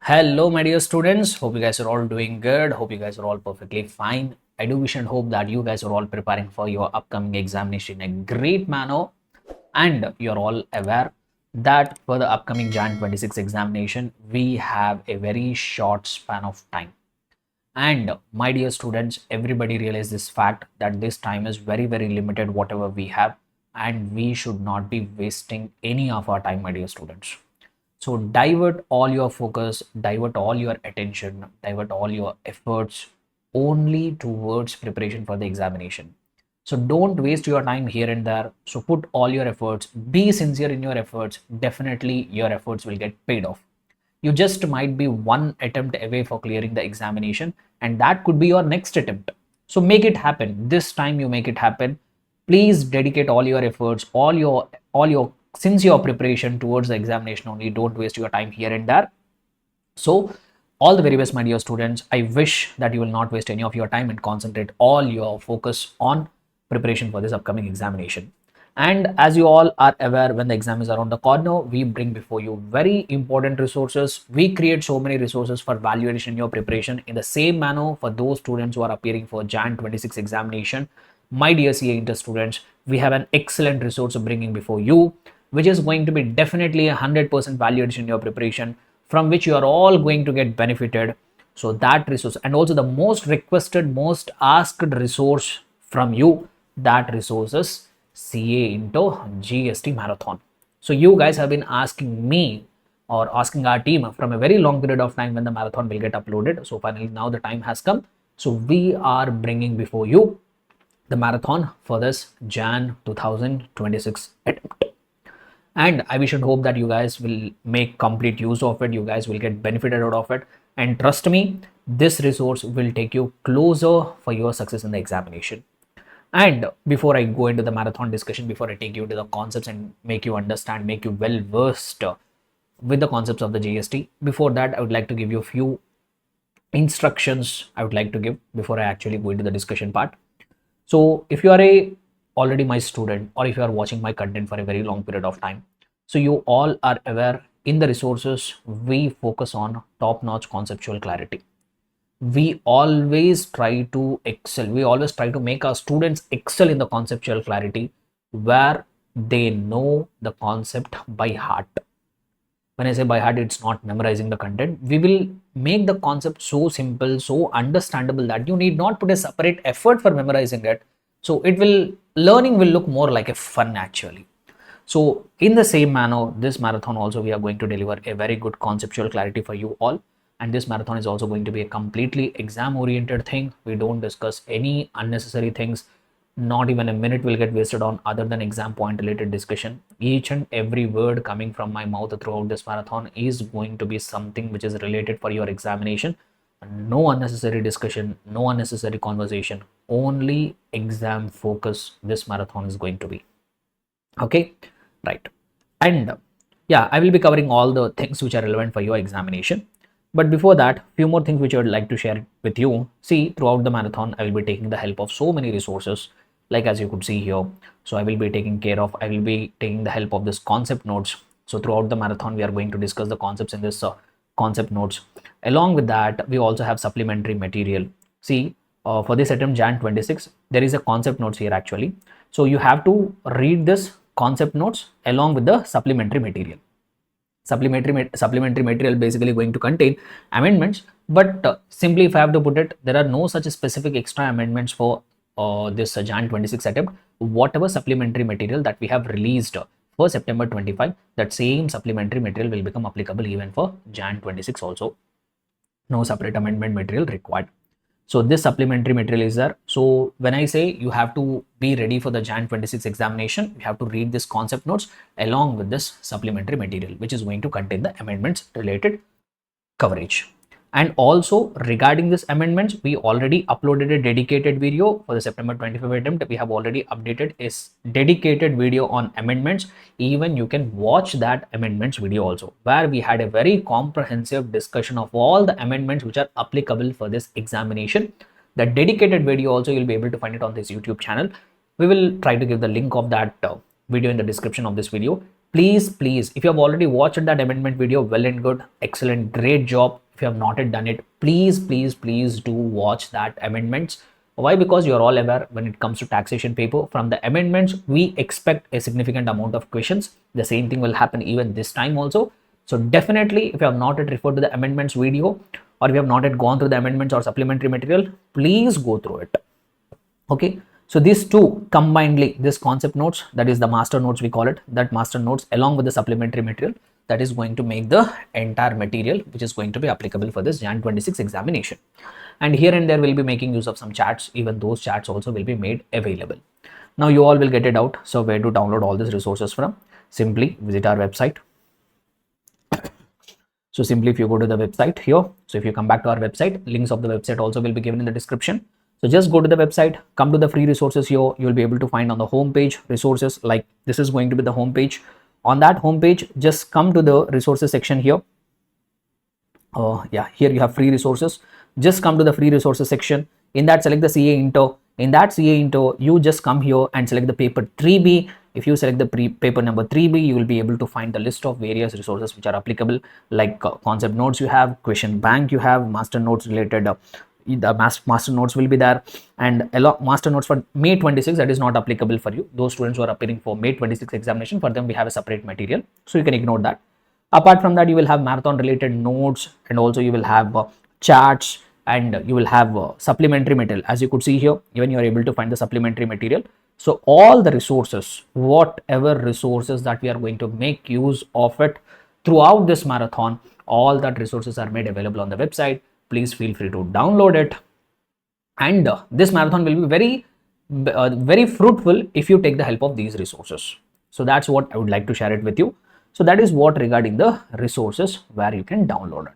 Hello, my dear students. Hope you guys are all doing good. Hope you guys are all perfectly fine. I do wish and hope that you guys are all preparing for your upcoming examination in a great manner. And you're all aware that for the upcoming Jan 26 examination, we have a very short span of time. And my dear students, everybody realize this fact that this time is very, very limited, whatever we have, and we should not be wasting any of our time, my dear students. So divert all your focus, divert all your attention, divert all your efforts only towards preparation for the examination. So don't waste your time here and there. So put all your efforts, be sincere in your efforts. Definitely your efforts will get paid off. You just might be one attempt away for clearing the examination, and that could be your next attempt. So make it happen. This time you make it happen. Please dedicate all your efforts, all your sincere preparation towards the examination only. Don't waste your time here and there. So all the very best, my dear students. I wish that you will not waste any of your time and concentrate all your focus on preparation for this upcoming examination. And as you all are aware, when the exam is around the corner, we bring before you very important resources. We create so many resources for validation in your preparation. In the same manner, for those students who are appearing for Jan 26 examination, my dear CA Inter students, we have an excellent resource bringing before you, which is going to be definitely 100% validation in your preparation, from which you are all going to get benefited. So that resource, and also the most requested, most asked resource from you, that resource is CA into GST Marathon. So you guys have been asking me or asking our team from a very long period of time when the marathon will get uploaded. So finally now the time has come. So we are bringing before you the marathon for this Jan 2026 attempt. And I wish and hope that you guys will make complete use of it. You guys will get benefited out of it. And trust me, this resource will take you closer for your success in the examination. And before I go into the marathon discussion, before I take you to the concepts and make you understand, make you well versed with the concepts of the GST, before that, I would like to give you a few instructions I would like to give before I actually go into the discussion part. So if you are already my student, or if you are watching my content for a very long period of time, so you all are aware in the resources, we focus on top-notch conceptual clarity. We always try to excel. We always try to make our students excel in the conceptual clarity, where they know the concept by heart. When I say by heart, it's not memorizing the content. We will make the concept so simple, so understandable that you need not put a separate effort for memorizing it. So learning will look more like a fun actually. So in the same manner, this marathon also, we are going to deliver a very good conceptual clarity for you all. And this marathon is also going to be a completely exam oriented thing. We don't discuss any unnecessary things. Not even a minute will get wasted on other than exam point related discussion. Each and every word coming from my mouth throughout this marathon is going to be something which is related for your examination. No unnecessary discussion, no unnecessary conversation, only exam focus this marathon is going to be. Okay, right. And yeah, I will be covering all the things which are relevant for your examination. But before that, few more things which I would like to share with you. See, throughout the marathon, I will be taking the help of so many resources, like as you could see here. So I will be taking the help of this concept notes. So throughout the marathon, we are going to discuss the concepts in this concept notes. Along with that, we also have supplementary material. See, for this attempt Jan 26, there is a concept notes here actually. So you have to read this concept notes along with the supplementary material. Supplementary material basically going to contain amendments, but simply if I have to put it, there are no such specific extra amendments for this Jan 26 attempt. Whatever supplementary material that we have released for September 25, that same supplementary material will become applicable even for Jan 26 also. No separate amendment material required. So this supplementary material is there. So when I say you have to be ready for the Jan 26 examination, you have to read this concept notes along with this supplementary material, which is going to contain the amendments related coverage. And also regarding this amendments, we already uploaded a dedicated video for the September 25 attempt. We have already updated a dedicated video on amendments. Even you can watch that amendments video also, where we had a very comprehensive discussion of all the amendments which are applicable for this examination. The dedicated video also, you'll be able to find it on this YouTube channel. We will try to give the link of that video in the description of this video. Please, if you have already watched that amendment video, well and good, excellent, great job. If you have not yet done it, please do watch that amendments. Why? Because you're all aware when it comes to taxation paper, from the amendments we expect a significant amount of questions. The same thing will happen even this time also. So definitely, if you have not yet referred to the amendments video, or if you have not yet gone through the amendments or supplementary material, please go through it. Okay, so these two combinedly, this concept notes, that is the master notes we call it, that master notes along with the supplementary material, that is going to make the entire material which is going to be applicable for this Jan 26 examination. And here and there we'll be making use of some chats. Even those chats also will be made available. Now you all will get it out. So where to download all these resources from? Simply visit our website. So simply if you go to the website here, so if you come back to our website, links of the website also will be given in the description. So just go to the website, come to the free resources here. You will be able to find on the home page resources, like this is going to be the home page. On that home page, just come to the resources section here. Here you have free resources. Just come to the free resources section. In that, select the CA Inter. In that CA Inter, you just come here and select the paper 3B. If you select the paper number 3B, you will be able to find the list of various resources which are applicable, like concept notes you have, question bank you have, master notes related. The master notes will be there, and master notes for May 26, that is not applicable for you. Those students who are appearing for May 26 examination, for them we have a separate material, so you can ignore that. Apart from that, you will have marathon related notes, and also you will have charts, and you will have supplementary material. As you could see here, even you are able to find the supplementary material. So all the resources, whatever resources that we are going to make use of it throughout this marathon, all that resources are made available on the website. Please feel free to download it. And this marathon will be very fruitful if you take the help of these resources. So that's what I would like to share it with you. So that is what regarding the resources where you can download it.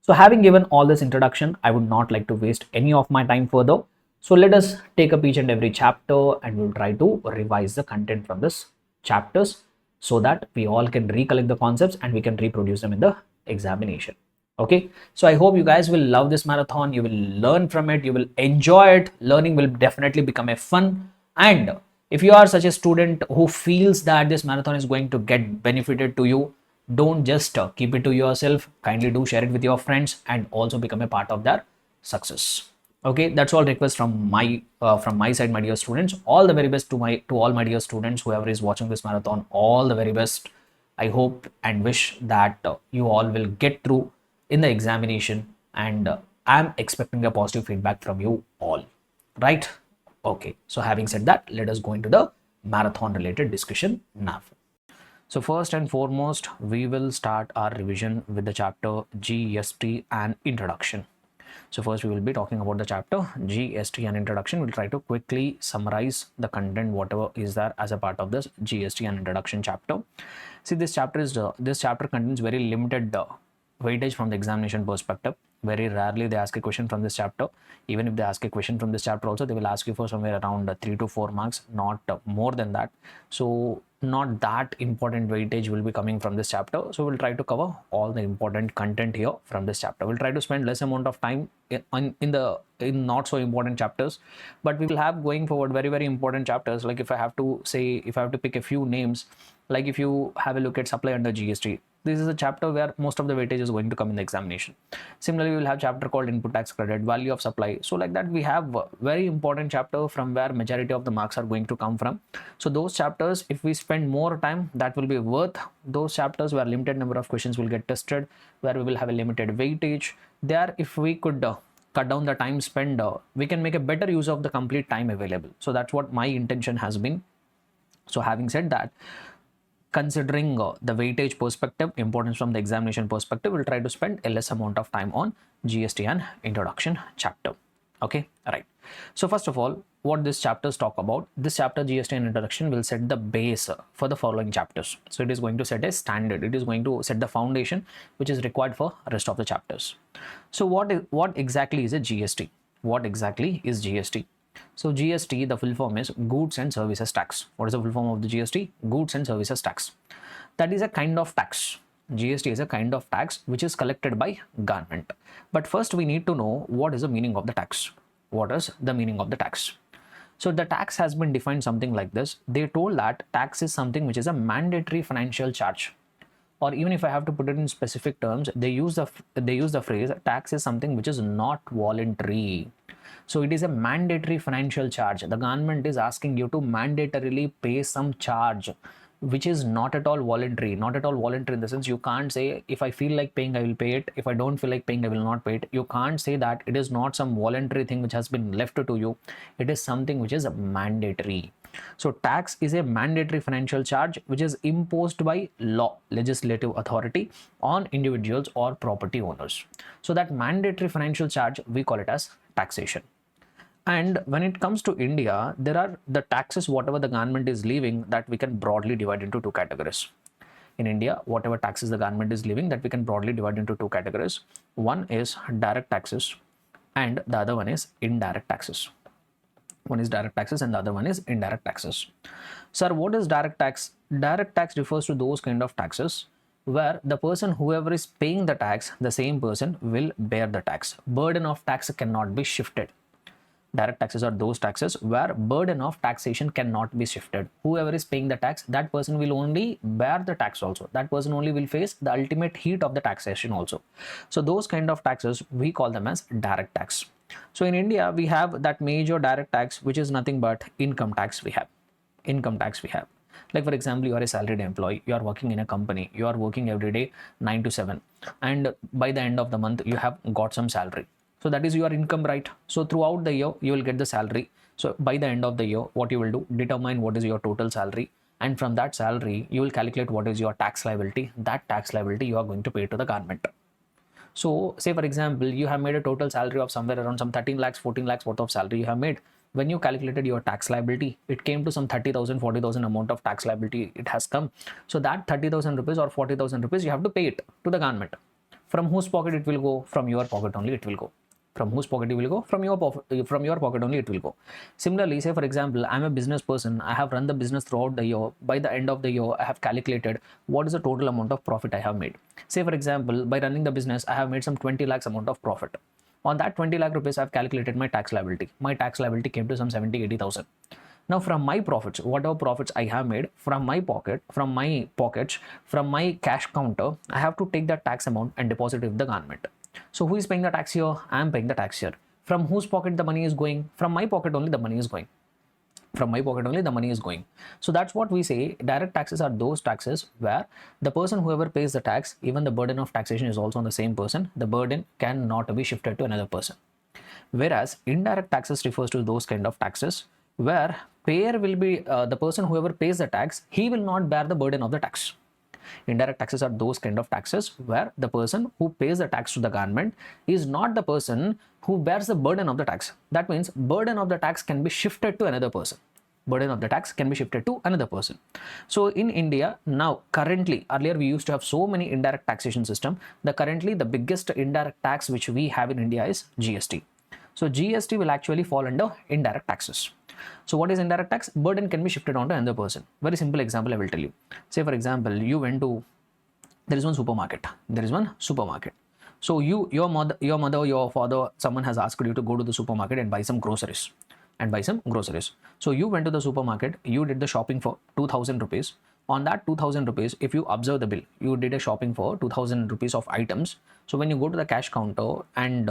So having given all this introduction, I would not like to waste any of my time further. So let us take up each and every chapter, and we'll try to revise the content from this chapters so that we all can recollect the concepts and we can reproduce them in the examination. Okay, so I hope you guys will love this marathon. You will learn from it. You will enjoy it. Learning will definitely become a fun. And if you are such a student who feels that this marathon is going to get benefited to you, don't just keep it to yourself. Kindly do share it with your friends and also become a part of their success. Okay, that's all request from my side, my dear students. All the very best to all my dear students, whoever is watching this marathon. All the very best. I hope and wish that you all will get through in the examination, and I'm expecting a positive feedback from you all, right? Okay, so having said that, let us go into the marathon related discussion now. So first and foremost, we will start our revision with the chapter GST and Introduction. So first we will be talking about the chapter GST and Introduction. We'll try to quickly summarize the content, whatever is there as a part of this GST and Introduction chapter. See, this chapter contains very limited weightage from the examination perspective. Very rarely they ask a question from this chapter. Even if they ask a question from this chapter also, they will ask you for somewhere around 3 to 4 marks, not more than that. So not that important weightage will be coming from this chapter. So we'll try to cover all the important content here from this chapter. We'll try to spend less amount of time in not so important chapters, but we will have going forward very important chapters. Like if I have to pick a few names, like if you have a look at supply under GST, this is a chapter where most of the weightage is going to come in the examination. Similarly, we will have chapter called input tax credit, value of supply. So like that, we have a very important chapter from where majority of the marks are going to come from. So those chapters, if we spend more time, that will be worth those chapters where limited number of questions will get tested, where we will have a limited weightage. There, if we could cut down the time spent, we can make a better use of the complete time available. So that's what my intention has been. So having said that, considering the weightage perspective, importance from the examination perspective, we'll try to spend a less amount of time on GST and Introduction chapter. Okay, right. So first of all, what these chapters talk about, this chapter GST and Introduction will set the base for the following chapters. So it is going to set a standard. It is going to set the foundation which is required for rest of the chapters. So what exactly is a GST? What exactly is GST? So GST, the full form is Goods and Services Tax. What is the full form of the GST? Goods and Services Tax. That is a kind of tax. GST is a kind of tax which is collected by government. But first we need to know what is the meaning of the tax. What is the meaning of the tax? So the tax has been defined something like this. They told that tax is something which is a mandatory financial charge, or even if I have to put it in specific terms, they use the phrase tax is something which is not voluntary. So it is a mandatory financial charge. The government is asking you to mandatorily pay some charge which is not at all voluntary. Not at all voluntary in the sense you can't say if I feel like paying I will pay it, if I don't feel like paying I will not pay it. You can't say that. It is not some voluntary thing which has been left to you. It is something which is mandatory. So tax is a mandatory financial charge which is imposed by law, legislative authority, on individuals or property owners. So that mandatory financial charge, we call it as taxation. And when it comes to India, there are the taxes, whatever the government is leaving, that we can broadly divide into two categories. In India, whatever taxes the government is leaving, that we can broadly divide into two categories. One is direct taxes and the other one is indirect taxes. One is direct taxes and the other one is indirect taxes. Sir, what is direct tax? Direct tax refers to those kind of taxes where the person, whoever is paying the tax, the same person will bear the tax. Burden of tax cannot be shifted. Direct taxes are those taxes where burden of taxation cannot be shifted. Whoever is paying the tax, that person will only bear the tax also. That person only will face the ultimate heat of the taxation also. So those kind of taxes, we call them as direct tax. So in India, we have that major direct tax, which is nothing but income tax we have. Income tax we have. Like for example, you are a salaried employee, you are working in a company, you are working every day 9 to 7, and by the end of the month, you have got some salary. So that is your income, right? So throughout the year, you will get the salary. So by the end of the year, what you will do, determine what is your total salary. And from that salary, you will calculate what is your tax liability. That tax liability you are going to pay to the government. So say for example, you have made a total salary of somewhere around some 13 lakhs, 14 lakhs worth of salary you have made. When you calculated your tax liability, it came to some 30,000, 40,000 amount of tax liability it has come. So that 30,000 rupees or 40,000 rupees, you have to pay it to the government. From whose pocket it will go? From your pocket only it will go. From whose pocket it will go? From your pocket only it will go. Similarly, say for example, I'm a business person. I have run the business throughout the year. By the end of the year, I have calculated what is the total amount of profit I have made. Say for example, by running the business, I have made some 20 lakhs amount of profit. On that 20 lakh rupees, I have calculated my tax liability. My tax liability came to some 70-80,000. Now from my profits, whatever profits I have made from my pocket, from my pockets, from my cash counter, I have to take that tax amount and deposit it with the government. So who is paying the tax here? I am paying the tax here. From whose pocket the money is going? From my pocket only the money is going. From my pocket only the money is going. So that's what we say. Direct taxes are those taxes where the person, whoever pays the tax, even the burden of taxation is also on the same person. The burden cannot be shifted to another person. Whereas indirect taxes refers to those kind of taxes where payer will be the person, whoever pays the tax, he will not bear the burden of the tax. Indirect taxes are those kind of taxes where the person who pays the tax to the government is not the person who bears the burden of the tax. That means burden of the tax can be shifted to another person. Burden of the tax can be shifted to another person. So in India now, currently, earlier we used to have so many indirect taxation system. Currently the biggest indirect tax which we have in India is GST. So GST will actually fall under indirect taxes. So what is indirect tax? Burden can be shifted onto another person. Very simple example I will tell you. Say for example, you went to, there is one supermarket. So your mother, your father, someone has asked you to go to the supermarket and buy some groceries. So you went to the supermarket, you did the shopping for 2,000 rupees. On that 2,000 rupees, if you observe the bill, you did a shopping for 2,000 rupees of items. So when you go to the cash counter and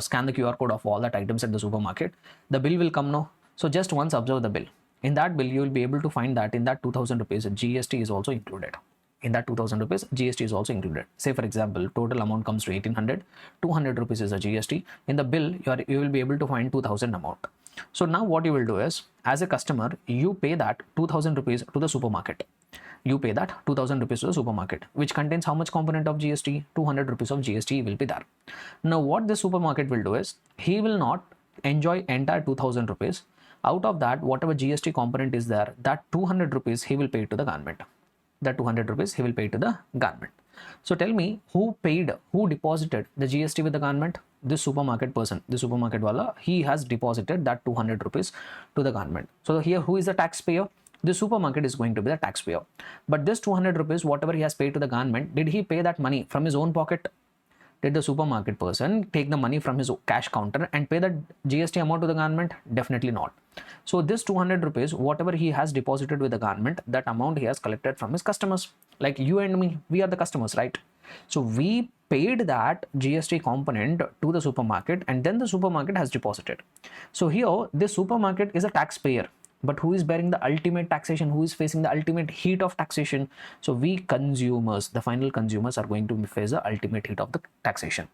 scan the QR code of all that items at the supermarket, the bill will come now. So just once observe the bill. In that bill, you will be able to find that in that 2,000 rupees, GST is also included. In that 2,000 rupees, GST is also included. Say for example, total amount comes to 1,800, 200 rupees is a GST. In the bill, you will be able to find 2,000 amount. So now what you will do is, as a customer, you pay that 2,000 rupees to the supermarket. You pay that 2,000 rupees to the supermarket, which contains how much component of GST? 200 rupees of GST will be there. Now what the supermarket will do is, he will not enjoy entire 2,000 rupees. Out of that, whatever GST component is there, that 200 rupees he will pay to the government. That 200 rupees he will pay to the government. So tell me, who deposited the GST with the government? This supermarket person, the supermarket wala, he has deposited that 200 rupees to the government. So here, who is the taxpayer? The supermarket is going to be the taxpayer. But this 200 rupees, whatever he has paid to the government, did he pay that money from his own pocket? Did the supermarket person take the money from his cash counter and pay the GST amount to the government? Definitely not. So this 200 rupees, whatever he has deposited with the government, that amount he has collected from his customers. Like you and me, we are the customers, right? So we paid that GST component to the supermarket, and then the supermarket has deposited. So here, this supermarket is a taxpayer, but who is bearing the ultimate taxation? Who is facing the ultimate heat of taxation? So we consumers, the final consumers, are going to face the ultimate heat of the taxation.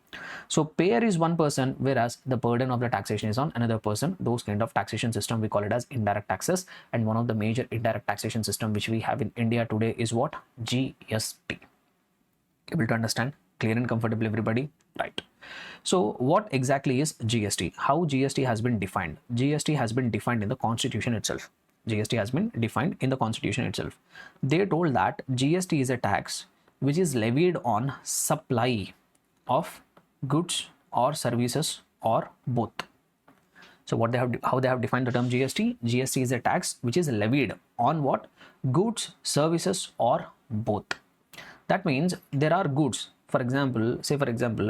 So payer is one person, whereas the burden of the taxation is on another person. Those kind of taxation system, we call it as indirect taxes. And one of the major indirect taxation system which we have in India today is what? GST. Able to understand? Clear and comfortable, everybody? Right. So what exactly is GST? How GST has been defined? GST has been defined in the constitution itself. GST has been defined in the constitution itself. They told that GST is a tax which is levied on supply of goods or services or both. So what they have, how they have defined the term GST? GST is a tax which is levied on what? Goods, services or both. That means there are goods. For example,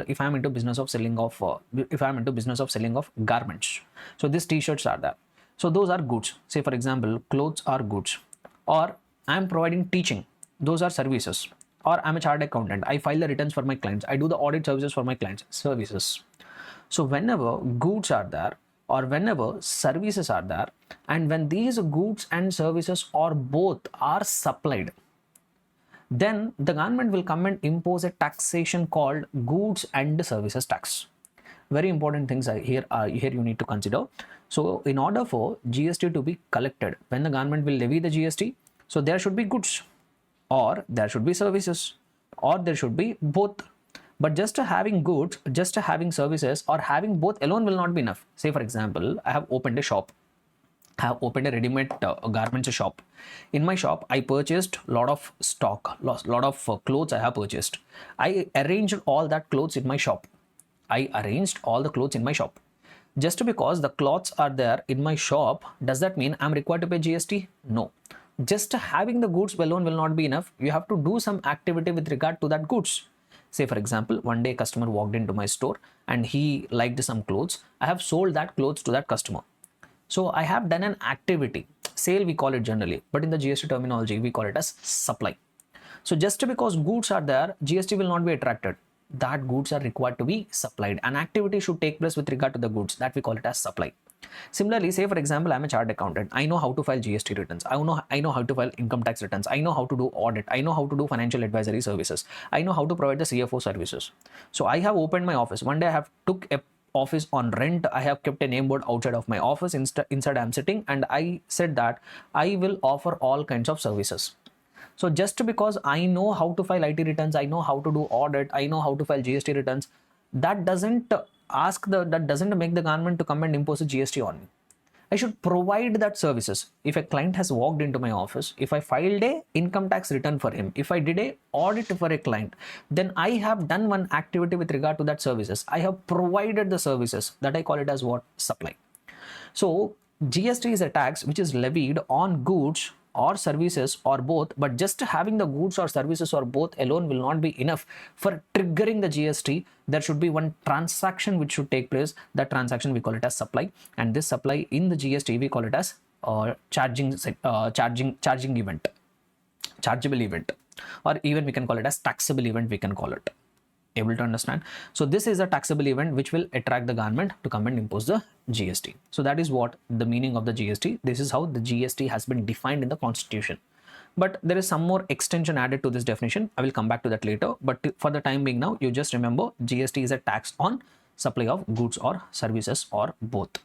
if I'm into business of selling of garments, so these t-shirts are there. So those are goods. Say for example, clothes are goods. Or I'm providing teaching. Those are services. Or I'm a chartered accountant. I file the returns for my clients. I do the audit services for my clients. Services. So whenever goods are there, or whenever services are there, and when these goods and services or both are supplied, then the government will come and impose a taxation called goods and services tax. Very important things here you need to consider. So in order for GST to be collected, when the government will levy the GST, so there should be goods, or there should be services, or there should be both. But just having goods, just having services, or having both alone will not be enough. Say for example, I have opened a shop. I have opened a ready-made garments shop. In my shop, I purchased a lot of stock, lot of clothes I have purchased. I arranged all that clothes in my shop. Just because the clothes are there in my shop, does that mean I'm required to pay GST? No. Just having the goods alone will not be enough. You have to do some activity with regard to that goods. Say for example, one day a customer walked into my store and he liked some clothes. I have sold that clothes to that customer. So I have done an activity. Sale we call it generally, but in the GST terminology we call it as supply. So just because goods are there, GST will not be attracted. That goods are required to be supplied. An activity should take place with regard to the goods, that we call it as supply. Similarly, say for example, I'm a chartered accountant. I know how to file GST returns. I know how to file income tax returns. I know how to do audit. I know how to do financial advisory services. I know how to provide the CFO services. So I have opened my office. One day I have took a office on rent. I have kept a name board outside of my office. Inside I'm sitting, and I said that I will offer all kinds of services. So just because I know how to file IT returns, I know how to do audit, I know how to file GST returns, that doesn't make the government to come and impose a GST on me. I should provide that services. If a client has walked into my office, if I filed a income tax return for him, if I did a audit for a client, then I have done one activity with regard to that services. I have provided the services. That I call it as what? Supply. So GST is a tax which is levied on goods or services or both, but just having the goods or services or both alone will not be enough for triggering the GST. There should be one transaction which should take place. That transaction we call it as supply, and this supply in the GST we call it as chargeable event, or even we can call it as taxable event, we can call it. Able to understand? So this is a taxable event which will attract the government to come and impose the GST. So that is what the meaning of the GST. This is how the GST has been defined in the constitution. But there is some more extension added to this definition. I will come back to that later. But for the time being now, you just remember GST is a tax on supply of goods or services or both.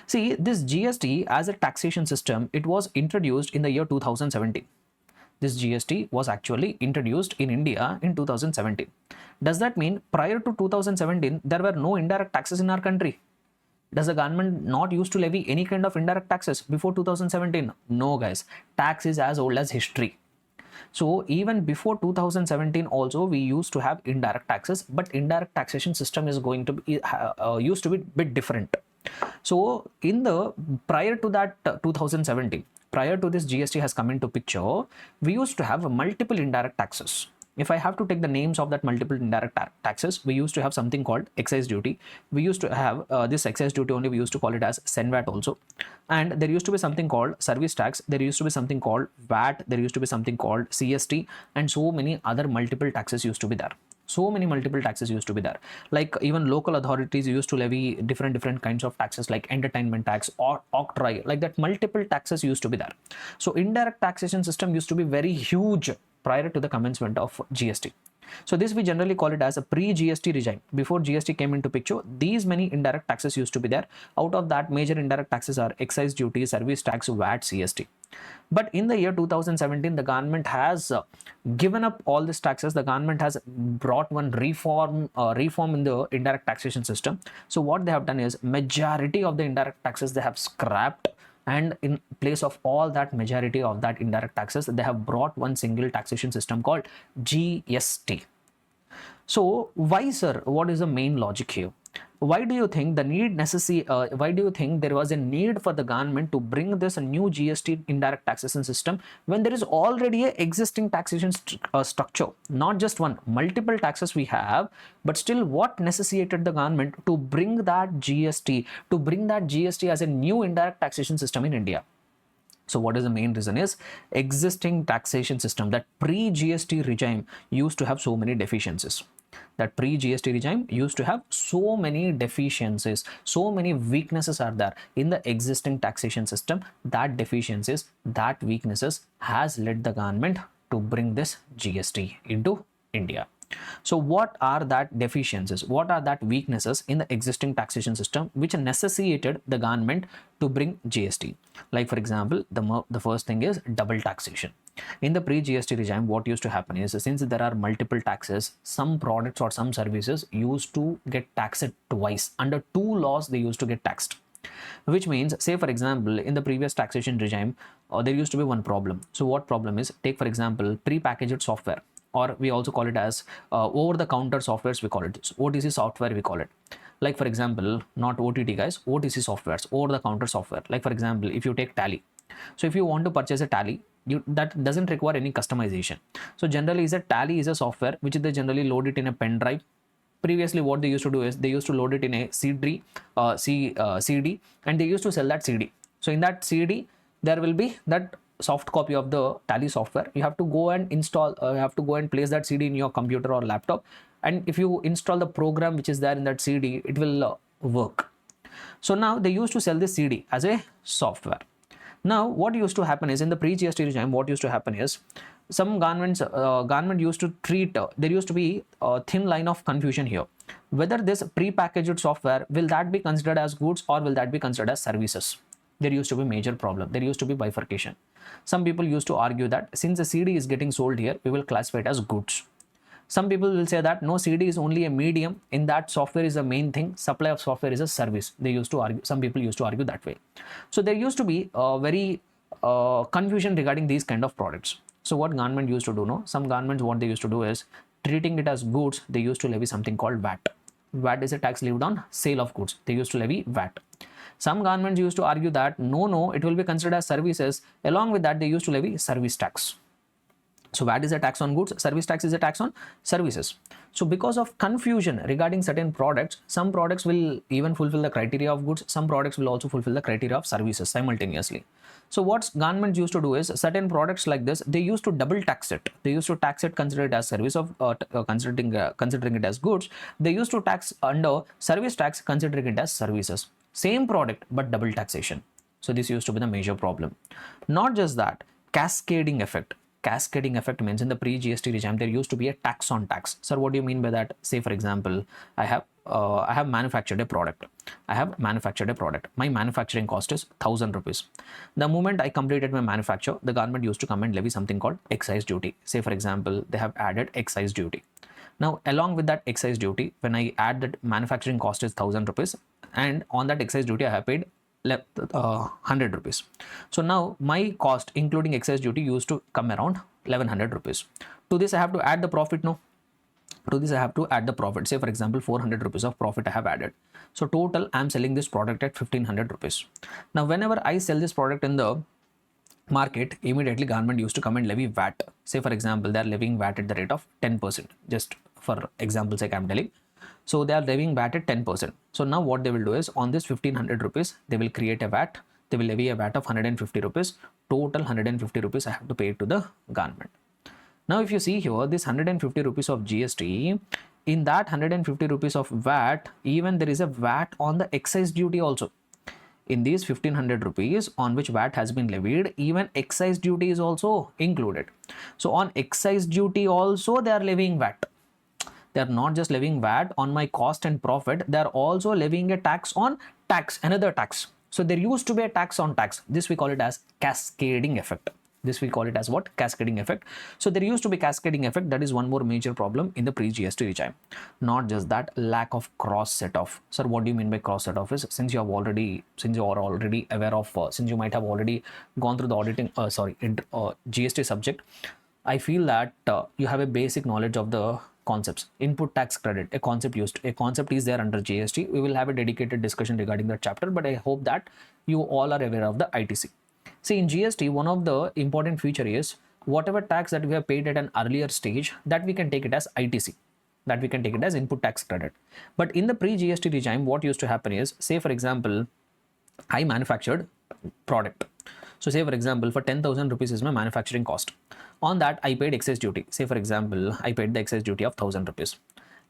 See, this GST as a taxation system, it was introduced in the year 2017. This GST was actually introduced in India in 2017. Does that mean prior to 2017, there were no indirect taxes in our country? Does the government not used to levy any kind of indirect taxes before 2017? No, guys. Tax is as old as history. So even before 2017 also we used to have indirect taxes, but indirect taxation system is going to be used to be a bit different. So in the prior to that 2017, prior to this GST has come into picture, we used to have multiple indirect taxes. If I have to take the names of that multiple indirect taxes, we used to have something called excise duty. We used to have this excise duty only, we used to call it as SENVAT also. And there used to be something called service tax. There used to be something called VAT. There used to be something called CST, and so many other multiple taxes used to be there. So many multiple taxes used to be there. Like even local authorities used to levy different kinds of taxes, like entertainment tax or octroi, like that multiple taxes used to be there. So indirect taxation system used to be very huge prior to the commencement of GST. So this we generally call it as a pre-GST regime. Before GST came into picture, these many indirect taxes used to be there. Out of that, major indirect taxes are excise duty, service tax, VAT, CST. But in the year 2017, the government has given up all these taxes. The government has brought one reform in the indirect taxation system. So what they have done is majority of the indirect taxes they have scrapped, and in place of all that majority of that indirect taxes, they have brought one single taxation system called GST. So why, sir? What is the main logic here? Why do you think why do you think there was a need for the government to bring this new GST indirect taxation system when there is already a existing taxation structure? Not just one, multiple taxes we have, but still what necessitated the government to bring that GST as a new indirect taxation system in India? So what is the main reason is existing taxation system, that pre-GST regime used to have so many deficiencies. That pre-GST regime used to have so many deficiencies, so many weaknesses are there in the existing taxation system. That deficiencies, that weaknesses has led the government to bring this GST into India. So what are that deficiencies? What are that weaknesses in the existing taxation system which necessitated the government to bring GST? Like for example, the first thing is double taxation. In the pre-GST regime, what used to happen is, since there are multiple taxes, some products or some services used to get taxed twice. Under two laws, they used to get taxed. Which means, say for example, in the previous taxation regime, there used to be one problem. So what problem is? Take for example, pre-packaged software, or we also call it as over-the-counter softwares, we call it OTC software, we call it. Like for example, not OTT guys, OTC softwares, over-the-counter software. Like for example, if you take Tally. So if you want to purchase a Tally, that doesn't require any customization. So generally Tally is a software which they generally load it in a pen drive. Previously what they used to do is they used to load it in a CD, and they used to sell that CD. So in that CD there will be that soft copy of the Tally software. You have to go and install, you have to go and place that CD in your computer or laptop, and if you install the program which is there in that CD, it will work. So now they used to sell this CD as a software. Now what used to happen is, in the pre-GST regime, what used to happen is, some government used to treat, there used to be a thin line of confusion here, whether this pre-packaged software, will that be considered as goods or will that be considered as services? There used to be major problem. There used to be bifurcation. Some people used to argue that since the CD is getting sold here, we will classify it as goods. Some people will say that no, CD is only a medium, in that software is the main thing, supply of software is a service. They used to argue, some people used to argue that way. So there used to be very confusion regarding these kind of products. So what government used to do, no? Some governments, what they used to do is, treating it as goods, they used to levy something called VAT. VAT is a tax levied on sale of goods. They used to levy VAT. Some governments used to argue that no, it will be considered as services. Along with that, they used to levy service tax. So VAT is a tax on goods, service tax is a tax on services. So because of confusion regarding certain products, some products will even fulfill the criteria of goods, some products will also fulfill the criteria of services simultaneously. So what government used to do is, certain products like this, they used to double tax it. They used to tax it, consider it as service of considering it as goods. They used to tax under service tax, considering it as services. Same product but double taxation. So this used to be the major problem. Not just that, cascading effect. Cascading effect means, in the pre-GST regime, there used to be a tax on tax. Sir, what do you mean by that? Say for example, I have manufactured a product. My manufacturing cost is 1,000 rupees. The moment I completed my manufacture, the government used to come and levy something called excise duty. Say for example, they have added excise duty. Now along with that excise duty, when I add that manufacturing cost is 1,000 rupees, and on that excise duty I have paid 100 rupees. So now my cost including excise duty used to come around 1100 rupees. To this I have to add the profit, no? To this I have to add the profit. Say for example, 400 rupees of profit I have added. So total I am selling this product at 1500 rupees. Now whenever I sell this product in the market, immediately government used to come and levy VAT. Say for example, they are levying VAT at the rate of 10%. Just for example sake, I'm telling. So they are levying VAT at 10%. So now what they will do is on this 1500 rupees, they will create a VAT. They will levy a VAT of 150 rupees. Total 150 rupees I have to pay to the government. Now if you see here, this 150 rupees of GST, in that 150 rupees of VAT, even there is a VAT on the excise duty also. In these 1500 rupees on which VAT has been levied, even excise duty is also included. So on excise duty also they are levying VAT. They are not just levying VAT on my cost and profit, they are also levying a tax on tax, another tax. So there used to be a tax on tax. This we call it as cascading effect. This we call it as what? Cascading effect. So there used to be cascading effect. That is one more major problem in the pre-GST regime. Not just that, lack of cross set off. Sir, what do you mean by cross set off? Is since you are already aware of, since you might have already gone through the auditing, GST subject, I feel that you have a basic knowledge of the concepts. Input tax credit, a concept is there under GST. We will have a dedicated discussion regarding that chapter, but I hope that you all are aware of the ITC. See, in GST, one of the important feature is whatever tax that we have paid at an earlier stage, that we can take it as ITC, that we can take it as input tax credit. But in the pre-GST regime, what used to happen is, say for example, I manufactured product. So say for example, for 10,000 rupees is my manufacturing cost. On that, I paid excise duty. Say for example, I paid the excise duty of 1000 rupees.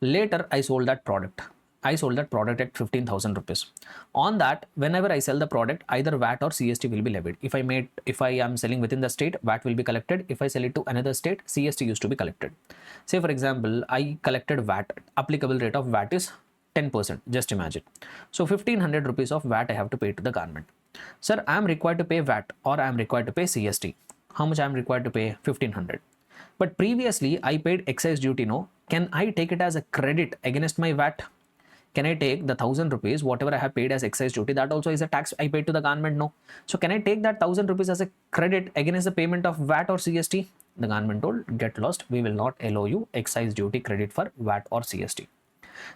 Later, I sold that product. I sold that product at 15,000 rupees. On that, whenever I sell the product, either VAT or CST will be levied. If I am selling within the state, VAT will be collected. If I sell it to another state, CST used to be collected. Say for example, I collected VAT. Applicable rate of VAT is 10%. Just imagine. So 1500 rupees of VAT I have to pay to the government. Sir, I am required to pay VAT or I am required to pay CST. How much I am required to pay? 1500. But previously I paid excise duty. No, can I take it as a credit against my VAT? Can I take the 1000 rupees, whatever I have paid as excise duty, that also is a tax I paid to the government? No. So can I take that 1000 rupees as a credit against the payment of VAT or CST? The government told, get lost. We will not allow you excise duty credit for VAT or CST.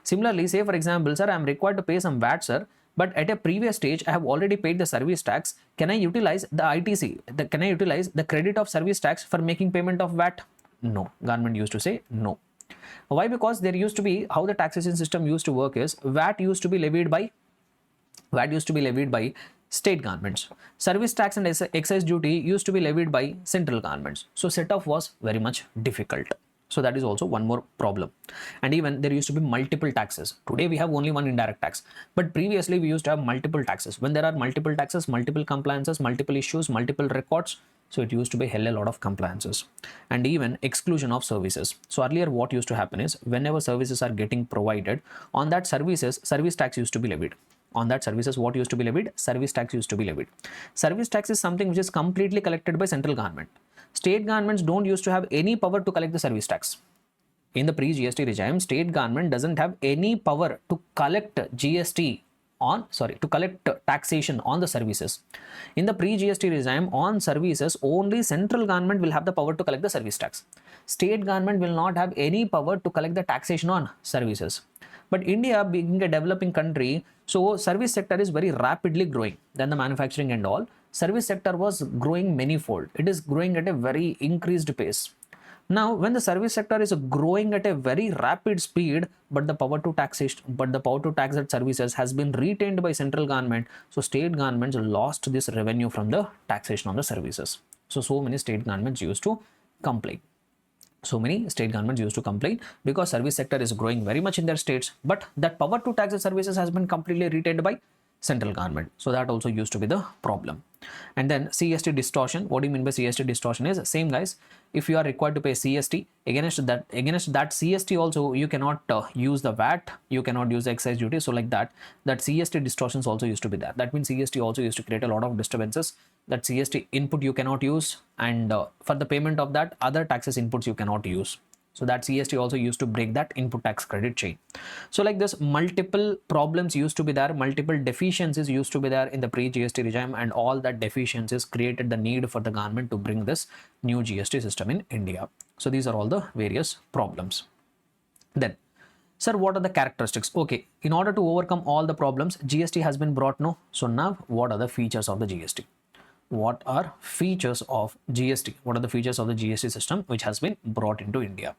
Similarly, say for example, sir, I am required to pay some VAT, sir, but at a previous stage, I have already paid the service tax. Can I utilize the ITC? Can I utilize the credit of service tax for making payment of VAT? No. Government used to say no. Why? Because there used to be, how the taxation system used to work is, VAT used to be levied by state governments. Service tax and excise duty used to be levied by central governments. So set off was very much difficult. So that is also one more problem. And even there used to be multiple taxes. Today we have only one indirect tax, but previously we used to have multiple taxes. When there are multiple taxes, multiple compliances, multiple issues, multiple records, so it used to be hell a lot of compliances. And even exclusion of services. So earlier what used to happen is, whenever services are getting provided, on that services, service tax used to be levied. On that services, what used to be levied? Service tax used to be levied. Service tax is something which is completely collected by central government. State governments don't used to have any power to collect the service tax. In the pre-GST regime, state government doesn't have any power to collect taxation on the services. In the pre-GST regime, on services, only central government will have the power to collect the service tax. State government will not have any power to collect the taxation on services. But India being a developing country, so service sector is very rapidly growing than the manufacturing and all. Service sector was growing manifold. It is growing at a very increased pace. Now, when the service sector is growing at a very rapid speed, but the power to tax that services has been retained by central government, so state governments lost this revenue from the taxation on the services. So many state governments used to complain. Because service sector is growing very much in their states, but that power to tax the services has been completely retained by central government. So that also used to be the problem. And then CST distortion. What do you mean by CST distortion? Is same, guys. If you are required to pay CST, against that CST also you cannot use the VAT, you cannot use the excise duty. So like that CST distortions also used to be there. That means CST also used to create a lot of disturbances. That CST input you cannot use, and for the payment of that, other taxes inputs you cannot use. So that CST also used to break that input tax credit chain. So like this, multiple problems used to be there, multiple deficiencies used to be there in the pre-GST regime, and all that deficiencies created the need for the government to bring this new GST system in India. So these are all the various problems. Then, sir, what are the characteristics? Okay, in order to overcome all the problems, GST has been brought, no? So now, what are the features of the GST? what are features of GST? What are the features of the GST system which has been brought into India?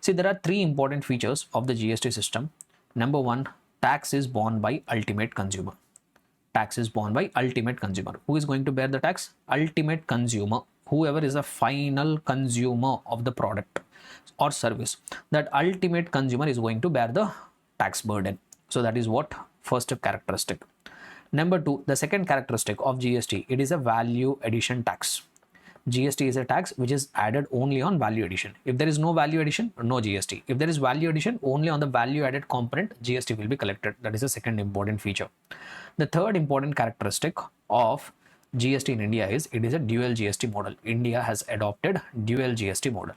See, there are three important features of the GST system. Number one, tax is borne by ultimate consumer. Tax is borne by ultimate consumer. Who is going to bear the tax? Ultimate consumer. Whoever is the final consumer of the product or service, that ultimate consumer is going to bear the tax burden. So that is what first characteristic. Number two, the second characteristic of GST, it is a value addition tax. GST is a tax which is added only on value addition. If there is no value addition, no GST. If there is value addition, only on the value added component, GST will be collected. That is the second important feature. The third important characteristic of GST in India is it is a dual GST model. India has adopted dual GST model.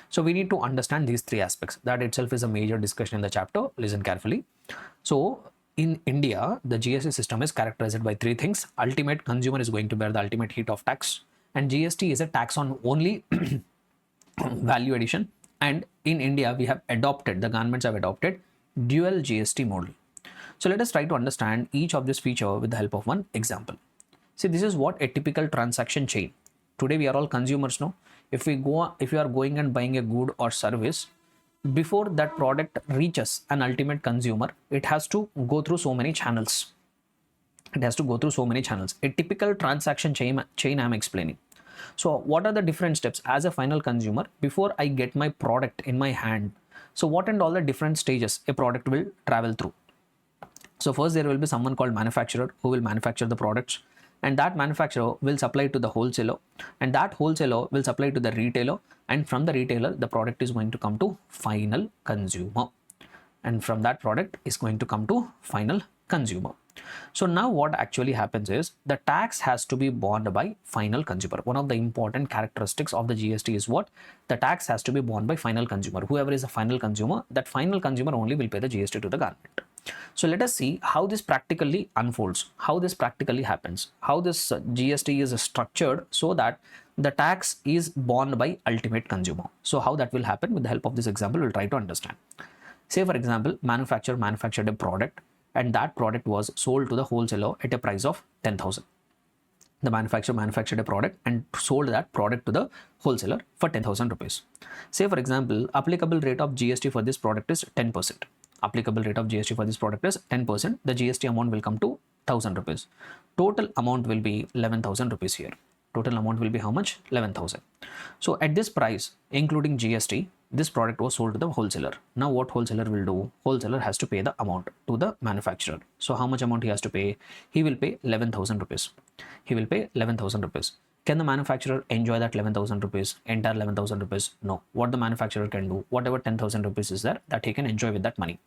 So we need to understand these three aspects. That itself is a major discussion in the chapter. Listen carefully. So in India, the GST system is characterized by three things. Ultimate consumer is going to bear the ultimate heat of tax, and GST is a tax on only value addition. And in India, we have adopted, the governments have adopted dual GST model. So let us try to understand each of this feature with the help of one example. See, this is what a typical transaction chain. Today we are all consumers, no? If you are going and buying a good or service, before that product reaches an ultimate consumer, it has to go through so many channels. It has to go through so many channels. A typical transaction chain I am explaining. So what are the different steps as a final consumer before I get my product in my hand? So what and all the different stages a product will travel through? So first there will be someone called manufacturer who will manufacture the products, and that manufacturer will supply to the wholesaler, and that wholesaler will supply to the retailer, and from the retailer the product is going to come to final consumer, and from that product is going to come to final consumer. So now what actually happens is the tax has to be borne by final consumer. One of the important characteristics of the GST is what? The tax has to be borne by final consumer. Whoever is a final consumer, that final consumer only will pay the GST to the government. So let us see how this practically unfolds, how this practically happens, how this GST is structured so that the tax is borne by ultimate consumer. So how that will happen, with the help of this example, we'll try to understand. Say for example, manufacturer manufactured a product, and that product was sold to the wholesaler at a price of 10,000. The manufacturer manufactured a product and sold that product to the wholesaler for 10,000 rupees. Say for example, applicable rate of GST for this product is 10%. Applicable rate of GST for this product is 10%. The GST amount will come to 1,000 rupees. Total amount will be 11,000 rupees here. Total amount will be how much? 11,000. So at this price, including GST, this product was sold to the wholesaler. Now what wholesaler will do? Wholesaler has to pay the amount to the manufacturer. So how much amount he has to pay? He will pay 11,000 rupees. He will pay 11,000 rupees. Can the manufacturer enjoy that 11,000 rupees, entire 11,000 rupees? No. What the manufacturer can do, whatever 10,000 rupees is there, that he can enjoy with that money.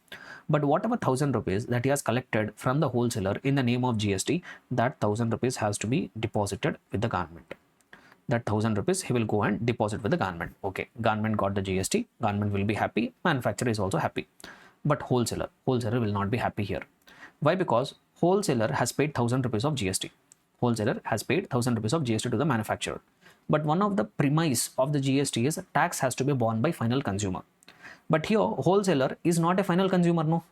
But whatever 1,000 rupees that he has collected from the wholesaler in the name of GST, that 1,000 rupees has to be deposited with the government. That 1,000 rupees he will go and deposit with the government. Okay, government got the GST, government will be happy, manufacturer is also happy. But wholesaler will not be happy here. Why? Because wholesaler has paid 1,000 rupees of GST. Wholesaler has paid 1,000 rupees of GST to the manufacturer. But one of the premise of the GST is tax has to be borne by final consumer. But here wholesaler is not a final consumer, no.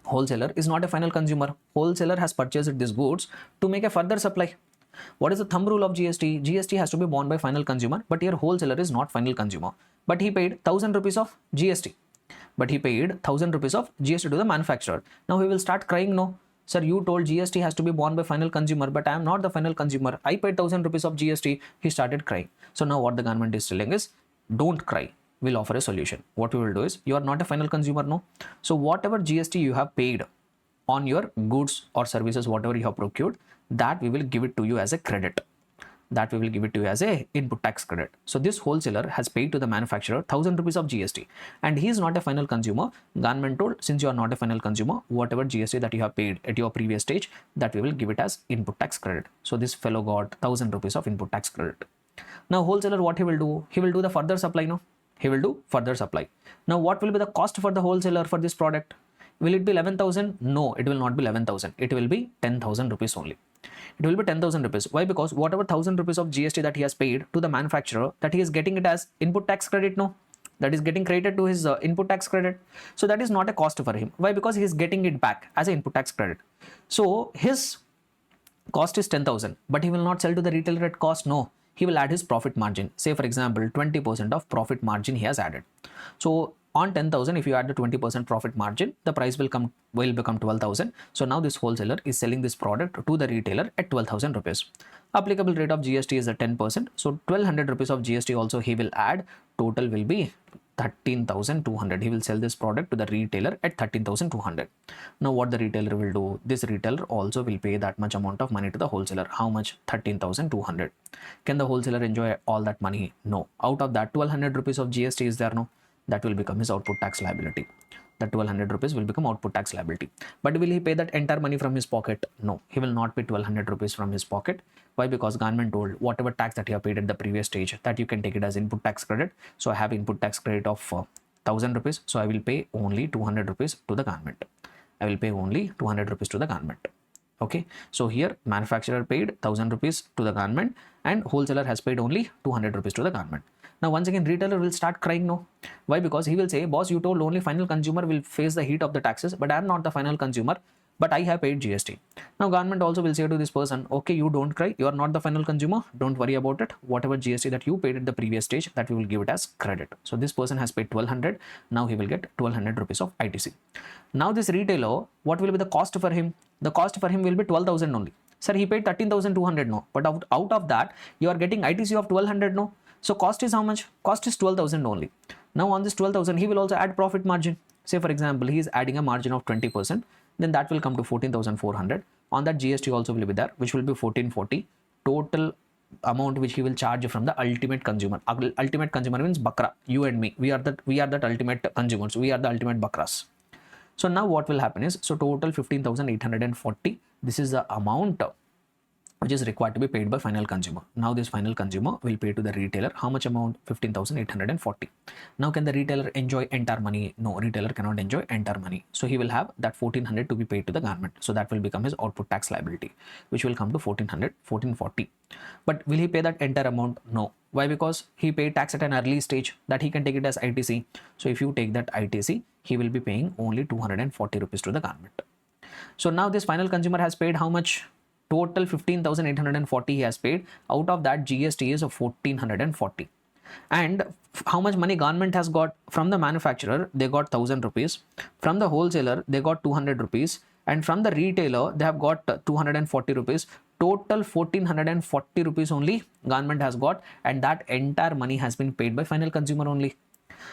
Wholesaler is not a final consumer. Wholesaler has purchased these goods to make a further supply. What is the thumb rule of GST? GST has to be borne by final consumer, but here wholesaler is not final consumer. But he paid 1,000 rupees of GST. But he paid 1,000 rupees of GST to the manufacturer. Now he will start crying, no. Sir, you told GST has to be borne by final consumer, but I am not the final consumer. I paid 1,000 rupees of GST. He started crying. So now what the government is telling is, don't cry. We'll offer a solution. What we will do is, you are not a final consumer, no. So whatever GST you have paid on your goods or services, whatever you have procured, that we will give it to you as a credit. That we will give it to you as a input tax credit. So this wholesaler has paid to the manufacturer 1,000 rupees of GST, and he is not a final consumer. Government told, since you are not a final consumer, whatever GST that you have paid at your previous stage, that we will give it as input tax credit. So this fellow got 1,000 rupees of input tax credit. Now wholesaler, what he will do? He will do the further supply, no? He will do further supply. Now what will be the cost for the wholesaler for this product? Will it be 11,000? No, it will not be 11,000. It will be 10,000 rupees only. It will be 10,000 rupees. Why? Because whatever 1,000 rupees of GST that he has paid to the manufacturer, that he is getting it as input tax credit, no? That is getting credited to his input tax credit. So that is not a cost for him. Why? Because he is getting it back as an input tax credit. So his Cost is 10,000, but he will not sell to the retailer at cost. No, he will add his profit margin. Say for example, 20% of profit margin he has added. So on 10,000, if you add the 20% profit margin, the price will become 12,000. So now this wholesaler is selling this product to the retailer at 12,000 rupees. Applicable rate of GST is at 10%. So 1200 rupees of GST also he will add. Total will be 13,200. He will sell this product to the retailer at 13,200. Now what the retailer will do? This retailer also will pay that much amount of money to the wholesaler. How much? 13,200. Can the wholesaler enjoy all that money? No. Out of that, 1200 rupees of GST is there. No, that will become his output tax liability. The 1200 rupees will become output tax liability. But will he pay that entire money from his pocket? No, he will not pay 1200 rupees from his pocket. Why? Because government told whatever tax that you have paid at the previous stage, that you can take it as input tax credit. So I have input tax credit of 1000 rupees. So I will pay only 200 rupees to the government. I will pay only 200 rupees to the government. Okay, so here manufacturer paid 1000 rupees to the government and wholesaler has paid only 200 rupees to the government. Now once again retailer will start crying. No, why? Because he will say, boss, you told only final consumer will face the heat of the taxes, but I am not the final consumer, but I have paid GST. Now government also will say to this person, okay, you don't cry, you are not the final consumer, don't worry about it. Whatever GST that you paid at the previous stage, that we will give it as credit. So this person has paid 1200. Now he will get 1200 rupees of ITC. Now this retailer, what will be the cost for him? The cost for him will be 12,000 only. Sir, he paid 13,200. No, but out of that you are getting ITC of 1200. No, so cost is how much? Cost is 12,000 only. Now on this 12,000 he will also add profit margin. Say for example, he is adding a margin of 20%, then that will come to 14,400. On that GST also will be there, which will be 1440. Total amount which he will charge from the ultimate consumer. Ultimate consumer means bakra, you and me. We are that ultimate consumers. We are the ultimate bakras. So now what will happen is, so total 15,840. This is the amount which is required to be paid by final consumer. Now this final consumer will pay to the retailer how much amount? 15,840. Now can the retailer enjoy entire money? No, retailer cannot enjoy entire money. So he will have that 1400 to be paid to the government. So that will become his output tax liability, which will come to 1440. But will he pay that entire amount? No. Why? Because he paid tax at an early stage, that he can take it as ITC. So if you take that ITC, he will be paying only 240 rupees to the government. So now this final consumer has paid how much? Total 15,840 he has paid. Out of that GST is 1440. And how much money government has got? From the manufacturer they got 1000 rupees, from the wholesaler they got 200 rupees, and from the retailer they have got 240 rupees. Total 1440 rupees only government has got, and that entire money has been paid by final consumer only.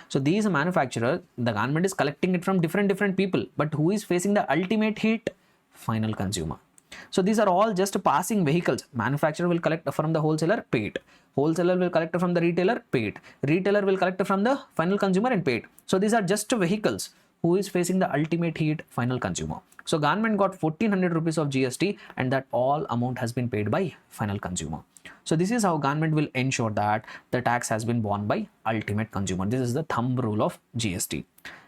So these manufacturers, the government is collecting it from different people, but who is facing the ultimate hit? Final consumer. So these are all just passing vehicles. Manufacturer will collect from the wholesaler, paid. Wholesaler will collect from the retailer, paid. Retailer will collect from the final consumer and paid. So these are just vehicles. Who is facing the ultimate hit? Final consumer. So government got 1400 rupees of GST, and that all amount has been paid by final consumer. So this is how government will ensure that the tax has been borne by ultimate consumer. This is the thumb rule of GST,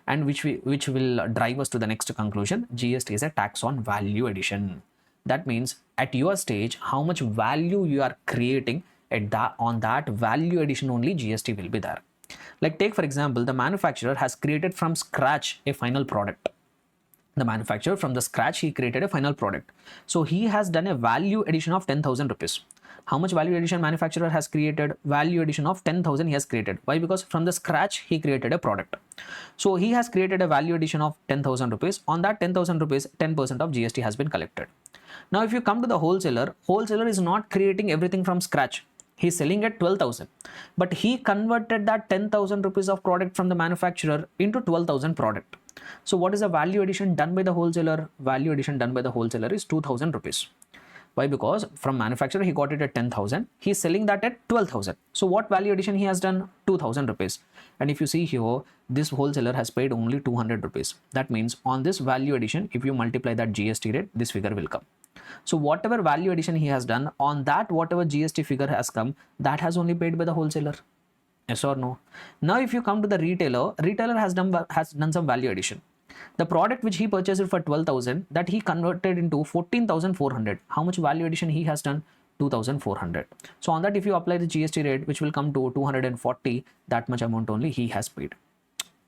and which will drive us to the next conclusion. GST is a tax on value addition. That means at your stage, how much value you are creating, on that value addition only GST will be there. Like take for example, the manufacturer has created from scratch a final product. The manufacturer from the scratch, he created a final product. So he has done a value addition of 10,000 rupees. How much value addition manufacturer has created? Value addition of 10,000 he has created. Why? Because from the scratch he created a product. So he has created a value addition of 10,000 rupees. On that 10,000 rupees, 10% of GST has been collected. Now if you come to the wholesaler, wholesaler is not creating everything from scratch. He is selling at 12,000, but he converted that 10,000 rupees of product from the manufacturer into 12,000 product. So what is the value addition done by the wholesaler? Value addition done by the wholesaler is 2,000 rupees. Why? Because from manufacturer he got it at 10,000, he is selling that at 12,000. So what value addition he has done? 2,000 rupees. And if you see here, this wholesaler has paid only 200 rupees. That means on this value addition, if you multiply that GST rate, this figure will come. So whatever value addition he has done, on that whatever GST figure has come, that has only paid by the wholesaler. Yes or no? Now if you come to the retailer, retailer has done some value addition. The product which he purchased for 12,000, that he converted into 14,400. How much value addition he has done? 2,400. So on that, if you apply the GST rate, which will come to 240, that much amount only he has paid.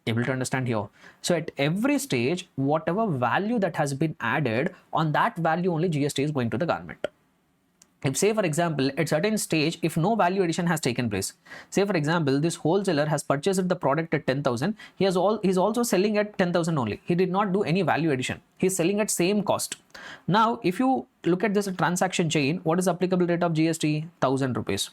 Able to understand here? So at every stage, whatever value that has been added, on that value only GST is going to the government. If, say for example, at certain stage, if no value addition has taken place, say for example, this wholesaler has purchased the product at 10,000, he's also selling at 10,000 only. He did not do any value addition. He's selling at same cost. Now, if you look at this transaction chain, what is applicable rate of GST? 1,000 rupees.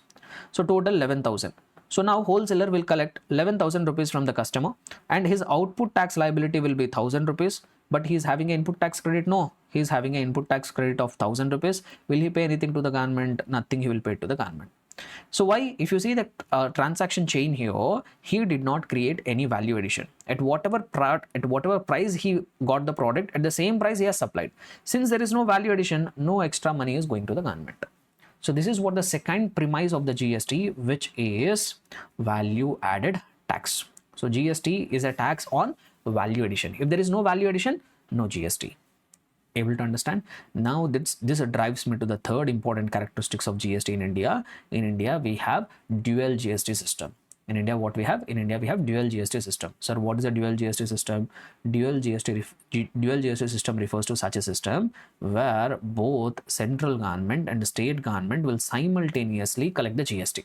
So total 11,000. So now wholesaler will collect 11,000 rupees from the customer, and his output tax liability will be 1,000 rupees. But he is having an input tax credit? No, he is having an input tax credit of 1,000 rupees. Will he pay anything to the government? Nothing he will pay to the government. So why? If you see the transaction chain here, he did not create any value addition. At whatever price he got the product, at the same price he has supplied. Since there is no value addition, no extra money is going to the government. So this is what the second premise of the GST, which is value added tax. So GST is a tax on value addition. If there is no value addition, no GST. Able to understand? Now this drives me to the third important characteristics of GST in India. In India, we have dual GST system. In India, what we have? In India, we have dual GST system. Sir, what is a dual GST system? Dual GST system refers to such a system where both central government and state government will simultaneously collect the GST.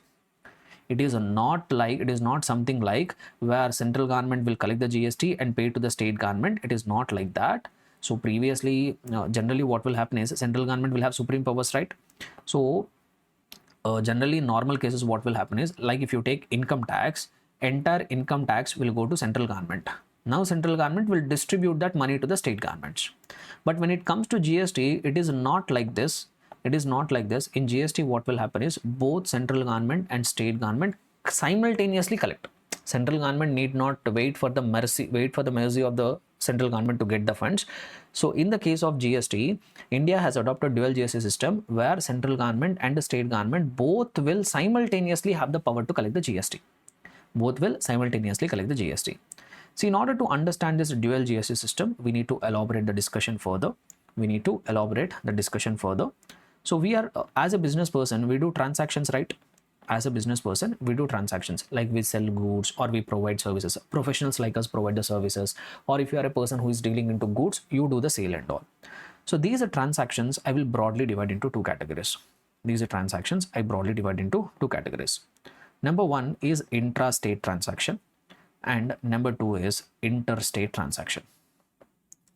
It is not something like where central government will collect the GST and pay to the state government. It is not like that. So previously, generally what will happen is central government will have supreme powers, right? So generally in normal cases what will happen is, like if you take income tax, entire income tax will go to central government. Now central government will distribute that money to the state governments. But when it comes to GST, it is not like this. It is not like this. In GST, what will happen is both central government and state government simultaneously collect. Central government need not wait for the mercy of the central government to get the funds. So in the case of GST, India has adopted dual GST system where central government and the state government both will simultaneously have the power to collect the GST. Both will simultaneously collect the GST. See, in order to understand this dual GST system, we need to elaborate the discussion further. So we are, as a business person, we do transactions, right? As a business person, we do transactions like we sell goods or we provide services. Professionals like us provide the services, or if you are a person who is dealing into goods, you do the sale and all. So these are transactions I will broadly divide into two categories. Number one is intra-state transaction and number two is interstate transaction.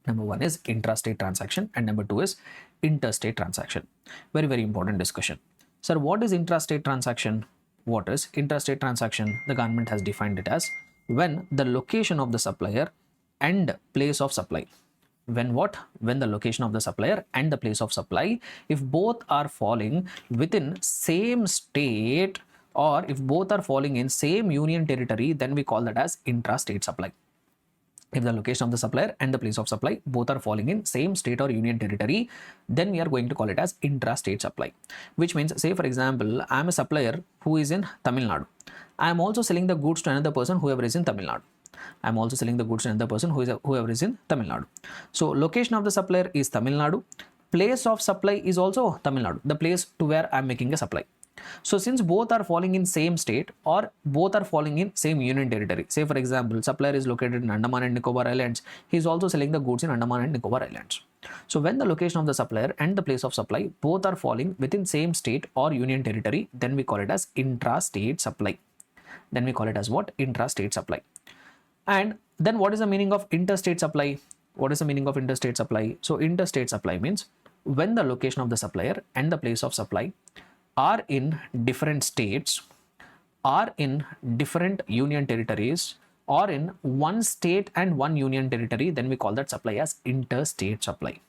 Number one is intra-state transaction and number two is interstate transaction. Very, very important discussion. Sir, what is intrastate transaction? What is intrastate transaction? The government has defined it as when the location of the supplier and place of supply. When what? When the location of the supplier and the place of supply, if both are falling within same state or if both are falling in same union territory, then we call that as intrastate supply. If the location of the supplier and the place of supply both are falling in same state or union territory, then we are going to call it as intra-state supply. Which means, say for example, I am a supplier who is in Tamil Nadu. I am also selling the goods to another person whoever is in Tamil Nadu. So location of the supplier is Tamil Nadu. Place of supply is also Tamil Nadu, the place to where I am making a supply. So since both are falling in same state or both are falling in same union territory, say for example, supplier is located in Andaman and Nicobar Islands, he is also selling the goods in Andaman and Nicobar Islands. So when the location of the supplier and the place of supply both are falling within same state or union territory, then we call it as intra-state supply. Then we call it as what? Intra-state supply. And then what is the meaning of interstate supply? So interstate supply means when the location of the supplier and the place of supply are in different states, are in different union territories, or in one state and one union territory, then we call that supply as interstate supply.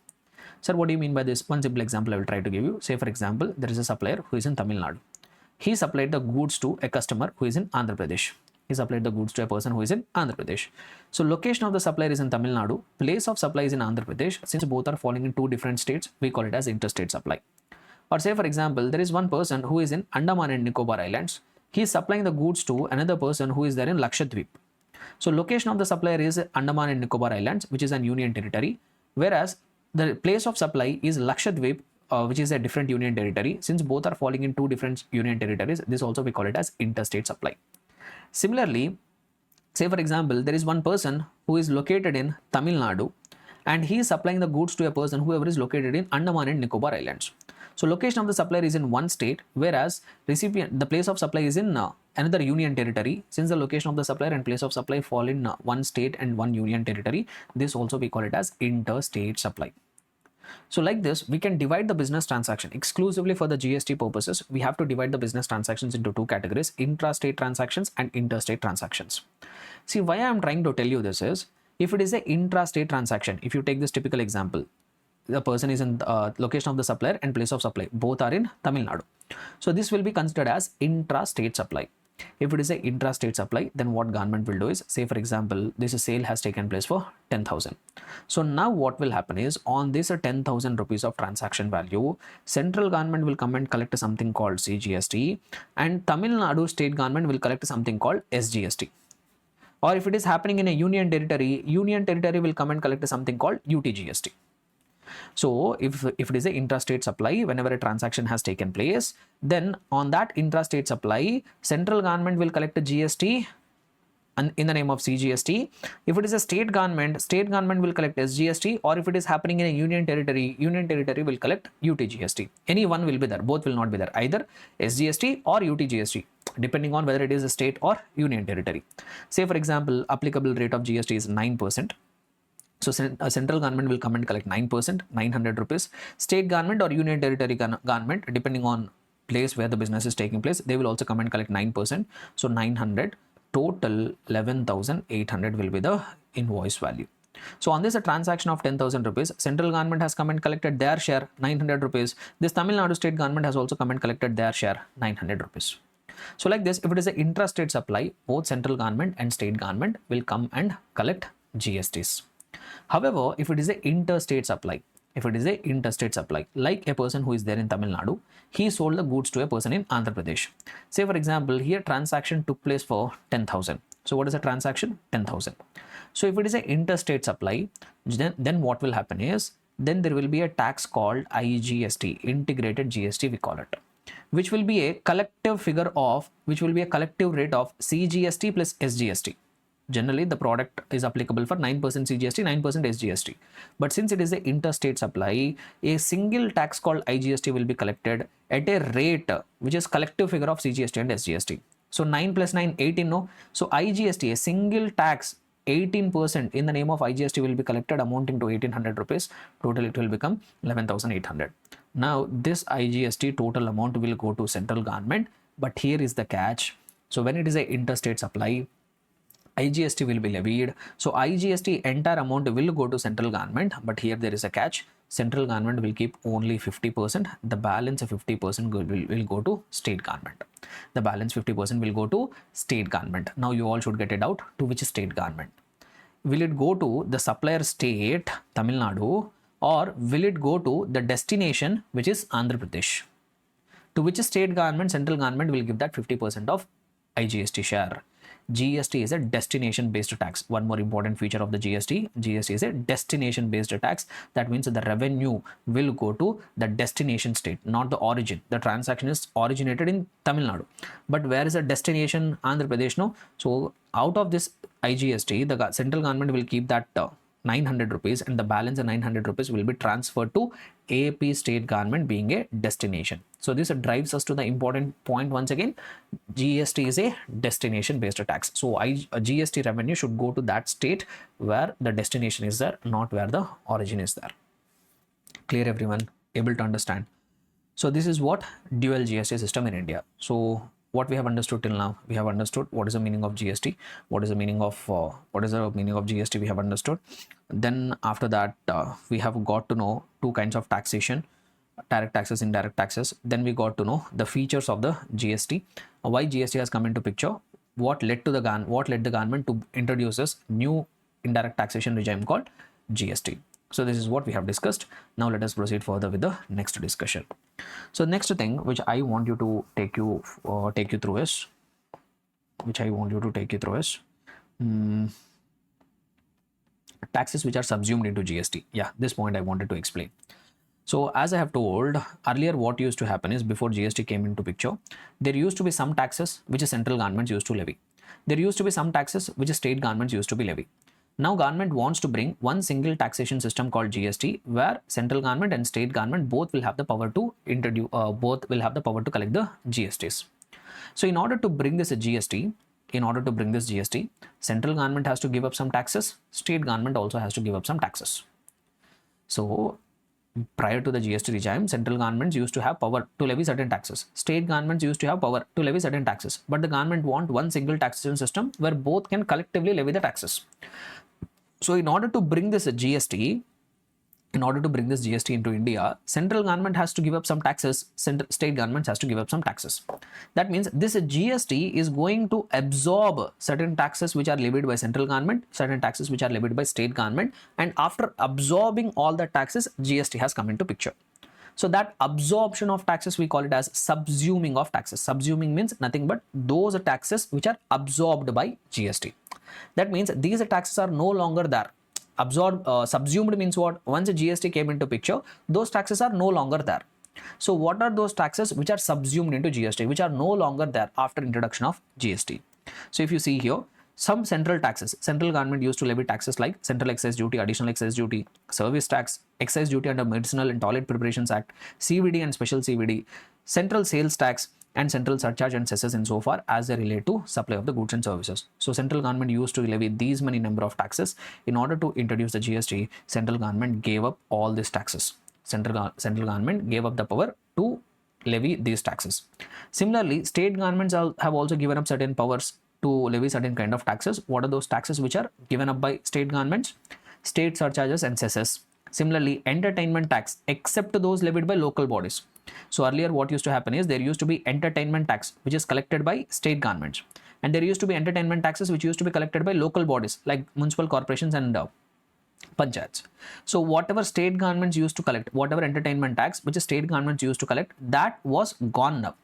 Sir, what do you mean by this? One simple example I will try to give you. Say for example, there is a supplier who is in Tamil Nadu. He supplied the goods to a customer who is in Andhra Pradesh. So location of the supplier is in Tamil Nadu, place of supply is in Andhra Pradesh. Since both are falling in two different states, we call it as interstate supply. Or say for example, there is one person who is in Andaman and Nicobar Islands. He is supplying the goods to another person who is there in Lakshadweep. So location of the supplier is Andaman and Nicobar Islands, which is an union territory, whereas the place of supply is Lakshadweep, which is a different union territory. Since both are falling in two different union territories, this also we call it as interstate supply. Similarly, say for example, there is one person who is located in Tamil Nadu and he is supplying the goods to a person whoever is located in Andaman and Nicobar Islands. So location of the supplier is in one state, whereas recipient, the place of supply is in another union territory. Since the location of the supplier and place of supply fall in one state and one union territory, this also we call it as interstate supply. So like this, we can divide the business transaction exclusively for the GST purposes. We have to divide the business transactions into two categories: intra-state transactions and interstate transactions. See, why I am trying to tell you this is, if it is an intra-state transaction, if you take this typical example, the person is in location of the supplier and place of supply, both are in Tamil Nadu. So this will be considered as intra-state supply. If it is an intra-state supply, then what government will do is, say for example, this sale has taken place for 10,000. So now what will happen is, on this 10,000 rupees of transaction value, central government will come and collect something called CGST, and Tamil Nadu state government will collect something called SGST. Or if it is happening in a union territory will come and collect something called UTGST. So if it is an intrastate supply, whenever a transaction has taken place, then on that intrastate supply, central government will collect a GST and in the name of CGST. If it is a state government will collect SGST, or if it is happening in a union territory will collect UTGST. Any one will be there, both will not be there, either SGST or UTGST, depending on whether it is a state or union territory. Say for example, applicable rate of GST is 9%. So central government will come and collect 9%, 900 rupees. State government or union territory government, depending on place where the business is taking place, they will also come and collect 9%. So 900, total 11,800 will be the invoice value. So on this a transaction of 10,000 rupees, central government has come and collected their share 900 rupees. This Tamil Nadu state government has also come and collected their share 900 rupees. So like this, if it is an intrastate supply, both central government and state government will come and collect GSTs. However, if it is an interstate supply, like a person who is there in Tamil Nadu, he sold the goods to a person in Andhra Pradesh. Say for example, here transaction took place for 10,000. So what is a transaction? 10,000. So if it is an interstate supply, then what will happen is, then there will be a tax called IGST, integrated GST we call it, which will be a collective rate of CGST plus SGST. Generally, the product is applicable for 9% CGST, 9% SGST. But since it is an interstate supply, a single tax called IGST will be collected at a rate which is collective figure of CGST and SGST. So 9 plus 9, 18, no? So IGST, a single tax, 18% in the name of IGST will be collected, amounting to 1,800 rupees. Total it will become 11,800. Now this IGST total amount will go to central government, but here is the catch. So when it is an interstate supply, IGST will be levied. So IGST entire amount will go to central government, but here there is a catch. Central government will keep only 50%. The balance of 50% will go to state government. The balance 50% will go to state government. Now you all should get it out, to which state government. Will it go to the supplier state, Tamil Nadu, or will it go to the destination, which is Andhra Pradesh? To which state government, central government will give that 50% of IGST share. GST is a destination based tax. One more important feature of the GST is a destination based tax. That means the revenue will go to the destination state, not the origin. The transaction is originated in Tamil Nadu, but where is the destination? Andhra Pradesh, no? So out of this IGST, the central government will keep that 900 rupees, and the balance of 900 rupees will be transferred to AP state government, being a destination. So this drives us to the important point once again. GST is a destination based tax. So GST revenue should go to that state where the destination is there, not where the origin is there. Clear, everyone? Able to understand? So this is what dual GST system in India. So what we have understood till now, we have understood what is the meaning of GST, what is the meaning of GST we have understood. Then after that, we have got to know two kinds of taxation: direct taxes, indirect taxes. Then we got to know the features of the GST, why GST has come into picture, what led the government to introduce this new indirect taxation regime called GST. So this is what we have discussed. Now let us proceed further with the next discussion. So next thing which I want you to take you through is taxes which are subsumed into GST. Yeah, this point I wanted to explain. So as I have told earlier, what used to happen is, before GST came into picture, there used to be some taxes which central governments used to levy. There used to be some taxes which state governments used to be levy. Now government wants to bring one single taxation system called GST, where central government and state government both will have the power to introduce, both will have the power to collect the GSTs. So in order to bring this GST, central government has to give up some taxes, state government also has to give up some taxes. So prior to the GST regime, central governments used to have power to levy certain taxes. State governments used to have power to levy certain taxes. But the government want one single taxation system where both can collectively levy the taxes. So in order to bring this GST into India, central government has to give up some taxes, state governments has to give up some taxes. That means this GST is going to absorb certain taxes which are levied by central government, certain taxes which are levied by state government, and after absorbing all the taxes, GST has come into picture. So that absorption of taxes, we call it as subsuming of taxes. Subsuming means nothing but those taxes which are absorbed by GST. That means these taxes are no longer there. Subsumed means what? Once a GST came into picture, those taxes are no longer there. So what are those taxes which are subsumed into GST, which are no longer there after introduction of GST? So if you see here, some central taxes, central government used to levy taxes like central excise duty, additional excise duty, service tax, excise duty under Medicinal and Toilet Preparations Act, CVD and special CVD, central sales tax, and central surcharge and cesses insofar as they relate to supply of the goods and services. So central government used to levy these many number of taxes. In order to introduce the GST, central government gave up all these taxes. Central government gave up the power to levy these taxes. Similarly, state governments have also given up certain powers to levy certain kind of taxes. What are those taxes which are given up by state governments? State surcharges and cesses. Similarly, entertainment tax, except those levied by local bodies. So earlier what used to happen is there used to be entertainment tax which is collected by state governments, and there used to be entertainment taxes which used to be collected by local bodies like municipal corporations and panchayats. So whatever state governments used to collect, whatever entertainment tax which state governments used to collect, that was gone now.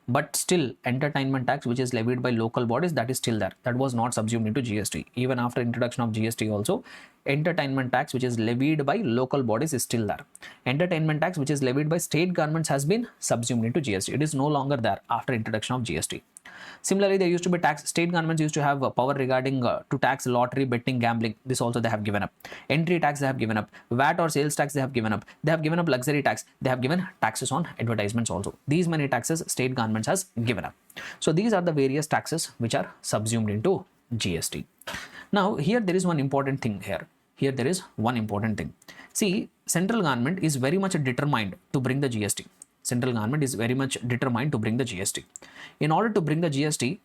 But still, entertainment tax which is levied by local bodies, that is still there. That was not subsumed into GST. Even after introduction of GST also, entertainment tax which is levied by local bodies is still there. Entertainment tax which is levied by state governments has been subsumed into GST. It is no longer there after introduction of GST. Similarly, there used to be tax, state governments used to have power regarding to tax lottery, betting, gambling. This also they have given up. Entry tax they have given up. VAT or sales tax they have given up. They have given up luxury tax. They have given taxes on advertisements also. These many taxes state governments has given up. So these are the various taxes which are subsumed into GST. Now here there is one important thing here. Here there is one important thing. See, central government is very much determined to bring the GST. Central government is very much determined to bring the GST. In order to bring the GST,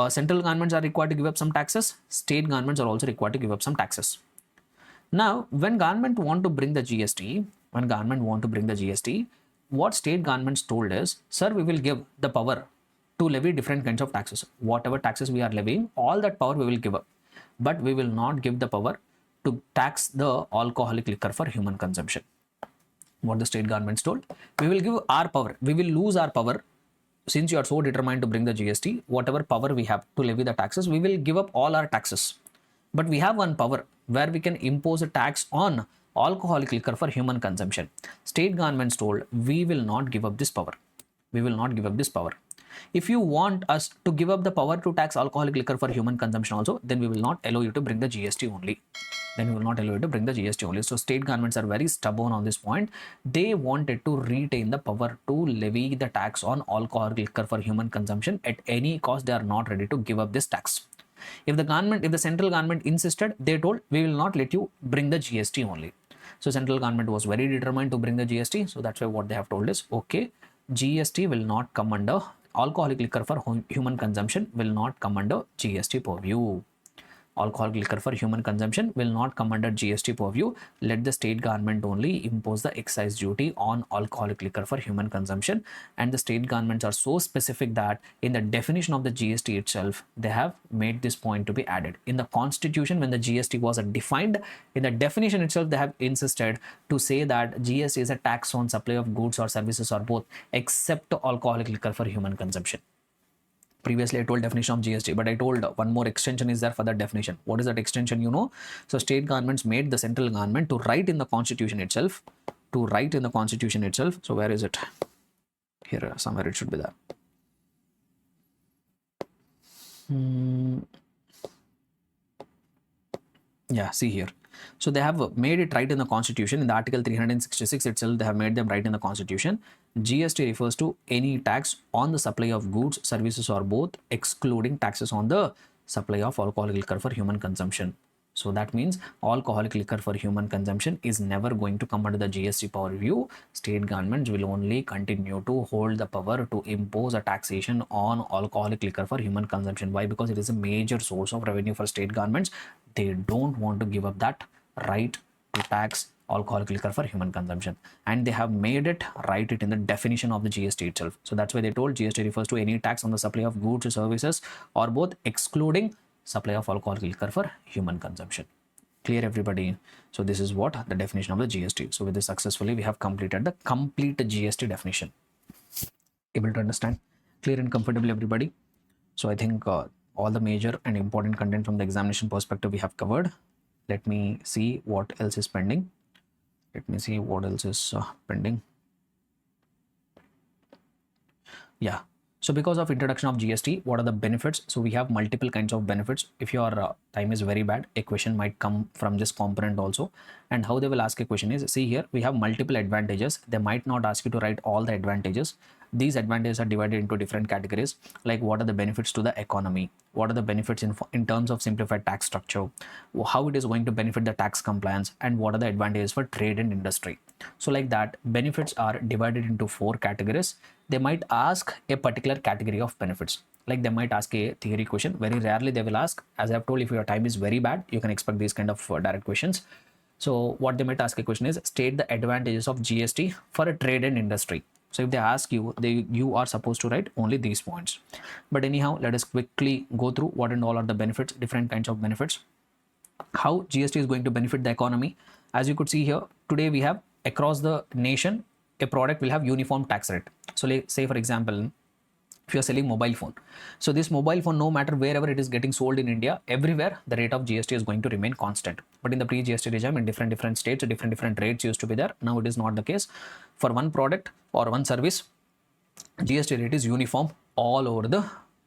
central governments are required to give up some taxes. State governments are also required to give up some taxes. Now, when government want to bring the GST, what state governments told is, sir, we will give the power to levy different kinds of taxes. Whatever taxes we are levying, all that power we will give up. But we will not give the power to tax the alcoholic liquor for human consumption. What the state governments told, we will give our power, we will lose our power. Since you are so determined to bring the GST, whatever power we have to levy the taxes, we will give up all our taxes. But we have one power where we can impose a tax on alcoholic liquor for human consumption. State governments told, we will not give up this power. We will not give up this power. If you want us to give up the power to tax alcoholic liquor for human consumption also, then we will not allow you to bring the GST only. So state governments are very stubborn on this point. They wanted to retain the power to levy the tax on alcoholic liquor for human consumption at any cost. They are not ready to give up this tax. If the central government insisted, they told, we will not let you bring the GST only. So central government was very determined to bring the GST. So that's why what they have told is, okay, GST will not come under alcoholic liquor for human consumption will not come under GST purview. Alcoholic liquor for human consumption will not come under GST purview. Let the state government only impose the excise duty on alcoholic liquor for human consumption. And the state governments are so specific that in the definition of the GST itself, they have made this point to be added. In the constitution, when the GST was defined, in the definition itself, they have insisted to say that GST is a tax on supply of goods or services or both, except alcoholic liquor for human consumption. Previously, I told definition of GST, but I told one more extension is there for that definition. What is that extension? You know, so state governments made the central government to write in the constitution itself. So where is it? Here, somewhere it should be there. Yeah, see here. So they have made it right in the constitution. In the article 366 itself, they have made them right in the constitution. GST refers to any tax on the supply of goods, services, or both, excluding taxes on the supply of alcoholic liquor for human consumption. So that means alcoholic liquor for human consumption is never going to come under the GST purview. State governments will only continue to hold the power to impose a taxation on alcoholic liquor for human consumption. Why? Because it is a major source of revenue for state governments. They don't want to give up that right to tax alcoholic liquor for human consumption, and they have made it write it in the definition of the GST itself. So that's why they told GST refers to any tax on the supply of goods or services or both, excluding supply of alcoholic liquor for human consumption. Clear, everybody? So this is what the definition of the GST. So with this, successfully we have completed the complete GST definition. Able to understand? Clear and comfortable, everybody? So I think all the major and important content from the examination perspective we have covered. Let me see what else is pending. Let me see what else is pending. Yeah. So because of introduction of GST, what are the benefits? So we have multiple kinds of benefits. If your time is very bad, a question might come from this component also. And how they will ask a question is, see here, we have multiple advantages. They might not ask you to write all the advantages. These advantages are divided into different categories, like what are the benefits to the economy, what are the benefits in terms of simplified tax structure, how it is going to benefit the tax compliance, and what are the advantages for trade and industry. So like that, benefits are divided into 4 categories. They might ask a particular category of benefits, like they might ask a theory question. Very rarely they will ask. As I've told, if your time is very bad, you can expect these kind of direct questions. So what they might ask a question is, state the advantages of GST for a trade and industry. So if they ask you, you are supposed to write only these points. But anyhow, let us quickly go through what and all are the benefits, different kinds of benefits. How GST is going to benefit the economy. As you could see here, today we have across the nation, a product will have uniform tax rate. So say for example, if you are selling mobile phone, so this mobile phone, no matter wherever it is getting sold in India, everywhere the rate of GST is going to remain constant. But in the pre-GST regime, in different states, different rates used to be there. Now it is not the case. For one product or one service, GST rate is uniform all over the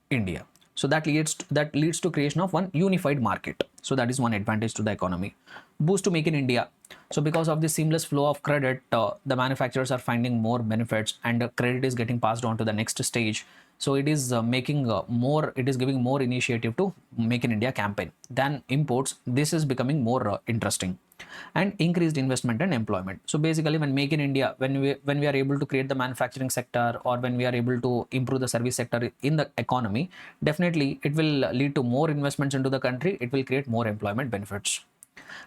India. So that leads to creation of one unified market. So that is one advantage to the economy. Boost to make in India. So because of the seamless flow of credit, the manufacturers are finding more benefits, and credit is getting passed on to the next stage. So it is it is giving more initiative to Make in India campaign than imports. This is becoming more interesting. And increased investment and employment. So basically, when Make in India, when we are able to create the manufacturing sector, or when we are able to improve the service sector in the economy, definitely it will lead to more investments into the country. It will create more employment benefits.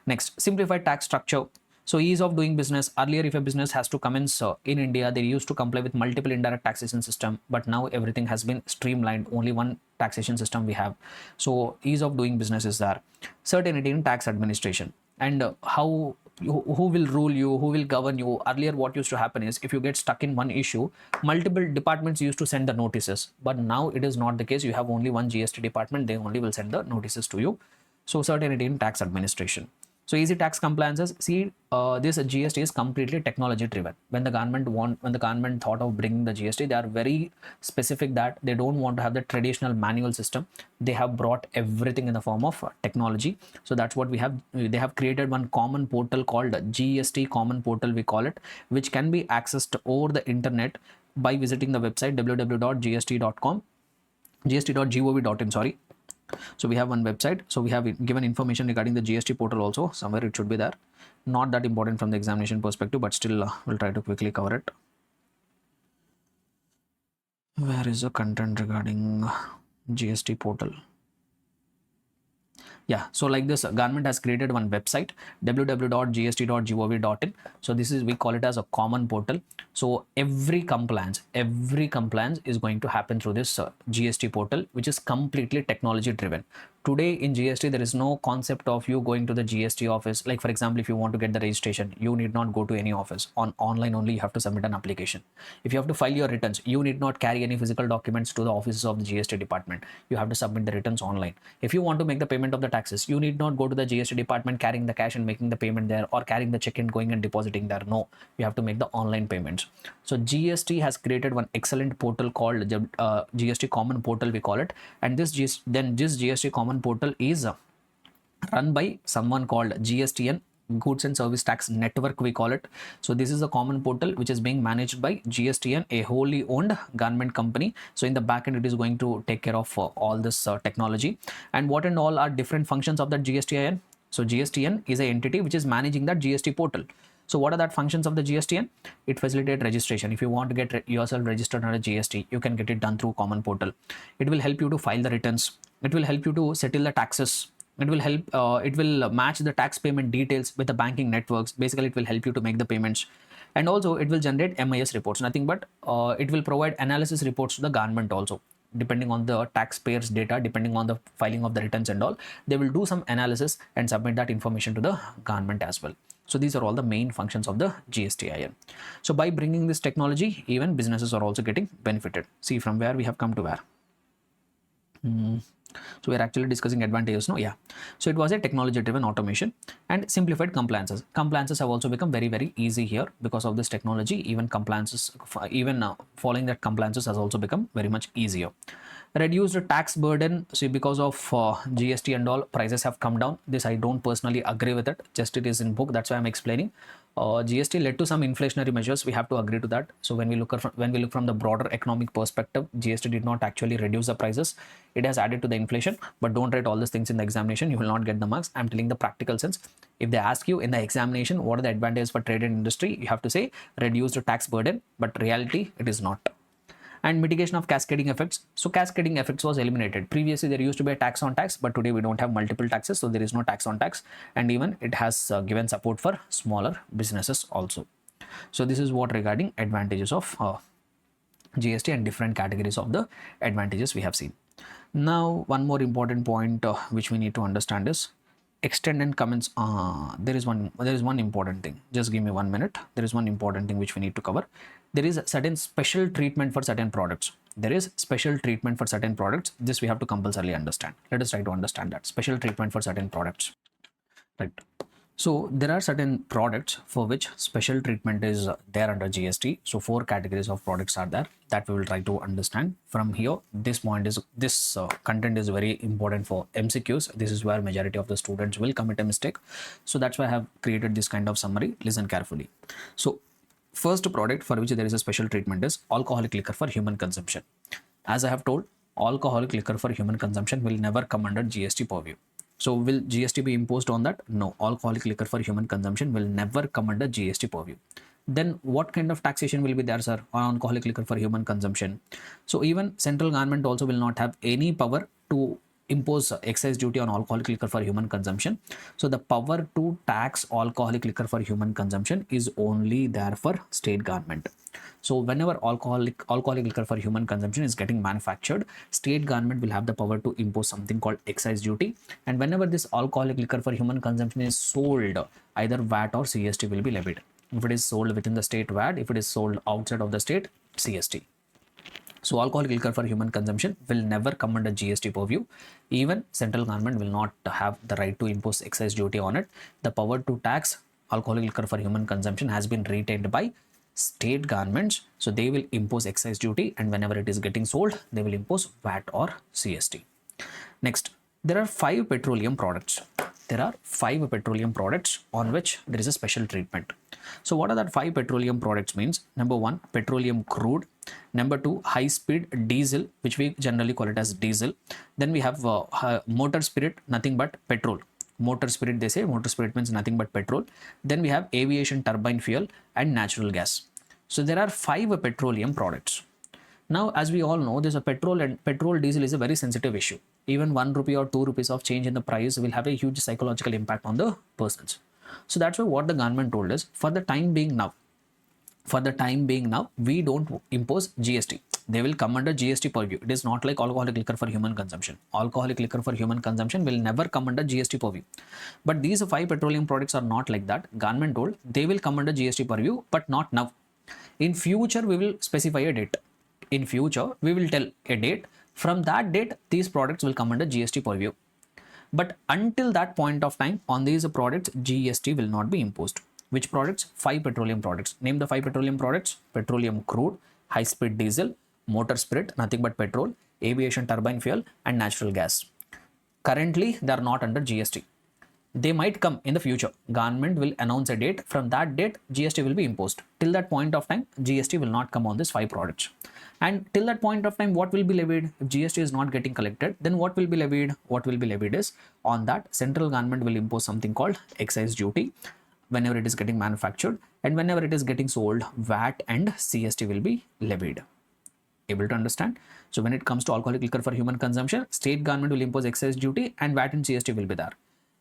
Next, simplified tax structure. So ease of doing business. Earlier, if a business has to commence in India, they used to comply with multiple indirect taxation system, but now everything has been streamlined. Only one taxation system we have. So ease of doing business is there. Certainty in tax administration. And who will rule you, who will govern you. Earlier, what used to happen is, if you get stuck in one issue, multiple departments used to send the notices, but now it is not the case. You have only one GST department, they only will send the notices to you. So certainty in tax administration. So easy tax compliances. See, this GST is completely technology driven. When the government thought of bringing the GST, they are very specific that they don't want to have the traditional manual system. They have brought everything in the form of technology. So that's what we have. They have created one common portal called GST Common Portal, we call it, which can be accessed over the internet by visiting the website www.gst.com, gst.gov.in, sorry. So we have one website. So we have given information regarding the GST portal also. Somewhere it should be there. Not that important from the examination perspective, but still we'll try to quickly cover it. Where is the content regarding GST portal? Yeah, so like this, government has created one website, www.gst.gov.in. So this is, we call it as a common portal. So every compliance is going to happen through this GST portal, which is completely technology driven. Today in GST, there is no concept of you going to the GST office. Like for example, if you want to get the registration, you need not go to any office. Online only you have to submit an application. If you have to file your returns, you need not carry any physical documents to the offices of the GST department. You have to submit the returns online. If you want to make the payment of the taxes, you need not go to the GST department carrying the cash and making the payment there, or carrying the check and going and depositing there. No, you have to make the online payments. So GST has created one excellent portal called GST Common Portal, we call it. And this GST Common Portal is run by someone called GSTN, Goods and Service Tax Network, we call it. So this is a common portal which is being managed by GSTN, a wholly owned government company. So in the backend, it is going to take care of all this technology. And what and all are different functions of that GSTN? So GSTN is an entity which is managing that GST portal. So what are that functions of the GSTN? It facilitates registration. If you want to get yourself registered under GST, you can get it done through common portal. It will help you to file the returns. It will help you to settle the taxes. It will help, it will match the tax payment details with the banking networks. Basically, it will help you to make the payments. And also it will generate MIS reports, nothing but it will provide analysis reports to the government also. Depending on the taxpayers data, depending on the filing of the returns and all, they will do some analysis and submit that information to the government as well. So these are all the main functions of the GSTIN. So by bringing this technology, even businesses are also getting benefited. See from where we have come to where. So we're actually discussing advantages, no? Yeah. So it was a technology driven automation and simplified compliances. Compliances have also become very, very easy here because of this technology. Even compliances, even following that compliances has also become very much easier. Reduced tax burden. See, because of GST and all, prices have come down. This I don't personally agree with it. Just it is in book. That's why I'm explaining. GST led to some inflationary measures. We have to agree to that. So when we look from the broader economic perspective, GST did not actually reduce the prices. It has added to the inflation. But don't write all these things in the examination. You will not get the marks. I'm telling the practical sense. If they ask you in the examination what are the advantages for trade and industry, you have to say reduced tax burden. But reality, it is not. And mitigation of cascading effects. So cascading effects was eliminated. Previously, there used to be a tax on tax, but today we don't have multiple taxes, so there is no tax on tax. And even it has given support for smaller businesses also. So this is what regarding advantages of GST and different categories of the advantages we have seen. Now, one more important point which we need to understand is extend and comments. There is one important thing. Just give me 1 minute. There is one important thing which we need to cover. There is a certain special treatment for certain products. There is special treatment for certain products. This we have to compulsorily understand. Let us try to understand that special treatment for certain products. Right. So there are certain products for which special treatment is there under GST. So 4 categories of products are there that we will try to understand from here. This content is very important for MCQs. This is where majority of the students will commit a mistake. So that's why I have created this kind of summary. Listen carefully. So first product for which there is a special treatment is alcoholic liquor for human consumption. As I have told, alcoholic liquor for human consumption will never come under GST purview. So will GST be imposed on that? No. Alcoholic liquor for human consumption will never come under GST purview. Then what kind of taxation will be there, sir, on alcoholic liquor for human consumption? So even central government also will not have any power to impose excise duty on alcoholic liquor for human consumption. So the power to tax alcoholic liquor for human consumption is only there for state government. So whenever alcoholic liquor for human consumption is getting manufactured, state government will have the power to impose something called excise duty. And whenever this alcoholic liquor for human consumption is sold, either VAT or CST will be levied. If it is sold within the state, VAT. If it is sold outside of the state, CST. So alcoholic liquor for human consumption will never come under GST purview. Even central government will not have the right to impose excise duty on it. The power to tax alcoholic liquor for human consumption has been retained by state governments. So they will impose excise duty, and whenever it is getting sold, they will impose VAT or CST. Next, there are 5 petroleum products. There are 5 petroleum products on which there is a special treatment. So what are that 5 petroleum products means? Number 1, petroleum crude. Number 2, high speed diesel, which we generally call it as diesel. Then we have motor spirit, nothing but petrol. Motor spirit, they say motor spirit means nothing but petrol. Then we have aviation turbine fuel and natural gas. So there are 5 petroleum products. Now, as we all know, there's a petrol and petrol diesel is a very sensitive issue. Even 1 rupee or 2 rupees of change in the price will have a huge psychological impact on the persons. So that's why what the government told us, for the time being now, we don't impose GST. They will come under GST purview. It is not like alcoholic liquor for human consumption. Alcoholic liquor for human consumption will never come under GST purview. But these 5 petroleum products are not like that. Government told they will come under GST purview, but not now. In future, we will specify a date. In future, we will tell a date. From that date, these products will come under GST purview. But until that point of time, on these products, GST will not be imposed. Which products? 5 petroleum products. Name the 5 petroleum products. Petroleum crude, high speed diesel, motor spirit, nothing but petrol, aviation turbine fuel and natural gas. Currently, they are not under GST. they might come in the future. Government will announce a date. From that date, GST will be imposed. Till that point of time, GST will not come on these 5 products. And till that point of time, what will be levied? If GST is not getting collected, then what will be levied? What will be levied is, on that, central government will impose something called excise duty whenever it is getting manufactured, and whenever it is getting sold, VAT and CST will be levied. Able to understand? So when it comes to alcoholic liquor for human consumption, state government will impose excise duty and VAT and GST will be there.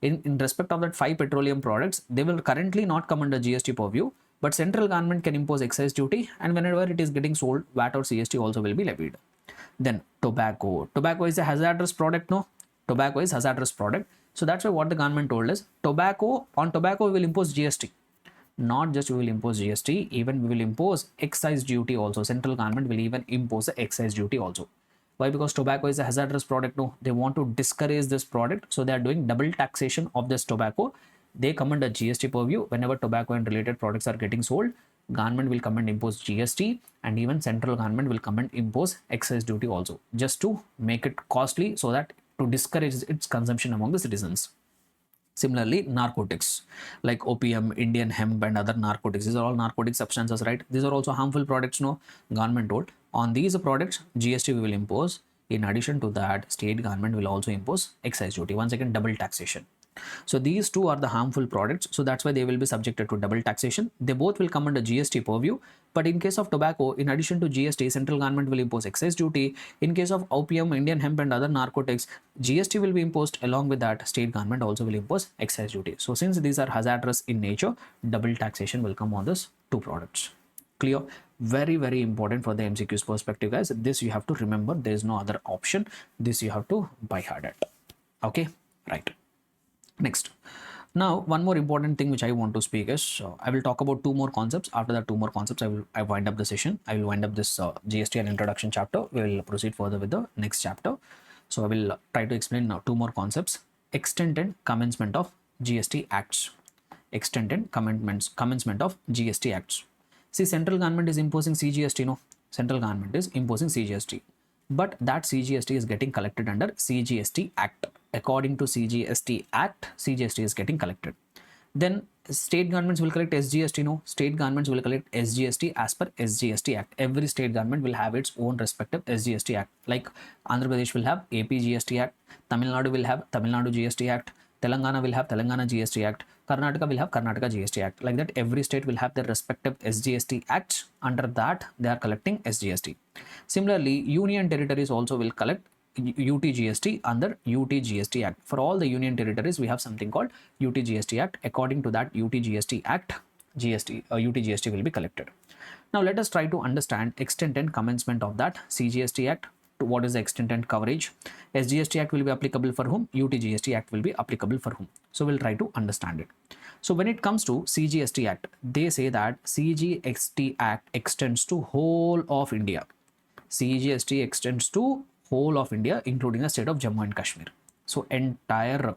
In respect of that 5 petroleum products, they will currently not come under GST purview, but central government can impose excise duty, and whenever it is getting sold, VAT or CST also will be levied. Then tobacco. Tobacco is a hazardous product, no? Tobacco is hazardous product. So that's why what the government told is, on tobacco we will impose GST. Not just we will impose GST, even we will impose excise duty also. Central government will even impose the excise duty also. Why? Because tobacco is a hazardous product. No, they want to discourage this product, so they are doing double taxation of this tobacco. They come under GST purview. Whenever tobacco and related products are getting sold, government will come and impose GST, and even central government will come and impose excise duty also, just to make it costly, so that to discourage its consumption among the citizens. Similarly, narcotics like opium, Indian hemp, and other narcotics. These are all narcotic substances, right? These are also harmful products. No, government told on these products GST we will impose. In addition to that, state government will also impose excise duty. Once again, double taxation. So these two are the harmful products. So that's why they will be subjected to double taxation. They both will come under GST purview. But in case of tobacco, in addition to GST, central government will impose excise duty. In case of opium, Indian hemp, and other narcotics, GST will be imposed. Along with that, state government also will impose excise duty. So since these are hazardous in nature, double taxation will come on these 2 products. Clear? Very important for the MCQs perspective, guys. This you have to remember. There is no other option. This you have to by heart it. Okay, right. Next, now one more important thing which I want to speak is, I will talk about 2 more concepts. After that 2 more concepts, I wind up the session. I will wind up this GST and introduction chapter. We will proceed further with the next chapter. So I will try to explain now 2 more concepts: extent and commencement of GST acts. Extent and commencement of GST acts. See, central government is imposing CGST. No, central government is imposing CGST. But that CGST is getting collected under CGST Act. According to CGST Act, CGST is getting collected. Then state governments will collect SGST. No, state governments will collect SGST as per SGST Act. Every state government will have its own respective SGST Act. Like Andhra Pradesh will have AP GST Act, Tamil Nadu will have Tamil Nadu GST Act, Telangana will have Telangana GST Act, Karnataka will have Karnataka GST Act. Like that, every state will have their respective SGST Acts. Under that, they are collecting SGST. Similarly, union territories also will collect UTGST under UTGST Act. For all the union territories, we have something called UTGST Act. According to that UTGST Act, UTGST will be collected. Now let us try to understand extent and commencement of that CGST Act. What is the extent and coverage? SGST Act will be applicable for whom? UTGST Act will be applicable for whom? So we'll try to understand it. So when it comes to CGST Act, they say that CGST Act extends to whole of India. CGST extends to whole of India, including the state of Jammu and Kashmir. So entire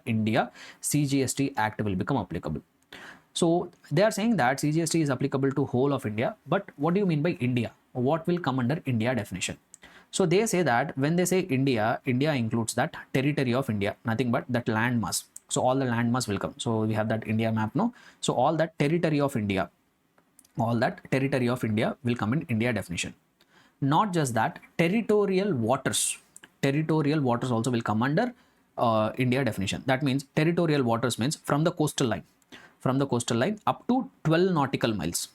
India, CGST Act will become applicable. So they are saying that CGST is applicable to whole of India. But what do you mean by India? What will come under India definition? So they say that when they say India, India includes that territory of India, nothing but that land mass. So all the land mass will come. So we have that India map, no? So all that territory of India, will come in India definition. Not just that, territorial waters also will come under India definition. That means territorial waters means from the coastal line up to 12 nautical miles.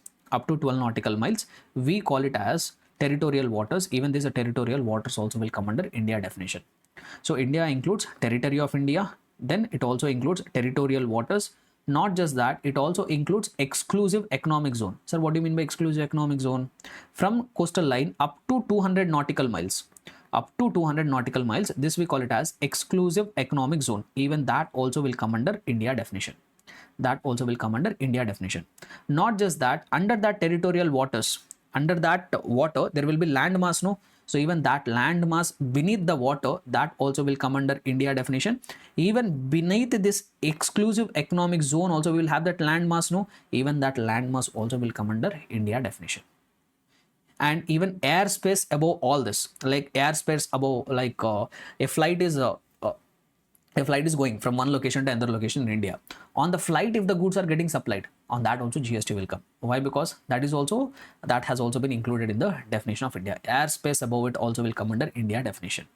We call it as territorial waters. Even these territorial waters also will come under India definition. So India includes territory of India, then it also includes territorial waters. Not just that, it also includes exclusive economic zone. Sir, what do you mean by exclusive economic zone? From coastal line up to 200 nautical miles. This we call it as exclusive economic zone. Even that also will come under India definition. Not just that, under that territorial waters, under that water, there will be land mass, no? So even that land mass beneath the water, that also will come under India definition. Even beneath this exclusive economic zone also we will have that land mass, no? Even that land mass also will come under India definition. And even airspace above all this, like airspace above, like a flight is a flight is going from one location to another location in India. On the flight, if the goods are getting supplied, on that also GST will come. Why? Because that has also been included in the definition of India. Airspace above it also will come under India definition.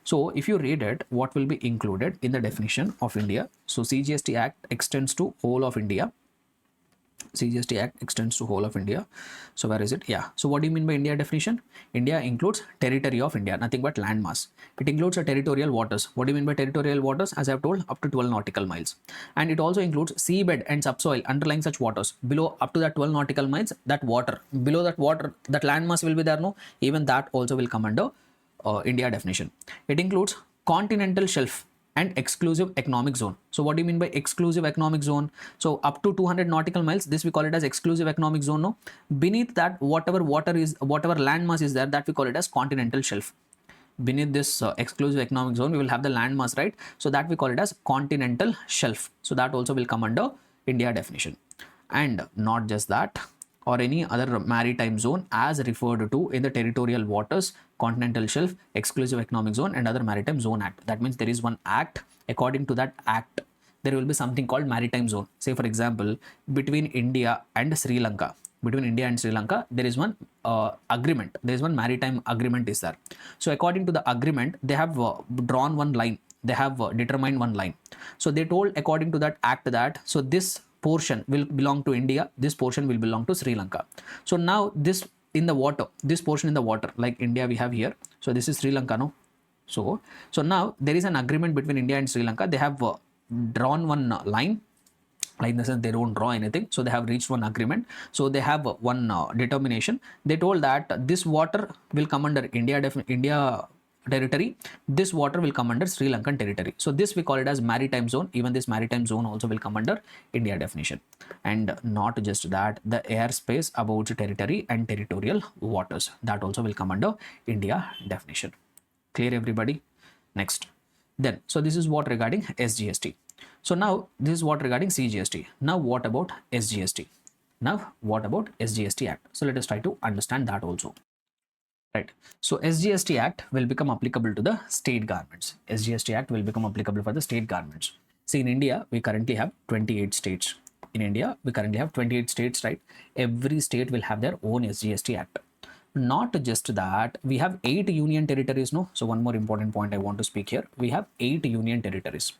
So if you read it, what will be included in the definition of India? So CGST Act extends to whole of India. CGST Act extends to whole of India. So where is it? Yeah. So what do you mean by India definition? India includes territory of India, nothing but landmass. It includes a territorial waters. What do you mean by territorial waters? As I have told, up to 12 nautical miles. And it also includes seabed and subsoil underlying such waters. Below up to that 12 nautical miles, that water, below that water, that landmass will be there, no? Even that also will come under India definition. It includes continental shelf and exclusive economic zone. So what do you mean by exclusive economic zone? So up to 200 nautical miles, this we call it as exclusive economic zone. No, beneath that, whatever landmass is there, that we call it as continental shelf. Beneath this exclusive economic zone, we will have the landmass, right? So that we call it as continental shelf. So that also will come under India definition. And not just that, or any other maritime zone as referred to in the territorial waters, continental shelf, exclusive economic zone, and other maritime zone act. That means there is one act. According to that act, there will be something called maritime zone. Say for example, between India and Sri Lanka, there is one agreement. There is one maritime agreement is there. So according to the agreement, they have drawn one line. They have determined one line. So they told according to that act that, so this portion will belong to India, this portion will belong to Sri Lanka. So now this portion in the water, like India we have here, so this is Sri Lanka, no? So now there is an agreement between India and Sri Lanka. They have drawn one line, like in the sense they don't draw anything, so they have reached one agreement. So they have one determination. They told that this water will come under India territory, this water will come under Sri Lankan territory. So this we call it as maritime zone. Even this maritime zone also will come under India definition. And not just that, the airspace above territory and territorial waters, that also will come under India definition. Clear everybody? Next. Then, so this is what regarding SGST. So now this is what regarding CGST. Now what about SGST? Now what about SGST Act? So let us try to understand that also. Right. So SGST Act will become applicable to the state governments. SGST Act will become applicable for the state governments. See, in India, we currently have 28 states. Right? Every state will have their own SGST Act. Not just that, we have 8 union territories, no? So one more important point I want to speak here. We have 8 union territories.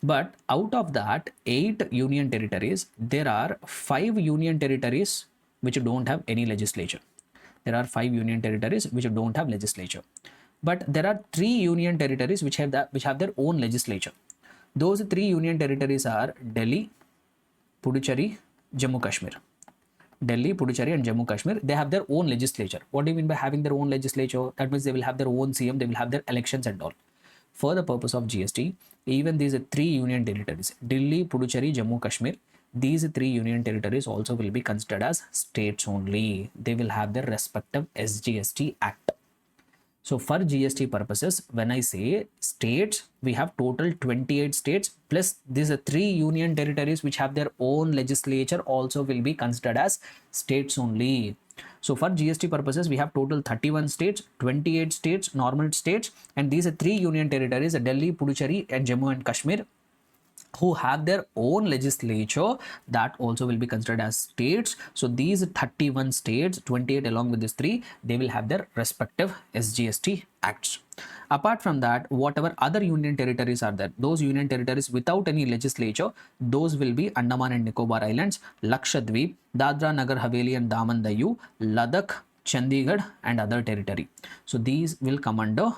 But out of that 8 union territories, there are 5 union territories which don't have any legislature. There are 5 union territories which don't have legislature. But there are 3 union territories which have their own legislature. Those 3 union territories are Delhi, Puducherry, Jammu Kashmir. Delhi, Puducherry and Jammu Kashmir, they have their own legislature. What do you mean by having their own legislature? That means they will have their own CM, they will have their elections and all. For the purpose of GST, even these 3 union territories, Delhi, Puducherry, Jammu Kashmir, these 3 union territories also will be considered as states only. They will have their respective SGST Act. So for GST purposes, when I say states, we have total 28 states plus these 3 union territories which have their own legislature also will be considered as states only. So for GST purposes, we have total 31 states, 28 states, normal states, and these 3 union territories, Delhi, Puducherry and Jammu and Kashmir, who have their own legislature, that also will be considered as states. So these 31 states, 28 along with these 3, they will have their respective SGST acts. Apart from that, whatever other union territories are there, those union territories without any legislature, those will be Andaman and Nicobar Islands, Lakshadweep, Dadra, Nagar Haveli and Daman Diu, Ladakh, Chandigarh and other territory. So these will come under,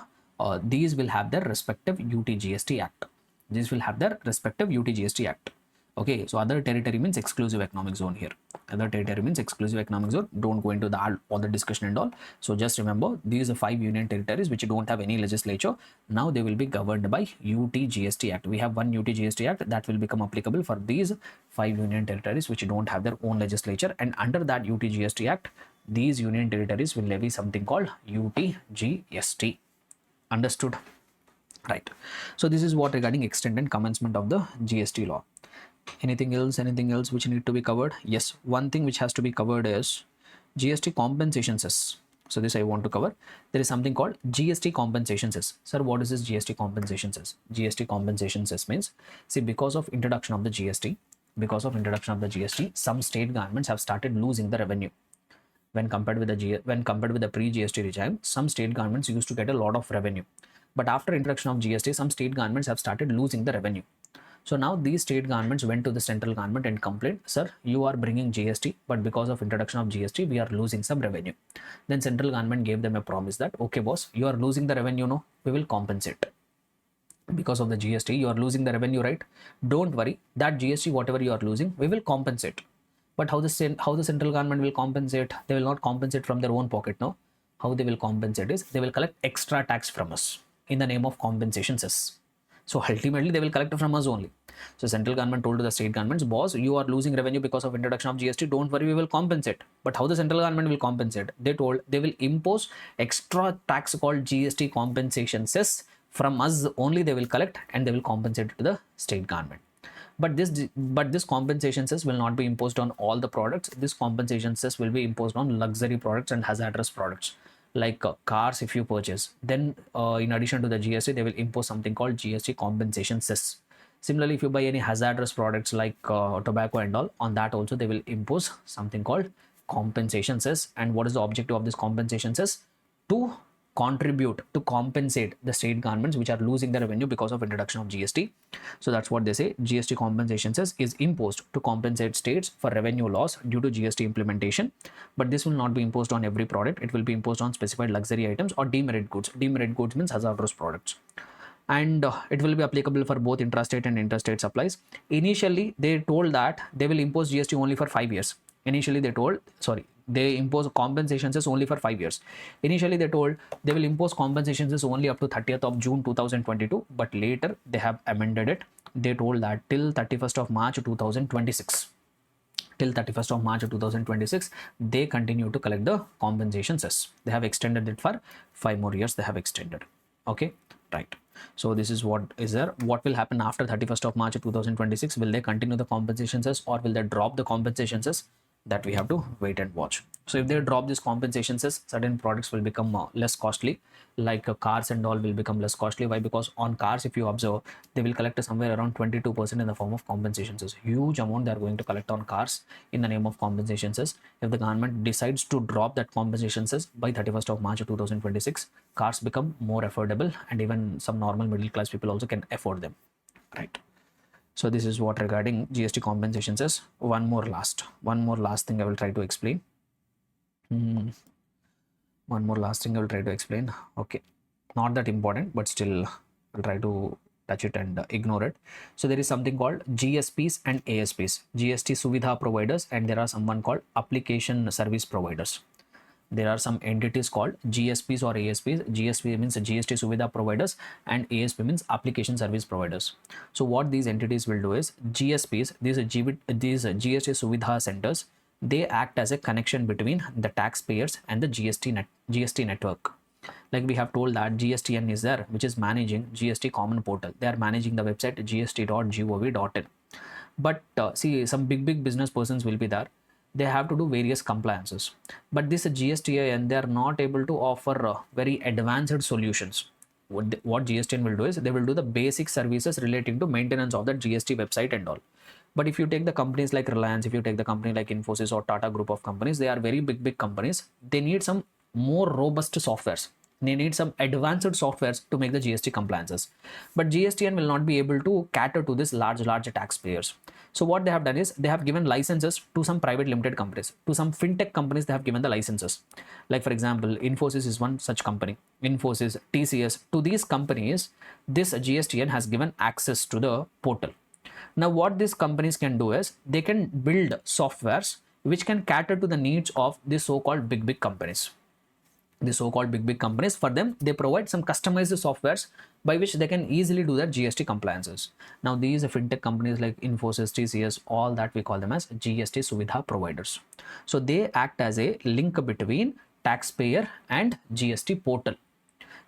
these will have their respective UTGST Act. These will have their respective UTGST Act. Okay, so other territory means exclusive economic zone here. Other territory means exclusive economic zone. Don't go into all the discussion and all. So just remember, these are 5 union territories which don't have any legislature. Now they will be governed by UTGST Act. We have one UTGST Act that will become applicable for these 5 union territories which don't have their own legislature. And under that UTGST Act, these union territories will levy something called UTGST. Understood? Right. So this is what regarding extent and commencement of the GST law. Anything else which need to be covered? Yes, one thing which has to be covered is GST compensation cess. So this I want to cover. There is something called GST compensation cess. Sir, what is this GST compensation cess? GST compensation cess means, see, because of introduction of the GST, some state governments have started losing the revenue. When compared with the pre-GST regime, some state governments used to get a lot of revenue. But after introduction of GST, some state governments have started losing the revenue. So now these state governments went to the central government and complained, sir, you are bringing GST, but because of introduction of GST, we are losing some revenue. Then central government gave them a promise that, okay, boss, you are losing the revenue, no, we will compensate. Because of the GST, you are losing the revenue, right? Don't worry, that GST, whatever you are losing, we will compensate. But how the central government will compensate? They will not compensate from their own pocket, no. How they will compensate is they will collect extra tax from us in the name of compensation cess. So ultimately they will collect from us only. So central government told to the state governments, boss, you are losing revenue because of introduction of GST. Don't worry, we will compensate. But how the central government will compensate? They told they will impose extra tax called GST compensation cess from us only. They will collect and they will compensate it to the state government. But this compensation cess will not be imposed on all the products. This compensation cess will be imposed on luxury products and hazardous products, like cars. If you purchase, then in addition to the GST, they will impose something called GST compensation cess. Similarly, if you buy any hazardous products like tobacco and all, on that also they will impose something called compensation cess. And what is the objective of this compensation cess? To contribute, to compensate the state governments which are losing the revenue because of introduction of GST. So that's what they say. GST compensation cess is imposed to compensate states for revenue loss due to GST implementation. But this will not be imposed on every product. It will be imposed on specified luxury items or demerit goods. Demerit goods means hazardous products. And it will be applicable for both intrastate and interstate supplies. Initially, they told that they will impose GST only for 5 years. Initially, they impose compensation cess only for 5 years. Initially, they told they will impose compensation cess only up to 30th of June 2022, but later they have amended it. They told that till 31st of March 2026. Till 31st of March 2026, they continue to collect the compensation cess. They have extended it for 5 more years. They have extended. Okay, right. So this is what is there. What will happen after 31st of March 2026? Will they continue the compensation cess or will they drop the compensation cess? That we have to wait and watch. So if they drop this compensation cess, certain products will become less costly, like cars and all will become less costly. Why? Because on cars, if you observe, they will collect somewhere around 22% in the form of compensation cess. Huge amount they are going to collect on cars in the name of compensation cess. If the government decides to drop that compensation cess by 31st of March 2026, cars become more affordable and even some normal middle class people also can afford them, right? So this is what regarding GST compensation cess. One more last thing I will try to explain. One more last thing I will try to explain. Okay, not that important, but still I'll try to touch it and ignore it. So there is something called GSPs and ASPs, GST Suvidha providers, and there are someone called application service providers. There are some entities called GSPs or ASPs. GSP means GST Suvidha providers and ASP means application service providers. So what these entities will do is GSPs, these GST Suvidha centers, they act as a connection between the taxpayers and the GST network. Like we have told that GSTN is there, which is managing GST common portal. They are managing the website gst.gov.in. But see, some big business persons will be there. They have to do various compliances, but this GSTN, they are not able to offer very advanced solutions. What GSTN will do is they will do the basic services relating to maintenance of the GST website and all. But if you take the companies like Reliance, if you take the company like Infosys or Tata group of companies, they are very big companies. They need some more robust softwares. They need some advanced softwares to make the GST compliances. But GSTN will not be able to cater to this large taxpayers. So what they have done is they have given licenses to some private limited companies, to some fintech companies. They have given the licenses. Like for example, Infosys is one such company. Infosys, TCS. To these companies, this GSTN has given access to the portal. Now what these companies can do is they can build softwares which can cater to the needs of the so-called big companies. The so-called big companies, for them, they provide some customized softwares by which they can easily do their GST compliances. Now these fintech companies like Infosys, TCS, all that we call them as GST Suvidha providers. So they act as a link between taxpayer and GST portal.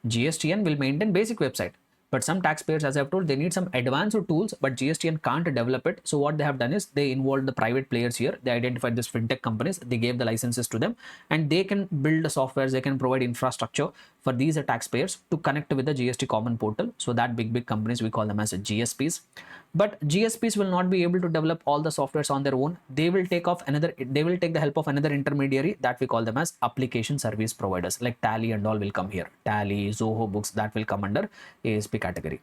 GSTN will maintain basic website, But some taxpayers, as I've told, they need some advanced tools, but GSTN can't develop it. So what they have done is they involved the private players here. They identified this fintech companies, they gave the licenses to them, and they can build the softwares, they can provide infrastructure for these taxpayers to connect with the GST common portal. So that big companies, we call them as GSPs. But GSPs will not be able to develop all the softwares on their own. They will take the help of another intermediary that we call them as application service providers, like Tally and all will come here. Tally, Zoho Books, that will come under ASP category.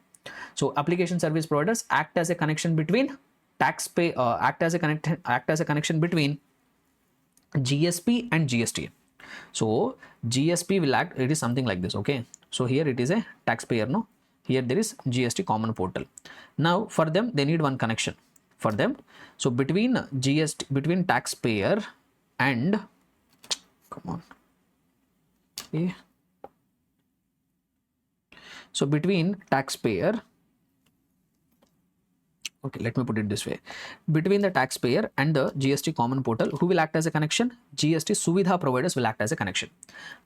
So application service providers act as a connection between act as a connection between GSP and GST. So GSP will act, it is something like this. Okay, so here it is a taxpayer, no, here there is GST common portal. Now for them they need one connection for them. So between taxpayer and, come on, okay, so between taxpayer, okay, let me put it this way, between the taxpayer and the GST common portal, who will act as a connection? GST Suvidha providers will act as a connection.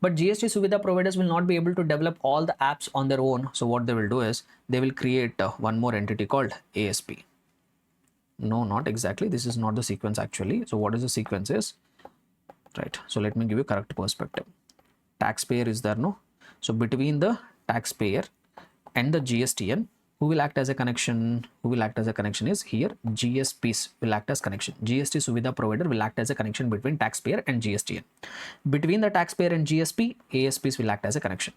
But GST Suvidha providers will not be able to develop all the apps on their own. So what they will do is they will create one more entity called ASP. No, not exactly, this is not the sequence actually. So what is the sequence is, right, so let me give you correct perspective. Taxpayer is there, no, so between the taxpayer and the GSTN, who will act as a connection? Who will act as a connection is here GSPs will act as connection. GST Suvidha provider will act as a connection between taxpayer and GSTN. Between the taxpayer and GSP, ASPs will act as a connection.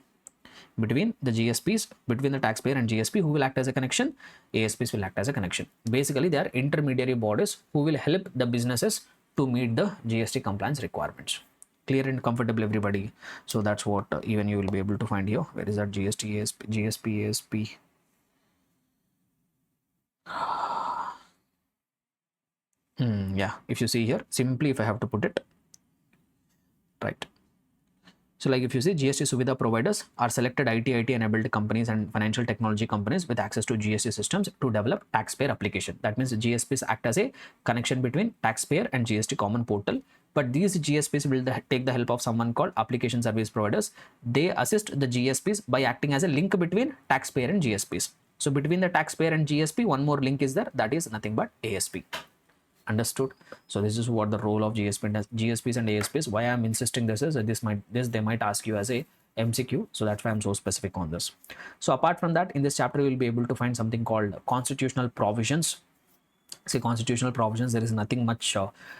Between the GSPs, between the taxpayer and GSP, who will act as a connection? ASPs will act as a connection. Basically, they are intermediary bodies who will help the businesses to meet the GST compliance requirements. Clear and comfortable, everybody? So that's what even you will be able to find here. Where is that GST, ASP, GSP, ASP? Yeah, if you see here, simply if I have to put it, right. So like if you see, GST Suvidha providers are selected IT enabled companies and financial technology companies with access to GST systems to develop taxpayer application. That means GSPs act as a connection between taxpayer and GST common portal. But these GSPs will take the help of someone called application service providers. They assist the GSPs by acting as a link between taxpayer and GSPs. So between the taxpayer and GSP, one more link is there, that is nothing but ASP. Understood? So this is what the role of GSPs and ASPs. Why I'm insisting this is they might ask you as a MCQ, so that's why I'm so specific on this. So apart from that, in this chapter you will be able to find something called constitutional provisions. See, constitutional provisions, there is nothing much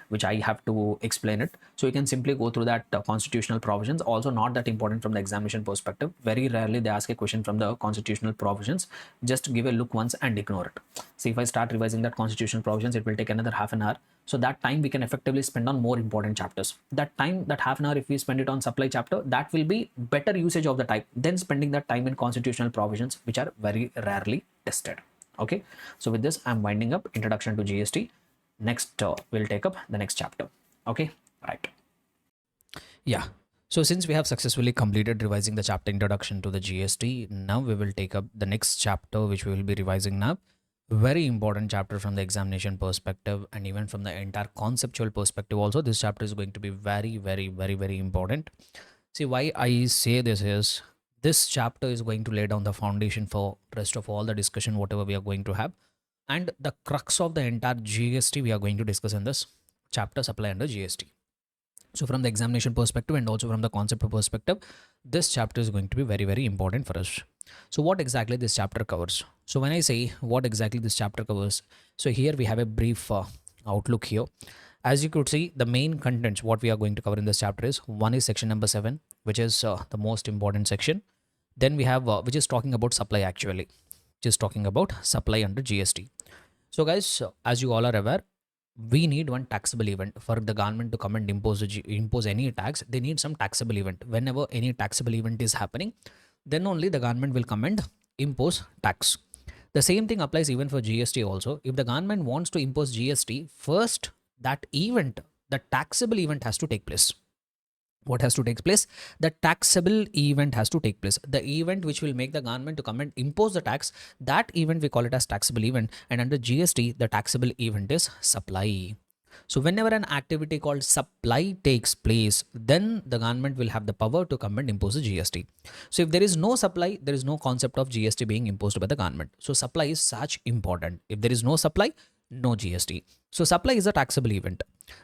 which I have to explain it. So you can simply go through that constitutional provisions. Also not that important from the examination perspective. Very rarely they ask a question from the constitutional provisions. Just give a look once and ignore it. See, if I start revising that constitutional provisions, it will take another half an hour. So that time we can effectively spend on more important chapters. That time, that half an hour, if we spend it on supply chapter, that will be better usage of the time than spending that time in constitutional provisions, which are very rarely tested. Okay, so with this I'm winding up introduction to GST. Next we'll take up the next chapter. Okay, right. Yeah, so since we have successfully completed revising the chapter introduction to the GST, now we will take up the next chapter, which we will be revising now. Very important chapter from the examination perspective and even from the entire conceptual perspective also. This chapter is going to be very important. See, why I say this is, this chapter is going to lay down the foundation for rest of all the discussion whatever we are going to have, and the crux of the entire GST we are going to discuss in this chapter, supply under GST. So from the examination perspective and also from the concept perspective, this chapter is going to be very important for us. So what exactly this chapter covers? So when I say what exactly this chapter covers, so here we have a brief outlook here. As you could see, the main contents what we are going to cover in this chapter is, one is section number 7, which is the most important section. Then we have which is talking about supply, actually, which is talking about supply under GST. So guys, as you all are aware, we need one taxable event for the government to come and impose any tax. They need some taxable event. Whenever any taxable event is happening, then only the government will come and impose tax. The same thing applies even for GST also. If the government wants to impose GST, first that event, the taxable event has to take place. What has to take place? The taxable event has to take place. The event which will make the government to come and impose the tax, that event we call it as taxable event. And under GST, the taxable event is supply. So whenever an activity called supply takes place, then the government will have the power to come and impose a GST. So if there is no supply, there is no concept of GST being imposed by the government. So supply is such important. If there is no supply, no GST. So supply is a taxable event.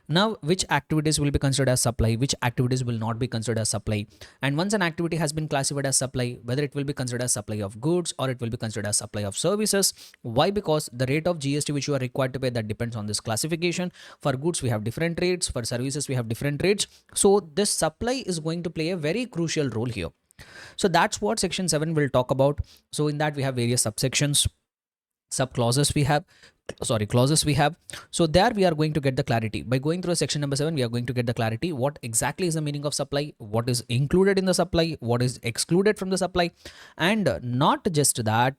Now, which activities will be considered as supply, which activities will not be considered as supply? And once an activity has been classified as supply, whether it will be considered as supply of goods or it will be considered as supply of services. Why? Because the rate of GST which you are required to pay, that depends on this classification. For goods, we have different rates. For services, we have different rates. So this supply is going to play a very crucial role here. So that's what section 7 will talk about. So in that we have various subsections, subclauses clauses we have. So there we are going to get the clarity. By going through section number 7, we are going to get the clarity what exactly is the meaning of supply, what is included in the supply, what is excluded from the supply, and not just that,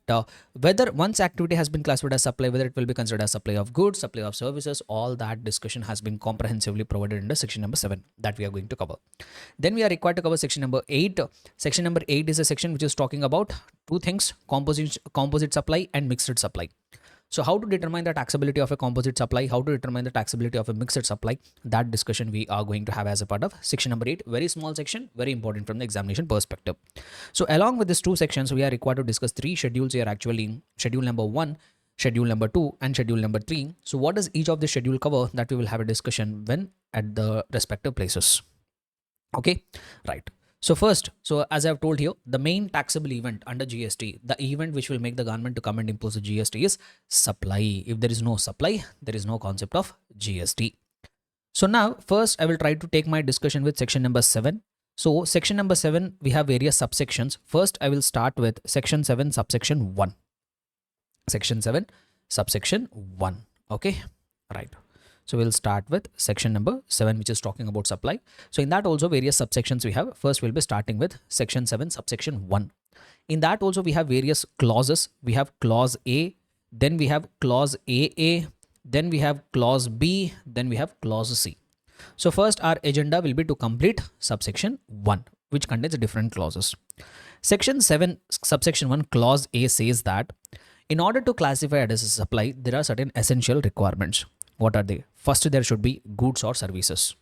whether once activity has been classified as supply, whether it will be considered as supply of goods, supply of services. All that discussion has been comprehensively provided in the section number 7 that we are going to cover. Then we are required to cover section number 8. Section number 8 is a section which is talking about two things: composite supply and mixed supply. So how to determine the taxability of a composite supply, how to determine the taxability of a mixed supply, that discussion we are going to have as a part of section number 8. Very small section, very important from the examination perspective. So along with these two sections, we are required to discuss 3 schedules here actually: schedule number 1, schedule number 2, and schedule number 3. So what does each of the schedule cover? That we will have a discussion when at the respective places. Okay, right. So first, so as I've told you, the main taxable event under GST, the event which will make the government to come and impose a GST is supply. If there is no supply, there is no concept of GST. So now first I will try to take my discussion with section number 7. So section number 7, we have various subsections. First, I will start with section 7, subsection 1. Section 7, subsection 1. Okay, right. So we'll start with section number 7, which is talking about supply. So in that also various subsections we have. First, we'll be starting with section 7, subsection 1. In that also we have various clauses. We have clause A, then we have clause AA, then we have clause B, then we have clause C. So first our agenda will be to complete subsection 1, which contains different clauses. Section 7, subsection 1, clause A says that in order to classify it as a supply, there are certain essential requirements. What are they? First, there should be goods or services.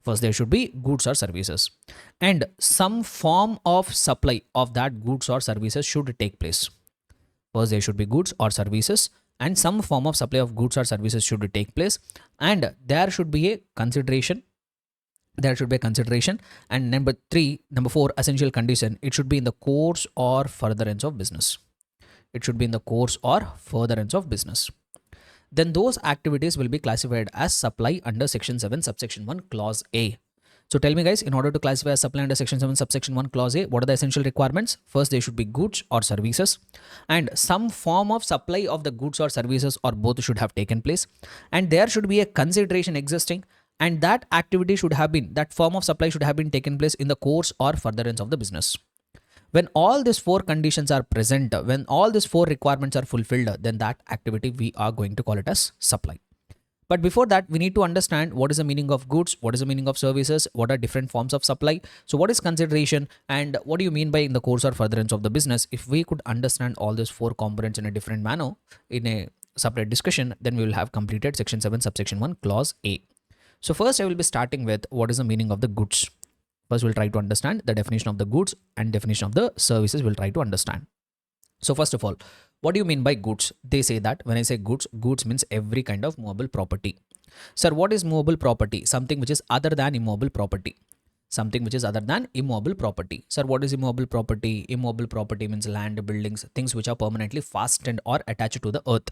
First, there should be goods or services. And some form of supply of that goods or services should take place. First, there should be goods or services, and some form of supply of goods or services should take place. And there should be a consideration. There should be a consideration. And number 4, essential condition. It should be in the course or furtherance of business. It should be in the course or furtherance of business. Then those activities will be classified as supply under section 7, subsection 1, clause A. So tell me guys, in order to classify as supply under section 7, subsection 1, clause A, what are the essential requirements? First, they should be goods or services, and some form of supply of the goods or services or both should have taken place, and there should be a consideration existing, and that activity should have been, that form of supply should have been taken place in the course or furtherance of the business. When all these 4 conditions are present, when all these 4 requirements are fulfilled, then that activity we are going to call it as supply. But before that, we need to understand what is the meaning of goods, what is the meaning of services, what are different forms of supply. So what is consideration, and what do you mean by in the course or furtherance of the business? If we could understand all these 4 components in a different manner in a separate discussion, then we will have completed section 7, subsection 1, clause A. So first I will be starting with what is the meaning of the goods. First, we'll try to understand the definition of the goods and definition of the services we'll try to understand. So first of all, what do you mean by goods? They say that when I say goods, goods means every kind of movable property. Sir, what is movable property? Something which is other than immobile property. Something which is other than immobile property. Sir, what is immobile property? Immobile property means land, buildings, things which are permanently fastened or attached to the earth.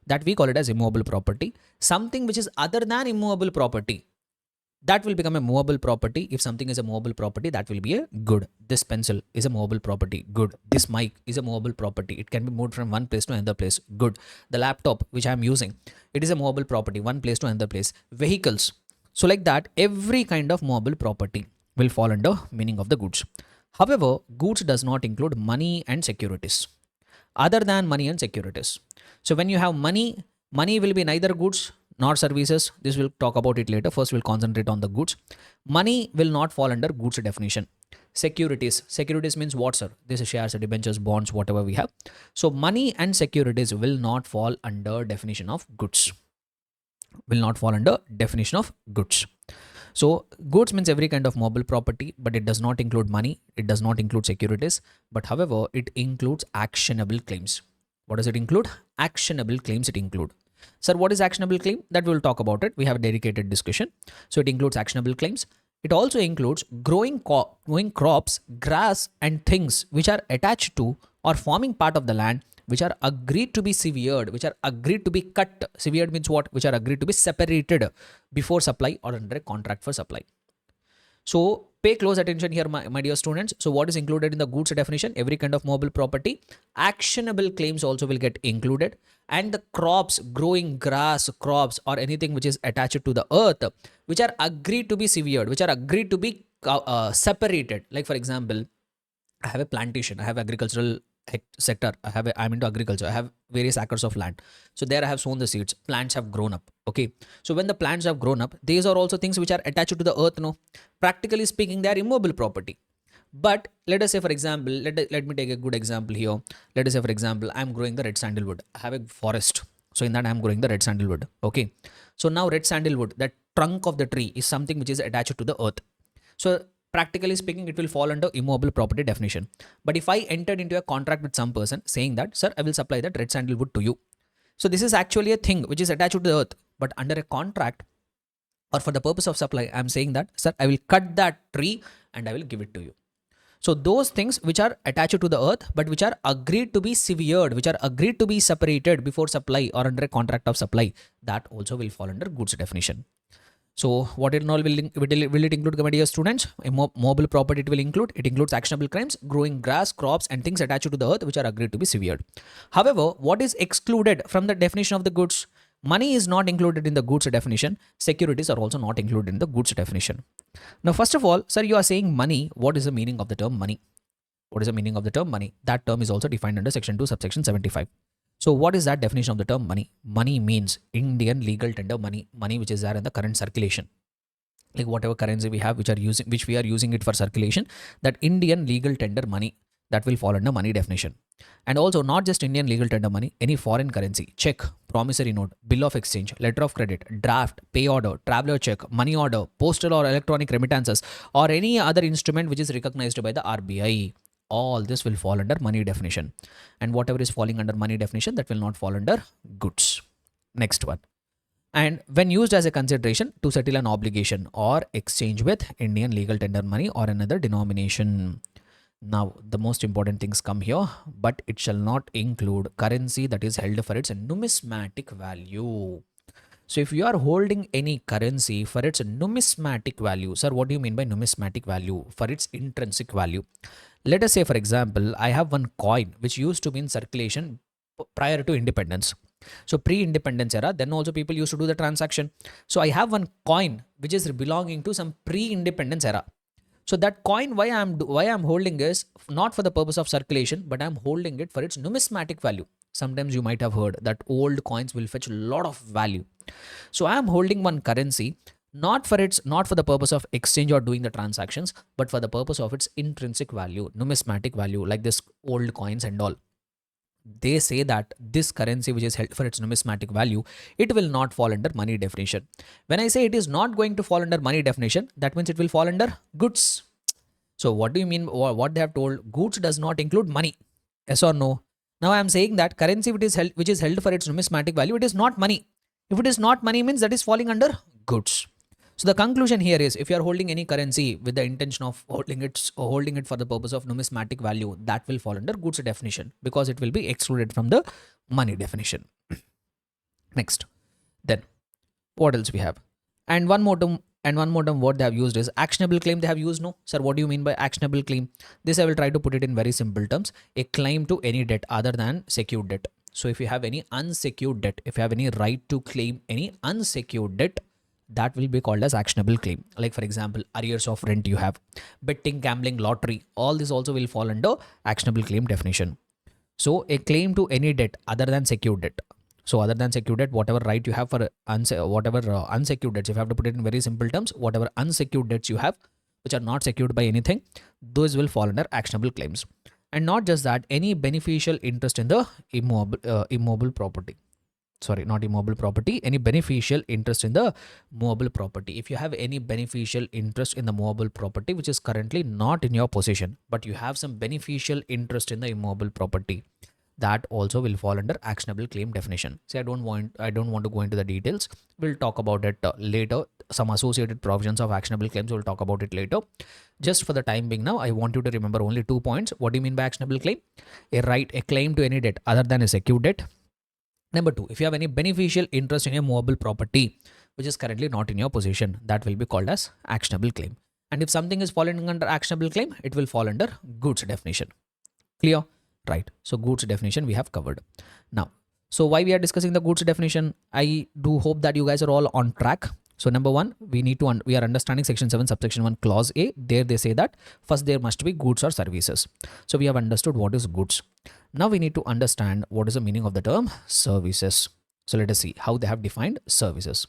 That we call it as immobile property. Something which is other than immobile property, that will become a movable property. If something is a movable property, that will be a good. This pencil is a movable property. Good. This mic is a movable property. It can be moved from one place to another place. Good. The laptop which I am using, it is a movable property, one place to another place. Vehicles. So like that, every kind of movable property will fall under meaning of the goods. However, goods does not include money and securities. Other than money and securities. So when you have money, money will be neither goods nor services. This we'll talk about it later. First, we'll concentrate on the goods. Money will not fall under goods definition. Securities. Securities means what, sir? This is shares, debentures, bonds, whatever we have. So money and securities will not fall under definition of goods. will not fall under definition of goods. So goods means every kind of mobile property, but it does not include money. It does not include securities. But however, it includes actionable claims. What does it include? Actionable claims it include. Sir, what is actionable claim? That we will talk about it. We have a dedicated discussion. So it includes actionable claims. It also includes growing crops, grass, and things which are attached to or forming part of the land, which are agreed to be severed, which are agreed to be cut. Severed means what? Which are agreed to be separated before supply or under a contract for supply. So pay close attention here, my dear students. So what is included in the goods definition? Every kind of mobile property. Actionable claims also will get included. And the crops, growing grass, crops, or anything which is attached to the earth, which are agreed to be severed, which are agreed to be separated. Like for example, I have a plantation, I have agricultural sector, I'm into agriculture, I have various acres of land. So there I have sown the seeds, plants have grown up. Okay. So when the plants have grown up, these are also things which are attached to the earth. No, practically speaking, they are immobile property. But let us say, for example, let me take a good example here. Let us say, for example, I'm growing the red sandalwood. I have a forest. So in that I'm growing the red sandalwood. Okay. So now red sandalwood, that trunk of the tree is something which is attached to the earth. So practically speaking, it will fall under immobile property definition. But if I entered into a contract with some person saying that, sir, I will supply that red sandalwood to you. So this is actually a thing which is attached to the earth. But under a contract or for the purpose of supply, I'm saying that, sir, I will cut that tree and I will give it to you. So those things which are attached to the earth, but which are agreed to be severed, which are agreed to be separated before supply or under a contract of supply, that also will fall under goods definition. So what it all will it include, my dear students? A mobile property it will include. It includes actionable crimes, growing grass, crops, and things attached to the earth which are agreed to be severed. However, what is excluded from the definition of the goods? Money is not included in the goods definition. Securities are also not included in the goods definition. Now, first of all, sir, you are saying money. What is the meaning of the term money? What is the meaning of the term money? That term is also defined under section 2, subsection 75. So what is that definition of the term money? Money means Indian legal tender money, money which is there in the current circulation. Like whatever currency we have, which we are using it for circulation, that Indian legal tender money, that will fall under money definition. And also not just Indian legal tender money, any foreign currency, check, promissory note, bill of exchange, letter of credit, draft, pay order, traveler check, money order, postal or electronic remittances, or any other instrument which is recognized by the RBI. All this will fall under money definition. And whatever is falling under money definition, that will not fall under goods. Next one. And when used as a consideration to settle an obligation or exchange with Indian legal tender money or another denomination. Now, the most important things come here, but it shall not include currency that is held for its numismatic value. So if you are holding any currency for its numismatic value, sir, what do you mean by numismatic value? For its intrinsic value. Let us say, for example, I have one coin which used to be in circulation prior to independence. So pre-independence era, then also people used to do the transaction. So I have one coin which is belonging to some pre-independence era. So that coin, why I'm holding is not for the purpose of circulation, but I'm holding it for its numismatic value. Sometimes you might have heard that old coins will fetch a lot of value. So I am holding one currency not for the purpose of exchange or doing the transactions, but for the purpose of its intrinsic value, numismatic value, like this old coins and all. They say that this currency which is held for its numismatic value, it will not fall under money definition. When I say it is not going to fall under money definition, that means it will fall under goods. So what do you mean? What they have told? Goods does not include money. Yes or no? Now I am saying that currency which is held for its numismatic value, it is not money. If it is not money, means that is falling under goods. So the conclusion here is, if you are holding any currency with the intention of holding it for the purpose of numismatic value, that will fall under goods definition, because it will be excluded from the money definition. Next, then what else we have? And one more term word they have used is actionable claim. They have used. No, sir, what do you mean by actionable claim? This I will try to put it in very simple terms. A claim to any debt other than secured debt. So if you have any unsecured debt, if you have any right to claim any unsecured debt, that will be called as actionable claim. Like for example, arrears of rent you have, betting, gambling, lottery, all this also will fall under actionable claim definition. So a claim to any debt other than secured debt. So other than secured debt, whatever right you have for unsecured debts, if you have to put it in very simple terms, whatever unsecured debts you have, which are not secured by anything, those will fall under actionable claims. And not just that, any beneficial interest in the immobile property. sorry, not immobile property, any beneficial interest in the movable property. If you have any beneficial interest in the movable property which is currently not in your possession, but you have some beneficial interest in the immobile property, that also will fall under actionable claim definition. See, I don't want to go into the details. We'll talk about it later. Some associated provisions of actionable claims, we'll talk about it later. Just for the time being now, I want you to remember only 2 points. What do you mean by actionable claim? A claim to any debt other than a secured debt. Number 2, if you have any beneficial interest in a movable property which is currently not in your possession, that will be called as actionable claim. And if something is falling under actionable claim, it will fall under goods definition. Clear? Right. So goods definition we have covered. Now, so why we are discussing the goods definition? I do hope that you guys are all on track. So number 1, we are understanding section 7 subsection 1 clause A. There they say that first there must be goods or services. So we have understood what is goods. Now we need to understand what is the meaning of the term services. So let us see how they have defined services.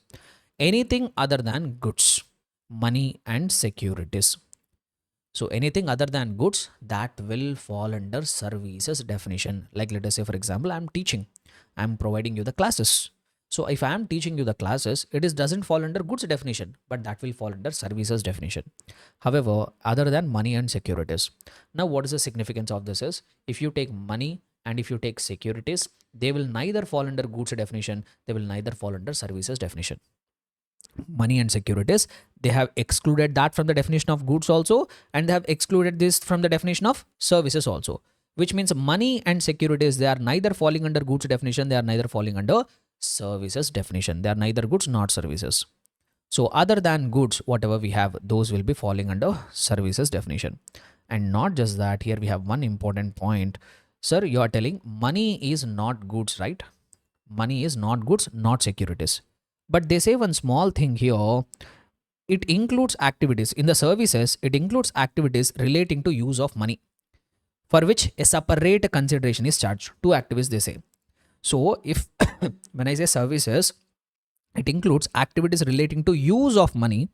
Anything other than goods, money and securities. So anything other than goods, that will fall under services definition. Like let us say, for example, I'm teaching, I'm providing you the classes. So if I am teaching you the classes, it doesn't fall under goods definition, but that will fall under services definition. However, other than money and securities. Now what is the significance of this is, if you take money and if you take securities, they will neither fall under goods definition, they will neither fall under services definition. Money and securities, they have excluded that from the definition of goods also, and they have excluded this from the definition of services also, which means money and securities, they are neither falling under goods definition, they are neither falling under services definition. They are neither goods nor services. So other than goods, whatever we have, those will be falling under services definition. And not just that, here we have one important point. Sir, you are telling money is not goods, right? Money is not goods, not securities. But they say one small thing here. It includes activities in the services. It includes activities relating to use of money, for which a separate consideration is charged. 2 activities they say. So if when I say services, it includes activities relating to use of money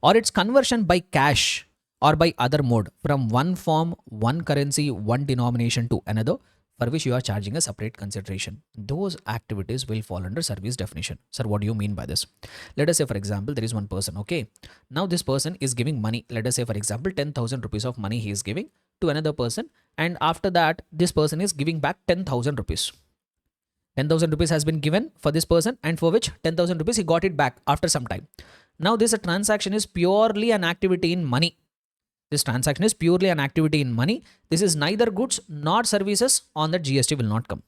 or its conversion by cash or by other mode from one form, one currency, one denomination to another, for which you are charging a separate consideration. Those activities will fall under service definition. Sir, what do you mean by this? Let us say, for example, there is one person, okay? Now this person is giving money. Let us say, for example, 10,000 rupees of money he is giving to another person. And after that, this person is giving back 10,000 rupees. 10,000 rupees has been given for this person, and for which 10,000 rupees he got it back after some time. Now this transaction is purely an activity in money. This transaction is purely an activity in money. This is neither goods nor services. On that GST will not come.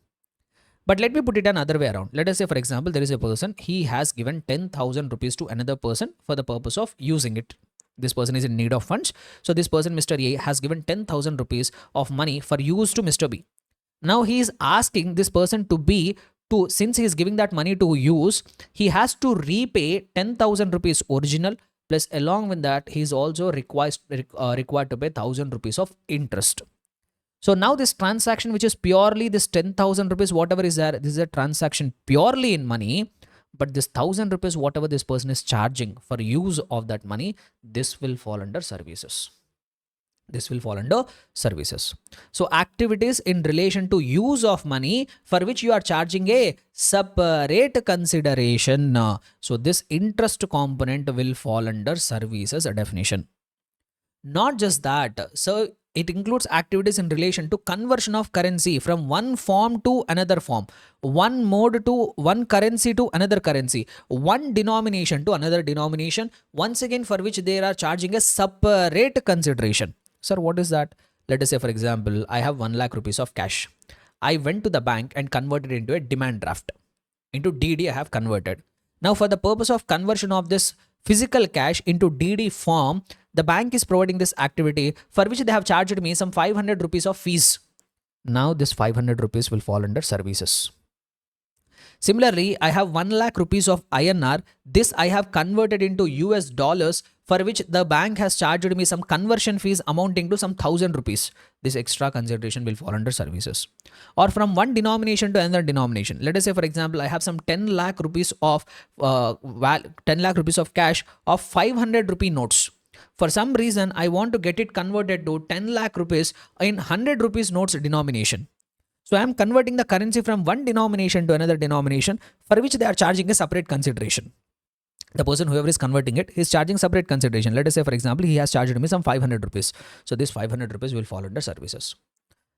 But let me put it another way around. Let us say, for example, there is a person, he has given 10,000 rupees to another person for the purpose of using it. This person is in need of funds. So this person, Mr. A, has given 10,000 rupees of money for use to Mr. B. Now he is asking this person since he is giving that money to use, he has to repay 10,000 rupees original, plus along with that, he is also required to pay 1,000 rupees of interest. So now this transaction, which is purely this 10,000 rupees, whatever is there, this is a transaction purely in money. But this 1,000 rupees, whatever this person is charging for use of that money, this will fall under services. This will fall under services. So activities in relation to use of money for which you are charging a separate consideration. So this interest component will fall under services definition. Not just that. So it includes activities in relation to conversion of currency from one form to another form, one mode to one currency to another currency, one denomination to another denomination, once again for which they are charging a separate consideration. Sir, what is that? Let us say, for example, I have 1 lakh rupees of cash. I went to the bank and converted it into a demand draft. Into DD I have converted. Now for the purpose of conversion of this physical cash into DD form, the bank is providing this activity for which they have charged me some 500 rupees of fees. Now this 500 rupees will fall under services. Similarly, I have 1 lakh rupees of INR. This I have converted into US dollars, for which the bank has charged me some conversion fees amounting to some 1,000 rupees. This extra consideration will fall under services. Or from one denomination to another denomination. Let us say, for example, I have some 10 lakh rupees of 10 lakh rupees of cash of 500 rupee notes. For some reason, I want to get it converted to 10 lakh rupees in 100 rupees notes denomination. So I am converting the currency from one denomination to another denomination for which they are charging a separate consideration. The person, whoever is converting it, is charging separate consideration. Let us say, for example, he has charged me some 500 rupees. So this 500 rupees will fall under services.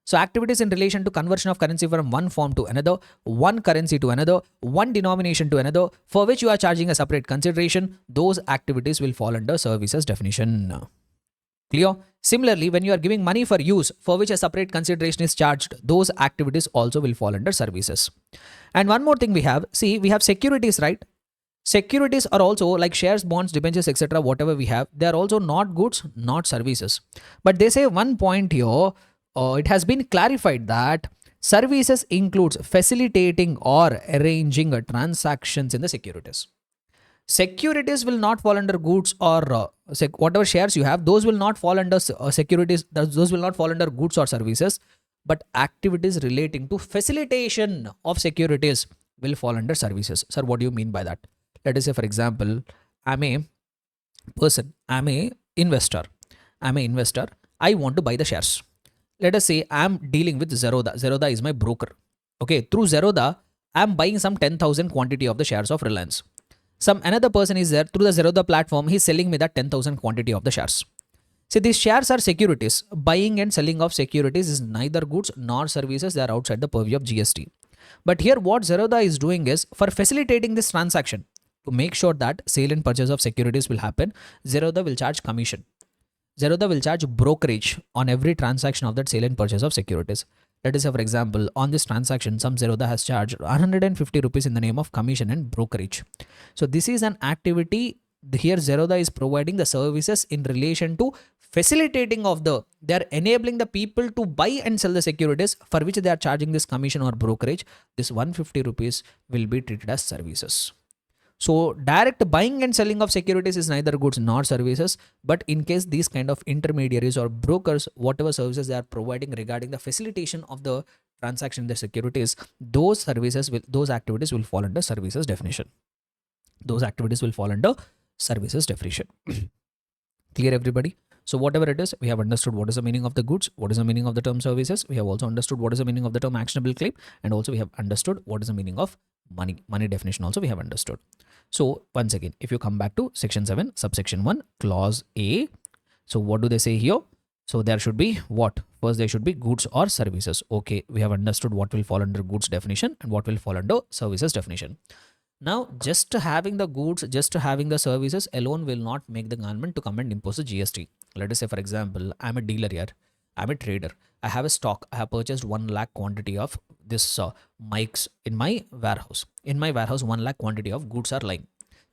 So activities in relation to conversion of currency from one form to another, one currency to another, one denomination to another, for which you are charging a separate consideration, those activities will fall under services definition. Clear? Similarly, when you are giving money for use for which a separate consideration is charged, those activities also will fall under services. And one more thing we have, see, we have securities, right? Securities are also like shares, bonds, debentures, etc. Whatever we have, they are also not goods, not services. But they say one point here, it has been clarified that services includes facilitating or arranging transactions in the securities. Securities will not fall under goods or whatever shares you have, those will not fall under securities, those will not fall under goods or services, but activities relating to facilitation of securities will fall under services. Sir, what do you mean by that? Let us say, for example, I'm a person, I'm a investor, I want to buy the shares. Let us say I'm dealing with Zerodha. Zerodha is my broker. Okay, through Zerodha, I'm buying some 10,000 quantity of the shares of Reliance. Some another person is there through the Zerodha platform, he's selling me that 10,000 quantity of the shares. See, these shares are securities. Buying and selling of securities is neither goods nor services. They are outside the purview of GST. But here what Zerodha is doing is, for facilitating this transaction, to make sure that sale and purchase of securities will happen, Zerodha will charge commission. Zerodha will charge brokerage on every transaction of that sale and purchase of securities. Let us say, for example, on this transaction, some Zerodha has charged 150 rupees in the name of commission and brokerage. So this is an activity. Here Zerodha is providing the services in relation to facilitating of they are enabling the people to buy and sell the securities for which they are charging this commission or brokerage. This 150 rupees will be treated as services. So direct buying and selling of securities is neither goods nor services, but in case these kind of intermediaries or brokers, whatever services they are providing regarding the facilitation of the transaction in the securities, those activities will fall under services definition. Those activities will fall under services definition. Clear, everybody? So whatever it is, we have understood what is the meaning of the goods, what is the meaning of the term services. We have also understood what is the meaning of the term actionable claim, and also we have understood what is the meaning of money. Money definition also we have understood. So once again, if you come back to section 7, subsection 1, clause A. So what do they say here? So there should be what? First, there should be goods or services. Okay, we have understood what will fall under goods definition and what will fall under services definition. Now, just having the goods, just having the services alone will not make the government to come and impose a GST. Let us say, for example, I'm a dealer here. I'm a trader. I have a stock. I have purchased 1 lakh quantity of this mics in my warehouse. In my warehouse, 1 lakh quantity of goods are lying.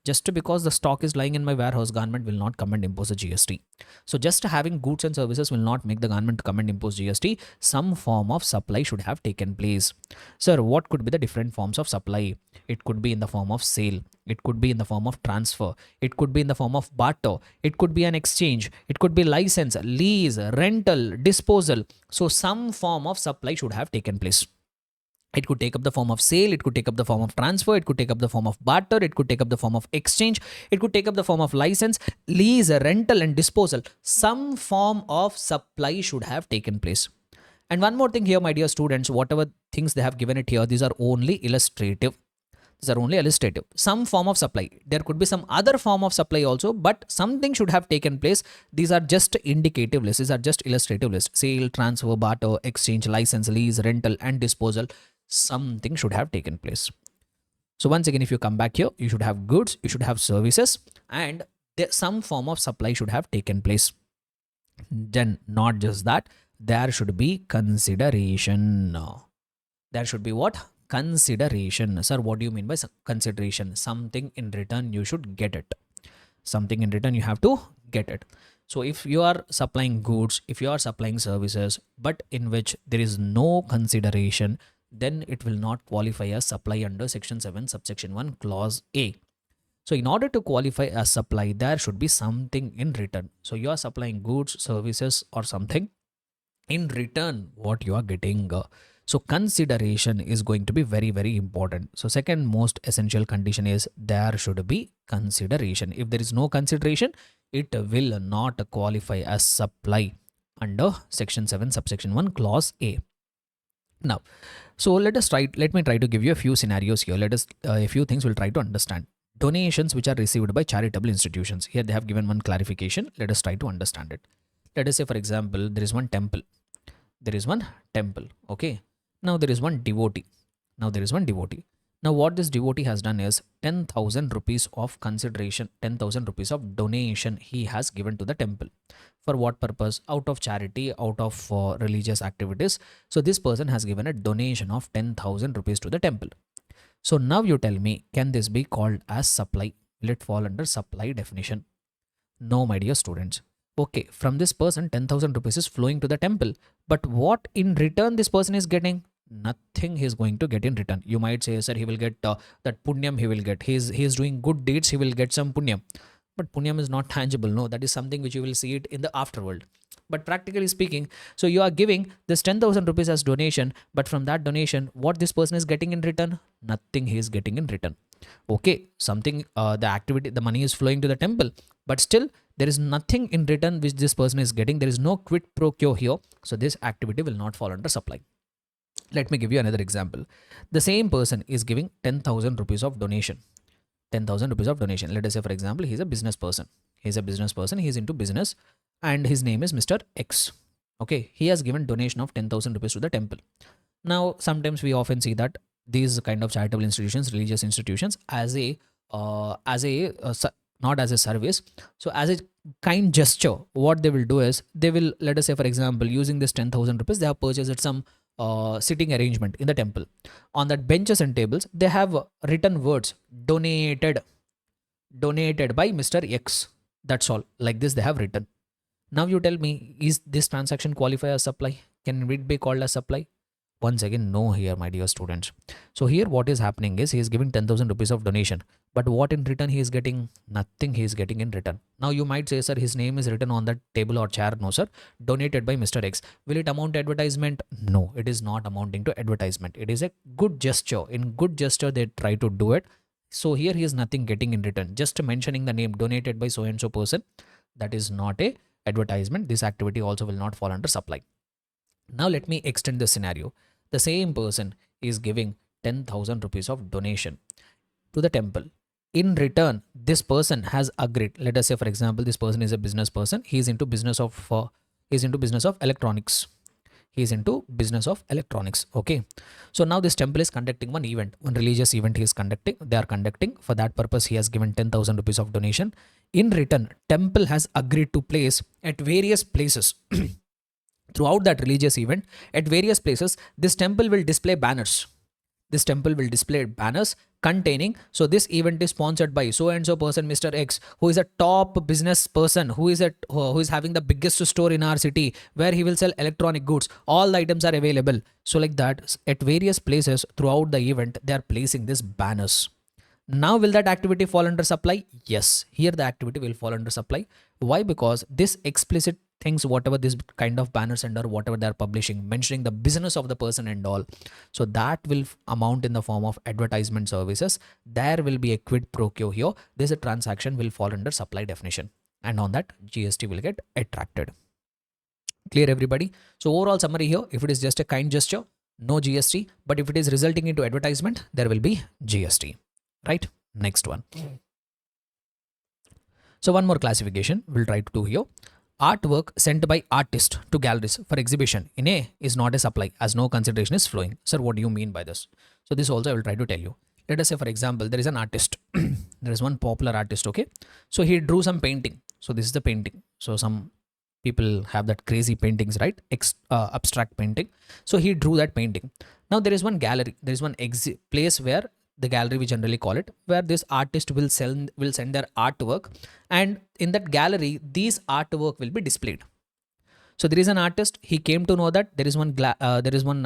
Just because the stock is lying in my warehouse, government will not come and impose a GST. So just having goods and services will not make the government to come and impose GST. Some form of supply should have taken place. Sir, what could be the different forms of supply? It could be in the form of sale. It could be in the form of transfer. It could be in the form of barter. It could be an exchange. It could be license, lease, rental, disposal. So some form of supply should have taken place. It could take up the form of sale, it could take up the form of transfer, it could take up the form of barter, it could take up the form of exchange, it could take up the form of license, lease, rental and disposal. Some form of supply should have taken place. And one more thing here, my dear students, whatever things they have given it here, these are only illustrative. These are only illustrative. Some form of supply. There could be some other form of supply also, but something should have taken place. These are just indicative lists. These are just illustrative lists. Sale, transfer, barter, exchange, license, lease, rental and disposal. Something should have taken place. So once again, if you come back here, you should have goods, you should have services, and some form of supply should have taken place. Then not just that, there should be consideration. There should be what? Consideration. Sir, what do you mean by consideration? Something in return you should get it. Something in return you have to get it. So if you are supplying goods, if you are supplying services, but in which there is no consideration, then it will not qualify as supply under section 7 subsection 1 clause A. So in order to qualify as supply, there should be something in return. So you are supplying goods, services or something. In return, what you are getting. So consideration is going to be very, very important. So second most essential condition is there should be consideration. If there is no consideration, it will not qualify as supply under section 7 subsection 1 clause A. Now, so let me try to give you a few scenarios here. Let us, a few things we'll try to understand. Donations which are received by charitable institutions. Here they have given one clarification. Let us try to understand it. Let us say, for example, there is one temple. There is one temple. Okay. Now there is one devotee. Now there is one devotee. Now what this devotee has done is 10,000 rupees of consideration, 10,000 rupees of donation he has given to the temple. For what purpose? Out of charity, out of religious activities. So this person has given a donation of 10,000 rupees to the temple. So now you tell me, can this be called as supply? Will it fall under supply definition? No, my dear students. Okay, from this person, 10,000 rupees is flowing to the temple. But what in return this person is getting? Nothing he is going to get in return. You might say, sir, he will get that punyam he will get. He is doing good deeds, he will get some punyam. But punyam is not tangible. No, that is something which you will see it in the afterworld. But practically speaking, so you are giving this 10,000 rupees as donation, but from that donation, what this person is getting in return? Nothing he is getting in return. Okay, something, the activity, the money is flowing to the temple, but still there is nothing in return which this person is getting. There is no quid pro quo here. So this activity will not fall under supply. Let me give you another example. The same person is giving 10,000 rupees of donation. 10,000 rupees of donation. Let us say, for example, he's a business person. He's a business person. He's into business and his name is Mr. X. Okay. He has given donation of 10,000 rupees to the temple. Now, sometimes we often see that these kind of charitable institutions, religious institutions, not as a service. So as a kind gesture, what they will do is they will, let us say, for example, using this 10,000 rupees, they have purchased some sitting arrangement in the temple. On that benches and tables, they have written words donated by Mr. X. That's all. Like this, they have written. Now you tell me, is this transaction qualify as supply? Can it be called as supply? Once again, no here, my dear students. So here what is happening is he is giving 10,000 rupees of donation. But what in return he is getting? Nothing he is getting in return. Now you might say, sir, his name is written on that table or chair. No, sir. Donated by Mr. X. Will it amount to advertisement? No, it is not amounting to advertisement. It is a good gesture. In good gesture, they try to do it. So here he is nothing getting in return. Just mentioning the name donated by so and so person. That is not a advertisement. This activity also will not fall under supply. Now let me extend the scenario. The same person is giving 10,000 rupees of donation to the temple. In return, this person has agreed. Let us say, for example, this person is a business person. He is into business of electronics. He is into business of electronics. Okay. So now this temple is conducting one event, one religious event he is conducting. They are conducting. For that purpose, he has given 10,000 rupees of donation. In return, temple has agreed to place at various places throughout that religious event, at various places, this temple will display banners. This temple will display banners containing, so this event is sponsored by so and so person, Mr. X, who is a top business person, who is having the biggest store in our city, where he will sell electronic goods. All the items are available. So like that, at various places throughout the event, they are placing these banners. Now will that activity fall under supply? Yes, here the activity will fall under supply. Why? Because this explicit things, whatever this kind of banners and or whatever they are publishing, mentioning the business of the person and all, so that will amount in the form of advertisement services. There will be a quid pro quo here. This transaction will fall under supply definition, and on that GST will get attracted. Clear, everybody? So overall summary here, if it is just a kind gesture, no GST, but if it is resulting into advertisement, there will be GST. Right? Next one. So one more classification we'll try to do here. Artwork sent by artist to galleries for exhibition in A is not a supply as no consideration is flowing. Sir, what do you mean by this? So this also I will try to tell you. Let us say, for example, there is an artist. There is one popular artist. Okay. So he drew some painting. So this is the painting. So some people have that crazy paintings, right? Abstract painting. So he drew that painting. Now there is one gallery. There is one place where the gallery we generally call it, where this artist will send their artwork, and in that gallery these artwork will be displayed. So there is an artist, he came to know that there is one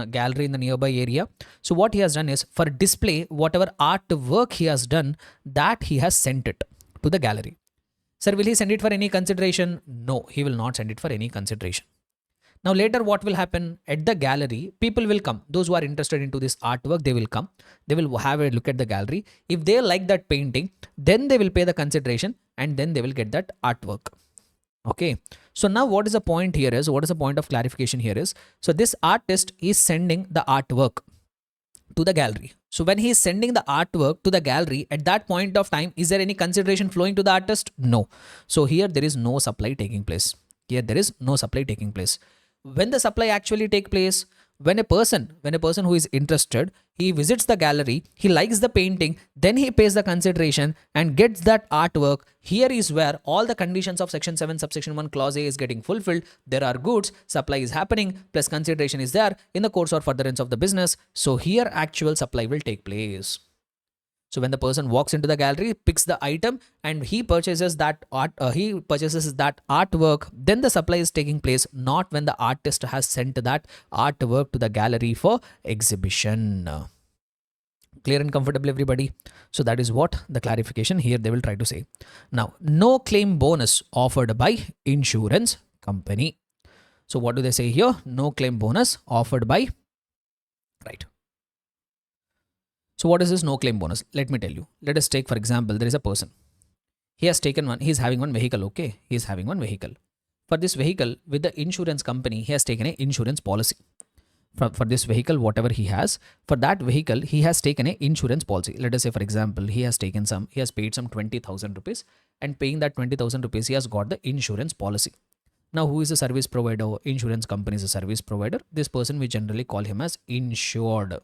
gallery in the nearby area. So what he has done is, for display whatever artwork he has done, that he has sent it to the gallery. Sir, will he send it for any consideration? No, he will not send it for any consideration. Now later what will happen at the gallery? People will come. Those who are interested into this artwork, they will come. They will have a look at the gallery. If they like that painting, then they will pay the consideration and then they will get that artwork. Okay. So now what is the point here is, what is the point of clarification here is, so this artist is sending the artwork to the gallery. So when he is sending the artwork to the gallery, at that point of time, is there any consideration flowing to the artist? No. So here there is no supply taking place. Here there is no supply taking place. When the supply actually take place, when a person who is interested, he visits the gallery, he likes the painting, then he pays the consideration and gets that artwork. Here is where all the conditions of section 7 subsection 1 clause A is getting fulfilled. There are goods, supply is happening, plus consideration is there in the course or furtherance of the business. So here actual supply will take place. So when the person walks into the gallery, picks the item, and he purchases that artwork, then the supply is taking place, not when the artist has sent that artwork to the gallery for exhibition. Clear and comfortable, everybody? So that is what the clarification here they will try to say. Now, no claim bonus offered by insurance company. So what do they say here? No claim bonus offered by, right? So what is this no claim bonus? Let me tell you. Let us take, for example, there is a person. He has taken one, he is having one vehicle, okay? He is having one vehicle. For this vehicle, with the insurance company, he has taken an insurance policy. For this vehicle, whatever he has, for that vehicle, he has taken an insurance policy. Let us say, for example, he has paid some 20,000 rupees, and paying that 20,000 rupees, he has got the insurance policy. Now, who is a service provider? Insurance company is a service provider. This person, we generally call him as insured.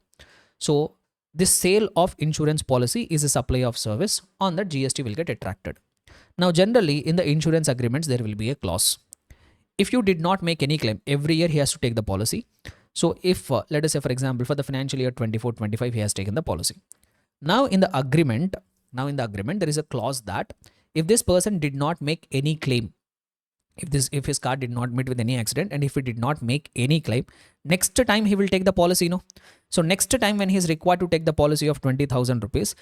So, this sale of insurance policy is a supply of service. On that, GST will get attracted. Now, generally, in the insurance agreements, there will be a clause. If you did not make any claim, every year he has to take the policy. So, if let us say, for example, for the financial year 24-25, he has taken the policy. Now, in the agreement, there is a clause that if this person did not make any claim, if his car did not meet with any accident, and if he did not make any claim, next time he will take the policy, no? So next time when he is required to take the policy of 20,000 rupees,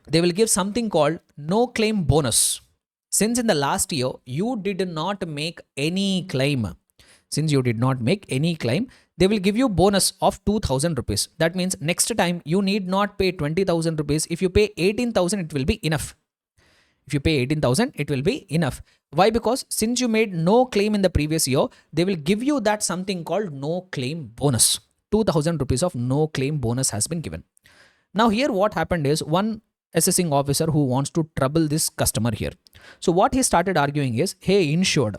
they will give something called no claim bonus. Since in the last year, you did not make any claim. Since you did not make any claim, they will give you bonus of 2,000 rupees. That means next time you need not pay 20,000 rupees. If you pay 18,000, it will be enough. If you pay 18,000, it will be enough. Why? Because since you made no claim in the previous year, they will give you that something called no claim bonus. 2,000 rupees of no claim bonus has been given. Now here what happened is, one assessing officer who wants to trouble this customer here. So what he started arguing is, hey insured,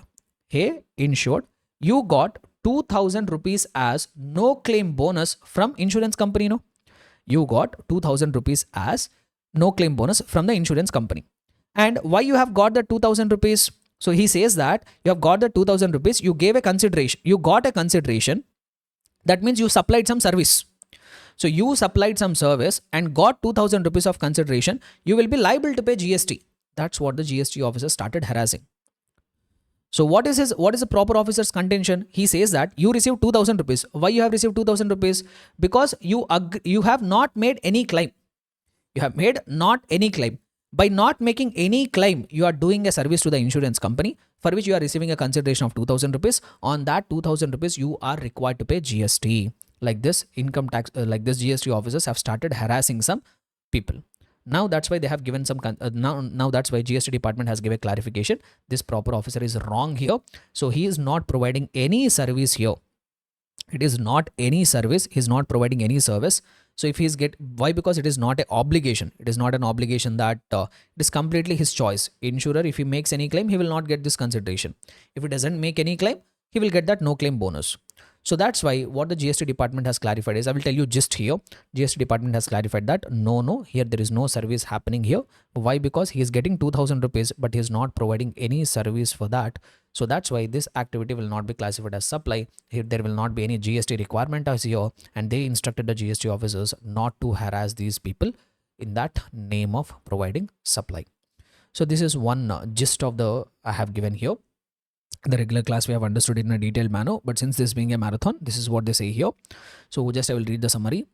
you got 2,000 rupees as no claim bonus from insurance company, no? You got 2,000 rupees as no claim bonus from the insurance company. And why you have got the 2,000 rupees? So he says that you have got the 2,000 rupees, you gave a consideration, you got a consideration. That means you supplied some service. So you supplied some service and got 2,000 rupees of consideration. You will be liable to pay GST. That's what the GST officer started harassing. So what is the proper officer's contention? He says that you received 2,000 rupees. Why you have received 2,000 rupees? Because you have not made any claim. You have made not any claim. By not making any claim, you are doing a service to the insurance company for which you are receiving a consideration of 2,000 rupees. On that 2,000 rupees, you are required to pay GST. Like this, income tax, like this, GST officers have started harassing some people. Now that's why they have given some, now that's why GST department has given clarification. This proper officer is wrong here. So he is not providing any service here. It is not any service. He is not providing any service. So if he's why? Because it is not an obligation. It is not an obligation that it is completely his choice. Insurer, if he makes any claim, he will not get this consideration. If he doesn't make any claim, he will get that no claim bonus. So that's why what the GST department has clarified is, I will tell you just here, GST department has clarified that no, here there is no service happening here. Why? Because he is getting 2,000 rupees, but he is not providing any service for that. So that's why this activity will not be classified as supply. Here there will not be any GST requirement as here, and they instructed the GST officers not to harass these people in that name of providing supply. So this is one gist of the I have given here. The regular class we have understood it in a detailed manner, but since this being a marathon, this is what they say here. So I will read the summary.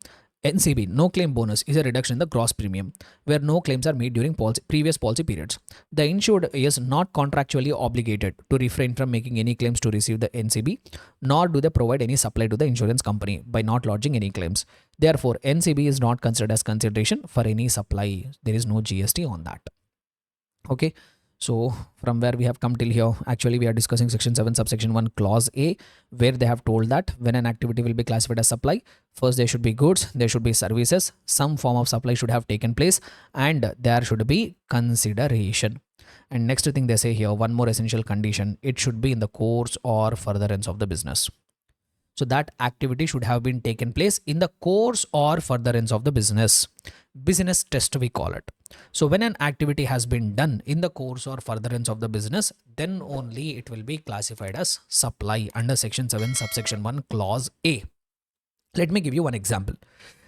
NCB, no claim bonus, is a reduction in the gross premium where no claims are made during previous policy periods. The insured is not contractually obligated to refrain from making any claims to receive the NCB, nor do they provide any supply to the insurance company by not lodging any claims. Therefore, NCB is not considered as consideration for any supply. There is no GST on that. Okay. So from where we have come till here, actually we are discussing section 7 subsection 1 clause A, where they have told that when an activity will be classified as supply, first there should be goods, there should be services, some form of supply should have taken place, and there should be consideration. And next thing they say here, one more essential condition, it should be in the course or furtherance of the business. So that activity should have been taken place in the course or furtherance of the business. Business test we call it. So when an activity has been done in the course or furtherance of the business, then only it will be classified as supply under section 7 subsection 1 clause A. Let me give you one example.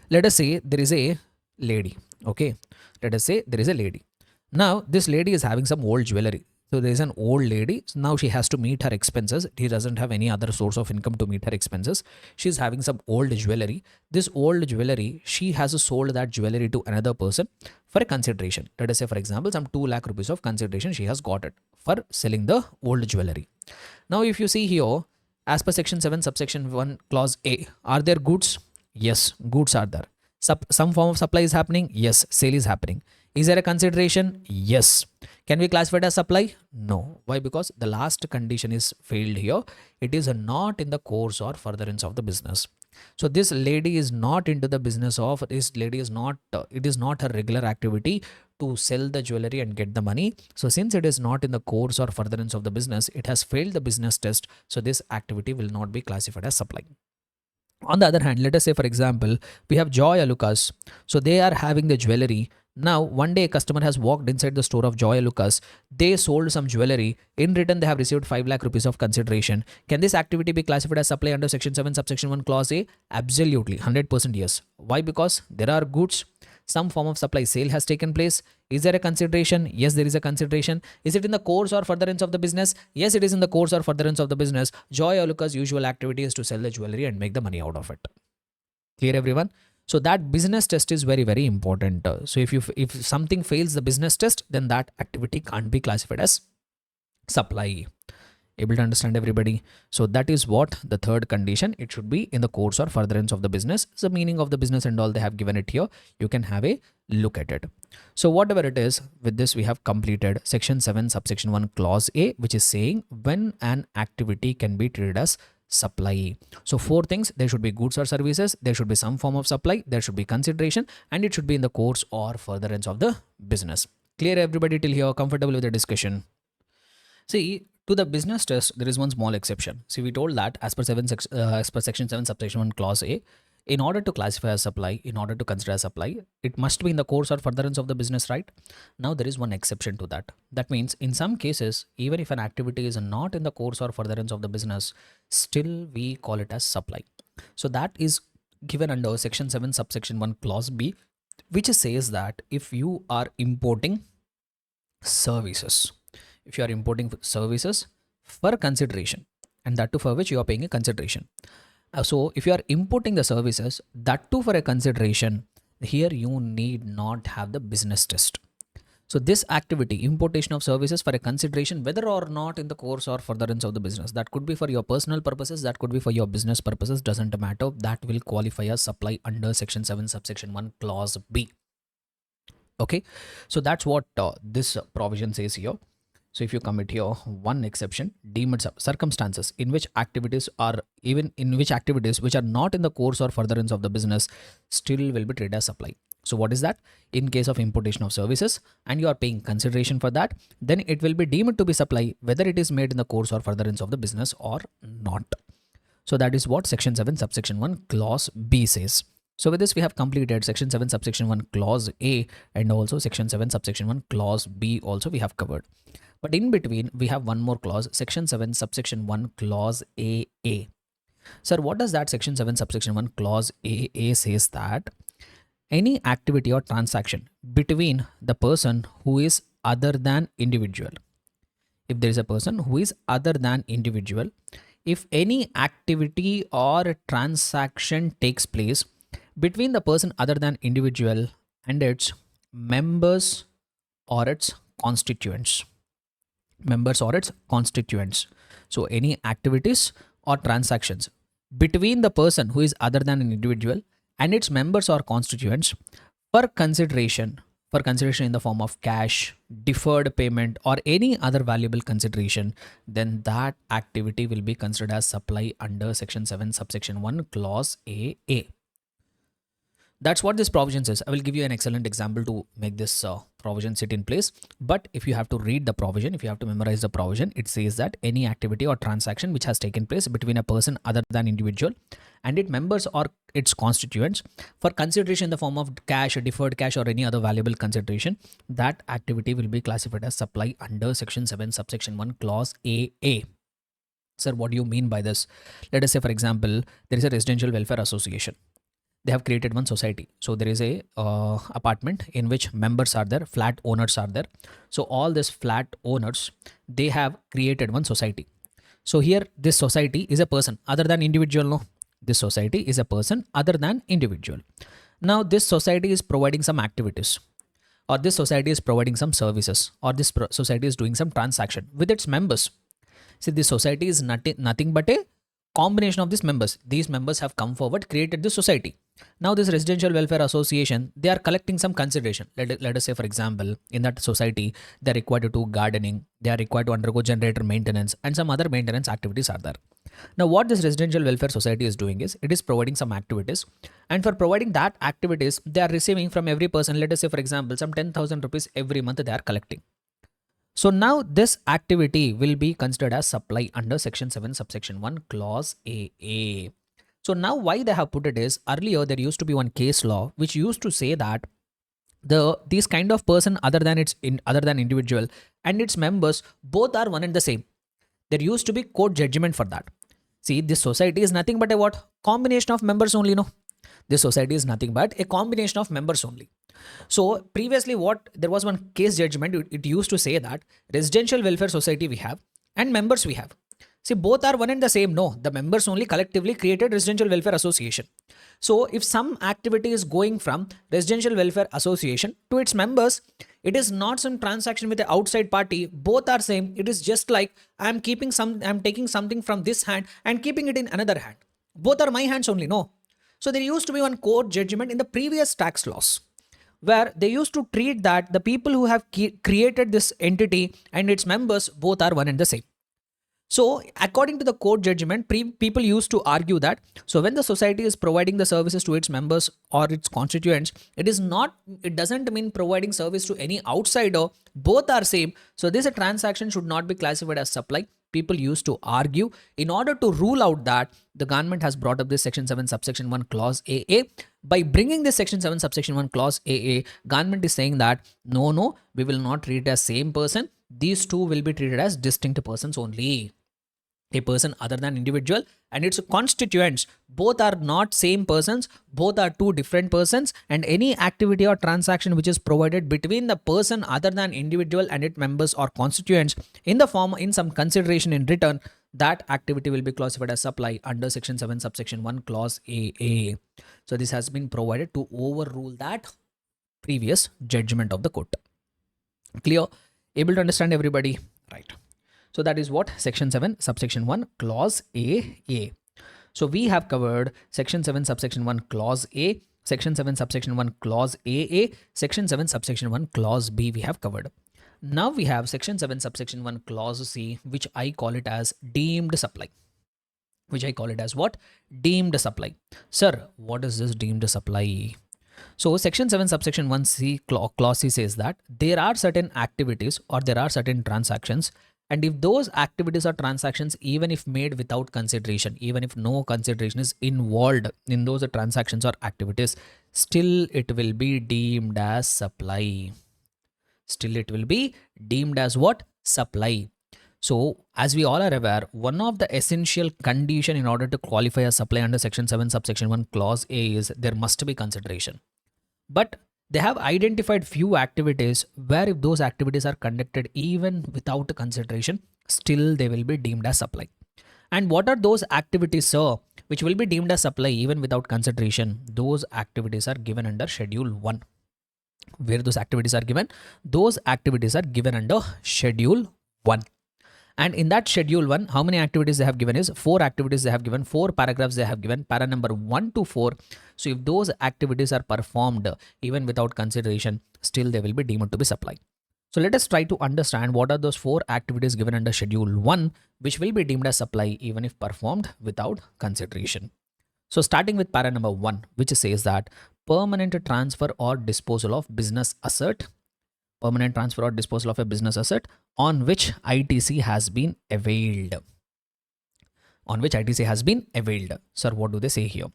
Let us say there is a lady. Okay. Let us say there is a lady. Now this lady is having some old jewelry. So there is an old lady. So now she has to meet her expenses. She doesn't have any other source of income to meet her expenses. She's having some old jewelry. This old jewelry, she has sold that jewelry to another person for a consideration. Let us say, for example, some 2 lakh rupees of consideration she has got it for selling the old jewelry. Now, if you see here, as per section 7 subsection 1 clause A, are there goods? Yes, goods are there. Some form of supply is happening? Yes, sale is happening. Is there a consideration? Yes. Can we classify it as supply? No. Why? Because the last condition is failed here. It is not in the course or furtherance of the business. So this lady is not into the business of, this lady is not, it is not her regular activity to sell the jewelry and get the money. So since it is not in the course or furtherance of the business, it has failed the business test. So this activity will not be classified as supply. On the other hand, let us say, for example, we have Joy Alucas. So they are having the jewelry. Now, one day a customer has walked inside the store of Joy Alucas. They sold some jewelry. In return, they have received 5 lakh rupees of consideration. Can this activity be classified as supply under section 7 subsection 1 clause A? Absolutely, 100% yes. Why? Because there are goods. Some form of supply sale has taken place. Is there a consideration? Yes, there is a consideration. Is it in the course or furtherance of the business? Yes, it is in the course or furtherance of the business. Joy Alucas' usual activity is to sell the jewelry and make the money out of it. Clear, everyone? So that business test is very, very important. So if something fails the business test, then that activity can't be classified as supply. Able to understand, everybody? So that is what the third condition. It should be in the course or furtherance of the business. The meaning of the business and all they have given it here. You can have a look at it. So whatever it is, with this we have completed section 7 subsection 1 clause A, which is saying when an activity can be treated as supply. So 4 things: there should be goods or services, there should be some form of supply, there should be consideration, and it should be in the course or furtherance of the business. Clear, everybody till here? Comfortable with the discussion? See, to the business test, there is one small exception. See, we told that as per section 7 subsection 1 clause A, in order to classify as supply, in order to consider as supply, it must be in the course or furtherance of the business, right? Now there is one exception to that. That means in some cases, even if an activity is not in the course or furtherance of the business, still we call it as supply. So that is given under section 7 subsection 1 clause B, which says that if you are importing services, if you are importing services for consideration, and that too for which you are paying a consideration. So if you are importing the services, that too for a consideration, here you need not have the business test. So this activity, importation of services for a consideration, whether or not in the course or furtherance of the business, that could be for your personal purposes, that could be for your business purposes, doesn't matter. That will qualify as supply under section 7 subsection 1 clause B. Okay, so that's what this provision says here. So if you commit here one exception, deemed circumstances in which activities are even in which activities which are not in the course or furtherance of the business still will be treated as supply. So what is that? In case of importation of services and you are paying consideration for that, then it will be deemed to be supply whether it is made in the course or furtherance of the business or not. So that is what section 7 subsection 1 clause B says. So with this we have completed section 7 subsection 1 clause A and also section 7 subsection 1 clause B also we have covered. But in between, we have one more clause, section 7 subsection 1 clause AA. Sir, what does that section 7 subsection 1 clause AA says? That any activity or transaction between the person who is other than individual. If there is a person who is other than individual, if any activity or transaction takes place between the person other than individual and its members or its constituents. Members or its constituents. So any activities or transactions between the person who is other than an individual and its members or constituents for consideration for consideration in the form of cash, deferred payment, or any other valuable consideration, then that activity will be considered as supply under Section 7, Subsection 1, Clause AA. That's what this provision says. I will give you an excellent example to make this provision sit in place. But if you have to read the provision, if you have to memorize the provision, it says that any activity or transaction which has taken place between a person other than individual and its members or its constituents for consideration in the form of cash, deferred cash, or any other valuable consideration, that activity will be classified as supply under Section 7, Subsection 1, Clause AA. Sir, what do you mean by this? Let us say, for example, there is a residential welfare association. They have created one society. So there is a apartment in which members are there, flat owners are there. So all these flat owners, they have created one society. So here this society is a person other than individual. No, this society is a person other than individual. Now this society is providing some activities, or this society is providing some services, or this society is doing some transaction with its members. See, this society is nothing but a combination of these members. These members have come forward, created this society. Now this residential welfare association, they are collecting some consideration. Let us say, for example, in that society, they are required to do gardening, they are required to undergo generator maintenance, and some other maintenance activities are there. Now what this residential welfare society is doing is, it is providing some activities, and for providing that activities, they are receiving from every person, let us say, for example, some 10,000 rupees every month they are collecting. So now this activity will be considered as supply under Section 7, Subsection 1, Clause AA. So now why they have put it is, earlier there used to be one case law which used to say that these kind of person other than individual and its members both are one and the same. There used to be court judgment for that. See, this society is nothing but a what? Combination of members only, no? This society is nothing but a combination of members only. So previously there was one case judgment, it used to say that residential welfare society we have and members we have. See, both are one and the same. No, the members only collectively created residential welfare association. So if some activity is going from residential welfare association to its members, it is not some transaction with the outside party. Both are same. It is just like I'm taking something from this hand and keeping it in another hand. Both are my hands only. No. So there used to be one court judgment in the previous tax laws, where they used to treat that the people who have created this entity and its members both are one and the same. So according to the court judgment, people used to argue that, so when the society is providing the services to its members or its constituents, it doesn't mean providing service to any outsider, both are same. So this transaction should not be classified as supply. People used to argue. In order to rule out that, the government has brought up this Section 7, Subsection 1, Clause AA. By bringing this Section 7, Subsection 1, Clause AA, government is saying that, no, we will not treat it as same person. These two will be treated as distinct persons only. A person other than individual and its constituents, both are not same persons, both are two different persons, and any activity or transaction which is provided between the person other than individual and its members or constituents in some consideration in return, that activity will be classified as supply under Section 7, Subsection 1, Clause AA. So this has been provided to overrule that previous judgment of the court. Clear? Able to understand, everybody? Right. So that is what Section 7, Subsection 1, Clause AA. So we have covered Section 7, Subsection 1, Clause A, Section 7, Subsection 1, Clause AA, Section 7, Subsection 1, Clause B we have covered. Now we have Section 7, Subsection 1, Clause C, which I call it as deemed supply. Which I call it as what? Deemed supply. Sir, what is this deemed supply? So Section 7, Subsection 1C, Clause C says that there are certain activities or there are certain transactions, and if those activities or transactions, even if made without consideration, even if no consideration is involved in those transactions or activities, still it will be deemed as supply. Still it will be deemed as what? Supply. So as we all are aware, one of the essential condition in order to qualify as supply under Section 7, Subsection 1, Clause A is there must be consideration. But they have identified few activities where if those activities are conducted even without consideration, still they will be deemed as supply. And what are those activities, sir, which will be deemed as supply even without consideration? Those activities are given under Schedule 1. Where those activities are given? Those activities are given under Schedule 1. And in that schedule 1, how many activities they have given is 4 activities they have given, 4 paragraphs they have given, para number 1 to 4. So if those activities are performed even without consideration, still they will be deemed to be supply. So let us try to understand what are those 4 activities given under schedule 1 which will be deemed as supply even if performed without consideration. So starting with para number 1, which says that permanent transfer or disposal of business asset, permanent transfer or disposal of a business asset on which ITC has been availed. On which ITC has been availed. Sir, what do they say here?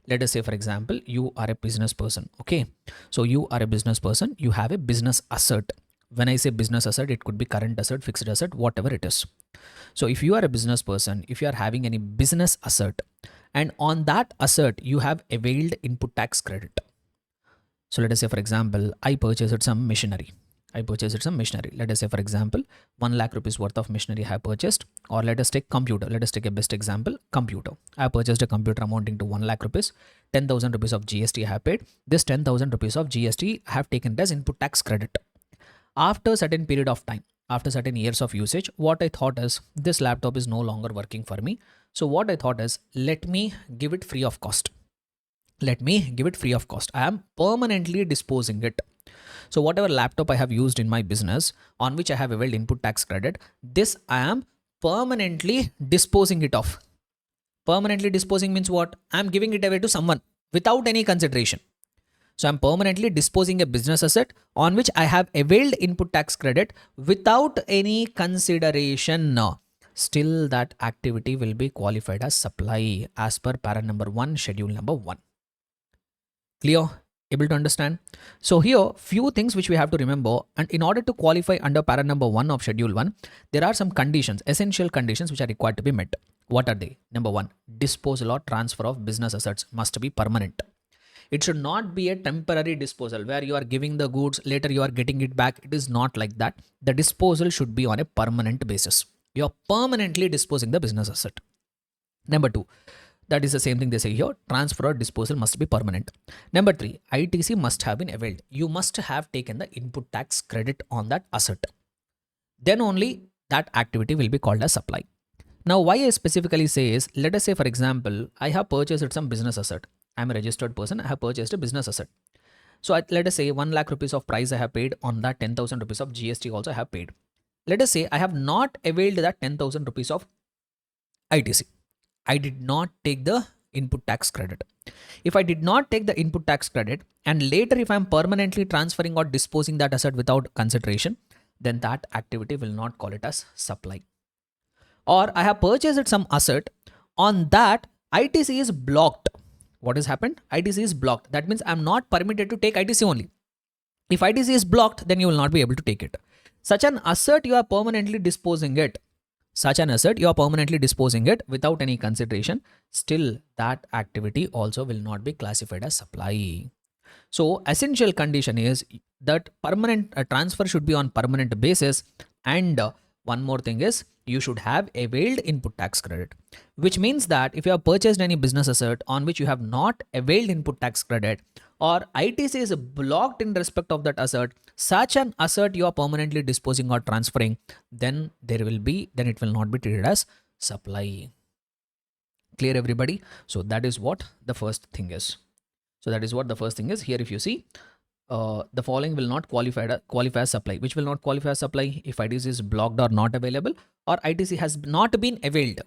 Let us say, for example, you are a business person. Okay. So you are a business person. You have a business asset. When I say business asset, it could be current asset, fixed asset, whatever it is. So if you are a business person, if you are having any business asset, and on that asset, you have availed input tax credit. So let us say, for example, I purchased some machinery. Let us say, for example, 1 lakh rupees worth of machinery I have purchased. Or let us take computer. Let us take a best example, computer. I have purchased a computer amounting to 1 lakh rupees. 10,000 rupees of GST I have paid. This 10,000 rupees of GST I have taken as input tax credit. After a certain period of time, after certain years of usage, what I thought is this laptop is no longer working for me. So what I thought is, let me give it free of cost. I am permanently disposing it. So whatever laptop I have used in my business on which I have availed input tax credit, this I am permanently disposing it of. Permanently disposing means what? I am giving it away to someone without any consideration. So I'm permanently disposing a business asset on which I have availed input tax credit without any consideration. Still that activity will be qualified as supply as per para number 1, schedule number 1. Clear? Able to understand? So here, few things which we have to remember, and in order to qualify under para number 1 of schedule 1, there are some conditions, essential conditions which are required to be met. What are they? Number 1, disposal or transfer of business assets must be permanent. It should not be a temporary disposal where you are giving the goods, later you are getting it back. It is not like that. The disposal should be on a permanent basis. You are permanently disposing the business asset. Number 2, that is the same thing they say here. Transfer or disposal must be permanent. Number 3, ITC must have been availed. You must have taken the input tax credit on that asset. Then only that activity will be called as supply. Now, why I specifically say is, let us say, for example, I have purchased some business asset. I am a registered person. I have purchased a business asset. So let us say 1 lakh rupees of price I have paid. On that 10,000 rupees of GST also I have paid. Let us say I have not availed that 10,000 rupees of ITC. I did not take the input tax credit. If I did not take the input tax credit and later if I am permanently transferring or disposing that asset without consideration, then that activity will not call it as supply. Or I have purchased some asset, on that ITC is blocked. What has happened? ITC is blocked. That means I'm not permitted to take ITC only. If ITC is blocked, then you will not be able to take it. Such an asset you are permanently disposing it. Without any consideration, still that activity also will not be classified as supply. So essential condition is that permanent transfer should be on permanent basis, and one more thing is you should have availed input tax credit, which means that if you have purchased any business asset on which you have not availed input tax credit, or ITC is blocked in respect of that asset, such an asset you are permanently disposing or transferring, then it will not be treated as supply. Clear, everybody? So that is what the first thing is. Here, if you see, the following will not qualify as supply. Which will not qualify as supply? If ITC is blocked or not available, or ITC has not been availed.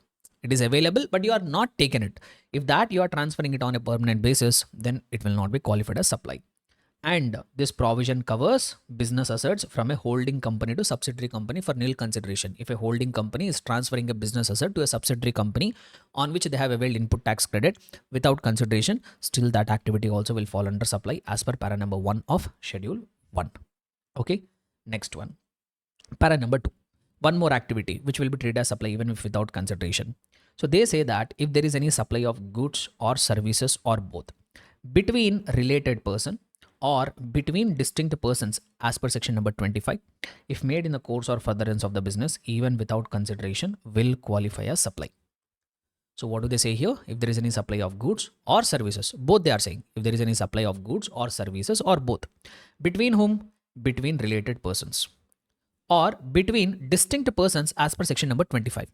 It is available, but you are not taken it. If that you are transferring it on a permanent basis, then it will not be qualified as supply. And this provision covers business assets from a holding company to subsidiary company for nil consideration. If a holding company is transferring a business asset to a subsidiary company on which they have availed input tax credit without consideration, still that activity also will fall under supply as per para number 1 of schedule 1. Okay, next one. Para number 2. One more activity which will be treated as supply even if without consideration. So they say that if there is any supply of goods or services or both between related person or between distinct persons as per section number 25, if made in the course or furtherance of the business, even without consideration, will qualify as supply. So what do they say here? If there is any supply of goods or services, both they are saying, if there is any supply of goods or services or both. Between whom? Between related persons. or between distinct persons as per section number 25.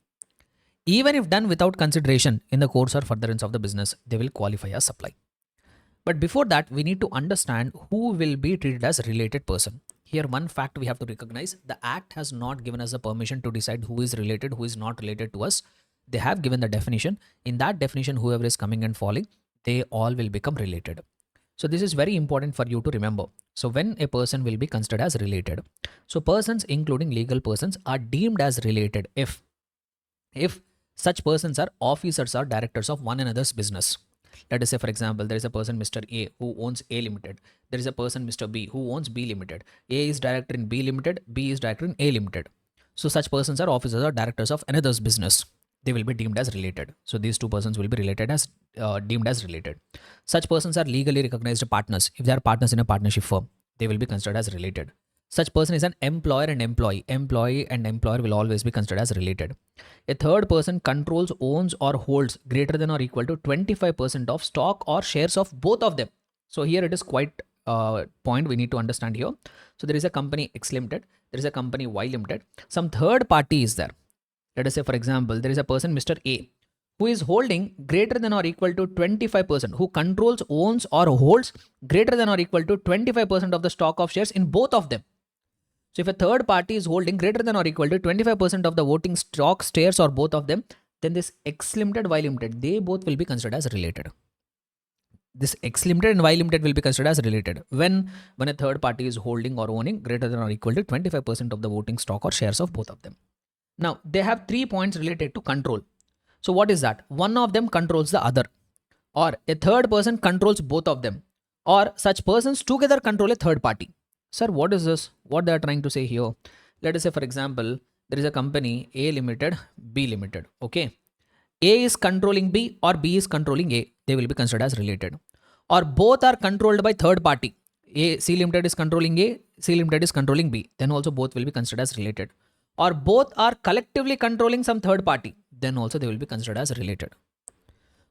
Even if done without consideration in the course or furtherance of the business, they will qualify as supply. But before that, we need to understand who will be treated as related person. Here, one fact we have to recognize: the Act has not given us the permission to decide who is related, who is not related to us. They have given the definition. In that definition, whoever is coming and falling, they all will become related. So this is very important for you to remember. So when a person will be considered as related, so persons including legal persons are deemed as related if such persons are officers or directors of one another's business. Let us say, for example, there is a person Mr. A who owns A Limited. There is a person Mr. B who owns B Limited. A is director in B Limited, B is director in A Limited. So such persons are officers or directors of another's business. They will be deemed as related. So these two persons will be related as deemed as related. Such persons are legally recognized partners. If they are partners in a partnership firm, they will be considered as related. Such person is an employer and employee. Employee and employer will always be considered as related. A third person controls, owns, or holds greater than or equal to 25% of stock or shares of both of them. So here it is quite point we need to understand here. So there is a company X Limited, there is a company Y Limited. Some third party is there. Let us say, for example, there is a person Mr. A who is holding greater than or equal to 25%, who controls, owns, or holds greater than or equal to 25% of the stock of shares in both of them. So if a third party is holding greater than or equal to 25% of the voting stock, shares, or both of them, then this X Limited, Y Limited, they both will be considered as related. This X Limited and Y Limited will be considered as related when a third party is holding or owning greater than or equal to 25% of the voting stock or shares of both of them. Now, they have 3 points related to control. So what is that? One of them controls the other, or a third person controls both of them, or such persons together control a third party. Sir, what is this? What they are trying to say here? Let us say, for example, there is a company A Limited, B Limited. Okay. A is controlling B or B is controlling A. They will be considered as related. Or both are controlled by third party. C Limited is controlling A, C Limited is controlling B. Then also both will be considered as related. Or both are collectively controlling some third party. Then also they will be considered as related.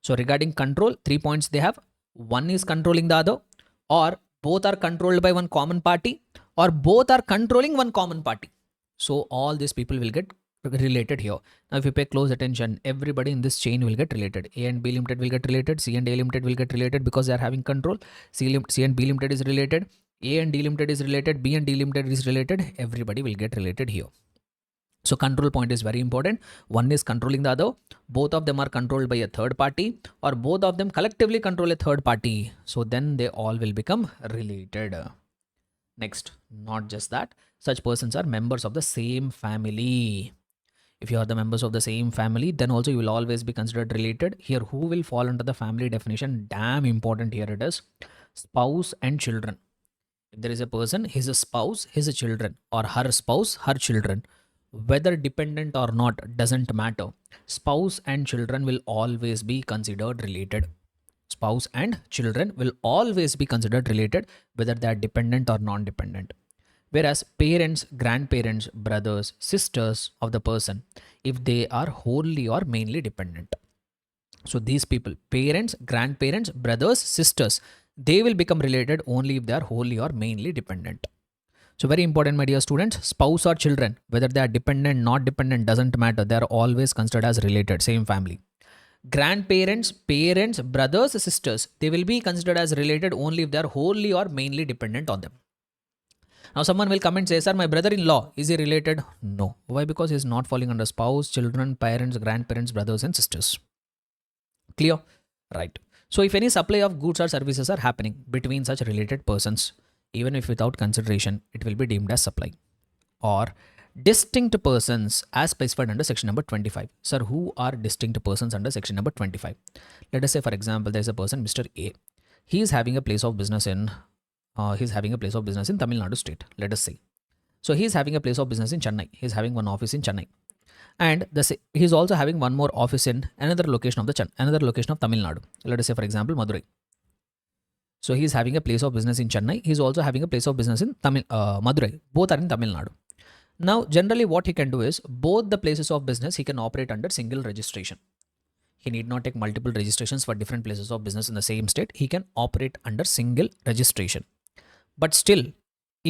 So regarding control, 3 points they have. One is controlling the other, or both are controlled by one common party, or both are controlling one common party. So all these people will get related here. Now if you pay close attention, everybody in this chain will get related. A and B Limited will get related. C and A Limited will get related because they are having control. C and B Limited is related. A and D Limited is related. B and D Limited is related. Everybody will get related here. So control point is very important. One is controlling the other. Both of them are controlled by a third party, or both of them collectively control a third party. So then they all will become related. Next, not just that, such persons are members of the same family. If you are the members of the same family, then also you will always be considered related. Here, who will fall under the family definition? Damn important here it is. Spouse and children. If there is a person, his spouse, his children, or her spouse, her children, whether dependent or not, doesn't matter. Spouse and children will always be considered related. Spouse and children will always be considered related, whether they are dependent or non-dependent. Whereas parents, grandparents, brothers, sisters of the person, if they are wholly or mainly dependent. So these people, parents, grandparents, brothers, sisters, they will become related only if they are wholly or mainly dependent. So very important, my dear students, spouse or children, whether they are dependent, not dependent, doesn't matter. They are always considered as related, same family. Grandparents, parents, brothers, sisters, they will be considered as related only if they are wholly or mainly dependent on them. Now someone will come and say, sir, my brother-in-law, is he related? No. Why? Because he is not falling under spouse, children, parents, grandparents, brothers and sisters. Clear? Right. So if any supply of goods or services are happening between such related persons, even if without consideration, it will be deemed as supply. Or distinct persons as specified under section number 25. Sir, who are distinct persons under section number 25? Let us say, for example, there is a person, Mr. A. He is having a place of business in Tamil Nadu state, let us say. So he is having a place of business in Chennai. He is having one office in Chennai. And he is also having one more office in another location of Tamil Nadu. Let us say, for example, Madurai. So he is having a place of business in Chennai. He is also having a place of business in Madurai. Both are in Tamil Nadu. Now, generally what he can do is, both the places of business he can operate under single registration. He need not take multiple registrations for different places of business in the same state. He can operate under single registration. But still,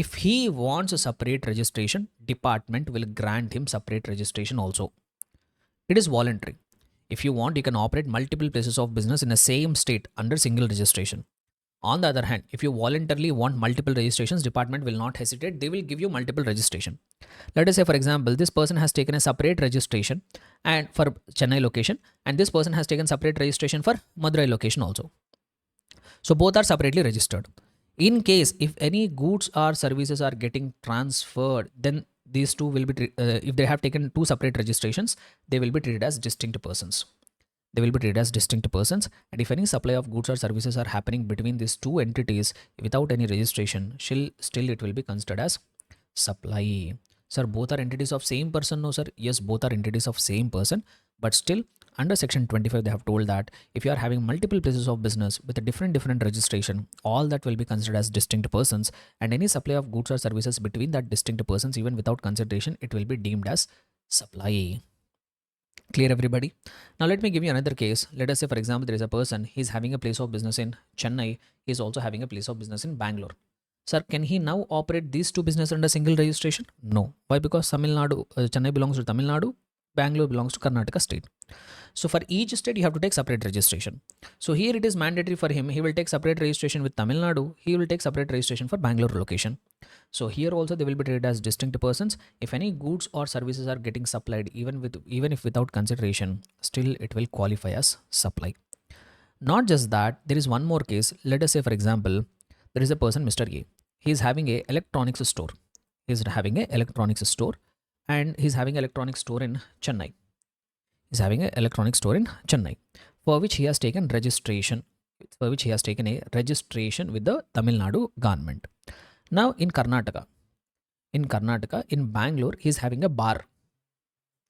If he wants a separate registration, department will grant him separate registration also. It is voluntary. If you want, you can operate multiple places of business in the same state under single registration. On the other hand, if you voluntarily want multiple registrations, department will not hesitate. They will give you multiple registration. Let us say, for example, this person has taken a separate registration and for Chennai location, and this person has taken separate registration for Madurai location also. So both are separately registered. In case if any goods or services are getting transferred, then these two will be, if they have taken two separate registrations, they will be treated as distinct persons. They will be treated as distinct persons, and if any supply of goods or services are happening between these two entities without any registration, still it will be considered as supply. Sir, both are entities of same person? No, sir. Yes, both are entities of same person, but still under section 25 they have told that if you are having multiple places of business with a different registration, all that will be considered as distinct persons, and any supply of goods or services between that distinct persons even without consideration, it will be deemed as supply. Clear, everybody? Now let me give you another case. Let us say, for example, there is a person, he's having a place of business in Chennai, he's also having a place of business in Bangalore. Sir, can he now operate these two businesses under single registration? No. Why? Because Tamil Nadu, Chennai belongs to Tamil Nadu, Bangalore belongs to Karnataka state. So for each state, you have to take separate registration. So here it is mandatory for him. He will take separate registration with Tamil Nadu. He will take separate registration for Bangalore location. So here also they will be treated as distinct persons. If any goods or services are getting supplied, even if without consideration, still it will qualify as supply. Not just that, there is one more case. Let us say, for example, there is a person, Mr. A. He is having a electronics store. He is having a electronics store, and he's having an electronics store in Chennai. He's having an electronics store in Chennai, for which he has taken registration. For which he has taken a registration with the Tamil Nadu government. Now in Karnataka, in Bangalore, he's having a bar.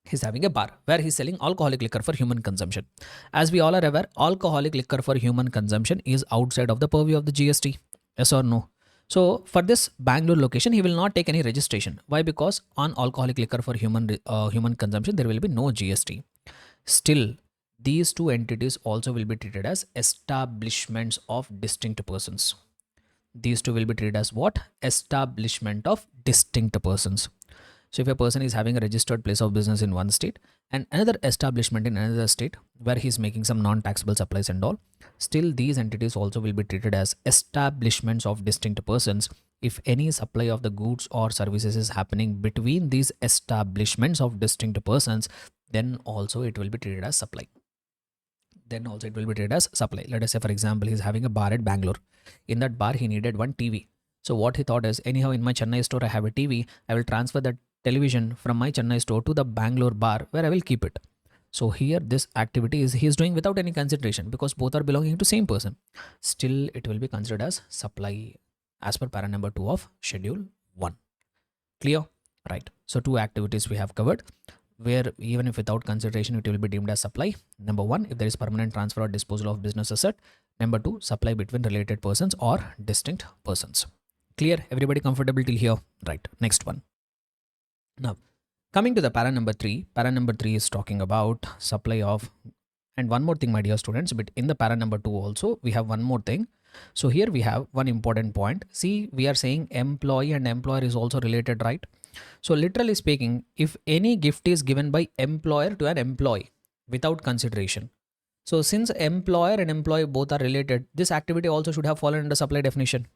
He's having a bar where he's selling alcoholic liquor for human consumption. As we all are aware, alcoholic liquor for human consumption is outside of the purview of the GST. Yes or no? So for this Bangalore location, he will not take any registration. Why? Because on alcoholic liquor for human consumption, there will be no GST. Still, these two entities also will be treated as establishments of distinct persons. These two will be treated as what? Establishment of distinct persons. So if a person is having a registered place of business in one state and another establishment in another state where he is making some non-taxable supplies and all, still these entities also will be treated as establishments of distinct persons if any supply of the goods or services is happening between these establishments of distinct persons, then also it will be treated as supply. Let us say, for example, he's having a bar at Bangalore. In that bar, he needed one TV. So what he thought is, anyhow, in my Chennai store, I have a TV. I will transfer that television from my Chennai store to the Bangalore bar where I will keep it. So here, this activity he is doing without any consideration because both are belonging to same person. Still, it will be considered as supply as per para number 2 of schedule 1. Clear? Right. So 2 activities we have covered, where even if without consideration, it will be deemed as supply. Number 1, if there is permanent transfer or disposal of business asset. Number 2, supply between related persons or distinct persons. Clear? Everybody comfortable till here? Right. Next one. Now, coming to the para number 3. Para number 3 is talking about supply of, and one more thing, my dear students, but in the para number 2 also, we have one more thing. So here we have one important point. See, we are saying employee and employer is also related, right? So literally speaking, if any gift is given by employer to an employee without consideration, so since employer and employee both are related, this activity also should have fallen under supply definition.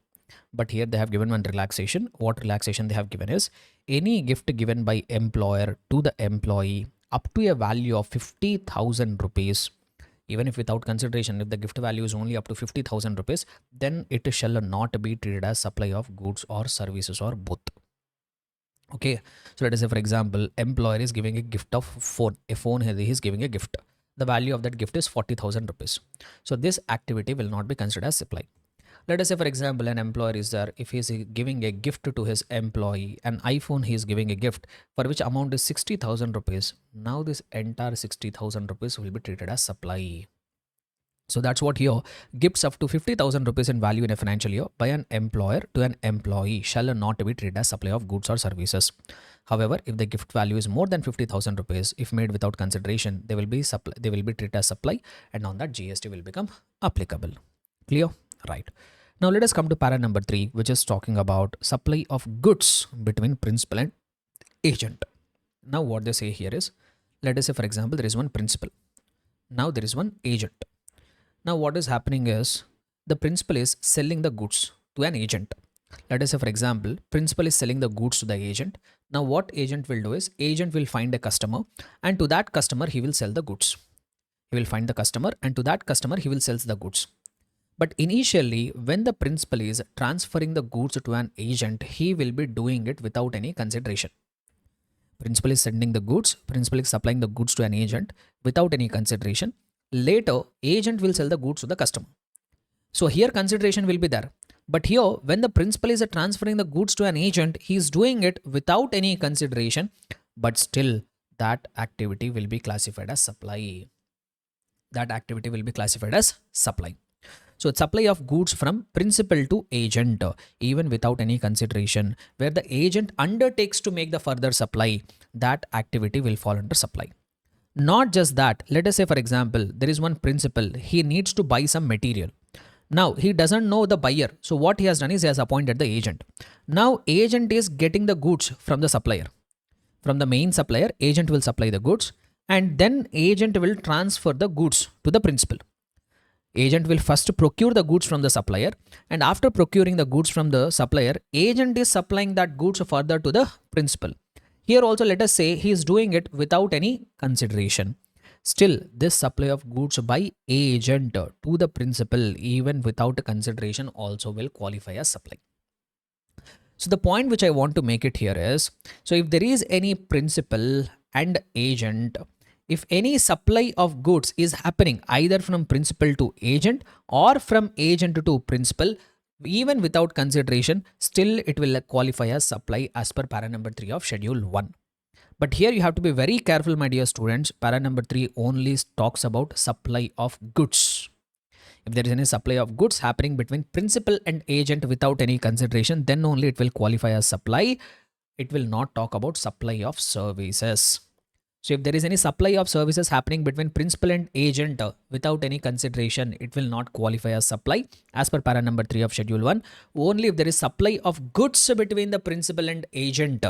But here they have given one relaxation. What relaxation they have given is, any gift given by employer to the employee up to a value of 50,000 rupees, even if without consideration, if the gift value is only up to 50,000 rupees, then it shall not be treated as supply of goods or services or both. Okay, so let us say, for example, employer is giving a gift of phone. A phone he is giving a gift. The value of that gift is 40,000 rupees. So this activity will not be considered as supply. Let us say, for example, an employer is there. If he is giving a gift to his employee, an iPhone he is giving a gift for which amount is 60,000 rupees. Now this entire 60,000 rupees will be treated as supply. So that's what here, gifts up to 50,000 rupees in value in a financial year by an employer to an employee shall not be treated as supply of goods or services. However, if the gift value is more than 50,000 rupees, if made without consideration, they will be treated as supply, and on that GST will become applicable. Clear? Right. Now let us come to para number 3, which is talking about supply of goods between principal and agent. Now what they say here is, let us say for example, there is one principal. Now there is one agent. Now what is happening is, the principal is selling the goods to an agent. Let us say for example, principal is selling the goods to the agent. Now what agent will do is, agent will find a customer and to that customer he will sell the goods. He will find the customer and to that customer he will sell the goods. But initially, when the principal is transferring the goods to an agent, he will be doing it without any consideration. Principal is sending the goods, principal is supplying the goods to an agent without any consideration. Later, agent will sell the goods to the customer. So here consideration will be there. But here, when the principal is transferring the goods to an agent, he is doing it without any consideration, but still that activity will be classified as supply. That activity will be classified as supply. So it's supply of goods from principal to agent, even without any consideration, where the agent undertakes to make the further supply, that activity will fall under supply. Not just that, let us say for example, there is one principal, he needs to buy some material. Now he doesn't know the buyer. So what he has done is he has appointed the agent. Now agent is getting the goods from the supplier. From the main supplier, agent will supply the goods and then agent will transfer the goods to the principal. Agent will first procure the goods from the supplier and after procuring the goods from the supplier, agent is supplying that goods further to the principal. Here also let us say he is doing it without any consideration. Still, this supply of goods by agent to the principal even without consideration also will qualify as supply. So the point which I want to make it here is, so if there is any principal and agent, if any supply of goods is happening either from principal to agent or from agent to principal, even without consideration, still it will qualify as supply as per para number 3 of schedule 1. But here you have to be very careful, my dear students. Para number 3 only talks about supply of goods. If there is any supply of goods happening between principal and agent without any consideration, then only it will qualify as supply. It will not talk about supply of services. So if there is any supply of services happening between principal and agent without any consideration, it will not qualify as supply as per para number 3 of schedule 1. Only if there is supply of goods between the principal and agent.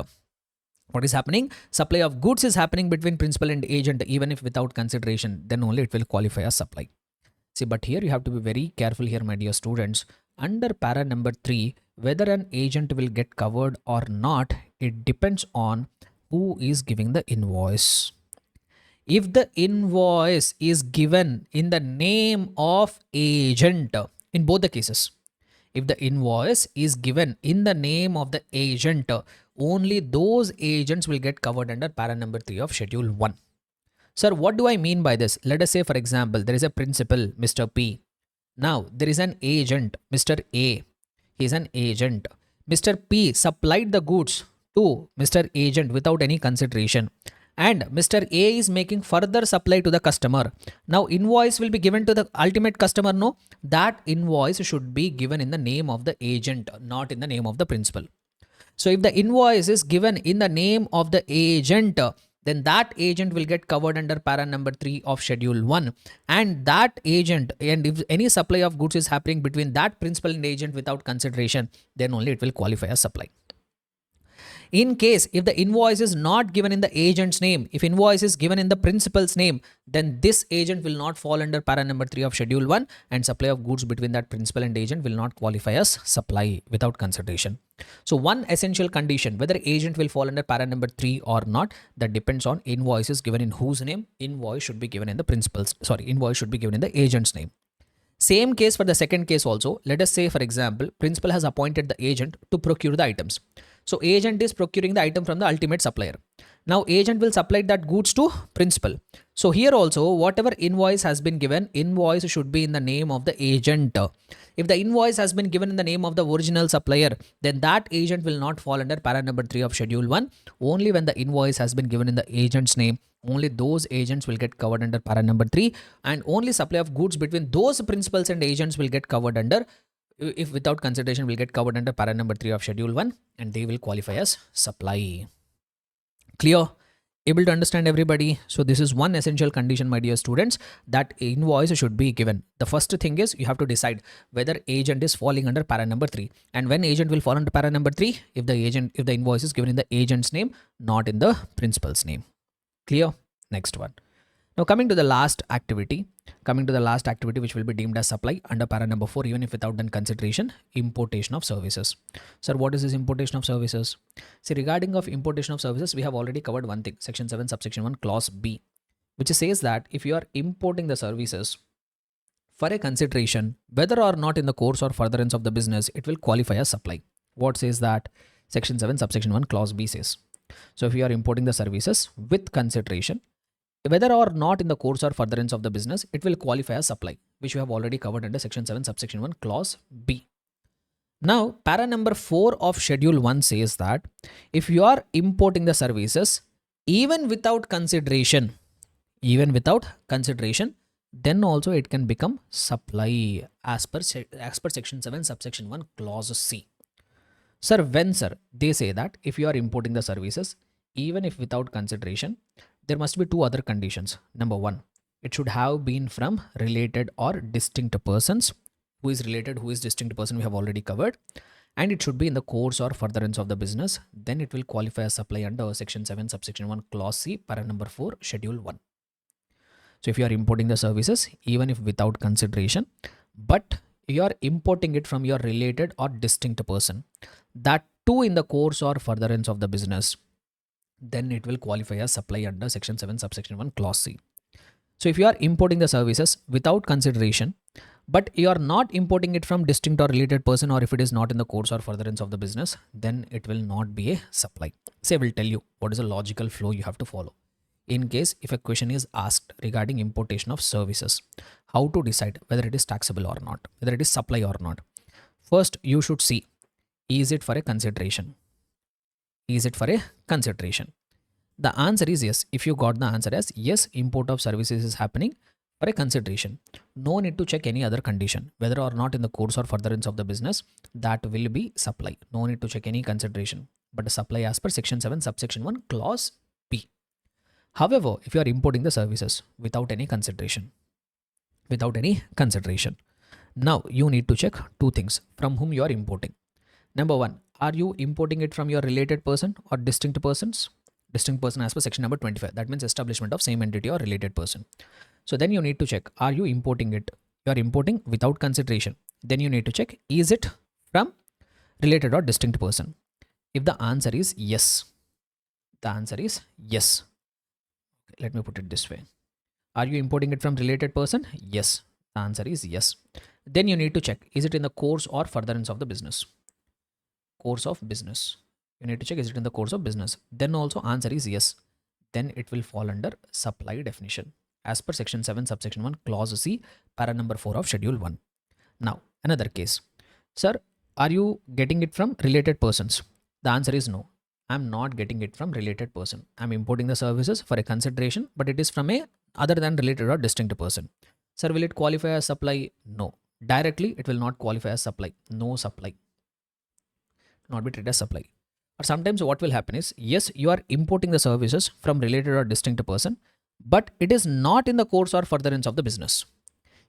What is happening? Supply of goods is happening between principal and agent even if without consideration, then only it will qualify as supply. See, but here you have to be very careful here, my dear students. Under para number 3, whether an agent will get covered or not, it depends on who is giving the invoice. If the invoice is given in the name of agent, in both the cases, if the invoice is given in the name of the agent, only those agents will get covered under para number 3 of schedule 1. Sir, what do I mean by this? Let us say for example, there is a principal, Mr. P. Now there is an agent, Mr. A. He is an agent. Mr. P supplied the goods to Mr. Agent without any consideration. And Mr. A is making further supply to the customer. Now invoice will be given to the ultimate customer. No, that invoice should be given in the name of the agent, not in the name of the principal. So if the invoice is given in the name of the agent, then that agent will get covered under para number 3 of schedule 1. And that agent, and if any supply of goods is happening between that principal and agent without consideration, then only it will qualify as supply. In case if the invoice is not given in the agent's name, if invoice is given in the principal's name, then this agent will not fall under para number 3 of schedule 1 and supply of goods between that principal and agent will not qualify as supply without consideration. So one essential condition, whether agent will fall under para number 3 or not, that depends on invoice is given in whose name. Invoice should be given in the invoice should be given in the agent's name. Same case for the second case also. Let us say for example, principal has appointed the agent to procure the items. So agent is procuring the item from the ultimate supplier. Now agent will supply that goods to principal. So here also whatever invoice has been given, invoice should be in the name of the agent. If the invoice has been given in the name of the original supplier, then that agent will not fall under para number 3 of schedule 1. Only when the invoice has been given in the agent's name, only those agents will get covered under para number 3, and only supply of goods between those principals and agents will get covered under, if without consideration, will get covered under para number 3 of schedule 1 and they will qualify as supply. Clear? Able to understand everybody? So this is one essential condition, my dear students, that invoice should be given. The first thing is you have to decide whether agent is falling under para number 3. And when agent will fall under para number 3, if the invoice is given in the agent's name, not in the principal's name. Clear? Next one. Now coming to the last activity, which will be deemed as supply under para number 4, even if without done consideration, importation of services. Sir, what is this importation of services? See, regarding of importation of services, we have already covered one thing, section 7 subsection 1 clause B, which says that if you are importing the services for a consideration, whether or not in the course or furtherance of the business, it will qualify as supply. What says that? Section 7 subsection 1 clause B says. So if you are importing the services with consideration, whether or not in the course or furtherance of the business, it will qualify as supply, which we have already covered under section 7 subsection 1 clause B. Now, para number 4 of schedule 1 says that if you are importing the services even without consideration, then also it can become supply as per section 7 subsection 1 clause C. Sir, when, sir? They say that if you are importing the services even if without consideration, there must be 2 other conditions. Number 1, it should have been from related or distinct persons. Who is related, who is distinct person, we have already covered. And it should be in the course or furtherance of the business. Then it will qualify as supply under section 7 subsection 1 clause C, para number 4, schedule 1. So if you are importing the services even if without consideration, but you are importing it from your related or distinct person, that too in the course or furtherance of the business, then it will qualify as supply under section 7 subsection 1 clause C. So if you are importing the services without consideration, but you are not importing it from distinct or related person, or if it is not in the course or furtherance of the business, then it will not be a supply. Say, I will tell you what is a logical flow you have to follow. In case if a question is asked regarding importation of services, how to decide whether it is taxable or not, whether it is supply or not. First, you should see, is it for a consideration? Is it for a consideration? The answer is yes. If you got the answer as yes, import of services is happening for a consideration, no need to check any other condition, whether or not in the course or furtherance of the business, that will be supply. No need to check any consideration, but supply as per section 7 subsection 1 clause B. However, if you are importing the services without any consideration, now you need to check 2 things from whom you are importing. Number 1, are you importing it from your related person or distinct persons? Distinct person as per section number 25. That means establishment of same entity or related person. So then you need to check, are you importing it? You are importing without consideration. Then you need to check, is it from related or distinct person? If the answer is yes, let me put it this way. Are you importing it from related person? Yes. The answer is yes. Then you need to check, is it in the course or furtherance of the business? Course of business. You need to check, is it in the course of business? Then also answer is yes. Then it will fall under supply definition as per section 7 subsection 1 clause C, para number 4 of schedule 1. Now another case. Sir, are you getting it from related persons? The answer is no. I'm not getting it from related person. I'm importing the services for a consideration, but it is from a other than related or distinct person. Sir, will it qualify as supply? No. Directly it will not qualify as supply. No supply. Not be treated as supply. Or sometimes what will happen is, yes, you are importing the services from related or distinct person, but it is not in the course or furtherance of the business.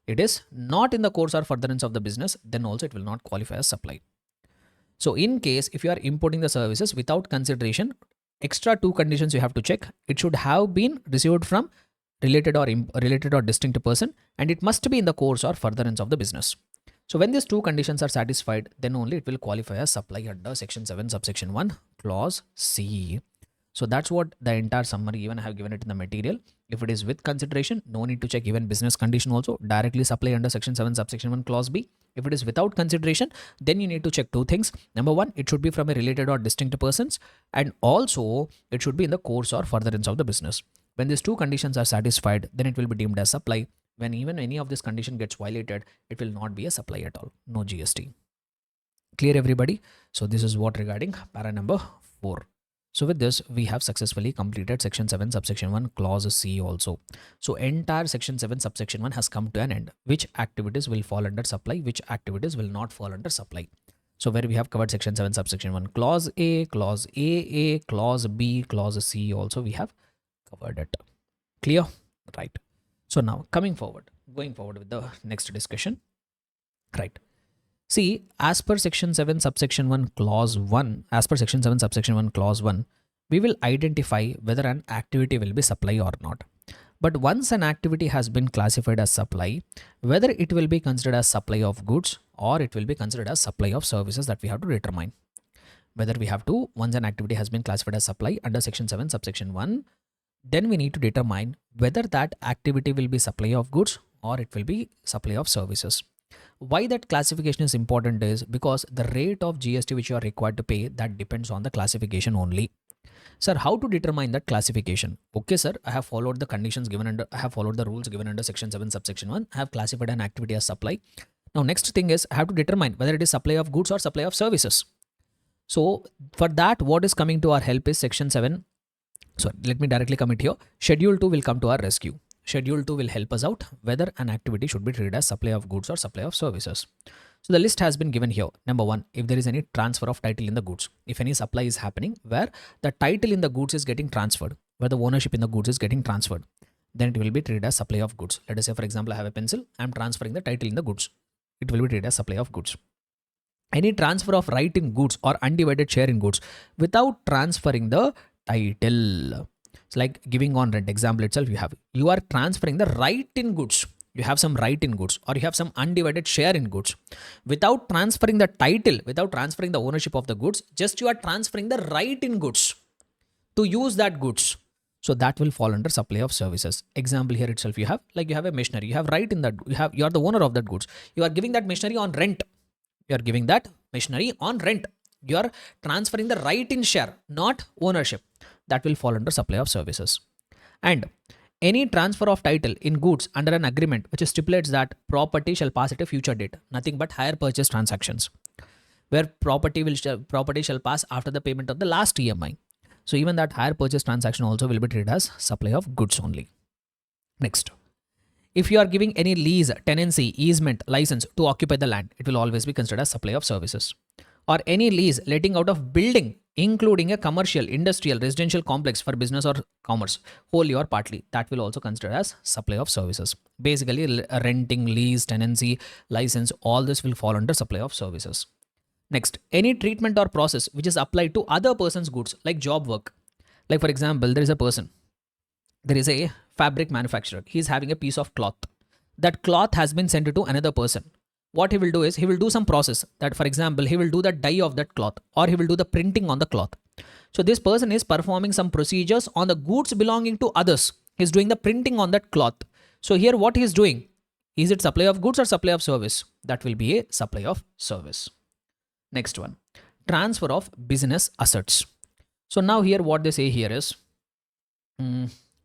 It is not in the course or furtherance of the business, then also it will not qualify as supply. So in case if you are importing the services without consideration, extra 2 conditions you have to check. It should have been received from related or distinct person, and it must be in the course or furtherance of the business. So when these 2 conditions are satisfied, then only it will qualify as supply under section 7 subsection 1 clause C. So that's what the entire summary, even I have given it in the material. If it is with consideration, no need to check even business condition also. Directly supply under section 7 subsection 1 clause B. If it is without consideration, then you need to check 2 things. Number 1, it should be from a related or distinct persons, and also it should be in the course or furtherance of the business. When these 2 conditions are satisfied, then it will be deemed as supply. When even any of this condition gets violated, it will not be a supply at all. No GST. Clear everybody? So this is what regarding para number 4. So with this, we have successfully completed section 7 subsection 1 clause C also. So entire section 7 subsection 1 has come to an end. Which activities will fall under supply? Which activities will not fall under supply? So where we have covered section 7 subsection 1 clause A, clause AA, clause B, clause C also we have covered it. Clear? Right. So now going forward with the next discussion. Right. See, as per section 7 subsection 1 clause 1, we will identify whether an activity will be supply or not. But once an activity has been classified as supply, whether it will be considered as supply of goods or it will be considered as supply of services, that we have to determine. Whether we have to, once an activity has been classified as supply under section 7 subsection 1, then we need to determine whether that activity will be supply of goods or it will be supply of services. Why that classification is important is because the rate of GST which you are required to pay, that depends on the classification only. Sir, how to determine that classification? Okay, sir, I have followed the conditions given under, I have followed the rules given under section 7 subsection 1. I have classified an activity as supply. Now next thing is I have to determine whether it is supply of goods or supply of services. So for that, what is coming to our help is section 7. So let me directly commit here. Schedule 2 will come to our rescue. Schedule 2 will help us out whether an activity should be treated as supply of goods or supply of services. So the list has been given here. Number 1, if there is any transfer of title in the goods, if any supply is happening where the title in the goods is getting transferred, where the ownership in the goods is getting transferred, then it will be treated as supply of goods. Let us say, for example, I have a pencil, I am transferring the title in the goods. It will be treated as supply of goods. Any transfer of right in goods or undivided share in goods without transferring the title. It's like giving on rent example itself. You are transferring the right in goods. You have some right in goods or you have some undivided share in goods without transferring the title, without transferring the ownership of the goods. Just you are transferring the right in goods to use that goods. So that will fall under supply of services. Example here itself, you have a machinery. You have right in that. You are the owner of that goods. You are giving that machinery on rent. You are giving that machinery on rent. You are transferring the right in share, not ownership. That will fall under supply of services. And any transfer of title in goods under an agreement which stipulates that property shall pass at a future date, nothing but hire purchase transactions, where property shall pass after the payment of the last EMI. So even that hire purchase transaction also will be treated as supply of goods only. Next, if you are giving any lease, tenancy, easement, license to occupy the land, it will always be considered as supply of services. Or any lease letting out of building, including a commercial, industrial, residential complex for business or commerce, wholly or partly, that will also consider as supply of services. Basically, renting, lease, tenancy, license, all this will fall under supply of services. Next, any treatment or process which is applied to other person's goods, like job work. Like for example, there is a fabric manufacturer. He is having a piece of cloth. That cloth has been sent to another person. What he will do is he will do some process that, for example, he will do the dye of that cloth or he will do the printing on the cloth. So this person is performing some procedures on the goods belonging to others. He's doing the printing on that cloth. So here what he is doing, is it supply of goods or supply of service? That will be a supply of service. Next one, transfer of business assets. So now here what they say here is,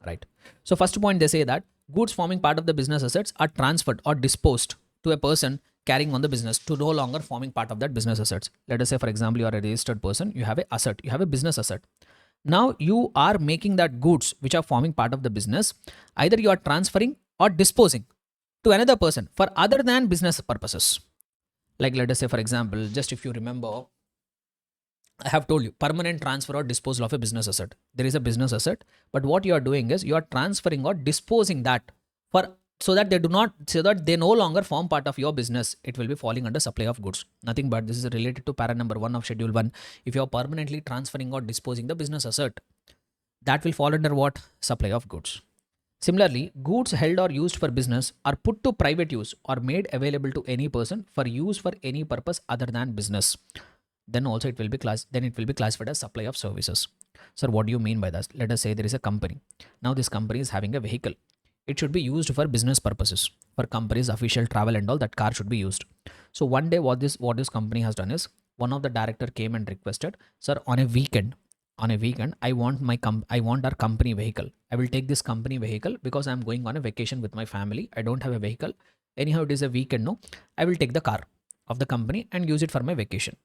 right. So first point, they say that goods forming part of the business assets are transferred or disposed to a person carrying on the business to no longer forming part of that business assets. Let us say, for example, you are a registered person, you have a asset, you have a business asset. Now you are making that goods which are forming part of the business, either you are transferring or disposing to another person for other than business purposes. Like let us say, for example, just if you remember, I have told you permanent transfer or disposal of a business asset. There is a business asset, but what you are doing is you are transferring or disposing that so that they no longer form part of your business. It will be falling under supply of goods. Nothing but this is related to para number 1 of schedule 1. If you are permanently transferring or disposing the business asset, that will fall under what? Supply of goods. Similarly, goods held or used for business are put to private use or made available to any person for use for any purpose other than business. Then also it will be classified as supply of services. Sir, what do you mean by that? Let us say there is a company. Now this company is having a vehicle. It should be used for business purposes, for company's official travel and all. That car should be used. So one day what this company has done is, one of the director came and requested, sir, on a weekend, I want our company vehicle. I will take this company vehicle because I'm going on a vacation with my family. I don't have a vehicle. Anyhow, it is a weekend. No, I will take the car of the company and use it for my vacation.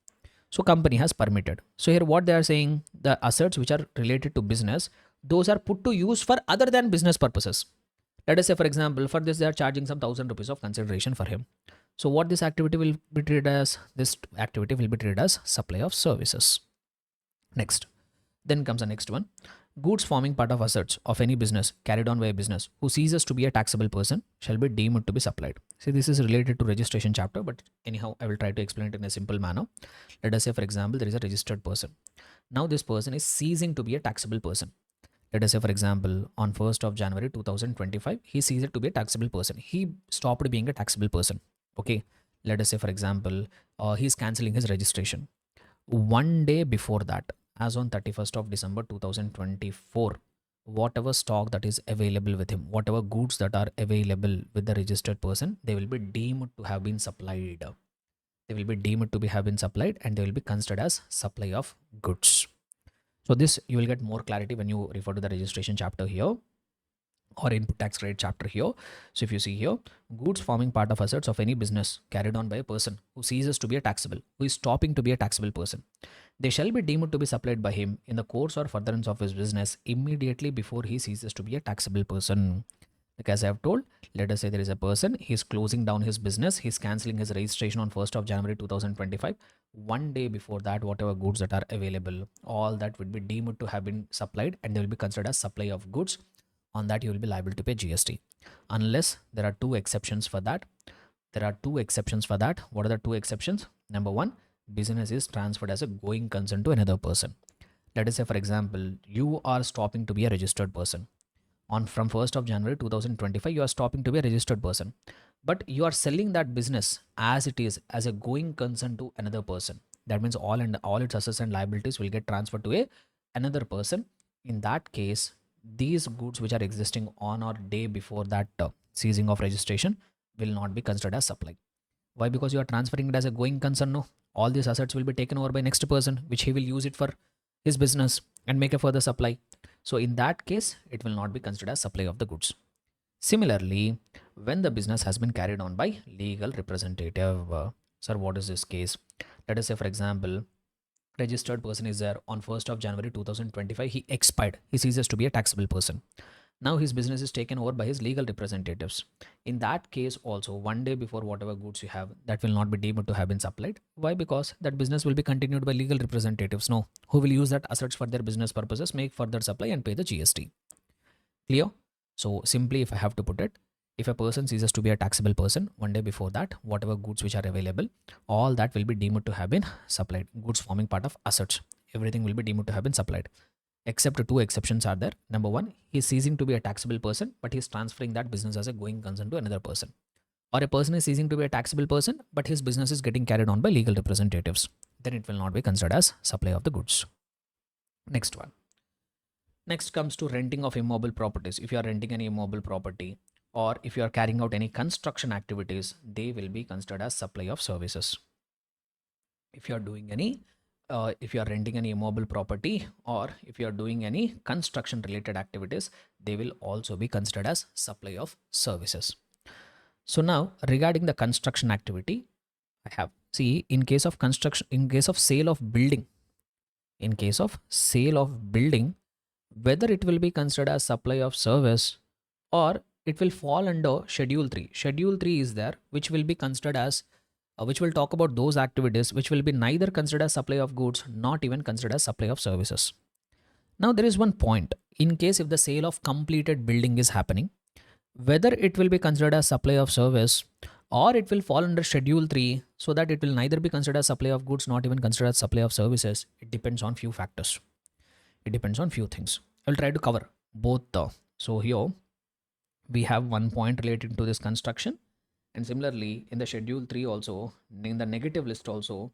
So company has permitted. So here what they are saying, the assets which are related to business, those are put to use for other than business purposes. Let us say, for example, for this they are charging some 1,000 rupees of consideration for him. So what this activity will be treated as? This activity will be treated as supply of services. Next. Then comes the next one. Goods forming part of assets of any business carried on by a business who ceases to be a taxable person shall be deemed to be supplied. See, this is related to registration chapter, but anyhow, I will try to explain it in a simple manner. Let us say, for example, there is a registered person. Now, this person is ceasing to be a taxable person. Let us say, for example, on 1st of January 2025, he ceased to be a taxable person. He stopped being a taxable person. Okay. Let us say, for example, he's canceling his registration. One day before that, as on 31st of December 2024, whatever stock that is available with him, whatever goods that are available with the registered person, they will be deemed to have been supplied. They will be deemed to be have been supplied and they will be considered as supply of goods. So this you will get more clarity when you refer to the registration chapter here or input tax credit chapter here. So if you see here, goods forming part of assets of any business carried on by a person who ceases to be a taxable, who is stopping to be a taxable person, they shall be deemed to be supplied by him in the course or furtherance of his business immediately before he ceases to be a taxable person. Like as I have told, let us say there is a person, he is closing down his business, he is cancelling his registration on 1st of January 2025. One day before that, whatever goods that are available, all that would be deemed to have been supplied and they will be considered as supply of goods. On that, you will be liable to pay GST. Unless there are two exceptions for that. There are two exceptions for that. What are the two exceptions? Number one, business is transferred as a going concern to another person. Let us say, for example, you are stopping to be a registered person. On from 1st of January 2025, you are stopping to be a registered person. But you are selling that business as it is, as a going concern to another person. That means all its assets and liabilities will get transferred to another person. In that case, these goods which are existing on or day before that ceasing of registration will not be considered as supply. Why? Because you are transferring it as a going concern. No, all these assets will be taken over by next person, which he will use it for his business and make a further supply. So in that case, it will not be considered as supply of the goods. Similarly, when the business has been carried on by legal representative, sir, what is this case? Let us say, for example, registered person is there on 1st of January 2025, he expired, he ceases to be a taxable person. Now his business is taken over by his legal representatives. In that case also, one day before whatever goods you have, that will not be deemed to have been supplied. Why? Because that business will be continued by legal representatives, no, who will use that assets for their business purposes, make further supply and pay the GST. Clear? So simply, if I have to put it, if a person ceases to be a taxable person, one day before that, whatever goods which are available, all that will be deemed to have been supplied. Goods forming part of assets, everything will be deemed to have been supplied. Except two exceptions are there. Number one, he is ceasing to be a taxable person, but he is transferring that business as a going concern to another person. Or a person is ceasing to be a taxable person, but his business is getting carried on by legal representatives. Then it will not be considered as supply of the goods. Next one. Next comes to renting of immobile properties. If you are renting any immobile property or if you are carrying out any construction activities, they will be considered as supply of services. If you are doing any, if you are renting any immobile property or if you are doing any construction related activities, they will also be considered as supply of services. So now regarding the construction activity, I have, see, in case of construction, in case of sale of building, in case of sale of building, whether it will be considered as supply of service or it will fall under schedule 3. Schedule 3 is there, which will be considered as which will talk about those activities which will be neither considered as supply of goods, not even considered as supply of services. Now there is one point. In case if the sale of completed building is happening, whether it will be considered as supply of service or it will fall under schedule 3, so that it will neither be considered as supply of goods, not even considered as supply of services, it depends on few factors. It depends on few things. I'll try to cover both. So here we have one point related to this construction, and similarly in the schedule 3 also, in the negative list also,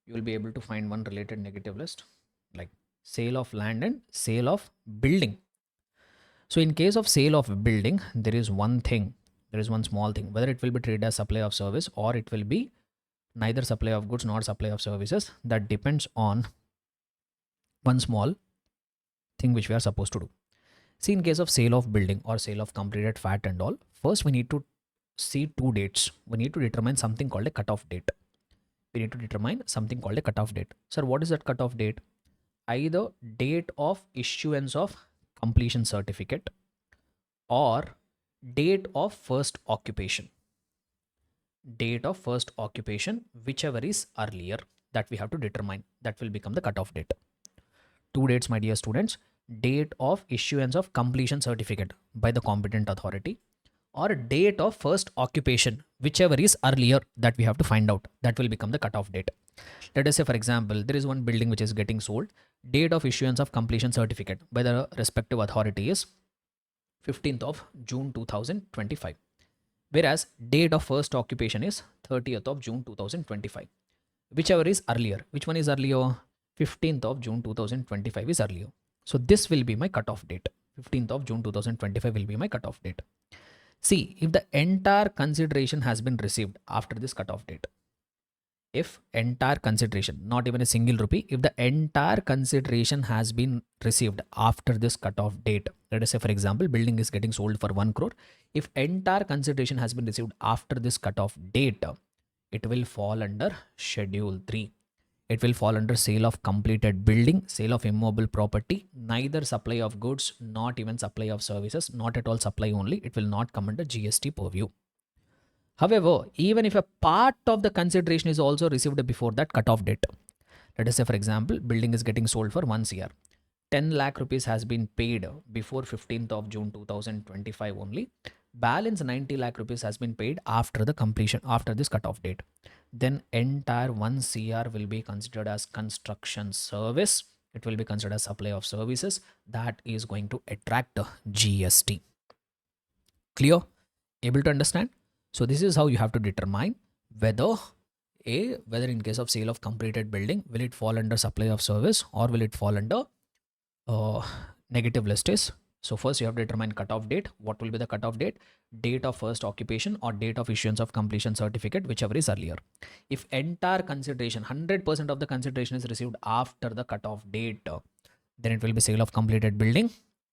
you will be able to find one related negative list like sale of land and sale of building. So in case of sale of building, there is one thing, there is one small thing, whether it will be treated as supply of service or it will be neither supply of goods nor supply of services, that depends on one small thing which we are supposed to do. See, in case of sale of building or sale of completed fat and all, first we need to see two dates. We need to determine something called a cutoff date. We need to determine something called a cutoff date. Sir, what is that cutoff date? Either date of issuance of completion certificate or date of first occupation. Date of first occupation, whichever is earlier, that we have to determine. That will become the cutoff date. Two dates, my dear students. date of issuance of completion certificate by the competent authority, or date of first occupation, whichever is earlier that we have to find out. That will become the cutoff date. Let us say, for example, there is one building which is getting sold. Date of issuance of completion certificate by the respective authority is 15th of June 2025. Whereas date of first occupation is 30th of June 2025. Whichever is earlier. Which one is earlier? 15th of June 2025 is earlier. So this will be my cutoff date. 15th of June 2025 will be my cutoff date. See, if the entire consideration has been received after this cutoff date, if entire consideration, not even a single rupee, if the entire consideration has been received after this cutoff date, let us say, for example, building is getting sold for 1 crore. If entire consideration has been received after this cutoff date, it will fall under Schedule 3. It will fall under sale of completed building, sale of immobile property, neither supply of goods, not even supply of services, not at all supply only. It will not come under GST purview. However, even if a part of the consideration is also received before that cutoff date, let us say, for example, building is getting sold for 1 CR. 10 lakh rupees has been paid before 15th of June 2025 only. Balance 90 lakh rupees has been paid after the completion, after this cutoff date. Then entire 1 CR will be considered as construction service. It will be considered as supply of services. That is going to attract GST. Clear? Able to understand? So this is how you have to determine whether in case of sale of completed building, will it fall under supply of service or will it fall under negative list is. So first you have to determine cutoff date. What will be the cutoff date? Date of first occupation or date of issuance of completion certificate, whichever is earlier. If entire consideration, 100% of the consideration is received after the cutoff date, then it will be sale of completed building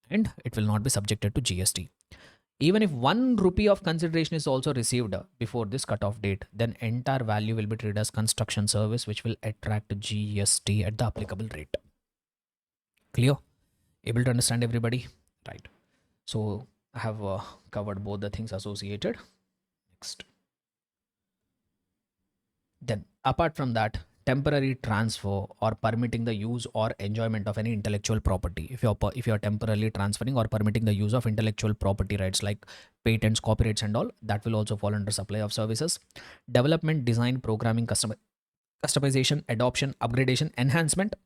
and it will not be subjected to GST. Even if 1 rupee of consideration is also received before this cutoff date, then entire value will be treated as construction service, which will attract GST at the applicable rate. Clear? Able to understand, everybody? Right. So I have covered both the things associated. Next. Then apart from that, temporary transfer or permitting the use or enjoyment of any intellectual property. If you're temporarily transferring or permitting the use of intellectual property rights like patents, copyrights and all, that will also fall under supply of services. Development, design, programming, customization, adoption, upgradation, enhancement,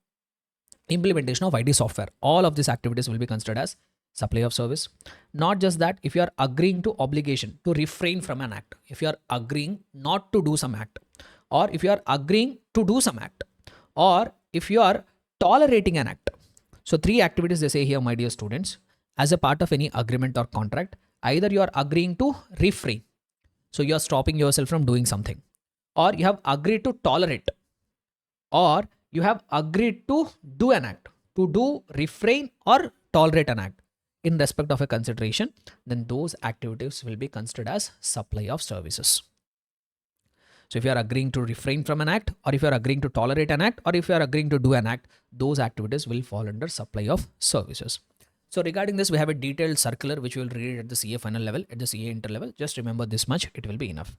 implementation of IT software. All of these activities will be considered as supply of service. Not just that, if you are agreeing to obligation to refrain from an act, if you are agreeing not to do some act, or if you are agreeing to do some act, or if you are tolerating an act. So 3 activities they say here, my dear students, as a part of any agreement or contract. Either you are agreeing to refrain, so you are stopping yourself from doing something, or you have agreed to tolerate, or you have agreed to do an act, to do, refrain or tolerate an act in respect of a consideration, then those activities will be considered as supply of services. So if you are agreeing to refrain from an act, or if you are agreeing to tolerate an act, or if you are agreeing to do an act, those activities will fall under supply of services. So regarding this, we have a detailed circular which we will read at the CA final level, at the CA inter level. Just remember this much, it will be enough.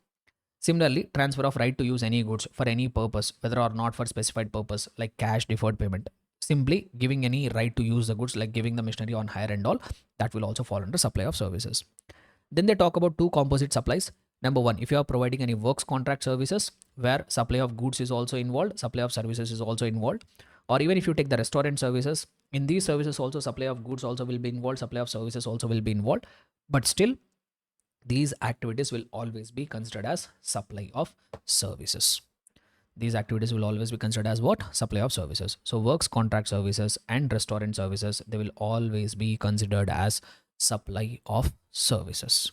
Similarly, transfer of right to use any goods for any purpose, whether or not for specified purpose like cash, deferred payment. Simply giving any right to use the goods like giving the machinery on hire and all, that will also fall under supply of services. Then they talk about 2 composite supplies. Number 1, if you are providing any works contract services where supply of goods is also involved, supply of services is also involved. Or even if you take the restaurant services, in these services also supply of goods also will be involved, supply of services also will be involved. But still, these activities will always be considered as supply of services. These activities will always be considered as what? Supply of services. So works contract services and restaurant services, they will always be considered as supply of services.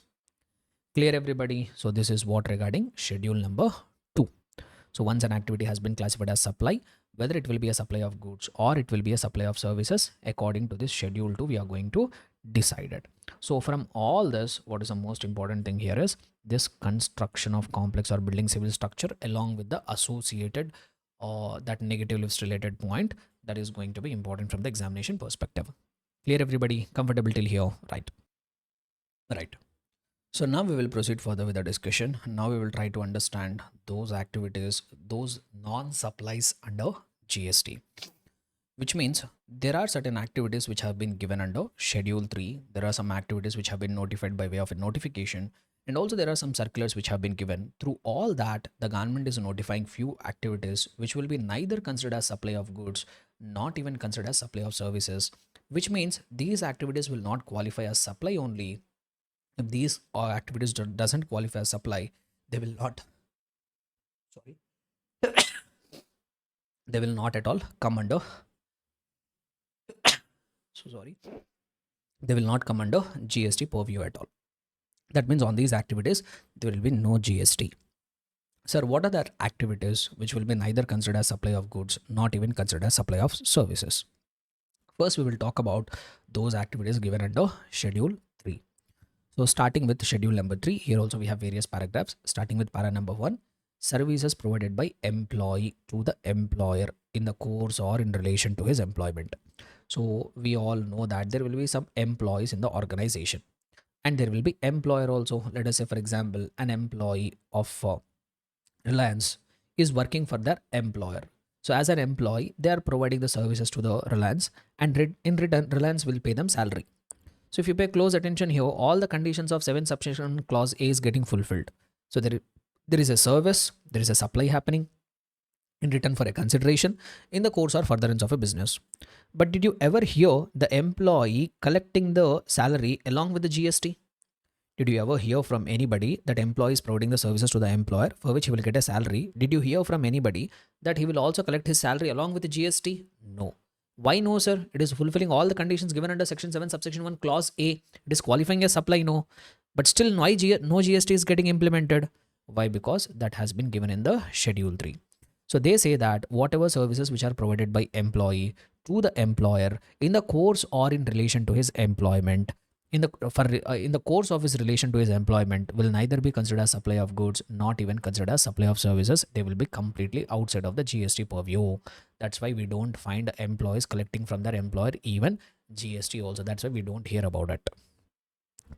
Clear, everybody? So this is what regarding schedule number 2. So once an activity has been classified as supply, whether it will be a supply of goods or it will be a supply of services, according to this schedule 2, we are going to decide it. So from all this, what is the most important thing here is this construction of complex or building civil structure along with the associated that negative list related point, that is going to be important from the examination perspective. Clear, everybody? Comfortable till here? Right. So now we will proceed further with the discussion. Now we will try to understand those activities, those non-supplies under GST. which means there are certain activities which have been given under Schedule 3. There are some activities which have been notified by way of a notification. And also there are some circulars which have been given. Through all that, the government is notifying few activities which will be neither considered as supply of goods, not even considered as supply of services, which means these activities will not qualify as supply only. If these activities doesn't qualify as supply, they will not, sorry, they will not at all come under, so sorry, they will not come under GST purview at all. That means on these activities, there will be no GST. Sir, what are the activities which will be neither considered as supply of goods, not even considered as supply of services? First, we will talk about those activities given under Schedule 3. So starting with Schedule number 3, here also we have various paragraphs. Starting with para number 1, services provided by employee to the employer in the course or in relation to his employment. So we all know that there will be some employees in the organization, and there will be employer also. Let us say, for example, an employee of Reliance is working for their employer. So as an employee, they are providing the services to the Reliance, and in return, Reliance will pay them salary. So if you pay close attention here, all the conditions of 7 subsection clause A is getting fulfilled. So there is a service, there is a supply happening in return for a consideration in the course or furtherance of a business. But did you ever hear the employee collecting the salary along with the GST? Did you ever hear from anybody that employee is providing the services to the employer for which he will get a salary? Did you hear from anybody that he will also collect his salary along with the GST? No. Why no, sir? It is fulfilling all the conditions given under Section 7, Subsection 1, Clause A. It is qualifying as supply, no. But still, no GST is getting implemented. Why? Because that has been given in the Schedule 3. So they say that whatever services which are provided by employee to the employer in the course or in relation to his employment, in the course of his relation to his employment, will neither be considered as supply of goods, not even considered as supply of services. They will be completely outside of the GST purview. That's why we don't find employees collecting from their employer even GST also. That's why we don't hear about it.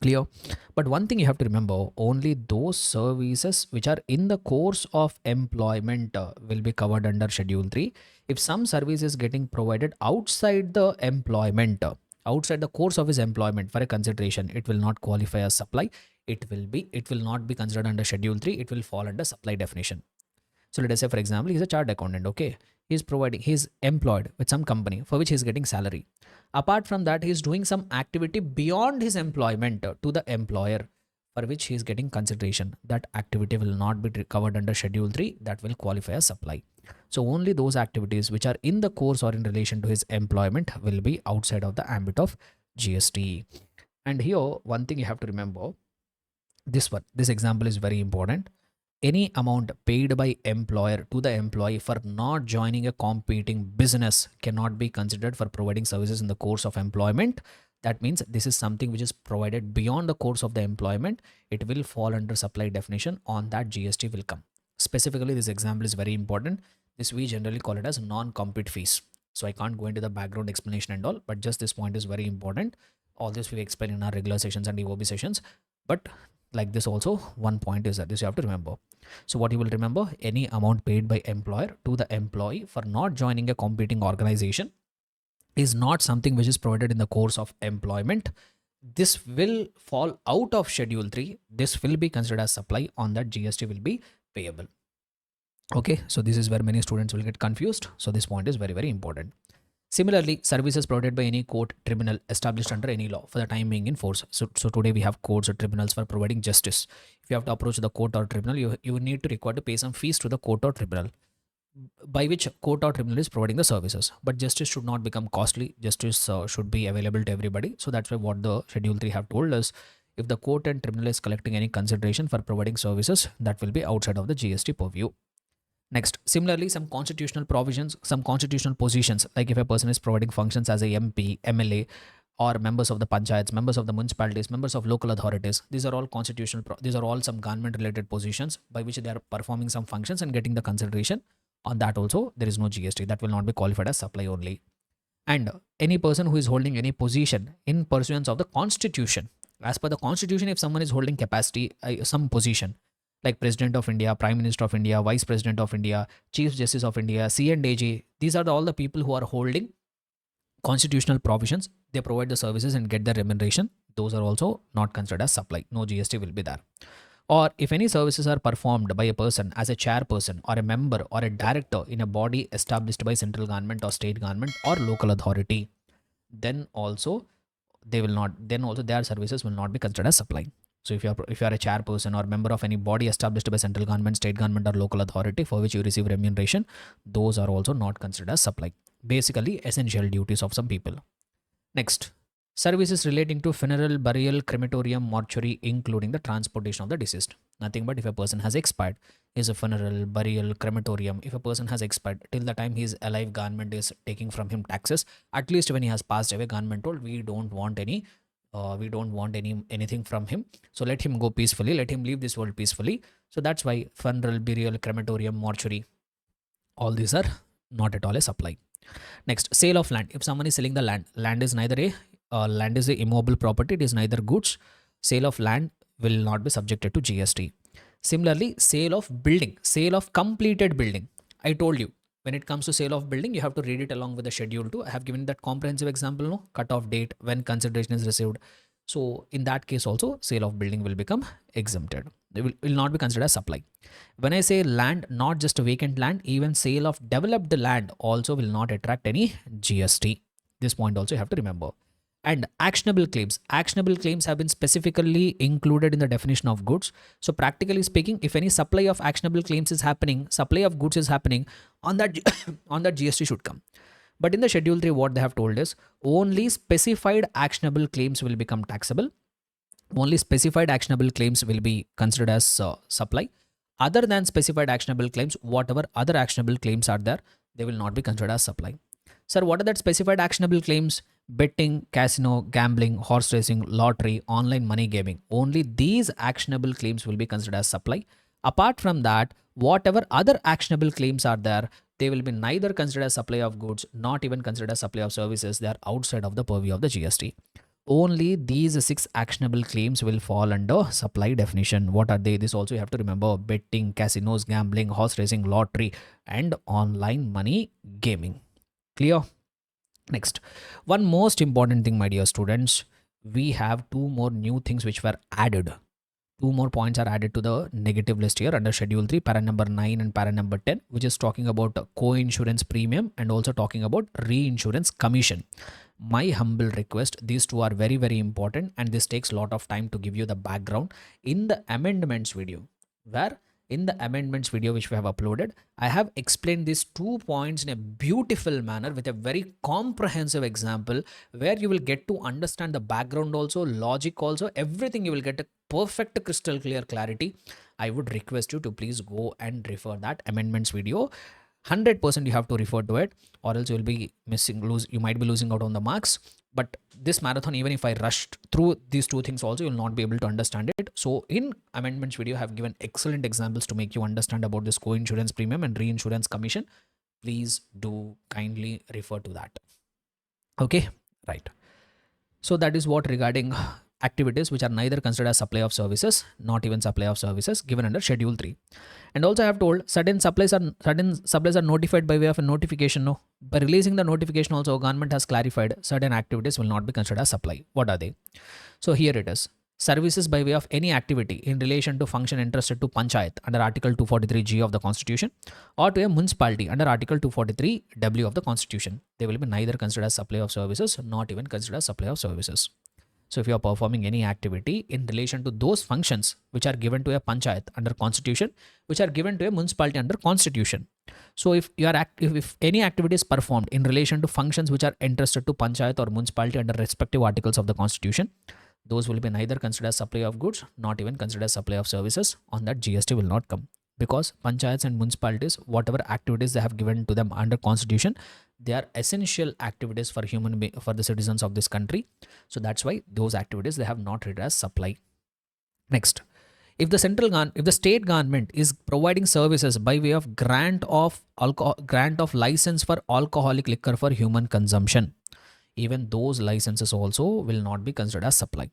Clear? But one thing you have to remember, only those services which are in the course of employment will be covered under Schedule 3. If some service is getting provided outside the employment, outside the course of his employment for a consideration, it will not qualify as supply. It will not be considered under Schedule 3. It will fall under supply definition. So let us say, for example, he's a chartered accountant. Okay, he's employed with some company for which he's getting salary. Apart from that, he's doing some activity beyond his employment to the employer for which he's getting consideration. That activity will not be covered under Schedule 3. That will qualify as supply. So only those activities which are in the course or in relation to his employment will be outside of the ambit of GST. And here, one thing you have to remember, this example is very important. Any amount paid by employer to the employee for not joining a competing business cannot be considered for providing services in the course of employment. That means this is something which is provided beyond the course of the employment. It will fall under supply definition. On that, GST will come. Specifically, this example is very important. This we generally call it as non-compete fees. So I can't go into the background explanation and all, but just this point is very important. All this we explain in our regular sessions and EOB sessions. But like this also, one point is that this you have to remember. So what you will remember, any amount paid by employer to the employee for not joining a competing organization is not something which is provided in the course of employment. This will fall out of Schedule 3. This will be considered as supply. On that, GST will be payable. Okay, so this is where many students will get confused. So this point is very, very important. Similarly, services provided by any court, tribunal established under any law for the time being in force. So today we have courts or tribunals for providing justice. If you have to approach the court or tribunal, you need to require to pay some fees to the court or tribunal, by which court or tribunal is providing the services. But justice should not become costly. Justice should be available to everybody. So that's why what the Schedule 3 have told us, if the court and tribunal is collecting any consideration for providing services, that will be outside of the GST purview. Next, similarly, some constitutional provisions, some constitutional positions, like if a person is providing functions as a MP, MLA, or members of the panchayats, members of the municipalities, members of local authorities, these are all constitutional, these are all some government related positions by which they are performing some functions and getting the consideration. On that also, there is no GST. That will not be qualified as supply only. And any person who is holding any position in pursuance of the Constitution, as per the Constitution, if someone is holding capacity, some position, like President of India, Prime Minister of India, Vice President of India, Chief Justice of India, C and AG. These are all the people who are holding constitutional provisions, they provide the services and get the remuneration, those are also not considered as supply. No GST will be there. Or if any services are performed by a person as a chairperson or a member or a director in a body established by central government or state government or local authority, then also their services will not be considered as supply. So if you are a chairperson or member of any body established by central government, state government or local authority for which you receive remuneration, those are also not considered as supply. Basically essential duties of some people. Next, services relating to funeral, burial, crematorium, mortuary, including the transportation of the deceased. Nothing but if a person has expired, is a funeral, burial, crematorium. If a person has expired, till the time he is alive, government is taking from him taxes. At least when he has passed away, government told we don't want anything from him. So let him go peacefully. Let him leave this world peacefully. So that's why funeral, burial, crematorium, mortuary, all these are not at all a supply. Next, sale of land. If someone is selling the land is neither land is a immobile property. It is neither goods. Sale of land will not be subjected to GST. Similarly, sale of building, sale of completed building. I told you, when it comes to sale of building, you have to read it along with the schedule 2. I have given that comprehensive example, no? Cut-off date, when consideration is received. So in that case also, sale of building will become exempted. They will not be considered as supply. When I say land, not just a vacant land, even sale of developed land also will not attract any GST. This point also you have to remember. And actionable claims. Actionable claims have been specifically included in the definition of goods. So practically speaking, if any supply of actionable claims is happening, supply of goods is happening, on that on that GST should come. But in the schedule 3, what they have told is only specified actionable claims will become taxable. Only specified actionable claims will be considered as supply. Other than specified actionable claims, whatever other actionable claims are there, they will not be considered as supply. Sir, what are that specified actionable claims? Betting, casino, gambling, horse racing, lottery, online money gaming. Only these actionable claims will be considered as supply. Apart from that, whatever other actionable claims are there, they will be neither considered as supply of goods, not even considered as supply of services. They are outside of the purview of the GST. Only these 6 actionable claims will fall under supply definition. What are they? This also you have to remember: betting, casinos, gambling, horse racing, lottery, and online money gaming. Clear? Next, one most important thing, my dear students, we have 2 more new things which were added. 2 more points are added to the negative list here under schedule 3, para number 9 and para number 10, which is talking about co-insurance premium and also talking about reinsurance commission. My humble request, these 2 are very, very important, and this takes a lot of time to give you the background in the amendments video, where in the amendments video which we have uploaded, I have explained these 2 points in a beautiful manner with a very comprehensive example, where you will get to understand the background also, logic also, everything. You will get a perfect crystal clear clarity. I would request you to please go and refer that amendments video. 100% you have to refer to it, or else you will be you might be losing out on the marks. But this marathon, even if I rushed through these 2 things also, you will not be able to understand it. So in amendments video, I have given excellent examples to make you understand about this co-insurance premium and reinsurance commission. Please do kindly refer to that. Okay, right. So that is what regarding activities which are neither considered as supply of services, not even supply of services, given under schedule 3. And also I have told certain supplies are notified by way of a notification. No, by releasing the notification also, government has clarified certain activities will not be considered as supply. What are they? So here it is: services by way of any activity in relation to function entrusted to panchayat under article 243G of the constitution, or to a municipality under article 243W of the constitution. They will be neither considered as supply of services, not even considered as supply of services. So if you are performing any activity in relation to those functions which are given to a panchayat under constitution, which are given to a municipality under constitution. So if any activity is performed in relation to functions which are entrusted to panchayat or municipality under respective articles of the constitution, those will be neither considered as supply of goods, not even considered as supply of services. On that, GST will not come, because panchayats and municipalities, whatever activities they have given to them under constitution, they are essential activities for for the citizens of this country. So that's why those activities they have not treated as supply. Next, if the state government is providing services by way of grant of license for alcoholic liquor for human consumption, even those licenses also will not be considered as supply.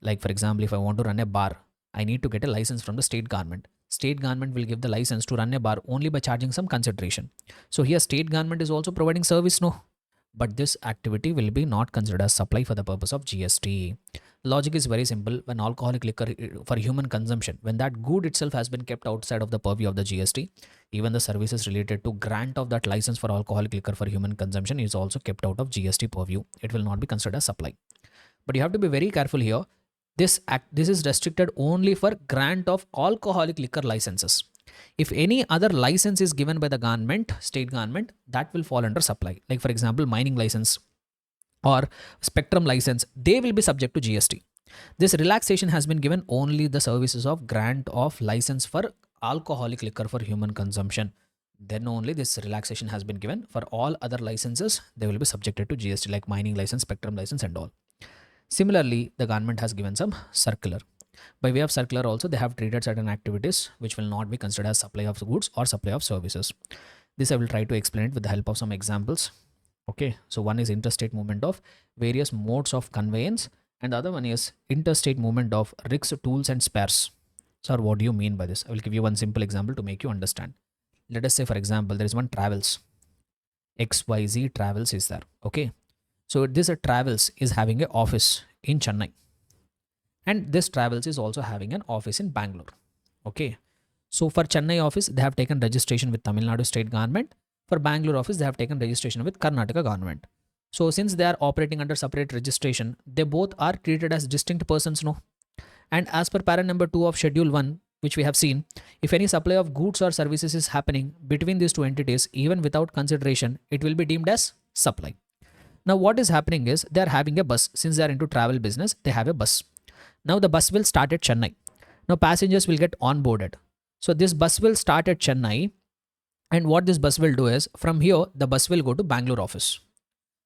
Like for example, if I want to run a bar, I need to get a license from the state government. State government will give the license to run a bar only by charging some consideration. So here state government is also providing service, no? but this activity will be not considered as supply for the purpose of GST. Logic is very simple. When alcoholic liquor for human consumption, when that good itself has been kept outside of the purview of the GST, even the services related to grant of that license for alcoholic liquor for human consumption is also kept out of GST purview. It will not be considered as supply. But you have to be very careful here. This is restricted only for grant of alcoholic liquor licenses. If any other license is given by the government, state government, that will fall under supply. Like for example, mining license or spectrum license, they will be subject to GST. This relaxation has been given only the services of grant of license for alcoholic liquor for human consumption. Then only this relaxation has been given. For all other licenses, they will be subjected to GST, like mining license, spectrum license and all. Similarly, the government has given some circular. By way of circular also, they have treated certain activities which will not be considered as supply of goods or supply of services. This I will try to explain it with the help of some examples. Okay, so one is interstate movement of various modes of conveyance and the other one is interstate movement of rigs, tools and spares. Sir, what do you mean by this? I will give you one simple example to make you understand. Let us say, for example, there is one travels. XYZ Travels is there. Okay, so this Travels is having an office in Chennai. And this Travels is also having an office in Bangalore. Okay. So for Chennai office, they have taken registration with Tamil Nadu state government. For Bangalore office, they have taken registration with Karnataka government. So since they are operating under separate registration, they both are treated as distinct persons, no? And as per para number 2 of schedule 1, which we have seen, if any supply of goods or services is happening between these two entities, even without consideration, it will be deemed as supply. Now what is happening is they are having a bus. Since they are into travel business, they have a bus. Now the bus will start at Chennai. Now passengers will get onboarded. So this bus will start at Chennai. And what this bus will do is from here, the bus will go to Bangalore office.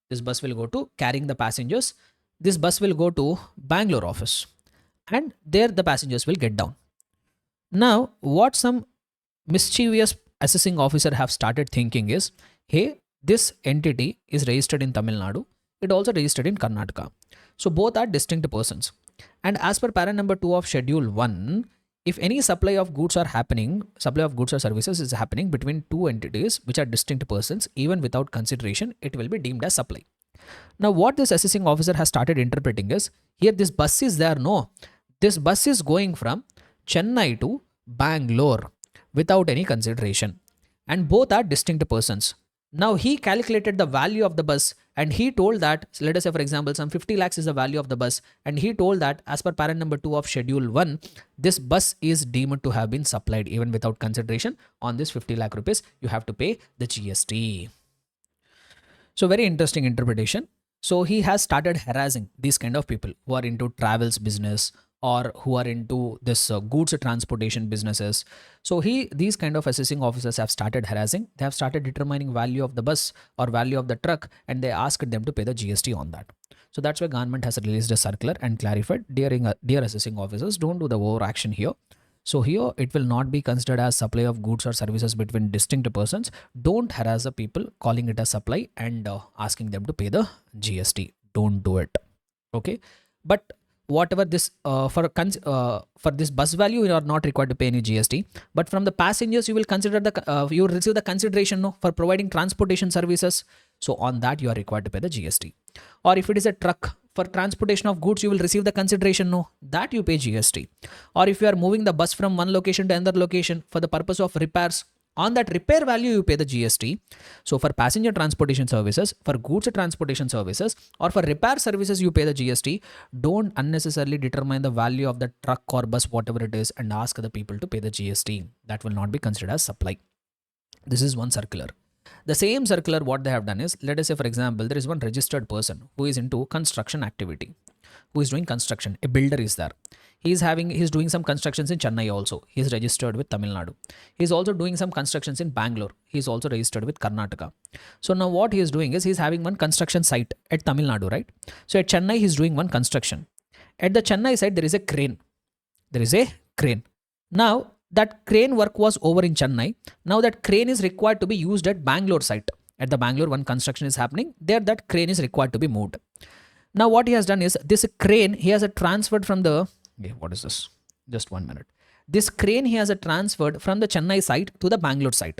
This bus will go to carrying the passengers. This bus will go to Bangalore office. And there the passengers will get down. Now what some mischievous assessing officer have started thinking is, hey, this entity is registered in Tamil Nadu. It also registered in Karnataka. So both are distinct persons. And as per para number 2 of schedule 1, if any supply of goods are happening, supply of goods or services is happening between two entities which are distinct persons, even without consideration, it will be deemed as supply. Now what this assessing officer has started interpreting is, here this bus is there, no. This bus is going from Chennai to Bangalore without any consideration. And both are distinct persons. Now he calculated the value of the bus and he told that, let us say for example, some 50 lakhs is the value of the bus. And he told that as per parent number 2 of schedule 1, this bus is deemed to have been supplied even without consideration. On this 50 lakh rupees, you have to pay the GST. So very interesting interpretation. So he has started harassing these kind of people who are into travels business or who are into this goods transportation businesses. So these kind of assessing officers have started harassing. They have started determining value of the bus or value of the truck and they asked them to pay the GST on that. So that's why government has released a circular and clarified, dear assessing officers, don't do the overaction here. So here it will not be considered as supply of goods or services between distinct persons. Don't harass the people calling it a supply and asking them to pay the GST. Don't do it. Okay. But whatever this for this bus value, you are not required to pay any GST. But from the passengers, you will consider you will receive the consideration for providing transportation services. So on that, you are required to pay the GST. Or if it is a truck for transportation of goods, you will receive the consideration that you pay GST. Or if you are moving the bus from one location to another location for the purpose of repairs, on that repair value, you pay the GST. So for passenger transportation services, for goods transportation services, or for repair services, you pay the GST. Don't unnecessarily determine the value of the truck or bus, whatever it is, and ask the people to pay the GST. That will not be considered as supply. This is one circular. The same circular, what they have done is, let us say for example, there is one registered person who is into construction activity, who is doing construction. A builder is there. He's doing some constructions in Chennai also. He is registered with Tamil Nadu. He's also doing some constructions in Bangalore. He's also registered with Karnataka. So now what he is doing is, he's having one construction site at Tamil Nadu, right? So at Chennai, he's doing one construction. At the Chennai site, there is a crane. Now that crane work was over in Chennai. Now that crane is required to be used at Bangalore site. At the Bangalore, one construction is happening. There that crane is required to be moved. Now what he has done is, this crane, he has transferred from the, what is this? Just 1 minute. This crane he has transferred from the Chennai site to the Bangalore site.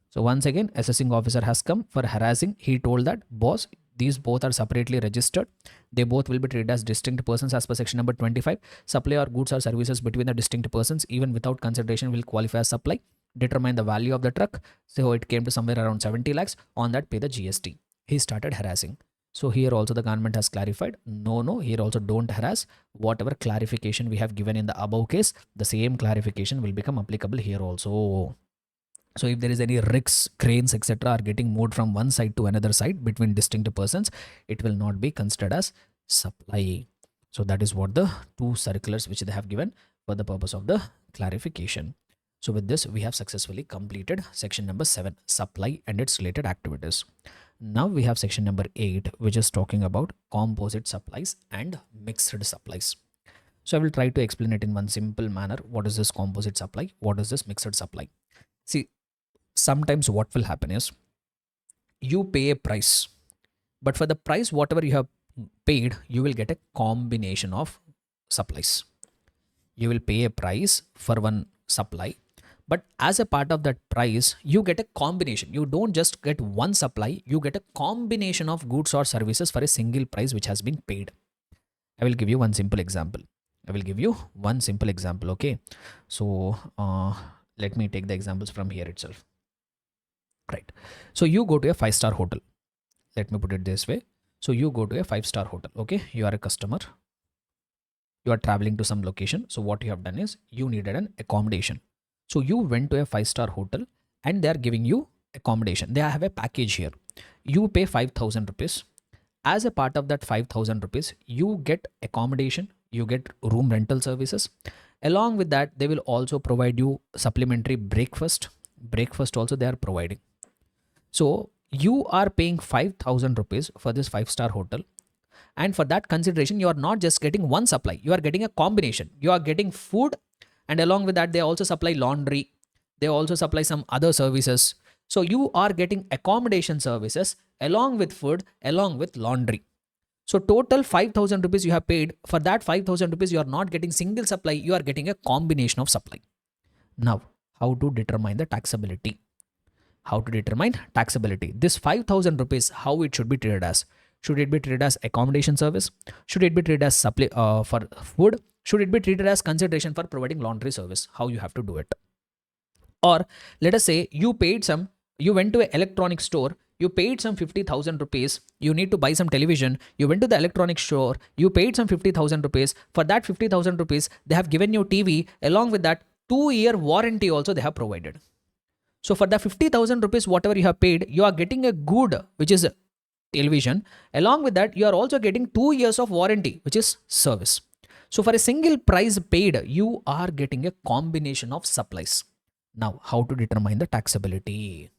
So once again, assessing officer has come for harassing. He told that, boss, These both are separately registered. They both will be treated as distinct persons as per section number 25. Supply or goods or services between the distinct persons, even without consideration, will qualify as supply. Determine the value of the truck. So it came to somewhere around 70 lakhs. On that, pay the GST. He started harassing. So here also the government has clarified, no, here also don't harass. Whatever clarification we have given in the above case, the same clarification will become applicable here also. So if there is any rigs, cranes, etc. are getting moved from one side to another side between distinct persons, it will not be considered as supply. So that is what the two circulars which they have given for the purpose of the clarification. So with this, we have successfully completed section number 7, supply and its related activities. Now we have section number 8, which is talking about composite supplies and mixed supplies. So I will try to explain it in one simple manner. What is this composite supply? What is this mixed supply? See, sometimes what will happen is you pay a price, but for the price, whatever you have paid, you will get a combination of supplies. You will pay a price for one supply, but as a part of that price, you get a combination. You don't just get one supply, you get a combination of goods or services for a single price which has been paid. I will give you one simple example. Okay. So let me take the examples from here itself. Right. So you go to a 5-star hotel. Let me put it this way. So you go to a 5-star hotel. Okay. You are a customer. You are traveling to some location. So what you have done is you needed an accommodation. So you went to a 5-star hotel and they are giving you accommodation. They have a package here. You pay 5,000 rupees. As a part of that 5,000 rupees, you get accommodation, you get room rental services. Along with that, they will also provide you supplementary breakfast. Breakfast also they are providing. So you are paying 5,000 rupees for this 5-star hotel. And for that consideration, you are not just getting one supply. You are getting a combination. You are getting food, and along with that, they also supply laundry. They also supply some other services. So you are getting accommodation services along with food, along with laundry. So total 5,000 rupees you have paid. For that 5,000 rupees, you are not getting single supply. You are getting a combination of supply. Now, how to determine the taxability? This 5,000 rupees, how it should be treated as? Should it be treated as accommodation service? Should it be treated as supply for food? Should it be treated as consideration for providing laundry service? How you have to do it? Or let us say you went to an electronic store, you paid some 50,000 rupees, you need to buy some television, you went to the electronic store, you paid some 50,000 rupees. For that 50,000 rupees, they have given you TV, along with that 2-year warranty also they have provided. So for the 50,000 rupees, whatever you have paid, you are getting a good, which is television. Along with that, you are also getting 2 years of warranty, which is service. So for a single price paid, you are getting a combination of supplies. Now, how to determine the taxability?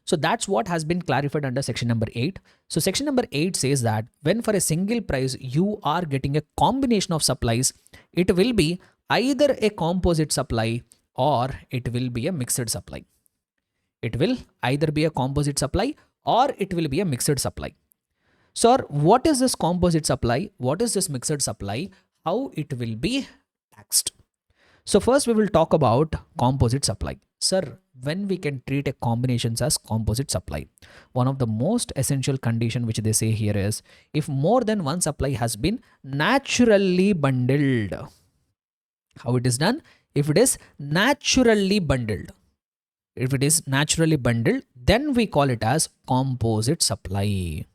So that's what has been clarified under section number 8. So section number 8 says that when for a single price, you are getting a combination of supplies, it will be either a composite supply or it will be a mixed supply. It will either be a composite supply or it will be a mixed supply. Sir, what is this composite supply? What is this mixed supply? How it will be taxed? So first we will talk about composite supply. Sir, when we can treat a combinations as composite supply, one of the most essential condition which they say here is if more than one supply has been naturally bundled. How it is done? If it is naturally bundled. Then we call it as composite supply.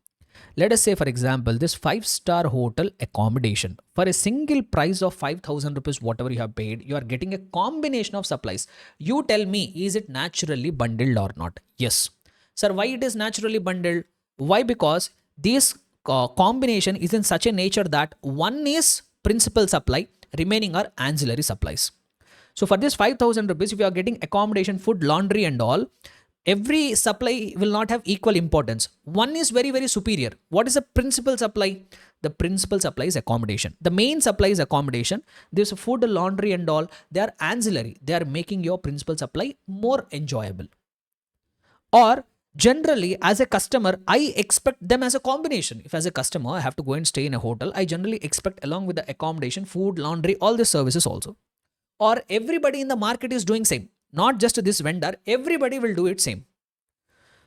Let us say, for example, this 5-star hotel accommodation. For a single price of 5,000 rupees, whatever you have paid, you are getting a combination of supplies. You tell me, is it naturally bundled or not? Yes. Sir, why it is naturally bundled? Why? Because this combination is in such a nature that one is principal supply, remaining are ancillary supplies. So for this 5,000 rupees, if you are getting accommodation, food, laundry and all, every supply will not have equal importance. One is very, very superior. What is the principal supply? The principal supply is accommodation. The main supply is accommodation. This food, laundry and all, they are ancillary. They are making your principal supply more enjoyable. Or generally, as a customer, I expect them as a combination. If as a customer, I have to go and stay in a hotel, I generally expect along with the accommodation, food, laundry, all the services also. Or everybody in the market is doing same. Not just this vendor, everybody will do it same.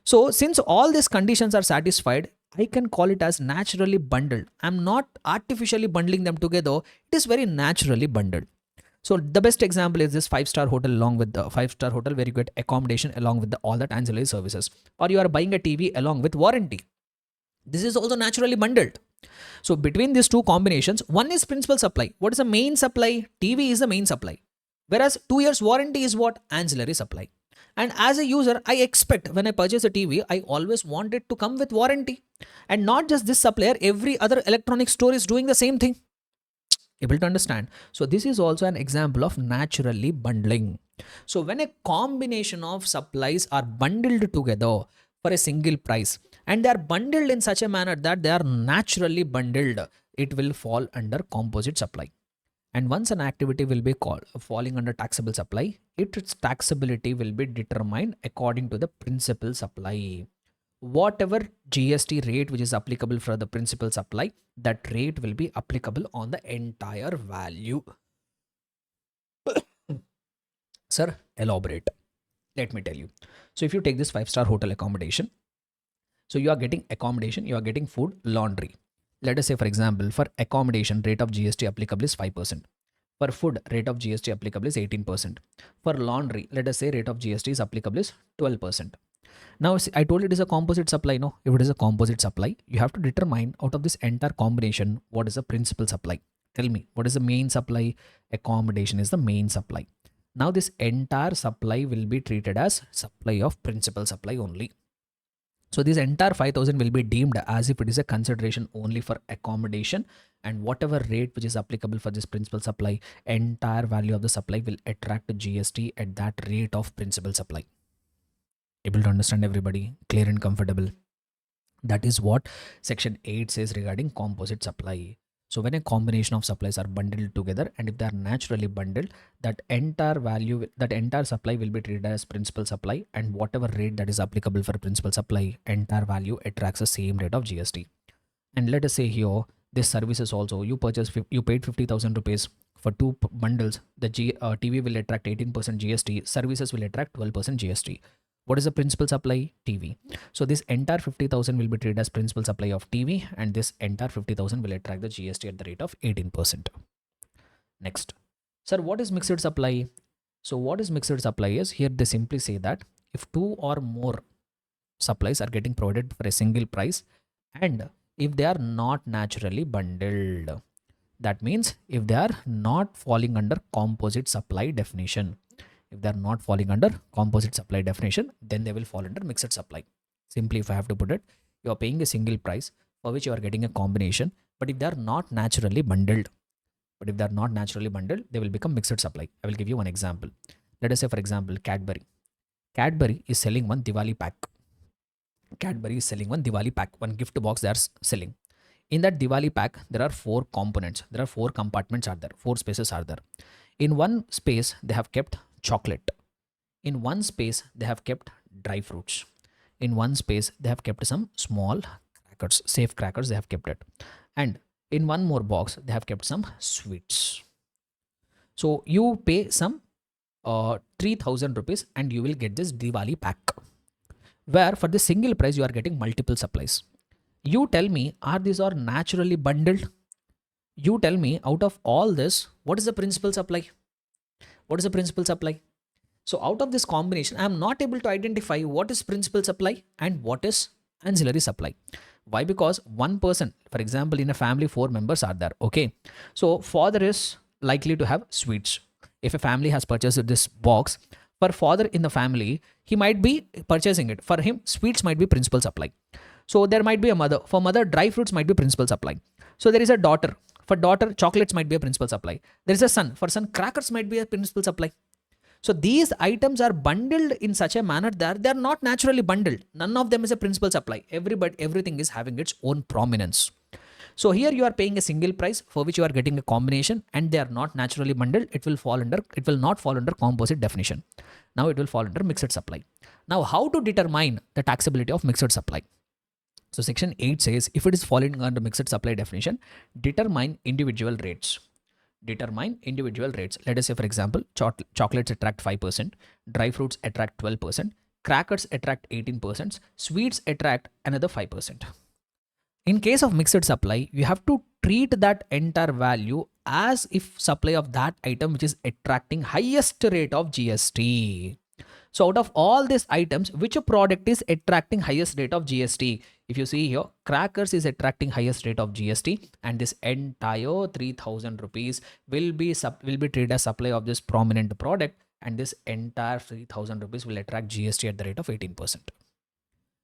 So since all these conditions are satisfied, I can call it as naturally bundled. I'm not artificially bundling them together. It is very naturally bundled. So the best example is this five-star hotel along with the five-star hotel where you get accommodation along with all that ancillary services. Or you are buying a TV along with warranty. This is also naturally bundled. So between these two combinations, one is principal supply. What is the main supply? TV is the main supply. Whereas 2 years warranty is what? Ancillary supply. And as a user, I expect when I purchase a TV, I always want it to come with warranty. And not just this supplier, every other electronic store is doing the same thing. Able to understand? So this is also an example of naturally bundling. So when a combination of supplies are bundled together for a single price, and they are bundled in such a manner that they are naturally bundled, it will fall under composite supply. And once an activity will be falling under taxable supply, its taxability will be determined according to the principal supply. Whatever GST rate which is applicable for the principal supply, that rate will be applicable on the entire value. Sir, elaborate. Let me tell you. So if you take this five-star hotel accommodation, so you are getting accommodation, you are getting food, laundry. Let us say, for example, for accommodation, rate of GST applicable is 5%. For food, rate of GST applicable is 18%. For laundry, let us say rate of GST is applicable is 12%. Now, I told it is a composite supply. No, if it is a composite supply, you have to determine out of this entire combination, what is the principal supply? Tell me, what is the main supply? Accommodation is the main supply. Now, this entire supply will be treated as supply of principal supply only. So this entire 5,000 will be deemed as if it is a consideration only for accommodation, and whatever rate which is applicable for this principal supply, entire value of the supply will attract GST at that rate of principal supply. Able to understand everybody? Clear and comfortable? That is what section 8 says regarding composite supply. So when a combination of supplies are bundled together, and if they are naturally bundled, that entire value, that entire supply will be treated as principal supply, and whatever rate that is applicable for principal supply, entire value attracts the same rate of GST. And let us say here, this services also, you paid 50,000 rupees for two bundles. The TV will attract 18% GST, services will attract 12% GST. What is the principal supply? TV. So this entire 50,000 will be treated as principal supply of TV, and this entire 50,000 will attract the GST at the rate of 18%. Next. Sir, what is mixed supply? So what is mixed supply is, here they simply say that if two or more supplies are getting provided for a single price, and if they are not naturally bundled, that means if they are not falling under composite supply definition. If they are not falling under composite supply definition, then they will fall under mixed supply. Simply, if I have to put it, you are paying a single price for which you are getting a combination, but if they are not naturally bundled, they will become mixed supply. I will give you one example. Let us say, for example, Cadbury. Cadbury is selling one Diwali pack. One gift box they are selling. In that Diwali pack, there are 4 components. There are 4 compartments are there. 4 spaces are there. In one space, they have kept chocolate. In one space, they have kept dry fruits. In one space, they have kept some small crackers, safe crackers, they have kept it. And in one more box, they have kept some sweets. So you pay some 3,000 rupees and you will get this Diwali pack, where for the single price, you are getting multiple supplies. You tell me, are these are naturally bundled? You tell me, out of all this, what is the principal supply? What is the principal supply? So out of this combination, I am not able to identify what is principal supply and what is ancillary supply. Why? Because one person, for example, in a family, 4 members are there. Okay. So father is likely to have sweets. If a family has purchased this box, for father in the family, he might be purchasing it. For him, sweets might be principal supply. So there might be a mother. For mother, dry fruits might be principal supply. So there is a daughter. For daughter, chocolates might be a principal supply. There is a son. For son, crackers might be a principal supply. So these items are bundled in such a manner that they are not naturally bundled. None of them is a principal supply. Everything is having its own prominence. So here you are paying a single price for which you are getting a combination, and they are not naturally bundled. It will not fall under composite definition. Now it will fall under mixed supply. Now how to determine the taxability of mixed supply? So section 8 says, if it is falling under mixed supply definition, determine individual rates. Let us say, for example, chocolates attract 5%, dry fruits attract 12%, crackers attract 18%, sweets attract another 5%. In case of mixed supply, you have to treat that entire value as if supply of that item which is attracting highest rate of GST. So out of all these items, which product is attracting highest rate of GST? If you see here, crackers is attracting highest rate of GST, and this entire 3000 rupees will be treated as supply of this prominent product, and this entire 3000 rupees will attract GST at the rate of 18%.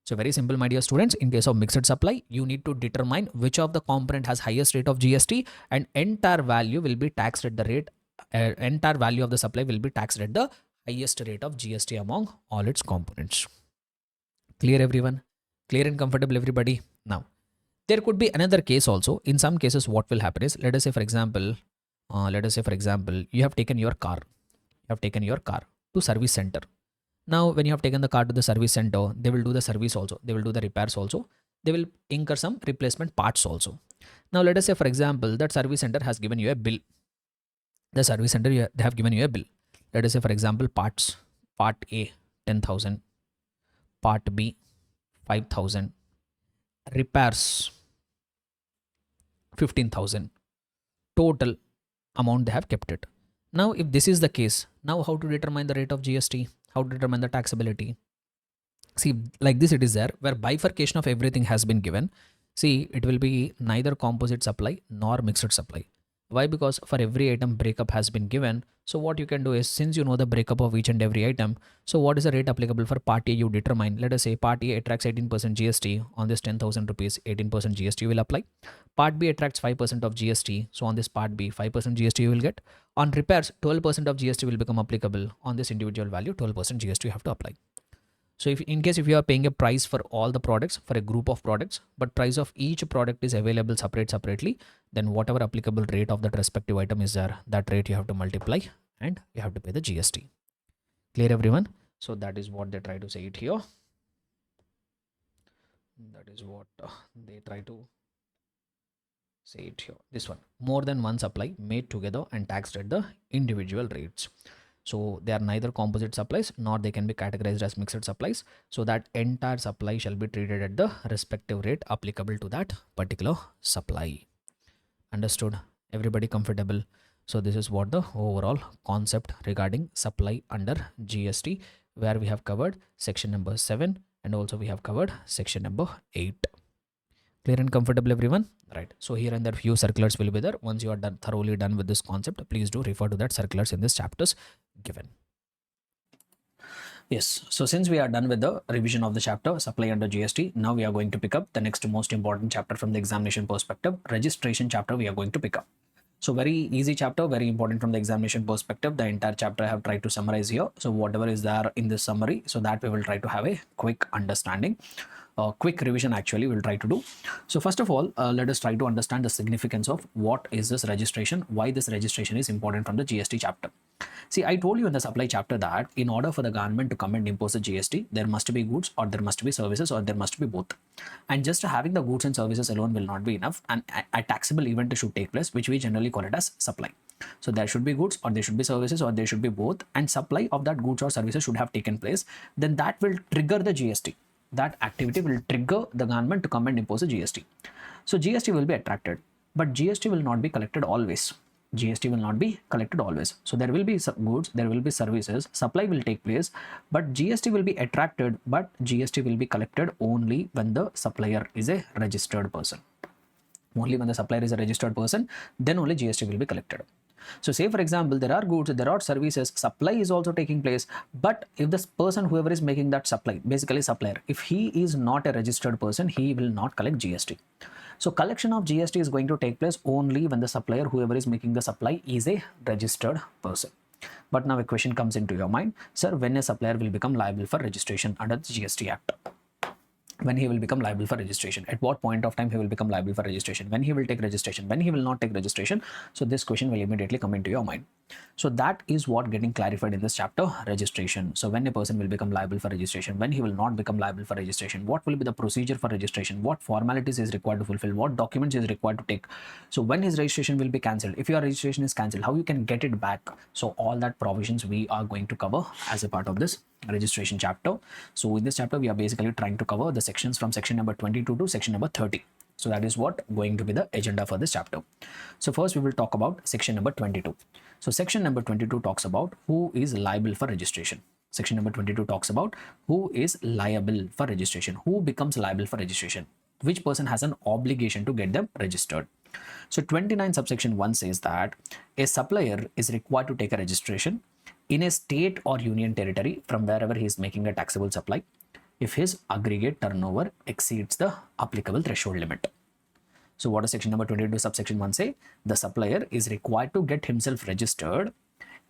So very simple, my dear students. In case of mixed supply, you need to determine which of the component has highest rate of GST, and entire value will be taxed at the rate. Entire value of the supply will be taxed at the highest rate of GST among all its components. Clear, everyone? Clear and comfortable, everybody? Now, there could be another case also. In some cases, what will happen is, let us say for example, you have taken your car. You have taken your car to service center. Now, when you have taken the car to the service center, they will do the service also. They will do the repairs also. They will incur some replacement parts also. Now, let us say for example, that service center has given you a bill. The service center, they have given you a bill. Let us say for example, parts, part A 10,000, part B 5,000, repairs 15,000, total amount they have kept it. Now if this is the case, now how to determine the rate of GST, how to determine the taxability? See, like this it is there, where bifurcation of everything has been given. See, it will be neither composite supply nor mixed supply. Why? Because for every item breakup has been given. So what you can do is, since you know the breakup of each and every item, so what is the rate applicable for part A you determine. Let us say part A attracts 18% GST. On this 10,000 rupees, 18% GST will apply. Part B attracts 5% of GST. So on this part B, 5% GST you will get. On repairs, 12% of GST will become applicable. On this individual value, 12% GST you have to apply. So if in case if you are paying a price for all the products, for a group of products, but price of each product is available separately, then whatever applicable rate of that respective item is there, that rate you have to multiply and you have to pay the GST. Clear, everyone? So that is what they try to say it here. That is what they try to say it here. This one, more than one supply made together and taxed at the individual rates. So they are neither composite supplies nor they can be categorized as mixed supplies. So that entire supply shall be treated at the respective rate applicable to that particular supply. Understood? Everybody comfortable? So this is what the overall concept regarding supply under GST, where we have covered section number 7 and also we have covered section number 8. Clear and comfortable, everyone? Right. So here and there few circulars will be there. Once you are thoroughly done with this concept, please do refer to that circulars in this chapters given. Yes, so since we are done with the revision of the chapter supply under GST, now we are going to pick up the next most important chapter from the examination perspective, registration chapter we are going to pick up. So very easy chapter, very important from the examination perspective. The entire chapter I have tried to summarize here. So whatever is there in this summary, so that we will try to have a quick understanding. Quick revision actually we'll try to do. So first of all, let us try to understand the significance of what is this registration, why this registration is important from the GST chapter. See, I told you in the supply chapter that in order for the government to come and impose a GST, there must be goods or there must be services or there must be both. And just having the goods and services alone will not be enough, and a taxable event should take place, which we generally call it as supply. So there should be goods or there should be services or there should be both, and supply of that goods or services should have taken place. Then that will trigger the GST. That activity will trigger the government to come and impose a GST. So GST will be attracted, but GST will not be collected always. GST will not be collected always. So there will be goods, there will be services, supply will take place, but GST will be attracted, but GST will be collected only when the supplier is a registered person. Only when the supplier is a registered person, then only GST will be collected. So say for example, there are goods, there are services, supply is also taking place, but if this person, whoever is making that supply, basically supplier, if he is not a registered person, he will not collect GST. So collection of GST is going to take place only when the supplier, whoever is making the supply, is a registered person. But now a question comes into your mind, sir, when a supplier will become liable for registration under the GST Act? When he will become liable for registration, at what point of time he will become liable for registration, when he will take registration, when he will not take registration. So this question will immediately come into your mind. So that is what getting clarified in this chapter, registration. So when a person will become liable for registration, when he will not become liable for registration, what will be the procedure for registration, what formalities is required to fulfill, what documents is required to take. So when his registration will be cancelled, if your registration is cancelled, how you can get it back. So all that provisions we are going to cover as a part of this registration chapter. So in this chapter, we are basically trying to cover the sections from section number 22 to section number 30. So that is what going to be the agenda for this chapter. So first we will talk about section number 22. So section number 22 talks about who is liable for registration. Section number 22 talks about who is liable for registration, who becomes liable for registration, which person has an obligation to get them registered. So 29 subsection 1 says that a supplier is required to take a registration in a state or union territory from wherever he is making a taxable supply if his aggregate turnover exceeds the applicable threshold limit. So what does section number 22 subsection 1 say? The supplier is required to get himself registered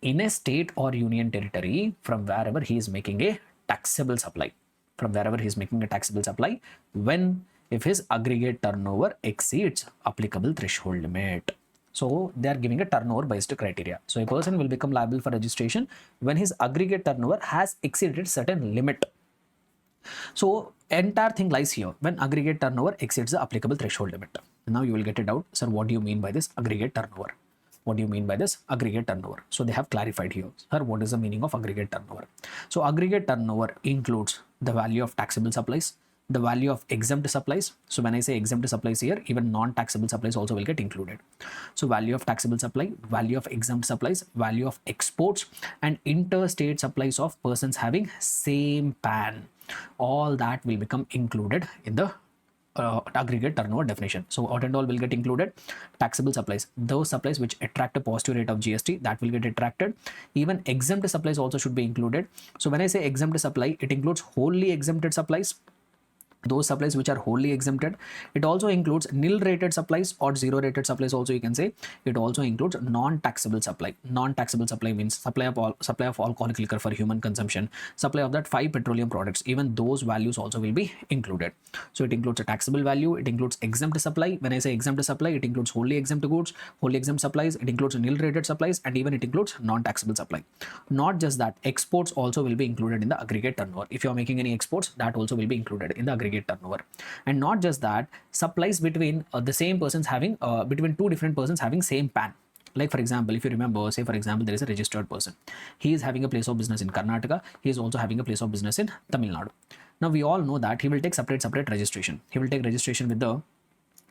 in a state or union territory from wherever he is making a taxable supply. From wherever he is making a taxable supply when if his aggregate turnover exceeds applicable threshold limit. So they are giving a turnover based criteria. So a person will become liable for registration when his aggregate turnover has exceeded certain limit. So entire thing lies here when aggregate turnover exceeds the applicable threshold limit. Now you will get it out, sir, what do you mean by this aggregate turnover? What do you mean by this aggregate turnover? So they have clarified here, sir, what is the meaning of aggregate turnover? So aggregate turnover includes the value of taxable supplies, the value of exempt supplies. So when I say exempt supplies here, even non-taxable supplies also will get included. So value of taxable supply, value of exempt supplies, value of exports, and interstate supplies of persons having same PAN. All that will become included in the aggregate turnover definition. So what and all will get included? Taxable supplies, those supplies which attract a positive rate of GST, that will get attracted. Even exempt supplies also should be included. So when I say exempt supply, it includes wholly exempted supplies, those supplies which are wholly exempted. It also includes nil rated supplies or zero rated supplies also, you can say. It also includes non-taxable supply. Non-taxable supply means supply of alcoholic liquor for human consumption, supply of that 5 petroleum products, even those values also will be included. So it includes a taxable value, it includes exempt supply. When I say exempt supply, it includes wholly exempt goods, wholly exempt supplies, it includes nil rated supplies, and even it includes non-taxable supply. Not just that, exports also will be included in the aggregate turnover. If you are making any exports, that also will be included in the aggregate turnover. And not just that, supplies between the same persons having between two different persons having same PAN. Like for example, if you remember, say for example, there is a registered person. He is having a place of business in Karnataka. He is also having a place of business in Tamil Nadu. Now we all know that he will take separate registration. He will take registration with the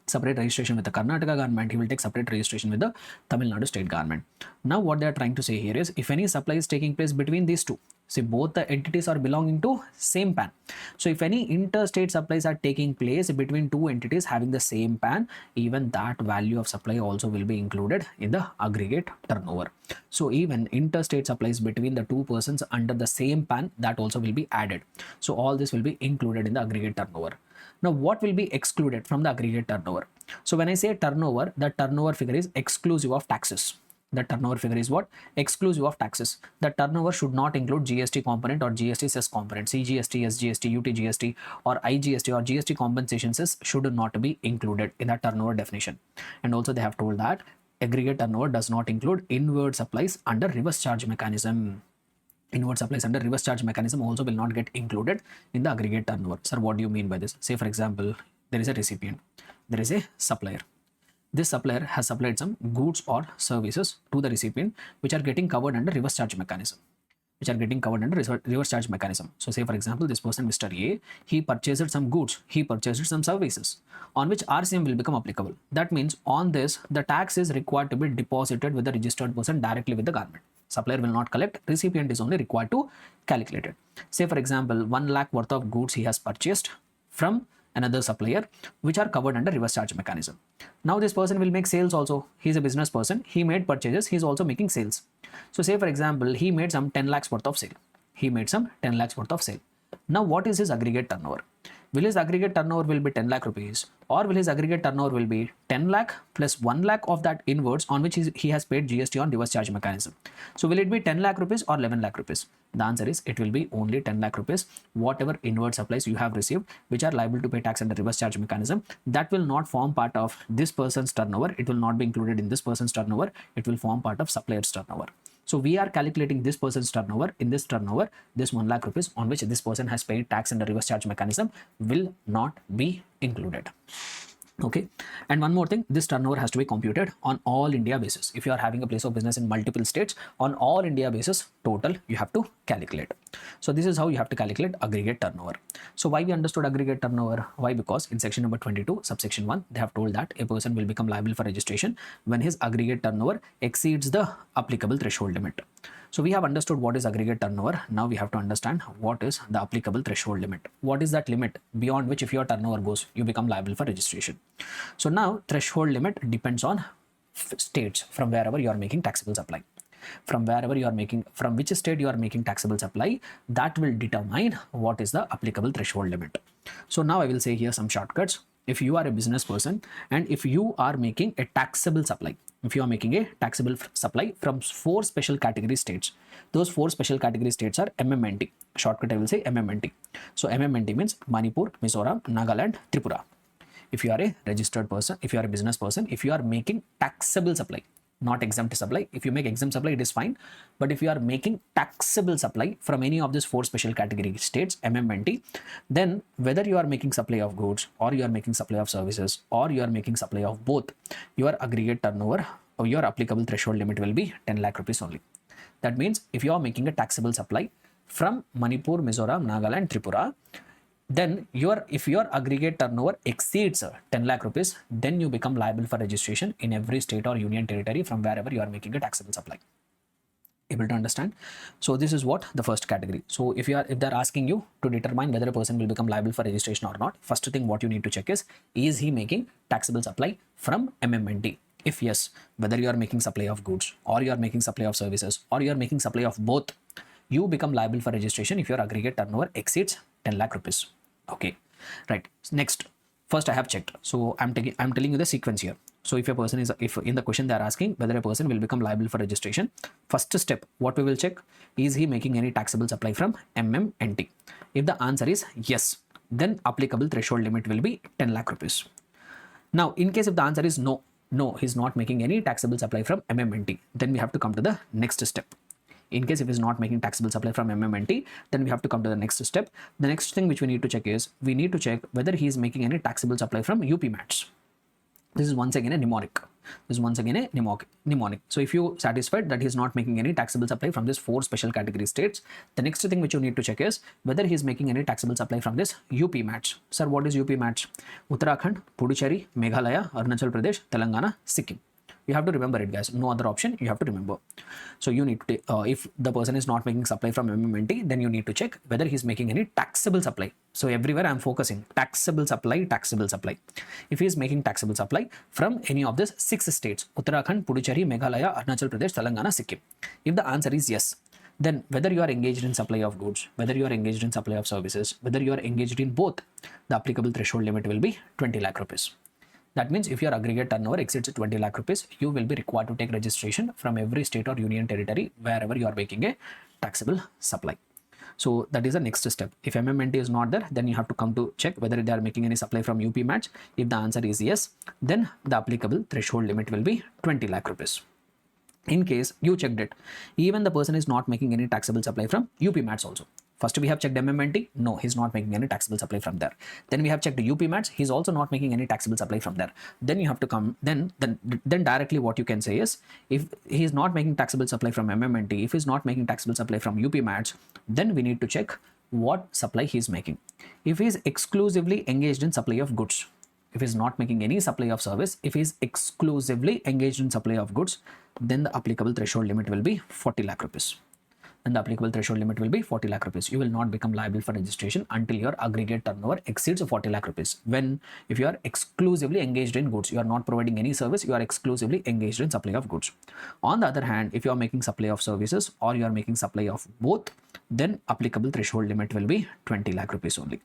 separate registration with the Karnataka government. He will take separate registration with the Tamil Nadu state government. Now what they are trying to say here is, if any supply is taking place between these two, see both the entities are belonging to same PAN. So if any interstate supplies are taking place between two entities having the same PAN, even that value of supply also will be included in the aggregate turnover. So even interstate supplies between the two persons under the same PAN, that also will be added. So all this will be included in the aggregate turnover. Now what will be excluded from the aggregate turnover? So when I say turnover, the turnover figure is exclusive of taxes. The turnover figure is what? Exclusive of taxes. The turnover should not include GST component or GST cess component. CGST, SGST, UTGST or IGST or GST compensation cess should not be included in the turnover definition. And also they have told that aggregate turnover does not include inward supplies under reverse charge mechanism. Inward supplies under reverse charge mechanism also will not get included in the aggregate turnover. Sir, what do you mean by this? Say for example, there is a recipient, there is a supplier. This supplier has supplied some goods or services to the recipient which are getting covered under reverse charge mechanism. Reverse charge mechanism. So say for example, this person, Mr. A, he purchased some goods, he purchased some services on which RCM will become applicable. That means on this, the tax is required to be deposited with the registered person directly with the government. Supplier will not collect, recipient is only required to calculate it. Say for example, 1 lakh worth of goods he has purchased from another supplier which are covered under reverse charge mechanism. Now this person will make sales also. He is a business person. He made purchases. He is also making sales. So say for example, he made some 10 lakhs worth of sale. Now what is his aggregate turnover? Will his aggregate turnover will be 10 lakh rupees, or will his aggregate turnover will be 10 lakh plus 1 lakh of that inwards on which he has paid GST on reverse charge mechanism? So will it be 10 lakh rupees or 11 lakh rupees? The answer is it will be only 10 lakh rupees. Whatever inward supplies you have received which are liable to pay tax under reverse charge mechanism, that will not form part of this person's turnover. It will not be included in this person's turnover. It will form part of supplier's turnover. So we are calculating this person's turnover. In this turnover, this 1 lakh rupees on which this person has paid tax under reverse charge mechanism will not be included. Okay. And one more thing, this turnover has to be computed on all India basis. If you are having a place of business in multiple states, on all India basis, total you have to calculate. So this is how you have to calculate aggregate turnover. So why we understood aggregate turnover? Why? Because in section number 22, subsection 1, they have told that a person will become liable for registration when his aggregate turnover exceeds the applicable threshold limit. So we have understood what is aggregate turnover. Now we have to understand what is the applicable threshold limit. What is that limit beyond which if your turnover goes, you become liable for registration? So now threshold limit depends on states from wherever you are making taxable supply. From wherever you are making, from which state you are making taxable supply, that will determine what is the applicable threshold limit. So now I will say here some shortcuts. If you are a business person and if you are making a taxable supply, if you are making a taxable supply from 4 special category states, those 4 special category states are MMNT. Shortcut I will say MMNT. So MMNT means Manipur, Mizoram, Nagaland, Tripura. If you are a registered person, if you are a business person, if you are making taxable supply, not exempt supply. If you make exempt supply, it is fine. But if you are making taxable supply from any of these 4 special category states, MMNT, then whether you are making supply of goods or you are making supply of services or you are making supply of both, your aggregate turnover or your applicable threshold limit will be 10 lakh rupees only. That means if you are making a taxable supply from Manipur, Mizoram, Nagaland, Tripura, then if your aggregate turnover exceeds 10 lakh rupees, then you become liable for registration in every state or union territory from wherever you are making a taxable supply. Able to understand? So this is what the first category. So if they're asking you to determine whether a person will become liable for registration or not, first thing what you need to check is he making taxable supply from MMNT? If yes, whether you are making supply of goods or you are making supply of services or you are making supply of both, you become liable for registration if your aggregate turnover exceeds 10 lakh rupees. Okay, right. Next, first I have checked. So I'm telling you the sequence here. So if in the question they are asking whether a person will become liable for registration, first step, what we will check, is he making any taxable supply from MMNT? If the answer is yes, then applicable threshold limit will be 10 lakh rupees. Now, in case if the answer is no, he's not making any taxable supply from MMNT, then we have to come to the next step. In case if he's not making taxable supply from MMNT, then we have to come to the next step. The next thing which we need to check is we need to check whether he is making any taxable supply from UPMATs. This is once again a mnemonic. So if you satisfied that he is not making any taxable supply from these 4 special category states, the next thing which you need to check is whether he is making any taxable supply from this UPMATs. Sir, what is UPMATs? Uttarakhand, Puducherry, Meghalaya, Arunachal Pradesh, Telangana, Sikkim. You have to remember it, guys. No other option. You have to remember. So you need to, if the person is not making supply from MMNT, then you need to check whether he's making any taxable supply. So everywhere I'm focusing taxable supply. If he is making taxable supply from any of these 6 states, Uttarakhand, Puducherry, Meghalaya, Arunachal Pradesh, Telangana, Sikkim. If the answer is yes, then whether you are engaged in supply of goods, whether you are engaged in supply of services, whether you are engaged in both, the applicable threshold limit will be 20 lakh rupees. That means if your aggregate turnover exceeds 20 lakh rupees, you will be required to take registration from every state or union territory wherever you are making a taxable supply. So that is the next step. If MMNT is not there, then you have to come to check whether they are making any supply from UPMATs. If the answer is yes, then the applicable threshold limit will be 20 lakh rupees. In case you checked it, even the person is not making any taxable supply from UPMATs also. First we have checked MMNT. No, he's not making any taxable supply from there. Then we have checked UPMATs. He's also not making any taxable supply from there. Then you have to come, then directly what you can say is, if he is not making taxable supply from MMNT, if he's not making taxable supply from UPMATs, then we need to check what supply he is making. If he is exclusively engaged in supply of goods, if he is not making any supply of service, if he is exclusively engaged in supply of goods, then the applicable threshold limit will be 40 lakh rupees. And the applicable threshold limit will be 40 lakh rupees. You will not become liable for registration until your aggregate turnover exceeds 40 lakh rupees. If you are exclusively engaged in goods, you are not providing any service, you are exclusively engaged in supply of goods. On the other hand, if you are making supply of services or you are making supply of both, then applicable threshold limit will be 20 lakh rupees only.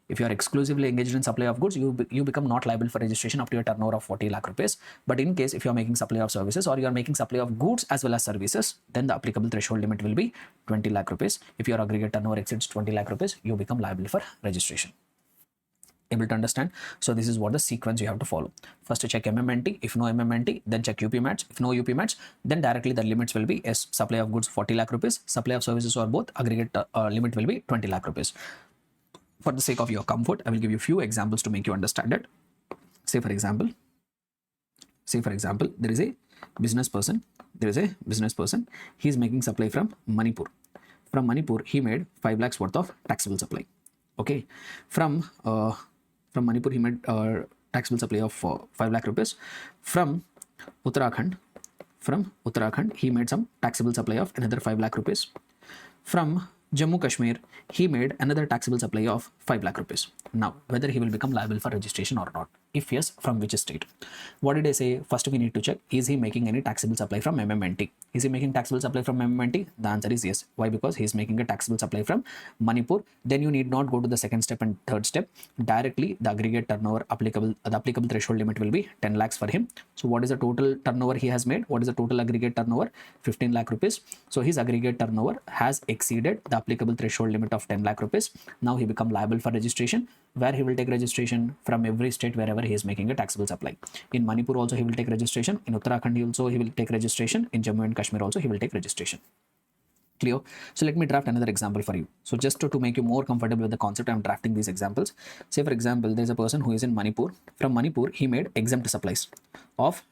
If you are exclusively engaged in supply of goods, you become not liable for registration up to a turnover of 40 lakh rupees. But in case if you are making supply of services or you are making supply of goods as well as services, then the applicable threshold limit will be 20 lakh rupees. If your aggregate turnover exceeds 20 lakh rupees, you become liable for registration. Able to understand? So this is what the sequence you have to follow. First to check MMNT. If no MMNT, then check UPMATs. If no UPMATs, then directly the limits will be as supply of goods 40 lakh rupees, supply of services or both, aggregate limit will be 20 lakh rupees. For the sake of your comfort, I will give you a few examples to make you understand it. Say for example, there is a business person. He is making supply from Manipur. from Manipur, he made 5 lakhs worth of taxable supply. Okay, from Manipur, he made taxable supply of 5 lakh rupees. From Uttarakhand, he made some taxable supply of another 5 lakh rupees. From Jammu Kashmir, he made another taxable supply of 5 lakh rupees. Now, whether he will become liable for registration or not. If yes, from which state? What did I say? First, we need to check, is he making any taxable supply from MMNT? Is he making taxable supply from MMNT? The answer is yes. Why? Because he is making a taxable supply from Manipur. Then you need not go to the second step and third step. Directly, the aggregate turnover applicable, the applicable threshold limit will be 10 lakhs for him. So, what is the total turnover he has made? What is the total aggregate turnover? 15 lakh rupees. So, his aggregate turnover has exceeded the applicable threshold limit of 10 lakh rupees. Now, he become liable for registration, where he will take registration from every state wherever he is making a taxable supply. In Manipur also he will take registration. In Uttarakhand also he will take registration. In Jammu and Kashmir also he will take registration. Clear? So let me draft another example for you. So just to make you more comfortable with the concept, I am drafting these examples. Say for example, there is a person who is in Manipur. From Manipur he made exempt supplies of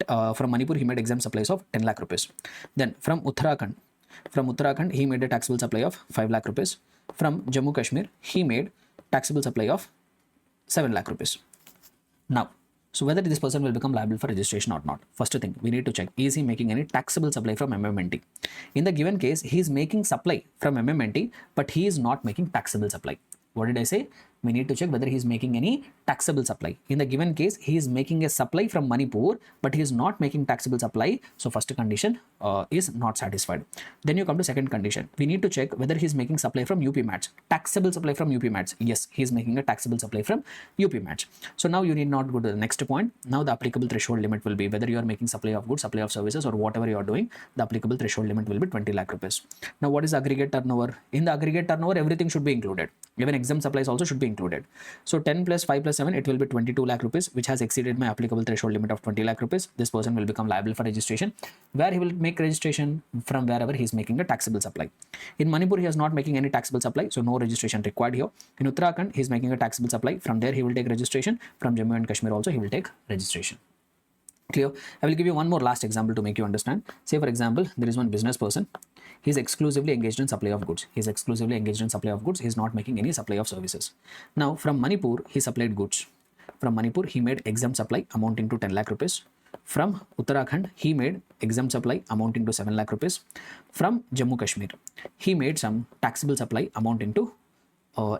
10 lakh rupees. Then from Uttarakhand he made a taxable supply of 5 lakh rupees. From Jammu Kashmir he made taxable supply of 7 lakh rupees. Now, so whether this person will become liable for registration or not. First thing, we need to check, is he making any taxable supply from MMNT? In the given case, he is making supply from MMNT, but he is not making taxable supply. What did I say? We need to check whether he is making any taxable supply. In the given case, he is making a supply from Manipur, but he is not making taxable supply. So first condition is not satisfied. Then you come to second condition. We need to check whether he is making supply from UP match. Taxable supply from UP match. Yes, he is making a taxable supply from UP match. So now you need not go to the next point. Now the applicable threshold limit will be, whether you are making supply of goods, supply of services, or whatever you are doing, the applicable threshold limit will be 20 lakh rupees. Now what is aggregate turnover? In the aggregate turnover, everything should be included. Even exempt supplies also should be included. So 10 plus 5 plus 7, it will be 22 lakh rupees, which has exceeded my applicable threshold limit of 20 lakh rupees. This person will become liable for registration, where he will make registration from wherever he is making a taxable supply. In Manipur, he is not making any taxable supply, so no registration required here. In Uttarakhand, he is making a taxable supply. From there, he will take registration. From Jammu and Kashmir also, he will take registration. Clear? I will give you one more last example to make you understand. Say for example, there is one business person. He is exclusively engaged in supply of goods. He is exclusively engaged in supply of goods. He is not making any supply of services. Now from Manipur, he supplied goods. From Manipur, he made exempt supply amounting to 10 lakh rupees. From Uttarakhand, he made exempt supply amounting to 7 lakh rupees. From Jammu Kashmir, he made some taxable supply amounting to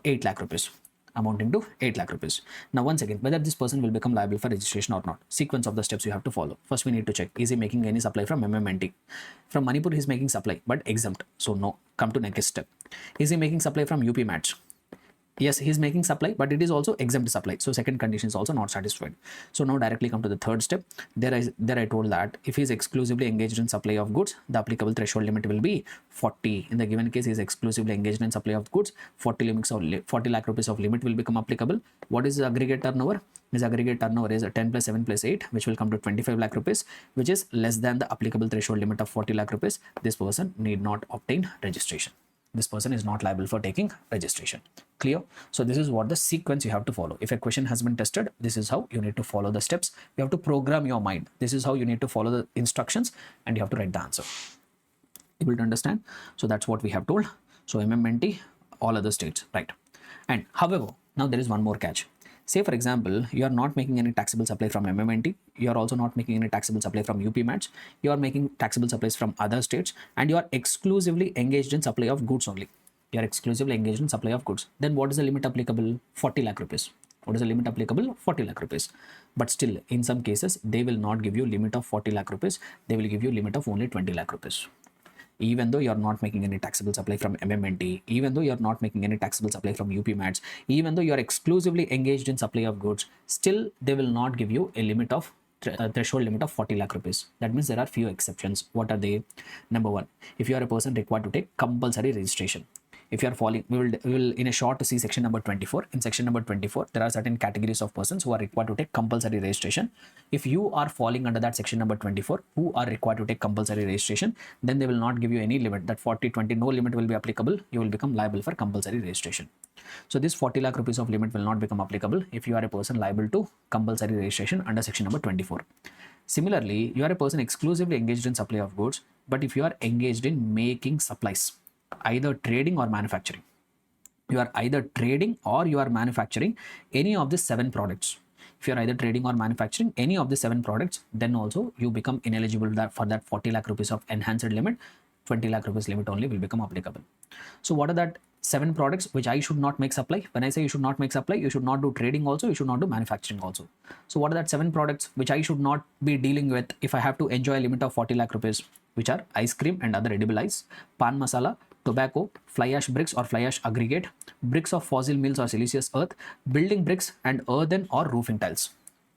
8 lakh rupees. Amounting to 8 lakh rupees. Now once again, whether this person will become liable for registration or not. Sequence of the steps you have to follow. First we need to check, is he making any supply from MMNT? From Manipur he is making supply but exempt, so no. Come to next step. Is he making supply from UP match? Yes, he is making supply, but it is also exempt supply. So second condition is also not satisfied. So now directly come to the third step. There I told that if he is exclusively engaged in supply of goods, the applicable threshold limit will be 40. In the given case, he is exclusively engaged in supply of goods. 40 lakh rupees of limit will become applicable. What is the aggregate turnover? His aggregate turnover is 10 plus 7 plus 8, which will come to 25 lakh rupees, which is less than the applicable threshold limit of 40 lakh rupees. This person need not obtain registration. This person is not liable for taking registration. Clear? So this is what the sequence you have to follow. If a question has been tested, this is how you need to follow the steps. You have to program your mind. This is how you need to follow the instructions and you have to write the answer. Able to understand? So that's what we have told. So MMNT, all other states, right? And however, now there is one more catch. Say for example, you are not making any taxable supply from MMNT. You are also not making any taxable supply from UP match. You are making taxable supplies from other states and you are exclusively engaged in supply of goods only. You are exclusively engaged in supply of goods. Then what is the limit applicable? 40 lakh rupees. What is the limit applicable? 40 lakh rupees. But still, in some cases, they will not give you limit of 40 lakh rupees. They will give you limit of only 20 lakh rupees. Even though you are not making any taxable supply from MMNT, even though you are not making any taxable supply from UP match, even though you are exclusively engaged in supply of goods, still they will not give you a limit of threshold limit of 40 lakh rupees. That means there are few exceptions. What are they? Number one, if you are a person required to take compulsory registration. If you are falling, we will in a short see section number 24. In section number 24, there are certain categories of persons who are required to take compulsory registration. If you are falling under that section number 24, who are required to take compulsory registration, then they will not give you any limit. That 40, 20, no limit will be applicable. You will become liable for compulsory registration. So this 40 lakh rupees of limit will not become applicable if you are a person liable to compulsory registration under section number 24. Similarly, you are a person exclusively engaged in supply of goods, but if you are engaged in making supplies, either trading or manufacturing. You are either trading or you are manufacturing any of the 7 products. If you are either trading or manufacturing any of the 7 products, then also you become ineligible for that 40 lakh rupees of enhanced limit. 20 lakh rupees limit only will become applicable. So what are that 7 products which I should not make supply? When I say you should not make supply, you should not do trading also, you should not do manufacturing also. So what are that 7 products which I should not be dealing with if I have to enjoy a limit of 40 lakh rupees, which are ice cream and other edible ice, pan masala, tobacco, fly ash bricks or fly ash aggregate, bricks of fossil mills or siliceous earth, building bricks, and earthen or roofing tiles.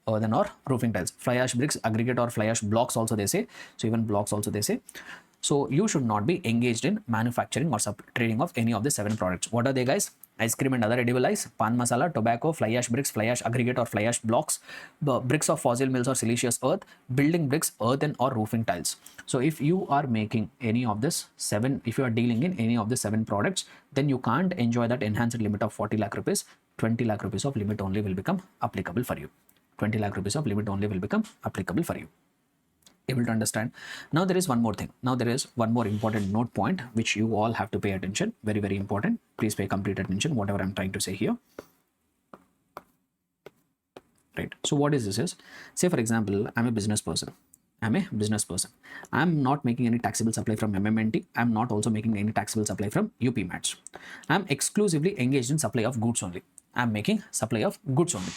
Earthen or roofing tiles, fly ash bricks, aggregate or fly ash blocks also they say. So even blocks also they say. So you should not be engaged in manufacturing or trading of any of the 7 products. What are they, guys? Ice cream and other edible ice, pan masala, tobacco, fly ash bricks, fly ash aggregate or fly ash blocks, bricks of fossil mills or siliceous earth, building bricks, earthen or roofing tiles. So if you are making any of this 7, if you are dealing in any of the 7 products, then you can't enjoy that enhanced limit of 40 lakh rupees. 20 lakh rupees of limit only will become applicable for you. 20 lakh rupees of limit only will become applicable for you. Able to understand? Now there is one more thing. Now there is one more important note point which you all have to pay attention. Very, very important. Please pay complete attention whatever I'm trying to say here. Right. So what is this is, say for example, I'm a business person. I'm not making any taxable supply from MMNT. I'm not also making any taxable supply from UP Match. I'm exclusively engaged in supply of goods only. I'm making supply of goods only.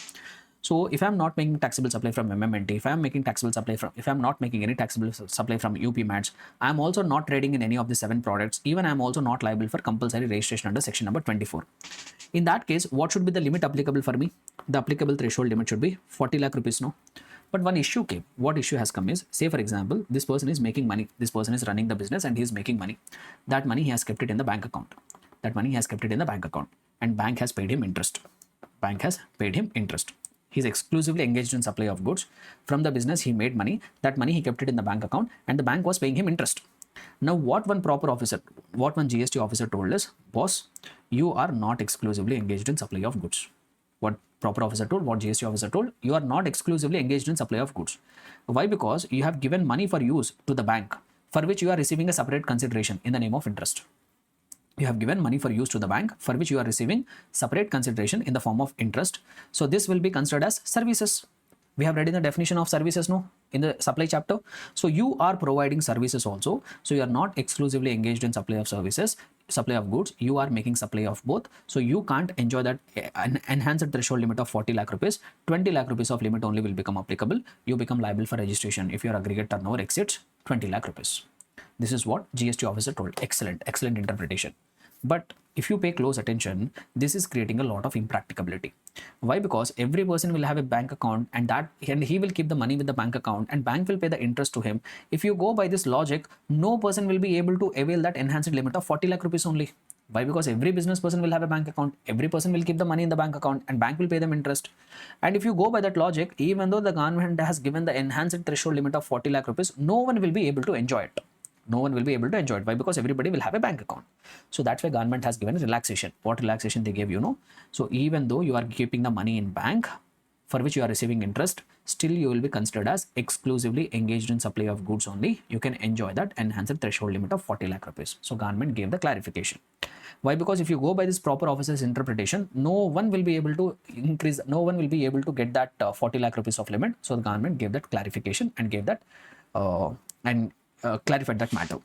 So if I'm not making taxable supply from MMNT, if I'm not making any taxable supply from UP Match, I'm also not trading in any of the 7 products. Even I'm also not liable for compulsory registration under section number 24. In that case, what should be the limit applicable for me? The applicable threshold limit should be 40 lakh rupees, no? But one issue came. What issue has come is, say for example, this person is making money. This person is running the business and he is making money. That money he has kept it in the bank account. And bank has paid him interest. He's exclusively engaged in supply of goods. From the business he made money. That money he kept it in the bank account and the bank was paying him interest. Now what one GST officer told is, boss, you are not exclusively engaged in supply of goods. What GST officer told, you are not exclusively engaged in supply of goods. Why? Because you have given money for use to the bank, for which you are receiving a separate consideration in the name of interest. You have given money for use to the bank, for which you are receiving separate consideration in the form of interest. So this will be considered as services. We have read in the definition of services, no, in the supply chapter. So you are providing services also. So you are not exclusively engaged in supply of services, supply of goods. You are making supply of both. So you can't enjoy that enhanced threshold limit of 40 lakh rupees. 20 lakh rupees of limit only will become applicable. You become liable for registration if your aggregate turnover exceeds 20 lakh rupees. This is what GST officer told. Excellent interpretation. But if you pay close attention, this is creating a lot of impracticability. Why? Because every person will have a bank account and he will keep the money with the bank account and bank will pay the interest to him. If you go by this logic, no person will be able to avail that enhanced limit of 40 lakh rupees only. Why? Because every business person will have a bank account. Every person will keep the money in the bank account and bank will pay them interest. And if you go by that logic, even though the government has given the enhanced threshold limit of 40 lakh rupees, no one will be able to enjoy it. Why? Because everybody will have a bank account. So that's why government has given a relaxation. What relaxation they gave, So even though you are keeping the money in bank, for which you are receiving interest, still you will be considered as exclusively engaged in supply of goods only. You can enjoy that enhanced threshold limit of 40 lakh rupees. So government gave the clarification. Why? Because if you go by this proper officer's interpretation, no one will be able to get that 40 lakh rupees of limit. So the government gave that clarification and gave that clarified that matter.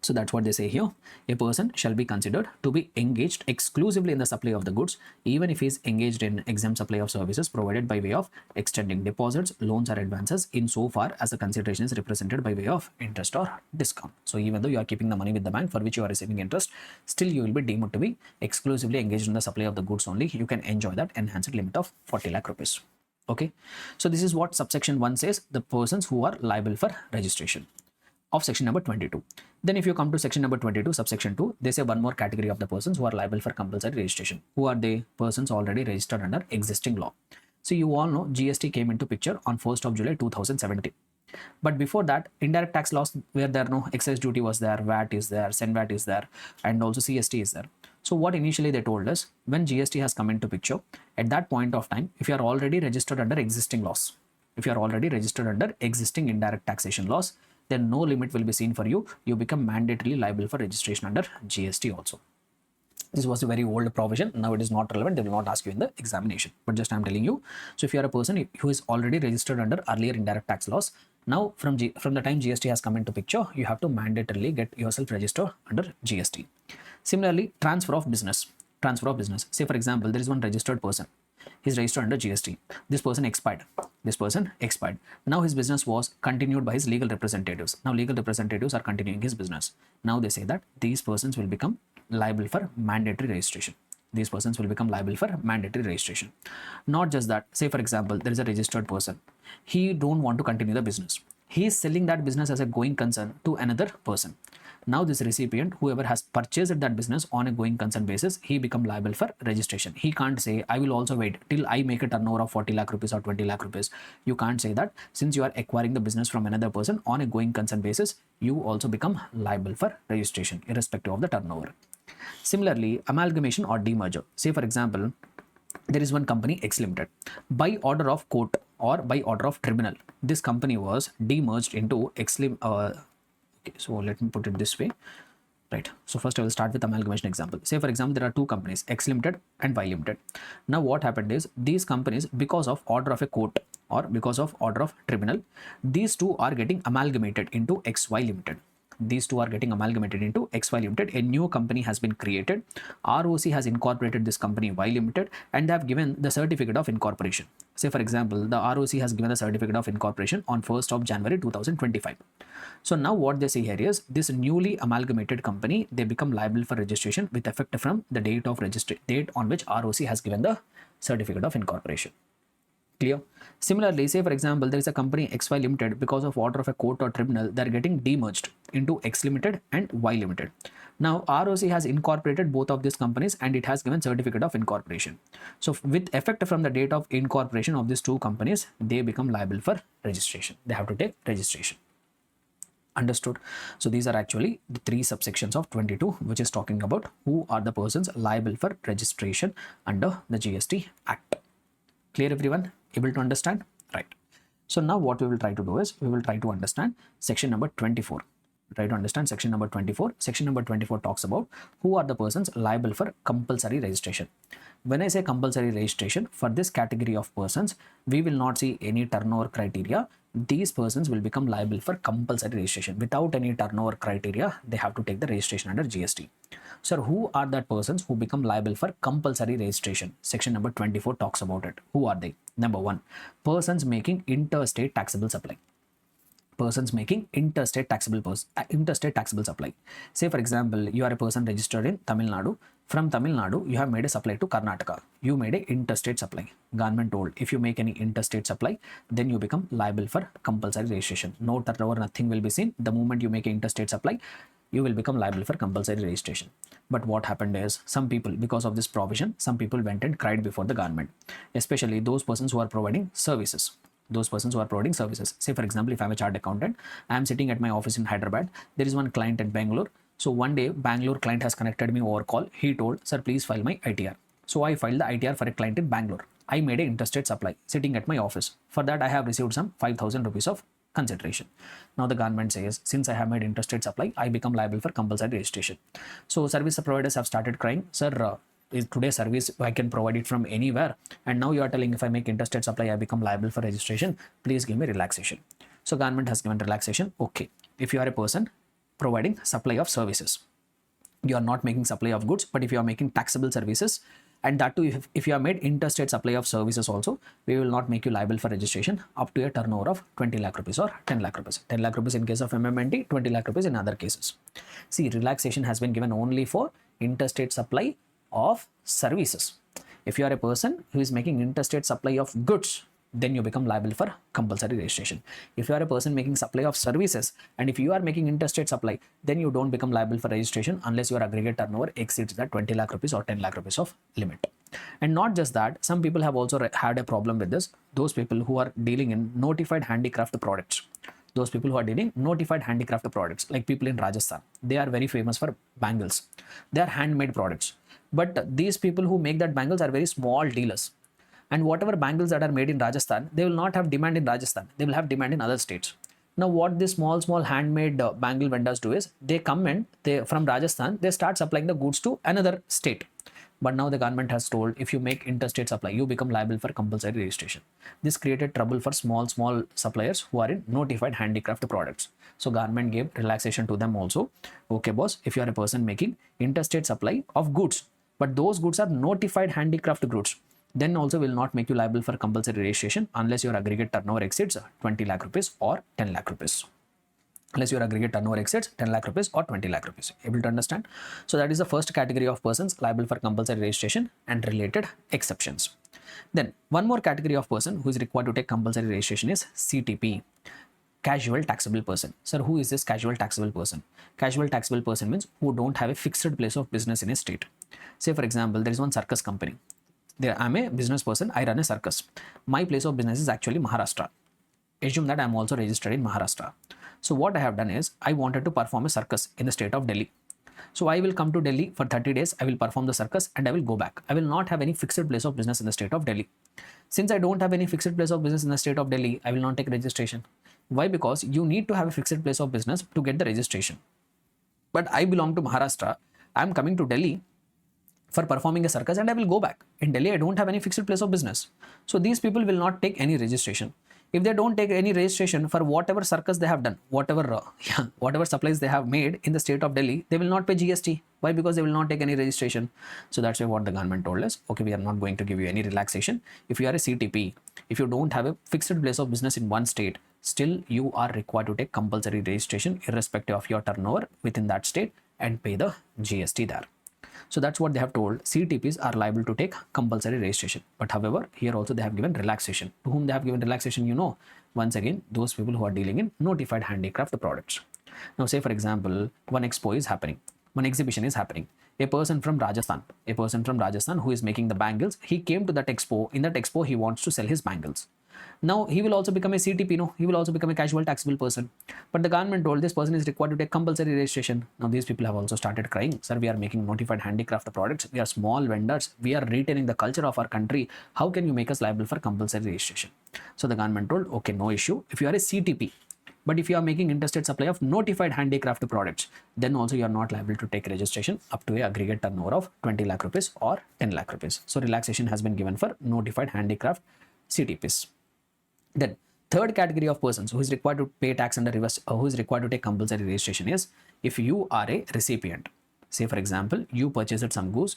So that's what they say here. A person shall be considered to be engaged exclusively in the supply of the goods, even if he is engaged in exempt supply of services provided by way of extending deposits, loans or advances, in so far as the consideration is represented by way of interest or discount. So even though you are keeping the money with the bank for which you are receiving interest, still you will be deemed to be exclusively engaged in the supply of the goods only. You can enjoy that enhanced limit of 40 lakh rupees. Okay. So this is what subsection 1 says, the persons who are liable for registration of section number 22. Then if you come to section number 22, subsection 2, they say one more category of the persons who are liable for compulsory registration. Who are they? Persons already registered under existing law. So you all know GST came into picture on 1st of July 2017. But before that, indirect tax laws were there, no, excise duty was there, VAT is there, SENVAT is there, and also CST is there. So what initially they told us, when GST has come into picture, at that point of time, if you are already registered under existing laws, if you are already registered under existing indirect taxation laws, then no limit will be seen for you. You become mandatorily liable for registration under GST also. This was a very old provision. Now it is not relevant. They will not ask you in the examination. But just I'm telling you. So if you are a person who is already registered under earlier indirect tax laws, now from the time GST has come into picture, you have to mandatorily get yourself registered under GST. Similarly, transfer of business. Transfer of business. Say for example, there is one registered person. He's registered under GST. This person expired. This person expired. Now his business was continued by his legal representatives. Now legal representatives are continuing his business. Now they say that these persons will become liable for mandatory registration. These persons will become liable for mandatory registration. Not just that. Say for example, there is a registered person. He don't want to continue the business. He is selling that business as a going concern to another person. Now this recipient, whoever has purchased that business on a going concern basis, he become liable for registration. He can't say, I will also wait till I make a turnover of 40 lakh rupees or 20 lakh rupees. You can't say that. Since you are acquiring the business from another person on a going concern basis, you also become liable for registration irrespective of the turnover. Similarly, amalgamation or demerger. Say for example, there is one company X Limited. By order of court or by order of tribunal, this company was demerged into X Limited. Okay, so let me put it this way. Right. So first I will start with amalgamation example. Say for example, there are two companies, X Limited and Y Limited. Now what happened is these companies, because of order of a court or because of order of tribunal, these two are getting amalgamated into XY Limited. These two are getting amalgamated into XY Limited. A new company has been created. ROC has incorporated this company Y Limited and they have given the certificate of incorporation. Say for example, the ROC has given the certificate of incorporation on 1st of January 2025. So now what they say here is this newly amalgamated company, they become liable for registration with effect from the date of date on which ROC has given the certificate of incorporation. Clear? Similarly, say for example, there is a company XY Limited, because of order of a court or tribunal, they are getting demerged into X Limited and Y Limited. Now ROC has incorporated both of these companies and it has given certificate of incorporation. So with effect from the date of incorporation of these two companies, they become liable for registration. They have to take registration. Understood? So these are actually the three subsections of 22, which is talking about who are the persons liable for registration under the GST Act. Clear everyone? Able to understand? Right. So now what we will try to do is we will try to understand section number 24. Try to understand section number 24. Section number 24 talks about who are the persons liable for compulsory registration. When I say compulsory registration, for this category of persons, we will not see any turnover criteria. These persons will become liable for compulsory registration. Without any turnover criteria, they have to take the registration under GST. Sir, who are the persons who become liable for compulsory registration? Section number 24 talks about it. Who are they? Number one, persons making interstate taxable supply. Persons making interstate taxable supply. Say for example, you are a person registered in Tamil Nadu. From Tamil Nadu, you have made a supply to Karnataka. You made a interstate supply. Government told if you make any interstate supply, then you become liable for compulsory registration. No turnover, nothing will be seen. The moment you make an interstate supply, you will become liable for compulsory registration. But what happened is some people, because of this provision, some people went and cried before the government, especially those persons who are providing services. Those persons who are providing services. Say for example, if I'm a chartered accountant, I'm sitting at my office in Hyderabad. There is one client at Bangalore. So one day, Bangalore client has connected me over call. He told, sir, please file my ITR. So I filed the ITR for a client in Bangalore. I made an interstate supply sitting at my office. For that, I have received some 5,000 rupees of consideration. Now the government says, since I have made interstate supply, I become liable for compulsory registration. So service providers have started crying, sir, is today's service I can provide it from anywhere, and now you are telling if I make interstate supply I become liable for registration, please give me relaxation. So government has given relaxation. Okay, if you are a person providing supply of services, you are not making supply of goods, but if you are making taxable services, and that too if you have made interstate supply of services also, we will not make you liable for registration up to a turnover of 20 lakh rupees or 10 lakh rupees. 10 lakh rupees in case of MMNT, 20 lakh rupees in other cases. See, relaxation has been given only for interstate supply of services. If you are a person who is making interstate supply of goods, then you become liable for compulsory registration. If you are a person making supply of services, and if you are making interstate supply, then you don't become liable for registration unless your aggregate turnover exceeds that 20 lakh rupees or 10 lakh rupees of limit. And not just that, some people have also had a problem with this. Those people who are dealing in notified handicraft products. Those people who are dealing notified handicraft products, like people in Rajasthan, they are very famous for bangles. They are handmade products. But these people who make that bangles are very small dealers. And whatever bangles that are made in Rajasthan, they will not have demand in Rajasthan. They will have demand in other states. Now what these small handmade bangle vendors do is they come and they from Rajasthan they start supplying the goods to another state. But now the government has told if you make interstate supply, you become liable for compulsory registration. This created trouble for small suppliers who are in notified handicraft products. So government gave relaxation to them also. Okay, boss, if you are a person making interstate supply of goods, but those goods are notified handicraft goods, then also will not make you liable for compulsory registration unless your aggregate turnover exceeds 20 lakh rupees or 10 lakh rupees. Unless your aggregate turnover exceeds 10 lakh rupees or 20 lakh rupees. Able to understand? So that is the first category of persons liable for compulsory registration and related exceptions. Then one more category of person who is required to take compulsory registration is CTP. Casual taxable person. Sir, who is this casual taxable person? Casual taxable person means who don't have a fixed place of business in a state. Say for example, there is one circus company. There I'm a business person, I run a circus. My place of business is actually Maharashtra. Assume that I'm also registered in Maharashtra. So what I have done is I wanted to perform a circus in the state of Delhi. So I will come to Delhi for 30 days, I will perform the circus and I will go back. I will not have any fixed place of business in the state of Delhi. Since I don't have any fixed place of business in the state of Delhi, I will not take registration. Why? Because you need to have a fixed place of business to get the registration. But I belong to Maharashtra. I am coming to Delhi for performing a circus and I will go back. In Delhi, I don't have any fixed place of business. So these people will not take any registration. If they don't take any registration for whatever circus they have done, whatever supplies they have made in the state of Delhi, they will not pay GST. Why? Because they will not take any registration. So that's why what the government told us, okay, we are not going to give you any relaxation. If you are a CTP, if you don't have a fixed place of business in one state, still you are required to take compulsory registration irrespective of your turnover within that state and pay the GST there. So that's what they have told. CTPs are liable to take compulsory registration. But however, here also they have given relaxation. To whom they have given relaxation, you know, once again, those people who are dealing in notified handicraft products. Now say for example, one expo is happening. One exhibition is happening. A person from Rajasthan who is making the bangles, he came to that expo. In that expo, he wants to sell his bangles. Now he will also become a CTP, no? He will also become a casual taxable person. But the government told this person is required to take compulsory registration. Now these people have also started crying. Sir, we are making notified handicraft products. We are small vendors. We are retaining the culture of our country. How can you make us liable for compulsory registration? So the government told, okay, no issue. If you are a CTP, but if you are making interstate supply of notified handicraft products, then also you are not liable to take registration up to a aggregate turnover of 20 lakh rupees or 10 lakh rupees. So relaxation has been given for notified handicraft CTPs. Then third category of persons who is required to pay tax under reverse, who is required to take compulsory registration is if you are a recipient. Say for example, you purchased some goods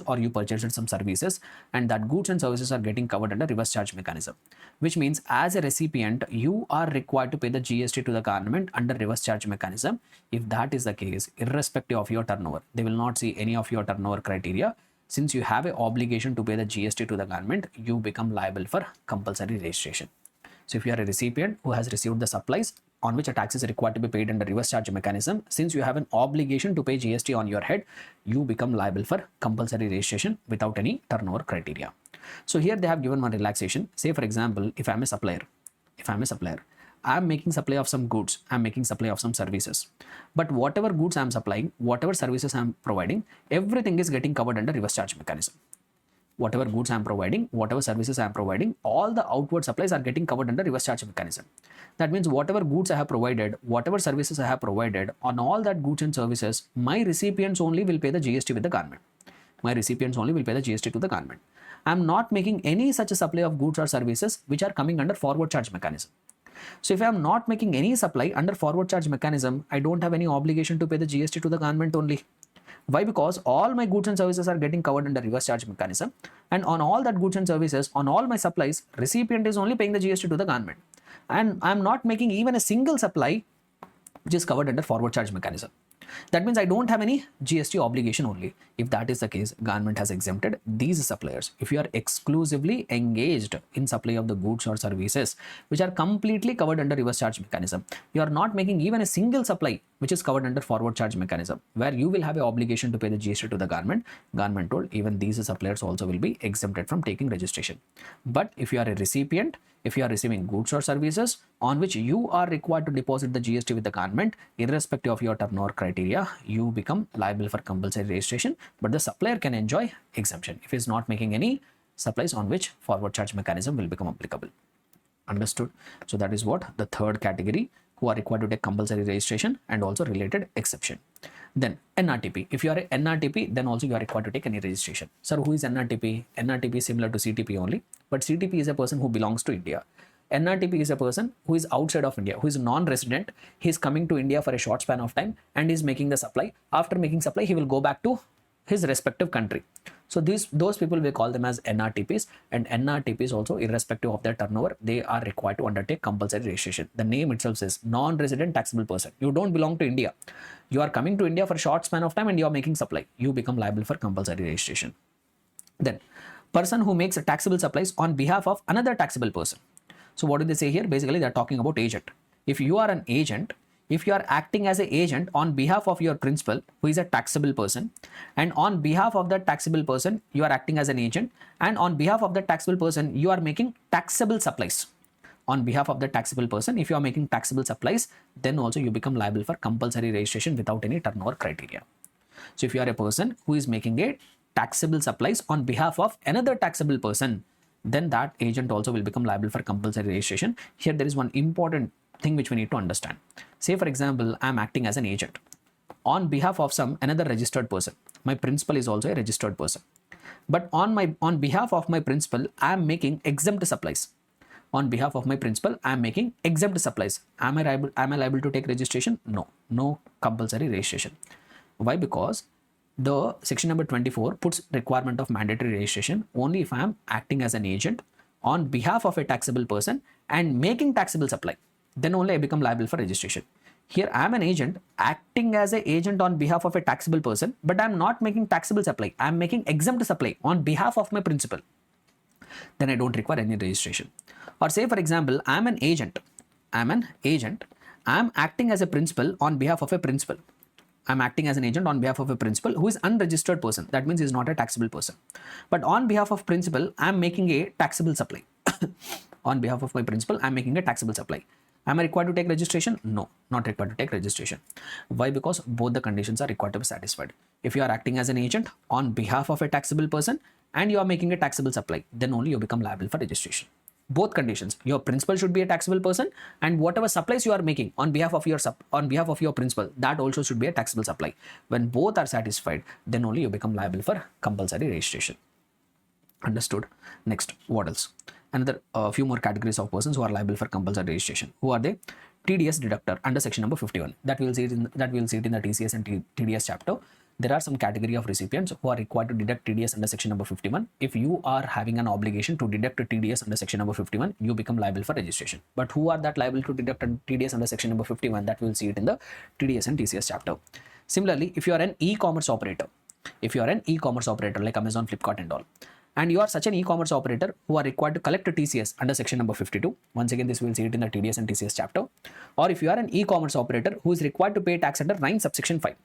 or you purchased some services and that goods and services are getting covered under reverse charge mechanism. Which means as a recipient, you are required to pay the GST to the government under reverse charge mechanism. If that is the case, irrespective of your turnover, they will not see any of your turnover criteria. Since you have an obligation to pay the GST to the government, you become liable for compulsory registration. So if you are a recipient who has received the supplies on which a tax is required to be paid under reverse charge mechanism, since you have an obligation to pay GST on your head, you become liable for compulsory registration without any turnover criteria. So here they have given one relaxation. Say for example, if I'm a supplier, I'm making supply of some goods, I'm making supply of some services. But whatever goods I'm supplying, whatever services I'm providing, everything is getting covered under reverse charge mechanism. Whatever goods I'm providing, whatever services I'm providing, all the outward supplies are getting covered under reverse charge mechanism. That means whatever goods I have provided, whatever services I have provided, on all that goods and services, my recipients only will pay the GST with the government. My recipients only will pay the GST to the government. I'm not making any such a supply of goods or services which are coming under forward charge mechanism. So if I am not making any supply under forward charge mechanism, I don't have any obligation to pay the GST to the government only. Why? Because all my goods and services are getting covered under reverse charge mechanism, and on all that goods and services, on all my supplies, recipient is only paying the GST to the government. And I am not making even a single supply which is covered under forward charge mechanism. That means I don't have any GST obligation only. If that is the case, government has exempted these suppliers. If you are exclusively engaged in supply of the goods or services which are completely covered under reverse charge mechanism, you are not making even a single supply which is covered under forward charge mechanism, where you will have an obligation to pay the GST to the government. Government told even these suppliers also will be exempted from taking registration. But if you are a recipient, if you are receiving goods or services on which you are required to deposit the GST with the government, irrespective of your turnover criteria, you become liable for compulsory registration, but the supplier can enjoy exemption if he is not making any supplies on which forward charge mechanism will become applicable. Understood? So that is what the third category, who are required to take compulsory registration and also related exception. Then NRTP. If you are a NRTP, then also you are required to take any registration. Sir, who is NRTP? NRTP is similar to CTP only, but CTP is a person who belongs to India. NRTP is a person who is outside of India, who is non-resident. He is coming to India for a short span of time and is making the supply. After making supply, he will go back to his respective country. So those people, we call them as NRTPs, and NRTPs also, irrespective of their turnover, they are required to undertake compulsory registration. The name itself says non-resident taxable person. You don't belong to India. You are coming to India for a short span of time and you are making supply. You become liable for compulsory registration. Then person who makes taxable supplies on behalf of another taxable person. So what do they say here? Basically, they are talking about agent. If you are an agent, if you are acting as an agent on behalf of your principal, who is a taxable person, and on behalf of that taxable person, you are acting as an agent, and on behalf of that taxable person, you are making taxable supplies. On behalf of the taxable person, if you are making taxable supplies, then also you become liable for compulsory registration without any turnover criteria. So if you are a person who is making a taxable supplies on behalf of another taxable person, then that agent also will become liable for compulsory registration. Here there is one important thing which we need to understand. Say for example, I am acting as an agent on behalf of another registered person. My principal is also a registered person, but on behalf of my principal, I am making exempt supplies. On behalf of my principal, I am making exempt supplies. Am I liable to take registration? No compulsory registration. Why? Because the section number 24 puts requirement of mandatory registration only if I am acting as an agent on behalf of a taxable person and making taxable supply. Then only I become liable for registration. Here I am an agent acting as an agent on behalf of a taxable person, but I am not making taxable supply. I am making exempt supply on behalf of my principal. Then I don't require any registration. Or say for example, I am an agent. I am acting as a principal on behalf of a principal. I am acting as an agent on behalf of a principal who is unregistered person. That means he is not a taxable person. But on behalf of principal, I am making a taxable supply. On behalf of my principal, I am making a taxable supply. Am I required to take registration? No, not required to take registration. Why? Because both the conditions are required to be satisfied. If you are acting as an agent on behalf of a taxable person and you are making a taxable supply, then only you become liable for registration. Both conditions, your principal should be a taxable person, and whatever supplies you are making on behalf of your principal, that also should be a taxable supply. When both are satisfied, then only you become liable for compulsory registration. Understood? Next, what else? Another few more categories of persons who are liable for compulsory registration. Who are they? TDS deductor under section number 51. That we will see it in the TCS and TDS chapter. There are some category of recipients who are required to deduct TDS under section number 51. If you are having an obligation to deduct TDS under section number 51, you become liable for registration. But who are that liable to deduct TDS under section number 51? That we will see it in the TDS and TCS chapter. Similarly, if you are an e-commerce operator, like Amazon, Flipkart and all, and you are such an e-commerce operator who are required to collect a TCS under section number 52. Once again, this we will see it in the TDS and TCS chapter. Or if you are an e-commerce operator who is required to pay tax under 9 subsection 5.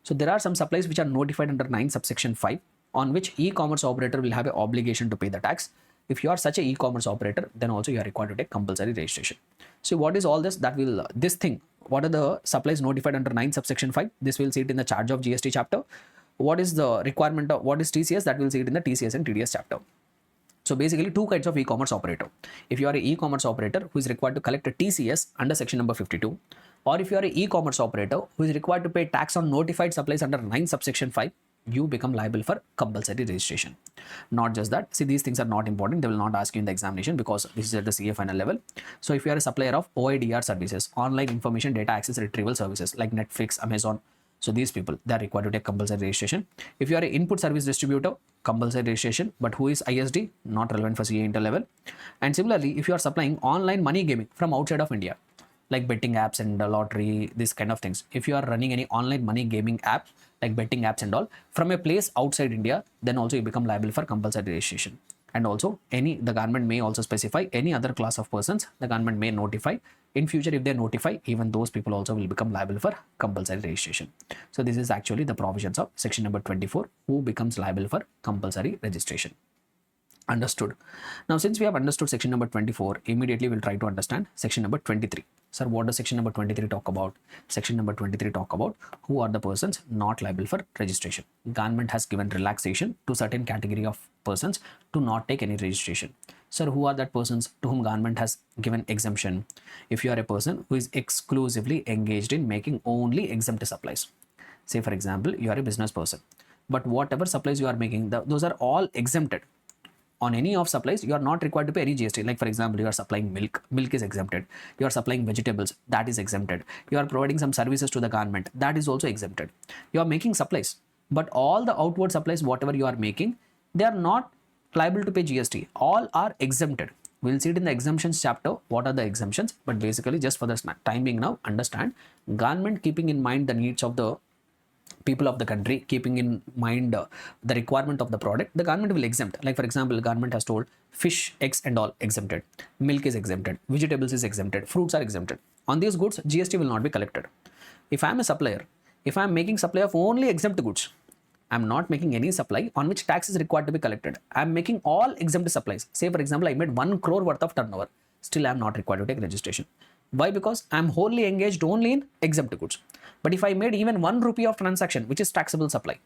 So there are some supplies which are notified under 9 subsection 5 on which e-commerce operator will have an obligation to pay the tax. If you are such an e-commerce operator, then also you are required to take compulsory registration. So what is all this? What are the supplies notified under 9 subsection 5? This will see it in the charge of GST chapter. What is the requirement of what is TCS? That will see it in the TCS and TDS chapter. So basically two kinds of e-commerce operator. If you are an e-commerce operator who is required to collect a TCS under section number 52, or if you are an e-commerce operator who is required to pay tax on notified supplies under 9 subsection 5, you become liable for compulsory registration. Not just that, see, these things are not important. They will not ask you in the examination because this is at the CA final level. So if you are a supplier of OIDR services, online information data access retrieval services like Netflix, Amazon, so these people, they are required to take compulsory registration. If you are an input service distributor, compulsory registration, but who is ISD, not relevant for CA inter level. And similarly, if you are supplying online money gaming from outside of India, like betting apps and lottery, this kind of things. If you are running any online money gaming app, like betting apps and all, from a place outside India, then also you become liable for compulsory registration. And also the government may also specify any other class of persons the government may notify. In future, if they notify, even those people also will become liable for compulsory registration. So this is actually the provisions of section number 24, who becomes liable for compulsory registration. Understood. Now, since we have understood section number 24, immediately we'll try to understand section number 23. Sir, what does section number 23 talk about? Section number 23 talk about who are the persons not liable for registration. Government has given relaxation to certain category of persons to not take any registration. Sir, who are that persons to whom government has given exemption? If you are a person who is exclusively engaged in making only exempt supplies. Say, for example, you are a business person, but whatever supplies you are making, those are all exempted. On any of supplies, you are not required to pay any GST. Like, for example, you are supplying milk is exempted. You are supplying vegetables, that is exempted. You are providing some services to the government, that is also exempted. You are making supplies, but all the outward supplies, whatever you are making, they are not liable to pay GST. All are exempted. We'll see it in the exemptions chapter, what are the exemptions, but basically just for this time being now, understand, government keeping in mind the needs of the people of the country, keeping in mind the requirement of the product, the government will exempt. Like, for example, government has told fish, eggs and all exempted, milk is exempted, vegetables is exempted, fruits are exempted. On these goods, GST will not be collected. If I am a supplier, if I am making supply of only exempt goods, I am not making any supply on which tax is required to be collected. I am making all exempt supplies. Say, for example, I made 1 crore worth of turnover. Still, I am not required to take registration. Why? Because I am wholly engaged only in exempt goods. But if I made even 1 rupee of transaction, which is taxable supply,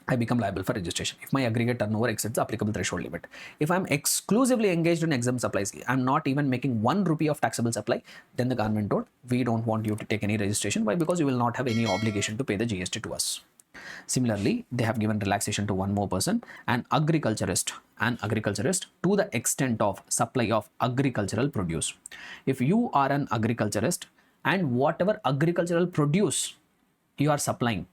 I become liable for registration if my aggregate turnover exceeds the applicable threshold limit. If I'm exclusively engaged in exempt supplies, I'm not even making 1 rupee of taxable supply, then the government told, we don't want you to take any registration. Why? Because you will not have any obligation to pay the GST to us. Similarly, they have given relaxation to one more person, an agriculturist to the extent of supply of agricultural produce. If you are an agriculturist and whatever agricultural produce you are supplying,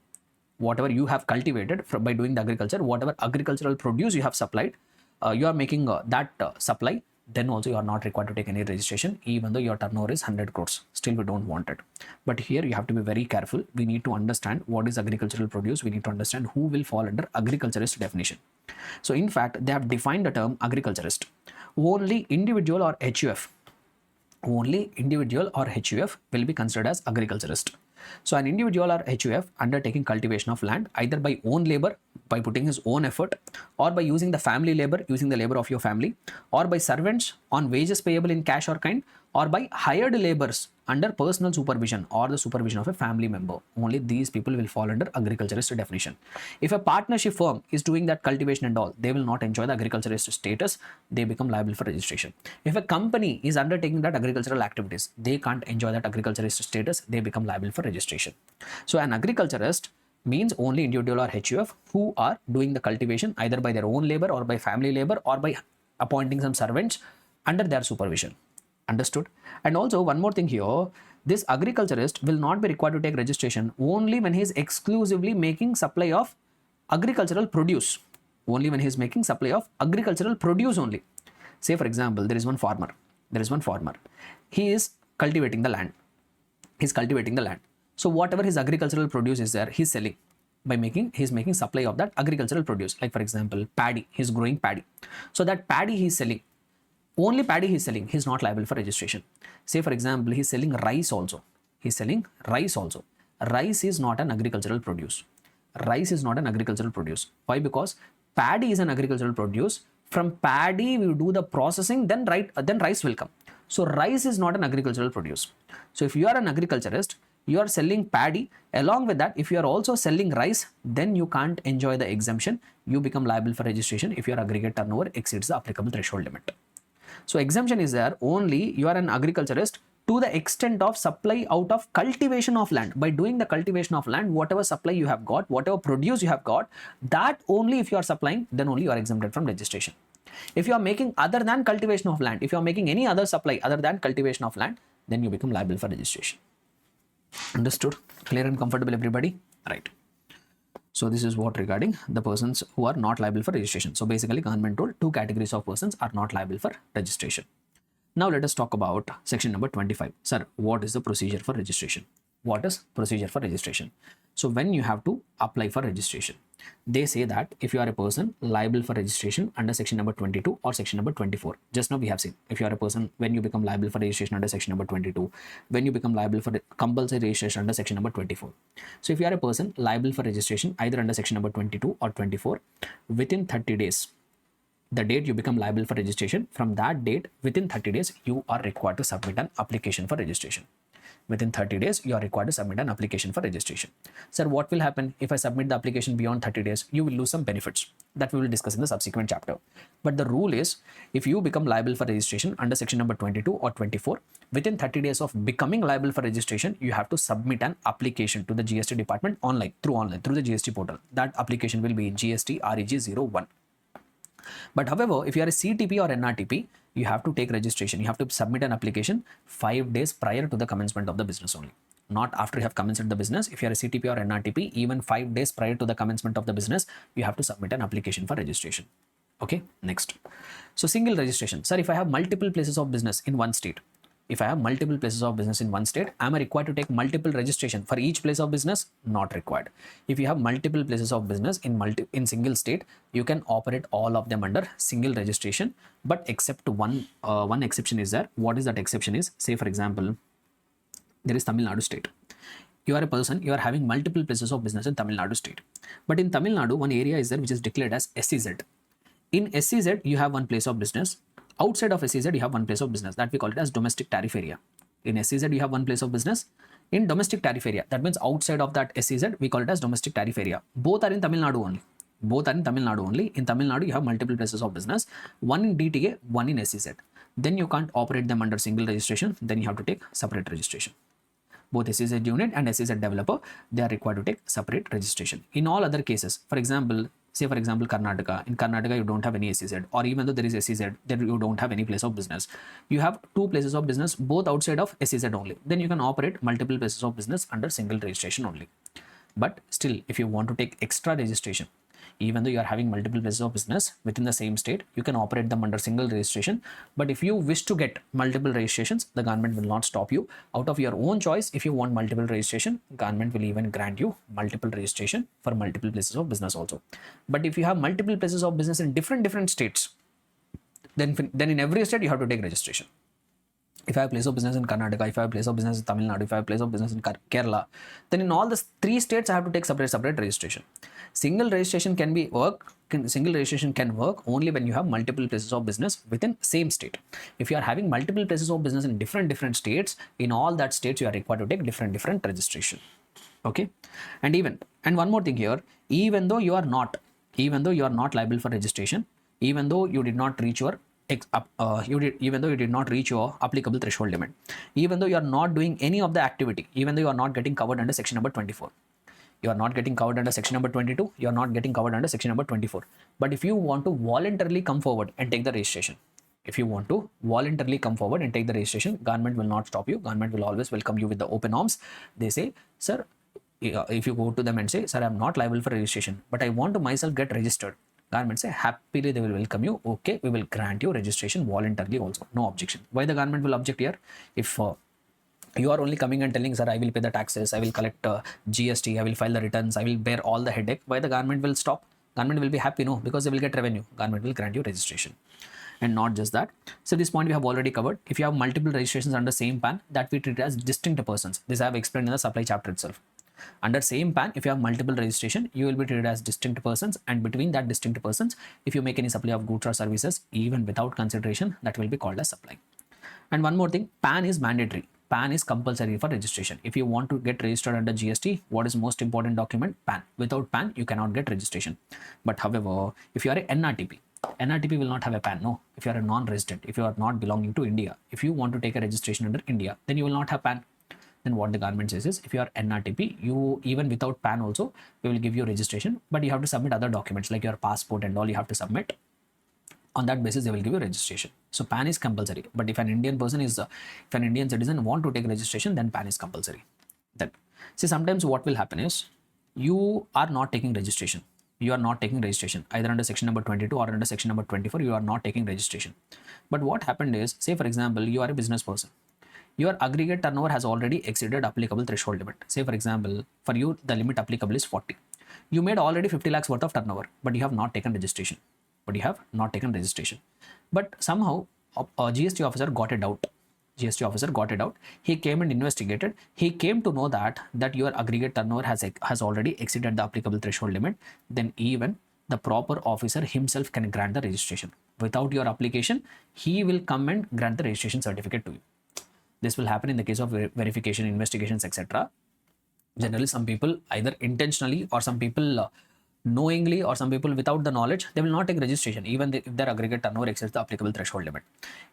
whatever you have cultivated by doing the agriculture, whatever agricultural produce you have supplied, you are making that supply, then also you are not required to take any registration, even though your turnover is 100 crores. Still, we don't want it. But here you have to be very careful. We need to understand what is agricultural produce. We need to understand who will fall under agriculturist definition. So, in fact, they have defined the term agriculturist. Only individual or HUF will be considered as agriculturist. So an individual or HUF undertaking cultivation of land either by own labor, by putting his own effort, or by using the family labor, using the labor of your family, or by servants on wages payable in cash or kind, or by hired laborers under personal supervision or the supervision of a family member. Only these people will fall under agriculturist definition. If a partnership firm is doing that cultivation and all, they will not enjoy the agriculturist status. They become liable for registration. If a company is undertaking that agricultural activities, they can't enjoy that agriculturist status. They become liable for registration. So an agriculturist means only individual or HUF who are doing the cultivation either by their own labor or by family labor or by appointing some servants under their supervision. Understood? And also one more thing here, this agriculturist will not be required to take registration only when he is exclusively making supply of agricultural produce. Only when he is making supply of agricultural produce only. Say, for example, there is one farmer. He is cultivating the land. So whatever his agricultural produce is there, he's selling by he's making supply of that agricultural produce. Like, for example, paddy, he's growing paddy. So that paddy he's selling, only paddy he's selling, he's not liable for registration. Say, for example, he's selling rice also. Rice is not an agricultural produce. Why? Because paddy is an agricultural produce. From paddy, we do the processing, then rice will come. So rice is not an agricultural produce. So if you are an agriculturist, you are selling paddy. Along with that, if you are also selling rice, then you can't enjoy the exemption. You become liable for registration if your aggregate turnover exceeds the applicable threshold limit. So exemption is there only you are an agriculturist to the extent of supply out of cultivation of land. By doing the cultivation of land, whatever supply you have got, whatever produce you have got, that only if you are supplying, then only you are exempted from registration. If you are making other than cultivation of land, if you are making any other supply other than cultivation of land, then you become liable for registration. Understood? Clear and comfortable, everybody? Right. So this is what regarding the persons who are not liable for registration. So basically, government told 2 categories of persons are not liable for registration. Now let us talk about section number 25. Sir, what is the procedure for registration? So when you have to apply for registration, they say that if you are a person liable for registration under section number 22 or section number 24, just now we have seen, if you are a person, when you become liable for registration under section number 22, when you become liable for compulsory registration under section number 24. So if you are a person liable for registration either under section number 22 or 24, within 30 days, the date you become liable for registration, from that date, within 30 days, you are required to submit an application for registration. Within 30 days, you are required to submit an application for registration. Sir, what will happen if I submit the application beyond 30 days? You will lose some benefits that we will discuss in the subsequent chapter. But the rule is, if you become liable for registration under section number 22 or 24, within 30 days of becoming liable for registration, you have to submit an application to the GST department online through the GST portal. That application will be in GST REG01. But however, if you are a CTP or NRTP, you have to take registration. You have to submit an application 5 days prior to the commencement of the business only. Not after you have commenced the business. If you are a CTP or NRTP, even 5 days prior to the commencement of the business, you have to submit an application for registration. Okay, next. So single registration. Sir, if I have multiple places of business in one state, if I have multiple places of business in one state, am I required to take multiple registration for each place of business? Not required. If you have multiple places of business in single state, you can operate all of them under single registration, but except one exception is there. What is that exception is? Say for example, there is Tamil Nadu state. You are a person, you are having multiple places of business in Tamil Nadu state. But in Tamil Nadu, one area is there which is declared as SEZ. In SEZ, you have one place of business. Outside of SEZ, you have one place of business that we call it as domestic tariff area. In SEZ, you have one place of business. In domestic tariff area, that means outside of that SEZ, we call it as domestic tariff area. Both are in Tamil Nadu only. Both are in Tamil Nadu only. In Tamil Nadu, you have multiple places of business. One in DTA, one in SEZ. Then you can't operate them under single registration. Then you have to take separate registration. Both SEZ unit and SEZ developer, they are required to take separate registration. In all other cases, for example, say for example Karnataka, in Karnataka you don't have any SEZ, or even though there is SEZ, then you don't have any place of business. You have two places of business, both outside of SEZ only. Then you can operate multiple places of business under single registration only. But still, if you want to take extra registration, even though you are having multiple places of business within the same state, you can operate them under single registration. But if you wish to get multiple registrations, the government will not stop you. Out of your own choice, if you want multiple registration, government will even grant you multiple registration for multiple places of business also. But if you have multiple places of business in different states, then in every state you have to take registration. If I have a place of business in Karnataka, if I have a place of business in Tamil Nadu, if I have a place of business in Kerala, then in all the 3 states I have to take separate registration. Single registration can work only when you have multiple places of business within same state. If you are having multiple places of business in different states, in all that states you are required to take different registration. Okay, and one more thing here, even though you are not liable for registration, even though you did not reach your applicable threshold limit, even though you are not doing any of the activity, even though you are not getting covered under section number 24, you are not getting covered under section number 22, you are not getting covered under section number 24. But if you want to voluntarily come forward and take the registration, government will not stop you. Government will always welcome you with the open arms. They say, sir, if you go to them and say, sir, I am not liable for registration, but I want to myself get registered, government say happily they will welcome you. Okay, we will grant you registration voluntarily also, no objection. Why the government will object here? If you are only coming and telling, sir, I will pay the taxes, I will collect GST, I will file the returns, I will bear all the headache, why the government will stop? Government will be happy, no, because they will get revenue. Government will grant you registration. And not just that. So this point we have already covered. If you have multiple registrations under same PAN, that we treat as distinct persons. This I have explained in the supply chapter itself. Under same PAN, if you have multiple registration, you will be treated as distinct persons, and between that distinct persons, if you make any supply of goods or services, even without consideration, that will be called as supply. And one more thing, PAN is mandatory. PAN is compulsory for registration. If you want to get registered under GST, what is most important document? PAN. Without PAN, you cannot get registration. But however, if you are a NRTP will not have a PAN. No, if you are a non-resident, if you are not belonging to India, if you want to take a registration under India, then you will not have PAN. Then what the government says is, if you are NRTP, you even without PAN also, we will give you registration, but you have to submit other documents like your passport and all you have to submit. On that basis, they will give you registration. So PAN is compulsory. But if an Indian citizen want to take registration, then PAN is compulsory. Then, see, sometimes what will happen is, you are not taking registration. Either under section number 22 or under section number 24, you are not taking registration. But what happened is, say for example, you are a business person. Your aggregate turnover has already exceeded applicable threshold limit. Say for example, for you, the limit applicable is 40. You made already 50 lakhs worth of turnover, but you have not taken registration. But somehow a GST officer got it out. He came and investigated. He came to know that your aggregate turnover has already exceeded the applicable threshold limit. Then even the proper officer himself can grant the registration. without your application, he will come and grant the registration certificate to you. This will happen in the case of verification, investigations, etc. Generally, some people either intentionally or some people knowingly or some people without the knowledge, they will not take registration even if their aggregate turnover exceeds the applicable threshold limit.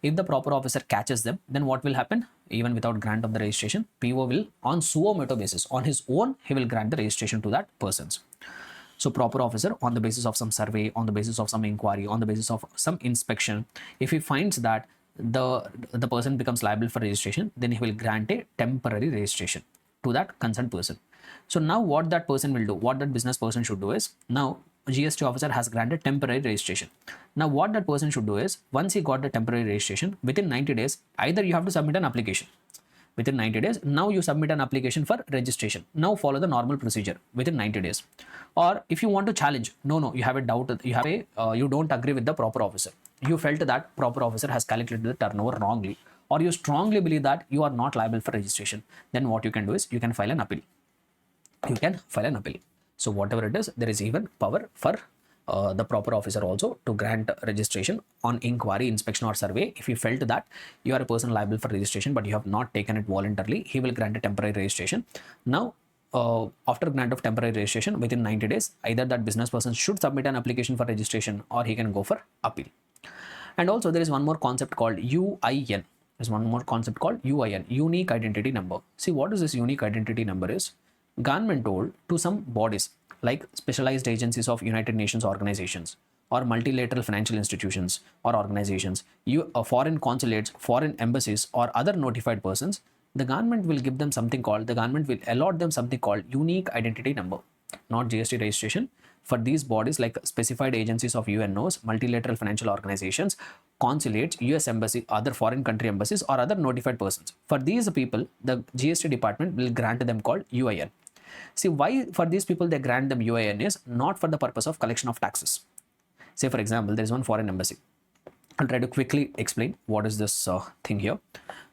If the proper officer catches them, then what will happen? Even without grant of the registration, PO will on suo motu basis, on his own, he will grant the registration to that persons. So proper officer, on the basis of some survey, on the basis of some inquiry, on the basis of some inspection, if he finds that the person becomes liable for registration, then he will grant a temporary registration to that concerned person. So now what that person will do, what that business person should do is, now GST officer has granted temporary registration. Now what that person should do is, once he got the temporary registration, within 90 days, either you have to submit an application. Within 90 days, now you submit an application for registration. Now follow the normal procedure within 90 days. Or if you want to challenge, no, you have a doubt, you don't agree with the proper officer. You felt that proper officer has calculated the turnover wrongly, or you strongly believe that you are not liable for registration. Then what you can do is, you can file an appeal. So whatever it is, there is even power for the proper officer also to grant registration on inquiry, inspection or survey. If you felt that you are a person liable for registration but you have not taken it voluntarily, he will grant a temporary registration. Now after grant of temporary registration, within 90 days, either that business person should submit an application for registration or he can go for appeal. And also there is one more concept called UIN. There's one more concept called UIN, unique identity number. See, what is this unique identity number is? Government told to some bodies like specialized agencies of United Nations organizations or multilateral financial institutions or organizations, foreign consulates, foreign embassies or other notified persons, the government will give them something called, the government will allot them something called unique identity number, not GST registration. For these bodies like specified agencies of UNOs, multilateral financial organizations, consulates, US embassy, other foreign country embassies or other notified persons. For these people, the GST department will grant them called UIN. See, why for these people they grant them UIN is not for the purpose of collection of taxes. Say for example, there is one foreign embassy. I'll try to quickly explain what is this thing here.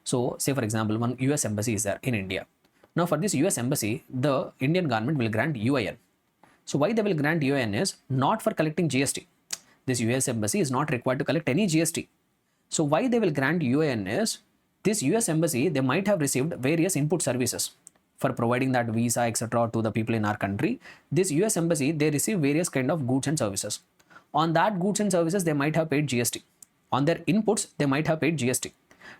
So say for example, one US embassy is there in India. Now for this US embassy, the Indian government will grant UIN. So why they will grant UIN is not for collecting GST. This US embassy is not required to collect any GST. So why they will grant UIN is, this US embassy, they might have received various input services for providing that visa, etc. to the people in our country. This US embassy, they receive various kind of goods and services. On that goods and services, they might have paid GST. On their inputs, they might have paid GST.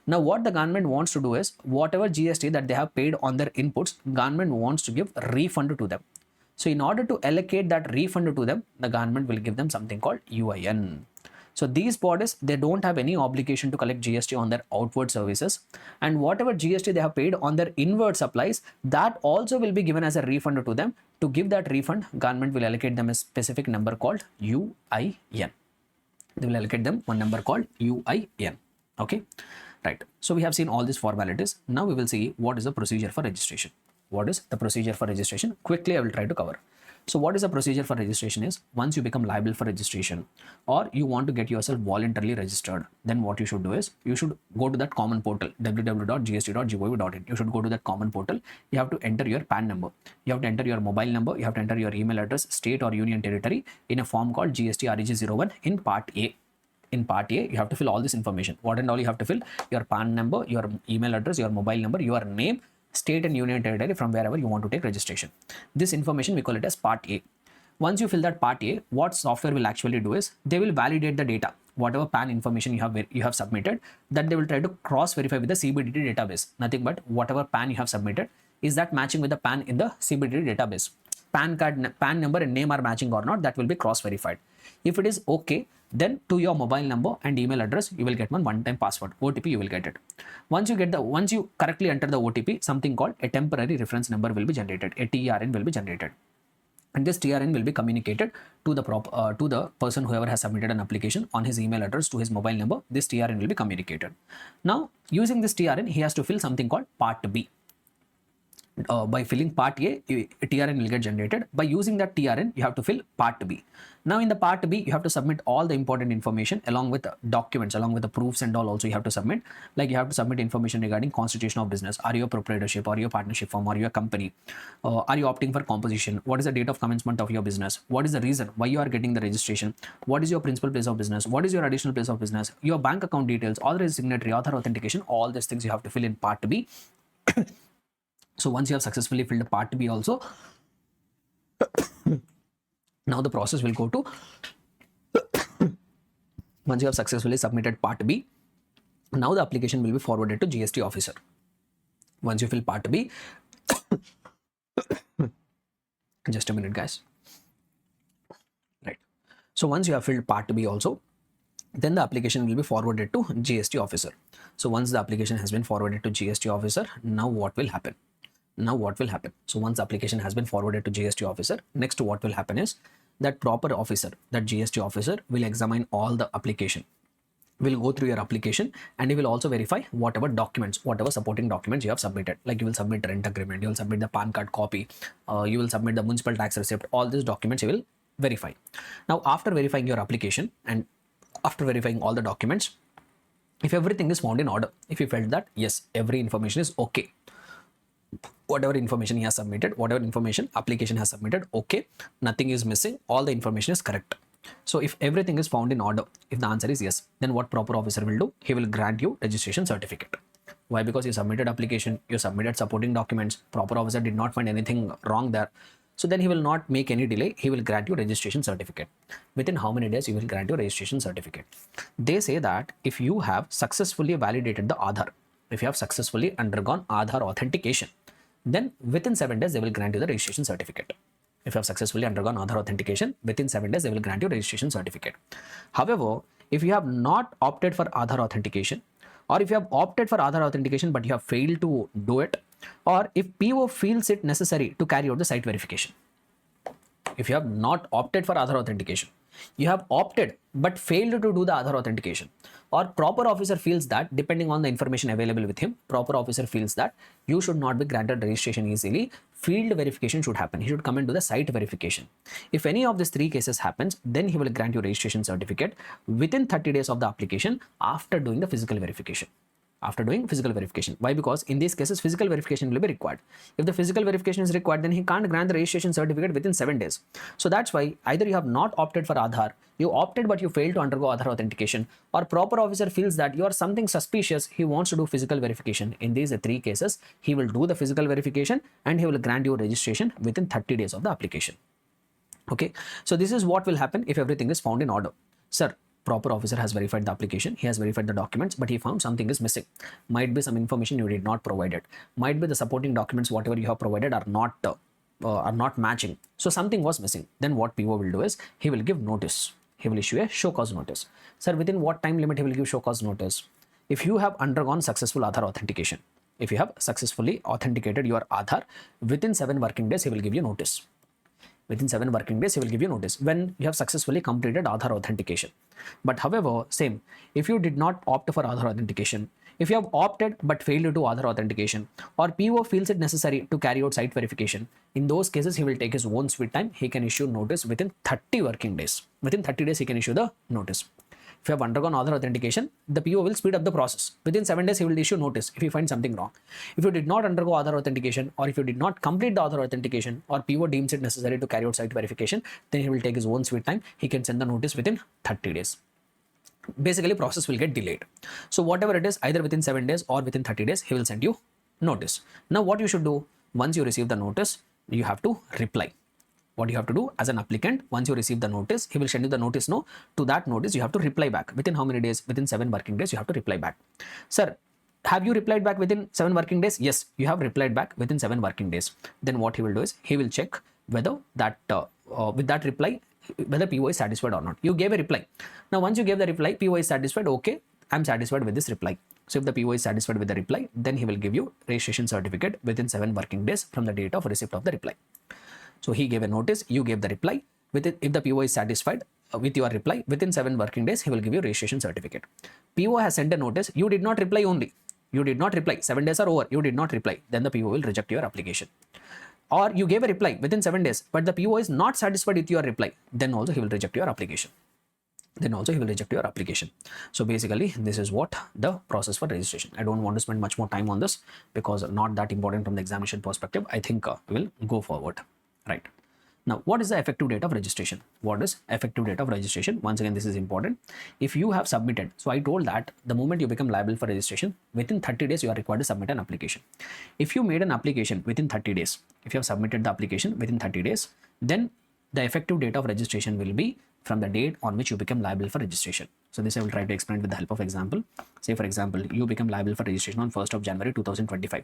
Now, what the government wants to do is, whatever GST that they have paid on their inputs, government wants to give refund to them. So, in order to allocate that refund to them, the government will give them something called UIN. So these bodies, they don't have any obligation to collect GST on their outward services, and whatever GST they have paid on their inward supplies, that also will be given as a refund to them. To give that refund, government will allocate them a specific number called UIN. They will allocate them one number called UIN. Okay, right. So we have seen all these formalities. Now we will see what is the procedure for registration. What is the procedure for registration? Quickly, I will try to cover. So what is the procedure for registration is, once you become liable for registration or you want to get yourself voluntarily registered, then what you should do is, you should go to that common portal, www.gst.gov.in. You should go to that common portal. You have to enter your PAN number. You have to enter your mobile number. You have to enter your email address, state or union territory in a form called GST REG01 in Part A. In Part A, you have to fill all this information. What and all you have to fill? Your PAN number, your email address, your mobile number, your name, state and union territory from wherever you want to take registration. This information we call it as Part A. Once you fill that Part A, what software will actually do is, they will validate the data, whatever PAN information you have submitted, that they will try to cross verify with the CBDT database. Nothing but whatever PAN you have submitted, is that matching with the PAN in the CBDT database. PAN card, PAN number and name are matching or not, that will be cross verified. If it is okay, then to your mobile number and email address, you will get one-time password, OTP, you will get it. Once you correctly enter the OTP, something called a temporary reference number will be generated, a TRN will be generated. And this TRN will be communicated to the person whoever has submitted an application on his email address to his mobile number. This TRN will be communicated. Now, using this TRN, he has to fill something called Part B. by filling part A, TRN will get generated. By using that TRN, you have to fill part B. Now in the part B, you have to submit all the important information along with the documents, along with the proofs and all also you have to submit. Like you have to submit information regarding constitution of business. Are you a proprietorship? Are you a partnership firm? Are you a company? Are you opting for composition? What is the date of commencement of your business? What is the reason why you are getting the registration? What is your principal place of business? What is your additional place of business? Your bank account details, authorized signatory, author authentication, all these things you have to fill in part B. So once you have successfully filled part B also, now the process will go to, once you have successfully submitted part B, now the application will be forwarded to GST officer. Once you fill part B, just a minute guys. Right. So once you have filled part B also, then the application will be forwarded to GST officer. So once the application has been forwarded to GST officer, now what will happen? So once the application has been forwarded to GST officer, next what will happen is that proper officer, that GST officer will examine all the application, will go through your application, and he will also verify whatever documents, whatever supporting documents you have submitted. Like you will submit rent agreement, you will submit the PAN card copy, you will submit the municipal tax receipt, all these documents he will verify. Now after verifying your application and after verifying all the documents, if everything is found in order, if you felt that yes, every information is okay, whatever information he has submitted, whatever information application has submitted, okay, nothing is missing, all the information is correct. So if everything is found in order, if the answer is yes, then what proper officer will do? He will grant you registration certificate. Why? Because you submitted application, you submitted supporting documents, proper officer did not find anything wrong there. So then he will not make any delay, he will grant you registration certificate. Within how many days you will grant your registration certificate? They say that if you have successfully validated the Aadhaar, if you have successfully undergone Aadhaar authentication, then within 7 days they will grant you the registration certificate. If you have successfully undergone Aadhaar authentication, within 7 days they will grant you registration certificate. However, if you have not opted for Aadhaar authentication, or if you have opted for Aadhaar authentication but you have failed to do it, or if PO feels it necessary to carry out the site verification, if you have not opted for Aadhaar authentication, you have opted but failed to do the Aadhaar authentication, or proper officer feels that, depending on the information available with him, proper officer feels that you should not be granted registration easily, field verification should happen. He should come and do the site verification. If any of these three cases happens, then he will grant you registration certificate within 30 days of the application after doing the physical verification. Why? Because in these cases, physical verification will be required. If the physical verification is required, then he can't grant the registration certificate within 7 days. So that's why either you have not opted for Aadhaar, you opted but you failed to undergo Aadhaar authentication, or proper officer feels that you are something suspicious, he wants to do physical verification. In these three cases, he will do the physical verification and he will grant you registration within 30 days of the application. Okay, so this is what will happen if everything is found in order. Sir, proper officer has verified the application, he has verified the documents, but he found something is missing. Might be some information you did not provide it. Might be the supporting documents, whatever you have provided are not matching. So something was missing. Then what PO will do is, he will give notice. He will issue a show cause notice. Sir, within what time limit he will give show cause notice? If you have undergone successful Aadhaar authentication, if you have successfully authenticated your Aadhaar, within 7 working days, he will give you notice. Within 7 working days, he will give you notice when you have successfully completed Aadhaar authentication. But however, same, if you did not opt for Aadhaar authentication, if you have opted but failed to do Aadhaar authentication, or PO feels it necessary to carry out site verification, in those cases, he will take his own sweet time. He can issue notice within 30 working days. Within 30 days, he can issue the notice. If you have undergone Aadhaar authentication, the PO will speed up the process. Within 7 days, he will issue notice if you find something wrong. If you did not undergo Aadhaar authentication, or if you did not complete the Aadhaar authentication, or PO deems it necessary to carry out site verification, then he will take his own sweet time. He can send the notice within 30 days. Basically, process will get delayed. So whatever it is, either within 7 days or within 30 days, he will send you notice. Now what you should do, once you receive the notice, you have to reply. What you have to do as an applicant, once you receive the notice, he will send you the notice. No, to that notice, you have to reply back. Within how many days? Within 7 working days, you have to reply back. Sir, have you replied back within 7 working days? Yes, you have replied back within 7 working days. Then what he will do is, he will check whether that with that reply, whether PO is satisfied or not. You gave a reply. Now, once you gave the reply, PO is satisfied. Okay, I'm satisfied with this reply. So if the PO is satisfied with the reply, then he will give you registration certificate within 7 working days from the date of receipt of the reply. So he gave a notice, you gave the reply. If the PO is satisfied with your reply, within 7 working days, he will give you registration certificate. PO has sent a notice, you did not reply only. you did not reply, 7 days are over, you did not reply, then the PO will reject your application. Or you gave a reply within 7 days, but the PO is not satisfied with your reply, then also he will reject your application. So basically, this is what the process for registration. I don't want to spend much more time on this because not that important from the examination perspective. I think we'll go forward, right? Now, what is the effective date of registration? What is effective date of registration? Once again, this is important. If you have submitted, so I told that the moment you become liable for registration, within 30 days, you are required to submit an application. If you made an application within 30 days, if you have submitted the application within 30 days, then the effective date of registration will be from the date on which you become liable for registration. So this I will try to explain with the help of example. Say for example, you become liable for registration on 1st of January 2025.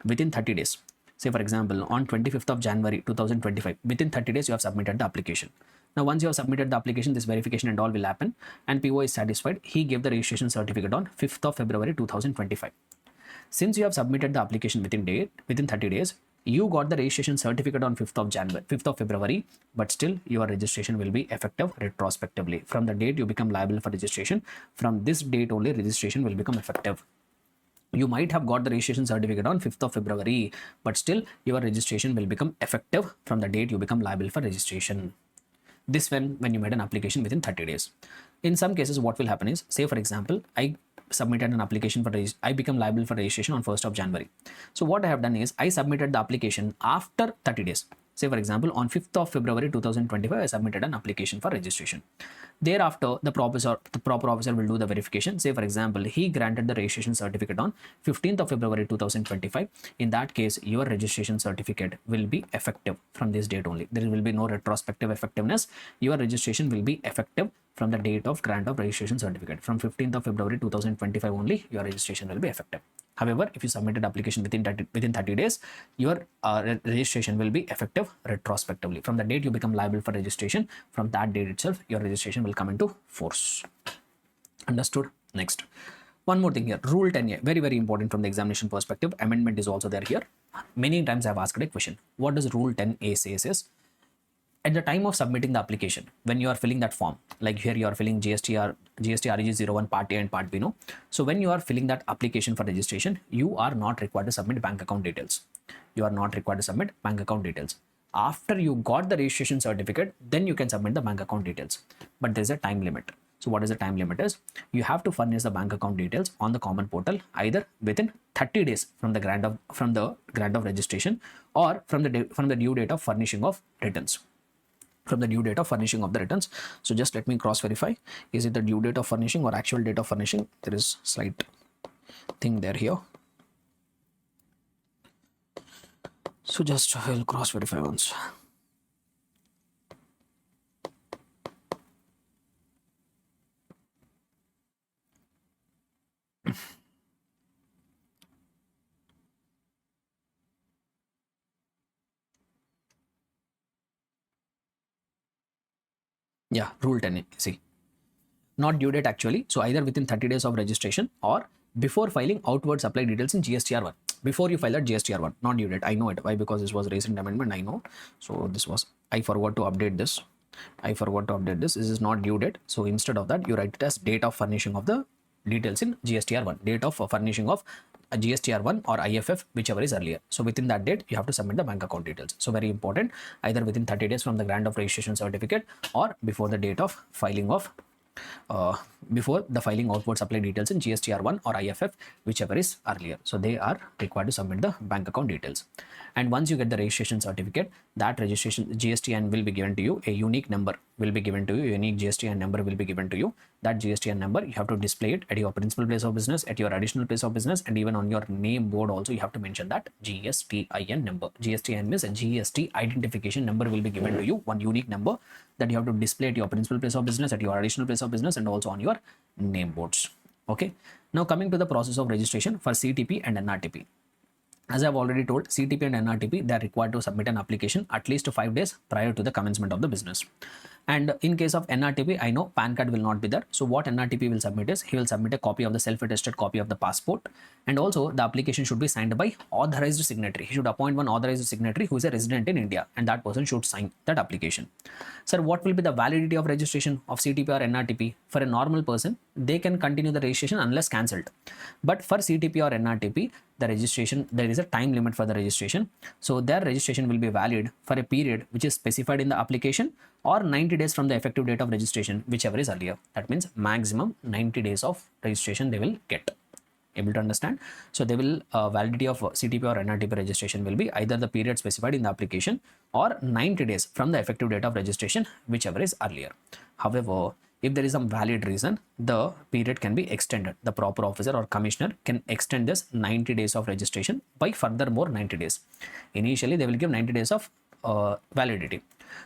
Within 30 days, say for example, on 25th of January 2025, within 30 days you have submitted the application. Now once you have submitted the application, this verification and all will happen and PO is satisfied. He gave the registration certificate on 5th of February 2025. Since you have submitted the application within 30 days, you got the registration certificate on 5th of February, but still your registration will be effective retrospectively. From the date you become liable for registration, from this date only registration will become effective. You might have got the registration certificate on 5th of February, but still your registration will become effective from the date you become liable for registration. This when you made an application within 30 days. In some cases, what will happen is, say for example, I submitted an application for I become liable for registration on 1st of January. So what I have done is I submitted the application after 30 days. Say for example, on 5th of February 2025, I submitted an application for registration. Thereafter, the proper officer will do the verification. Say for example, he granted the registration certificate on 15th of February 2025. In that case, your registration certificate will be effective from this date only. There will be no retrospective effectiveness. Your registration will be effective from the date of grant of registration certificate. From 15th of February 2025 only, your registration will be effective. However, if you submitted application within 30 days, your registration will be effective retrospectively. From the date you become liable for registration, from that date itself, your registration will come into force. Understood? Next. One more thing here. Rule 10A, very, very important from the examination perspective. Amendment is also there here. Many times I have asked a question. What does Rule 10A says is, at the time of submitting the application, when you are filling that form, like here you are filling GST REG 01 Part A and Part B, no? So when you are filling that application for registration, you are not required to submit bank account details. After you got the registration certificate, then you can submit the bank account details. But there is a time limit. So what is the time limit is? You have to furnish the bank account details on the common portal either within 30 days from the grant of registration, or from the due date of furnishing of returns. So just let me cross verify. Is it the due date of furnishing or actual date of furnishing? There is slight thing there here. So just I'll cross verify once. Yeah, Rule 10. See, not due date actually. So either within 30 days of registration or before filing outward supply details in GSTR1. Before you file that GSTR1, not due date. I know it. Why? Because this was recent amendment. I know. So this was, I forgot to update this. This is not due date. So instead of that, you write it as date of furnishing of the details in GSTR1. Date of furnishing of a GSTR1 or IFF, whichever is earlier. So within that date, you have to submit the bank account details. So very important, either within 30 days from the grant of registration certificate or before the date of filing of before the filing outward supply details in GSTR1 or IFF, whichever is earlier. So they are required to submit the bank account details. And once you get the registration certificate, that registration GSTN will be given to you. A unique number will be given to you. Unique GSTN number will be given to you. That GSTN number, you have to display it at your principal place of business, at your additional place of business, and even on your name board also you have to mention that GSTIN number. GSTN means a GST identification number will be given to you. One unique number that you have to display at your principal place of business, at your additional place of business, and also on your name boards. Okay. Now coming to the process of registration for CTP and NRTP. As I have already told, CTP and NRTP, they are required to submit an application at least 5 days prior to the commencement of the business. And in case of NRTP, I know PAN card will not be there. So what NRTP will submit is, he will submit a copy of the self-attested copy of the passport, and also the application should be signed by authorized signatory. He should appoint one authorized signatory who is a resident in India, and that person should sign that application. Sir, what will be the validity of registration of CTP or NRTP? For a normal person, they can continue the registration unless cancelled. But for CTP or NRTP, the registration, there is a time limit for the registration. So their registration will be valid for a period which is specified in the application, or 90 days from the effective date of registration, whichever is earlier. That means maximum 90 days of registration they will get. Able to understand? So they will validity of CTP or NRTP registration will be either the period specified in the application or 90 days from the effective date of registration, whichever is earlier. However, if there is some valid reason, the period can be extended. The proper officer or commissioner can extend this 90 days of registration by furthermore 90 days. Initially, they will give 90 days of validity.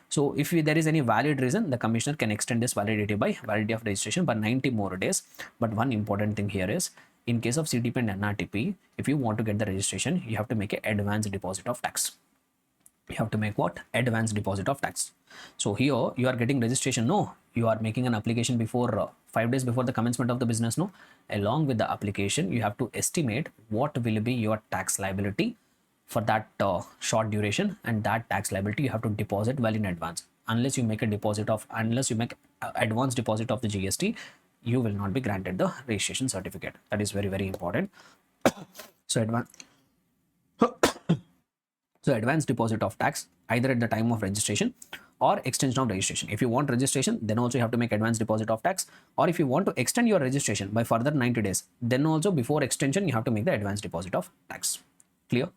So if there is any valid reason, the commissioner can extend this validity by validity of registration by 90 more days. But one important thing here is, in case of CTP and NRTP, if you want to get the registration, you have to make an advance deposit of tax. You have to make what? Advance deposit of tax. So here you are getting registration. No, you are making an application before 5 days before the commencement of the business. No, along with the application, you have to estimate what will be your tax liability for that short duration, and that tax liability you have to deposit well in advance. Unless you make advance deposit of the GST, you will not be granted the registration certificate. That is very, very important. So advance deposit of tax either at the time of registration or extension of registration. If you want registration, then also you have to make advance deposit of tax, or if you want to extend your registration by further 90 days, then also before extension you have to make the advance deposit of tax. Clear?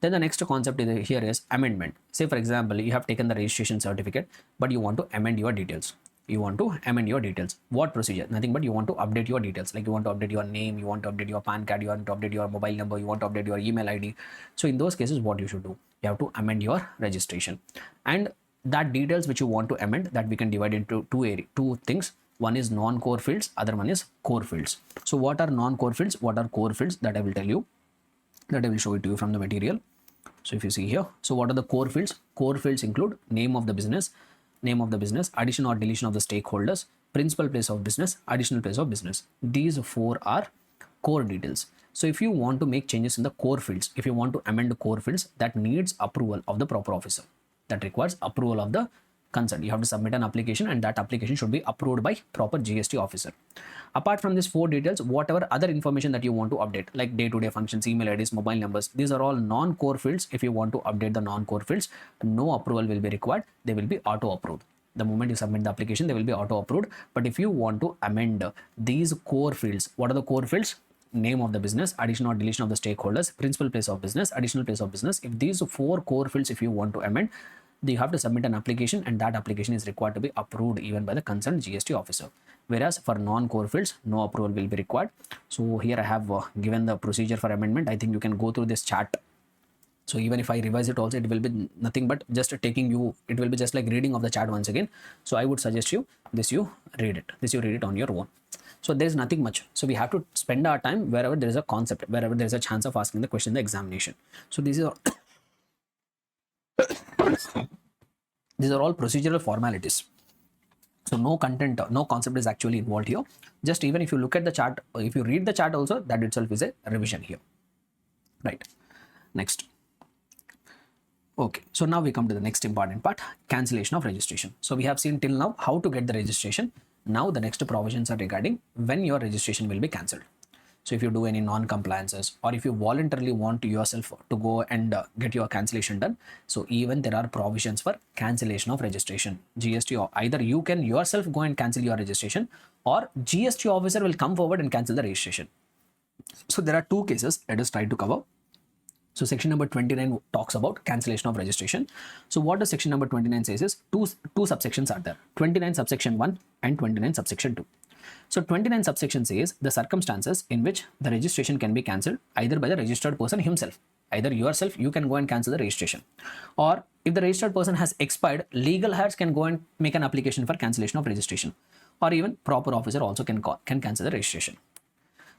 Then the next concept here is amendment. Say for example, you have taken the registration certificate, but you want to amend your details. You want to amend your details. What procedure? Nothing but you want to update your details. Like you want to update your name, you want to update your PAN card, you want to update your mobile number, you want to update your email ID. So in those cases, what you should do? You have to amend your registration. And that details which you want to amend, that we can divide into two things. One is non-core fields, other one is core fields. So what are non-core fields? What are core fields? That I will tell you. That I will show it to you from the material. So if you see here, so what are the core fields? Core fields include name of the business, addition or deletion of the stakeholders, principal place of business, additional place of business. These four are core details. So if you want to make changes in the core fields, if you want to amend the core fields, that needs approval of the proper officer. That requires approval of the concerned. You have to submit an application, and that application should be approved by proper GST officer. Apart from these four details, whatever other information that you want to update, like day-to-day functions, email IDs, mobile numbers, these are all non-core fields. If you want to update the non-core fields, no approval will be required. They will be auto-approved. The moment you submit the application, they will be auto-approved. But if you want to amend these core fields, what are the core fields? Name of the business, addition or deletion of the stakeholders, principal place of business, additional place of business. If these four core fields, if you want to amend, you have to submit an application, and that application is required to be approved even by the concerned GST officer. Whereas for non-core fields, no approval will be required. So here I have given the procedure for amendment. I think you can go through this chart. So even if I revise it also, it will be nothing but just taking you, it will be just like reading of the chart once again. So I would suggest you you read it on your own. So there is nothing much. So we have to spend our time wherever there is a concept, wherever there is a chance of asking the question in the examination. So these are all procedural formalities. So no content, no concept is actually involved here. Just even if you look at the chart, if you read the chart also, that itself is a revision here. Right. Next. Okay, so now we come to the next important part, cancellation of registration. So we have seen till now how to get the registration. Now the next provisions are regarding when your registration will be cancelled. So if you do any non-compliances, or if you voluntarily want yourself to go and get your cancellation done, so even there are provisions for cancellation of registration. GST, or either you can yourself go and cancel your registration, or GST officer will come forward and cancel the registration. So there are two cases. Let us try to cover. So section number 29 talks about cancellation of registration. So what does section number 29 says is two subsections are there, 29 subsection 1 and 29 subsection 2. So 29 subsection says the circumstances in which the registration can be cancelled either by the registered person himself. Either yourself, you can go and cancel the registration, or if the registered person has expired, legal heirs can go and make an application for cancellation of registration, or even proper officer also can cancel the registration.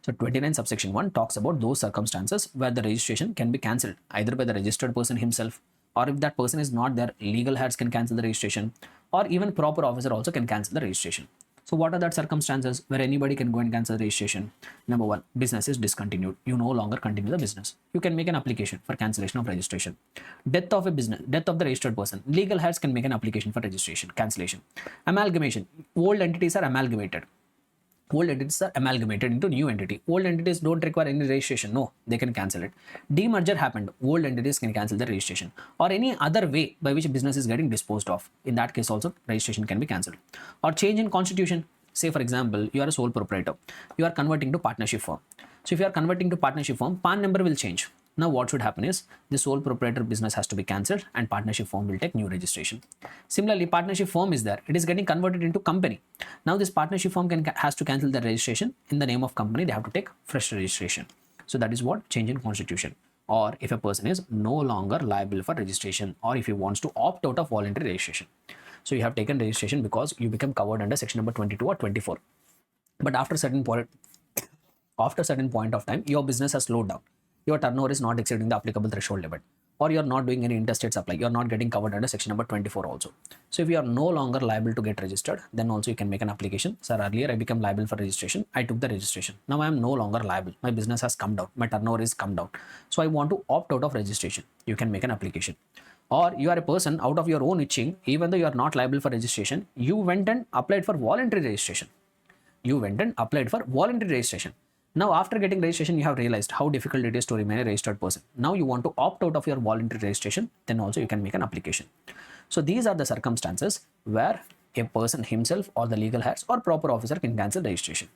So 29 subsection 1 talks about those circumstances where the registration can be cancelled either by the registered person himself, or if that person is not there, legal heads can cancel the registration, or even proper officer also can cancel the registration. So what are that circumstances where anybody can go and cancel the registration? Number one, business is discontinued. You no longer continue the business. You can make an application for cancellation of registration. Death of a business, death of the registered person. Legal heads can make an application for registration, cancellation. Amalgamation. Old entities are amalgamated. Old entities are amalgamated into new entity. Old entities don't require any registration. No, they can cancel it. Demerger happened. Old entities can cancel the registration, or any other way by which business is getting disposed of. In that case also, registration can be cancelled. Or change in constitution. Say for example, you are a sole proprietor. You are converting to partnership firm. So if you are converting to partnership firm, PAN number will change. Now what should happen is the sole proprietor business has to be cancelled and partnership firm will take new registration. Similarly, partnership firm is there. It is getting converted into company. Now this partnership firm has to cancel the registration. In the name of company, they have to take fresh registration. So that is what change in constitution. Or if a person is no longer liable for registration, or if he wants to opt out of voluntary registration. So you have taken registration because you become covered under section number 22 or 24. But after certain point of time, your business has slowed down. Your turnover is not exceeding the applicable threshold limit, or you're not doing any interstate supply. You're not getting covered under section number 24 also. So if you are no longer liable to get registered, then also you can make an application. Sir, earlier I became liable for registration. I took the registration. Now I am no longer liable. My business has come down. My turnover is come down. So I want to opt out of registration. You can make an application. Or you are a person out of your own itching, even though you are not liable for registration, you went and applied for voluntary registration. Now, after getting registration, you have realized how difficult it is to remain a registered person. Now you want to opt out of your voluntary registration, then also you can make an application. So these are the circumstances where a person himself or the legal heads or proper officer can cancel registration.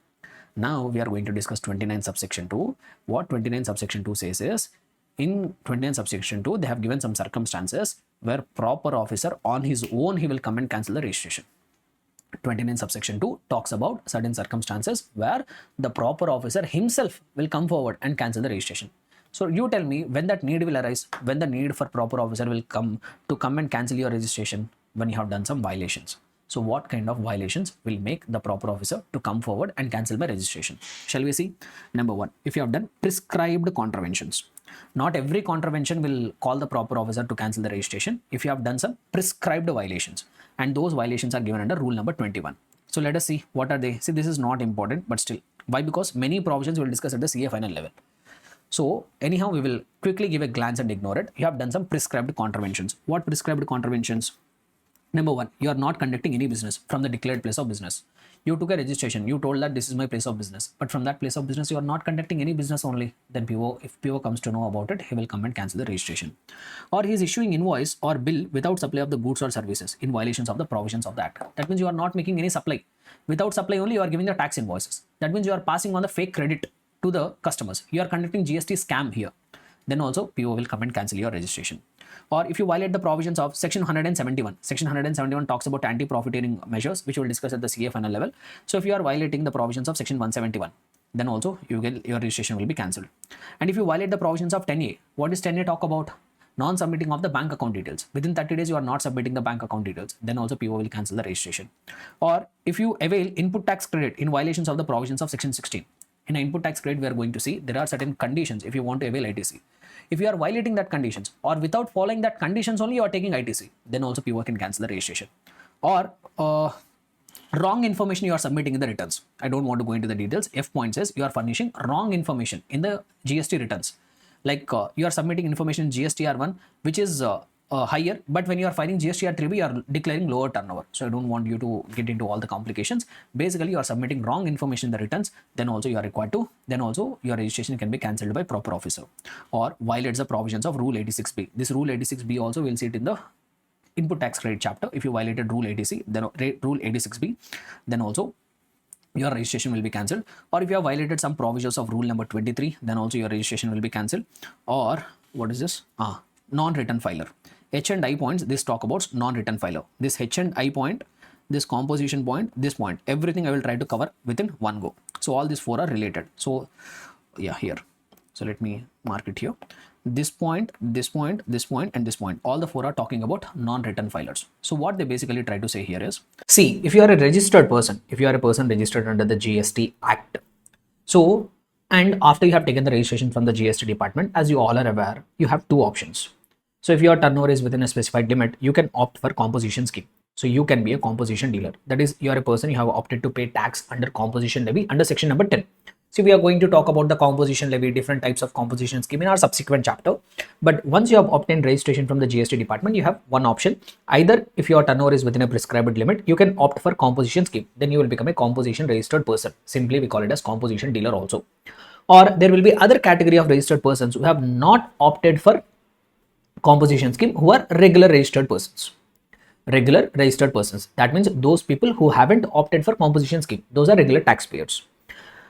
Now we are going to discuss 29 subsection 2. What 29 subsection 2 says is, in 29 subsection 2, they have given some circumstances where proper officer on his own, he will come and cancel the registration. 29 subsection 2 talks about certain circumstances where the proper officer himself will come forward and cancel the registration. So you tell me when that need will arise, when the need for proper officer will come and cancel your registration, when you have done some violations. So what kind of violations will make the proper officer to come forward and cancel my registration? Shall we see? Number one, if you have done prescribed contraventions. Not every contravention will call the proper officer to cancel the registration. If you have done some prescribed violations, and those violations are given under rule number 21. So let us see what are they. See, this is not important, but still. Why? Because many provisions we will discuss at the CA final level. So anyhow, we will quickly give a glance and ignore it. You have done some prescribed contraventions. What prescribed contraventions? Number one, you are not conducting any business from the declared place of business. You took a registration. You told that this is my place of business. But from that place of business, you are not conducting any business only. Then PO, if PO comes to know about it, he will come and cancel the registration. Or he is issuing invoice or bill without supply of the goods or services in violations of the provisions of the Act. That means you are not making any supply. Without supply only, you are giving the tax invoices. That means you are passing on the fake credit to the customers. You are conducting GST scam here. Then also PO will come and cancel your registration. Or if you violate the provisions of section 171, section 171 talks about anti-profiteering measures, which we will discuss at the CA final level. So if you are violating the provisions of section 171, then also your registration will be cancelled. And if you violate the provisions of 10A, what does 10A talk about? Non-submitting of the bank account details. Within 30 days, you are not submitting the bank account details. Then also PO will cancel the registration. Or if you avail input tax credit in violations of the provisions of section 16. In an input tax credit, we are going to see there are certain conditions if you want to avail ITC. If you are violating that conditions or without following that conditions only you are taking ITC, then also PO can cancel the registration. Or wrong information you are submitting in the returns. I don't want to go into the details. F point says you are furnishing wrong information in the GST returns. Like you are submitting information in GSTR1 which is higher, but when you are filing GSTR3B, you are declaring lower turnover. So I don't want you to get into all the complications. Basically, you are submitting wrong information in the returns, then also you are required to, then also your registration can be cancelled by proper officer. Or violates the provisions of Rule 86B. This Rule 86B also we'll see it in the input tax credit chapter. If you violated Rule 80C, then Rule 86B, then also your registration will be cancelled. Or if you have violated some provisions of Rule number 23, then also your registration will be cancelled. Or what is this? Non-return filer. H and I points, this talk about non-return filer. This H and I point, this composition point, this point, everything I will try to cover within one go. So all these four are related. So yeah, here. So let me mark it here. This point, this point, this point, and this point. All the four are talking about non-return filers. So what they basically try to say here is, see, if you are a registered person, if you are a person registered under the GST Act, so, and after you have taken the registration from the GST department, as you all are aware, you have two options. So if your turnover is within a specified limit, you can opt for composition scheme. So you can be a composition dealer. That is, you are a person, you have opted to pay tax under composition levy under section number 10. So we are going to talk about the composition levy, different types of composition scheme in our subsequent chapter. But once you have obtained registration from the GST department, you have one option. Either if your turnover is within a prescribed limit, you can opt for composition scheme. Then you will become a composition registered person. Simply we call it as composition dealer also. Or there will be other category of registered persons who have not opted for composition scheme, who are regular registered persons. Regular registered persons. That means those people who haven't opted for composition scheme. Those are regular taxpayers.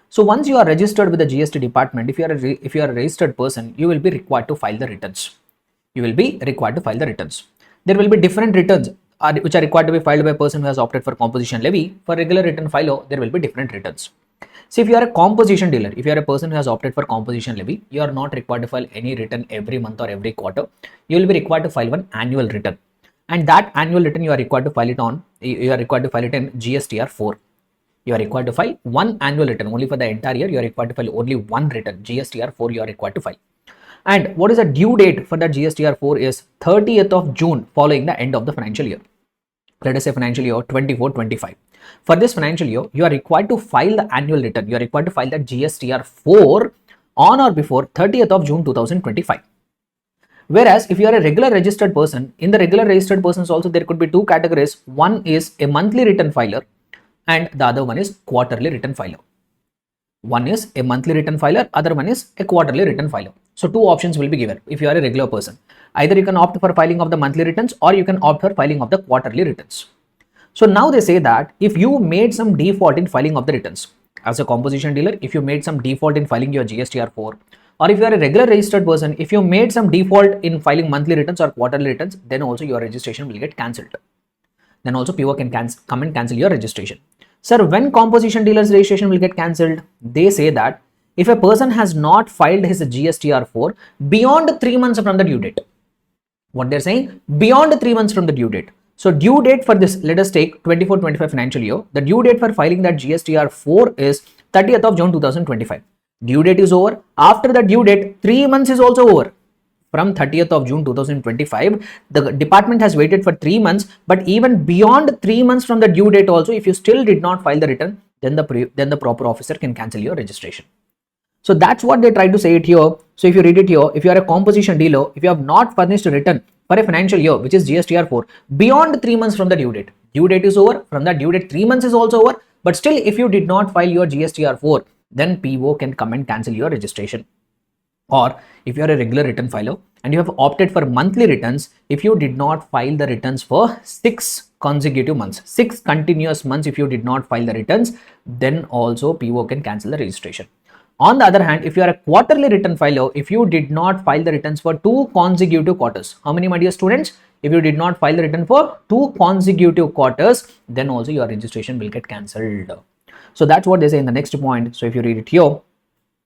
So once you are registered with the GST department, if you are a registered person, you will be required to file the returns. You will be required to file the returns. There will be different returns which are required to be filed by a person who has opted for composition levy. For regular return filer, there will be different returns. So if you are a composition dealer, if you are a person who has opted for composition levy, you are not required to file any return every month or every quarter. You will be required to file one annual return. And that annual return you are required to file it in GSTR 4. You are required to file one annual return only for the entire year. You are required to file only one return. GSTR 4 you are required to file. And what is the due date for the GSTR 4 is 30th of June following the end of the financial year. Let us say financial year 24-25. For this financial year, you are required to file the annual return. You are required to file the GSTR 4 on or before 30th of June 2025. Whereas if you are a regular registered person, in the regular registered persons also there could be two categories. One is a monthly return filer and the other one is quarterly return filer. One is a monthly return filer, other one is a quarterly return filer. So two options will be given if you are a regular person. Either you can opt for filing of the monthly returns or you can opt for filing of the quarterly returns. So now they say that if you made some default in filing of the returns, as a composition dealer, if you made some default in filing your GSTR 4, or if you are a regular registered person, if you made some default in filing monthly returns or quarterly returns, then also your registration will get cancelled. Then also PO can come and cancel your registration. Sir, when composition dealer's registration will get cancelled? They say that if a person has not filed his GSTR 4 beyond 3 months from the due date. What they're saying? Beyond 3 months from the due date. So due date for this, let us take 24-25 financial year. The due date for filing that GSTR 4 is 30th of June 2025. Due date is over. After the due date, 3 months is also over. From 30th of June 2025, the department has waited for 3 months, but even beyond 3 months from the due date also, if you still did not file the return, then the proper officer can cancel your registration. So that's what they try to say it here. So if you read it here, if you are a composition dealer, if you have not furnished a return for a financial year, which is GSTR 4, beyond 3 months from the due date is over. From that due date, 3 months is also over. But still, if you did not file your GSTR 4, then PO can come and cancel your registration. Or if you are a regular return filer and you have opted for monthly returns, if you did not file the returns for 6 consecutive months, 6 continuous months, if you did not file the returns, then also PO can cancel the registration. On the other hand, if you are a quarterly return filer, if you did not file the returns for 2 consecutive quarters, how many, my dear students? If you did not file the return for 2 consecutive quarters, then also your registration will get cancelled. So that's what they say in the next point. So if you read it here,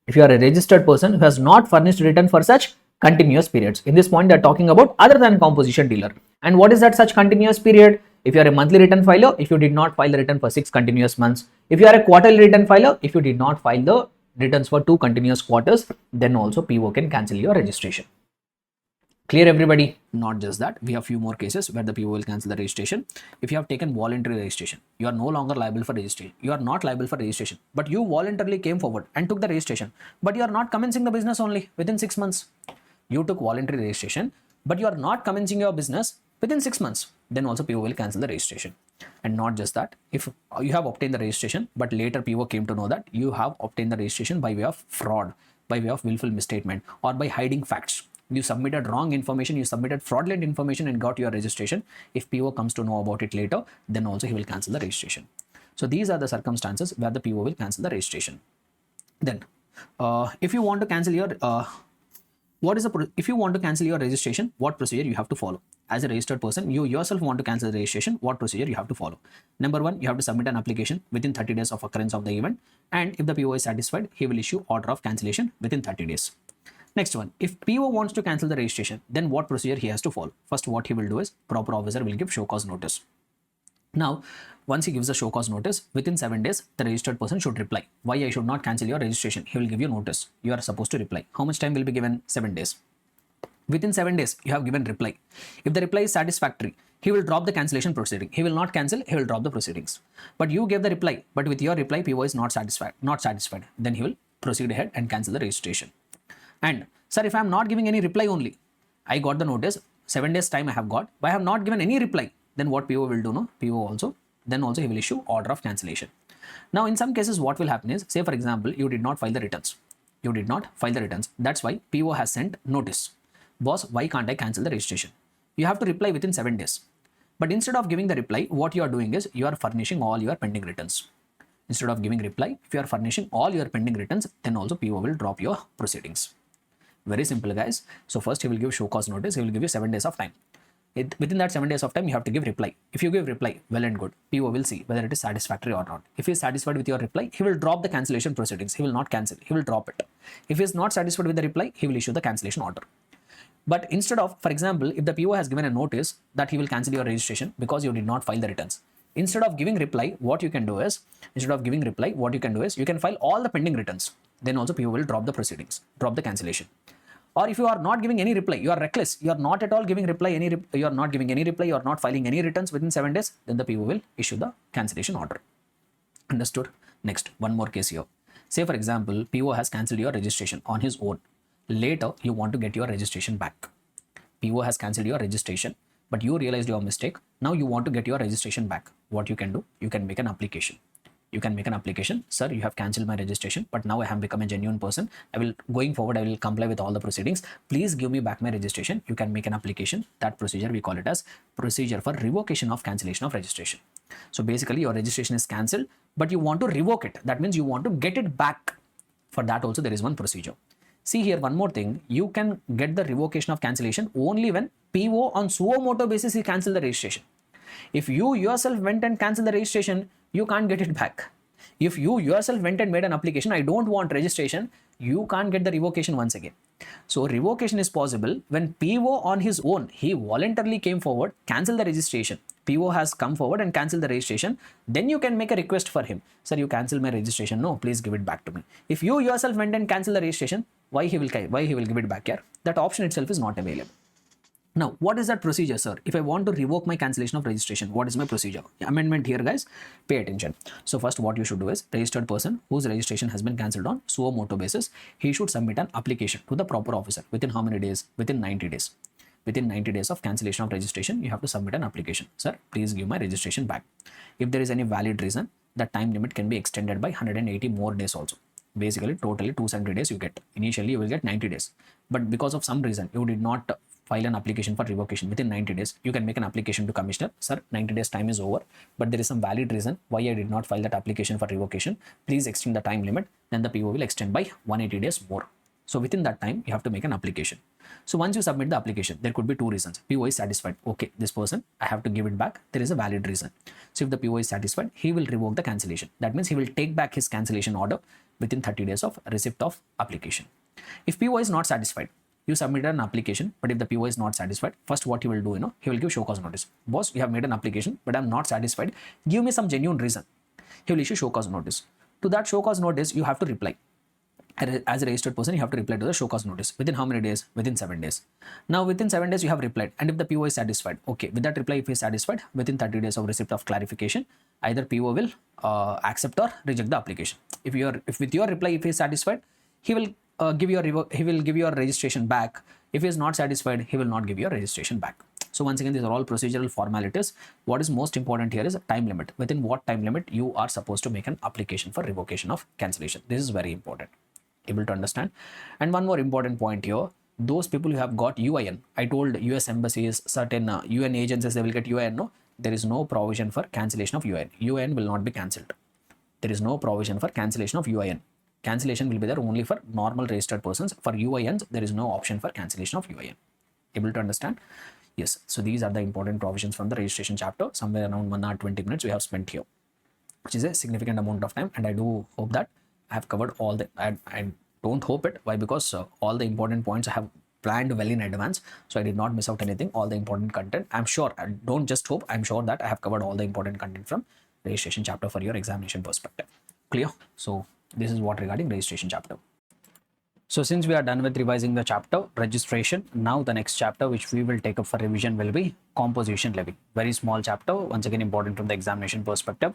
if you are a registered person who has not furnished return for such continuous periods. In this point, they are talking about other than composition dealer. And what is that such continuous period? If you are a monthly return filer, if you did not file the return for 6 continuous months. If you are a quarterly return filer, if you did not file the returns for 2 continuous quarters, then also PO can cancel your registration. Clear, everybody? Not just that, we have few more cases where the PO will cancel the registration. If you have taken voluntary registration, you are no longer liable for registration. You are not liable for registration, but you voluntarily came forward and took the registration, but you are not commencing the business only within 6 months. You took voluntary registration, but you are not commencing your business within 6 months. Then also PO will cancel the registration. And not just that, if you have obtained the registration, but later PO came to know that you have obtained the registration by way of fraud, by way of willful misstatement, or by hiding facts. You submitted wrong information, you submitted fraudulent information and got your registration. If PO comes to know about it later, then also he will cancel the registration. So these are the circumstances where the PO will cancel the registration. Then, if you want to cancel your if you want to cancel your registration, what procedure you have to follow? As a registered person, you yourself want to cancel the registration, what procedure you have to follow? Number 1, you have to submit an application within 30 days of occurrence of the event, and if the PO is satisfied, he will issue order of cancellation within 30 days. Next one, if PO wants to cancel the registration, then what procedure he has to follow? First, what he will do is proper officer will give show cause notice. Now, once he gives a show cause notice, within 7 days, the registered person should reply. Why I should not cancel your registration? He will give you notice. You are supposed to reply. How much time will be given? 7 days. Within 7 days, you have given reply. If the reply is satisfactory, he will drop the cancellation proceeding. He will not cancel, he will drop the proceedings. But you gave the reply, but with your reply, PO is not satisfied. Then he will proceed ahead and cancel the registration. And sir, if I am not giving any reply only, I got the notice, 7 days time I have got, but I have not given any reply, then what PO will do? No, PO then also he will issue order of cancellation. Now, in some cases, what will happen is, say for example, you did not file the returns. That's why PO has sent notice. Boss, why can't I cancel the registration? You have to reply within 7 days. But instead of giving the reply, what you are doing is you are furnishing all your pending returns. Instead of giving reply, if you are furnishing all your pending returns, then also PO will drop your proceedings. Very simple, guys. So first he will give show cause notice. He will give you 7 days of time. Within that 7 days of time, you have to give reply. If you give reply, well and good. PO will see whether it is satisfactory or not. If he is satisfied with your reply, he will drop the cancellation proceedings. He will not cancel. He will drop it. If he is not satisfied with the reply, he will issue the cancellation order. But instead of, for example, if the PO has given a notice that he will cancel your registration because you did not file the returns, instead of giving reply, what you can do is, you can file all the pending returns. Then also PO will drop the proceedings, drop the cancellation. Or if you are not giving any reply, you are reckless, you are not at all giving reply, you are not giving any reply, you are not filing any returns within 7 days, then the PO will issue the cancellation order. Understood? Next, one more case here. Say for example, PO has cancelled your registration on his own. Later, you want to get your registration back. PO has cancelled your registration, but you realized your mistake. Now you want to get your registration back. What you can do? You can make an application. Sir, you have cancelled my registration, but now I have become a genuine person. Going forward, I will comply with all the proceedings. Please give me back my registration. You can make an application. That procedure, we call it as procedure for revocation of cancellation of registration. So basically, your registration is cancelled, but you want to revoke it. That means you want to get it back. For that also, there is one procedure. See here, one more thing, you can get the revocation of cancellation only when PO on suo motu basis he cancelled the registration. If you yourself went and cancelled the registration, you can't get it back. If you yourself went and made an application, I don't want registration, you can't get the revocation once again. So revocation is possible when PO on his own, he voluntarily came forward, cancelled the registration. PO has come forward and cancelled the registration. Then you can make a request for him. Sir, you cancelled my registration. No, please give it back to me. If you yourself went and cancelled the registration, why he will give it back here? That option itself is not available. Now, what is that procedure, sir? If I want to revoke my cancellation of registration, what is my procedure? Amendment here, guys, pay attention. So first what you should do is, registered person whose registration has been cancelled on suo motu basis, he should submit an application to the proper officer within how many days? Within 90 days. Within 90 days of cancellation of registration, you have to submit an application. Sir, please give my registration back. If there is any valid reason, the time limit can be extended by 180 more days also. Basically, totally 270 days you get. Initially, you will get 90 days. But because of some reason, you did not file an application for revocation within 90 days, you can make an application to commissioner. Sir, 90 days time is over, but there is some valid reason why I did not file that application for revocation. Please extend the time limit. Then the PO will extend by 180 days more. So within that time, you have to make an application. So once you submit the application, there could be two reasons. PO is satisfied. Okay, this person, I have to give it back. There is a valid reason. So if the PO is satisfied, he will revoke the cancellation. That means he will take back his cancellation order within 30 days of receipt of application. If PO is not satisfied, you submitted an application, but if the PO is not satisfied, first what he will do, he will give show cause notice. Boss, you have made an application, but I'm not satisfied. Give me some genuine reason. He will issue show cause notice. To that show cause notice, you have to reply. As a registered person, you have to reply to the show cause notice. Within how many days? Within 7 days. Now, within 7 days, you have replied. And if the PO is satisfied, okay, with that reply, if he is satisfied, within 30 days of receipt of clarification, either PO will accept or reject the application. If with your reply, if he is satisfied, he will give your registration back. If he is not satisfied, he will not give your registration back. So once again, these are all procedural formalities. What is most important here is a time limit. Within what time limit you are supposed to make an application for revocation of cancellation. This is very important. Able to understand? And one more important point here, those people who have got UIN, I told US embassies, certain UN agencies, they will get UIN. No, there is no provision for cancellation of UIN. UIN will not be cancelled. There is no provision for cancellation of UIN. Cancellation will be there only for normal registered persons. For UINs, there is no option for cancellation of UIN. Able to understand? Yes. So these are the important provisions from the registration chapter. Somewhere around 1 hour 20 minutes we have spent here, which is a significant amount of time. And I do hope that I have covered all the, I don't hope it. Why? Because all the important points I have planned well in advance. So I did not miss out anything, all the important content. I'm sure, I don't just hope, I'm sure that I have covered all the important content from registration chapter for your examination perspective. Clear? So this is what regarding registration chapter. So since we are done with revising the chapter registration, now the next chapter which we will take up for revision will be composition levy. Very small chapter, once again important from the examination perspective.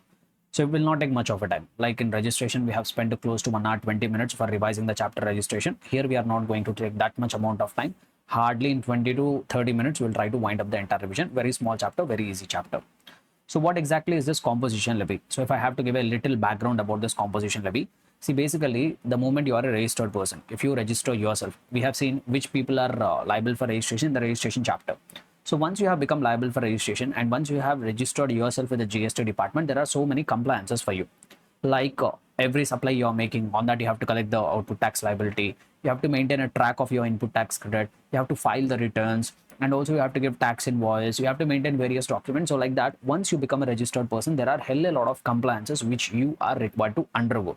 So it will not take much of a time. Like in registration, we have spent close to 1 hour 20 minutes for revising the chapter registration. Here we are not going to take that much amount of time. Hardly in 20 to 30 minutes, we'll try to wind up the entire revision. Very small chapter, very easy chapter. So what exactly is this composition levy? So if I have to give a little background about this composition levy, see, basically, the moment you are a registered person, if you register yourself, we have seen which people are liable for registration in the registration chapter. So once you have become liable for registration and once you have registered yourself with the GST department, there are so many compliances for you. Like every supply you are making, on that you have to collect the output tax liability. You have to maintain a track of your input tax credit. You have to file the returns, and also you have to give tax invoice. You have to maintain various documents. So like that, once you become a registered person, there are hell a lot of compliances which you are required to undergo.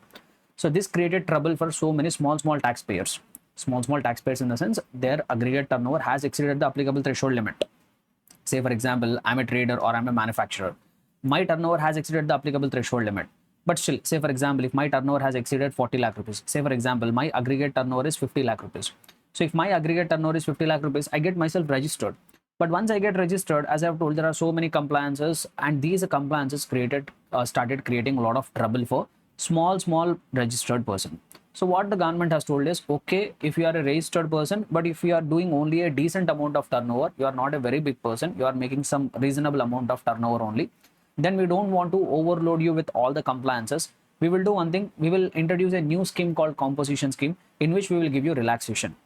So this created trouble for so many small taxpayers. Small taxpayers in the sense their aggregate turnover has exceeded the applicable threshold limit. Say for example, I'm a trader or I'm a manufacturer. My turnover has exceeded the applicable threshold limit. But still, say for example, if my turnover has exceeded 40 lakh rupees, say for example, my aggregate turnover is 50 lakh rupees. So if my aggregate turnover is 50 lakh rupees, I get myself registered. But once I get registered, as I've told, there are so many compliances, and these compliances started creating a lot of trouble for small registered person. So what the government has told is, okay, if you are a registered person, but if you are doing only a decent amount of turnover, you are not a very big person, you are making some reasonable amount of turnover only, then we don't want to overload you with all the compliances. We will do one thing, we will introduce a new scheme called composition scheme, in which we will give you relaxation.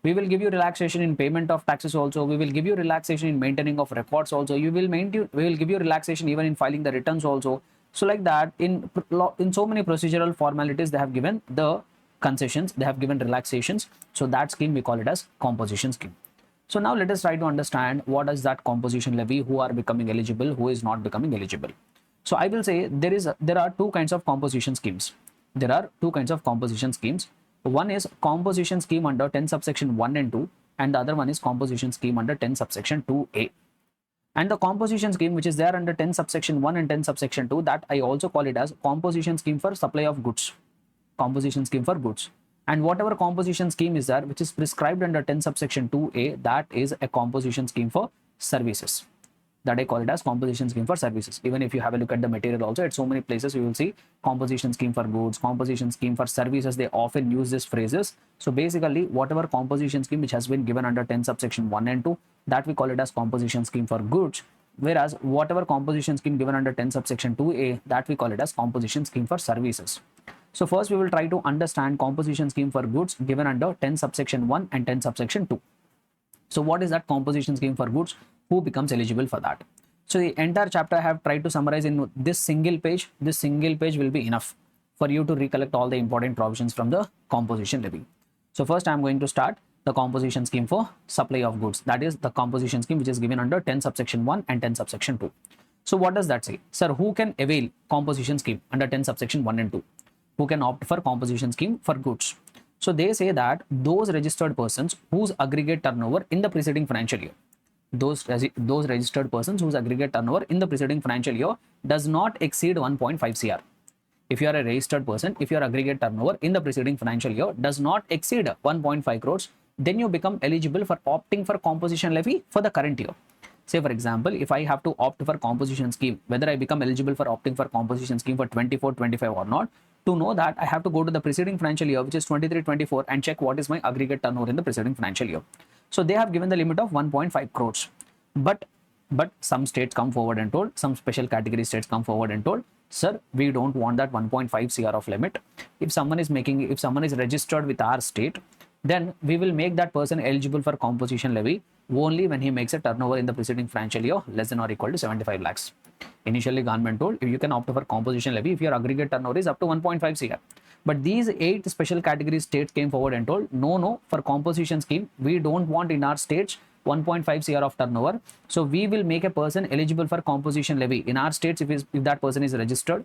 We will give you relaxation in payment of taxes also. We will give you relaxation in maintaining of records also. We will give you relaxation even in filing the returns also. So like that, in so many procedural formalities, they have given the concessions, they have given relaxations. So that scheme we call it as composition scheme. So now let us try to understand what is that composition levy, who are becoming eligible, who is not becoming eligible. So I will say there are two kinds of composition schemes. There are two kinds of composition schemes. One is composition scheme under 10 subsection 1 and 2, and the other one is composition scheme under 10 subsection 2A. And the composition scheme which is there under 10 subsection 1 and 10 subsection 2, that I also call it as composition scheme for supply of goods. Composition scheme for goods. And whatever composition scheme is there which is prescribed under 10 subsection 2A, that is a composition scheme for services. That I call it as composition scheme for services. Even if you have a look at the material also, at so many places you will see composition scheme for goods, composition scheme for services. They often use these phrases. So basically, whatever composition scheme which has been given under 10 subsection 1 and 2, that we call it as composition scheme for goods. Whereas whatever composition scheme given under 10 subsection 2A, that we call it as composition scheme for services. So first we will try to understand composition scheme for goods given under 10 subsection 1 and 10 subsection 2. So what is that composition scheme for goods? Who becomes eligible for that? So the entire chapter I have tried to summarize in this single page. This single page will be enough for you to recollect all the important provisions from the composition levy. So first I am going to start the composition scheme for supply of goods. That is the composition scheme which is given under 10 subsection 1 and 10 subsection 2. So what does that say? Sir, who can avail composition scheme under 10 subsection 1 and 2? Who can opt for composition scheme for goods? So they say that those registered persons whose aggregate turnover in the preceding financial year, those registered persons whose aggregate turnover in the preceding financial year does not exceed 1.5 crore. If you are a registered person, if your aggregate turnover in the preceding financial year does not exceed 1.5 crores, then you become eligible for opting for composition levy for the current year. Say for example, if I have to opt for composition scheme, whether I become eligible for opting for composition scheme for 24-25 or not, to know that I have to go to the preceding financial year, which is 23-24, and check what is my aggregate turnover in the preceding financial year. So they have given the limit of 1.5 crores. But some states come forward and told, some special category states come forward and told, sir, we don't want that 1.5 crore of limit. If someone is registered with our state, then we will make that person eligible for composition levy only when he makes a turnover in the preceding financial year less than or equal to 75 lakhs. Initially, government told if you can opt for composition levy if your aggregate turnover is up to 1.5 crore. But these 8 special category states came forward and told, no, for composition scheme, we don't want in our states 1.5 crore of turnover. So we will make a person eligible for composition levy. In our states, if that person is registered,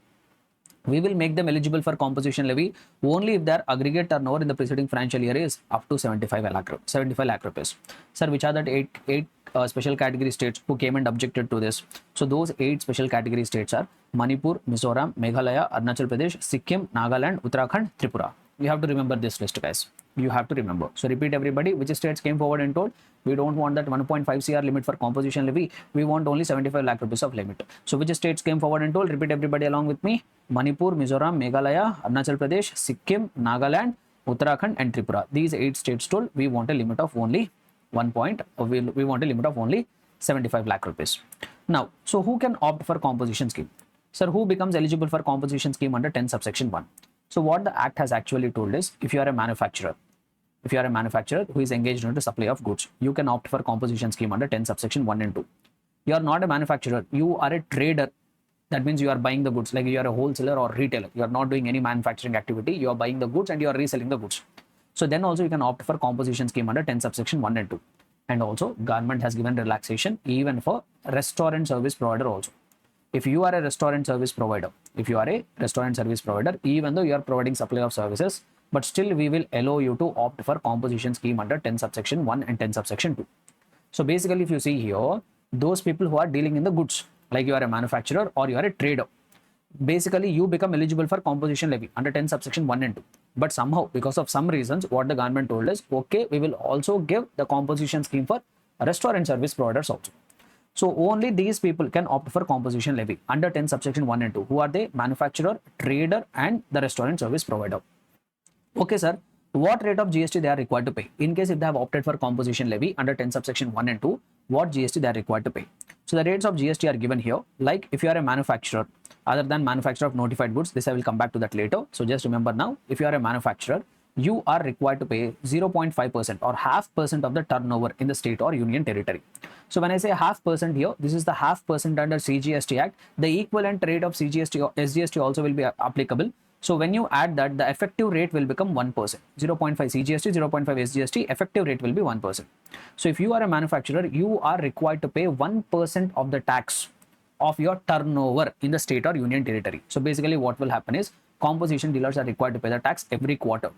we will make them eligible for composition levy only if their aggregate turnover in the preceding financial year is up to 75 lakh rupees. Sir, which are that eight special category states who came and objected to this? So those 8 special category states are Manipur, Mizoram, Meghalaya, Arunachal Pradesh, Sikkim, Nagaland, Uttarakhand, Tripura. You have to remember this list, guys. You have to remember. So repeat everybody, which states came forward and told we don't want that 1.5 CR limit for composition levy. We want only 75 lakh rupees of limit. So which states came forward and told? Repeat everybody along with me. Manipur, Mizoram, Meghalaya, Arunachal Pradesh, Sikkim, Nagaland, Uttarakhand and Tripura. These 8 states told we want a limit of only we want a limit of only 75 lakh rupees. Now, so who can opt for composition scheme? Sir, who becomes eligible for composition scheme under 10 subsection 1? So what the act has actually told is, if you are a manufacturer who is engaged in the supply of goods, you can opt for composition scheme under 10 subsection 1 and 2. You are not a manufacturer, you are a trader. That means you are buying the goods, like you are a wholesaler or retailer. You are not doing any manufacturing activity, you are buying the goods and you are reselling the goods. So then also you can opt for composition scheme under 10 subsection 1 and 2. And also government has given relaxation even for restaurant service provider also. If you are a restaurant service provider, even though you are providing supply of services, but still we will allow you to opt for composition scheme under 10 subsection 1 and 10 subsection 2. So basically, if you see here, those people who are dealing in the goods, like you are a manufacturer or you are a trader, basically you become eligible for composition levy under 10 subsection 1 and 2. But somehow, because of some reasons, what the government told is, okay, we will also give the composition scheme for restaurant service providers also. So only these people can opt for composition levy under 10 subsection 1 and 2. Who are they? Manufacturer, trader and the restaurant service provider. Okay, sir. What rate of GST they are required to pay? In case if they have opted for composition levy under 10 subsection 1 and 2, what GST they are required to pay? So the rates of GST are given here. Like if you are a manufacturer, other than manufacturer of notified goods, this I will come back to that later. So just remember now, if you are a manufacturer, you are required to pay 0.5% or 0.5% of the turnover in the state or union territory. So when I say 0.5% here, this is the 0.5% under CGST Act. The equivalent rate of CGST or SGST also will be applicable. So when you add that, the effective rate will become 1%. 0.5 CGST, 0.5 SGST, effective rate will be 1%. So if you are a manufacturer, you are required to pay 1% of the tax of your turnover in the state or union territory. So basically what will happen is, composition dealers are required to pay the tax every quarter.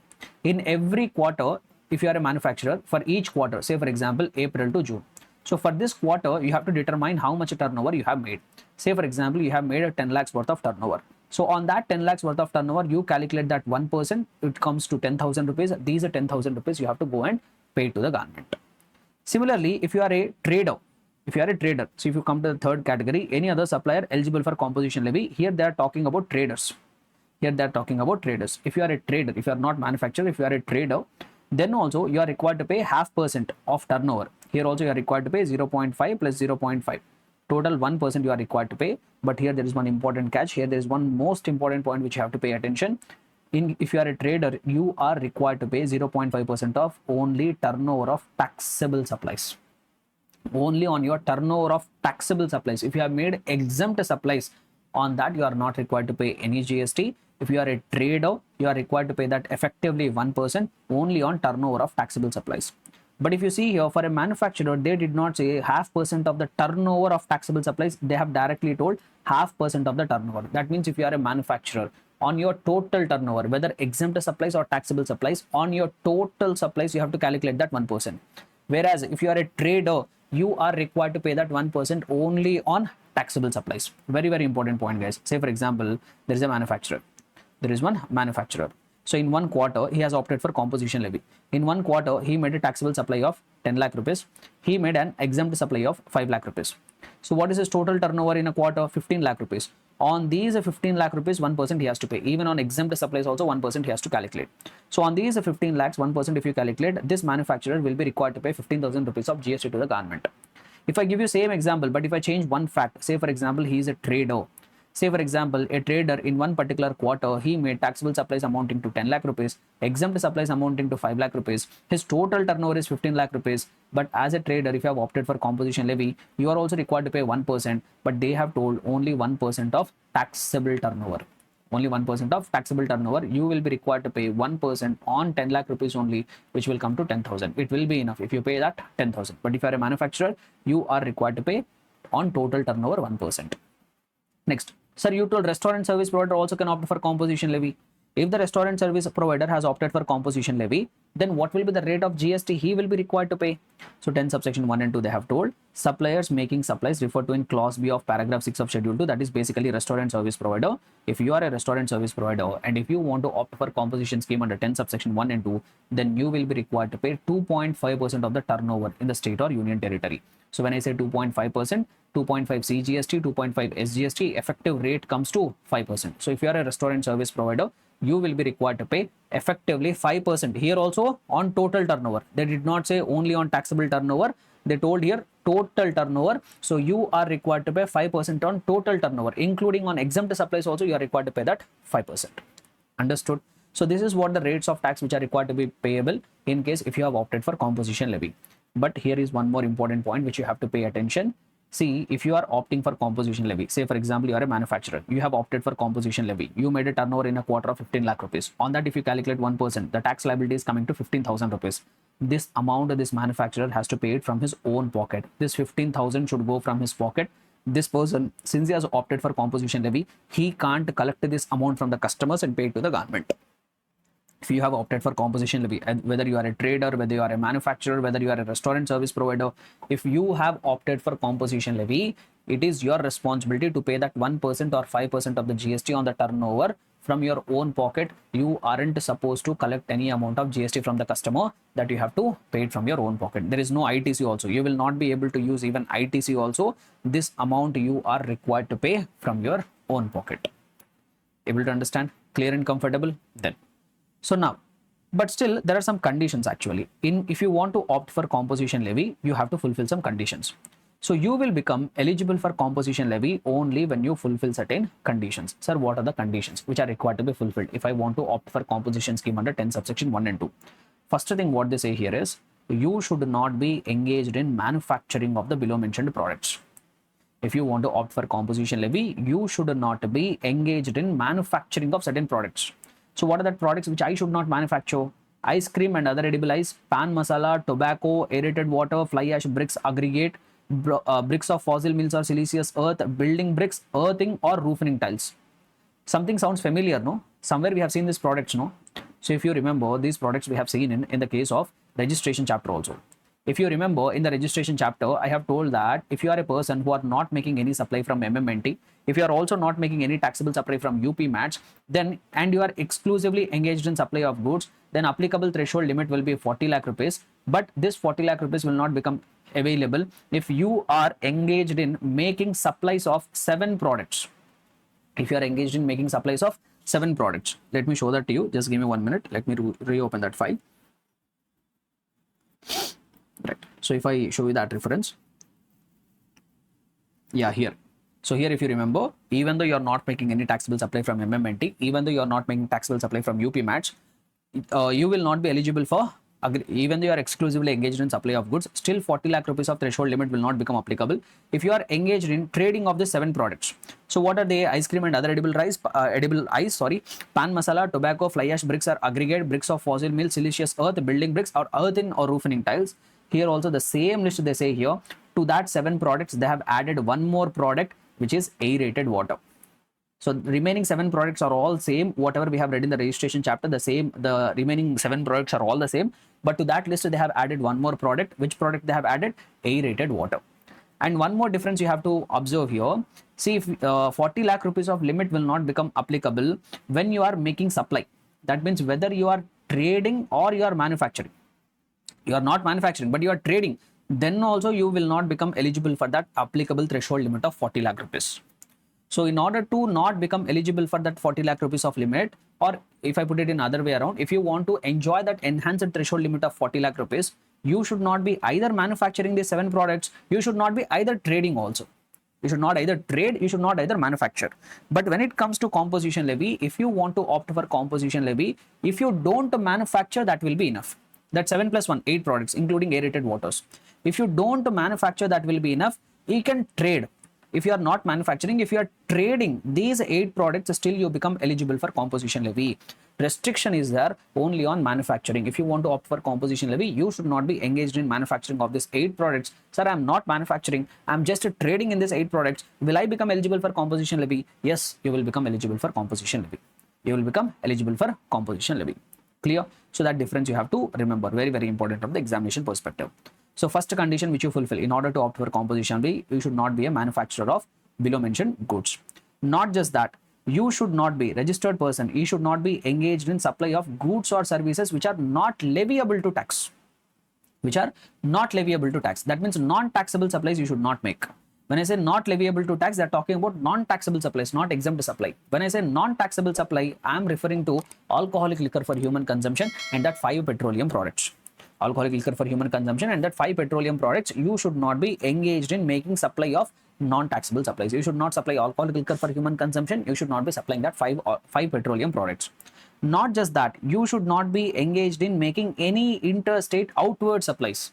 In every quarter, if you are a manufacturer, for each quarter, say for example, April to June. So for this quarter, you have to determine how much turnover you have made. Say for example, you have made a 10 lakhs worth of turnover. So on that 10 lakhs worth of turnover, you calculate that 1%, it comes to 10,000 rupees. These are 10,000 rupees you have to go and pay to the government. Similarly, if you are a trader, so if you come to the third category, any other supplier eligible for composition levy, here they are talking about traders. If you are a trader, if you are not manufacturer, if you are a trader, then also you are required to pay 0.5% of turnover. Here also you are required to pay 0.5 plus 0.5. Total 1% you are required to pay. But here there is one important catch. Here there is one most important point which you have to pay attention. If you are a trader, you are required to pay 0.5% of only turnover of taxable supplies. Only on your turnover of taxable supplies. If you have made exempt supplies, on that you are not required to pay any GST. If you are a trader, you are required to pay that effectively 1% only on turnover of taxable supplies. But if you see here, for a manufacturer, they did not say 0.5% of the turnover of taxable supplies. They have directly told 0.5% of the turnover. That means if you are a manufacturer, on your total turnover, whether exempt supplies or taxable supplies, on your total supplies, you have to calculate that 1%. Whereas if you are a trader, you are required to pay that 1% only on taxable supplies. Very, very important point, guys. Say for example, there is a manufacturer. There is one manufacturer. So in one quarter, he has opted for composition levy. In one quarter, he made a taxable supply of 10 lakh rupees. He made an exempt supply of 5 lakh rupees. So what is his total turnover in a quarter? 15 lakh rupees. On these 15 lakh rupees, 1% he has to pay. Even on exempt supplies also 1% he has to calculate. So on these 15 lakhs, 1% if you calculate, this manufacturer will be required to pay 15,000 rupees of GST to the government. If I give you same example, but if I change one fact, say for example, he is a trader. Say for example, a trader in one particular quarter, he made taxable supplies amounting to 10 lakh rupees, exempt supplies amounting to 5 lakh rupees. His total turnover is 15 lakh rupees. But as a trader, if you have opted for composition levy, you are also required to pay 1%, but they have told only 1% of taxable turnover. Only 1% of taxable turnover, you will be required to pay 1% on 10 lakh rupees only, which will come to 10,000. It will be enough if you pay that 10,000. But if you are a manufacturer, you are required to pay on total turnover 1%. Next, sir, you told restaurant service provider also can opt for composition levy. If the restaurant service provider has opted for composition levy, then what will be the rate of GST he will be required to pay? So 10 subsection 1 and 2 they have told suppliers making supplies referred to in clause B of paragraph 6 of schedule 2, that is basically restaurant service provider. If you are a restaurant service provider and if you want to opt for composition scheme under 10 subsection 1 and 2, then you will be required to pay 2.5% of the turnover in the state or union territory. So when I say 2.5%, 2.5 CGST, 2.5 SGST, effective rate comes to 5%. So if you are a restaurant service provider, you will be required to pay effectively 5%. Here also on total turnover. They did not say only on taxable turnover. They told here total turnover. So you are required to pay 5% on total turnover, including on exempt supplies also you are required to pay that 5%. Understood? So this is what the rates of tax which are required to be payable in case if you have opted for composition levy. But here is one more important point which you have to pay attention. See, if you are opting for composition levy, say for example, you are a manufacturer, you have opted for composition levy, you made a turnover in a quarter of 15 lakh rupees. On that, if you calculate 1%, the tax liability is coming to 15,000 rupees. This amount this manufacturer has to pay it from his own pocket. This 15,000 should go from his pocket. This person, since he has opted for composition levy, he can't collect this amount from the customers and pay it to the government. If you have opted for composition levy, whether you are a trader, whether you are a manufacturer, whether you are a restaurant service provider, if you have opted for composition levy, it is your responsibility to pay that 1% or 5% of the GST on the turnover from your own pocket. You aren't supposed to collect any amount of GST from the customer, that you have to pay it from your own pocket. There is no ITC also. You will not be able to use even ITC also. This amount you are required to pay from your own pocket. Able to understand? Clear and comfortable? Then. So now, but still there are some conditions actually. If you want to opt for composition levy, you have to fulfill some conditions. So you will become eligible for composition levy only when you fulfill certain conditions. Sir, what are the conditions which are required to be fulfilled if I want to opt for composition scheme under 10 subsection 1 and 2? First thing what they say here is, you should not be engaged in manufacturing of the below mentioned products. If you want to opt for composition levy, you should not be engaged in manufacturing of certain products. So what are the products which I should not manufacture? Ice cream and other edible ice, pan masala, tobacco, aerated water, fly ash bricks aggregate, bricks of fossil mills or siliceous earth, building bricks, earthing or roofing tiles. Something sounds familiar, no? Somewhere we have seen these products, no? So if you remember, these products we have seen in the case of registration chapter also. If you remember, in the registration chapter, I have told that if you are a person who are not making any supply from MMNT, if you are also not making any taxable supply from UP match, then and you are exclusively engaged in supply of goods, then applicable threshold limit will be 40 lakh rupees. But this 40 lakh rupees will not become available if you are engaged in making supplies of 7 products. If you are engaged in making supplies of 7 products, let me show that to you. Just give me 1 minute. Let me reopen that file. Right. So if I show you that reference, yeah, here. So here, if you remember, even though you are not making any taxable supply from MMNT, even though you are not making taxable supply from UP match, you will not be eligible for, even though you are exclusively engaged in supply of goods, still 40 lakh rupees of threshold limit will not become applicable if you are engaged in trading of the 7 products. So what are they? Ice cream and other edible ice, pan masala, tobacco, fly ash bricks are aggregate, bricks of fossil mill, siliceous earth, building bricks or earthen or roofing tiles. Here also the same list they say here. To that 7 products, they have added one more product, which is aerated water. So the remaining 7 products are all same. Whatever we have read in the registration chapter, the same. The remaining 7 products are all the same. But to that list, they have added one more product. Which product they have added? Aerated water. And one more difference you have to observe here. See, if 40 lakh rupees of limit will not become applicable when you are making supply. That means whether you are trading or you are manufacturing. You are not manufacturing, but you are trading. Then also you will not become eligible for that applicable threshold limit of 40 lakh rupees. So in order to not become eligible for that 40 lakh rupees of limit, or if I put it in other way around, if you want to enjoy that enhanced threshold limit of 40 lakh rupees, you should not be either manufacturing these 7 products, you should not be either trading also. You should not either trade, you should not either manufacture. But when it comes to composition levy, if you want to opt for composition levy, if you don't manufacture, that will be enough. That 7 plus 1, 8 products, including aerated waters. If you don't manufacture, that will be enough. You can trade. If you are not manufacturing, if you are trading these 8 products, still you become eligible for composition levy. Restriction is there only on manufacturing. If you want to opt for composition levy, you should not be engaged in manufacturing of these 8 products. Sir, I am not manufacturing. I am just trading in these 8 products. Will I become eligible for composition levy? Yes, you will become eligible for composition levy. you will become eligible for composition levy. Clear? So that difference you have to remember, very, very important from the examination perspective. So first condition which you fulfill in order to opt for composition levy, you should not be a manufacturer of below mentioned goods. Not just that, you should not be registered person, you should not be engaged in supply of goods or services which are not leviable to tax. Which are not leviable to tax. That means non-taxable supplies you should not make. When I say not leviable to tax, they are talking about non-taxable supplies, not exempt supply. When I say non-taxable supply, I am referring to alcoholic liquor for human consumption and that 5 petroleum products. Alcoholic liquor for human consumption and that 5 petroleum products, you should not be engaged in making supply of non-taxable supplies. You should not supply alcoholic liquor for human consumption. You should not be supplying that 5 petroleum products. Not just that, you should not be engaged in making any interstate outward supplies.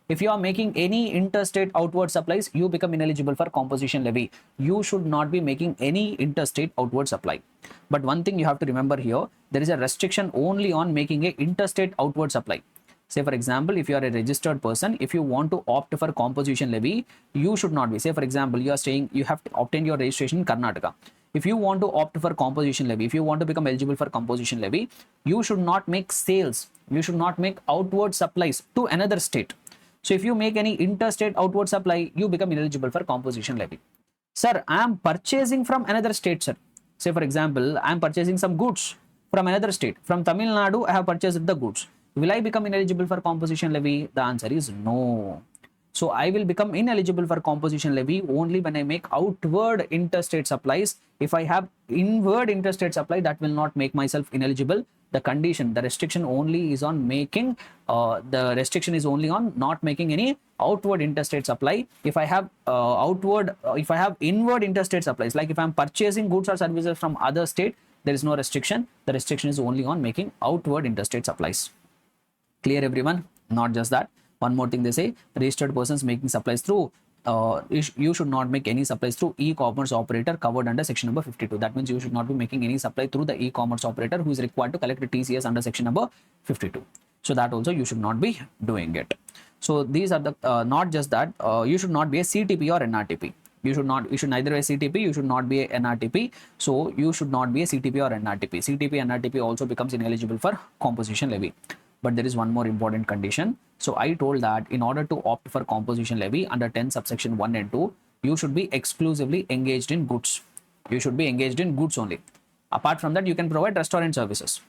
If you are making any interstate outward supplies, you become ineligible for composition levy. You should not be making any interstate outward supply. But one thing you have to remember here, there is a restriction only on making a interstate outward supply. Say for example, if you are a registered person, if you want to opt for composition levy, you should not be. Say for example, you are saying you have to obtain your registration in Karnataka. If you want to opt for composition levy, if you want to become eligible for composition levy, you should not make sales. You should not make outward supplies to another state. So if you make any interstate outward supply, you become ineligible for composition levy. Sir, I am purchasing from another state, sir. Say for example, I am purchasing some goods from another state. From Tamil Nadu, I have purchased the goods. Will I become ineligible for composition levy? The answer is no. So I will become ineligible for composition levy only when I make outward interstate supplies. If I have inward interstate supply, that will not make myself ineligible. The condition, the restriction only is on making, not making any outward interstate supply. If I have if I have inward interstate supplies, like if I am purchasing goods or services from other state, there is no restriction. The restriction is only on making outward interstate supplies. Clear everyone? Not just that. One more thing they say, registered persons making supplies through, you should not make any supplies through e-commerce operator covered under section number 52. That means you should not be making any supply through the e-commerce operator who is required to collect the TCS under section number 52. So that also you should not be doing it. So these are the, not just that, you should not be a CTP or NRTP. You should neither be a CTP, you should not be a NRTP. So you should not be a CTP or NRTP. CTP, NRTP also becomes ineligible for composition levy. But there is one more important condition. So I told that in order to opt for composition levy under 10 subsection 1 and 2, you should be exclusively engaged in goods. You should be engaged in goods only. Apart from that, you can provide restaurant services.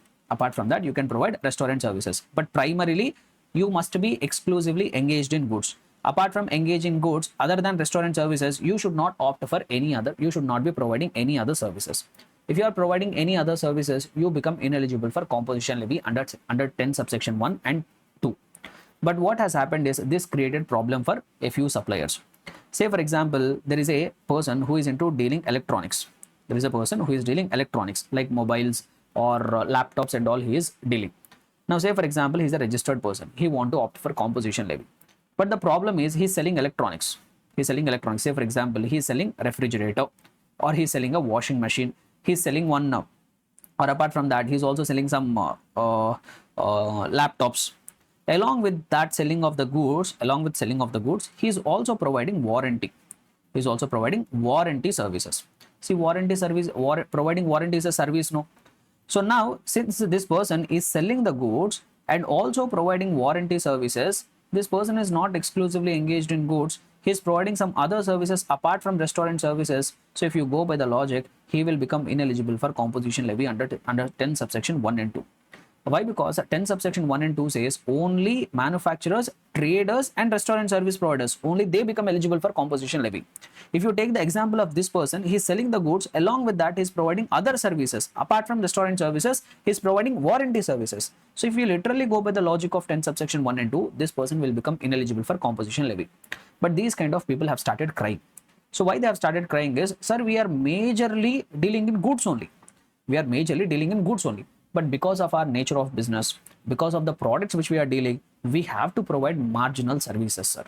But primarily, you must be exclusively engaged in goods. Apart from engaging in goods, other than restaurant services, you should not opt for any other. You should not be providing any other services. If you are providing any other services, you become ineligible for composition levy under 10 subsection 1 and 2. But what has happened is this created problem for a few suppliers. Say for example, there is a person who is into dealing electronics. There is a person who is dealing electronics like mobiles or laptops and all he is dealing. Now say for example, he is a registered person. He want to opt for composition levy. But the problem is he is selling electronics. Say for example, he is selling refrigerator or he is selling a washing machine. He is selling one now. Or apart from that, he is also selling some laptops. Along with selling of the goods, he is also providing warranty. He is also providing warranty services. See, providing warranty is a service, no? So now, since this person is selling the goods and also providing warranty services, this person is not exclusively engaged in goods. He is providing some other services apart from restaurant services. So if you go by the logic, he will become ineligible for composition levy under 10 subsection 1 and 2. Why? Because 10 subsection 1 and 2 says only manufacturers, traders and restaurant service providers, only they become eligible for composition levy. If you take the example of this person, he is selling the goods, along with that he is providing other services. Apart from restaurant services, he is providing warranty services. So if you literally go by the logic of 10 subsection 1 and 2, this person will become ineligible for composition levy. But these kind of people have started crying. So why they have started crying is, sir, we are majorly dealing in goods only. But because of our nature of business, because of the products which we are dealing, we have to provide marginal services, sir.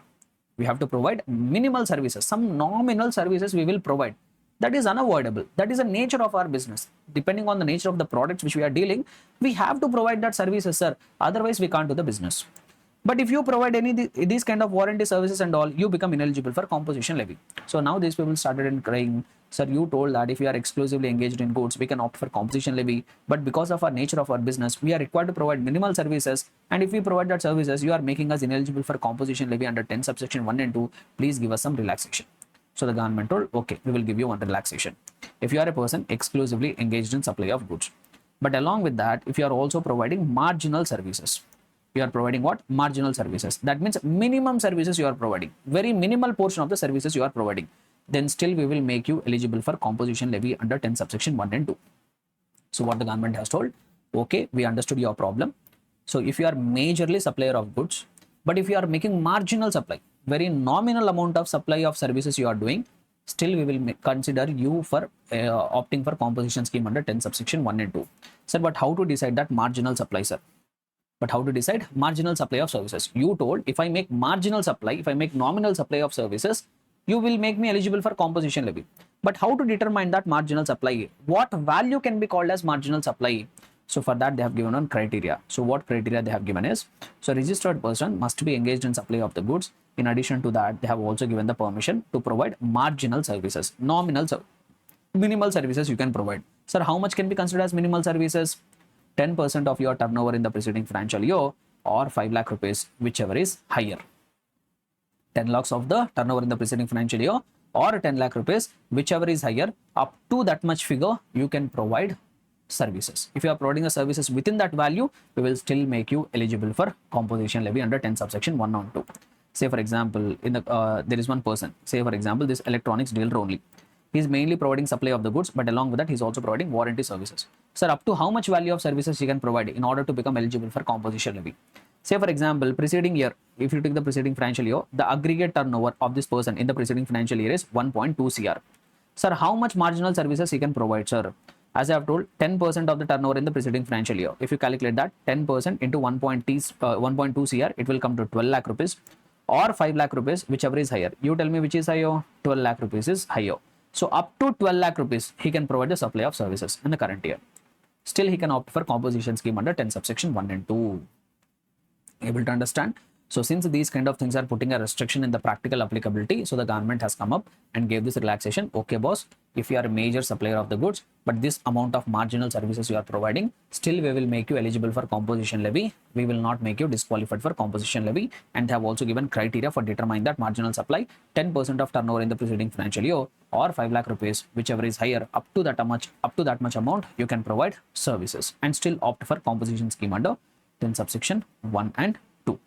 We have to provide minimal services. Some nominal services we will provide. That is unavoidable. That is the nature of our business. Depending on the nature of the products which we are dealing, we have to provide that services, sir. Otherwise, we can't do the business. But if you provide these kind of warranty services and all, you become ineligible for composition levy. So now these people started in crying, sir, you told that if we are exclusively engaged in goods, we can opt for composition levy. But because of our nature of our business, we are required to provide minimal services. And if we provide that services, you are making us ineligible for composition levy under 10 subsection 1 and 2. Please give us some relaxation. So the government told, okay, we will give you one relaxation if you are a person exclusively engaged in supply of goods. But along with that, if you are also providing marginal services, you are providing what? Marginal services. That means minimum services you are providing, very minimal portion of the services you are providing, then still we will make you eligible for composition levy under 10 subsection 1 and 2. So what the government has told, okay, we understood your problem. So if you are majorly supplier of goods, but if you are making marginal supply, very nominal amount of supply of services you are doing, still we will consider you for opting for composition scheme under 10 subsection 1 and 2. Sir, but how to decide that marginal supply, sir? But how to decide marginal supply of services? You told if I make marginal supply, if I make nominal supply of services, you will make me eligible for composition levy. But how to determine that marginal supply? What value can be called as marginal supply? So for that they have given on criteria. So what criteria they have given is, so registered person must be engaged in supply of the goods. In addition to that, they have also given the permission to provide marginal services, minimal services you can provide. Sir, how much can be considered as minimal services? 10% of your turnover in the preceding financial year or 5 lakh rupees, whichever is higher. 10 lakhs of the turnover in the preceding financial year or 10 lakh rupees, whichever is higher, up to that much figure, you can provide services. If you are providing the services within that value, we will still make you eligible for composition levy under 10 subsection 1 and 2. Say for example, in the there is one person, say for example, this electronics dealer only. He is mainly providing supply of the goods, but along with that, he is also providing warranty services. Sir, up to how much value of services he can provide in order to become eligible for composition levy? Say for example, preceding year, if you take the preceding financial year, the aggregate turnover of this person in the preceding financial year is 1.2 crore. Sir, how much marginal services he can provide, sir? As I have told, 10% of the turnover in the preceding financial year. If you calculate that, 10% into 1.2 crore, it will come to 12 lakh rupees or 5 lakh rupees, whichever is higher. You tell me which is higher? 12 lakh rupees is higher. So up to 12 lakh rupees, he can provide the supply of services in the current year. Still, he can opt for composition scheme under 10 subsection 1 and 2. Able to understand? So since these kind of things are putting a restriction in the practical applicability, so the government has come up and gave this relaxation. Okay, boss, if you are a major supplier of the goods, but this amount of marginal services you are providing, still we will make you eligible for composition levy. We will not make you disqualified for composition levy, and they have also given criteria for determining that marginal supply, 10% of turnover in the preceding financial year or 5 lakh rupees, whichever is higher, up to that much amount, you can provide services and still opt for composition scheme under 10 subsection 1 and 2.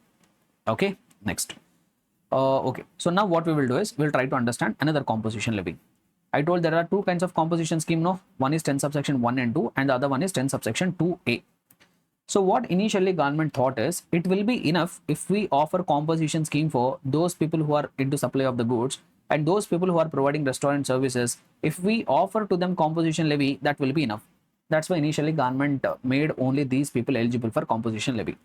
Okay, next. Okay, so now what we will do is we'll try to understand another composition levy. I told there are two kinds of composition scheme. No, one is 10 subsection 1 and 2 and the other one is 10 subsection 2A. So what initially government thought is it will be enough if we offer composition scheme for those people who are into supply of the goods and those people who are providing restaurant services. If we offer to them composition levy, that will be enough. That's why initially government made only these people eligible for composition levy.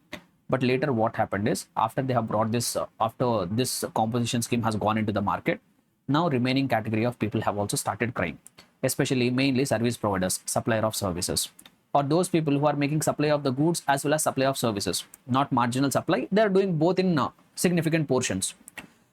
But later what happened is after they have brought this, after this composition scheme has gone into the market, now remaining category of people have also started crying, especially mainly service providers, supplier of services, or those people who are making supply of the goods as well as supply of services, not marginal supply. They are doing both in significant portions.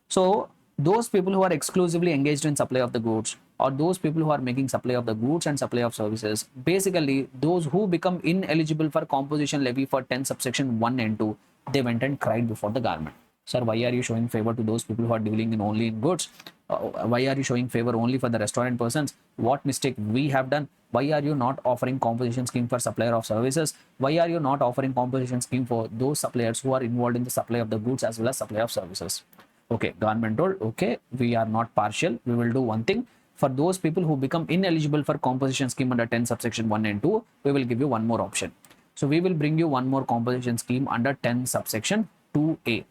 So those people who are exclusively engaged in supply of the goods or those people who are making supply of the goods and supply of services, basically those who become ineligible for composition levy for 10 subsection 1 and 2, they went and cried before the government. Sir, why are you showing favor to those people who are dealing in only in goods? Why are you showing favor only for the restaurant persons? What mistake we have done? Why are you not offering composition scheme for supplier of services? Why are you not offering composition scheme for those suppliers who are involved in the supply of the goods as well as supply of services? Okay, government told, okay, we are not partial. We will do one thing. For those people who become ineligible for composition scheme under 10 subsection 1 and 2, we will give you one more option. So we will bring you one more composition scheme under 10 subsection 2A,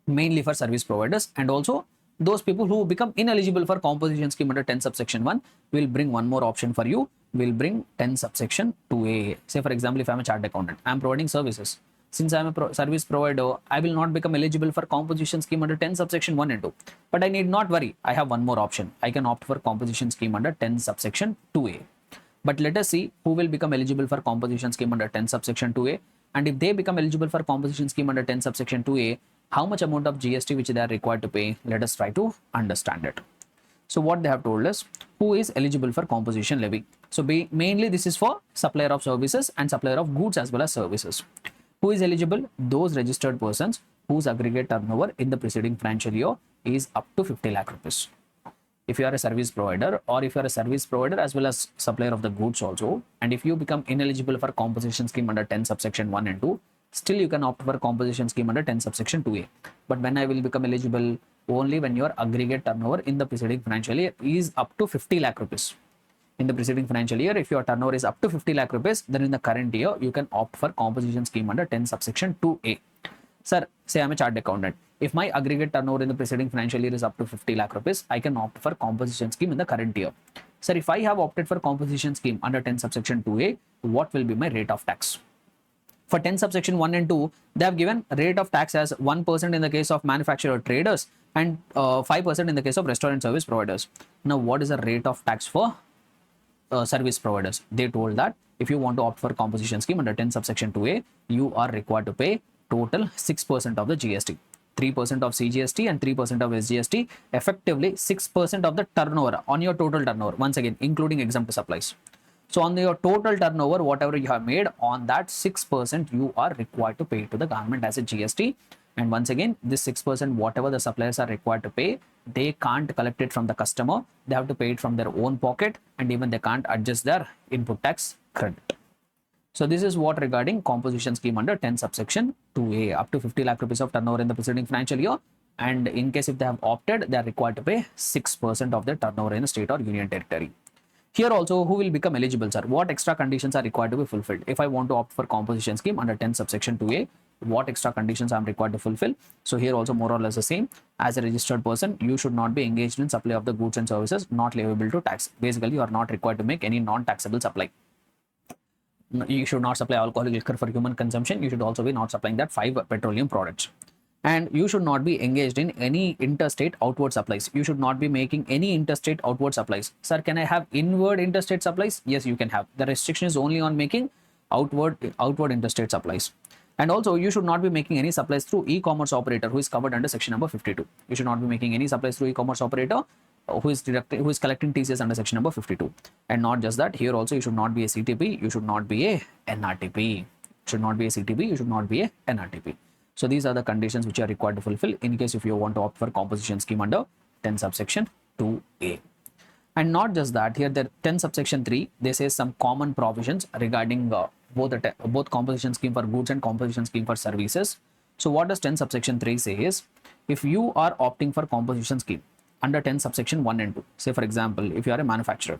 mainly for service providers, and also those people who become ineligible for composition scheme under 10 subsection 1, we will bring one more option for you. We will bring 10 subsection 2A. Say for example, if I am a chartered accountant, I am providing services. Since I am a service provider, I will not become eligible for composition scheme under 10 subsection 1 and 2. But I need not worry. I have one more option. I can opt for composition scheme under 10 subsection 2A. But let us see who will become eligible for composition scheme under 10 subsection 2A. And if they become eligible for composition scheme under 10 subsection 2A, how much amount of GST which they are required to pay? Let us try to understand it. So what they have told us, who is eligible for composition levy? So mainly this is for supplier of services and supplier of goods as well as services. Who is eligible? Those registered persons whose aggregate turnover in the preceding financial year is up to 50 lakh rupees. If you are a service provider, or if you are a service provider as well as supplier of the goods also, and if you become ineligible for composition scheme under 10 subsection 1 and 2, still you can opt for composition scheme under 10 subsection 2A. But when I will become eligible? Only when your aggregate turnover in the preceding financial year is up to 50 lakh rupees. In the preceding financial year, if your turnover is up to 50 lakh rupees, then in the current year, you can opt for composition scheme under 10 subsection 2A. Sir, say I'm a chartered accountant. If my aggregate turnover in the preceding financial year is up to 50 lakh rupees, I can opt for composition scheme in the current year. Sir, if I have opted for composition scheme under 10 subsection 2A, what will be my rate of tax? For 10 subsection 1 and 2, they have given rate of tax as 1% in the case of manufacturer traders and 5% in the case of restaurant service providers. Now, what is the rate of tax for service providers? They told that if you want to opt for composition scheme under 10 subsection 2A, you are required to pay total 6% of the GST, 3% of CGST and 3% of SGST, effectively 6% of the turnover on your total turnover, once again including exempt supplies. So on your total turnover, whatever you have made, on that 6% you are required to pay to the government as a GST. And once again, this 6%, whatever the suppliers are required to pay, they can't collect it from the customer. They have to pay it from their own pocket, and even they can't adjust their input tax credit. So this is what regarding composition scheme under 10 subsection 2A, up to 50 lakh rupees of turnover in the preceding financial year. And in case if they have opted, they are required to pay 6% of their turnover in a state or union territory. Here also, who will become eligible, sir? What extra conditions are required to be fulfilled? If I want to opt for composition scheme under 10 subsection 2A, what extra conditions I am required to fulfill? So here also more or less the same. As a registered person, you should not be engaged in supply of the goods and services not liable to tax. Basically, you are not required to make any non-taxable supply. You should not supply alcoholic liquor for human consumption. You should also be not supplying that 5 petroleum products. And you should not be engaged in any interstate outward supplies. You should not be making any interstate outward supplies. Sir, can I have inward interstate supplies? Yes, you can have. The restriction is only on making outward interstate supplies. And also, you should not be making any supplies through e-commerce operator who is covered under section number 52. You should not be making any supplies through e-commerce operator who is collecting TCS under section number 52. And not just that, here also you should not be a CTP. You should not be a NRTP. You should not be a CTP. You should not be a NRTP. So these are the conditions which are required to fulfill in case if you want to opt for composition scheme under 10 subsection 2A. And not just that, here the 10 subsection 3, they say some common provisions regarding both composition scheme for goods and composition scheme for services. So what does 10 subsection 3 say is, if you are opting for composition scheme under 10 subsection 1 and 2, say for example, if you are a manufacturer,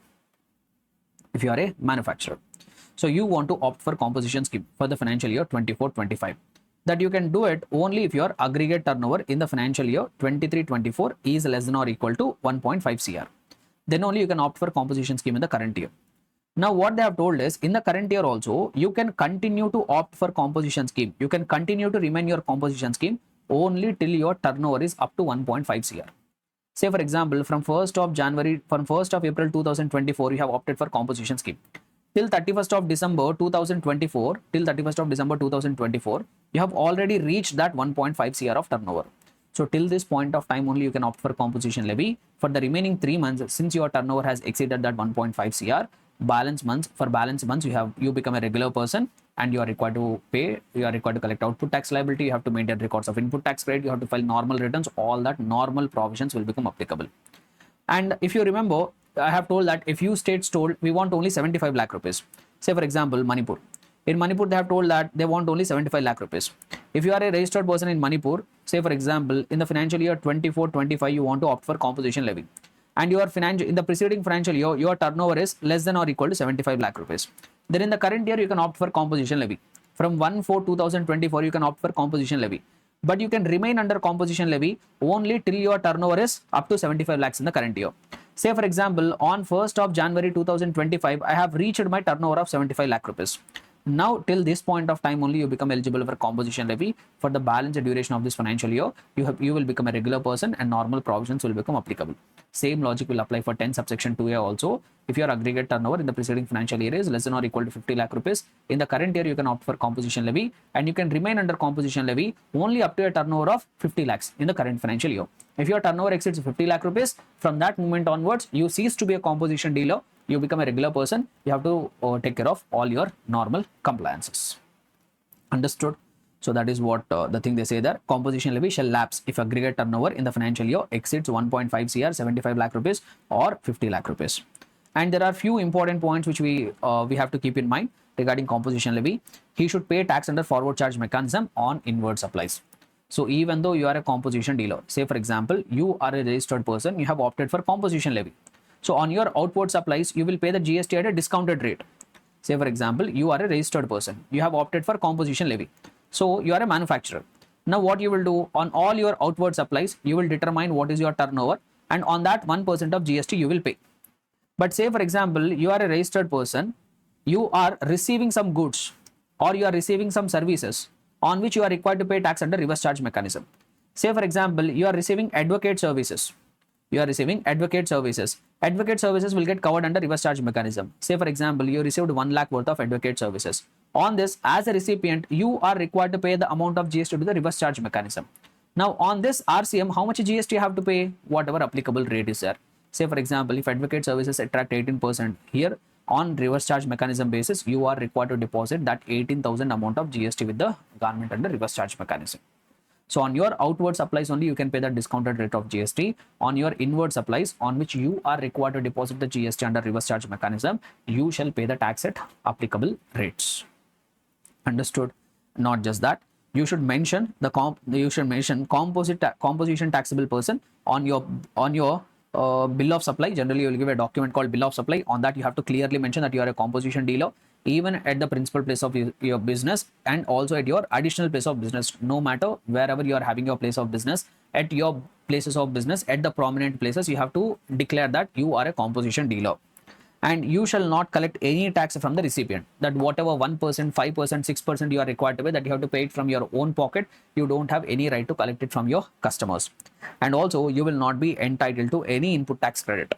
so you want to opt for composition scheme for the financial year 24-25. That you can do it only if your aggregate turnover in the financial year 23-24 is less than or equal to 1.5 CR. Then only you can opt for composition scheme in the current year. Now what they have told is, in the current year also, you can continue to opt for composition scheme. You can continue to remain your composition scheme only till your turnover is up to 1.5 CR. Say for example, from 1st of April 2024, you have opted for composition scheme. Till 31st of December 2024, you have already reached that 1.5 CR of turnover. So till this point of time only you can opt for composition levy. For the remaining 3 months, since your turnover has exceeded that 1.5 CR, balance months you become a regular person and you are required to pay, you are required to collect output tax liability, you have to maintain records of input tax credit, you have to file normal returns, all that normal provisions will become applicable. And if you remember, I have told that if you states told we want only 75 lakh rupees, say for example Manipur. In Manipur, they have told that they want only 75 lakh rupees. If you are a registered person in Manipur, say for example, in the financial year 24-25, you want to opt for composition levy. And your in the preceding financial year, your turnover is less than or equal to 75 lakh rupees. Then in the current year, you can opt for composition levy. From 1/4/2024, you can opt for composition levy. But you can remain under composition levy only till your turnover is up to 75 lakhs in the current year. Say for example, on 1st of January 2025, I have reached my turnover of 75 lakh rupees. Now, till this point of time only, you become eligible for composition levy. For the balance duration of this financial year, you will become a regular person and normal provisions will become applicable. Same logic will apply for 10 subsection 2A also. If your aggregate turnover in the preceding financial year is less than or equal to 50 lakh rupees, in the current year you can opt for composition levy, and you can remain under composition levy only up to a turnover of 50 lakhs in the current financial year. If your turnover exceeds 50 lakh rupees, from that moment onwards, you cease to be a composition dealer. You become a regular person. You have to take care of all your normal compliances. Understood? So that is what the thing they say there. Composition levy shall lapse if aggregate turnover in the financial year exceeds 1.5 crore, 75 lakh rupees or 50 lakh rupees. And there are few important points which we have to keep in mind regarding composition levy. He should pay tax under forward charge mechanism on inward supplies. So even though you are a composition dealer, say for example, you are a registered person, you have opted for composition levy. So on your outward supplies, you will pay the GST at a discounted rate. Say for example, you are a registered person, you have opted for composition levy. So you are a manufacturer. Now what you will do on all your outward supplies, you will determine what is your turnover, and on that 1% of GST you will pay. But say for example, you are a registered person, you are receiving some goods or you are receiving some services on which you are required to pay tax under reverse charge mechanism. Say for example, you are receiving advocate services. You are receiving advocate services. Advocate services will get covered under reverse charge mechanism. Say for example, you received 1 lakh worth of advocate services. On this, as a recipient, you are required to pay the amount of GST to the reverse charge mechanism. Now on this RCM, how much GST you have to pay? Whatever applicable rate is there. Say for example, if advocate services attract 18%, here on reverse charge mechanism basis, you are required to deposit that 18,000 amount of GST with the government under reverse charge mechanism. So on your outward supplies only, you can pay the discounted rate of GST. On your inward supplies, on which you are required to deposit the GST under reverse charge mechanism, you shall pay the tax at applicable rates. Understood? Not just that, you should mention composition taxable person on your bill of supply. Generally, you will give a document called bill of supply. On that, you have to clearly mention that you are a composition dealer, even at the principal place of your business and also at your additional place of business. No matter wherever you are having your place of business, at your places of business, at the prominent places, you have to declare that you are a composition dealer. And you shall not collect any tax from the recipient. That whatever 1%, 5%, 6% you are required to pay, that you have to pay it from your own pocket. You don't have any right to collect it from your customers. And also, you will not be entitled to any input tax credit.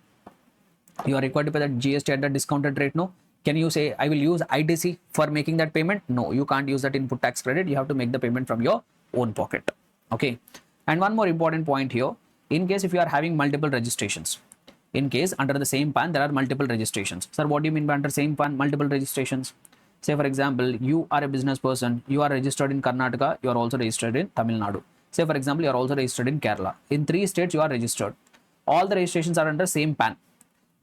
You are required to pay that GST at the discounted rate. No. Can you say, I will use ITC for making that payment? No, you can't use that input tax credit. You have to make the payment from your own pocket. Okay. And one more important point here. In case if you are having multiple registrations, in case under the same PAN, there are multiple registrations. Sir, what do you mean by under same PAN, multiple registrations? Say for example, you are a business person, you are registered in Karnataka, you are also registered in Tamil Nadu. Say for example, you are also registered in Kerala. In 3 states, you are registered. All the registrations are under same PAN.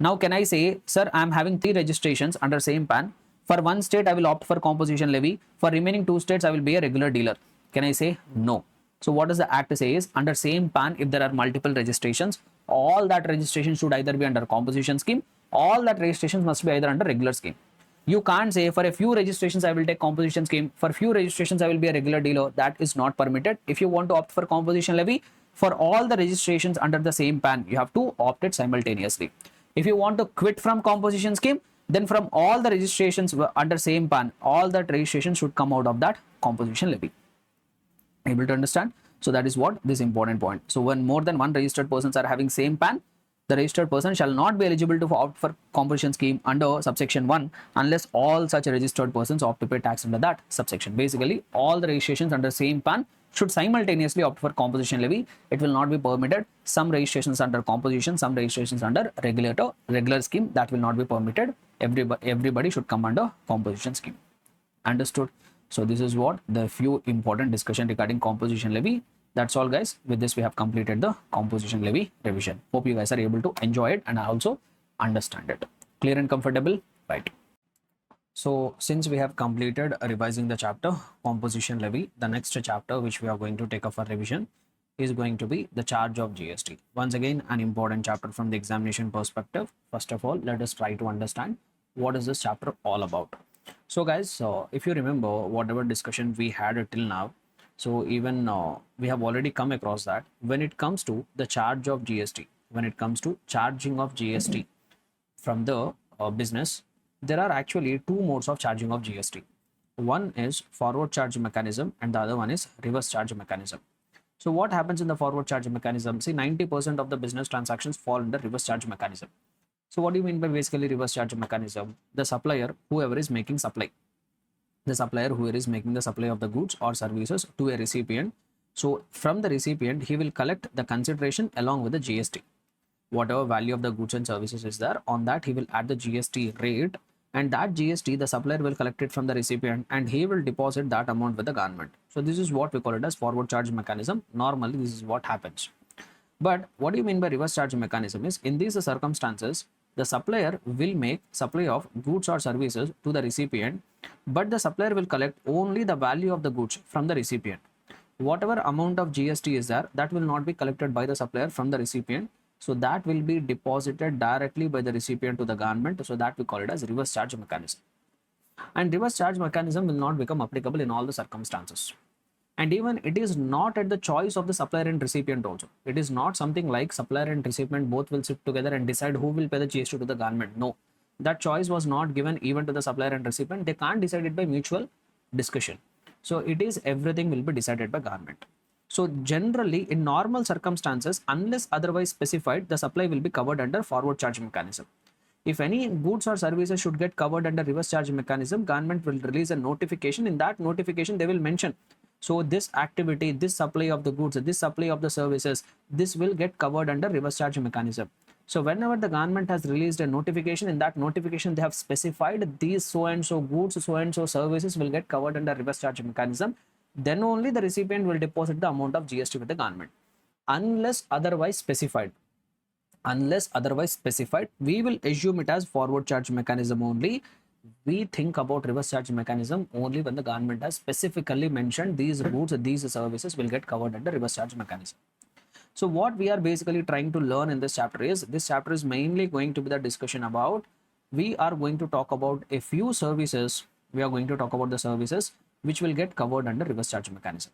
Now, can I say, sir, I am having 3 registrations under same PAN. For one state, I will opt for composition levy. For remaining 2 states, I will be a regular dealer. Can I say no? So what does the act say is, under same PAN, if there are multiple registrations, all that registration should either be under composition scheme, all that registrations must be either under regular scheme. You can't say for a few registrations I will take composition scheme, for few registrations I will be a regular dealer. That is not permitted. If you want to opt for composition levy, for all the registrations under the same PAN, you have to opt it simultaneously. If you want to quit from composition scheme, then from all the registrations under same PAN, all that registration should come out of that composition levy. Able to understand? So that is what this important point. So when more than one registered persons are having same PAN, the registered person shall not be eligible to opt for composition scheme under subsection 1 unless all such registered persons opt to pay tax under that subsection. Basically, all the registrations under same PAN should simultaneously opt for composition levy. It will not be permitted. Some registrations under composition, some registrations under regular scheme, that will not be permitted. Everybody should come under composition scheme. Understood? So this is what the few important discussion regarding composition levy. That's all, guys. With this, we have completed the composition levy revision. Hope you guys are able to enjoy it and also understand it. Clear and comfortable, right? So since we have completed revising the chapter composition levy, the next chapter which we are going to take up for revision is going to be the charge of GST. Once again, an important chapter from the examination perspective. First of all, let us try to understand what is this chapter all about. So guys, if you remember whatever discussion we had till now, so even we have already come across that when it comes to the charge of GST, when it comes to charging of GST from the business, there are actually 2 modes of charging of GST. One is forward charge mechanism and the other one is reverse charge mechanism. So what happens in the forward charge mechanism? See, 90% of the business transactions fall under reverse charge mechanism. So what do you mean by basically reverse charge mechanism? The supplier, whoever is making supply, the supplier whoever is making the supply of the goods or services to a recipient. So from the recipient, he will collect the consideration along with the GST. Whatever value of the goods and services is there, on that he will add the GST rate, and that GST the supplier will collect it from the recipient and he will deposit that amount with the government. So this is what we call it as forward charge mechanism. Normally this is what happens. But what do you mean by reverse charge mechanism is, in these circumstances, the supplier will make supply of goods or services to the recipient, but the supplier will collect only the value of the goods from the recipient. Whatever amount of GST is there, that will not be collected by the supplier from the recipient. So that will be deposited directly by the recipient to the government. So that we call it as reverse charge mechanism. And reverse charge mechanism will not become applicable in all the circumstances. And even it is not at the choice of the supplier and recipient also. It is not something like supplier and recipient both will sit together and decide who will pay the GST to the government. No, that choice was not given even to the supplier and recipient. They can't decide it by mutual discussion. So it is everything will be decided by government. So generally in normal circumstances, unless otherwise specified, the supply will be covered under forward charge mechanism. If any goods or services should get covered under reverse charge mechanism, government will release a notification. In that notification, they will mention, so this activity, this supply of the goods, this supply of the services, this will get covered under reverse charge mechanism. So whenever the government has released a notification, in that notification they have specified these so and so goods, so and so services will get covered under reverse charge mechanism, then only the recipient will deposit the amount of GST with the government. Unless otherwise specified, we will assume it as forward charge mechanism only. We think about reverse charge mechanism only when the government has specifically mentioned these goods, these services will get covered under reverse charge mechanism. So what we are basically trying to learn in this chapter is mainly going to be the discussion about, we are going to talk about a few services. We are going to talk about the services which will get covered under reverse charge mechanism.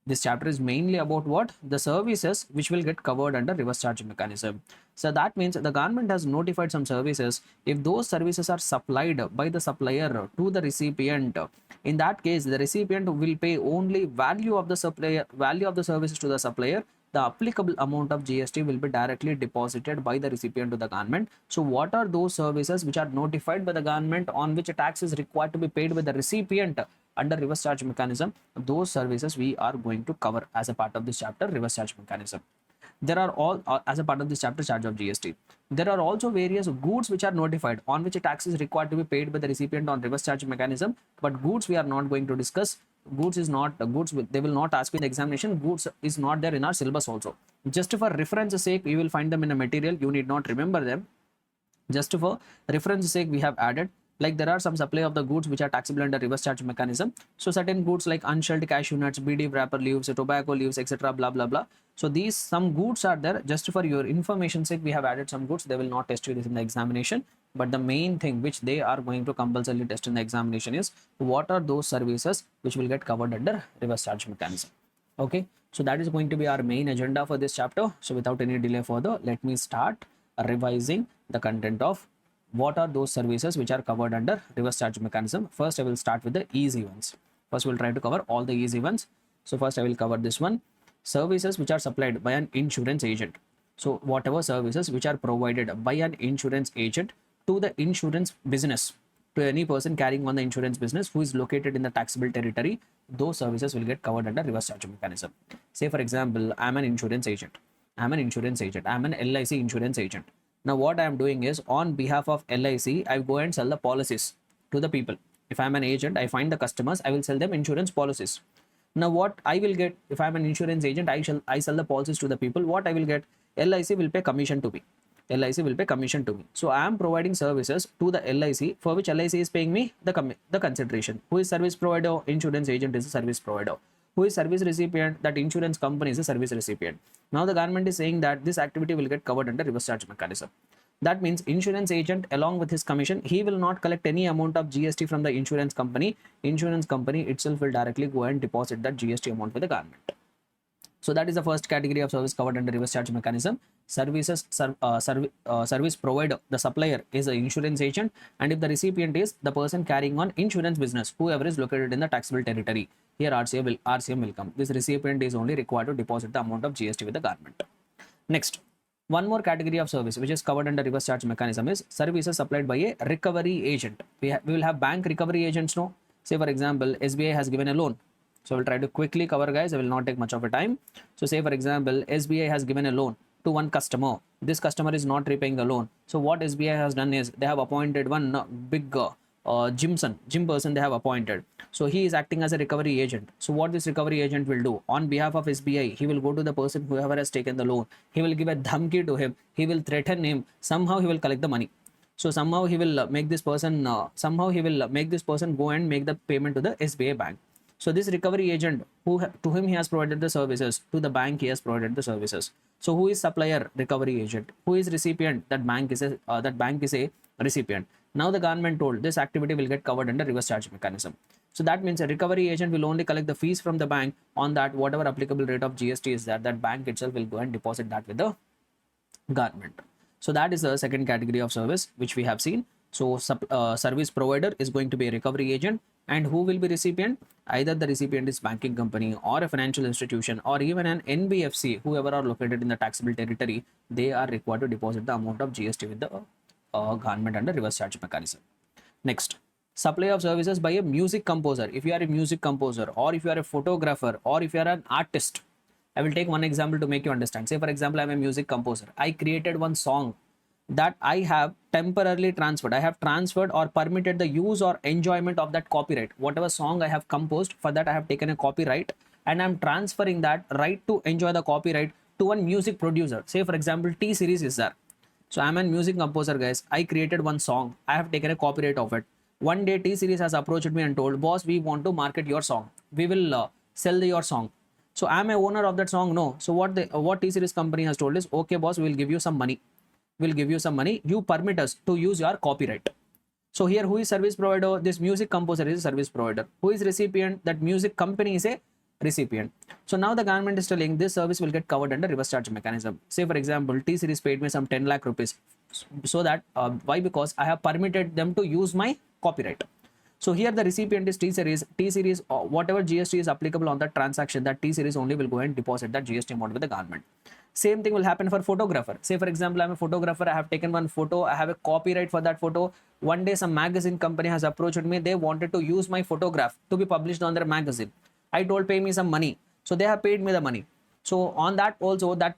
This chapter is mainly about what? The services which will get covered under reverse charge mechanism. So that means the government has notified some services. If those services are supplied by the supplier to the recipient, in that case, the recipient will pay only value of the services to the supplier. The applicable amount of GST will be directly deposited by the recipient to the government. So what are those services which are notified by the government on which a tax is required to be paid by the recipient under reverse charge mechanism? Those services we are going to cover as a part of this chapter, reverse charge mechanism. There are all as a part of this chapter, charge of GST. There are also various goods which are notified on which a tax is required to be paid by the recipient on reverse charge mechanism, but goods we are not going to discuss. Goods is not goods, they will not ask you in the examination. Goods is not there in our syllabus also. Just for reference sake, you will find them in a material. You need not remember them. Just for reference sake, we have added, like there are some supply of the goods which are taxable under reverse charge mechanism. So certain goods like unshelled cashew nuts, BD wrapper leaves, tobacco leaves, etc. blah blah blah. So these some goods are there. Just for your information sake, we have added some goods. They will not test you this in the examination. But the main thing which they are going to compulsorily test in the examination is, what are those services which will get covered under reverse charge mechanism. Okay, so that is going to be our main agenda for this chapter. So without any delay further, let me start revising the content of what are those services which are covered under reverse charge mechanism. First, I will start with the easy ones. First, we'll try to cover all the easy ones. So first, I will cover this one. Services which are supplied by an insurance agent. So whatever services which are provided by an insurance agent to the insurance business, to any person carrying on the insurance business who is located in the taxable territory, those services will get covered under reverse charge mechanism. Say for example, I'm an insurance agent. I'm an LIC insurance agent. Now what I am doing is, on behalf of LIC, I go and sell the policies to the people. If I'm an agent, I find the customers, I will sell them insurance policies. Now what I will get, if I'm an insurance agent, I sell the policies to the people. What I will get, LIC will pay commission to me. So I am providing services to the LIC, for which LIC is paying me the consideration. Who is service provider? Insurance agent is a service provider. Who is service recipient? That insurance company is a service recipient. Now the government is saying that this activity will get covered under reverse charge mechanism. That means insurance agent, along with his commission, he will not collect any amount of GST from the insurance company. Insurance company itself will directly go and deposit that GST amount with the government. So that is the first category of service covered under reverse charge mechanism. Service provider, the supplier is an insurance agent, and if the recipient is the person carrying on insurance business, whoever is located in the taxable territory, here RCM will come. This recipient is only required to deposit the amount of GST with the government. Next, one more category of service which is covered under reverse charge mechanism is services supplied by a recovery agent. We will have bank recovery agents now. Say for example, SBI has given a loan. So we'll try to quickly cover, guys. I will not take much of a time. So say for example, SBI has given a loan to one customer. This customer is not repaying the loan. So what SBI has done is they have appointed one big gym person they have appointed. So he is acting as a recovery agent. So what this recovery agent will do on behalf of SBI, he will go to the person whoever has taken the loan. He will give a dhamki to him. He will threaten him. Somehow he will collect the money. So somehow he will make this person go and make the payment to the SBI bank. So this recovery agent, to whom he has provided the services, to the bank he has provided the services. So who is supplier? Recovery agent. Who is recipient? That bank is a recipient. Now the government told this activity will get covered under reverse charge mechanism. So that means a recovery agent will only collect the fees from the bank on that whatever applicable rate of GST is that bank itself will go and deposit that with the government. So that is the second category of service which we have seen. So service provider is going to be a recovery agent, and who will be recipient? Either the recipient is banking company or a financial institution or even an NBFC, whoever are located in the taxable territory, they are required to deposit the amount of GST with the government under reverse charge mechanism. Next, supply of services by a music composer. If you are a music composer, or if you are a photographer, or if you are an artist, I will take one example to make you understand. Say for example, I am a music composer. I created one song that I have temporarily transferred. I have transferred or permitted the use or enjoyment of that copyright. Whatever song I have composed, for that I have taken a copyright, and I'm transferring that right to enjoy the copyright to one music producer. Say for example, T series is there. So I'm a music composer, guys. I created one song. I have taken a copyright of it. One day T series has approached me and told, boss, we want to market your song. We will sell your song. So I'm a owner of that song. No. So what T series company has told is, okay, boss, we will give you some money. Will give you some money. You permit us to use your copyright. So here, who is service provider? This music composer is a service provider. Who is recipient? That music company is a recipient. So now the government is telling this service will get covered under reverse charge mechanism. Say for example, T series paid me some 10 lakh rupees. So that why? Because I have permitted them to use my copyright. So here the recipient is T series. T series, whatever GST is applicable on that transaction, that T series only will go and deposit that GST amount with the government. Same thing will happen for photographer. Say for example, I'm a photographer. I have taken one photo. I have a copyright for that photo. One day some magazine company has approached me. They wanted to use my photograph to be published on their magazine. I told pay me some money. So they have paid me the money. So on that also, that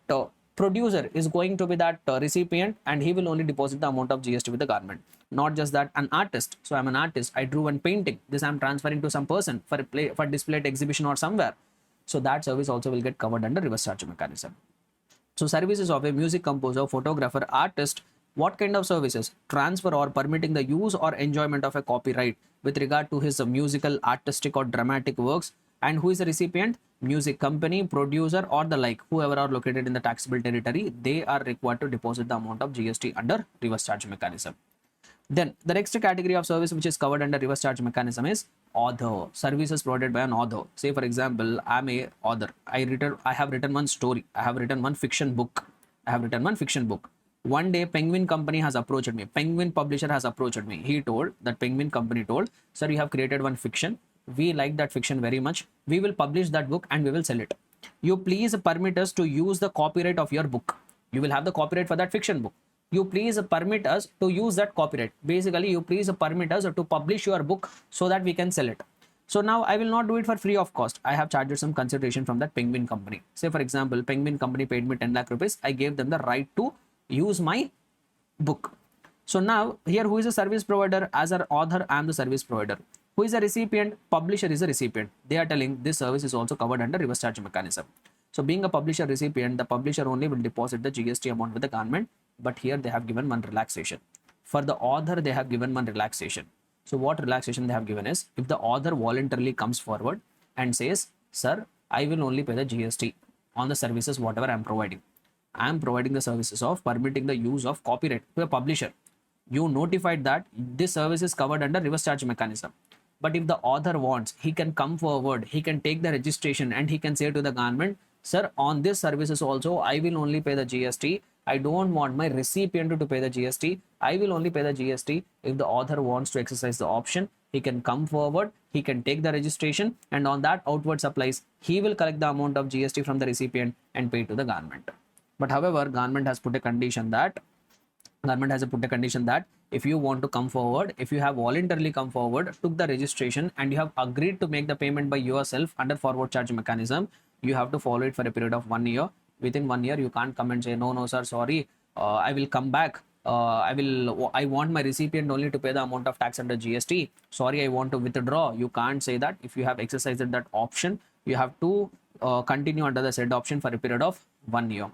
producer is going to be that recipient, and he will only deposit the amount of GST with the government. Not just that, an artist. So I'm an artist. I drew one painting. This I'm transferring to some person for display at exhibition or somewhere. So that service also will get covered under reverse charge mechanism. So services of a music composer, photographer, artist, what kind of services? Transfer or permitting the use or enjoyment of a copyright with regard to his musical, artistic or dramatic works. And who is the recipient? Music company, producer or the like, whoever are located in the taxable territory, they are required to deposit the amount of GST under reverse charge mechanism. Then the next category of service which is covered under reverse charge mechanism is author. Services provided by an author. Say for example, I'm a author. I have written one story. I have written one fiction book. One day Penguin company has approached me. Penguin publisher has approached me. Penguin company told, sir, you have created one fiction. We like that fiction very much. We will publish that book and we will sell it. You please permit us to use the copyright of your book. You will have the copyright for that fiction book. You please permit us to use that copyright. Basically, you please permit us to publish your book so that we can sell it. So now I will not do it for free of cost. I have charged some consideration from that Penguin company. Say for example, Penguin company paid me 10 lakh rupees. I gave them the right to use my book. So now here, who is a service provider? As an author, I am the service provider. Who is a recipient? Publisher is a recipient. They are telling this service is also covered under reverse charge mechanism. So being a publisher recipient, the publisher only will deposit the GST amount with the government. But here they have given one relaxation. For the author, they have given one relaxation. So what relaxation they have given is, if the author voluntarily comes forward and says, sir, I will only pay the GST on the services whatever I am providing. I am providing the services of permitting the use of copyright to a publisher. You notified that this service is covered under reverse charge mechanism. But if the author wants, he can come forward, he can take the registration and he can say to the government, sir, on this services also, I will only pay the GST. I don't want my recipient to pay the GST. I will only pay the GST if the author wants to exercise the option. He can come forward, he can take the registration, and on that outward supplies, he will collect the amount of GST from the recipient and pay to the government. But however, government has put a condition that if you want to come forward, if you have voluntarily come forward, took the registration, and you have agreed to make the payment by yourself under forward charge mechanism, you have to follow it for a period of 1 year. Within 1 year, you can't come and say, no, sir, sorry, I will come back. I want my recipient only to pay the amount of tax under GST. Sorry, I want to withdraw. You can't say that. If you have exercised that option, you have to continue under the said option for a period of 1 year.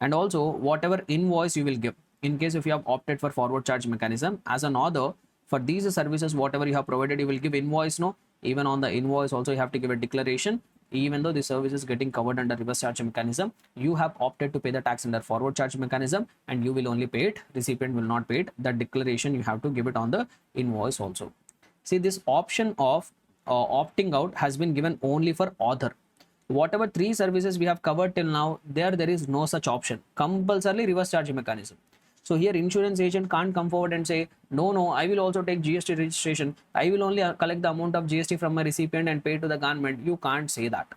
And also, whatever invoice you will give, in case if you have opted for forward charge mechanism, as an author, for these services, whatever you have provided, you will give invoice, no? Even on the invoice also, you have to give a declaration. Even though the service is getting covered under reverse charge mechanism, you have opted to pay the tax under forward charge mechanism, and you will only pay it. Recipient will not pay it. That declaration, you have to give it on the invoice also. See, this option of opting out has been given only for author. Whatever 3 services we have covered till now, there is no such option. Compulsorily reverse charge mechanism. So here insurance agent can't come forward and say, no, I will also take GST registration. I will only collect the amount of GST from my recipient and pay to the government. You can't say that.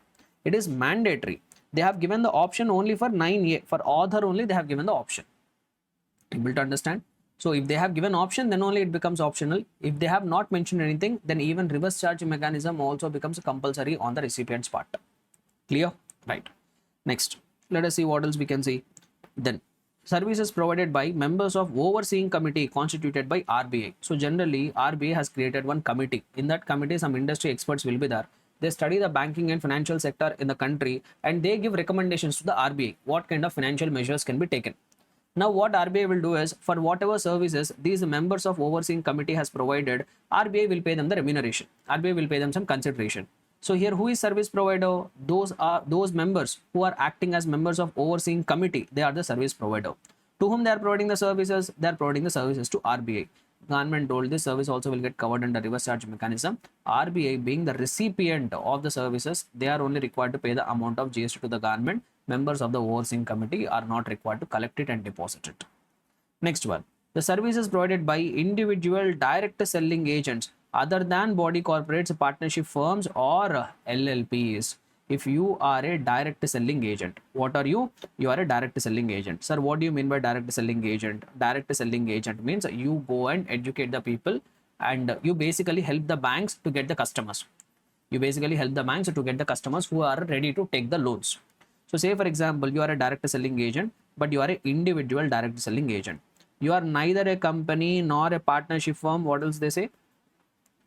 It is mandatory. They have given the option only for 9A. For author only, they have given the option. Able to understand? So if they have given option, then only it becomes optional. If they have not mentioned anything, then even reverse charge mechanism also becomes compulsory on the recipient's part. Clear? Right. Next, let us see what else we can see. Then, services provided by members of overseeing committee constituted by RBI. So generally, RBI has created one committee. In that committee, some industry experts will be there. They study the banking and financial sector in the country, and they give recommendations to the RBI. What kind of financial measures can be taken? Now, what RBI will do is, for whatever services these members of overseeing committee has provided, RBI will pay them the remuneration. RBI will pay them some consideration. So here, who is service provider? Those are those members who are acting as members of overseeing committee. They are the service provider. To whom they are providing the services? They are providing the services to RBI. Government told this service also will get covered under reverse charge mechanism. RBI being the recipient of the services, they are only required to pay the amount of GST to the government. Members of the overseeing committee are not required to collect it and deposit it. Next one, the services provided by individual direct selling agents other than body corporates, partnership firms, or LLPs. If you are a direct selling agent, what are you? You are a direct selling agent. Sir, what do you mean by direct selling agent? Direct selling agent means you go and educate the people, and you basically help the banks to get the customers. You basically help the banks to get the customers who are ready to take the loans. So say for example, you are a direct selling agent, but you are an individual direct selling agent. You are neither a company nor a partnership firm. What else they say?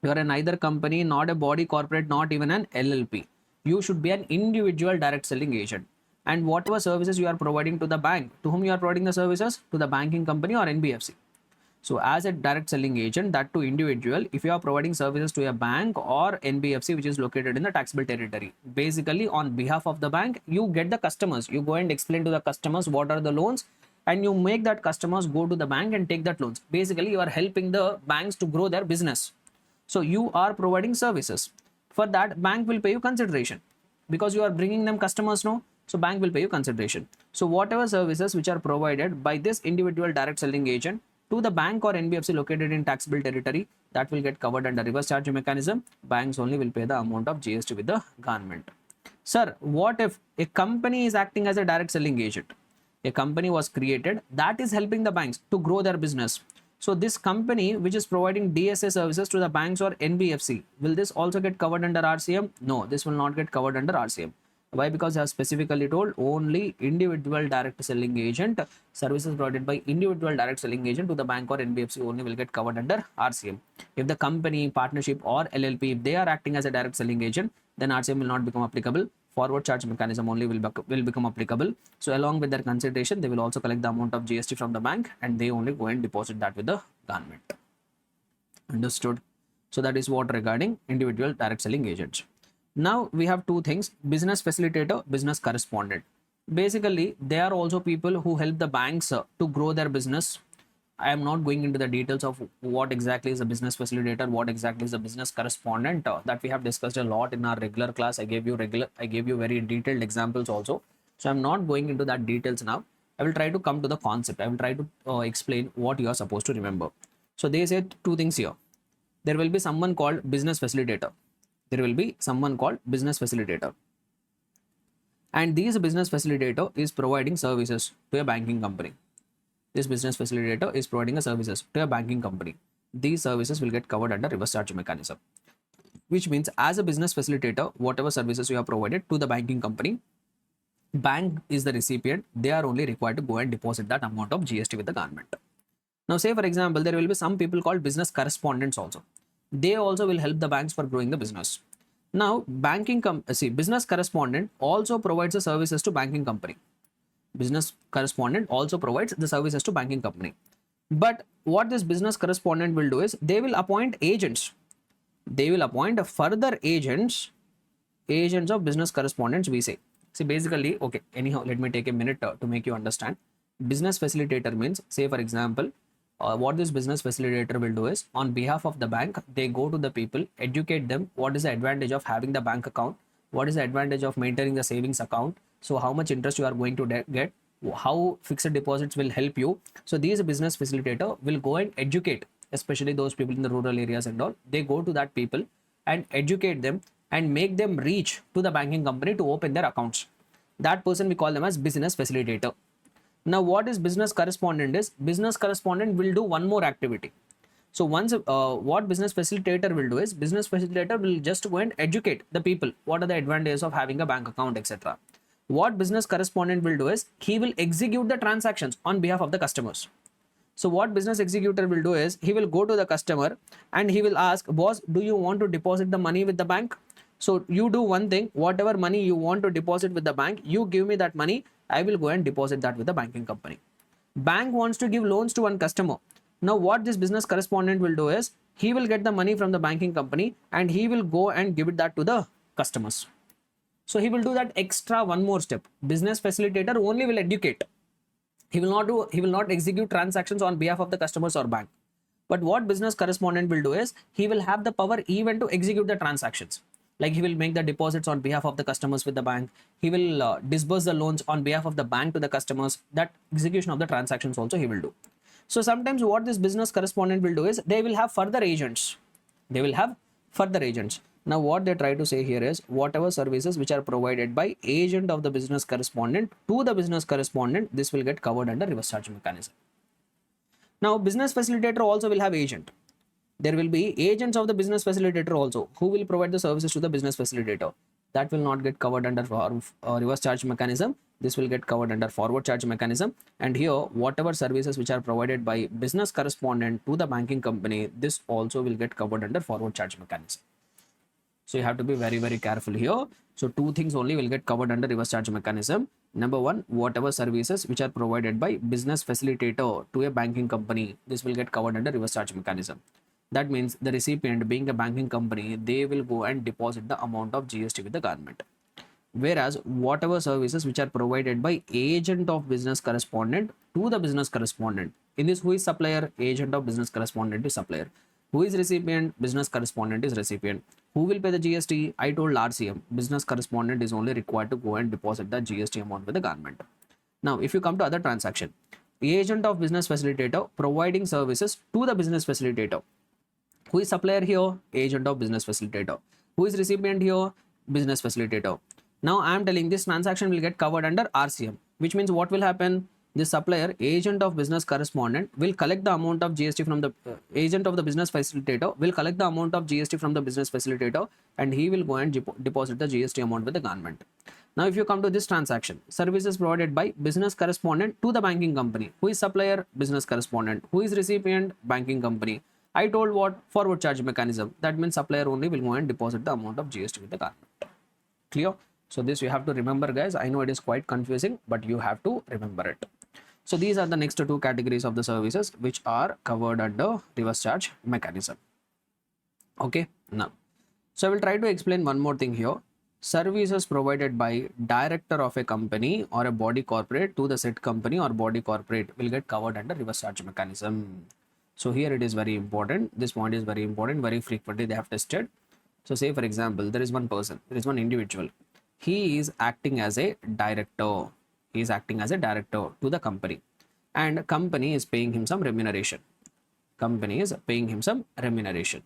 You are a neither company, not a body corporate, not even an LLP. You should be an individual direct selling agent. And whatever services you are providing to the bank, to whom you are providing the services? To the banking company or NBFC. So as a direct selling agent, that to individual, if you are providing services to a bank or NBFC which is located in the taxable territory, basically on behalf of the bank, you get the customers. You go and explain to the customers what are the loans, and you make that customers go to the bank and take that loans. Basically, you are helping the banks to grow their business. So you are providing services. For that, bank will pay you consideration because you are bringing them customers, no? So bank will pay you consideration. So whatever services which are provided by this individual direct selling agent to the bank or NBFC located in taxable territory, that will get covered under reverse charge mechanism. Banks only will pay the amount of GST with the government. Sir, what if a company is acting as a direct selling agent? A company was created that is helping the banks to grow their business. So this company which is providing DSA services to the banks or NBFC, will this also get covered under RCM? No, this will not get covered under RCM. Why? Because I have specifically told only individual direct selling agent, services provided by individual direct selling agent to the bank or NBFC only will get covered under RCM. If the company, partnership or LLP, if they are acting as a direct selling agent, then RCM will not become applicable. Forward charge mechanism only will become applicable. So along with their consideration, they will also collect the amount of GST from the bank, and they only go and deposit that with the government. Understood? So that is what regarding individual direct selling agents. Now we have two things: business facilitator, business correspondent. Basically, they are also people who help the banks to grow their business, I am not going into the details of what exactly is a business facilitator, what exactly is a business correspondent, that we have discussed a lot in our regular class. I gave you very detailed examples also. So I'm not going into that details now. I will try to come to the concept. I will try to explain what you are supposed to remember. So they said two things here. There will be someone called business facilitator. There will be someone called business facilitator. And this business facilitator is providing services to a banking company. This business facilitator is providing a services to a banking company. These services will get covered under reverse charge mechanism, which means as a business facilitator, whatever services you have provided to the banking company, bank is the recipient. They are only required to go and deposit that amount of GST with the government. Now, say for example, there will be some people called business correspondents also. They also will help the banks for growing the business. Now, business correspondent also provides the services to banking company. Business correspondent also provides the services to banking company. But what this business correspondent will do is they will appoint agents. They will appoint further agents of business correspondents, we say. See, basically, okay, anyhow, let me take a minute to make you understand. Business facilitator means, say for example, what this business facilitator will do is on behalf of the bank, they go to the people, educate them what is the advantage of having the bank account, what is the advantage of maintaining the savings account, so how much interest you are going to get, how fixed deposits will help you. So these business facilitator will go and educate, especially those people in the rural areas and all. They go to that people and educate them and make them reach to the banking company to open their accounts. That person we call them as business facilitator. Now, what is business correspondent is? Business correspondent will do one more activity. So once what business facilitator will do is, business facilitator will just go and educate the people what are the advantages of having a bank account, etc. What business correspondent will do is he will execute the transactions on behalf of the customers. So what business executor will do is he will go to the customer and he will ask, boss, do you want to deposit the money with the bank? So you do one thing, whatever money you want to deposit with the bank, you give me that money, I will go and deposit that with the banking company. Bank wants to give loans to one customer. Now what this business correspondent will do is he will get the money from the banking company and he will go and give it that to the customers. So he will do that extra one more step. Business facilitator only will educate. He will not execute transactions on behalf of the customers or bank. But what business correspondent will do is he will have the power even to execute the transactions. Like he will make the deposits on behalf of the customers with the bank. He will disburse the loans on behalf of the bank to the customers. That execution of the transactions also he will do. So sometimes what this business correspondent will do is they will have further agents. Now what they try to say here is whatever services which are provided by agent of the business correspondent to the business correspondent, this will get covered under reverse charge mechanism. Now business facilitator also will have agent. There will be agents of the business facilitator also who will provide the services to the business facilitator. That will not get covered under reverse charge mechanism. This will get covered under forward charge mechanism. And here, whatever services which are provided by business correspondent to the banking company, this also will get covered under forward charge mechanism. So you have to be very, very careful here. So two things only will get covered under reverse charge mechanism. Number one, whatever services which are provided by business facilitator to a banking company, this will get covered under reverse charge mechanism. That means the recipient being a banking company, they will go and deposit the amount of GST with the government. Whereas whatever services which are provided by agent of business correspondent to the business correspondent, in this who is supplier? Agent of business correspondent is supplier. Who is recipient? Business correspondent is recipient. Who will pay the GST? I told RCM. Business correspondent is only required to go and deposit the GST amount with the government. Now, if you come to other transaction, agent of business facilitator providing services to the business facilitator. Who is supplier here? Agent of business facilitator. Who is recipient here? Business facilitator. Now I am telling this transaction will get covered under RCM, which means what will happen? This supplier, agent of business correspondent, will collect the amount of GST from the agent of the business facilitator, will collect the amount of GST from the business facilitator, and he will go and deposit the GST amount with the government. Now, if you come to this transaction, services provided by business correspondent to the banking company. Who is supplier? Business correspondent. Who is recipient? Banking company. I told what? Forward charge mechanism. That means supplier only will go and deposit the amount of GST with the government. Clear? So this you have to remember, guys. I know it is quite confusing, but you have to remember it. So these are the next two categories of the services which are covered under reverse charge mechanism. Okay, now. So I will try to explain one more thing here. services provided by director of a company or a body corporate to the said company or body corporate will get covered under reverse charge mechanism. So here it is very important. This point is very important. Very frequently they have tested. So say for example, there is one person, there is one individual. He is acting as a director. He is acting as a director to the company, and company is paying him some remuneration. Company is paying him some remuneration.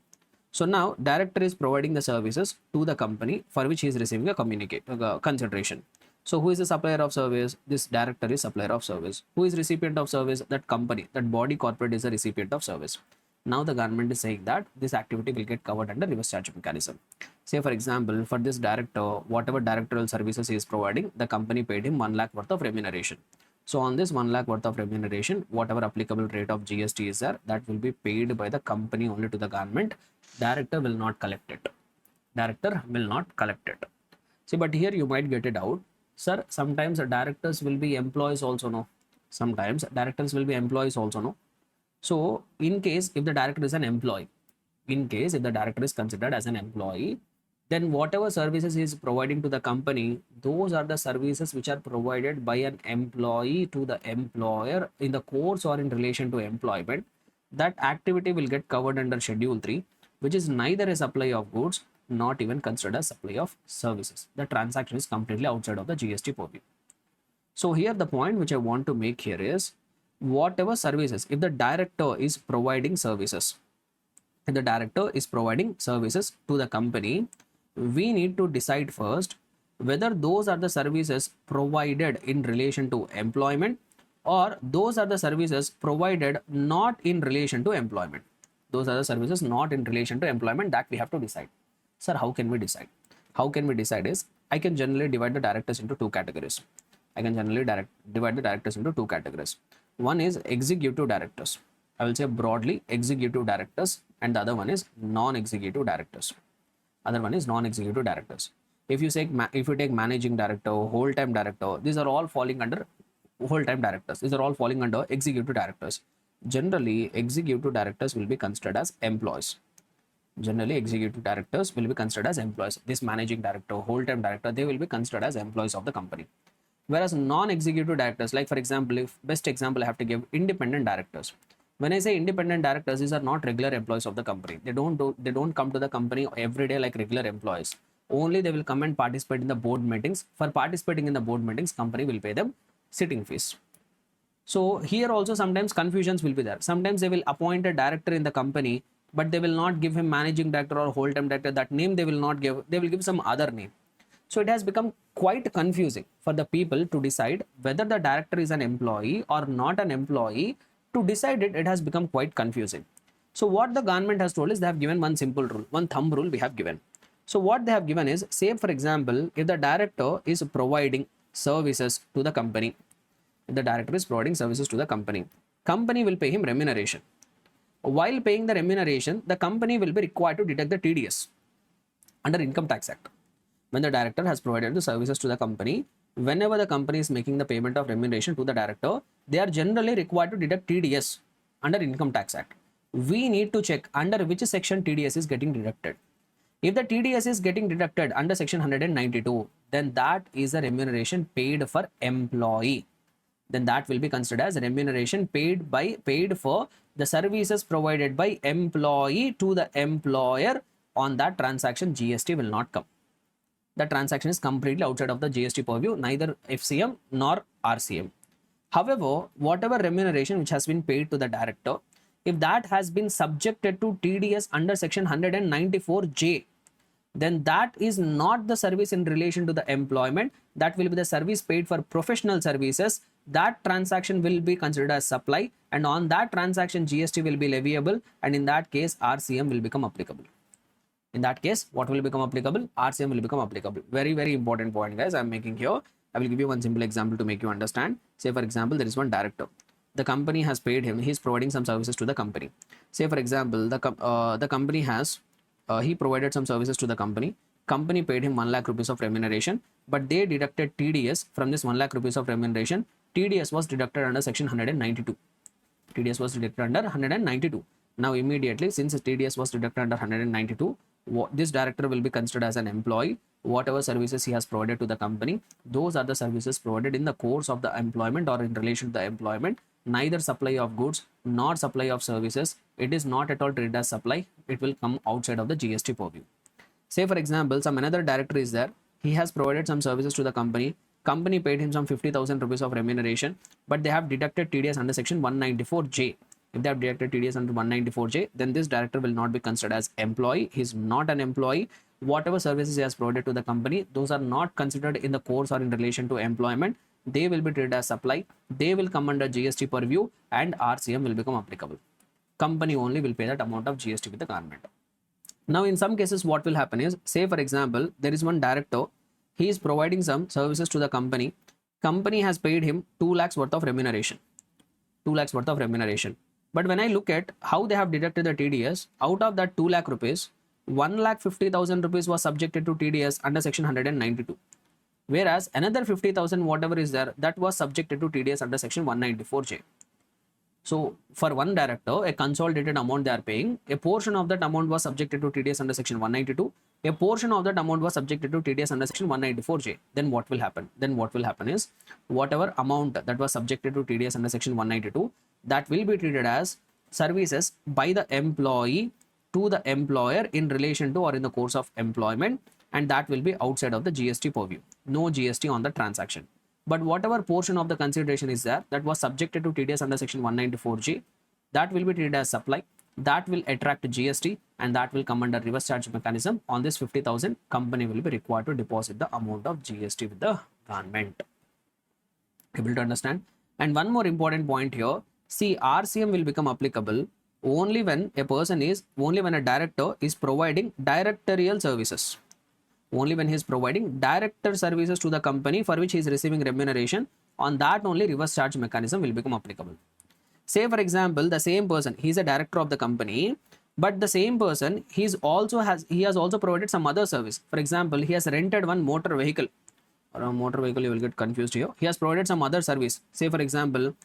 So now director is providing the services to the company for which he is receiving a consideration. So who is the supplier of service? This director is supplier of service. Who is recipient of service? That company, that body corporate is a recipient of service. Now the government is saying that this activity will get covered under reverse charge mechanism. Say for example, for this director, whatever directorial services he is providing, the company paid him 1 lakh worth of remuneration. So on this 1 lakh worth of remuneration, whatever applicable rate of GST is there, that will be paid by the company only to the government. Director will not collect it. Director will not collect it. See, but here you might get it out. Sir, sometimes directors will be employees also, no? Sometimes directors will be employees also, no? So in case if the director is an employee, in case if the director is considered as an employee, then whatever services he is providing to the company, those are the services which are provided by an employee to the employer in the course or in relation to employment. That activity will get covered under Schedule 3, which is neither a supply of goods not even considered as supply of services. The transaction is completely outside of the GST purview. So here the point which I want to make here is, whatever services, if the director is providing services, if the director is providing services to the company, we need to decide first whether those are the services provided in relation to employment or those are the services provided not in relation to employment. Those are the services not in relation to employment, that we have to decide. Sir, how can we decide? How can we decide is, I can generally divide the directors into two categories. I can generally divide the directors into two categories. One is executive directors. I will say broadly executive directors, and the other one is non-executive directors. Other one is non-executive directors. If you take managing director, whole-time director, these are all falling under whole-time directors. These are all falling under executive directors. Generally, executive directors will be considered as employees. Generally, executive directors will be considered as employees. This managing director, whole-time director, they will be considered as employees of the company. Whereas non-executive directors, like for example, if best example I have to give, independent directors. When I say independent directors, these are not regular employees of the company. They don't come to the company every day like regular employees. Only they will come and participate in the board meetings. For participating in the board meetings, company will pay them sitting fees. So here also sometimes confusions will be there. Sometimes they will appoint a director in the company, but they will not give him managing director or whole-time director. That name they will not give. They will give some other name. So it has become quite confusing for the people to decide whether the director is an employee or not an employee. To decide it, it has become quite confusing. So what the government has told is, they have given one simple rule, one thumb rule we have given. So what they have given is, say for example, if the director is providing services to the company, if the director is providing services to the company, company will pay him remuneration. While paying the remuneration, the company will be required to deduct the TDS under Income Tax Act. When the director has provided the services to the company, whenever the company is making the payment of remuneration to the director, they are generally required to deduct TDS under Income Tax Act. We need to check under which section TDS is getting deducted. If the TDS is getting deducted under section 192, then that is a remuneration paid for employee. Then that will be considered as remuneration paid for the services provided by employee to the employer. On that transaction, GST will not come. The transaction is completely outside of the GST purview, neither FCM nor RCM. However, whatever remuneration which has been paid to the director, if that has been subjected to TDS under section 194J, then that is not the service in relation to the employment. That will be the service paid for professional services. That transaction will be considered as supply, and on that transaction GST will be leviable, and in that case RCM will become applicable. In that case, what will become applicable? RCM will become applicable. Very, very important point, guys, I am making here. I will give you one simple example to make you understand. Say, for example, there is one director. The company has paid him. He is providing some services to the company. Say, for example, the company has, he provided some services to the company. Company paid him 1 lakh rupees of remuneration, but they deducted TDS from this 1 lakh rupees of remuneration. TDS was deducted under section 192. TDS was deducted under 192. Now, immediately, since TDS was deducted under 192, this director will be considered as an employee. Whatever services he has provided to the company, those are the services provided in the course of the employment or in relation to the employment. Neither supply of goods nor supply of services. It is not at all treated as supply. It will come outside of the GST purview. Say for example, some another director is there. He has provided some services to the company. Company paid him some 50,000 rupees of remuneration, but they have deducted TDS under section 194J. If they have deducted TDS under 194J, then this director will not be considered as employee. He is not an employee. Whatever services he has provided to the company, those are not considered in the course or in relation to employment. They will be treated as supply. They will come under GST purview and RCM will become applicable. Company only will pay that amount of GST with the government. Now, in some cases, what will happen is, say for example, there is one director, he is providing some services to the company. Company has paid him 2 lakhs worth of remuneration. 2 lakhs worth of remuneration. But when I look at how they have deducted the TDS, out of that 2 lakh rupees, 1,50,000 rupees was subjected to TDS under section 192. Whereas another 50,000 whatever is there, that was subjected to TDS under section 194J. So for one director, a consolidated amount they are paying, a portion of that amount was subjected to TDS under section 192. A portion of that amount was subjected to TDS under section 194J. Then what will happen? Then what will happen is, whatever amount that was subjected to TDS under section 192, that will be treated as services by the employee to the employer in relation to or in the course of employment, and that will be outside of the GST purview. No GST on the transaction. But whatever portion of the consideration is there that was subjected to TDS under section 194G, that will be treated as supply. That will attract GST and that will come under reverse charge mechanism. On this 50,000, company will be required to deposit the amount of GST with the government. Able to understand? And one more important point here. See, RCM will become applicable only when a director is providing directorial services. Only when he is providing director services to the company for which he is receiving remuneration, on that only reverse charge mechanism will become applicable. Say for example, the same person, he is a director of the company, but the same person, he has also provided some other service. For example, he has rented one motor vehicle, or a motor vehicle, you will get confused here. He has provided some other service. Say for example,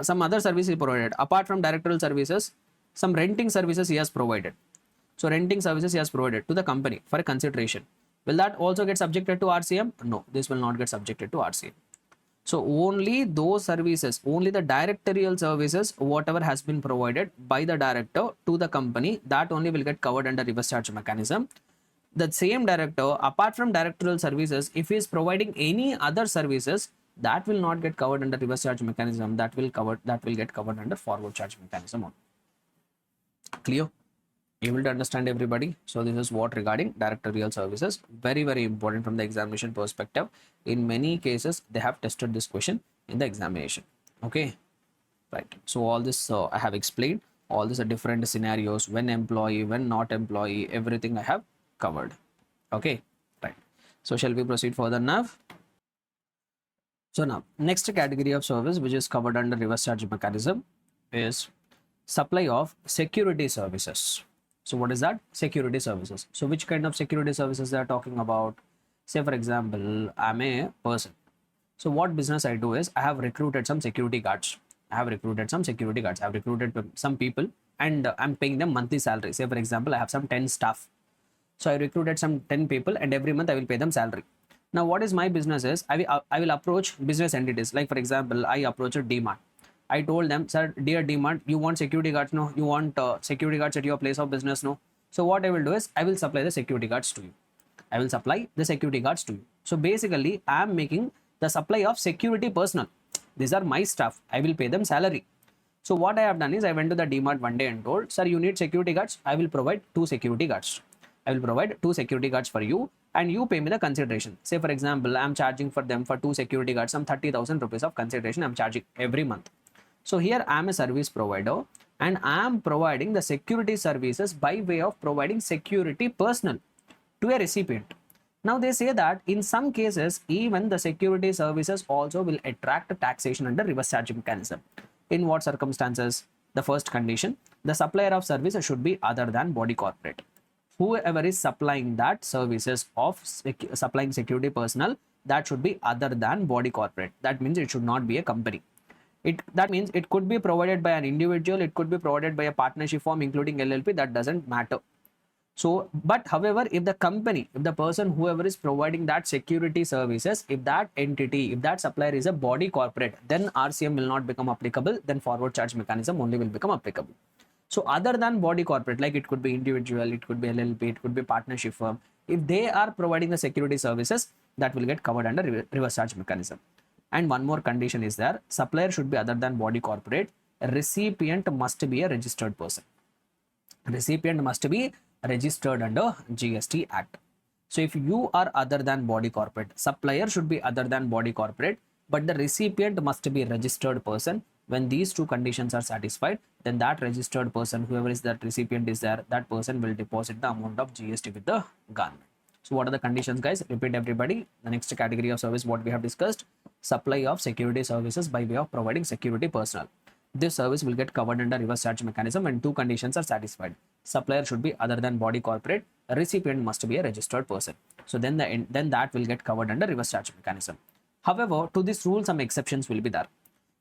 some other service he provided. Apart from directorial services, some renting services he has provided. So renting services he has provided to the company for a consideration. Will that also get subjected to RCM? No, this will not get subjected to RCM. So only those services, only the directorial services, whatever has been provided by the director to the company, that only will get covered under reverse charge mechanism. The same director, apart from directorial services, if he is providing any other services, that will not get covered under reverse charge mechanism. That will get covered under forward charge mechanism. Clear? Able to understand everybody? So this is what regarding directorial services. Very, very important from the examination perspective. In many cases, they have tested this question in the examination. Okay, right. So all this I have explained. All these are different scenarios, when employee, when not employee, everything I have covered. Okay, right. So shall we proceed further now? So now, next category of service which is covered under reverse charge mechanism is supply of security services. So what is that? Security services. So which kind of security services they are talking about? Say for example, I'm a person. So what business I do is I have recruited some security guards. I have recruited some people and I'm paying them monthly salary. Say for example, I have some 10 staff. So I recruited some 10 people and every month I will pay them salary. Now what is my business is I will approach business entities. Like for example, I approach a DMart. I told them, sir, dear DMart, you want security guards? No. You want security guards at your place of business? No. So what I will do is I will supply the security guards to you. So basically, I am making the supply of security personnel. These are my staff. I will pay them salary. So what I have done is I went to the DMart one day and told, sir, you need security guards? I will provide 2 security guards. For you and you pay me the consideration. Say for example, I am charging for them for 2 security guards some 30,000 rupees of consideration I am charging every month. So here I am a service provider and I am providing the security services by way of providing security personnel to a recipient. Now they say that in some cases, even the security services also will attract taxation under reverse charge mechanism. In what circumstances? The first condition, the supplier of services should be other than body corporate. Whoever is supplying that services of supplying security personnel, that should be other than body corporate. That means it should not be a company. That means it could be provided by an individual, it could be provided by a partnership form including LLP, that doesn't matter. So, but however, if the company, if the person, whoever is providing that security services, if that entity, if that supplier is a body corporate, then RCM will not become applicable. Then forward charge mechanism only will become applicable. So, other than body corporate, like it could be individual, it could be LLP, it could be partnership firm, if they are providing the security services, that will get covered under reverse charge mechanism. And one more condition is there: supplier should be other than body corporate. Recipient must be a registered person. Recipient must be registered under GST Act. So if you are other than body corporate, supplier should be other than body corporate, but the recipient must be a registered person. When these two conditions are satisfied, then that registered person, whoever is that recipient is there, that person will deposit the amount of GST with the government. So what are the conditions, guys? Repeat everybody. The next category of service what we have discussed: supply of security services by way of providing security personnel. This service will get covered under reverse charge mechanism when two conditions are satisfied. Supplier should be other than body corporate. A recipient must be a registered person. So then that will get covered under reverse charge mechanism. However, to this rule, some exceptions will be there.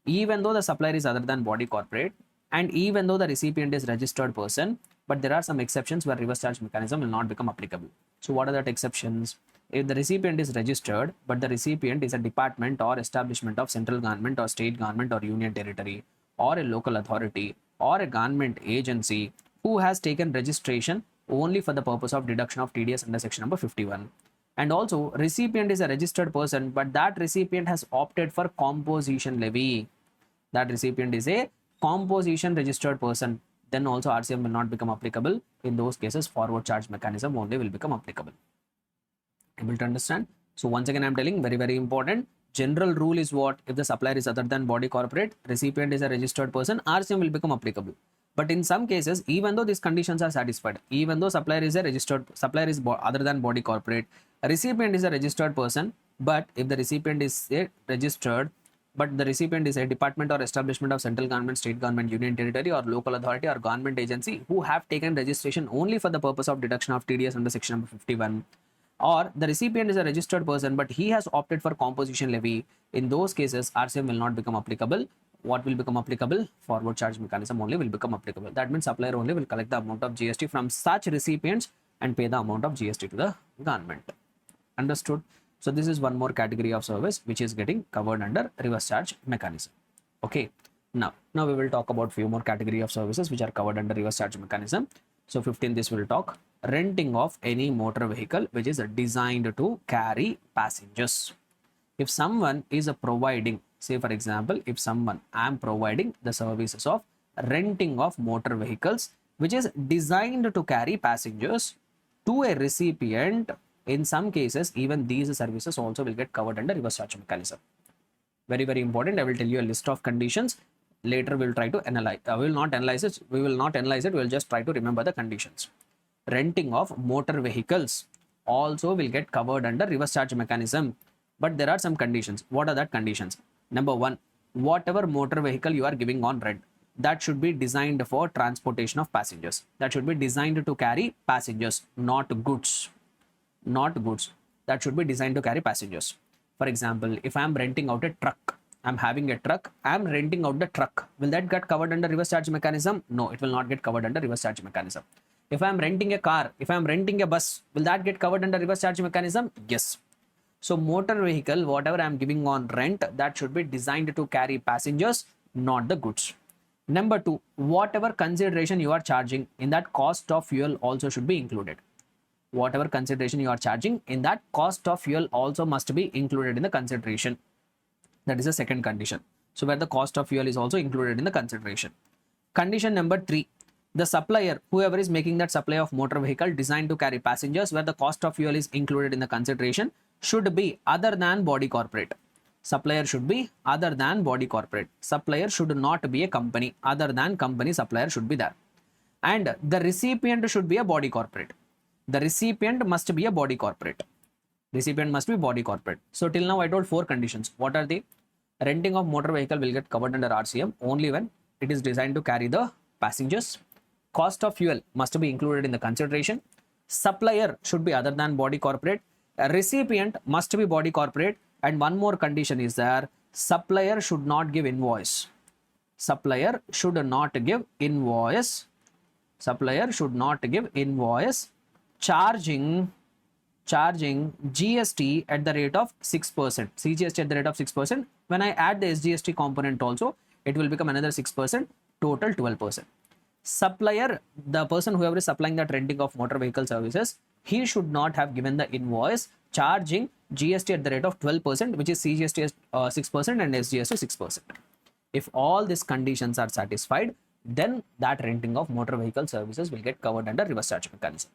Even though the supplier is other than body corporate, and even though the recipient is registered person, but there are some exceptions where reverse charge mechanism will not become applicable. So what are that exceptions? If the recipient is registered, but the recipient is a department or establishment of central government or state government or union territory, or a local authority, or a government agency who has taken registration only for the purpose of deduction of TDS under section number 51. And also, recipient is a registered person, but that recipient has opted for composition levy. That recipient is a composition registered person. Then also RCM will not become applicable. In those cases, forward charge mechanism only will become applicable. Able to understand? So once again, I'm telling, very, very important. General rule is what? If the supplier is other than body corporate, recipient is a registered person, RCM will become applicable. But in some cases, even though these conditions are satisfied, even though supplier is a registered, supplier is other than body corporate, recipient is a registered person, but if the recipient is a registered, but the recipient is a department or establishment of central government, state government, union territory, or local authority or government agency who have taken registration only for the purpose of deduction of TDS under section number 51, or the recipient is a registered person but he has opted for composition levy, in those cases RCM will not become applicable. What will become applicable? Forward charge mechanism only will become applicable. That means supplier only will collect the amount of GST from such recipients and pay the amount of GST to the government. Understood? So this is one more category of service which is getting covered under reverse charge mechanism. Okay. Now we will talk about few more category of services which are covered under reverse charge mechanism. So 15, this will talk renting of any motor vehicle which is designed to carry passengers. If someone is providing, say for example, if someone, I am providing the services of renting of motor vehicles which is designed to carry passengers to a recipient, in some cases even these services also will get covered under reverse charge mechanism. Very, very important. I will tell you a list of conditions. Later we'll try to analyze. We will not analyze it. We will just try to remember the conditions. Renting of motor vehicles also will get covered under reverse charge mechanism. But there are some conditions. What are that conditions? Number one, whatever motor vehicle you are giving on rent, that should be designed for transportation of passengers. That should be designed to carry passengers, not goods. Not goods. That should be designed to carry passengers. For example, if I am renting out a truck, I'm having a truck, I'm renting out the truck. Will that get covered under reverse charge mechanism? No, it will not get covered under reverse charge mechanism. If I'm renting a car, if I'm renting a bus, will that get covered under reverse charge mechanism? Yes. So motor vehicle, whatever I'm giving on rent, that should be designed to carry passengers, not the goods. Number two, whatever consideration you are charging, in that cost of fuel also should be included. Whatever consideration you are charging, in that cost of fuel also must be included in the consideration. That is the second condition. So where the cost of fuel is also included in the consideration. Condition number three, the supplier, whoever is making that supply of motor vehicle designed to carry passengers, where the cost of fuel is included in the consideration, should be other than body corporate. Supplier should be other than body corporate. Supplier should not be a company. Other than company supplier should be there. And the recipient should be a body corporate. The recipient must be a body corporate. Recipient must be body corporate. So till now I told four conditions. What are they? Renting of motor vehicle will get covered under RCM only when it is designed to carry the passengers. Cost of fuel must be included in the consideration. Supplier should be other than body corporate. A recipient must be body corporate. And one more condition is there. Supplier should not give invoice. Supplier should not give invoice. Supplier should not give invoice charging GST at the rate of 6%, CGST at the rate of 6%. When I add the SGST component also, it will become another 6%, total 12%. Supplier, the person whoever is supplying that renting of motor vehicle services, he should not have given the invoice charging GST at the rate of 12%, which is CGST as 6% and SGST 6%. If all these conditions are satisfied, then that renting of motor vehicle services will get covered under reverse charge mechanism.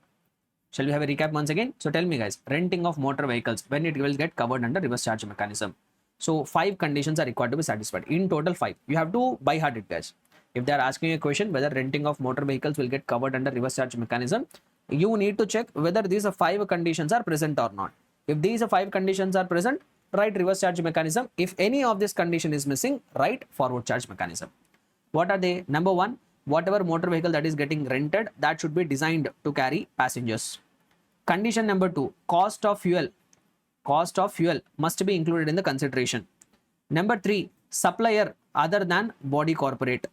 Shall we have a recap once again? So tell me guys, renting of motor vehicles, when it will get covered under reverse charge mechanism. So 5 conditions are required to be satisfied. In total 5. You have to by heart it guys. If they are asking a question whether renting of motor vehicles will get covered under reverse charge mechanism, you need to check whether these 5 conditions are present or not. If these 5 conditions are present, write reverse charge mechanism. If any of this condition is missing, write forward charge mechanism. What are they? Number 1, whatever motor vehicle that is getting rented, that should be designed to carry passengers. Condition number 2, cost of fuel must be included in the consideration. Number 3, supplier other than body corporate.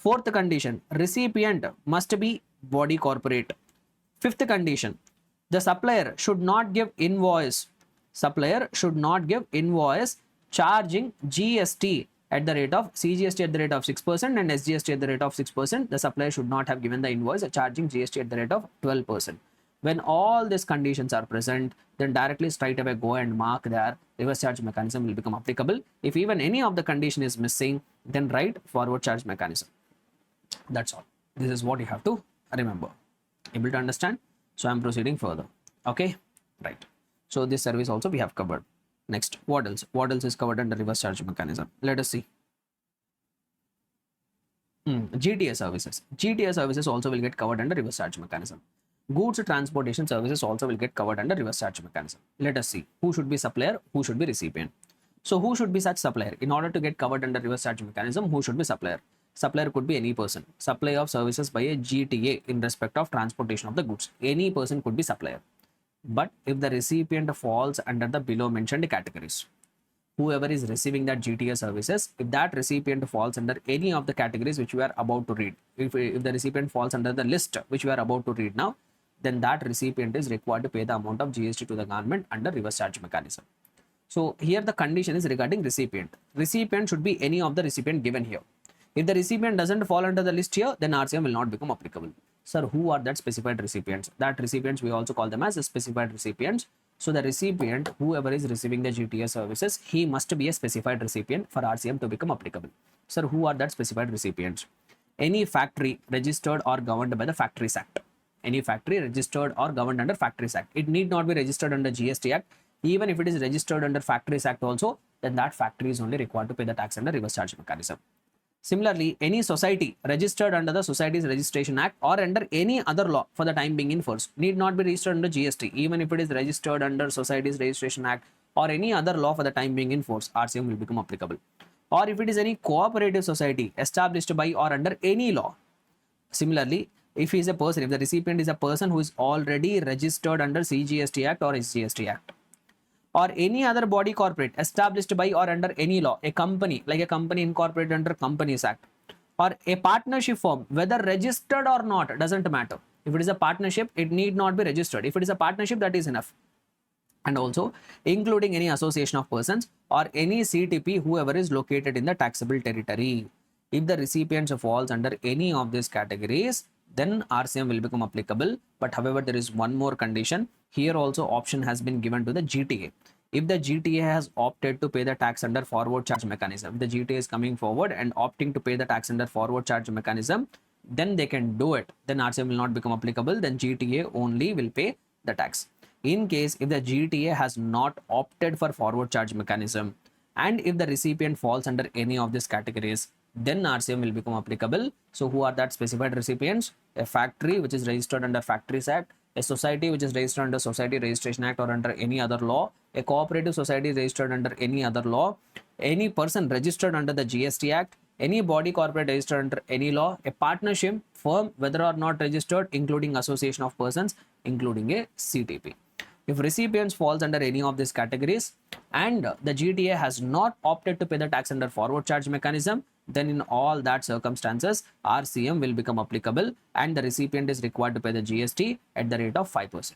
4th condition, recipient must be body corporate. 5th condition, the supplier should not give invoice charging GST at the rate of CGST at the rate of 6% and SGST at the rate of 6%. The supplier should not have given the invoice charging GST at the rate of 12%. When all these conditions are present, then directly straight away go and mark there, reverse charge mechanism will become applicable. If even any of the condition is missing, then write forward charge mechanism. That's all. This is what you have to remember. Able to understand? So I'm proceeding further. Okay, right. So this service also we have covered. Next, what else? What else is covered under reverse charge mechanism? Let us see. GTA services. GTA services also will get covered under reverse charge mechanism. Goods transportation services also will get covered under reverse charge mechanism. Let us see who should be supplier, who should be recipient. So who should be such supplier? In order to get covered under reverse charge mechanism, who should be supplier? Supplier could be any person. Supply of services by a GTA in respect of transportation of the goods. Any person could be supplier. But if the recipient falls under the below mentioned categories, whoever is receiving that GTA services, if that recipient falls under any of the categories which we are about to read, if the recipient falls under the list which we are about to read now, then that recipient is required to pay the amount of GST to the government under reverse charge mechanism. So here the condition is regarding recipient. Recipient should be any of the recipient given here. If the recipient doesn't fall under the list here, then RCM will not become applicable. Sir, who are that specified recipients? That recipients we also call them as specified recipients. So the recipient, whoever is receiving the GTA services, he must be a specified recipient for RCM to become applicable. Sir, who are that specified recipients? Any factory registered or governed by the Factories Act. Any factory registered or governed under Factories Act. It need not be registered under GST Act. Even if it is registered under Factories Act also, then that factory is only required to pay the tax under reverse charge mechanism. Similarly, any society registered under the Societies Registration Act or under any other law for the time being in force need not be registered under GST. Even if it is registered under Societies Registration Act or any other law for the time being in force, RCM will become applicable. Or if it is any cooperative society established by or under any law. Similarly, if he is a person, if the recipient is a person who is already registered under CGST Act or SGST Act, or any other body corporate established by or under any law, a company, like a company incorporated under Companies Act, or a partnership firm, whether registered or not, doesn't matter. If it is a partnership, it need not be registered. If it is a partnership, that is enough. And also, including any association of persons or any CTP, whoever is located in the taxable territory. If the recipient falls under any of these categories, then RCM will become applicable. But however, there is one more condition. Here also option has been given to the GTA. If the GTA has opted to pay the tax under forward charge mechanism, if the GTA is coming forward and opting to pay the tax under forward charge mechanism, then they can do it. Then RCM will not become applicable. Then GTA only will pay the tax. In case if the GTA has not opted for forward charge mechanism, and if the recipient falls under any of these categories, then RCM will become applicable. So who are that specified recipients? A factory which is registered under Factories Act, a society which is registered under Society Registration Act or under any other law, a cooperative society registered under any other law, any person registered under the GST Act, any body corporate registered under any law, a partnership firm whether or not registered, including association of persons, including a CTP. If recipients falls under any of these categories and the GTA has not opted to pay the tax under forward charge mechanism, then in all that circumstances, RCM will become applicable and the recipient is required to pay the GST at the rate of 5%.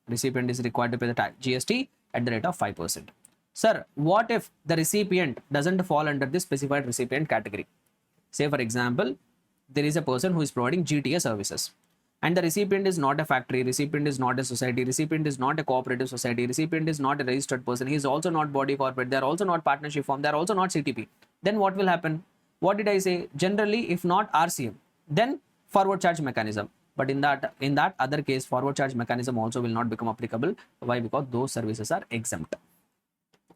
Recipient is required to pay the GST at the rate of 5%. Sir, what if the recipient doesn't fall under this specified recipient category? Say for example, there is a person who is providing GTA services and the recipient is not a factory, recipient is not a society, recipient is not a cooperative society, recipient is not a registered person, he is also not body corporate, they are also not partnership firm, they are also not CTP. Then what will happen? What did I say? Generally, if not RCM, then forward charge mechanism. But in that other case, forward charge mechanism also will not become applicable. Why? Because those services are exempt.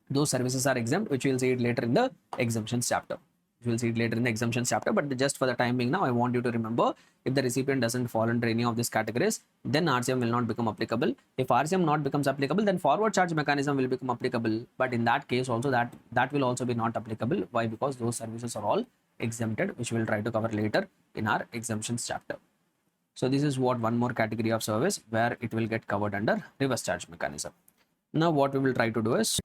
Those services are exempt, which we'll see it later in the exemptions chapter. We'll see it later in the exemptions chapter, but just for the time being now, I want you to remember, if the recipient doesn't fall under any of these categories, then RCM will not become applicable. If RCM not becomes applicable, then forward charge mechanism will become applicable. But in that case also, that will also be not applicable. Why? Because those services are all exempted, which we'll try to cover later in our exemptions chapter. So this is what one more category of service where it will get covered under reverse charge mechanism. Now what we will try to do is,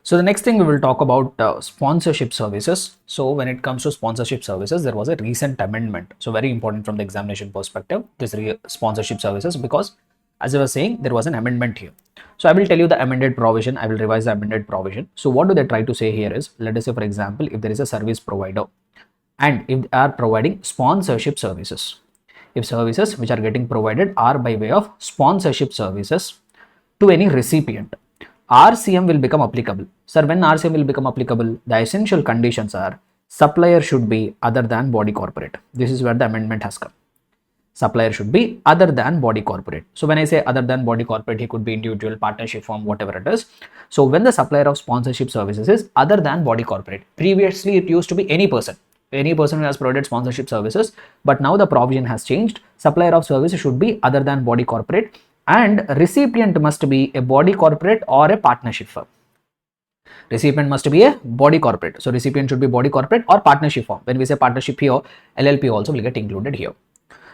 so the next thing we will talk about sponsorship services. So when it comes to sponsorship services, there was a recent amendment. So very important from the examination perspective, this sponsorship services, because as I was saying, there was an amendment here. So I will tell you the amended provision. I will revise the amended provision. So what do they try to say here is, let us say for example, if there is a service provider and if they are providing sponsorship services, if services which are getting provided are by way of sponsorship services to any recipient, RCM will become applicable. Sir, when RCM will become applicable, the essential conditions are supplier should be other than body corporate. This is where the amendment has come. Supplier should be other than body corporate. So when I say other than body corporate, he could be individual, partnership firm, whatever it is. So when the supplier of sponsorship services is other than body corporate, previously it used to be any person who has provided sponsorship services, but now the provision has changed. Supplier of services should be other than body corporate and recipient must be a body corporate or a partnership firm. Recipient must be a body corporate. So recipient should be body corporate or partnership firm. When we say partnership here, LLP also will get included here.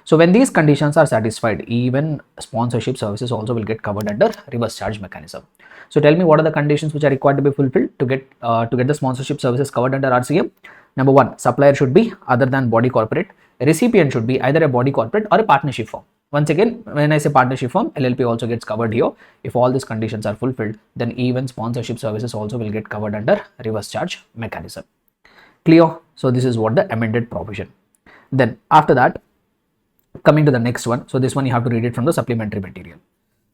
So when these conditions are satisfied, even sponsorship services also will get covered under reverse charge mechanism. So tell me, what are the conditions which are required to be fulfilled to get the sponsorship services covered under RCM? Number one, supplier should be other than body corporate. Recipient should be either a body corporate or a partnership firm. Once again, when I say partnership firm, LLP also gets covered here. If all these conditions are fulfilled, then even sponsorship services also will get covered under reverse charge mechanism. Clear? So this is what the amended provision. Then after that, coming to the next one. So this one you have to read it from the supplementary material.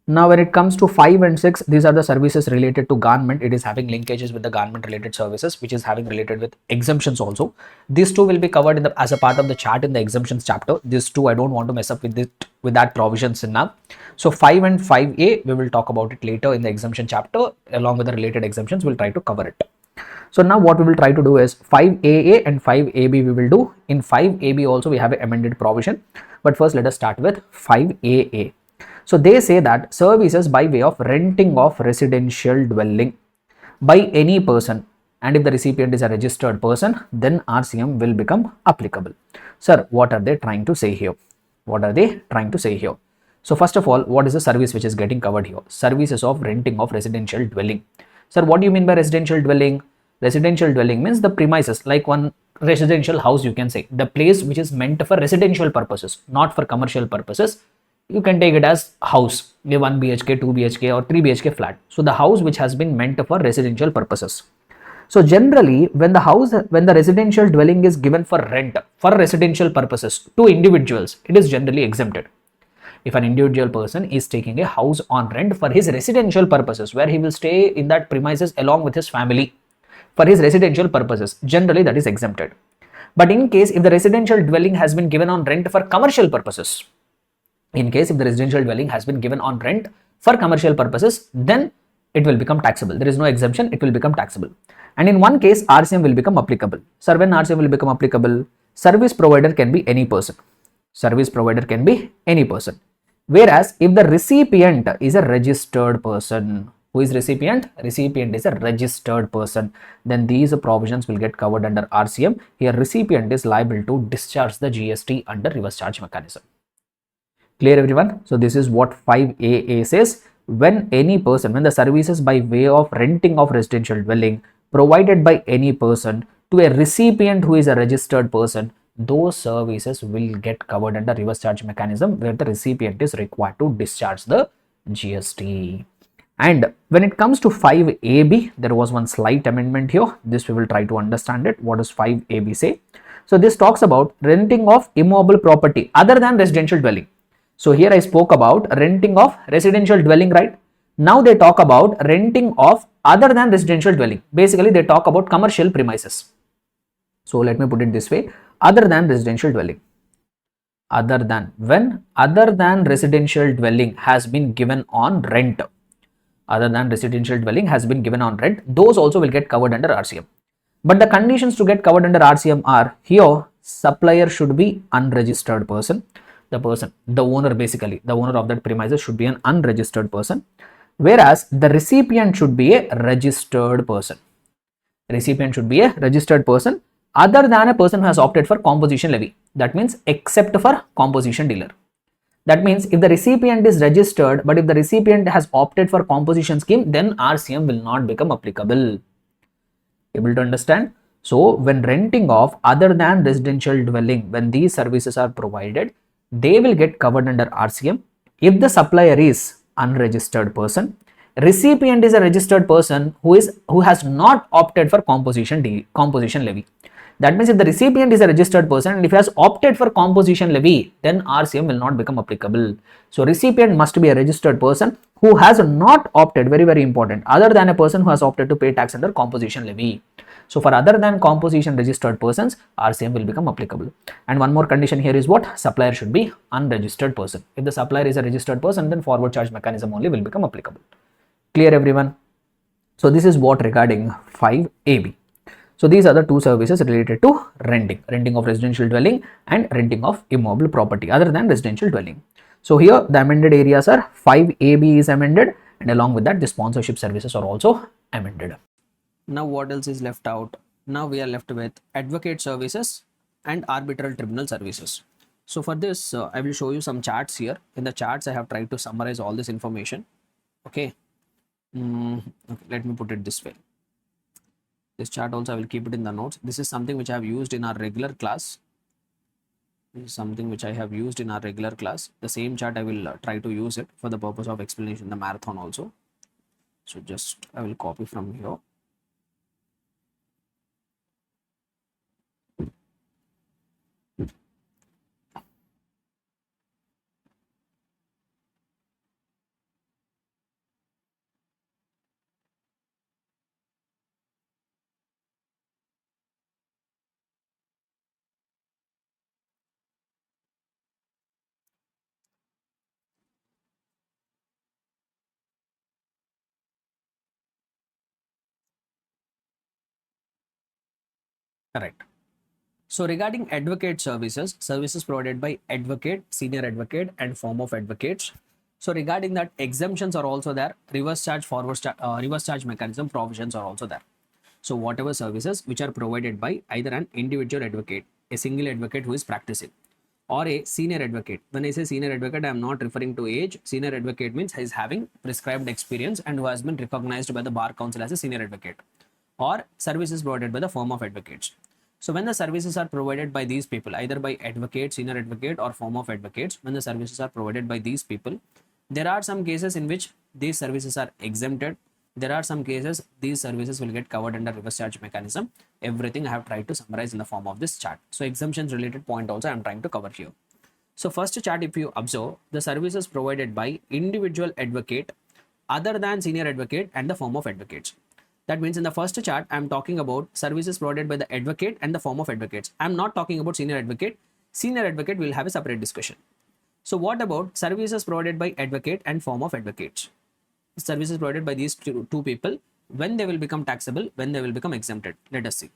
Now when it comes to 5 and 6, these are the services related to government. It is having linkages with the government related services, which is having related with exemptions also. These two will be covered as a part of the chart in the exemptions chapter. These two I don't want to mess up with that provisions in now. So 5 and 5A, we will talk about it later in the exemption chapter along with the related exemptions. We'll try to cover it. So now what we will try to do is 5AA and 5AB we will do. In 5AB also we have an amended provision. But first let us start with 5AA. So they say that services by way of renting of residential dwelling by any person, and if the recipient is a registered person, then RCM will become applicable. Sir, what are they trying to say here? What are they trying to say here? So first of all, what is the service which is getting covered here? Services of renting of residential dwelling. Sir, what do you mean by residential dwelling? Residential dwelling means the premises, like one residential house, you can say, the place which is meant for residential purposes, not for commercial purposes. You can take it as house, a 1 BHK, 2 BHK or 3 BHK flat. So the house which has been meant for residential purposes. So generally, when the residential dwelling is given for rent for residential purposes to individuals, it is generally exempted. If an individual person is taking a house on rent for his residential purposes, where he will stay in that premises along with his family for his residential purposes, generally that is exempted. But in case if the residential dwelling has been given on rent for commercial purposes, then it will become taxable. There is no exemption, it will become taxable. And in one case, RCM will become applicable. Sir, when RCM will become applicable, service provider can be any person. Service provider can be any person. Whereas if the recipient is a registered person, who is recipient? Recipient is a registered person. Then these provisions will get covered under RCM. Here recipient is liable to discharge the GST under reverse charge mechanism. Clear everyone? So this is what 5AA says. when the services by way of renting of residential dwelling provided by any person to a recipient who is a registered person, those services will get covered under reverse charge mechanism where the recipient is required to discharge the GST. And when it comes to 5AB, there was one slight amendment here. This we will try to understand it. What does 5AB say? So this talks about renting of immobile property other than residential dwelling. So here I spoke about renting of residential dwelling, right? Now they talk about renting of other than residential dwelling. Basically, they talk about commercial premises. So let me put it this way: other than residential dwelling. When other than residential dwelling has been given on rent, those also will get covered under RCM. But the conditions to get covered under RCM are: here, supplier should be unregistered person. The owner of that premises should be an unregistered person, whereas the recipient should be a registered person. Other than a person who has opted for composition levy. That means except for composition dealer. That means if the recipient is registered, but if the recipient has opted for composition scheme, then RCM will not become applicable. Able to understand? So when renting of other than residential dwelling, when these services are provided, they will get covered under RCM if the supplier is unregistered person, recipient is a registered person who has not opted for composition levy. That means if the recipient is a registered person and if he has opted for composition levy, then RCM will not become applicable. So recipient must be a registered person who has not opted, very, very important, other than a person who has opted to pay tax under composition levy. So for other than composition registered persons, RCM will become applicable. And one more condition here is what? Supplier should be unregistered person. If the supplier is a registered person, then forward charge mechanism only will become applicable. Clear, everyone? So this is what regarding 5AB. So these are the two services related to renting of residential dwelling and renting of immobile property other than residential dwelling. So here the amended areas are 5AB is amended, and along with that the sponsorship services are also amended. Now what else is left out? Now we are left with advocate services and arbitral tribunal services. So for this I will show you some charts here. In the charts I have tried to summarize all this information. Okay, let me put it this way. This chart also I will keep it in the notes. This is something which I have used in our regular class. The same chart I will try to use it for the purpose of explanation in the marathon also. So just I will copy from here. Correct. So regarding advocate services provided by advocate, senior advocate and form of advocates. So regarding that, exemptions are also there. Reverse charge mechanism provisions are also there. So whatever services which are provided by either an individual advocate, a single advocate who is practicing, or a senior advocate. When I say senior advocate, I am not referring to age. Senior advocate means he is having prescribed experience and who has been recognized by the Bar Council as a senior advocate, or services provided by the firm of advocates. So when the services are provided by these people, either by advocate, senior advocate or firm of advocates, when the services are provided by these people, there are some cases in which these services are exempted. There are some cases these services will get covered under reverse charge mechanism. Everything I have tried to summarize in the form of this chart. So exemptions related point also I am trying to cover here. So first chart, if you observe, the services provided by individual advocate other than senior advocate and the firm of advocates. That means in the first chart, I am talking about services provided by the advocate and the firm of advocates. I am not talking about senior advocate. Senior advocate will have a separate discussion. So what about services provided by advocate and firm of advocates? Services provided by these two people, when they will become taxable, when they will become exempted. Let us see.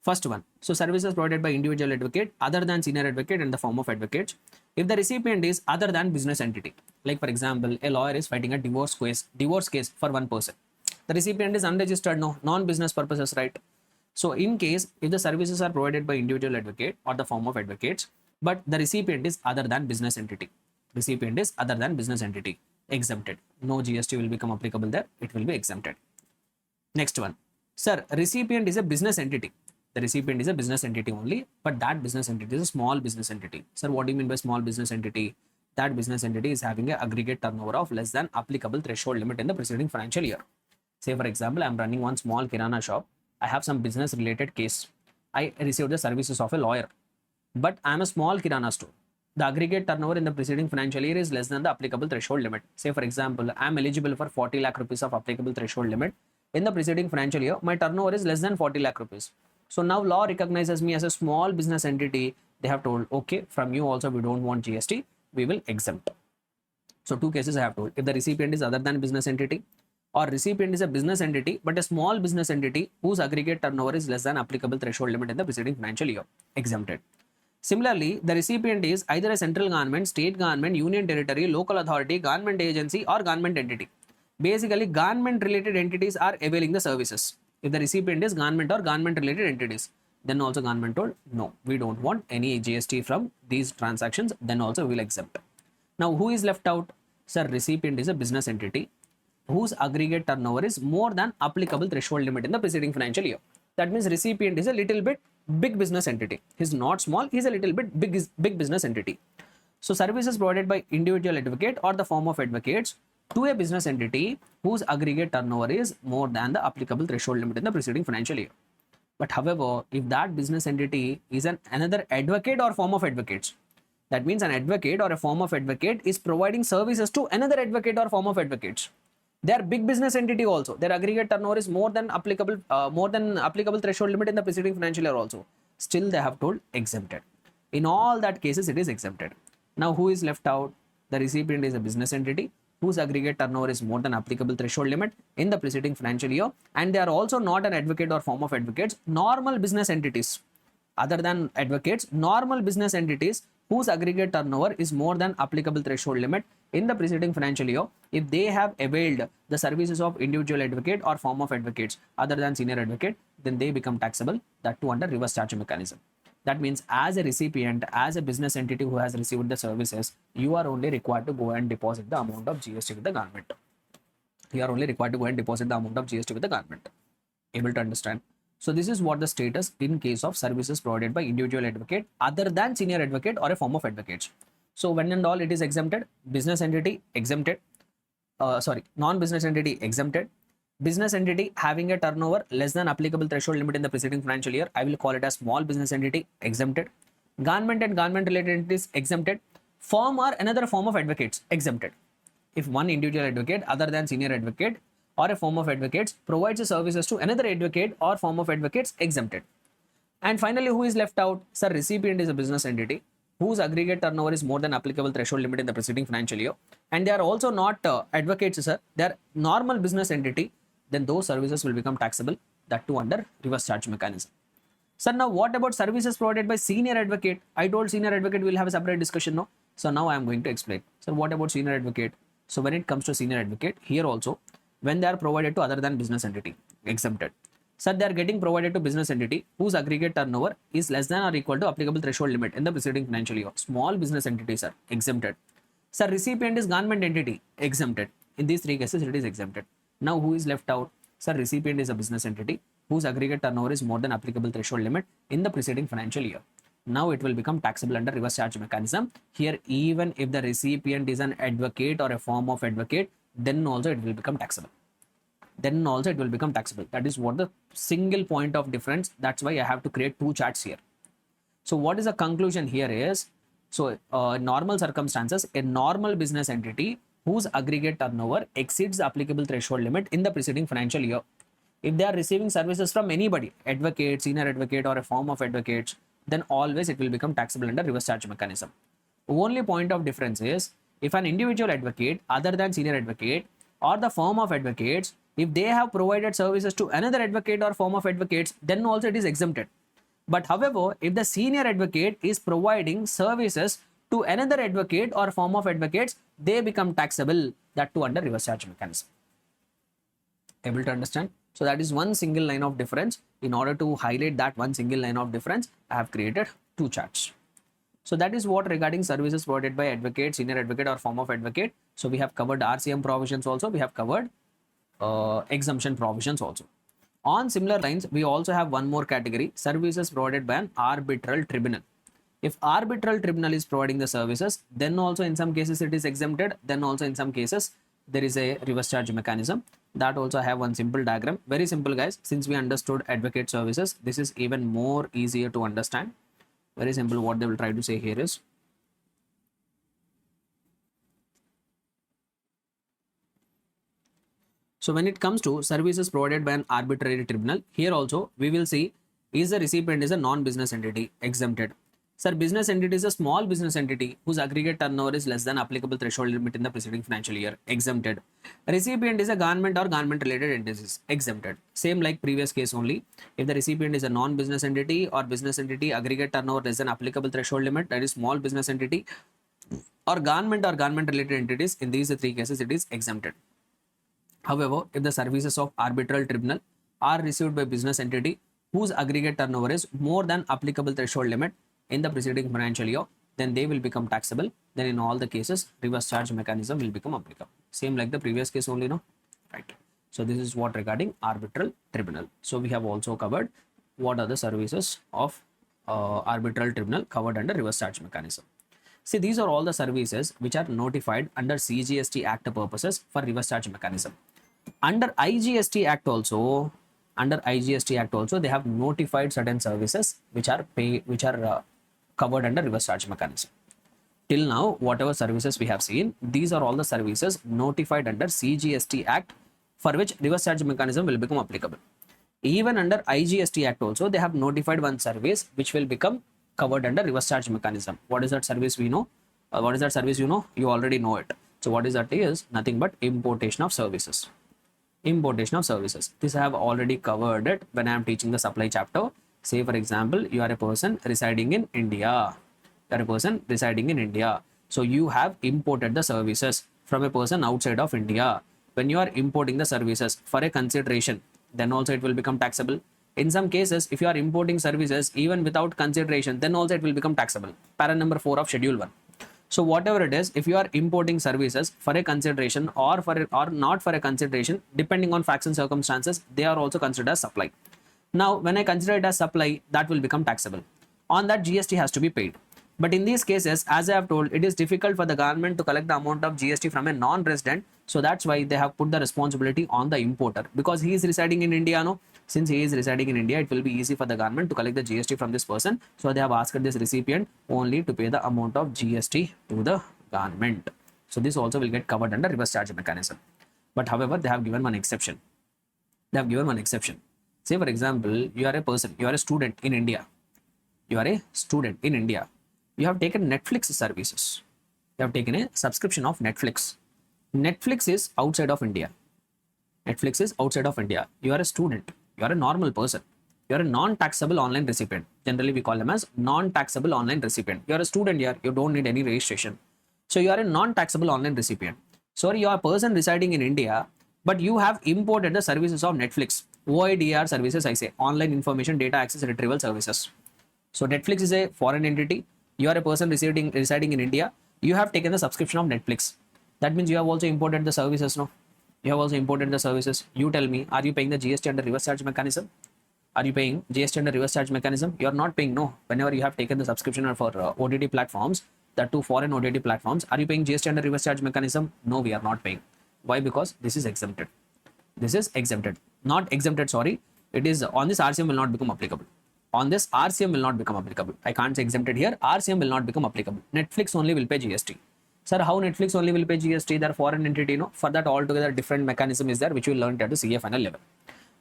First one. So services provided by individual advocate other than senior advocate and the firm of advocates. If the recipient is other than business entity, like for example, a lawyer is fighting a divorce case for one person. The recipient is unregistered, non-business purposes, right? So in case if the services are provided by individual advocate or the firm of advocates, but the recipient is other than business entity. exempted. No GST will become applicable there. It will be exempted. Next one. Sir, recipient is a business entity. The recipient is a business entity only, but that business entity is a small business entity. Sir, what do you mean by small business entity? That business entity is having an aggregate turnover of less than applicable threshold limit in the preceding financial year. Say, for example, I'm running one small kirana shop. I have some business related case. I received the services of a lawyer, but I'm a small kirana store. The aggregate turnover in the preceding financial year is less than the applicable threshold limit. Say, for example, I'm eligible for 40 lakh rupees of applicable threshold limit. In the preceding financial year, my turnover is less than 40 lakh rupees. So now law recognizes me as a small business entity. They have told, okay, from you also we don't want GST, we will exempt. So two cases I have told. If the recipient is other than business entity, or recipient is a business entity but a small business entity whose aggregate turnover is less than applicable threshold limit in the preceding financial year, exempted. Similarly, the recipient is either a central government, state government, union territory, local authority, government agency, or government entity. Basically, government related entities are availing the services. If the recipient is government or government related entities, then also government told, no, we don't want any GST from these transactions, then also we will exempt. Now, who is left out? Sir, recipient is a business entity whose aggregate turnover is more than applicable threshold limit in the preceding financial year. That means recipient is a little bit big business entity. He's not small, he's a little bit big business entity. So services provided by individual advocate or the firm of advocates to a business entity whose aggregate turnover is more than the applicable threshold limit in the preceding financial year. But however, if that business entity is another advocate or firm of advocates, that means an advocate or a firm of advocate is providing services to another advocate or firm of advocates. They are big business entity also. Their aggregate turnover is more than applicable threshold limit in the preceding financial year also. Still, they have told exempted. In all that cases, it is exempted. Now, who is left out? The recipient is a business entity whose aggregate turnover is more than applicable threshold limit in the preceding financial year, and they are also not an advocate or firm of advocates. Normal business entities, other than advocates, normal business entities whose aggregate turnover is more than applicable threshold limit in the preceding financial year, if they have availed the services of individual advocate or firm of advocates other than senior advocate, then they become taxable, that too under reverse charge mechanism. That means as a recipient, as a business entity who has received the services, you are only required to go and deposit the amount of GST with the government. You are only required to go and deposit the amount of GST with the government. Able to understand? So this is what the status in case of services provided by individual advocate other than senior advocate or a firm of advocates. So when and all it is exempted, business entity exempted, non-business entity exempted, business entity having a turnover less than applicable threshold limit in the preceding financial year, I will call it as small business entity, exempted, government and government related entities exempted, firm or another form of advocates exempted. If one individual advocate other than senior advocate or a firm of advocates provides the services to another advocate or firm of advocates, exempted. And finally, who is left out? Sir, recipient is a business entity whose aggregate turnover is more than applicable threshold limit in the preceding financial year, and they are also not advocates, sir. They are normal business entity. Then those services will become taxable, that too under reverse charge mechanism. Sir, now what about services provided by senior advocate? I told senior advocate will have a separate discussion, no? So now I am going to explain. Sir, what about senior advocate? So when it comes to senior advocate, here also, when they are provided to other than business entity, exempted. Sir, they are getting provided to business entity whose aggregate turnover is less than or equal to applicable threshold limit in the preceding financial year. Small business entities are exempted. Sir, recipient is government entity, exempted. In these three cases, it is exempted. Now, who is left out? Sir, recipient is a business entity whose aggregate turnover is more than applicable threshold limit in the preceding financial year. Now it will become taxable under reverse charge mechanism. Here, even if the recipient is an advocate or a form of advocate, then also it will become taxable. That is what the single point of difference. That's why I have to create two charts here. So what is the conclusion here is, so normal circumstances, a normal business entity whose aggregate turnover exceeds the applicable threshold limit in the preceding financial year, if they are receiving services from anybody, advocate, senior advocate or a firm of advocates, then always it will become taxable under reverse charge mechanism. Only point of difference is, if an individual advocate other than senior advocate or the firm of advocates, if they have provided services to another advocate or firm of advocates, then also it is exempted. But however, if the senior advocate is providing services to another advocate or firm of advocates, they become taxable, that too under reverse charge mechanism. Able to understand? So that is one single line of difference. In order to highlight that one single line of difference, I have created two charts. So that is what regarding services provided by advocate, senior advocate or firm of advocate So we have covered RCM provisions also, we have covered exemption provisions also. On similar lines, we also have one more category, services provided by an arbitral tribunal. If arbitral tribunal is providing the services, then also in some cases it is exempted, then also in some cases there is a reverse charge mechanism. That also I have one simple diagram. Very simple, guys. Since we understood advocate services, this is even more easier to understand. Very simple. What they will try to say here is, so when it comes to services provided by an arbitrary tribunal, here also we will see, is the recipient is a non-business entity, exempted. Sir, business entity is a small business entity whose aggregate turnover is less than applicable threshold limit in the preceding financial year, exempted. Recipient is a government or government related entities, exempted. Same like previous case only. If the recipient is a non-business entity or business entity, aggregate turnover less than applicable threshold limit, that is small business entity, or government related entities, in these three cases it is exempted. However, if the services of arbitral tribunal are received by business entity whose aggregate turnover is more than applicable threshold limit in the preceding financial year, then they will become taxable. Then in all the cases, reverse charge mechanism will become applicable. Same like the previous case only, no? Right. So this is what regarding arbitral tribunal. So we have also covered what are the services of arbitral tribunal covered under reverse charge mechanism. See, these are all the services which are notified under CGST Act purposes for reverse charge mechanism. Under IGST Act also, they have notified certain services which are covered under reverse charge mechanism. Till now, whatever services we have seen, these are all the services notified under CGST Act for which reverse charge mechanism will become applicable. Even under IGST Act also, they have notified one service which will become covered under reverse charge mechanism. What is that service we know? What is that service you know? You already know it. So what is that? Is nothing but importation of services. Importation of services. This I have already covered it when I am teaching the supply chapter. Say for example, you are a person residing in India. So you have imported the services from a person outside of India. When you are importing the services for a consideration, then also it will become taxable. In some cases, if you are importing services even without consideration, then also it will become taxable. Para number 4 of schedule 1. So whatever it is, if you are importing services for a consideration or not for a consideration, depending on facts and circumstances, they are also considered as supply. Now, when I consider it as supply, that will become taxable. On that, GST has to be paid. But in these cases, as I have told, it is difficult for the government to collect the amount of GST from a non-resident. So that's why they have put the responsibility on the importer, because he is residing in India. No, since he is residing in India, it will be easy for the government to collect the GST from this person. So they have asked this recipient only to pay the amount of GST to the government. So this also will get covered under reverse charge mechanism. But however, they have given one exception. Say for example, you are a student in India. You have taken Netflix services. You have taken a subscription of Netflix. Netflix is outside of India. You are a student. You are a normal person. You are a non-taxable online recipient. Generally, we call them as non-taxable online recipient. You are a student here. You don't need any registration. So you are a non-taxable online recipient. So you are a person residing in India, but you have imported the services of Netflix. OIDR services, I say, online information data access retrieval services. So Netflix is a foreign entity. You are a person residing in India. You have taken the subscription of Netflix. That means you have also imported the services. No, you have also imported the services. You tell me, are you paying the GST under reverse charge mechanism? Are you paying GST under reverse charge mechanism? You are not paying. No. Whenever you have taken the subscription for OTT platforms, that to foreign OTT platforms, are you paying GST under reverse charge mechanism? No, we are not paying. Why? Because this is exempted. Not exempted, sorry. It is on this RCM will not become applicable. I can't say exempted here. RCM will not become applicable. Netflix only will pay GST. Sir, how Netflix only will pay GST? They're foreign entity, no? For that altogether different mechanism is there, which we learned at the CA final level.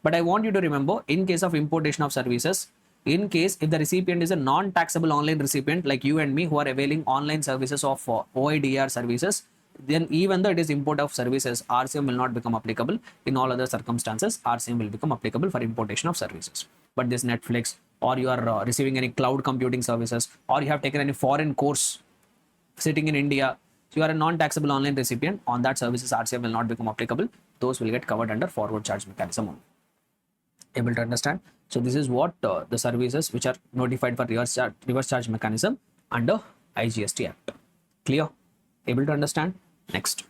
But I want you to remember, in case of importation of services, in case if the recipient is a non-taxable online recipient like you and me who are availing online services of OIDR services, then even though it is import of services, RCM will not become applicable. In all other circumstances, RCM will become applicable for importation of services. But this Netflix, or you are receiving any cloud computing services, or you have taken any foreign course sitting in India, so you are a non-taxable online recipient, on that services RCM will not become applicable. Those will get covered under forward charge mechanism only. Able to understand? So this is what the services which are notified for reverse charge mechanism under IGST Act. Clear? Able to understand? Next.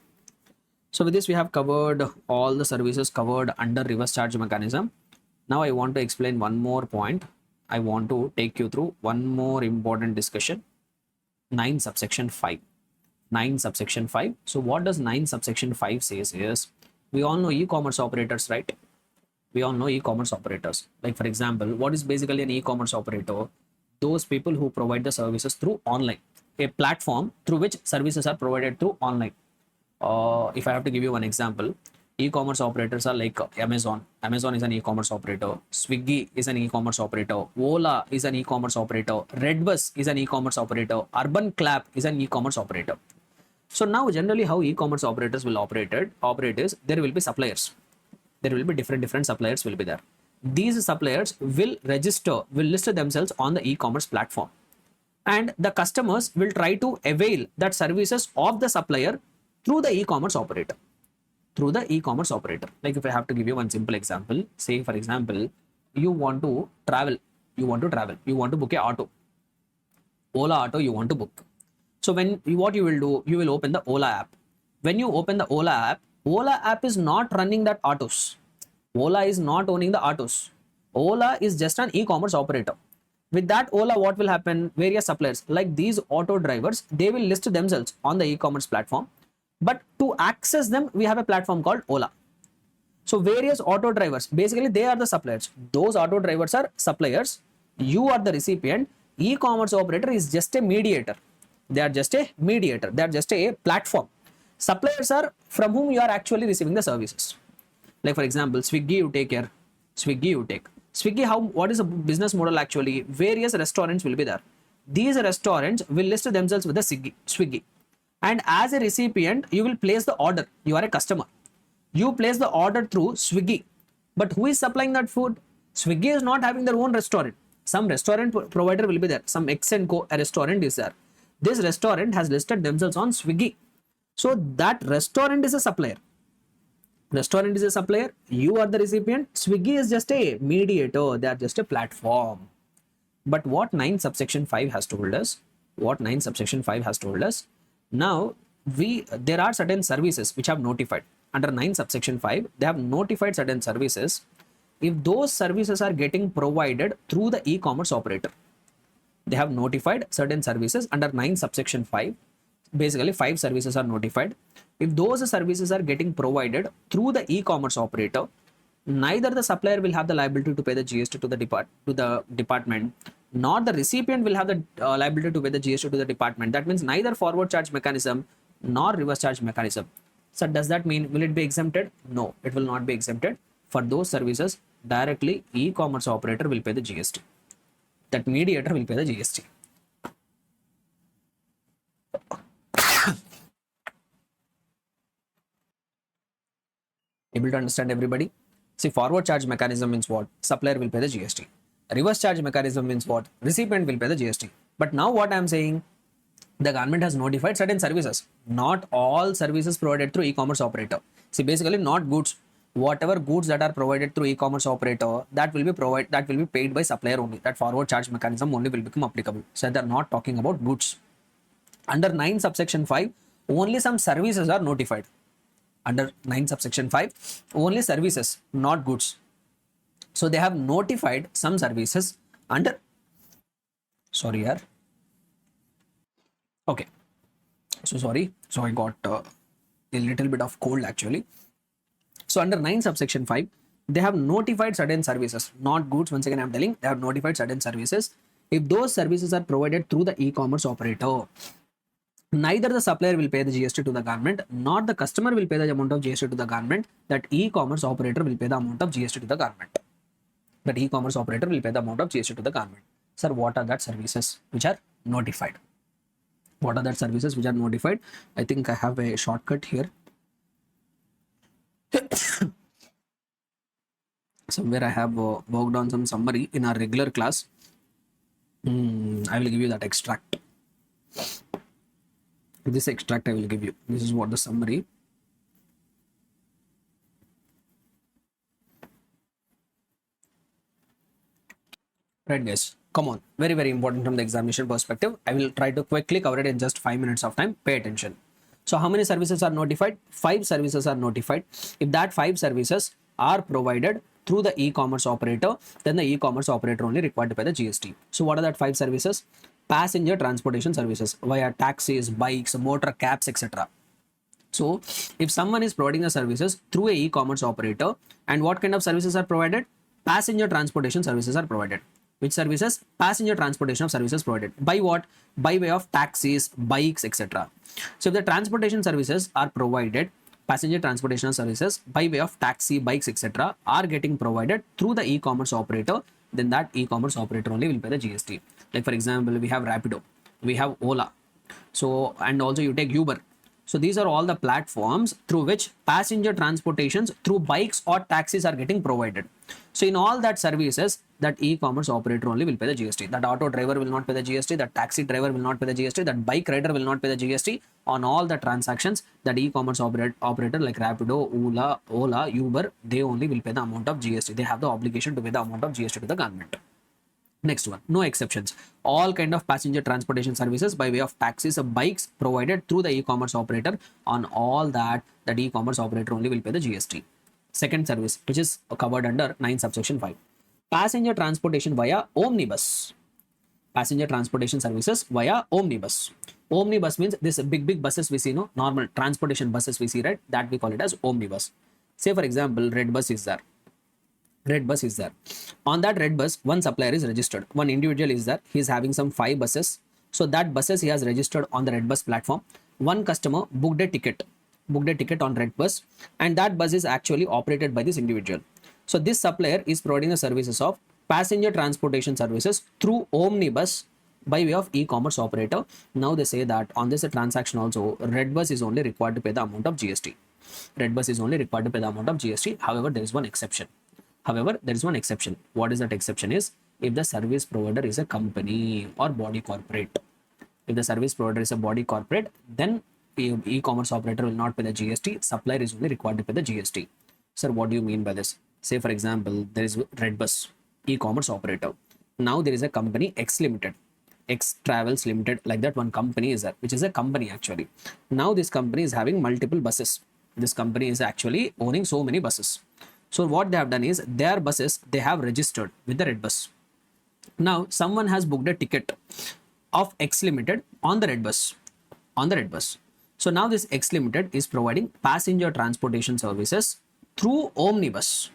So with this, we have covered all the services covered under reverse charge mechanism. Now I want to explain one more point. I want to take you through one more important discussion. 9 subsection 5. 9 subsection 5. So what does 9 subsection 5 says is, we all know e-commerce operators, right? We all know e-commerce operators. Like for example, what is basically an e-commerce operator? Those people who provide the services through online, a platform through which services are provided through online. If I have to give you one example, e-commerce operators are like Amazon. Amazon is an e-commerce operator. Swiggy is an e-commerce operator. Ola is an e-commerce operator. Redbus is an e-commerce operator. Urban Clap is an e-commerce operator. So now generally how e-commerce operators will operate is there will be suppliers. There will be different suppliers will be there. These suppliers will list themselves on the e-commerce platform. And the customers will try to avail that services of the supplier through the e-commerce operator. Like if I have to give you one simple example, say for example, you want to travel, you want to book a auto, Ola auto you want to book. So what you will do, you will open the Ola app. When you open the Ola app is not running that autos. Ola is not owning the autos. Ola is just an e-commerce operator. With that Ola, what will happen? Various suppliers like these auto drivers, they will list themselves on the e-commerce platform. But to access them, we have a platform called Ola. So various auto drivers, basically they are the suppliers. Those auto drivers are suppliers. You are the recipient. E-commerce operator is just a mediator. They are just a mediator. They are just a platform. Suppliers are from whom you are actually receiving the services. Like for example, Swiggy you take here. Swiggy, what is a business model actually? Various restaurants will be there. These restaurants will list themselves with the Swiggy. And as a recipient, you will place the order. You are a customer. You place the order through Swiggy. But who is supplying that food? Swiggy is not having their own restaurant. Some restaurant provider will be there. Some X & Co. a restaurant is there. This restaurant has listed themselves on Swiggy. So that restaurant is a supplier. Restaurant is a supplier. You are the recipient. Swiggy is just a mediator. They are just a platform. But what 9 subsection 5 has told us? Now, there are certain services which have notified. Under 9 subsection 5, they have notified certain services. If those services are getting provided through the e-commerce operator, they have notified certain services under 9 subsection 5. Basically, 5 services are notified. If those services are getting provided through the e-commerce operator, neither the supplier will have the liability to pay the GST to the department, nor the recipient will have the liability to pay the GST to the department. That means neither forward charge mechanism nor reverse charge mechanism. So does that mean will it be exempted? No, it will not be exempted. For those services, directly e-commerce operator will pay the GST. That mediator will pay the GST. Able to understand everybody? See, forward charge mechanism means what? Supplier will pay the GST. Reverse charge mechanism means what? Recipient will pay the GST. But now what I am saying, the government has notified certain services. Not all services provided through e-commerce operator. See, basically not goods. Whatever goods that are provided through e-commerce operator, that will be paid by supplier only. That forward charge mechanism only will become applicable. So they are not talking about goods. Under 9 subsection 5, only some services are notified. Under 9 subsection 5, only services, not goods. So they have notified some services under, sorry yaar. Okay, so sorry, so I got a little bit of cold actually. So under 9 subsection 5, they have notified certain services, not goods. Once again I am telling, they have notified certain services. If those services are provided through the e-commerce operator, neither the supplier will pay the GST to the government, nor the customer will pay the amount of GST to the government. That e-commerce operator will pay the amount of GST to the government. That e-commerce operator will pay the amount of GST to the government. Sir, what are that services which are notified? What are that services which are notified? I think I have a shortcut here. Somewhere I have worked on some summary in our regular class. I will give you that extract. This extract I will give you. This is what the summary. Right guys, come on. Very important from the examination perspective. I will try to quickly cover it in just 5 minutes of time. Pay attention. So how many services are notified? 5 services are notified. If that 5 services are provided through the e-commerce operator, then the e-commerce operator only required to pay the GST. So what are that 5 services? Passenger transportation services via taxis, bikes, motor cabs, etc. So if someone is providing the services through a e-commerce operator, and what kind of services are provided? Passenger transportation services are provided. Which services? Passenger transportation of services provided. By what? By way of taxis, bikes, etc. So if the transportation services are provided, passenger transportation services by way of taxi, bikes, etc. are getting provided through the e-commerce operator, then that e-commerce operator only will pay the GST. Like for example, we have Rapido, we have Ola. So, and also you take Uber. So these are all the platforms through which passenger transportations through bikes or taxis are getting provided. So in all that services, that e-commerce operator only will pay the GST. That auto driver will not pay the GST. That taxi driver will not pay the GST. That bike rider will not pay the GST. On all the transactions, that e-commerce operator like Rapido, Ola, Uber, they only will pay the amount of GST. They have the obligation to pay the amount of GST to the government. Next one, no exceptions. All kind of passenger transportation services by way of taxis or bikes provided through the e-commerce operator, on all that e-commerce operator only will pay the GST. Second service, which is covered under 9 subsection 5. Passenger transportation via omnibus. Passenger transportation services via omnibus. Omnibus means this big buses we see, no? Normal transportation buses we see, right? That we call it as omnibus. Say for example, red bus is there. Red bus is there. On that red bus, one supplier is registered. One individual is there. He is having some 5 buses. So that buses he has registered on the red bus platform. One customer booked a ticket on red bus, and that bus is actually operated by this individual. So this supplier is providing the services of passenger transportation services through omnibus by way of e-commerce operator. Now they say that on this transaction also, red bus is only required to pay the amount of GST. Red bus is only required to pay the amount of GST. However, there is one exception. What is that exception is, if the service provider is a company or body corporate. If the service provider is a body corporate, then e-commerce operator will not pay the GST. Supplier is only required to pay the GST. Sir, what do you mean by this? Say for example, there is Redbus, e-commerce operator. Now there is a company X Limited, X Travels Limited, like that one company is there, which is a company actually. Now this company is having multiple buses. This company is actually owning so many buses. So what they have done is, their buses they have registered with the red bus. Now someone has booked a ticket of X Limited on the red bus. So now this X Limited is providing passenger transportation services through omnibus.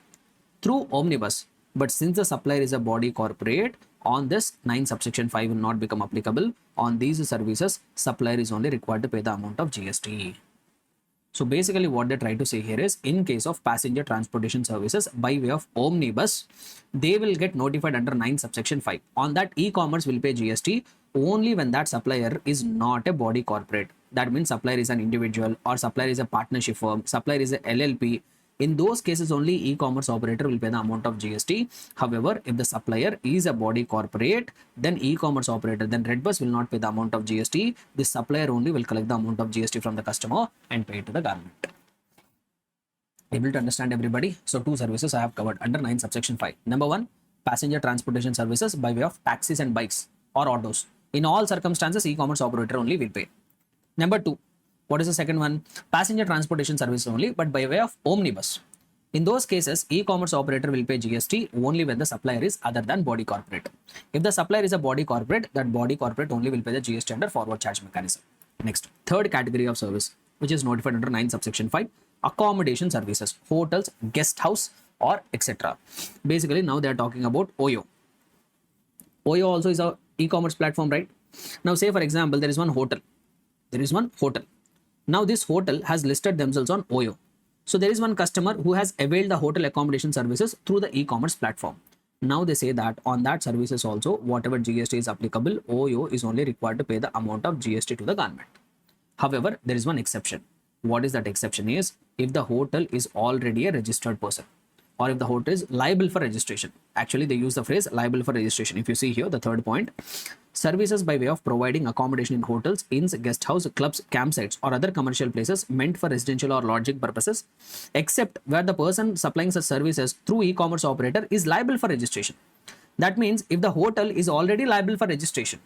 But since the supplier is a body corporate, on this 9 subsection 5 will not become applicable. On these services, supplier is only required to pay the amount of GST. So basically what they try to say here is, in case of passenger transportation services by way of omnibus, they will get notified under 9 subsection 5. On that, e-commerce will pay GST only when that supplier is not a body corporate. That means supplier is an individual, or supplier is a partnership firm, supplier is a LLP. In those cases only, e-commerce operator will pay the amount of GST. However, if the supplier is a body corporate, then e-commerce operator, then Redbus will not pay the amount of GST. The supplier only will collect the amount of GST from the customer and pay it to the government. Able to understand everybody? So 2 services I have covered under 9 subsection 5. Number 1, passenger transportation services by way of taxis and bikes or autos. In all circumstances, e-commerce operator only will pay. Number 2, what is the second one? Passenger transportation service only, but by way of omnibus. In those cases, e-commerce operator will pay GST only when the supplier is other than body corporate. If the supplier is a body corporate, that body corporate only will pay the GST under forward charge mechanism. Next, third category of service, which is notified under 9 subsection 5, accommodation services, hotels, guest house, or etc. Basically, now they are talking about OYO. OYO also is a e-commerce platform, right? Now, say for example, there is one hotel. Now this hotel has listed themselves on OYO. So there is one customer who has availed the hotel accommodation services through the e-commerce platform. Now they say that on that services also, whatever GST is applicable, OYO is only required to pay the amount of GST to the government. However, there is one exception. What is that exception is, if the hotel is already a registered person, or if the hotel is liable for registration. Actually, they use the phrase liable for registration. If you see here, the third point, services by way of providing accommodation in hotels, inns, guest house, clubs, campsites, or other commercial places meant for residential or lodging purposes, except where the person supplying such services through e-commerce operator is liable for registration. That means if the hotel is already liable for registration,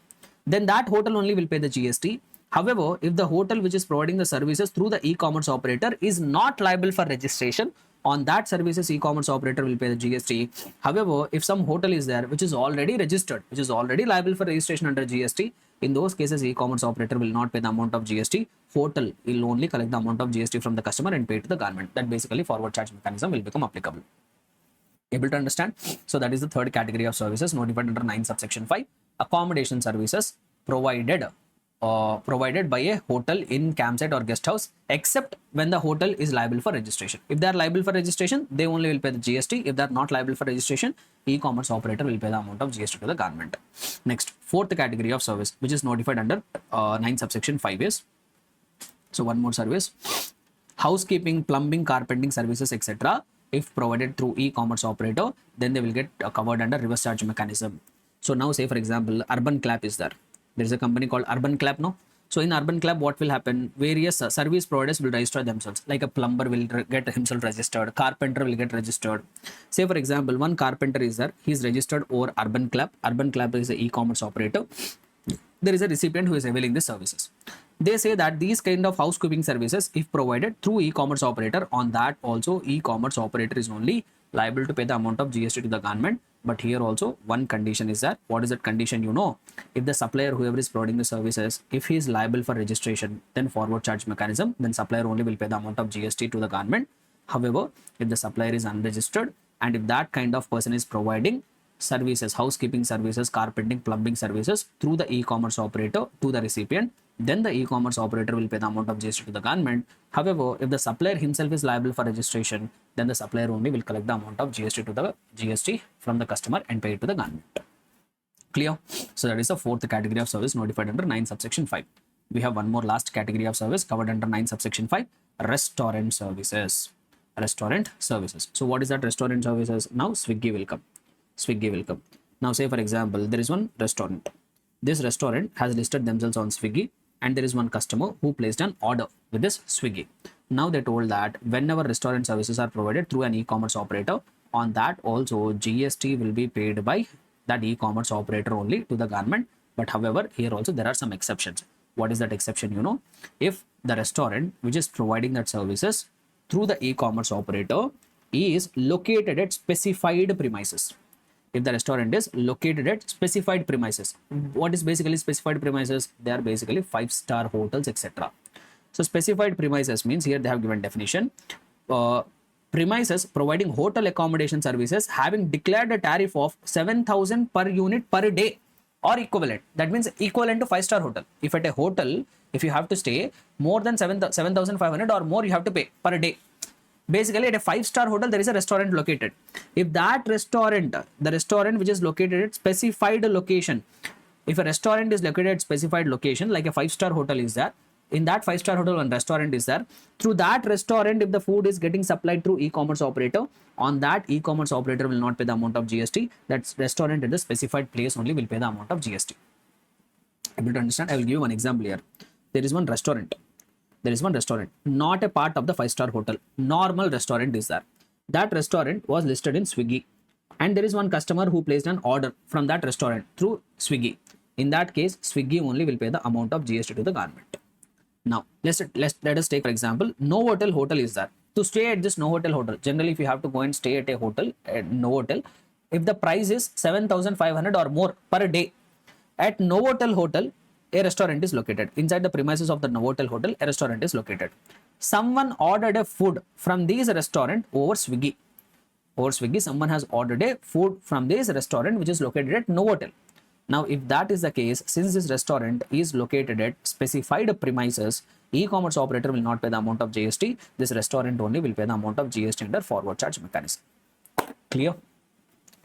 then that hotel only will pay the GST. However, if the hotel which is providing the services through the e-commerce operator is not liable for registration, on that services e-commerce operator will pay the GST. However, if some hotel is there which is already registered, which is already liable for registration under GST, in those cases e-commerce operator will not pay the amount of GST. Hotel will only collect the amount of GST from the customer and pay to the government. That basically forward charge mechanism will become applicable. Able to understand? So that is the third category of services notified under 9 subsection 5. Accommodation services provided by a hotel in campsite or guest house, except when the hotel is liable for registration. If they are liable for registration, they only will pay the GST. If they are not liable for registration, e-commerce operator will pay the amount of GST to the government. Next, fourth category of service, which is notified under 9 subsection 5 is, so one more service, housekeeping, plumbing, carpenting services, etc. If provided through e-commerce operator, then they will get covered under reverse charge mechanism. So now say for example, Urban Clap is there. There is a company called Urban Clap, no? So in Urban Clap, what will happen? Various service providers will register themselves. Like a plumber will get himself registered, carpenter will get registered. Say for example, one carpenter is there. He is registered over Urban Clap. Urban Clap is an e-commerce operator. There is a recipient who is availing the services. They say that these kind of housekeeping services, if provided through e-commerce operator, on that also e-commerce operator is only liable to pay the amount of GST to the government. But here also one condition is that, what is that condition? You know, if the supplier, whoever is providing the services, if he is liable for registration, then forward charge mechanism, then supplier only will pay the amount of GST to the government. However, if the supplier is unregistered and if that kind of person is providing services, housekeeping services, carpenting, plumbing services through the e-commerce operator to the recipient, then the e-commerce operator will pay the amount of GST to the government. However, if the supplier himself is liable for registration, then the supplier only will collect the amount of GST to the GST from the customer and pay it to the government. Clear? So that is the fourth category of service notified under 9 subsection 5. We have one more last category of service covered under 9 subsection 5, restaurant services. Restaurant services. So what is that restaurant services? Now Swiggy will come. Swiggy will come. Now say for example, there is one restaurant. This restaurant has listed themselves on Swiggy and there is one customer who placed an order with this Swiggy. Now they told that whenever restaurant services are provided through an e-commerce operator, on that also GST will be paid by that e-commerce operator only to the government. But however, here also there are some exceptions. What is that exception? You know, if the restaurant which is providing that services through the e-commerce operator is located at specified premises. If the restaurant is located at specified premises, what is basically specified premises? They are basically 5-star hotels, etc. So specified premises means, here they have given definition, premises providing hotel accommodation services having declared a tariff of 7,000 per unit per day or equivalent. That means equivalent to 5-star hotel. If at a hotel, if you have to stay more than 7,500 or more, you have to pay per day. Basically, at a 5-star hotel, there is a restaurant located. If that restaurant, the restaurant which is located at specified location, if a restaurant is located at specified location, like a 5-star hotel is there, in that 5-star hotel, one restaurant is there. Through that restaurant, if the food is getting supplied through e-commerce operator, on that e-commerce operator will not pay the amount of GST. That restaurant at the specified place only will pay the amount of GST. Able to understand? I will give you one example here. There is one restaurant. There is one restaurant, not a part of the 5-star hotel. Normal restaurant is there. That restaurant was listed in Swiggy. And there is one customer who placed an order from that restaurant through Swiggy. In that case, Swiggy only will pay the amount of GST to the government. Now, let us take for example, Novotel hotel is there. To stay at this Novotel hotel, generally if you have to go and stay at a hotel, at Novotel, if the price is 7,500 or more per day, at Novotel hotel, a restaurant is located. Inside the premises of the Novotel hotel, a restaurant is located. Someone ordered a food from this restaurant over Swiggy. Over Swiggy, someone has ordered a food from this restaurant which is located at Novotel. Now, if that is the case, since this restaurant is located at specified premises, e-commerce operator will not pay the amount of GST. This restaurant only will pay the amount of GST under forward charge mechanism. Clear?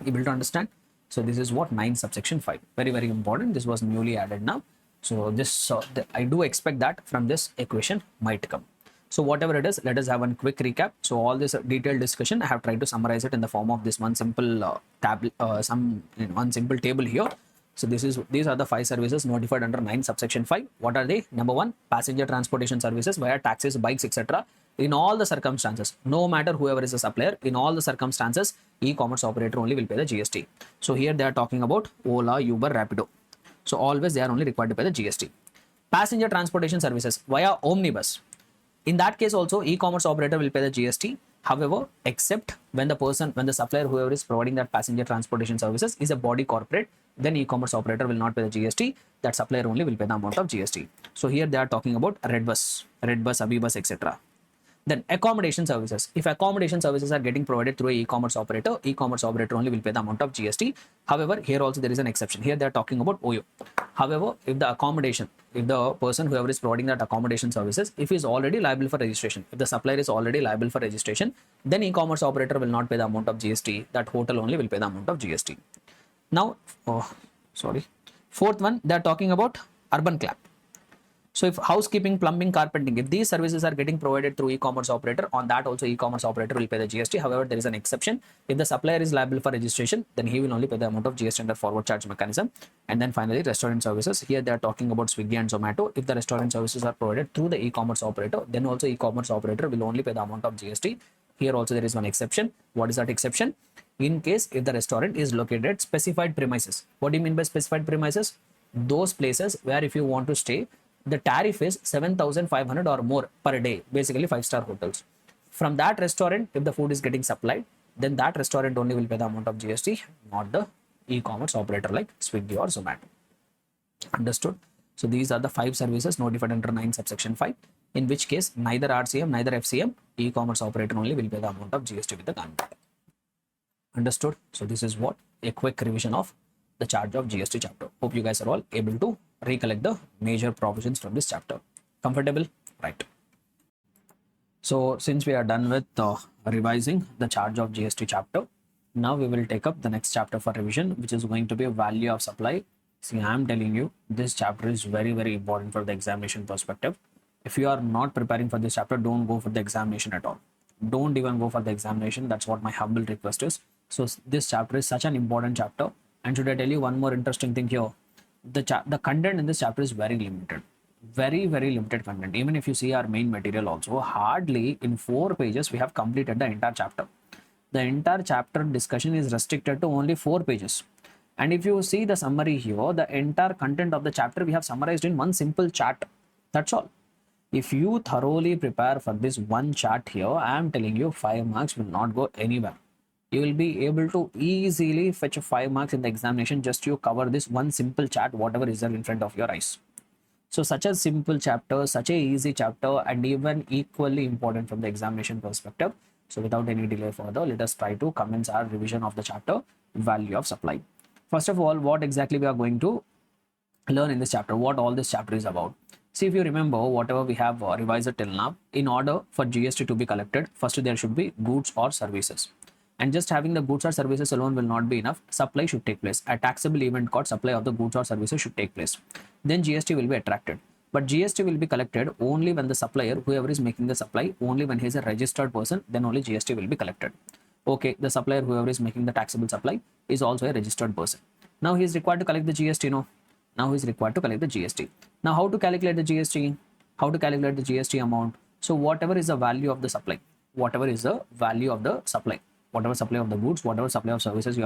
Able to understand? So this is what 9 subsection 5. Very, very important. This was newly added now. So this, I do expect that from this equation might come. So whatever it is, let us have one quick recap. So all this detailed discussion, I have tried to summarize it in the form of this one simple one simple table here. So these are the 5 services notified under 9 subsection 5. What are they? Number 1, passenger transportation services via taxis, bikes, etc. In all the circumstances, no matter whoever is the supplier, in all the circumstances, e-commerce operator only will pay the GST. So here they are talking about Ola, Uber, Rapido. So always they are only required to pay the GST. Passenger transportation services via omnibus. In that case also, e-commerce operator will pay the GST. However, except when the supplier, whoever is providing that passenger transportation services, is a body corporate, then e-commerce operator will not pay the GST. That supplier only will pay the amount of GST. So here they are talking about Redbus, Abibus, etc. Then accommodation services. If accommodation services are getting provided through a e-commerce operator only will pay the amount of GST. However, here also there is an exception. Here they are talking about OYO. However, if the person whoever is providing that accommodation services, if he is already liable for registration, if the supplier is already liable for registration, then e-commerce operator will not pay the amount of GST. That hotel only will pay the amount of GST. Now, fourth one, they are talking about urban clap. So if housekeeping, plumbing, carpenting, if these services are getting provided through e-commerce operator, on that also e-commerce operator will pay the GST. However, there is an exception. If the supplier is liable for registration, then he will only pay the amount of GST under forward charge mechanism. And then finally, restaurant services. Here they are talking about Swiggy and Zomato. If the restaurant services are provided through the e-commerce operator, then also e-commerce operator will only pay the amount of GST. Here also there is one exception. What is that exception? In case if the restaurant is located at specified premises. What do you mean by specified premises? Those places where if you want to stay, the tariff is 7,500 or more per day, basically 5-star hotels. From that restaurant, if the food is getting supplied, then that restaurant only will pay the amount of GST, not the e-commerce operator like Swiggy or Zomato. Understood? So these are the 5 services notified under 9 subsection 5, in which case neither RCM, neither FCM, e-commerce operator only will pay the amount of GST with the government. Understood? So this is what a quick revision of the charge of GST chapter. Hope you guys are all able to recollect the major provisions from this chapter. Comfortable? Right. So since we are done with revising the charge of GST chapter, now we will take up the next chapter for revision, which is going to be a value of supply. See, I am telling you, this chapter is very, very important for the examination perspective. If you are not preparing for this chapter, don't go for the examination at all. Don't even go for the examination. That's what my humble request is. So this chapter is such an important chapter. And should I tell you one more interesting thing here? The content in this chapter is very limited. Very, very limited content. Even if you see our main material also, hardly in 4 pages, we have completed the entire chapter. The entire chapter discussion is restricted to only 4 pages. And if you see the summary here, the entire content of the chapter we have summarized in one simple chart. That's all. If you thoroughly prepare for this one chart here, I am telling you 5 marks will not go anywhere. You will be able to easily fetch 5 marks in the examination just you cover this one simple chart, whatever is there in front of your eyes. So such a simple chapter, such a easy chapter, and even equally important from the examination perspective. So without any delay further, let us try to commence our revision of the chapter, value of supply. First of all, what exactly we are going to learn in this chapter, what all this chapter is about. See, if you remember whatever we have revised till now, in order for GST to be collected, first there should be goods or services. And just having the goods or services alone will not be enough. Supply should take place. A taxable event called supply of the goods or services should take place. Then GST will be attracted. But GST will be collected only when the supplier, whoever is making the supply, only when he is a registered person, then only GST will be collected. Okay, the supplier, whoever is making the taxable supply, is also a registered person. Now he is required to collect the GST, no? Now he is required to collect the GST. Now how to calculate the GST? How to calculate the GST amount? So whatever is the value of the supply, whatever is the value of the supply, whatever supply of the goods, whatever supply of services you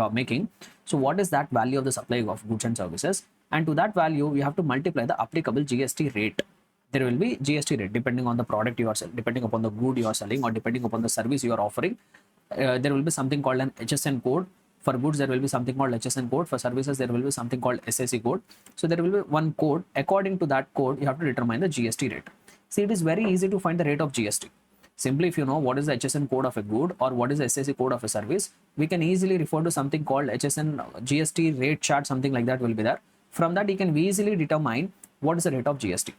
are making. So what is that value of the supply of goods and services? And to that value, you have to multiply the applicable GST rate. There will be GST rate depending on the product you are selling, depending upon the good you are selling, or depending upon the service you are offering. There will be something called an HSN code. For goods, there will be something called HSN code. For services, there will be something called SAC code. So there will be one code. According to that code, you have to determine the GST rate. See, it is very easy to find the rate of GST. Simply, if you know what is the HSN code of a good or what is the SAC code of a service, we can easily refer to something called HSN GST rate chart, something like that will be there. From that, you can easily determine what is the rate of GST.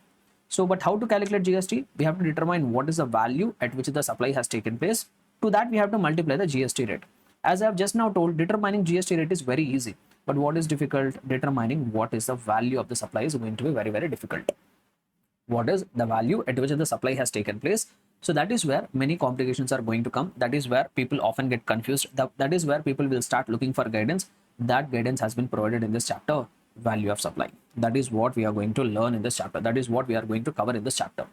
So, but how to calculate GST? We have to determine what is the value at which the supply has taken place. To that, we have to multiply the GST rate. As I have just now told, determining GST rate is very easy. But what is difficult? Determining what is the value of the supply is going to be very, very difficult. What is the value at which the supply has taken place? So that is where many complications are going to come. That is where people often get confused. That is where people will start looking for guidance. That guidance has been provided in this chapter, value of supply. That is what we are going to learn in this chapter. That is what we are going to cover in this chapter.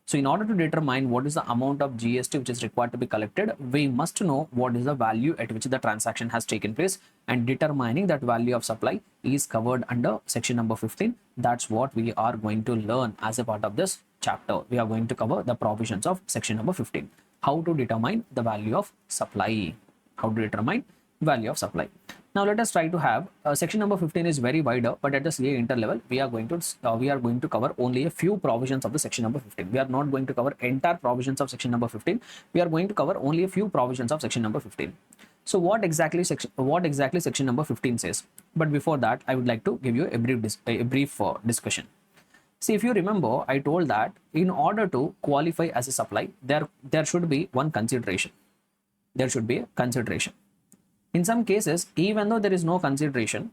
So in order to determine what is the amount of GST which is required to be collected, we must know what is the value at which the transaction has taken place, and determining that value of supply is covered under section number 15. That's what we are going to learn as a part of this chapter. We are going to cover the provisions of section number 15. How to determine the value of supply. How to determine value of supply. Now let us try to have section number 15 is very wider, but at the CA inter level we are going to cover only a few provisions of the section number 15. We are not going to cover entire provisions of section number 15. We are going to cover only a few provisions of section number 15. So what exactly section number 15 says? But before that, I would like to give you a brief discussion. See, if you remember, I told that in order to qualify as a supply, there should be one consideration. There should be a consideration. In some cases, even though there is no consideration,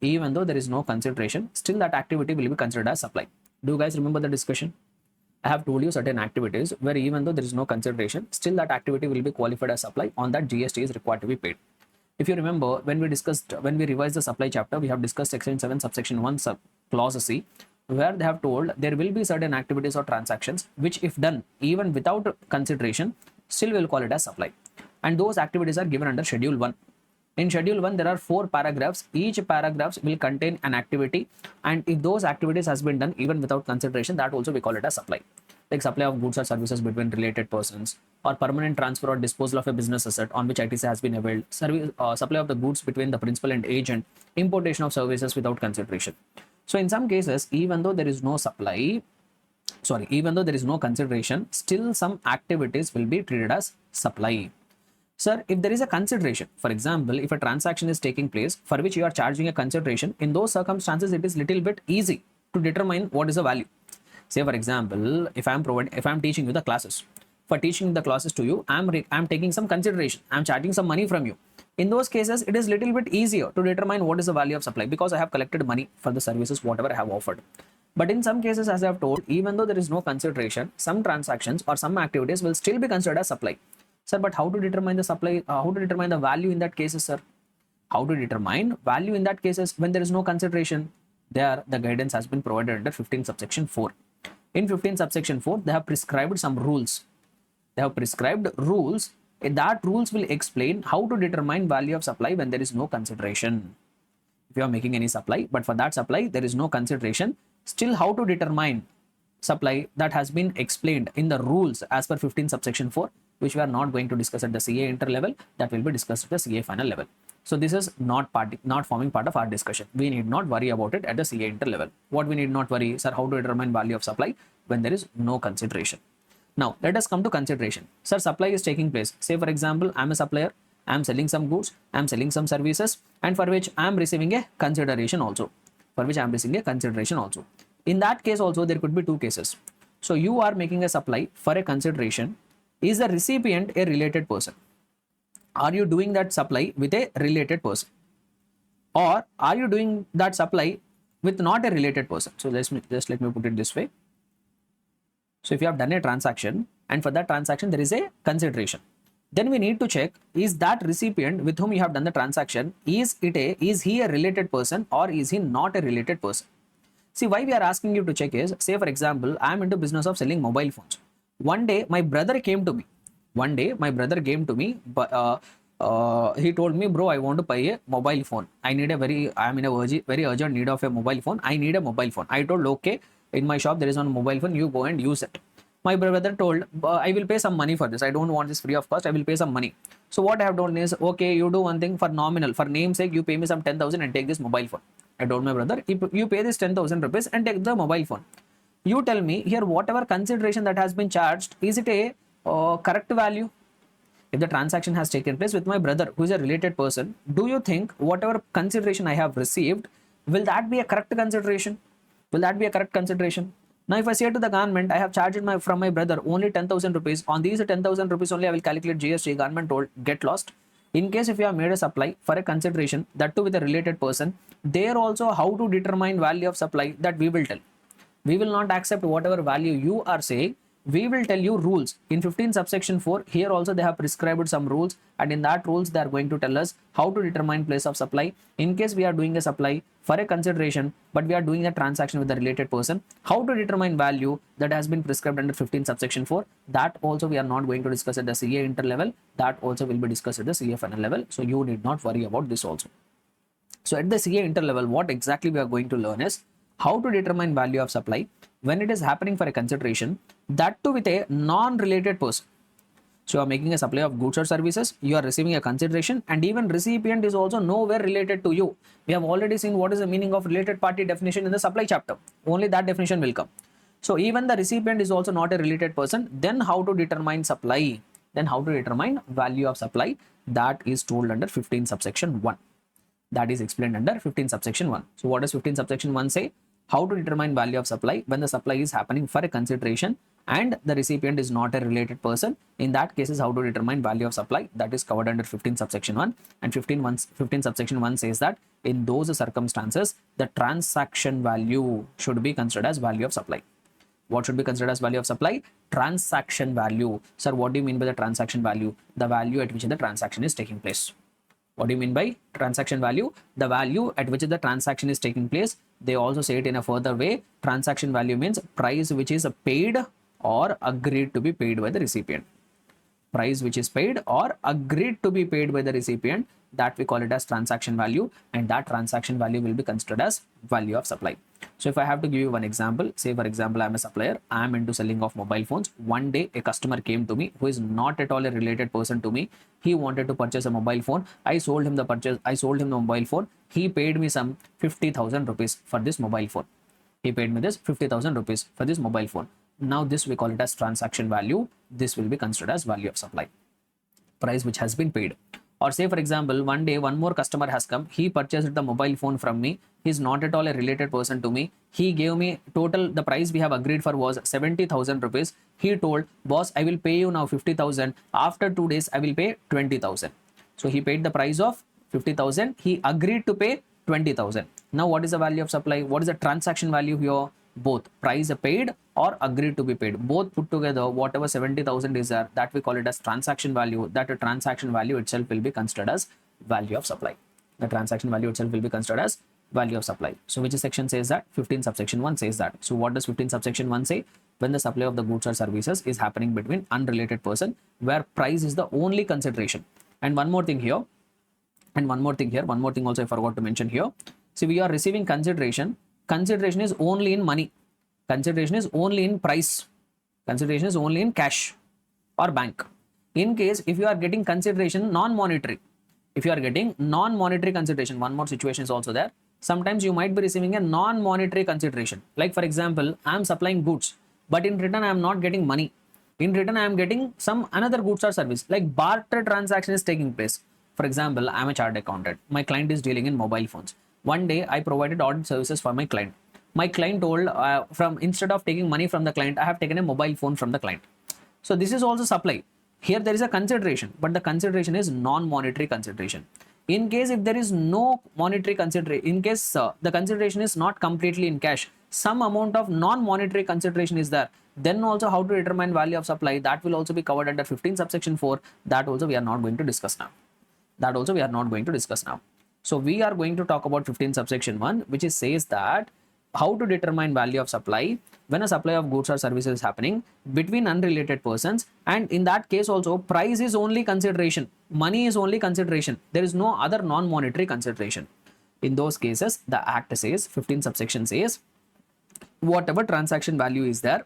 still that activity will be considered as supply. Do you guys remember the discussion? I have told you certain activities where even though there is no consideration, still that activity will be qualified as supply. On that, GST is required to be paid. If you remember, when we revised the supply chapter, we have discussed section 7, subsection 1, clause C, where they have told there will be certain activities or transactions which, if done even without consideration, still will call it as supply. And those activities are given under Schedule 1. In Schedule 1, there are 4 paragraphs. Each paragraph will contain an activity, and if those activities has been done even without consideration, that also we call it as supply. Like supply of goods or services between related persons, or permanent transfer or disposal of a business asset on which ITC has been availed, supply of the goods between the principal and agent, importation of services without consideration. So in some cases, even though there is no consideration, still some activities will be treated as supply. Sir, if there is a consideration, for example, if a transaction is taking place for which you are charging a consideration, in those circumstances, it is little bit easy to determine what is the value. Say, for example, if I am teaching you the classes, for teaching the classes to you, I am taking some consideration. I am charging some money from you. In those cases, it is little bit easier to determine what is the value of supply because I have collected money for the services, whatever I have offered. But in some cases, as I have told, even though there is no consideration, some transactions or some activities will still be considered as supply. Sir, but how to determine the supply? How to determine the value in that cases, sir? How to determine value in that cases when there is no consideration? There, the guidance has been provided under 15 subsection 4. In 15 subsection 4, they have prescribed some rules. That rules will explain how to determine value of supply when there is no consideration. If you are making any supply, but for that supply there is no consideration, still how to determine supply, that has been explained in the rules as per 15 subsection 4, which we are not going to discuss at the CA inter level. That will be discussed at the CA final level. So this is not forming part of our discussion. We need not worry about it at the CA inter level. What we need not worry, sir, how to determine value of supply when there is no consideration. Now let us come to consideration. Sir, supply is taking place. Say for example, I am a supplier, I am selling some goods, I am selling some services, and for which I am receiving a consideration also. In that case also, there could be two cases. So you are making a supply for a consideration. Is the recipient a related person? Are you doing that supply with a related person? Or are you doing that supply with not a related person? So let me put it this way. So if you have done a transaction and for that transaction there is a consideration, then we need to check, is that recipient with whom you have done the transaction, is he a related person or is he not a related person? See, why we are asking you to check is, say for example, I am into business of selling mobile phones. One day my brother came to me, but he told me, bro, I want to buy a mobile phone. I am in a very urgent need of a mobile phone. I need a mobile phone. I told, okay, in my shop there is one mobile phone, you go and use it. My brother told, I will pay some money for this. I don't want this free of cost. I will pay some money. So what I have done is, okay, you do one thing for nominal, for namesake, you pay me some 10,000 and take this mobile phone. I told my brother, you pay this 10,000 rupees and take the mobile phone. You tell me here, whatever consideration that has been charged, is it a correct value? If the transaction has taken place with my brother, who is a related person, do you think whatever consideration I have received, will that be a correct consideration? Now, if I say to the government, I have charged from my brother only 10,000 rupees. On these 10,000 rupees only, I will calculate GST. Government told, get lost. In case if you have made a supply for a consideration, that too with a related person, there also how to determine value of supply, that we will tell. We will not accept whatever value you are saying. we will tell you rules. In 15 subsection 4, here also they have prescribed some rules, and in that rules they are going to tell us how to determine place of supply. In case we are doing a supply for a consideration, but we are doing a transaction with the related person, how to determine value that has been prescribed under 15 subsection 4. That also we are not going to discuss at the CA inter level. That also will be discussed at the CA final level. So you need not worry about this also. So at the CA inter level, what exactly we are going to learn is how to determine value of supply when it is happening for a consideration, that too with a non-related person. So you are making a supply of goods or services, you are receiving a consideration, and even recipient is also nowhere related to you. We have already seen what is the meaning of related party definition in the supply chapter. Only that definition will come. So even the recipient is also not a related person. Then how to determine supply? Then how to determine value of supply? That is told under 15 subsection 1. That is explained under 15 subsection 1. So what does 15 subsection 1 say? How to determine value of supply when the supply is happening for a consideration and the recipient is not a related person. In that case is how to determine value of supply. That is covered under 15 subsection 1. And 15 subsection 1 says that in those circumstances, the transaction value should be considered as value of supply. What should be considered as value of supply? Transaction value. Sir, what do you mean by the transaction value? The value at which the transaction is taking place. What do you mean by transaction value? The value at which the transaction is taking place. They also say it in a further way. Transaction value means price which is paid or agreed to be paid by the recipient. Price which is paid or agreed to be paid by the recipient, that we call it as transaction value, and that transaction value will be considered as value of supply. So if I have to give you one example, say for example, I am a supplier, I am into selling of mobile phones. One day a customer came to me who is not at all a related person to me. He wanted to purchase a mobile phone. I sold him the mobile phone. He paid me some 50,000 rupees for this mobile phone. He paid me this 50,000 rupees for this mobile phone. Now this we call it as transaction value. This will be considered as value of supply. Price which has been paid. Or say for example, one day one more customer has come. He purchased the mobile phone from me. He is not at all a related person to me. He gave me total, the price we have agreed for was 70,000 rupees. He told, boss, I will pay you now 50,000. After 2 days, I will pay 20,000. So he paid the price of 50,000. He agreed to pay 20,000. Now what is the value of supply? What is the transaction value here? Both price paid or agreed to be paid, both put together, whatever 70,000 is there, that we call it as transaction value. That transaction value itself will be considered as value of supply. The transaction value itself will be considered as value of supply. So which section says that? 15 subsection 1 says that. So what does 15 subsection 1 say? When the supply of the goods or services is happening between unrelated person, where price is the only consideration. And one more thing here, one more thing also I forgot to mention here. See, we are receiving consideration. Consideration is only in money. Consideration is only in price. Consideration is only in cash or bank. In case if you are getting consideration non-monetary, if you are getting non-monetary consideration, one more situation is also there. Sometimes you might be receiving a non-monetary consideration. Like for example, I am supplying goods, but in return I am not getting money. In return I am getting some another goods or service, like barter transaction is taking place. For example, I am a chartered accountant. My client is dealing in mobile phones. One day I provided audit services for my client. My client told instead of taking money from the client, I have taken a mobile phone from the client. So this is also supply. Here there is a consideration, but the consideration is non-monetary consideration. In case if there is no monetary consideration, in case the consideration is not completely in cash, some amount of non-monetary consideration is there, then also how to determine value of supply, that will also be covered under 15 subsection 4. That also we are not going to discuss now. So we are going to talk about 15 subsection 1, which says that how to determine value of supply when a supply of goods or services is happening between unrelated persons, and in that case also price is only consideration, money is only consideration, there is no other non-monetary consideration. In those cases, the act says, 15 subsection says, whatever transaction value is there,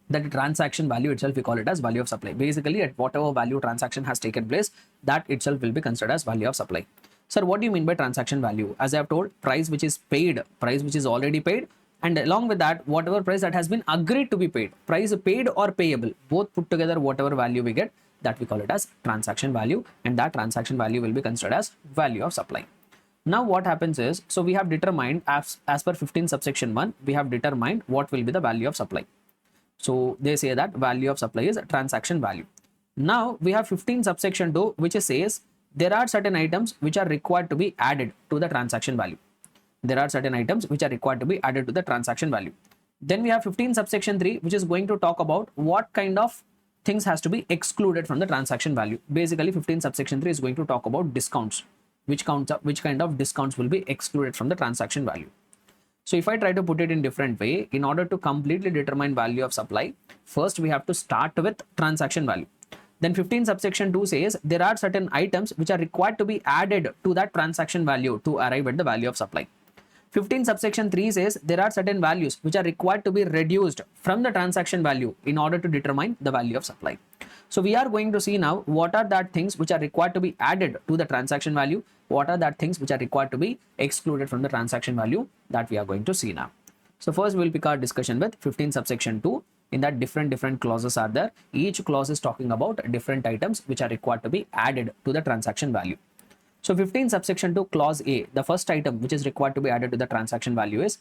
that transaction value itself we call it as value of supply. Basically at whatever value transaction has taken place, that itself will be considered as value of supply. Sir, what do you mean by transaction value? As I have told, price which is paid, price which is already paid, and along with that, whatever price that has been agreed to be paid, price paid or payable, both put together, whatever value we get, that we call it as transaction value, and that transaction value will be considered as value of supply. Now what happens is, so we have determined as per 15 subsection 1, we have determined what will be the value of supply. So they say that value of supply is a transaction value. Now we have 15 subsection 2, which says there are certain items which are required to be added to the transaction value. There are certain items which are required to be added to the transaction value. Then we have 15 subsection 3, which is going to talk about what kind of things has to be excluded from the transaction value. Basically 15 subsection 3 is going to talk about discounts, which kind of discounts will be excluded from the transaction value. So if I try to put it in different way, in order to completely determine value of supply, first we have to start with transaction value. Then 15 subsection 2 says there are certain items which are required to be added to that transaction value to arrive at the value of supply. 15 subsection 3 says there are certain values which are required to be reduced from the transaction value in order to determine the value of supply. So we are going to see now what are that things which are required to be added to the transaction value, what are that things which are required to be excluded from the transaction value, that we are going to see now. So first we will pick our discussion with 15 subsection 2. In that different clauses are there. Each clause is talking about different items which are required to be added to the transaction value. So 15 subsection 2 clause A, the first item which is required to be added to the transaction value is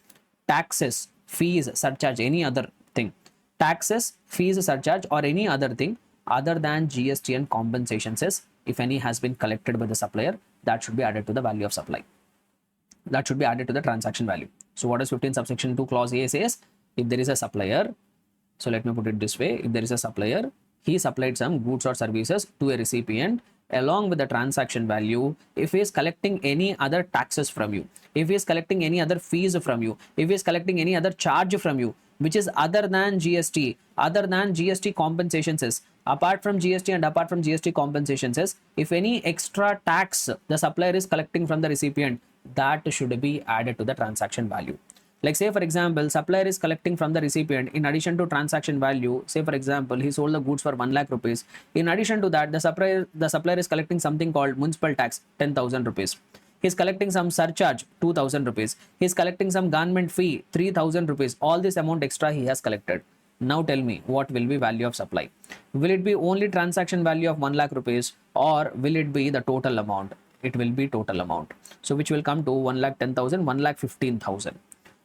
taxes, fees, surcharge, any other thing. Taxes, fees, surcharge or any other thing other than GST and compensations, is if any has been collected by the supplier, that should be added to the value of supply. That should be added to the transaction value. So what is 15 subsection 2 clause A says? If there is a supplier, so let me put it this way, if there is a supplier, he supplied some goods or services to a recipient along with the transaction value. If he is collecting any other taxes from you, if he is collecting any other fees from you, if he is collecting any other charge from you, which is other than GST, other than GST compensations, is apart from GST and apart from GST compensations, is if any extra tax the supplier is collecting from the recipient, that should be added to the transaction value. Like say for example, supplier is collecting from the recipient in addition to transaction value. Say for example, he sold the goods for 1 lakh rupees. In addition to that, the supplier is collecting something called municipal tax, 10,000 rupees. He is collecting some surcharge, 2,000 rupees. He is collecting some government fee, 3,000 rupees. All this amount extra he has collected. Now tell me, what will be value of supply? Will it be only transaction value of 1 lakh rupees, or will it be the total amount? It will be total amount. So which will come to 1,10,000, 1,15,000.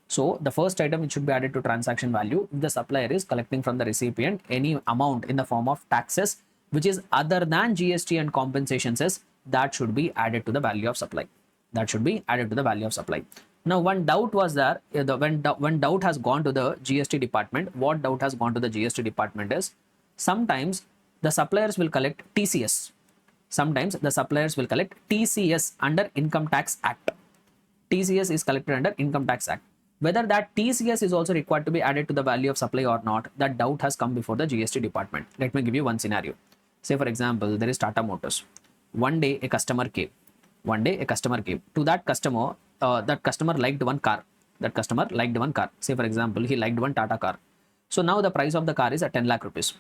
So the first item which should be added to transaction value, if the supplier is collecting from the recipient any amount in the form of taxes which is other than GST and compensations, is that should be added to the value of supply. That should be added to the value of supply. Now one doubt was there, when doubt has gone to the GST department, what doubt has gone to the GST department is sometimes the suppliers will collect TCS. Sometimes the suppliers will collect TCS under Income Tax Act. TCS is collected under Income Tax Act. Whether that TCS is also required to be added to the value of supply or not, that doubt has come before the GST department. Let me give you one scenario. Say for example, there is Tata Motors. One day a customer came. To that customer liked one car. Say for example, he liked one Tata car. So now the price of the car is at 10 lakh rupees.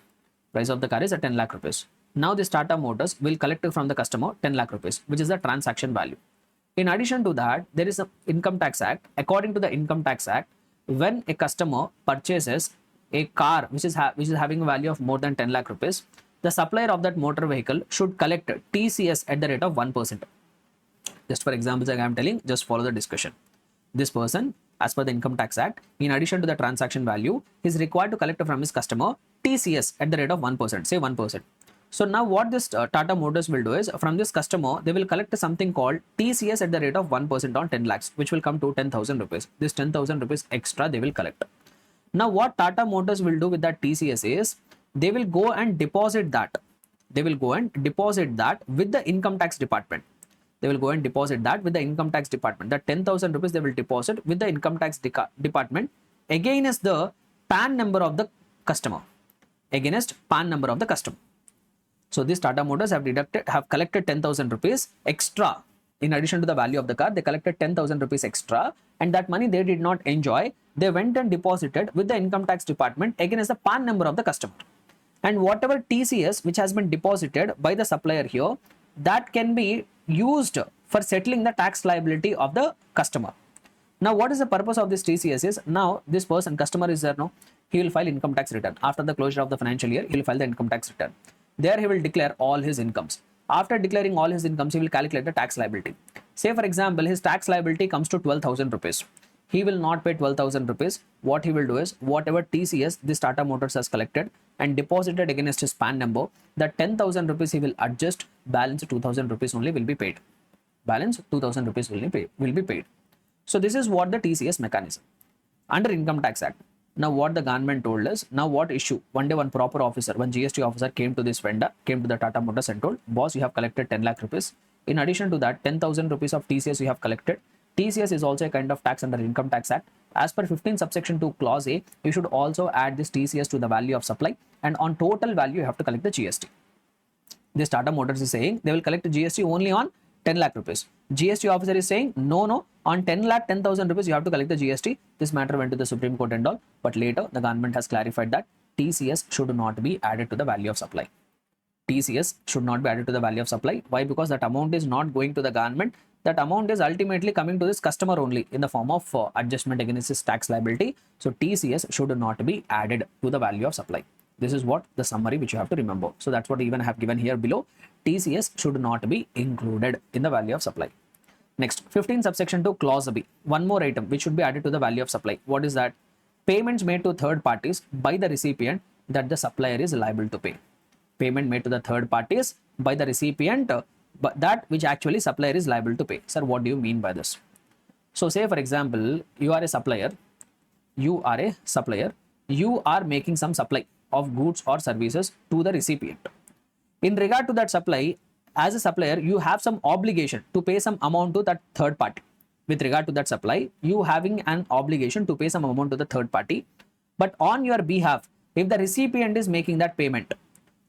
Now this Tata Motors will collect from the customer 10 lakh rupees, which is the transaction value. In addition to that, there is an Income Tax Act. According to the Income Tax Act, when a customer purchases a car which is having a value of more than 10 lakh rupees, the supplier of that motor vehicle should collect TCS at the rate of 1%. Just for examples, I am telling, just follow the discussion. This person, as per the Income Tax Act, in addition to the transaction value, is required to collect from his customer TCS at the rate of 1%, say 1%. So now what this Tata Motors will do is, from this customer, they will collect something called TCS at the rate of 1% on 10 lakhs, which will come to 10,000 rupees. This 10,000 rupees extra they will collect. Now what Tata Motors will do with that TCS is, they will go and deposit that. With the Income Tax Department. That 10,000 rupees they will deposit with the Income Tax Department against the PAN number of the customer. So these Tata Motors have collected 10,000 rupees extra. In addition to the value of the car, they collected 10,000 rupees extra, and that money they did not enjoy. They went and deposited with the Income Tax Department against the PAN number of the customer. And whatever TCS which has been deposited by the supplier here, that can be used for settling the tax liability of the customer. Now what is the purpose of this TCS is, now this person, customer is there, no? He will file income tax return. After the closure of the financial year, he will file the income tax return. There he will declare all his incomes. After declaring all his incomes, he will calculate the tax liability. Say for example, his tax liability comes to 12,000 rupees. He will not pay 12,000 rupees. What he will do is, whatever TCS this Tata Motors has collected and deposited against his PAN number, that 10,000 rupees he will adjust, balance 2,000 rupees only will be paid. So this is what the TCS mechanism under Income Tax Act. Now what the government told us, now what issue? One day one proper officer, one GST officer came to this vendor, came to the Tata Motors and told, boss, you have collected 10 lakh rupees. In addition to that, 10,000 rupees of TCS you have collected. TCS is also a kind of tax under Income Tax Act. As per 15 subsection 2 clause A, you should also add this TCS to the value of supply, and on total value you have to collect the GST. This Tata Motors is saying they will collect GST only on 10 lakh rupees. GST officer is saying no, on 10 lakh 10,000 rupees you have to collect the GST. This matter went to the Supreme Court and all, but later the government has clarified that TCS should not be added to the value of supply. TCS should not be added to the value of supply. Why? Because that amount is not going to the government. That amount is ultimately coming to this customer only in the form of adjustment against his tax liability. So TCS should not be added to the value of supply. This is what the summary which you have to remember. So that's what even I have given here below. TCS should not be included in the value of supply. Next, 15 subsection 2 clause B. One more item which should be added to the value of supply. What is that? Payments made to third parties by the recipient that the supplier is liable to pay. Payment made to the third parties by the recipient, but that which actually supplier is liable to pay. Sir, what do you mean by this? So say for example, you are a supplier, you are making some supply of goods or services to the recipient. In regard to that supply, as a supplier, you have some obligation to pay some amount to that third party. With regard to that supply, you having an obligation to pay some amount to the third party, but on your behalf, if the recipient is making that payment,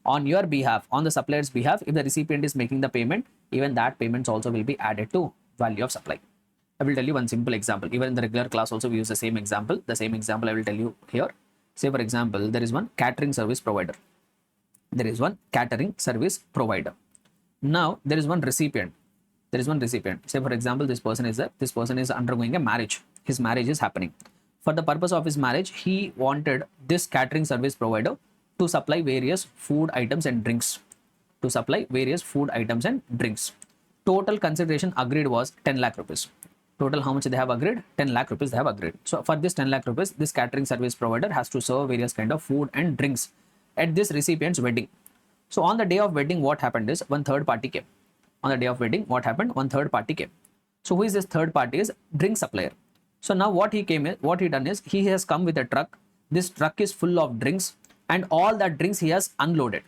on your behalf, on the supplier's behalf, if the recipient is making the payment, even that payments also will be added to value of supply. I will tell you one simple example. Even in the regular class also we use the same example. The same example I will tell you here. Say for example, there is one catering service provider. Now there is one recipient. Say for example, this person is undergoing a marriage. His marriage is happening. For the purpose of his marriage, he wanted this catering service provider to supply various food items and drinks. Total consideration agreed was 10 lakh rupees. Total how much they have agreed? 10 lakh rupees they have agreed. So for this 10 lakh rupees, this catering service provider has to serve various kind of food and drinks at this recipient's wedding. So on the day of wedding, what happened is one third party came. So who is this third party? Is drink supplier. So now what he done is he has come with a truck. This truck is full of drinks, and all the drinks he has unloaded.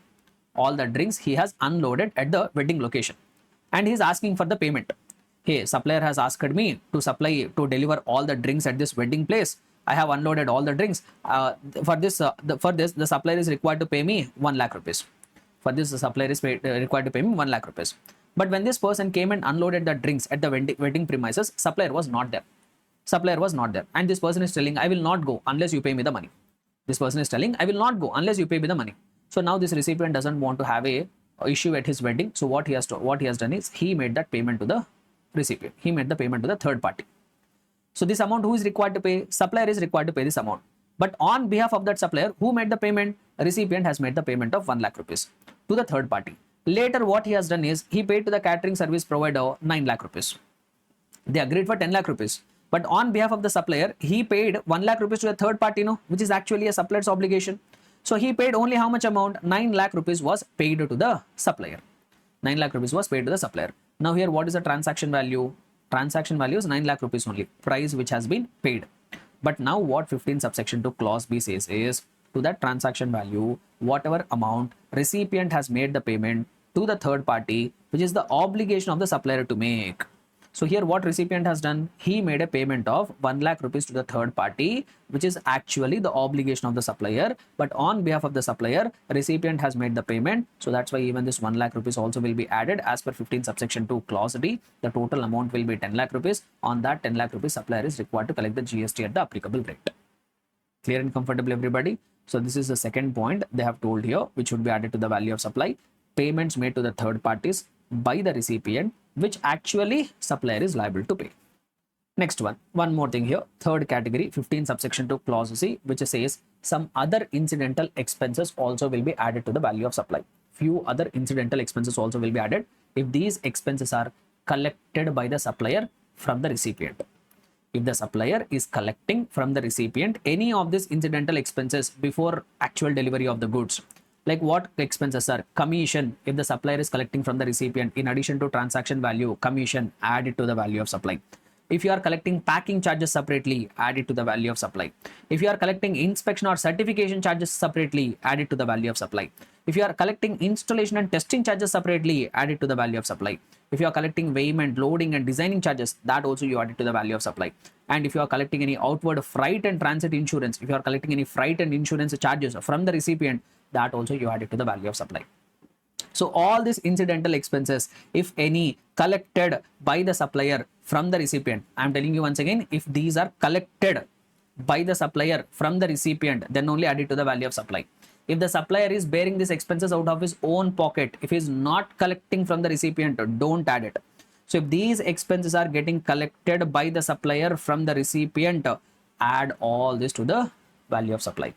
At the wedding location, and he is asking for the payment. Hey, supplier has asked me to deliver all the drinks at this wedding place. I have unloaded all the drinks. For this, the supplier is required to pay me 1 lakh rupees. But when this person came and unloaded the drinks at the wedding premises, supplier was not there. And this person is telling, I will not go unless you pay me the money. So now this recipient doesn't want to have a issue at his wedding. So what he has done is he made that payment to the recipient. He made the payment to the third party. So this amount, who is required to pay? Supplier is required to pay this amount. But on behalf of that supplier, who made the payment? A recipient has made the payment of 1 lakh rupees to the third party. Later, what he has done is he paid to the catering service provider 9 lakh rupees. They agreed for 10 lakh rupees. But on behalf of the supplier, he paid 1 lakh rupees to a third party, which is actually a supplier's obligation. So he paid only how much amount? 9 lakh rupees was paid to the supplier. Now here, what is the transaction value? Transaction value is 9 lakh rupees only, price which has been paid. But now what 15 subsection 2 clause B says is, to that transaction value, whatever amount recipient has made the payment to the third party, which is the obligation of the supplier to make. So here what recipient has done, he made a payment of 1 lakh rupees to the third party, which is actually the obligation of the supplier. But on behalf of the supplier, recipient has made the payment. So that's why even this 1 lakh rupees also will be added as per 15 subsection 2 clause D. The total amount will be 10 lakh rupees. On that 10 lakh rupees, supplier is required to collect the GST at the applicable rate. Clear and comfortable, everybody? So this is the second point they have told here, which would be added to the value of supply. Payments made to the third parties by the recipient, which actually supplier is liable to pay. Next one more thing here. Third category, 15 subsection 2 clause C, which says some other incidental expenses also will be added to the value of supply. Few other incidental expenses also will be added if these expenses are collected by the supplier from the recipient. If the supplier is collecting from the recipient any of these incidental expenses before actual delivery of the goods, like what expenses are? Commission, if the supplier is collecting from the recipient, in addition to transaction value, commission, add it to the value of supply. If you are collecting packing charges separately, add it to the value of supply. If you are collecting inspection or certification charges separately, add it to the value of supply. If you are collecting installation and testing charges separately, add it to the value of supply. If you are collecting weighment, loading and designing charges, that also you add it to the value of supply. And if you are collecting any outward freight and transit insurance, if you are collecting any freight and insurance charges from the recipient, that also you add it to the value of supply. So all these incidental expenses, if any, collected by the supplier from the recipient, I am telling you once again, if these are collected by the supplier from the recipient, then only add it to the value of supply. If the supplier is bearing these expenses out of his own pocket, if he is not collecting from the recipient, don't add it. So if these expenses are getting collected by the supplier from the recipient, add all this to the value of supply.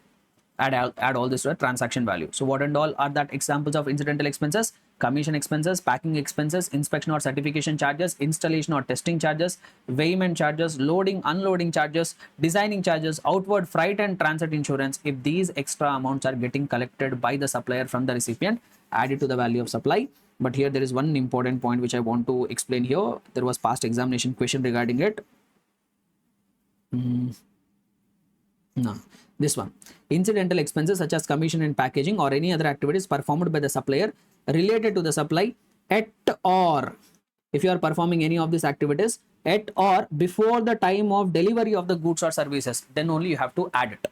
Add all this to a transaction value. So what and all are that examples of incidental expenses? Commission expenses, packing expenses, inspection or certification charges, installation or testing charges, weighment charges, loading, unloading charges, designing charges, outward freight and transit insurance. If these extra amounts are getting collected by the supplier from the recipient, add it to the value of supply. But here there is one important point which I want to explain here. There was past examination question regarding it. No, this one. Incidental expenses such as commission and packaging or any other activities performed by the supplier related to the supply at or, if you are performing any of these activities at or before the time of delivery of the goods or services, then only you have to add it.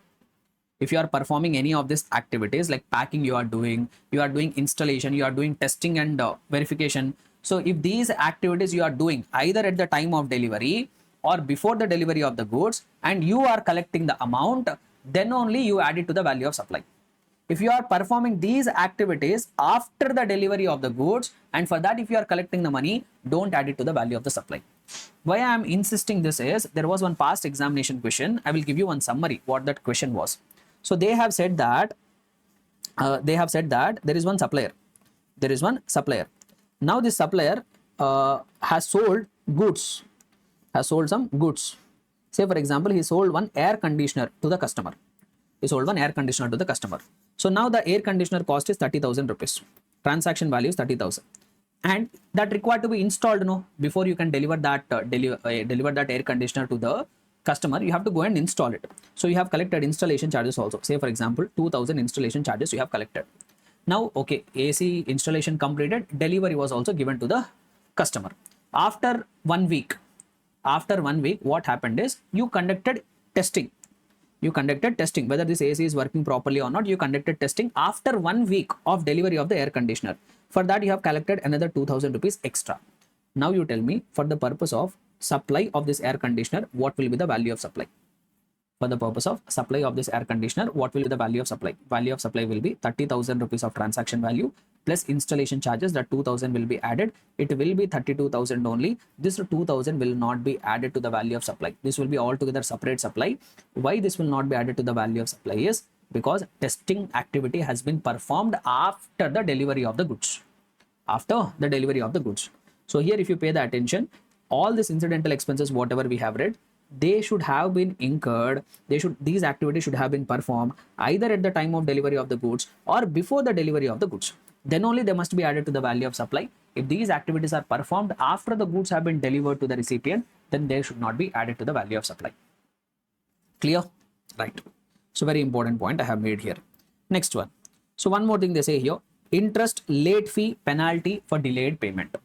If you are performing any of these activities like packing, you are doing installation, you are doing testing and verification. So if these activities you are doing either at the time of delivery or before the delivery of the goods and you are collecting the amount, then only you add it to the value of supply. If you are performing these activities after the delivery of the goods and for that if you are collecting the money, don't add it to the value of the supply. Why I am insisting this is there was one past examination question. I will give you one summary what that question was. So they have said that there is one supplier. There is one supplier. Now this supplier has sold goods. Has sold some goods. Say for example, he sold one air conditioner to the customer. He sold one air conditioner to the customer. So now the air conditioner cost is 30,000 rupees. Transaction value is 30,000. And that required to be installed, no? Before you can deliver that air conditioner to the customer, you have to go and install it. So you have collected installation charges also. Say for example, 2,000 installation charges you have collected. Now, okay, AC installation completed, delivery was also given to the customer. After 1 week, what happened is you conducted testing. You conducted testing whether this AC is working properly or not. You conducted testing after 1 week of delivery of the air conditioner. For that you have collected another 2,000 rupees extra. Now you tell me, for the purpose of supply of this air conditioner, what will be the value of supply? For the purpose of supply of this air conditioner, what will be the value of supply? Value of supply will be 30,000 rupees of transaction value plus installation charges, that 2,000 will be added. It will be 32,000 only. This 2,000 will not be added to the value of supply. This will be altogether separate supply. Why this will not be added to the value of supply is because testing activity has been performed after the delivery of the goods. After the delivery of the goods. So here if you pay the attention, all these incidental expenses, whatever we have read, they should have been incurred. These activities should have been performed either at the time of delivery of the goods or before the delivery of the goods. Then only they must be added to the value of supply. If these activities are performed after the goods have been delivered to the recipient, then they should not be added to the value of supply. Clear? Right. So very important point I have made here. Next one. So one more thing they say here, interest, late fee, penalty for delayed payment.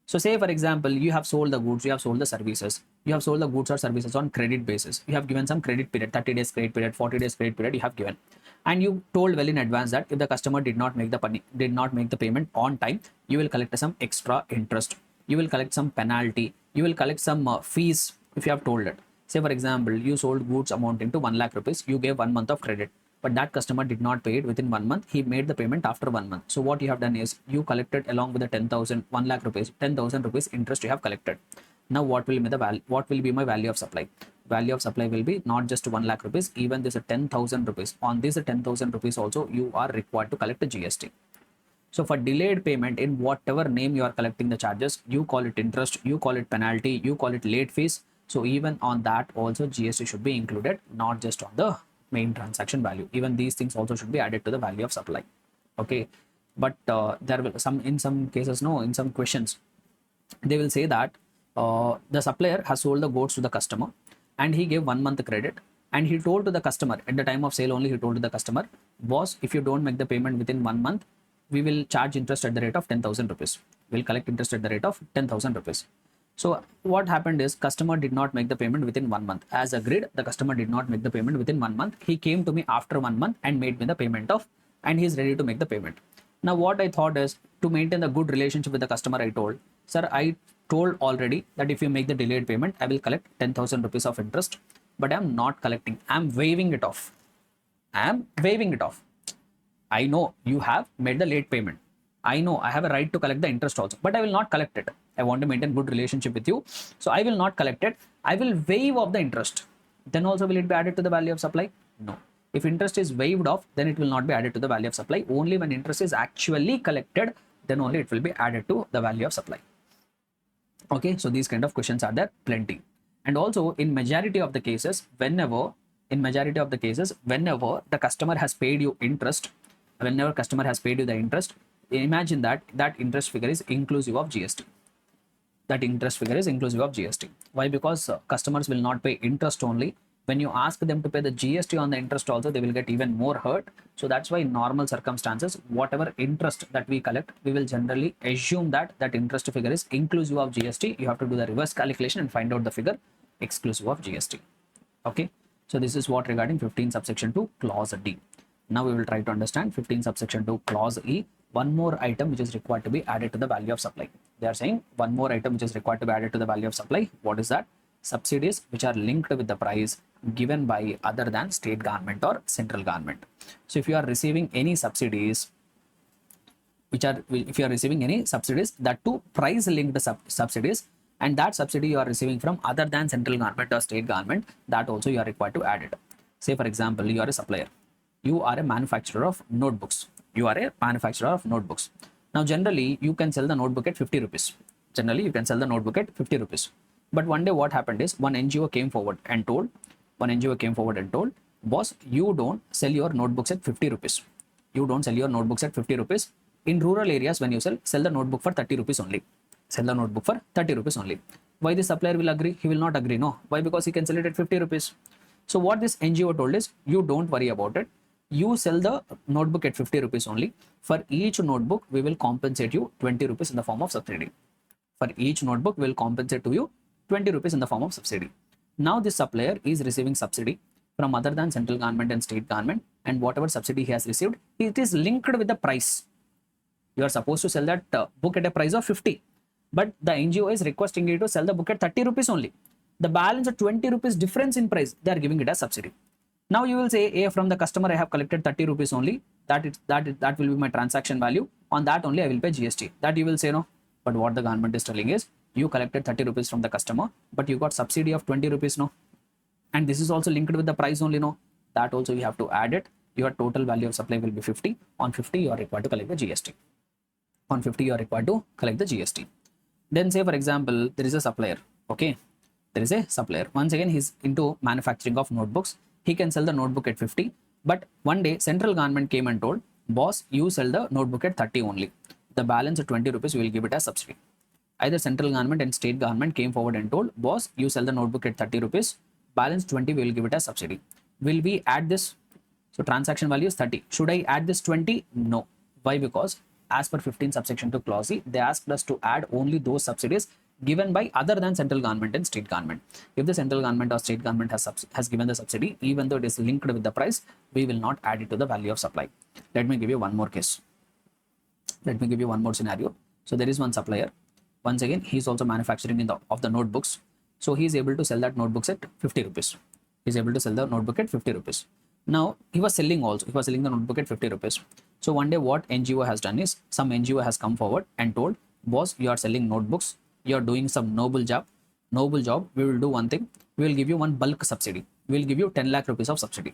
So say for example, you have sold the goods, you have sold the services, you have sold the goods or services on credit basis. You have given some credit period, 30 days credit period, 40 days credit period you have given. And you told well in advance that if the customer did not make the payment on time, you will collect some extra interest. You will collect some penalty. You will collect some fees if you have told it. Say for example, you sold goods amounting to 1 lakh rupees. You gave 1 month of credit. But that customer did not pay it within 1 month. He made the payment after 1 month. So what you have done is you collected along with the 1 lakh rupees, 10,000 rupees interest you have collected. Now what will be my value of supply? Value of supply will be not just 1 lakh rupees, even this 10,000 rupees. On this 10,000 rupees also you are required to collect the GST. So for delayed payment, in whatever name you are collecting the charges, you call it interest, you call it penalty, you call it late fees. So even on that also GST should be included, not just on the main transaction value. Even these things also should be added to the value of supply. Okay, but there will in some cases, no, in some questions they will say that The supplier has sold the goods to the customer and he gave 1 month credit, and he told to the customer at the time of sale only, he told to the customer, boss, if you don't make the payment within 1 month, we will charge interest at the rate of 10,000 rupees. We'll collect interest at the rate of 10,000 rupees. So what happened is customer did not make the payment within 1 month. As agreed, the customer did not make the payment within 1 month. He came to me after 1 month and made me the payment of, and he is ready to make the payment. Now what I thought is, to maintain a good relationship with the customer, I told, sir, I told already that if you make the delayed payment, I will collect 10,000 rupees of interest, but I'm not collecting. I'm waiving it off. I'm waiving it off. I know you have made the late payment. I know I have a right to collect the interest also, but I will not collect it. I want to maintain good relationship with you, so I will not collect it. I will waive off the interest. Then also will it be added to the value of supply? No. If interest is waived off, then it will not be added to the value of supply. Only when interest is actually collected, then only it will be added to the value of supply. Okay, so these kind of questions are there plenty. And also in majority of the cases, whenever the customer has paid you interest, whenever customer has paid you the interest, imagine that that interest figure is inclusive of GST. That interest figure is inclusive of GST. Why? Because customers will not pay interest only. When you ask them to pay the GST on the interest also, they will get even more hurt. So that's why in normal circumstances, whatever interest that we collect, we will generally assume that that interest figure is inclusive of GST. You have to do the reverse calculation and find out the figure exclusive of GST. Okay. So this is what regarding 15 subsection 2 clause D. Now we will try to understand 15 subsection 2 clause E. One more item which is required to be added to the value of supply. They are saying one more item which is required to be added to the value of supply. What is that? Subsidies which are linked with the price given by other than state government or central government. So if you are receiving any subsidies that to price linked subsidies, and that subsidy you are receiving from other than central government or state government, that also you are required to add it. Say for example, you are a supplier. You are a manufacturer of notebooks. Now generally you can sell the notebook at 50 rupees. But one day what happened is one NGO came forward and told, boss, you don't sell your notebooks at 50 rupees. In rural areas, when you sell the notebook for 30 rupees only. Why the supplier will agree? He will not agree. No. Why? Because he can sell it at 50 rupees. So what this NGO told is, you don't worry about it. You sell the notebook at 50 rupees only. For each notebook, we will compensate you 20 rupees in the form of subsidy. Now this supplier is receiving subsidy from other than central government and state government, and whatever subsidy he has received, it is linked with the price. You are supposed to sell that book at a price of 50, but the NGO is requesting you to sell the book at 30 rupees only. The balance of 20 rupees difference in price, they are giving it as subsidy. Now you will say, from the customer I have collected 30 rupees only, that will be my transaction value. On that only I will pay GST. That you will say no. But what the government is telling is, you collected 30 rupees from the customer, but you got subsidy of 20 rupees, no. And this is also linked with the price only, no. That also you have to add it. Your total value of supply will be 50. On 50, you are required to collect the GST. Then say for example, there is a supplier. Okay. Once again, he's into manufacturing of notebooks. He can sell the notebook at 50. But one day, central government came and told, boss, you sell the notebook at 30 only. The balance of 20 rupees, we will give it as subsidy. Either central government and state government came forward and told, boss, you sell the notebook at 30 rupees. Balance 20, we will give it as subsidy. Will we add this? So transaction value is 30. Should I add this 20? No. Why? Because as per 15 subsection 2 clause E, they asked us to add only those subsidies given by other than central government and state government. If the central government or state government has given the subsidy, even though it is linked with the price, we will not add it to the value of supply. Let me give you one more case. Let me give you one more scenario. So there is one supplier. Once again, he is also manufacturing of the notebooks. So he is able to sell that notebooks at 50 rupees. Now he was selling the notebook at 50 rupees. So one day what NGO has done is, some NGO has come forward and told, boss, you are selling notebooks. You are doing some noble job. We will do one thing. We will give you one bulk subsidy. We will give you 10 lakh rupees of subsidy.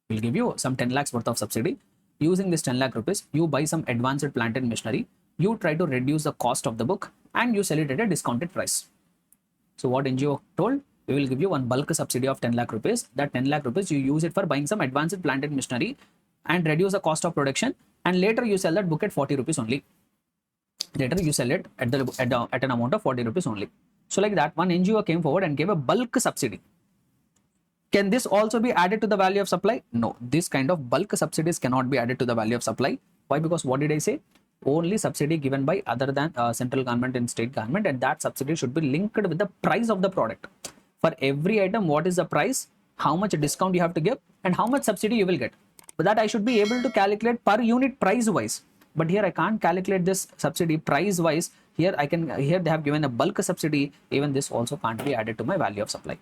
We will give you some 10 lakhs worth of subsidy. Using this 10 lakh rupees, you buy some advanced plant and machinery. You try to reduce the cost of the book and you sell it at a discounted price. So what NGO told? We will give you one bulk subsidy of 10 lakh rupees. That 10 lakh rupees, you use it for buying some advanced plant and machinery and reduce the cost of production. And later you sell that book at 40 rupees only. Later you sell it at an amount of 40 rupees only. So like that, one NGO came forward and gave a bulk subsidy. Can this also be added to the value of supply? No, this kind of bulk subsidies cannot be added to the value of supply. Why? Because what did I say? Only subsidy given by other than central government and state government, and that subsidy should be linked with the price of the product. For every item, what is the price, how much discount you have to give, and how much subsidy you will get. But that I should be able to calculate per unit price wise. But here I can't calculate this subsidy price wise. Here they have given a bulk subsidy. Even this also can't be added to my value of supply.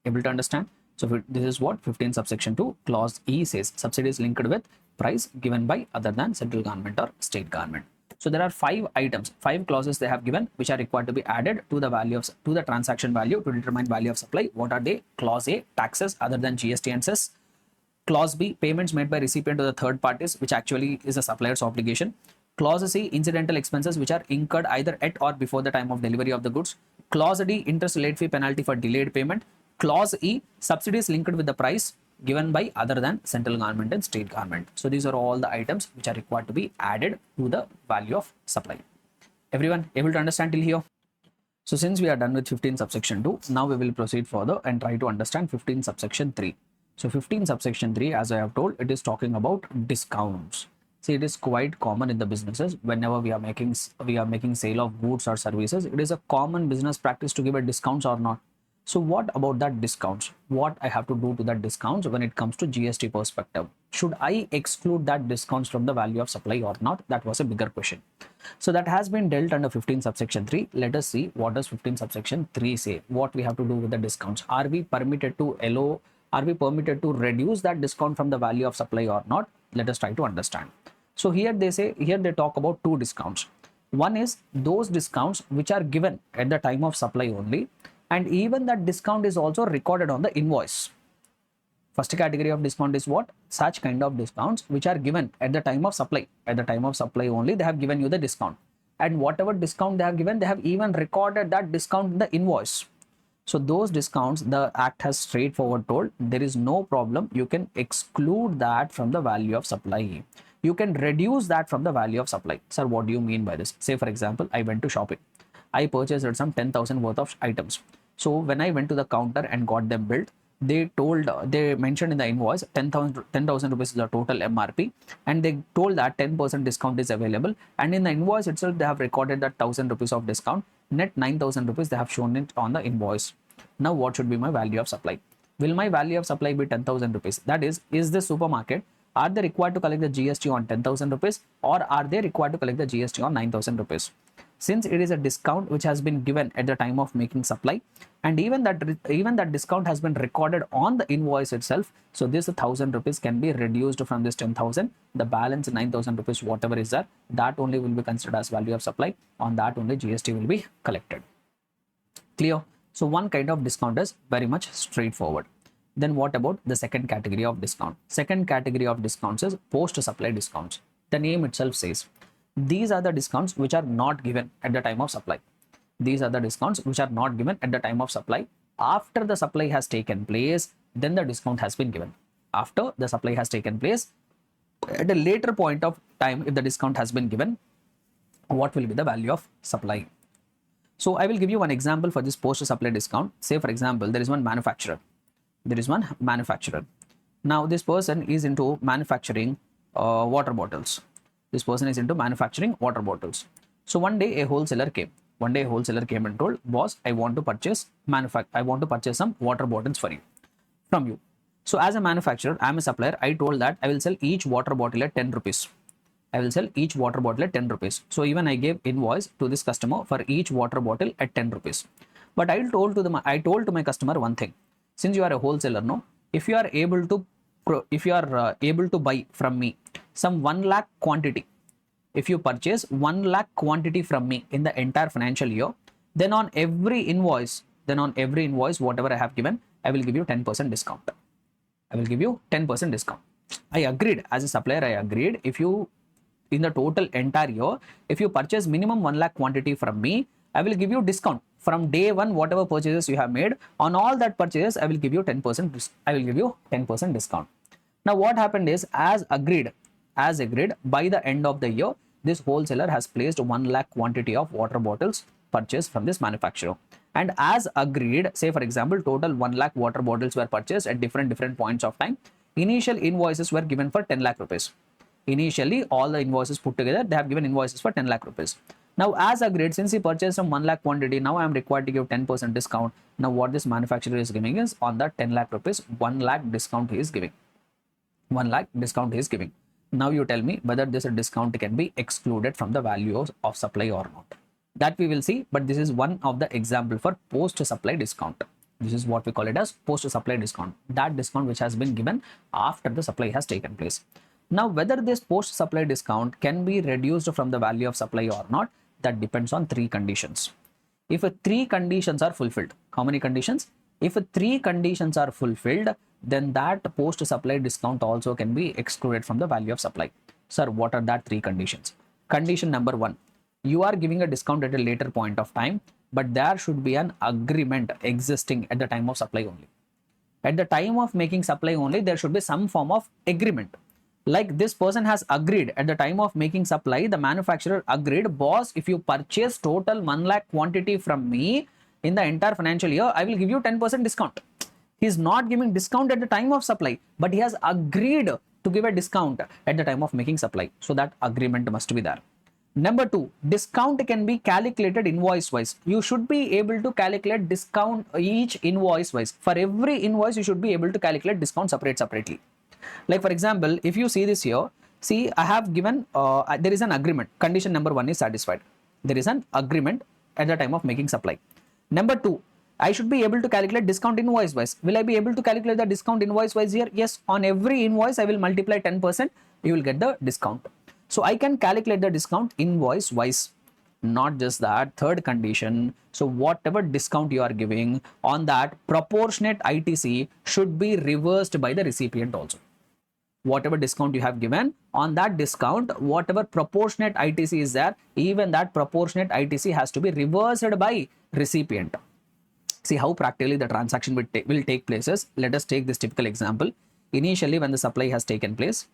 Able to understand? So this is what 15 subsection 2 clause E says. Subsidy is linked with price given by other than central government or state government. So there are 5 items, 5 clauses they have given which are required to be added to the value of to the transaction value to determine value of supply. What are they? Clause A, taxes other than GST and cess. Clause B, payments made by recipient to the third parties, which actually is a supplier's obligation. Clause C, incidental expenses which are incurred either at or before the time of delivery of the goods. Clause D, interest, late fee, penalty for delayed payment. Clause E, subsidies linked with the price given by other than central government and state government. So these are all the items which are required to be added to the value of supply. Everyone able to understand till here? So since we are done with 15 subsection 2, now we will proceed further and try to understand 15 subsection 3. So 15 subsection 3, as I have told, it is talking about discounts. See, it is quite common in the businesses. Whenever we are making sale of goods or services, it is a common business practice to give a discounts or not. So what about that discounts? What I have to do to that discounts when it comes to GST perspective? Should I exclude that discounts from the value of supply or not? That was a bigger question. So that has been dealt under 15 subsection 3. Let us see what does 15 subsection 3 say. What we have to do with the discounts? Are we permitted to reduce that discount from the value of supply or not? Let us try to understand. So here they talk about 2 discounts. One is those discounts which are given at the time of supply only, and even that discount is also recorded on the invoice. First category of discount is what? Such kind of discounts which are given at the time of supply. At the time of supply only, they have given you the discount. And whatever discount they have given, they have even recorded that discount in the invoice. So those discounts, the Act has straightforward told, there is no problem. You can exclude that from the value of supply. You can reduce that from the value of supply. Sir, what do you mean by this? Say, for example, I went to shopping. I purchased some 10,000 worth of items. So when I went to the counter and got them billed, they mentioned in the invoice 10,000 rupees is the total MRP, and they told that 10% discount is available, and in the invoice itself they have recorded that 1,000 rupees of discount. Net 9,000 rupees they have shown it on the invoice. Now what should be my value of supply? Will my value of supply be 10,000 rupees? That is the supermarket, are they required to collect the GST on 10,000 rupees, or are they required to collect the GST on 9,000 rupees? Since it is a discount which has been given at the time of making supply, and even that discount has been recorded on the invoice itself, so this 1,000 rupees can be reduced from this 10,000. The balance 9,000 rupees, whatever is there, that only will be considered as value of supply. On that only GST will be collected. Clear? So one kind of discount is very much straightforward. Then what about the second category of discount? Second category of discounts is post-supply discounts. The name itself says these are the discounts which are not given at the time of supply. These are the discounts which are not given at the time of supply. After the supply has taken place, then the discount has been given. After the supply has taken place, at a later point of time, if the discount has been given, what will be the value of supply? So I will give you one example for this post-supply discount. Say, for example, there is one manufacturer. Now this person is into manufacturing water bottles. So one day a wholesaler came. And told, boss, I want to purchase some water bottles from you. So as a manufacturer, I am a supplier. I told that I will sell each water bottle at 10 rupees. So even I gave invoice to this customer for each water bottle at 10 rupees. But I told to my customer one thing. Since you are a wholesaler, no, if you are able to buy from me some 1 lakh quantity, if you purchase 1 lakh quantity from me in the entire financial year, then on every invoice, whatever I have given, I will give you 10% discount. I agreed as a supplier. If you, in the total entire year, if you purchase minimum 1 lakh quantity from me, I will give you discount from day one. Whatever purchases you have made, on all that purchases, I will give you 10%. Discount. Now what happened is, as agreed, by the end of the year, this wholesaler has placed 1 lakh quantity of water bottles purchased from this manufacturer. And as agreed, say for example, total 1 lakh water bottles were purchased at different points of time. Initial invoices were given for 10 lakh rupees. Initially, all the invoices put together, they have given invoices for 10 lakh rupees. Now, as agreed, since he purchased some 1 lakh quantity, now I am required to give 10% discount. Now, what this manufacturer is giving is on that 10 lakh rupees, 1 lakh discount he is giving. 1 lakh discount he is giving. Now, you tell me whether this discount can be excluded from the value of supply or not. That we will see, but this is one of the example for post-supply discount. This is what we call it as post-supply discount. That discount which has been given after the supply has taken place. Now, whether this post-supply discount can be reduced from the value of supply or not, that depends on 3 conditions. If 3 conditions are fulfilled, how many conditions? If 3 conditions are fulfilled, then that post-supply discount also can be excluded from the value of supply. Sir, what are that 3 conditions? Condition number 1, you are giving a discount at a later point of time, but there should be an agreement existing at the time of supply only. At the time of making supply only, there should be some form of agreement. Like this person has agreed at the time of making supply, the manufacturer agreed, boss, if you purchase total 1 lakh quantity from me in the entire financial year, I will give you 10% discount. He is not giving discount at the time of supply, but he has agreed to give a discount at the time of making supply. So that agreement must be there. Number 2, discount can be calculated invoice wise. You should be able to calculate discount each invoice wise. For every invoice, you should be able to calculate discount separately. Like for example, if you see this here, see I have given, there is an agreement. Condition number 1 is satisfied. There is an agreement at the time of making supply. Number 2, I should be able to calculate discount invoice wise. Will I be able to calculate the discount invoice wise here? Yes, on every invoice, I will multiply 10%. You will get the discount. So I can calculate the discount invoice wise. Not just that, third condition. So whatever discount you are giving on that, proportionate ITC should be reversed by the recipient also. Whatever discount you have given on that discount, whatever proportionate ITC is there, even that proportionate ITC has to be reversed by recipient. See how practically the transaction will take places. Let us take this typical example. Initially, when the supply has taken place,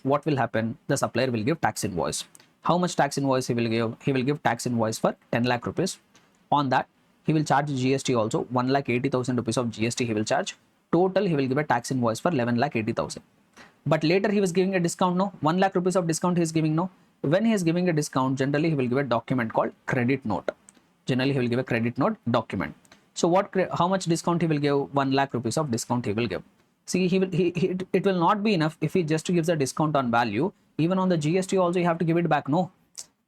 what will happen? The supplier will give tax invoice. How much tax invoice he will give? He will give tax invoice for 10 lakh rupees. On that, he will charge GST also. 1,80,000 rupees of GST he will charge. Total, he will give a tax invoice for 11,80,000. But later he was giving a discount, no? 1 lakh rupees of discount he is giving, no? When he is giving a discount, generally he will give a document called credit note. Generally he will give a credit note document. So how much discount he will give? 1 lakh rupees of discount he will give. See, it will not be enough if he just gives a discount on value. Even on the GST also you have to give it back, no?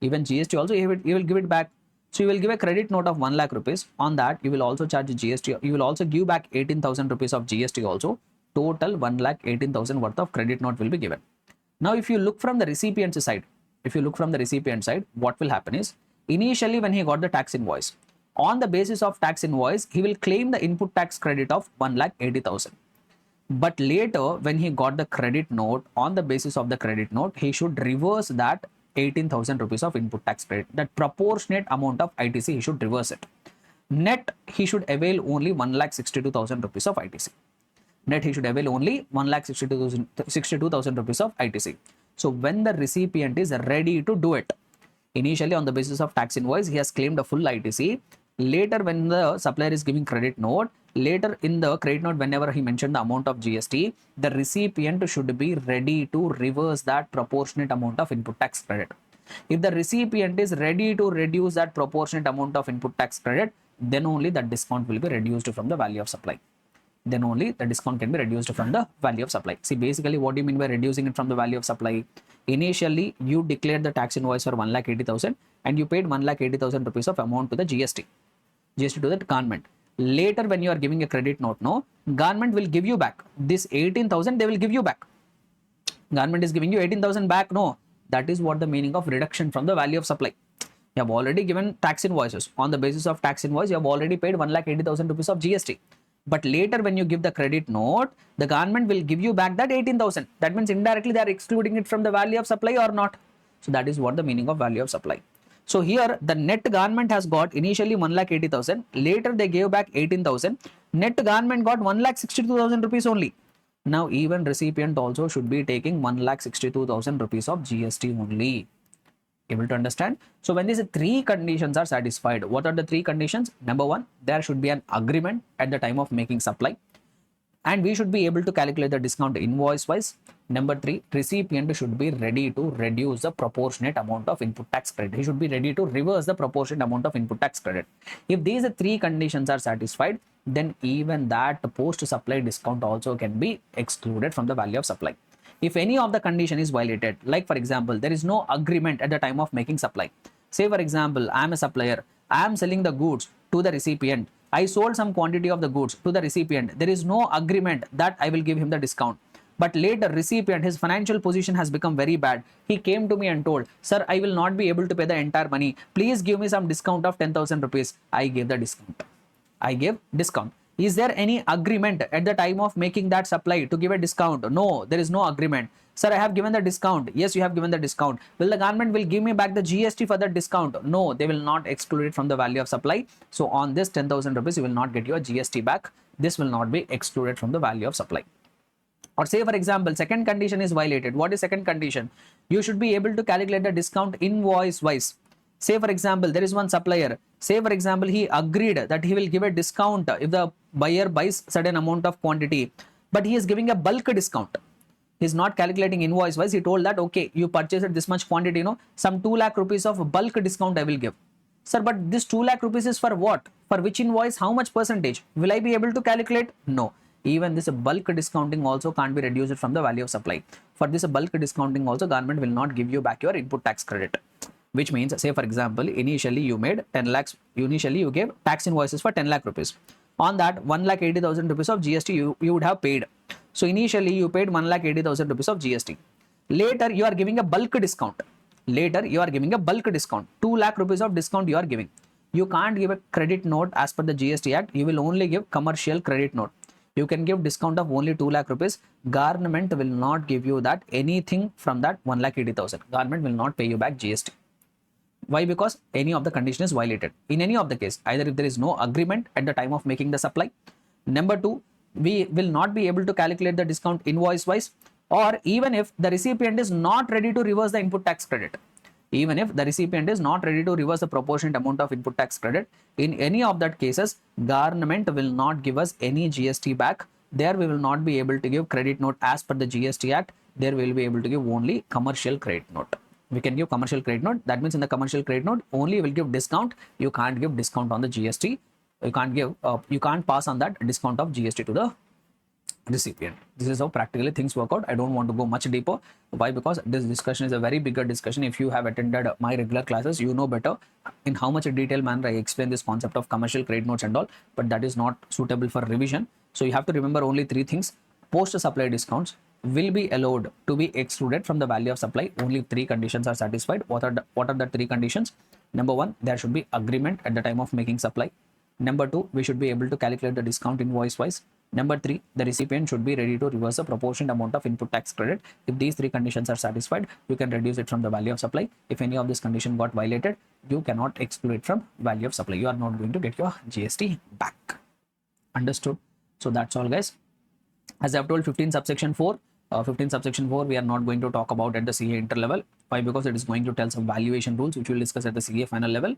Even GST also you will give it back. So you will give a credit note of 1 lakh rupees. On that, you will also charge GST. You will also give back 18,000 rupees of GST also. Total 1,18,000 worth of credit note will be given. Now, if you look from the recipient's side, what will happen is, initially when he got the tax invoice, on the basis of tax invoice, he will claim the input tax credit of 1,80,000. But later, when he got the credit note, on the basis of the credit note, he should reverse that 18,000 rupees of input tax credit. That proportionate amount of ITC, he should reverse it. Net, he should avail only 1,62,000 rupees of ITC. Net, he should avail only 1,62,000 rupees of ITC. So when the recipient is ready to do it, initially on the basis of tax invoice, he has claimed a full ITC. Later, when the supplier is giving credit note, later in the credit note, whenever he mentioned the amount of GST, the recipient should be ready to reverse that proportionate amount of input tax credit. If the recipient is ready to reduce that proportionate amount of input tax credit, then only the discount will be reduced from the value of supply. Then only the discount can be reduced from the value of supply. See, basically what do you mean by reducing it from the value of supply? Initially, you declared the tax invoice for 1,80,000 and you paid 1,80,000 rupees of amount to the GST to the government. Later, when you are giving a credit note, no, government will give you back this 18,000. They will give you back. Government is giving you 18,000 back. No, that is what the meaning of reduction from the value of supply. You have already given tax invoices. On the basis of tax invoice, you have already paid 1,80,000 rupees of GST. But later, when you give the credit note, the government will give you back that 18,000. That means indirectly they are excluding it from the value of supply or not. So that is what the meaning of value of supply. So here the net government has got initially 1,80,000. Later they gave back 18,000. Net government got 1,62,000 rupees only. Now even recipient also should be taking 1,62,000 rupees of GST only. Able to understand? So when these three conditions are satisfied, what are the three conditions? Number one, there should be an agreement at the time of making supply, and we should be able to calculate the discount invoice wise. Number three, recipient should be ready to reduce the proportionate amount of input tax credit. He should be ready to reverse the proportionate amount of input tax credit. If these three conditions are satisfied, then even that post supply discount also can be excluded from the value of supply. If any of the condition is violated, like for example, there is no agreement at the time of making supply. Say for example, I am a supplier, I am selling the goods to the recipient, I sold some quantity of the goods to the recipient. There is no agreement that I will give him the discount. But later, recipient, his financial position has become very bad. He came to me and told, sir, I will not be able to pay the entire money. Please give me some discount of 10,000 rupees. I gave the discount. I gave discount. Is there any agreement at the time of making that supply to give a discount? No, there is no agreement. Sir, I have given the discount. Yes, you have given the discount. Will the government will give me back the GST for that discount? No, they will not exclude it from the value of supply. So on this 10,000 rupees, you will not get your GST back. This will not be excluded from the value of supply. Or say for example, second condition is violated. What is second condition? You should be able to calculate the discount invoice wise. Say for example, there is one supplier. Say for example, he agreed that he will give a discount if the buyer buys certain amount of quantity, but he is giving a bulk discount. He is not calculating invoice wise. He told that, okay, you purchased this much quantity, some 2 lakh rupees of bulk discount I will give. Sir, but this 2 lakh rupees is for what? For which invoice? How much percentage? Will I be able to calculate? No. Even this bulk discounting also can't be reduced from the value of supply. For this bulk discounting also, government will not give you back your input tax credit. Which means, say for example, initially you made 10 lakhs, initially you gave tax invoices for 10 lakh rupees. On that 1,80,000 rupees of GST you would have paid. So initially you paid 1,80,000 rupees of GST. Later you are giving a bulk discount. Later you are giving a bulk discount. 2 lakh rupees of discount you are giving. You can't give a credit note as per the GST Act. You will only give commercial credit note. You can give discount of only 2 lakh rupees. Government will not give you that anything from that 1,80,000. Government will not pay you back GST. Why? Because any of the condition is violated. In any of the case, either if there is no agreement at the time of making the supply. Number two, we will not be able to calculate the discount invoice wise, or even if the recipient is not ready to reverse the input tax credit. Even if the recipient is not ready to reverse the proportionate amount of input tax credit, in any of that cases, government will not give us any GST back. There we will not be able to give credit note as per the GST Act. There we will be able to give only commercial credit note. We can give commercial credit note. That means in the commercial credit note only you will give discount. You can't give discount on the GST. You can't give. You can't pass on that discount of GST to the recipient. This is how practically things work out. I don't want to go much deeper. Why? Because this discussion is a very bigger discussion. If you have attended my regular classes, you know better in how much detail manner I explain this concept of commercial credit notes and all. But that is not suitable for revision. So you have to remember only three things. Post supply discounts will be allowed to be excluded from the value of supply. Only three conditions are satisfied. What are the three conditions? Number one, there should be agreement at the time of making supply. Number two, we should be able to calculate the discount invoice wise. Number three, the recipient should be ready to reverse the proportionate amount of input tax credit. If these three conditions are satisfied, you can reduce it from the value of supply. If any of this condition got violated, you cannot exclude it from value of supply. You are not going to get your GST back. Understood? So that's all, guys. As I've told, 15 subsection 4, we are not going to talk about at the CA inter level. Why? Because it is going to tell some valuation rules which we will discuss at the CA final level.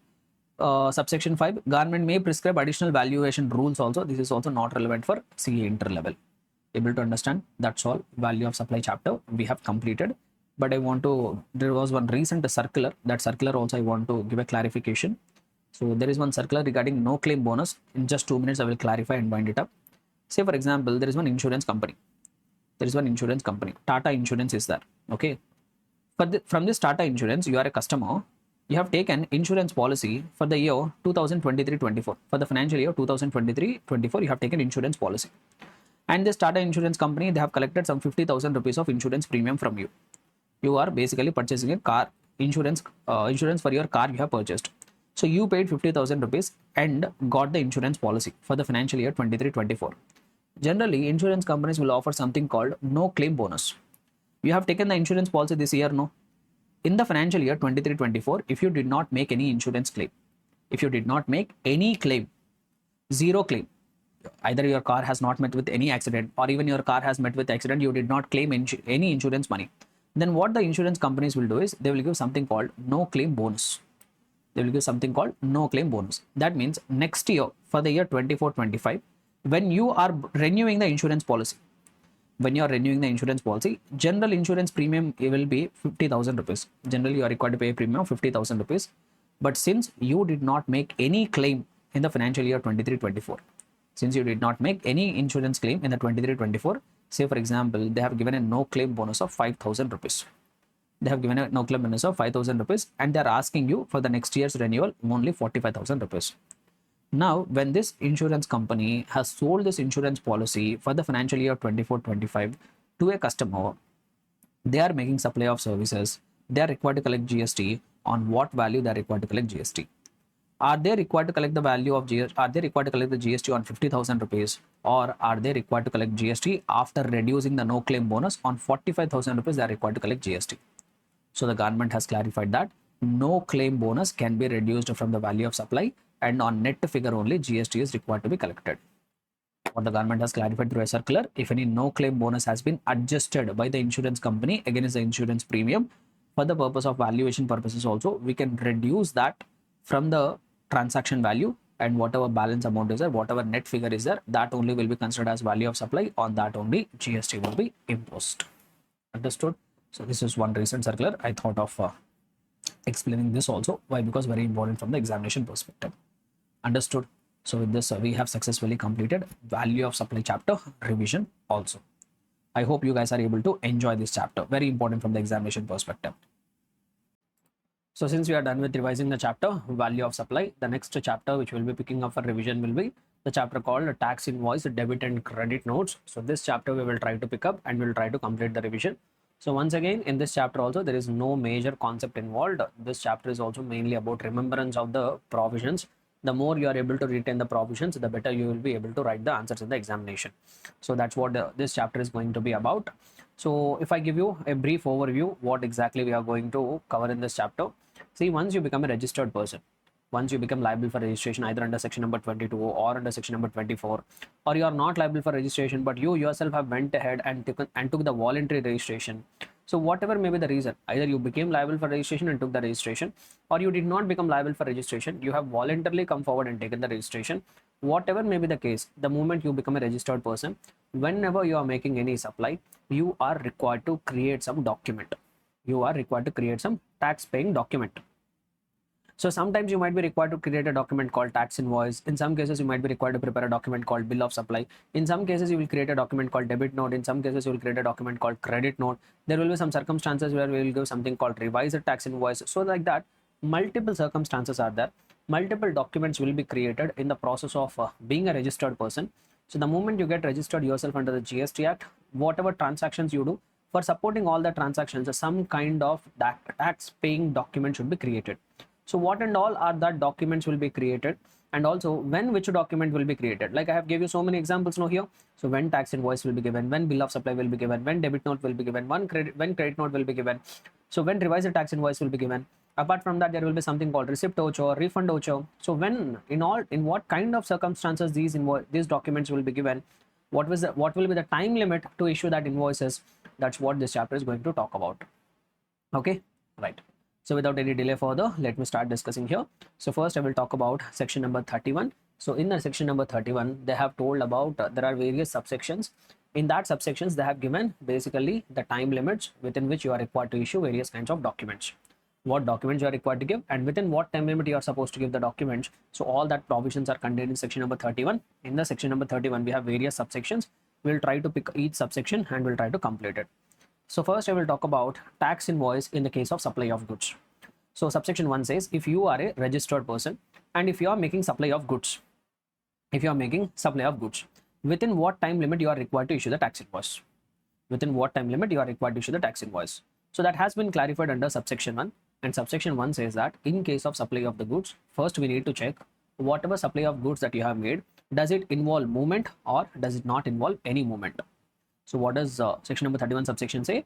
Subsection 5, government may prescribe additional valuation rules also. This is also not relevant for CA inter level. Able to understand? That's all. Value of supply chapter we have completed. But there was one recent circular. That circular also I want to give a clarification. So there is one circular regarding no claim bonus. In just 2 minutes, I will clarify and wind it up. Say for example, there is one insurance company. Tata Insurance is there. Okay. From this Tata Insurance, you are a customer. You have taken insurance policy for the year 2023-24. For the financial year 2023-24, you have taken insurance policy. And this Tata Insurance company, they have collected some 50,000 rupees of insurance premium from you. You are basically purchasing a car insurance for your car you have purchased. So you paid 50,000 rupees and got the insurance policy for the financial year 23-24. Generally, insurance companies will offer something called no claim bonus. You have taken the insurance policy this year, no? In the financial year 23-24, if you did not make any insurance claim, if you did not make any claim, zero claim, either your car has not met with any accident or even your car has met with accident, you did not claim any insurance money. then what the insurance companies will do is they will give something called no claim bonus. They will give something called no claim bonus. That means next year, for the year 24-25, when you are renewing the insurance policy, general insurance premium will be 50,000 rupees. Generally, you are required to pay a premium of 50,000 rupees. But since you did not make any claim in the financial year 23-24, since you did not make any insurance claim in the 23-24, say for example, they have given a no claim bonus of 5,000 rupees. They have given a no claim bonus of 5,000 rupees and they are asking you for the next year's renewal only 45,000 rupees. Now, when this insurance company has sold this insurance policy for the financial year 24-25 to a customer, they are making supply of services. They are required to collect GST. On what value they are required to collect GST? Are they required to collect the value of GST? Are they required to collect the GST on 50,000 rupees, or are they required to collect GST after reducing the no claim bonus on 45,000 rupees? They are required to collect GST. So the government has clarified that no claim bonus can be reduced from the value of supply, and on net figure only GST is required to be collected. What the government has clarified through a circular, if any no claim bonus has been adjusted by the insurance company against the insurance premium for the purpose of valuation purposes also, we can reduce that from the transaction value, and whatever balance amount is there, whatever net figure is there, that only will be considered as value of supply. On that only GST will be imposed. Understood? So this is one recent circular. I thought of explaining this also. Why? Because very important from the examination perspective. Understood? So with this, we have successfully completed value of supply chapter revision also. I hope you guys are able to enjoy this chapter. Very important from the examination perspective. So since we are done with revising the chapter value of supply, the next chapter which we'll be picking up for revision will be the chapter called tax invoice, debit and credit notes. So this chapter we will try to pick up and we'll try to complete the revision. So once again, in this chapter also, there is no major concept involved. This chapter is also mainly about remembrance of the provisions. The more you are able to retain the provisions, the better you will be able to write the answers in the examination. So that's what this chapter is going to be about. So if I give you a brief overview, what exactly we are going to cover in this chapter. See, once you become a registered person, once you become liable for registration either under section number 22 or under section number 24, or you are not liable for registration but you yourself have went ahead and took the voluntary registration. So whatever may be the reason, either you became liable for registration and took the registration, or you did not become liable for registration, you have voluntarily come forward and taken the registration. Whatever may be the case, the moment you become a registered person, whenever you are making any supply, you are required to create some document. You are required to create some tax paying document. So sometimes you might be required to create a document called tax invoice. In some cases, you might be required to prepare a document called bill of supply. In some cases, you will create a document called debit note. In some cases, you will create a document called credit note. There will be some circumstances where we will give something called revised tax invoice. So like that, multiple circumstances are there. Multiple documents will be created in the process of being a registered person. So the moment you get registered yourself under the GST Act, whatever transactions you do, for supporting all the transactions, some kind of tax paying document should be created. So what and all are that documents will be created, and also when which document will be created. Like I have gave you so many examples now here. So when tax invoice will be given, when bill of supply will be given, when debit note will be given, when credit note will be given. So when revised tax invoice will be given. Apart from that, there will be something called receipt voucher, refund voucher. So when in what kind of circumstances these documents will be given, what will be the time limit to issue that invoices? That's what this chapter is going to talk about. Okay, right. So without any delay further, let me start discussing here. So first I will talk about section number 31. So in the section number 31, they have told about there are various subsections. In that subsections, they have given basically the time limits within which you are required to issue various kinds of documents. What documents you are required to give and within what time limit you are supposed to give the documents. So all that provisions are contained in section number 31. In the section number 31, we have various subsections. We'll try to pick each subsection and we'll try to complete it. So first I will talk about tax invoice in the case of supply of goods. So subsection 1 says if you are a registered person and if you are making supply of goods, within what time limit you are required to issue the tax invoice. Within what time limit you are required to issue the tax invoice. So that has been clarified under subsection 1, and subsection 1 says that in case of supply of the goods, first we need to check whatever supply of goods that you have made, does it involve movement or does it not involve any movement? So what does section number 31 subsection say?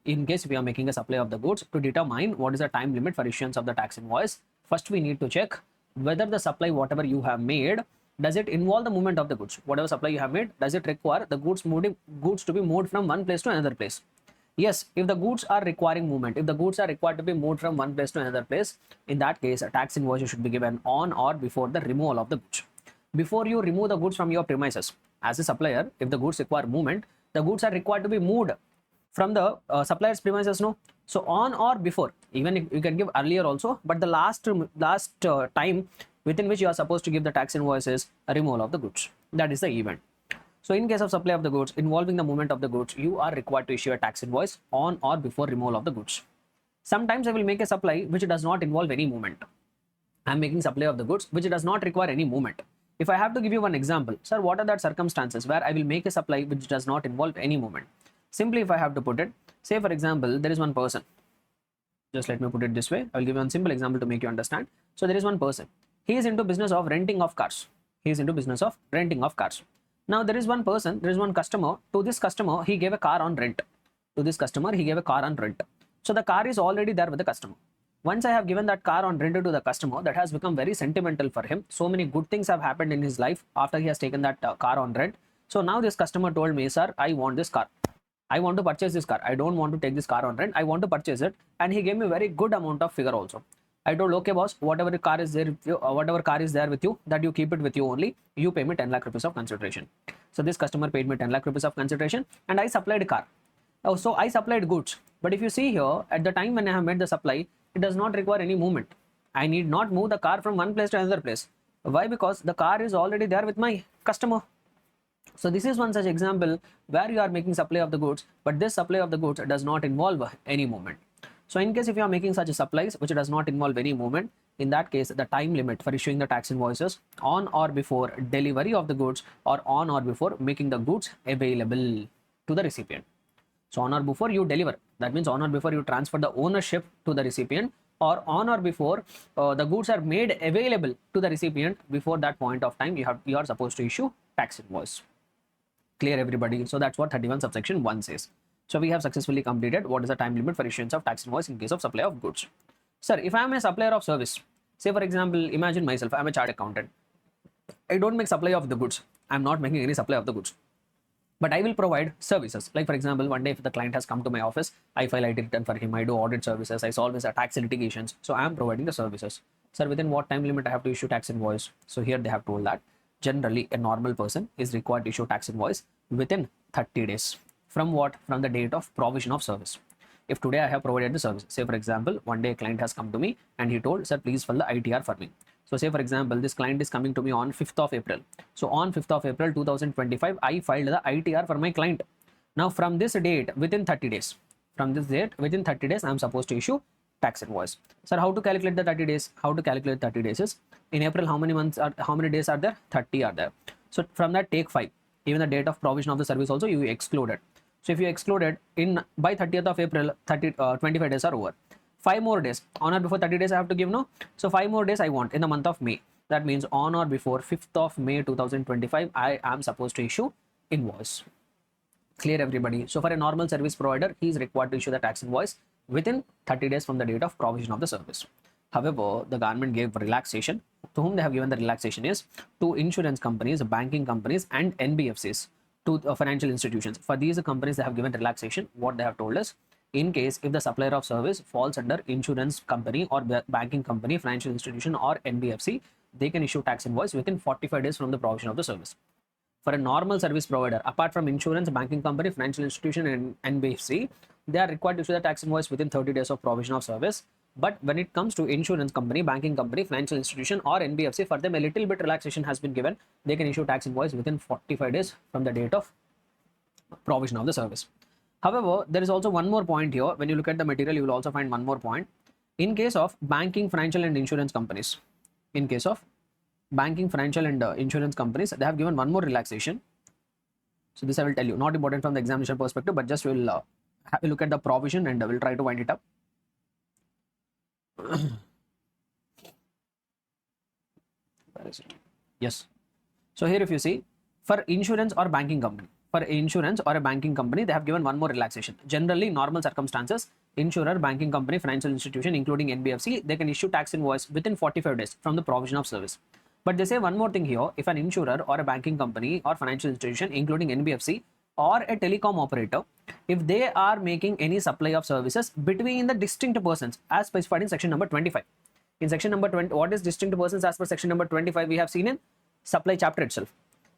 In case we are making a supply of the goods, to determine what is the time limit for issuance of the tax invoice, first we need to check whether the supply whatever you have made, does it involve the movement of the goods? Whatever supply you have made, does it require the goods to be moved from one place to another place? Yes, if the goods are requiring movement, if the goods are required to be moved from one place to another place, in that case, a tax invoice should be given on or before the removal of the goods. Before you remove the goods from your premises, as a supplier, if the goods require movement, the goods are required to be moved from the supplier's premises, no? So on or before, even if you can give earlier also, but the last time within which you are supposed to give the tax invoice is a removal of the goods. That is the event. So in case of supply of the goods involving the movement of the goods, you are required to issue a tax invoice on or before removal of the goods. Sometimes I will make a supply which does not involve any movement. I am making supply of the goods which does not require any movement. If I have to give you one example, sir, what are the circumstances where I will make a supply which does not involve any movement? Simply, if I have to put it, say for example, there is one person. Just let me put it this way. I will give you one simple example to make you understand. So there is one person. He is into business of renting of cars. He is into business of renting of cars. Now there is one person, there is one customer. To this customer, he gave a car on rent. To this customer, he gave a car on rent. So the car is already there with the customer. Once I have given that car on rent to the customer, that has become very sentimental for him. So many good things have happened in his life after he has taken that car on rent. So now this customer told me, sir, I want this car. I want to purchase this car. I don't want to take this car on rent. I want to purchase it. And he gave me a very good amount of figure also. I told, okay, boss, whatever car is there with you, whatever car is there with you, that you keep it with you only. You pay me 10 lakh rupees of consideration. So this customer paid me 10 lakh rupees of consideration and I supplied a car. Oh, so I supplied goods. But if you see here, at the time when I have made the supply, it does not require any movement. I need not move the car from one place to another place. Why? Because the car is already there with my customer. So this is one such example where you are making supply of the goods, but this supply of the goods does not involve any movement. So in case if you are making such supplies which does not involve any movement, in that case, the time limit for issuing the tax invoices on or before delivery of the goods or on or before making the goods available to the recipient. So on or before you deliver, that means on or before you transfer the ownership to the recipient, or on or before the goods are made available to the recipient. Before that point of time, you are supposed to issue tax invoice. Clear, everybody? So that's what 31 subsection 1 says. So we have successfully completed what is the time limit for issuance of tax invoice in case of supply of goods. Sir, if I am a supplier of service, say for example, imagine myself, I am a chartered accountant. I don't make supply of the goods. I am not making any supply of the goods. But I will provide services. Like for example, one day if the client has come to my office, I file IT return for him, I do audit services, I solve his tax litigations. So I am providing the services. Sir, within what time limit I have to issue tax invoice? So here they have told that generally a normal person is required to issue tax invoice within 30 days. From what? From the date of provision of service. If today I have provided the service, say for example, one day a client has come to me and he told, sir, please file the ITR for me. So say for example, this client is coming to me on 5th of April. So on 5th of April 2025, I filed the ITR for my client. Now from this date, within 30 days, from this date, within 30 days, I am supposed to issue tax invoice. Sir, how to calculate the 30 days? How to calculate 30 days is, in April, how many days are there? 30 are there. So from that, take 5. Even the date of provision of the service also you excluded. So if you excluded by 30th of April, 25 days are over. 5 more days, on or before 30 days I have to give, no? So 5 more days I want in the month of May. That means on or before 5th of May 2025, I am supposed to issue invoice. Clear, everybody? So for a normal service provider, he is required to issue the tax invoice within 30 days from the date of provision of the service. However, the government gave relaxation. To whom they have given the relaxation is to insurance companies, banking companies and NBFCs, to financial institutions. For these companies, they have given relaxation. What they have told us, in case if the supplier of service falls under insurance company or banking company, financial institution or NBFC, they can issue tax invoice within 45 days from the provision of the service. For a normal service provider, apart from insurance, banking company, financial institution and NBFC, they are required to issue the tax invoice within 30 days of provision of service. But when it comes to insurance company, banking company, financial institution or NBFC, for them a little bit relaxation has been given. They can issue tax invoice within 45 days from the date of provision of the service. However, there is also one more point here. When you look at the material, you will also find one more point. In case of banking, financial and insurance companies, in case of banking, financial and insurance companies, they have given one more relaxation. So this I will tell you, not important from the examination perspective, but just we'll have a look at the provision and we'll try to wind it up. Where is it? Yes. So here if you see, for insurance or banking company, for insurance or a banking company, they have given one more relaxation. Generally, normal circumstances, insurer, banking company, financial institution, including NBFC, they can issue tax invoice within 45 days from the provision of service. But they say one more thing here, if an insurer or a banking company or financial institution, including NBFC, or a telecom operator if they are making any supply of services between the distinct persons as specified in section number 25. In section number 20, what is distinct persons as per section number 25? We have seen in supply chapter itself.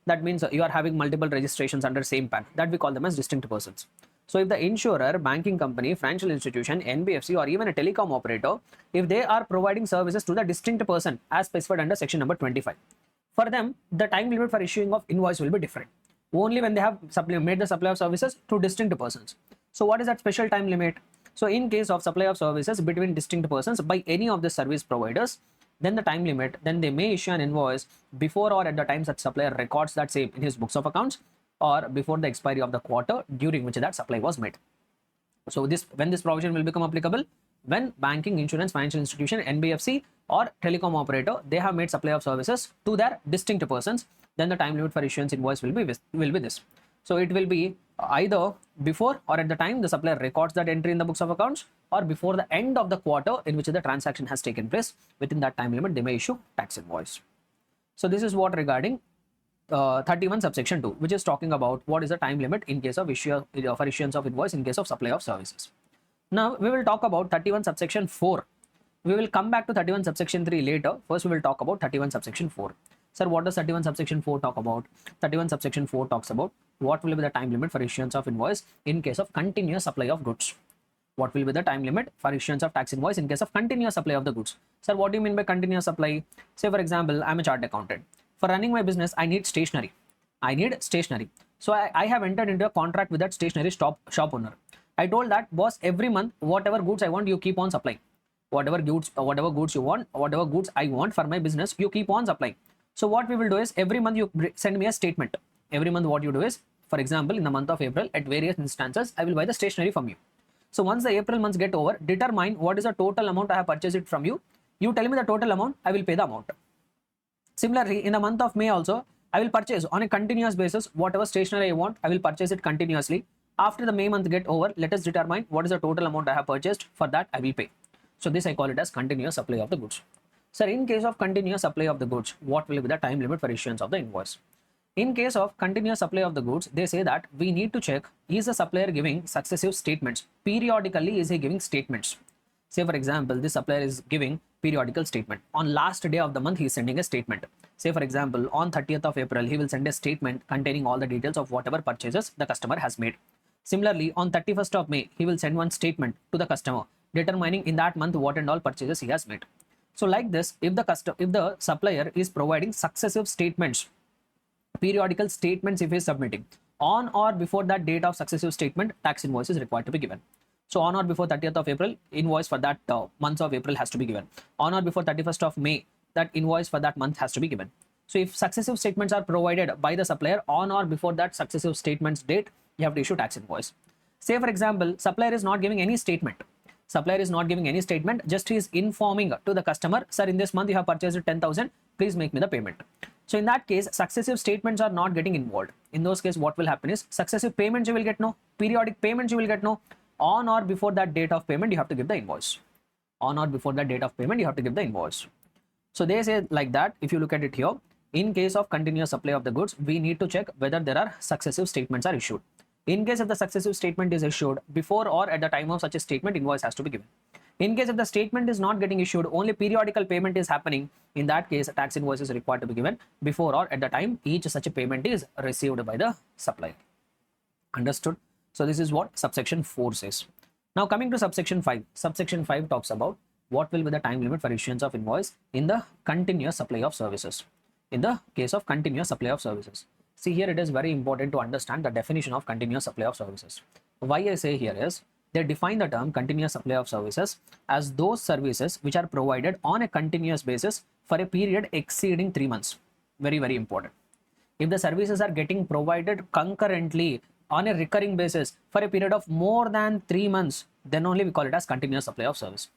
That means you are having multiple registrations under same PAN. That we call them as distinct persons. So if the insurer, banking company, financial institution, NBFC, or even a telecom operator, if they are providing services to the distinct person as specified under section number 25, for them, the time limit for issuing of invoice will be different. Only when they have made the supply of services to distinct persons. So what is that special time limit? So in case of supply of services between distinct persons by any of the service providers, then the time limit, then they may issue an invoice before or at the time such supplier records that same in his books of accounts, or before the expiry of the quarter during which that supply was made. So when this provision will become applicable, when banking, insurance, financial institution, NBFC or telecom operator, they have made supply of services to their distinct persons, then the time limit for issuance invoice will be this. So it will be either before or at the time the supplier records that entry in the books of accounts, or before the end of the quarter in which the transaction has taken place. Within that time limit, they may issue tax invoice. So this is what regarding 31 subsection 2, which is talking about what is the time limit in case of for issuance of invoice in case of supply of services. Now we will talk about 31 subsection 4. We will come back to 31 subsection 3 later. First we will talk about 31 subsection 4. Sir, what does 31 subsection 4 talk about? 31 subsection 4 talks about what will be the time limit for issuance of invoice in case of continuous supply of goods. What will be the time limit for issuance of tax invoice in case of continuous supply of the goods? Sir, what do you mean by continuous supply? Say for example, I'm a chartered accountant. For running my business, I need stationery. So I have entered into a contract with that stationery shop owner. I told that, boss, every month, whatever goods I want, you keep on supplying. Whatever goods you want, whatever goods I want for my business, you keep on supplying. So what we will do is every month you send me a statement. Every month what you do is, for example, in the month of April, at various instances, I will buy the stationery from you. So once the April months get over, determine what is the total amount I have purchased it from you. You tell me the total amount, I will pay the amount. Similarly, in the month of May also, I will purchase on a continuous basis whatever stationery I want. I will purchase it continuously. After the May month get over, let us determine what is the total amount I have purchased. For that, I will pay. So this I call it as continuous supply of the goods. Sir, in case of continuous supply of the goods, what will be the time limit for issuance of the invoice? In case of continuous supply of the goods, they say that we need to check, is the supplier giving successive statements? Periodically, is he giving statements? Say for example, this supplier is giving periodical statement. On last day of the month, he is sending a statement. Say for example, on 30th of April, he will send a statement containing all the details of whatever purchases the customer has made. Similarly, on 31st of May, he will send one statement to the customer determining in that month what and all purchases he has made. So like this, if the supplier is providing successive statements, periodical statements if he is submitting, on or before that date of successive statement, tax invoice is required to be given. So on or before 30th of April, invoice for that month of April has to be given. On or before 31st of May, that invoice for that month has to be given. So if successive statements are provided by the supplier on or before that successive statements date, you have to issue tax invoice. Say for example, supplier is not giving any statement. Just he is informing to the customer, sir, in this month you have purchased 10,000, please make me the payment. So in that case, successive statements are not getting involved. In those cases, what will happen is successive payments you will get no, periodic payments you will get no. On or before that date of payment, you have to give the invoice. So they say like that, if you look at it here, in case of continuous supply of the goods, we need to check whether there are successive statements are issued. In case if the successive statement is issued before or at the time of such a statement, invoice has to be given. In case if the statement is not getting issued, only periodical payment is happening, in that case, a tax invoice is required to be given before or at the time each such a payment is received by the supplier. Understood? So this is what subsection 4 says. Now coming to subsection 5. Subsection 5 talks about what will be the time limit for issuance of invoice in the continuous supply of services. In the case of continuous supply of services. See here, it is very important to understand the definition of continuous supply of services. Why I say here is, they define the term continuous supply of services as those services which are provided on a continuous basis for a period exceeding 3 months. Very, very important. If the services are getting provided concurrently on a recurring basis for a period of more than 3 months, then only we call it as continuous supply of service.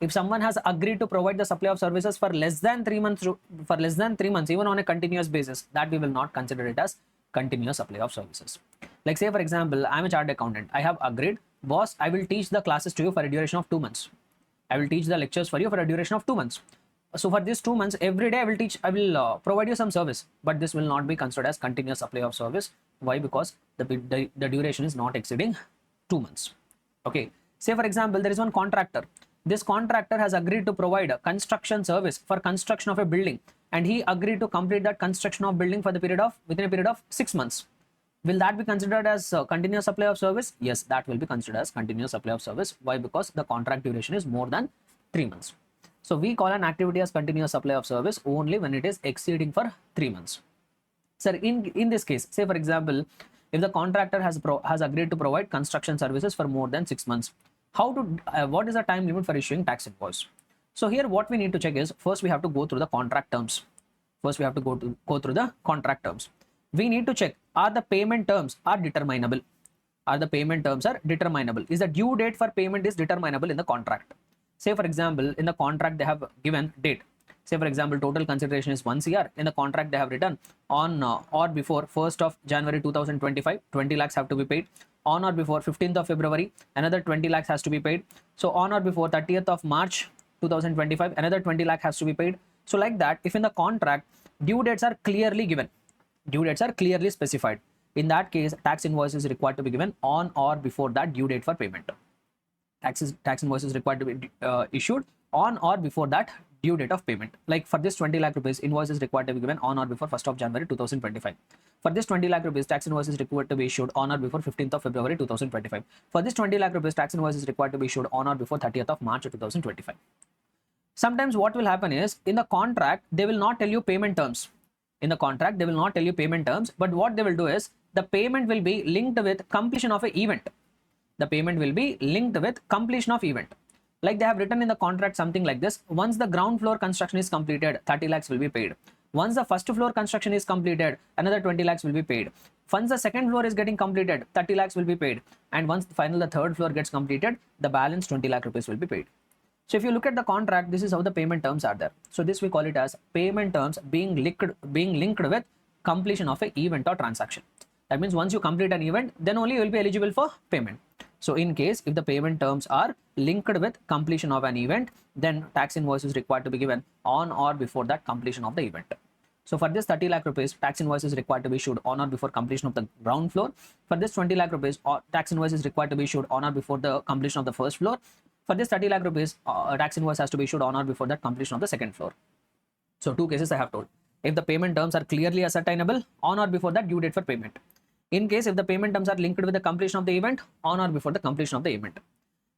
If someone has agreed to provide the supply of services for less than 3 months, even on a continuous basis, that we will not consider it as continuous supply of services. Like say for example, I am a chartered accountant. I have agreed, boss, I will teach the classes to you for a duration of 2 months. I will teach the lectures for you for a duration of 2 months. So for these 2 months, every day I will provide you some service, but this will not be considered as continuous supply of service. Why? Because the duration is not exceeding 2 months. Okay. Say for example, there is one contractor. This contractor has agreed to provide a construction service for construction of a building, and he agreed to complete that construction of building for the within a period of 6 months. Will that be considered as continuous supply of service? Yes, that will be considered as continuous supply of service. Why? Because the contract duration is more than 3 months. So we call an activity as continuous supply of service only when it is exceeding for 3 months. Sir, in this case, say for example, if the contractor has agreed to provide construction services for more than 6 months, what is the time limit for issuing tax invoice? So here what we need to check is, first we have to go through the contract terms. First we have to go through the contract terms. We need to check, are the payment terms are determinable? Are the payment terms are determinable? Is the due date for payment is determinable in the contract? Say for example, in the contract they have given date. Say for example, total consideration is 1 CR. In the contract they have written on or before 1st of January 2025, 20 lakhs have to be paid. On or before 15th of February, another 20 lakhs has to be paid. So on or before 30th of March 2025, another 20 lakh has to be paid. So like that, if in the contract due dates are clearly given, due dates are clearly specified, in that case tax invoice is required to be given on or before that due date for payment. Tax invoice is required to be issued on or before that due date of payment. Like for this 20 lakh rupees, invoice is required to be given on or before 1st of January 2025. For this 20 lakh rupees, tax invoice is required to be issued on or before 15th of February 2025. For this 20 lakh rupees, tax invoice is required to be issued on or before 30th of March 2025. Sometimes what will happen is, in the contract they will not tell you payment terms. In the contract they will not tell you payment terms, but what they will do is, the payment will be linked with completion of an event. The payment will be linked with completion of event. Like they have written in the contract something like this: once the ground floor construction is completed, 30 lakhs will be paid. Once the first floor construction is completed, another 20 lakhs will be paid. Once the second floor is getting completed, 30 lakhs will be paid. And once the third floor gets completed, the balance 20 lakh rupees will be paid. So if you look at the contract, this is how the payment terms are there. So this we call it as payment terms being linked with completion of an event or transaction. That means once you complete an event, then only you will be eligible for payment. So in case if the payment terms are linked with completion of an event, then tax invoice is required to be given on or before that completion of the event. So for this 30 lakh rupees, tax invoice is required to be issued on or before completion of the ground floor. For this 20 lakh rupees, tax invoice is required to be issued on or before the completion of the first floor. For this 30 lakh rupees, tax invoice has to be issued on or before that completion of the second floor. So two cases I have told. If the payment terms are clearly ascertainable, on or before that due date for payment. In case if the payment terms are linked with the completion of the event, on or before the completion of the event.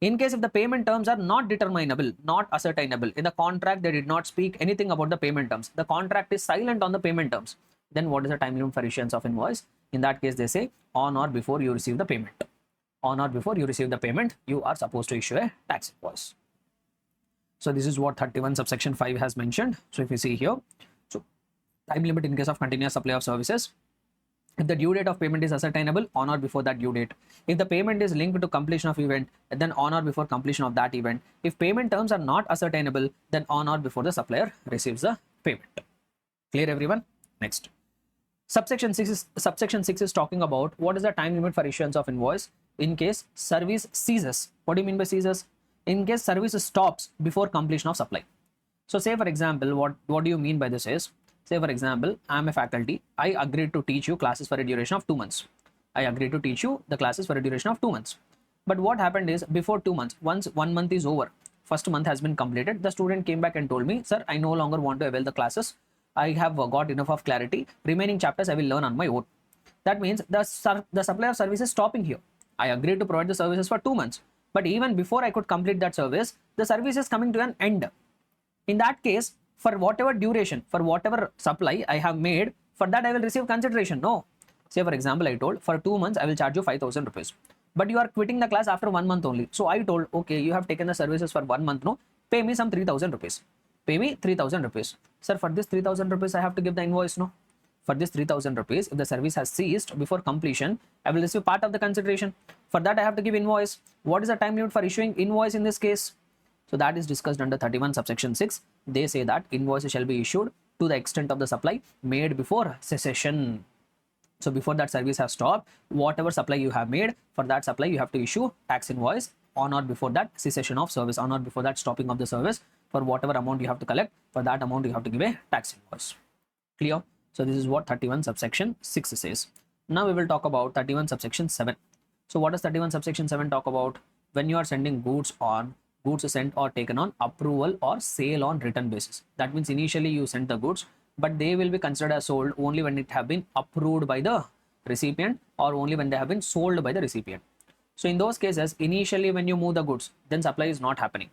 In case if the payment terms are not determinable, not ascertainable, in the contract they did not speak anything about the payment terms, the contract is silent on the payment terms, then what is the time limit for issuance of invoice? In that case they say on or before you receive the payment. On or before you receive the payment, you are supposed to issue a tax invoice. So this is what 31 subsection 5 has mentioned. So if you see here, so time limit in case of continuous supply of services. If the due date of payment is ascertainable, on or before that due date. If the payment is linked to completion of event, then on or before completion of that event. If payment terms are not ascertainable, then on or before the supplier receives the payment. Clear everyone? Next. Subsection 6 is talking about what is the time limit for issuance of invoice in case service ceases. What do you mean by ceases? In case service stops before completion of supply. So say for example, what do you mean by this is, say for example, I am a faculty. I agreed to teach you classes for a duration of 2 months. I agreed to teach you the classes for a duration of 2 months. But what happened is, before 2 months, once 1 month is over, first month has been completed, the student came back and told me, sir, I no longer want to avail the classes. I have got enough of clarity. Remaining chapters I will learn on my own. That means the supply of service is stopping here. I agreed to provide the services for 2 months. But even before I could complete that service, the service is coming to an end. In that case, for whatever duration, for whatever supply I have made, for that I will receive consideration. No. Say for example, I told for 2 months I will charge you 5,000 rupees. But you are quitting the class after 1 month only. So I told, okay, you have taken the services for 1 month. No, pay me some 3,000 rupees. Pay me 3,000 rupees. Sir, for this 3,000 rupees I have to give the invoice. No. For this 3,000 rupees, if the service has ceased before completion, I will receive part of the consideration. For that I have to give invoice. What is the time limit for issuing invoice in this case? So that is discussed under 31 subsection 6. They say that invoices shall be issued to the extent of the supply made before cessation. So before that service has stopped, whatever supply you have made, for that supply you have to issue tax invoice on or before that cessation of service, on or before that stopping of the service. for whatever amount you have to collect, for that amount you have to give a tax invoice. Clear? So this is what 31 subsection 6 says. Now we will talk about 31 subsection 7. So what does 31 subsection 7 talk about? When you are sending goods sent or taken on approval or sale on return basis. That means initially you sent the goods, but they will be considered as sold only when it have been approved by the recipient or only when they have been sold by the recipient. So in those cases, initially when you move the goods, then supply is not happening.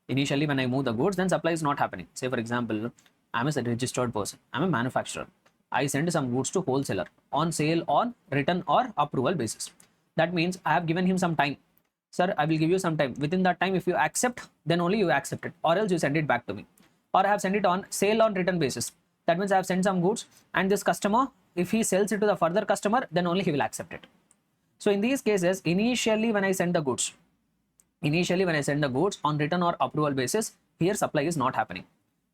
Initially when I move the goods, then supply is not happening. Say for example, I'm a registered person, I'm a manufacturer. I send some goods to wholesaler on sale, on return or approval basis. That means I have given him some time. Sir, I will give you some time. Within that time, if you accept, then only you accept it, or else you send it back to me. Or I have sent it on sale on return basis. That means I have sent some goods and this customer, if he sells it to the further customer, then only he will accept it. So in these cases, initially when I send the goods on return or approval basis, here supply is not happening.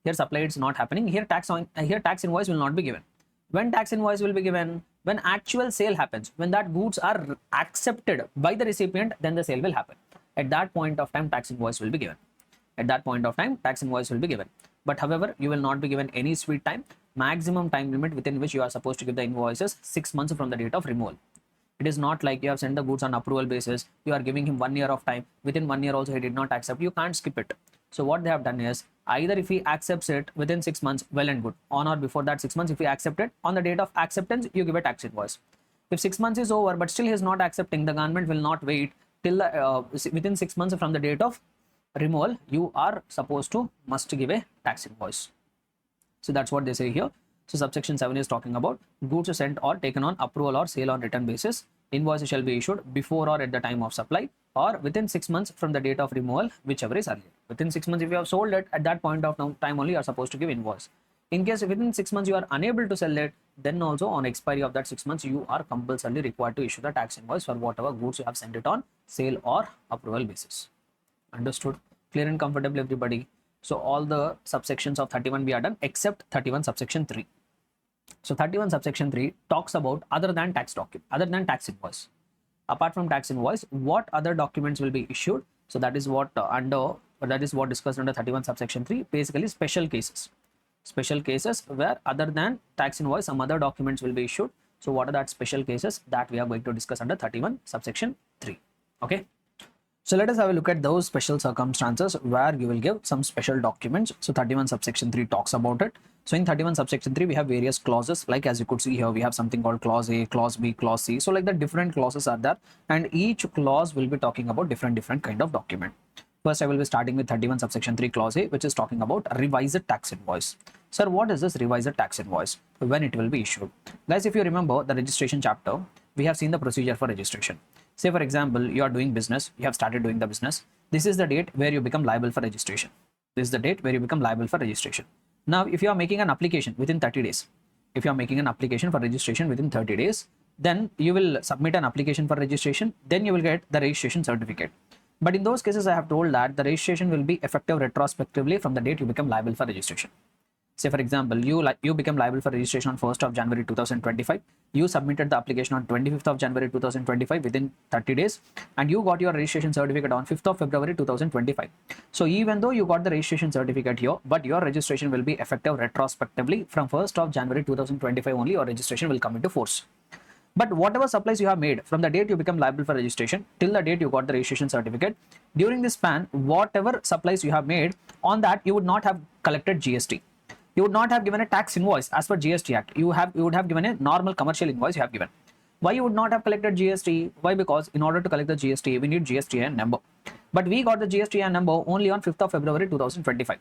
Here supply is not happening. Here tax invoice will not be given. When tax invoice will be given? When actual sale happens, when that goods are accepted by the recipient, then the sale will happen. At that point of time, tax invoice will be given. But however, you will not be given any sweet time. Maximum time limit within which you are supposed to give the invoices 6 months from the date of removal. It is not like you have sent the goods on approval basis. You are giving him 1 year of time. Within 1 year also he did not accept. You can't skip it. So what they have done is, either if he accepts it within 6 months, well and good. On or before that 6 months, if he accepts it, on the date of acceptance, you give a tax invoice. If 6 months is over, but still he is not accepting, the government will not wait till within 6 months from the date of removal, you are supposed to must give a tax invoice. So that's what they say here. So subsection 7 is talking about goods sent or taken on approval or sale on return basis. Invoices shall be issued before or at the time of supply or within 6 months from the date of removal, whichever is earlier. Within 6 months, if you have sold it, at that point of time only you are supposed to give invoice. In case within 6 months you are unable to sell it, then also on expiry of that 6 months, you are compulsorily required to issue the tax invoice for whatever goods you have sent it on sale or approval basis. Understood? Clear and comfortable, everybody? So all the subsections of 31 we are done except 31 subsection 3. So 31 subsection 3 talks about other than tax invoice. Apart from tax invoice, what other documents will be issued? So that is what discussed under 31 subsection 3. Basically special cases where other than tax invoice, some other documents will be issued. So what are that special cases that we are going to discuss under 31 subsection 3? Okay. So let us have a look at those special circumstances where you will give some special documents. So 31 subsection 3 talks about it. So in 31 subsection 3, we have various clauses. Like as you could see here, we have something called clause A, clause B, clause C. So like the different clauses are there, and each clause will be talking about different kind of document. First, I will be starting with 31 subsection 3 clause A, which is talking about revised tax invoice. Sir, what is this revised tax invoice? When it will be issued? Guys, if you remember the registration chapter, we have seen the procedure for registration. Say for example, you are doing business, you have started doing the business. This is the date where you become liable for registration. Now, if you are making an application within 30 days, if you are making an application for registration within 30 days, then you will submit an application for registration, then you will get the registration certificate. But in those cases, I have told that the registration will be effective retrospectively from the date you become liable for registration. Say for example, you become liable for registration on 1st of January 2025. You submitted the application on 25th of January 2025 within 30 days, and you got your registration certificate on 5th of February 2025. So even though you got the registration certificate here, but your registration will be effective retrospectively from 1st of January 2025 only. Your registration will come into force. But whatever supplies you have made from the date you become liable for registration till the date you got the registration certificate, during this span, whatever supplies you have made, on that you would not have collected GST. You would not have given a tax invoice as per GST Act. You would have given a normal commercial invoice you have given. Why you would not have collected GST? Why? Because in order to collect the GST, we need GST number. But we got the GST number only on 5th of February 2025.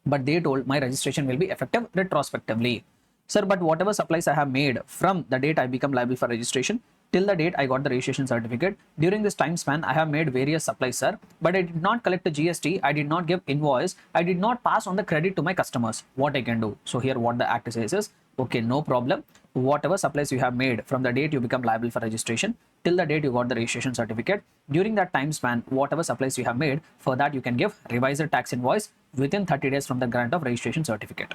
But they told my registration will be effective retrospectively. Sir, but whatever supplies I have made from the date I become liable for registration till the date I got the registration certificate, during this time span, I have made various supplies, sir, but I did not collect the GST, I did not give invoice, I did not pass on the credit to my customers. What I can do? So here what the act says is, okay, no problem. Whatever supplies you have made from the date you become liable for registration till the date you got the registration certificate, during that time span, whatever supplies you have made, for that you can give revised tax invoice within 30 days from the grant of registration certificate.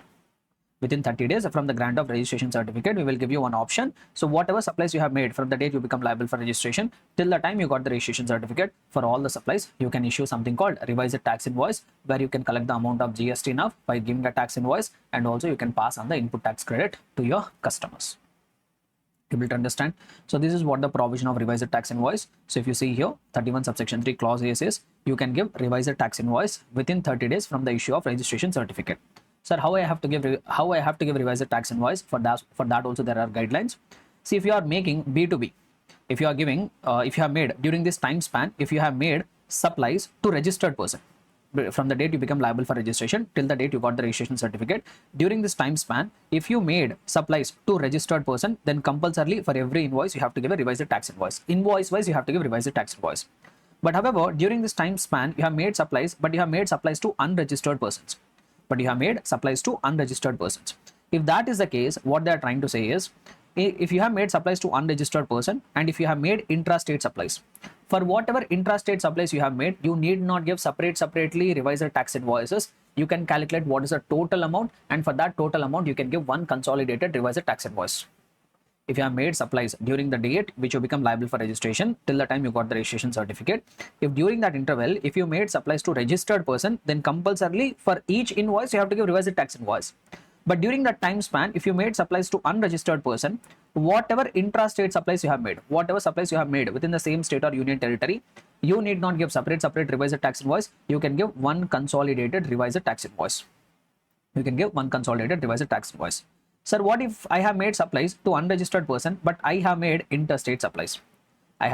within 30 days from the grant of registration certificate, we will give you one option. So whatever supplies you have made from the date you become liable for registration till the time you got the registration certificate, for all the supplies, you can issue something called revised tax invoice, where you can collect the amount of GST now by giving a tax invoice, and also you can pass on the input tax credit to your customers. Able to understand? So this is what the provision of revised tax invoice. So if you see here, 31 subsection 3 clause A says you can give revised tax invoice within 30 days from the issue of registration certificate. Sir, how I have to give revised tax invoice? For that also there are guidelines. See, if you are making B2B, if you are giving if you have made during this time span, if you have made supplies to registered person from the date you become liable for registration till the date you got the registration certificate, during this time span, if you made supplies to registered person, then compulsorily for every invoice you have to give a revised tax invoice. Invoice wise you have to give revised tax invoice. But however, during this time span you have made supplies, but you have made supplies to unregistered persons. If that is the case, what they are trying to say is, if you have made supplies to unregistered person and if you have made intra-state supplies, for whatever intra-state supplies you have made, you need not give separately revised tax invoices. You can calculate what is the total amount, and for that total amount you can give one consolidated revised tax invoice. If you have made supplies during the date which you become liable for registration till the time you got the registration certificate, if during that interval if you made supplies to registered person, then compulsorily for each invoice you have to give revised tax invoice. But during that time span, if you made supplies to unregistered person, whatever intra-state supplies you have made, within the same state or union territory, you need not give separate revised tax invoice. You can give one consolidated revised tax invoice. Sir, what if I have made supplies to unregistered person, but I have made interstate supplies? In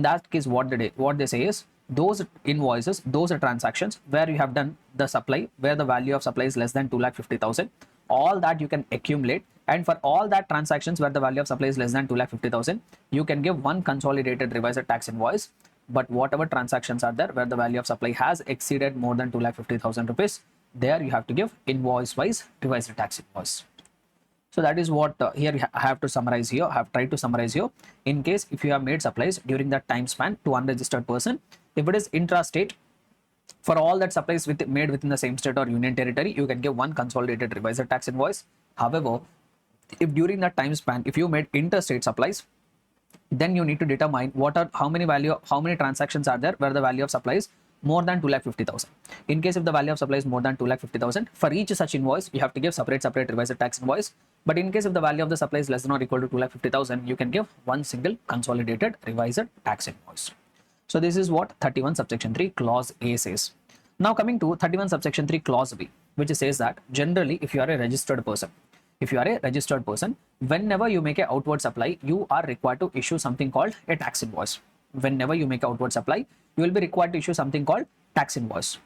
that case, what they say is, those invoices, those transactions where you have done the supply, where the value of supply is less than 2,50,000, all that you can accumulate, and for all that transactions where the value of supply is less than 2,50,000, you can give one consolidated revised tax invoice. But whatever transactions are there where the value of supply has exceeded more than 2,50,000 rupees, there you have to give invoice wise revised tax invoice. So that is what here I have to summarize here. I have tried to summarize here. In case if you have made supplies during that time span to unregistered person, if it is intra-state, for all that supplies made within the same state or union territory, you can give one consolidated revised tax invoice. However, if during that time span, if you made interstate supplies, then you need to determine how many transactions are there where the value of supply is more than 2,50,000. In case if the value of supply is more than 2,50,000, for each such invoice you have to give separate revised tax invoice. But in case if the value of the supply is less than or equal to 2,50,000, you can give one single consolidated revised tax invoice. So this is what 31 subsection 3 clause A says. Now coming to 31 subsection 3 clause B, which says that generally if you are a registered person, whenever you make an outward supply, you are required to issue something called a tax invoice. Whenever you make outward supply, you will be required to issue something called tax invoice.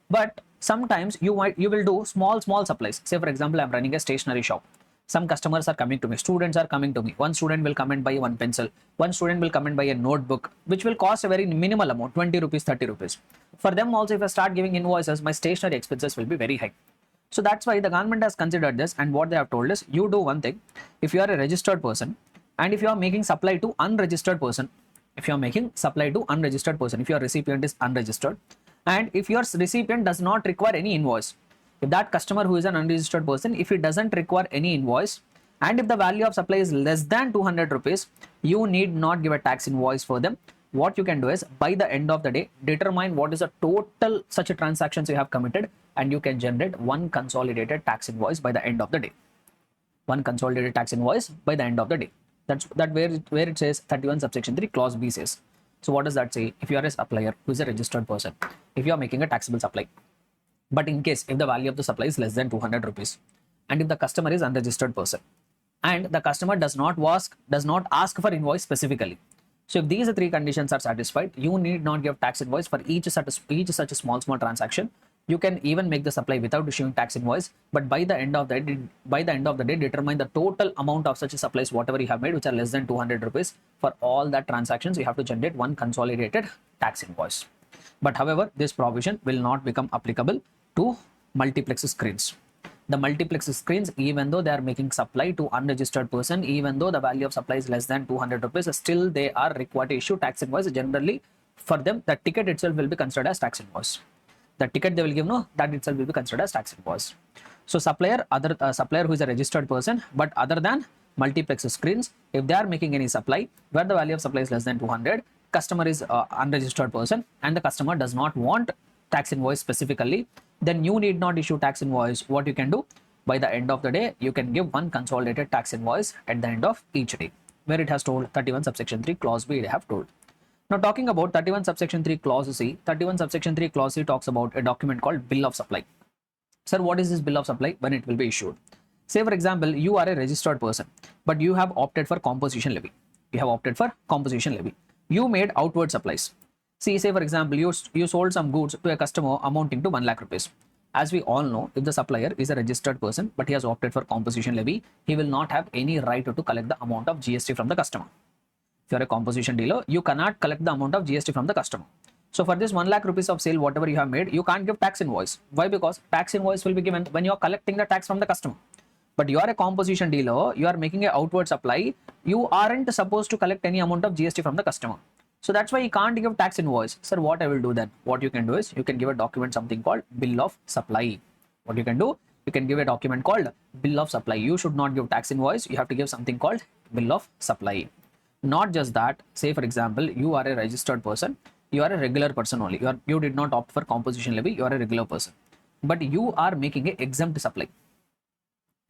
But sometimes you will do small supplies. Say for example, I am running a stationery shop. Some customers are coming to me, students are coming to me. One student will come and buy one pencil. One student will come and buy a notebook, which will cost a very minimal amount, 20 rupees, 30 rupees. For them also, if I start giving invoices, my stationery expenses will be very high. So that's why the government has considered this, and what they have told is, you do one thing. If you are a registered person and if you are making supply to unregistered person, if your recipient is unregistered, and if your recipient does not require any invoice, if that customer who is an unregistered person, if he doesn't require any invoice, and if the value of supply is less than 200 rupees, you need not give a tax invoice for them. What you can do is, by the end of the day, determine what is the total such a transactions you have committed, and you can generate one consolidated tax invoice by the end of the day. That's where it says 31 subsection 3 clause B says. So what does that say? If you are a supplier who is a registered person, if you are making a taxable supply, but in case if the value of the supply is less than 200 rupees, and if the customer is unregistered person, and the customer does not ask for invoice specifically, so if these three conditions are satisfied, you need not give tax invoice for each such a small transaction. You can even make the supply without issuing tax invoice, but by the end of the day, determine the total amount of such supplies whatever you have made, which are less than 200 rupees. For all that transactions, you have to generate one consolidated tax invoice. But however, this provision will not become applicable to multiplex screens. The multiplex screens, even though they are making supply to unregistered person, even though the value of supply is less than 200 rupees, still they are required to issue tax invoice. Generally, for them, the ticket itself will be considered as tax invoice. The ticket they will give, that itself will be considered as tax invoice. So supplier who is a registered person, but other than multiplex screens, if they are making any supply where the value of supply is less than 200, customer is unregistered person and the customer does not want tax invoice specifically, then you need not issue tax invoice. What you can do, by the end of the day, you can give one consolidated tax invoice at the end of each day, where it has told 31 subsection 3 clause B, they have told. Now talking about 31 subsection 3 clause C, 31 subsection 3 clause C talks about a document called bill of supply. Sir, what is this bill of supply? When it will be issued? Say for example, you are a registered person, but you have opted for composition levy. You have opted for composition levy. You made outward supplies. See, say for example, you sold some goods to a customer amounting to 1 lakh rupees. As we all know, if the supplier is a registered person, but he has opted for composition levy, he will not have any right to collect the amount of GST from the customer. If you are a composition dealer, you cannot collect the amount of GST from the customer. So for this 1 lakh rupees of sale, whatever you have made, you can't give tax invoice. Why? Because tax invoice will be given when you are collecting the tax from the customer. But you are a composition dealer, you are making an outward supply, you aren't supposed to collect any amount of GST from the customer. So that's why you can't give tax invoice. Sir, what I will do then? What you can do is you can give a document something called bill of supply. What you can do? You can give a document called bill of supply. You should not give tax invoice. You have to give something called bill of supply. Not just that, say for example, you are a registered person, you are a regular person only. You did not opt for composition levy, you are a regular person. But you are making an exempt supply.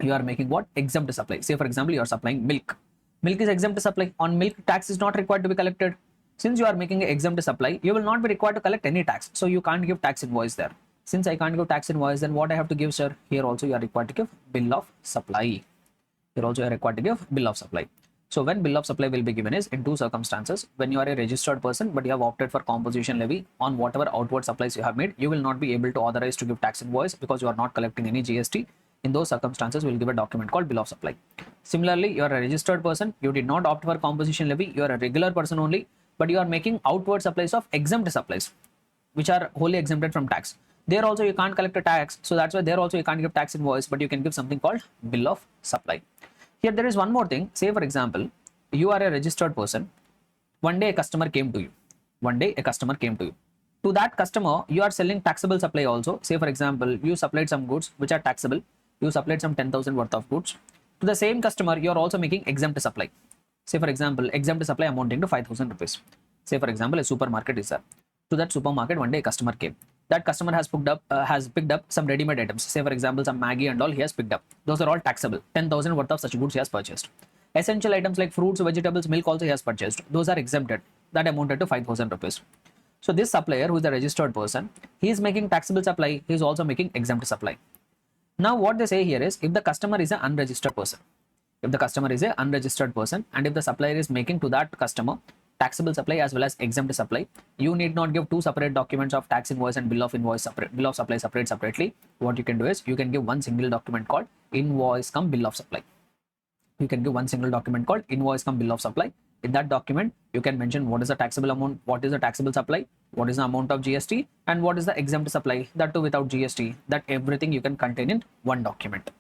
You are making what? Exempt supply. Say for example, you are supplying milk. Milk is exempt supply. On milk, tax is not required to be collected. Since you are making an exempt supply, you will not be required to collect any tax. So you can't give tax invoice there. Since I can't give tax invoice, then what I have to give, sir? Here also you are required to give bill of supply. Here also you are required to give bill of supply. So when bill of supply will be given is in two circumstances. When you are a registered person, but you have opted for composition levy on whatever outward supplies you have made, you will not be able to authorize to give tax invoice because you are not collecting any GST. In those circumstances, we will give a document called bill of supply. Similarly, you are a registered person, you did not opt for composition levy, you are a regular person only, but you are making outward supplies of exempt supplies, which are wholly exempted from tax. There also you can't collect a tax, so that's why there also you can't give tax invoice, but you can give something called bill of supply. Here there is one more thing. Say for example, you are a registered person. One day a customer came to you. To that customer, you are selling taxable supply also. Say for example, you supplied some goods which are taxable. You supplied some 10,000 worth of goods. To the same customer, you are also making exempt supply. Say for example, exempt supply amounting to 5,000 rupees. Say for example, a supermarket is there. To that supermarket, one day a customer came. That customer has picked up some ready-made items. Say for example, some Maggi and all he has picked up. Those are all taxable. 10,000 worth of such goods he has purchased. Essential items like fruits, vegetables, milk also he has purchased. Those are exempted. That amounted to 5,000 rupees. So this supplier, who is a registered person, he is making taxable supply. He is also making exempt supply. Now what they say here is, if the customer is an unregistered person, and if the supplier is making to that customer taxable supply as well as exempt supply, you need not give two separate documents of tax invoice and bill of supply separately. What you can do is you can give one single document called invoice cum bill of supply. You can give one single document called invoice cum bill of supply. In that document, you can mention what is the taxable amount, what is the taxable supply, what is the amount of GST, and what is the exempt supply, that too without GST. That everything you can contain in one document.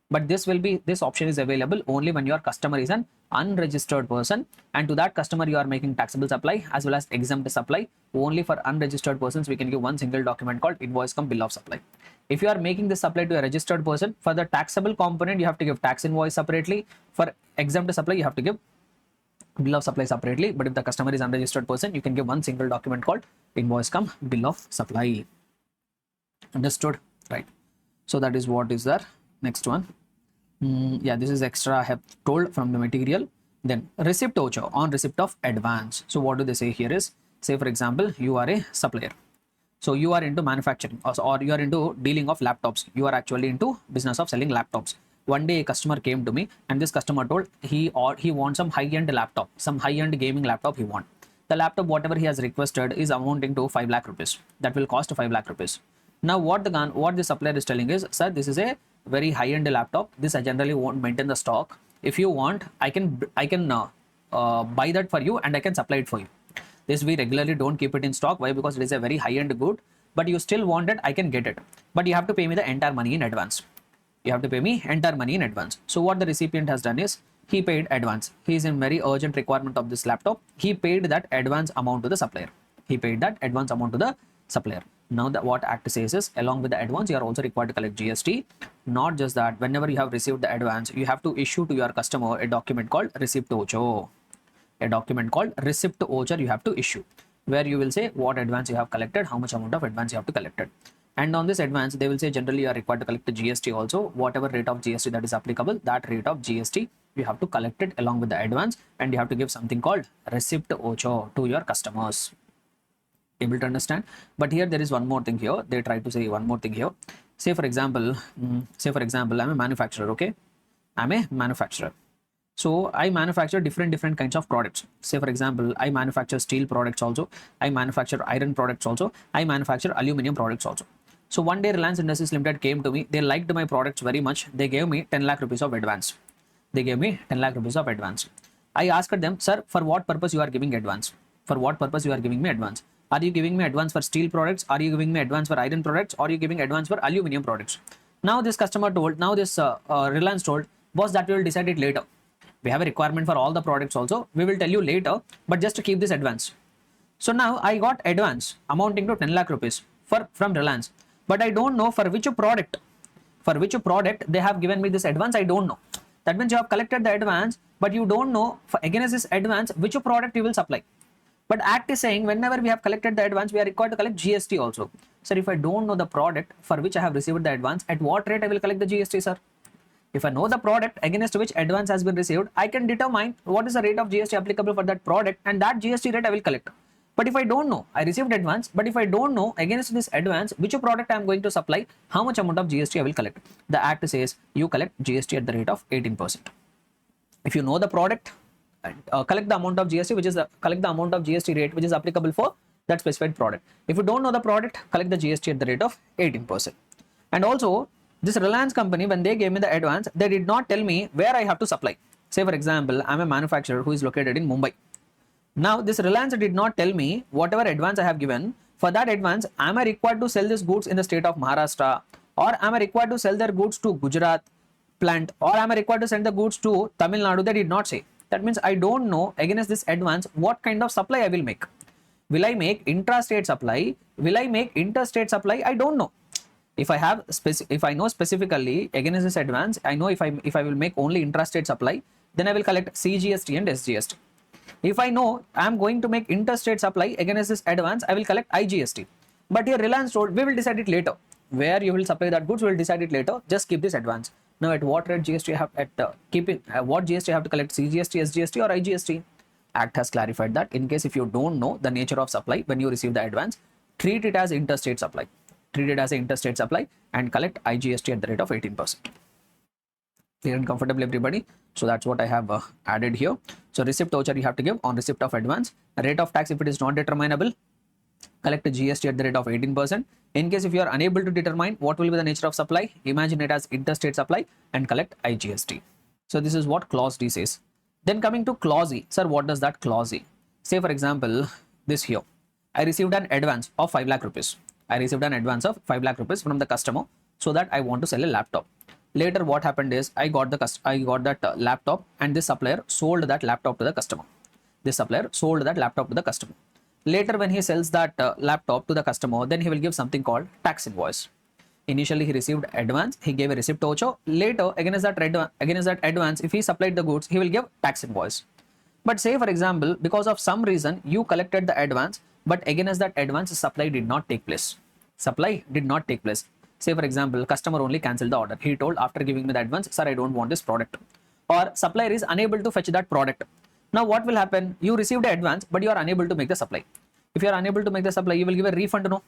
But this option is available only when your customer is an unregistered person, and to that customer you are making taxable supply as well as exempt supply. Only for unregistered persons we can give one single document called invoice cum bill of supply. If you are making this supply to a registered person, for the taxable component you have to give tax invoice separately. For exempt supply you have to give bill of supply separately. But if the customer is unregistered person, you can give one single document called invoice cum bill of supply. Understood? Right. So that is what is there. Next one. Yeah, this is extra I have told from the material. Then receipt voucher on receipt of advance. So what do they say here is, say for example, you are a supplier. So you are into manufacturing or you are into dealing of laptops. You are actually into business of selling laptops. One day a customer came to me and this customer told he wants some high-end laptop, some high-end gaming laptop he want. The laptop whatever he has requested is amounting to 5 lakh rupees. That will cost 5 lakh rupees. Now what the supplier is telling is, sir, this is a very high-end laptop. This I generally won't maintain the stock. If you want, I can buy that for you and I can supply it for you. This we regularly don't keep it in stock. Why? Because it is a very high-end good, but you still want it, I can get it. But you have to pay me the entire money in advance. So what the recipient has done is, he paid advance. He is in very urgent requirement of this laptop. He paid that advance amount to the supplier. Now that what Act says is, along with the advance, you are also required to collect GST. Not just that, whenever you have received the advance, you have to issue to your customer a document called receipt voucher. A document called receipt voucher you have to issue, where you will say what advance you have collected, how much amount of advance you have to collected. And on this advance, they will say generally you are required to collect the GST also. Whatever rate of GST that is applicable, that rate of GST you have to collect it along with the advance, and you have to give something called receipt voucher to your customers. Able to understand? But here there is one more thing here. They try to say one more thing here. Say for example, I'm a manufacturer. Okay, I'm a manufacturer. So I manufacture different kinds of products. Say for example, I manufacture steel products also. I manufacture iron products also. I manufacture aluminum products also. So one day Reliance Industries Limited came to me. They liked my products very much. They gave me 10 lakh rupees of advance. They gave me 10 lakh rupees of advance. I asked them, sir, for what purpose you are giving advance? For what purpose you are giving me advance? Are you giving me advance for steel products? Are you giving me advance for iron products? Or are you giving advance for aluminum products? Now this customer told, now this Reliance told, boss, that we will decide it later. We have a requirement for all the products also. We will tell you later, but just to keep this advance. So now I got advance amounting to 10 lakh rupees from Reliance, but I don't know for which product. For which product they have given me this advance, I don't know. That means you have collected the advance, but you don't know for against this advance which product you will supply. But Act is saying whenever we have collected the advance, we are required to collect GST also. Sir, if I don't know the product for which I have received the advance, at what rate I will collect the GST, sir? If I know the product against which advance has been received, I can determine what is the rate of GST applicable for that product, and that GST rate I will collect. But if I don't know, I received advance, but if I don't know against this advance which product I am going to supply, how much amount of GST I will collect. The Act says you collect GST at the rate of 18%. If you know the product, collect the amount of GST collect the amount of GST rate which is applicable for that specified product. If you don't know the product, collect the GST at the rate of 18%. And also, this Reliance company, when they gave me the advance, they did not tell me where I have to supply. Say for example, I'm a manufacturer who is located in Mumbai. Now this Reliance did not tell me whatever advance I have given. For that advance, am I required to sell these goods in the state of Maharashtra, or am I required to sell their goods to Gujarat plant, or am I required to send the goods to Tamil Nadu? They did not say. That means I don't know against this advance what kind of supply I will make. Will I make intra-state supply? Will I make interstate supply? I don't know. If I know specifically against this advance, I know if I will make only intrastate supply, then I will collect CGST and SGST. If I know I am going to make interstate supply against this advance, I will collect IGST. But here Reliance told, we will decide it later. Where you will supply that goods, we will decide it later. Just keep this advance. Now, at what rate GST you have what GST you have to collect, CGST, SGST, or IGST? Act has clarified that in case if you don't know the nature of supply when you receive the advance, treat it as interstate supply. Treat it as an interstate supply and collect IGST at the rate of 18%. Clear and comfortable, everybody? So that's what I have added here. So receipt voucher you have to give on receipt of advance. Rate of tax, if it is not determinable, collect a GST at the rate of 18%. In case if you are unable to determine what will be the nature of supply, imagine it as interstate supply and collect IGST. So this is what clause D says. Then coming to clause E. Sir, what does that clause E? Say for example, this here. I received an advance of 5 lakh rupees. I received an advance of 5 lakh rupees from the customer so that I want to sell a laptop. Later what happened is I got that laptop, and this supplier sold that laptop to the customer. This supplier sold that laptop to the customer. Later when he sells that laptop to the customer, then he will give something called tax invoice. Initially he received advance, he gave a receipt voucher. Later against that advance, if he supplied the goods, he will give tax invoice. But say for example, because of some reason you collected the advance, but against that advance supply did not take place. Supply did not take place. Say for example, customer only cancelled the order. He told after giving me the advance, sir, I don't want this product. Or supplier is unable to fetch that product. Now what will happen? You received the advance, but you are unable to make the supply. If you are unable to make the supply, you will give a refund, no?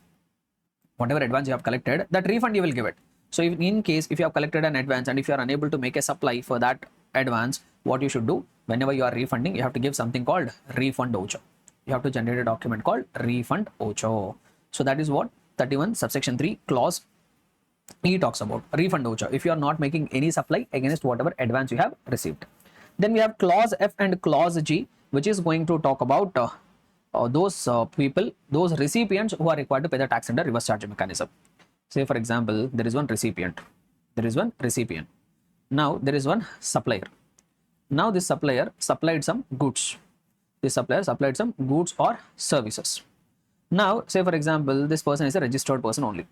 Whatever advance you have collected, that refund you will give it. So in case if you have collected an advance and if you are unable to make a supply for that advance, what you should do, whenever you are refunding, you have to give something called refund voucher. You have to generate a document called refund voucher. So that is what 31 subsection 3 clause E talks about, refund voucher, if you are not making any supply against whatever advance you have received. Then we have clause F and clause G, which is going to talk about those people, those recipients who are required to pay the tax under reverse charge mechanism. Say for example, there is one recipient. Now there is one supplier. Now this supplier supplied some goods. This supplier supplied some goods or services. Now, say for example, this person is a registered person only.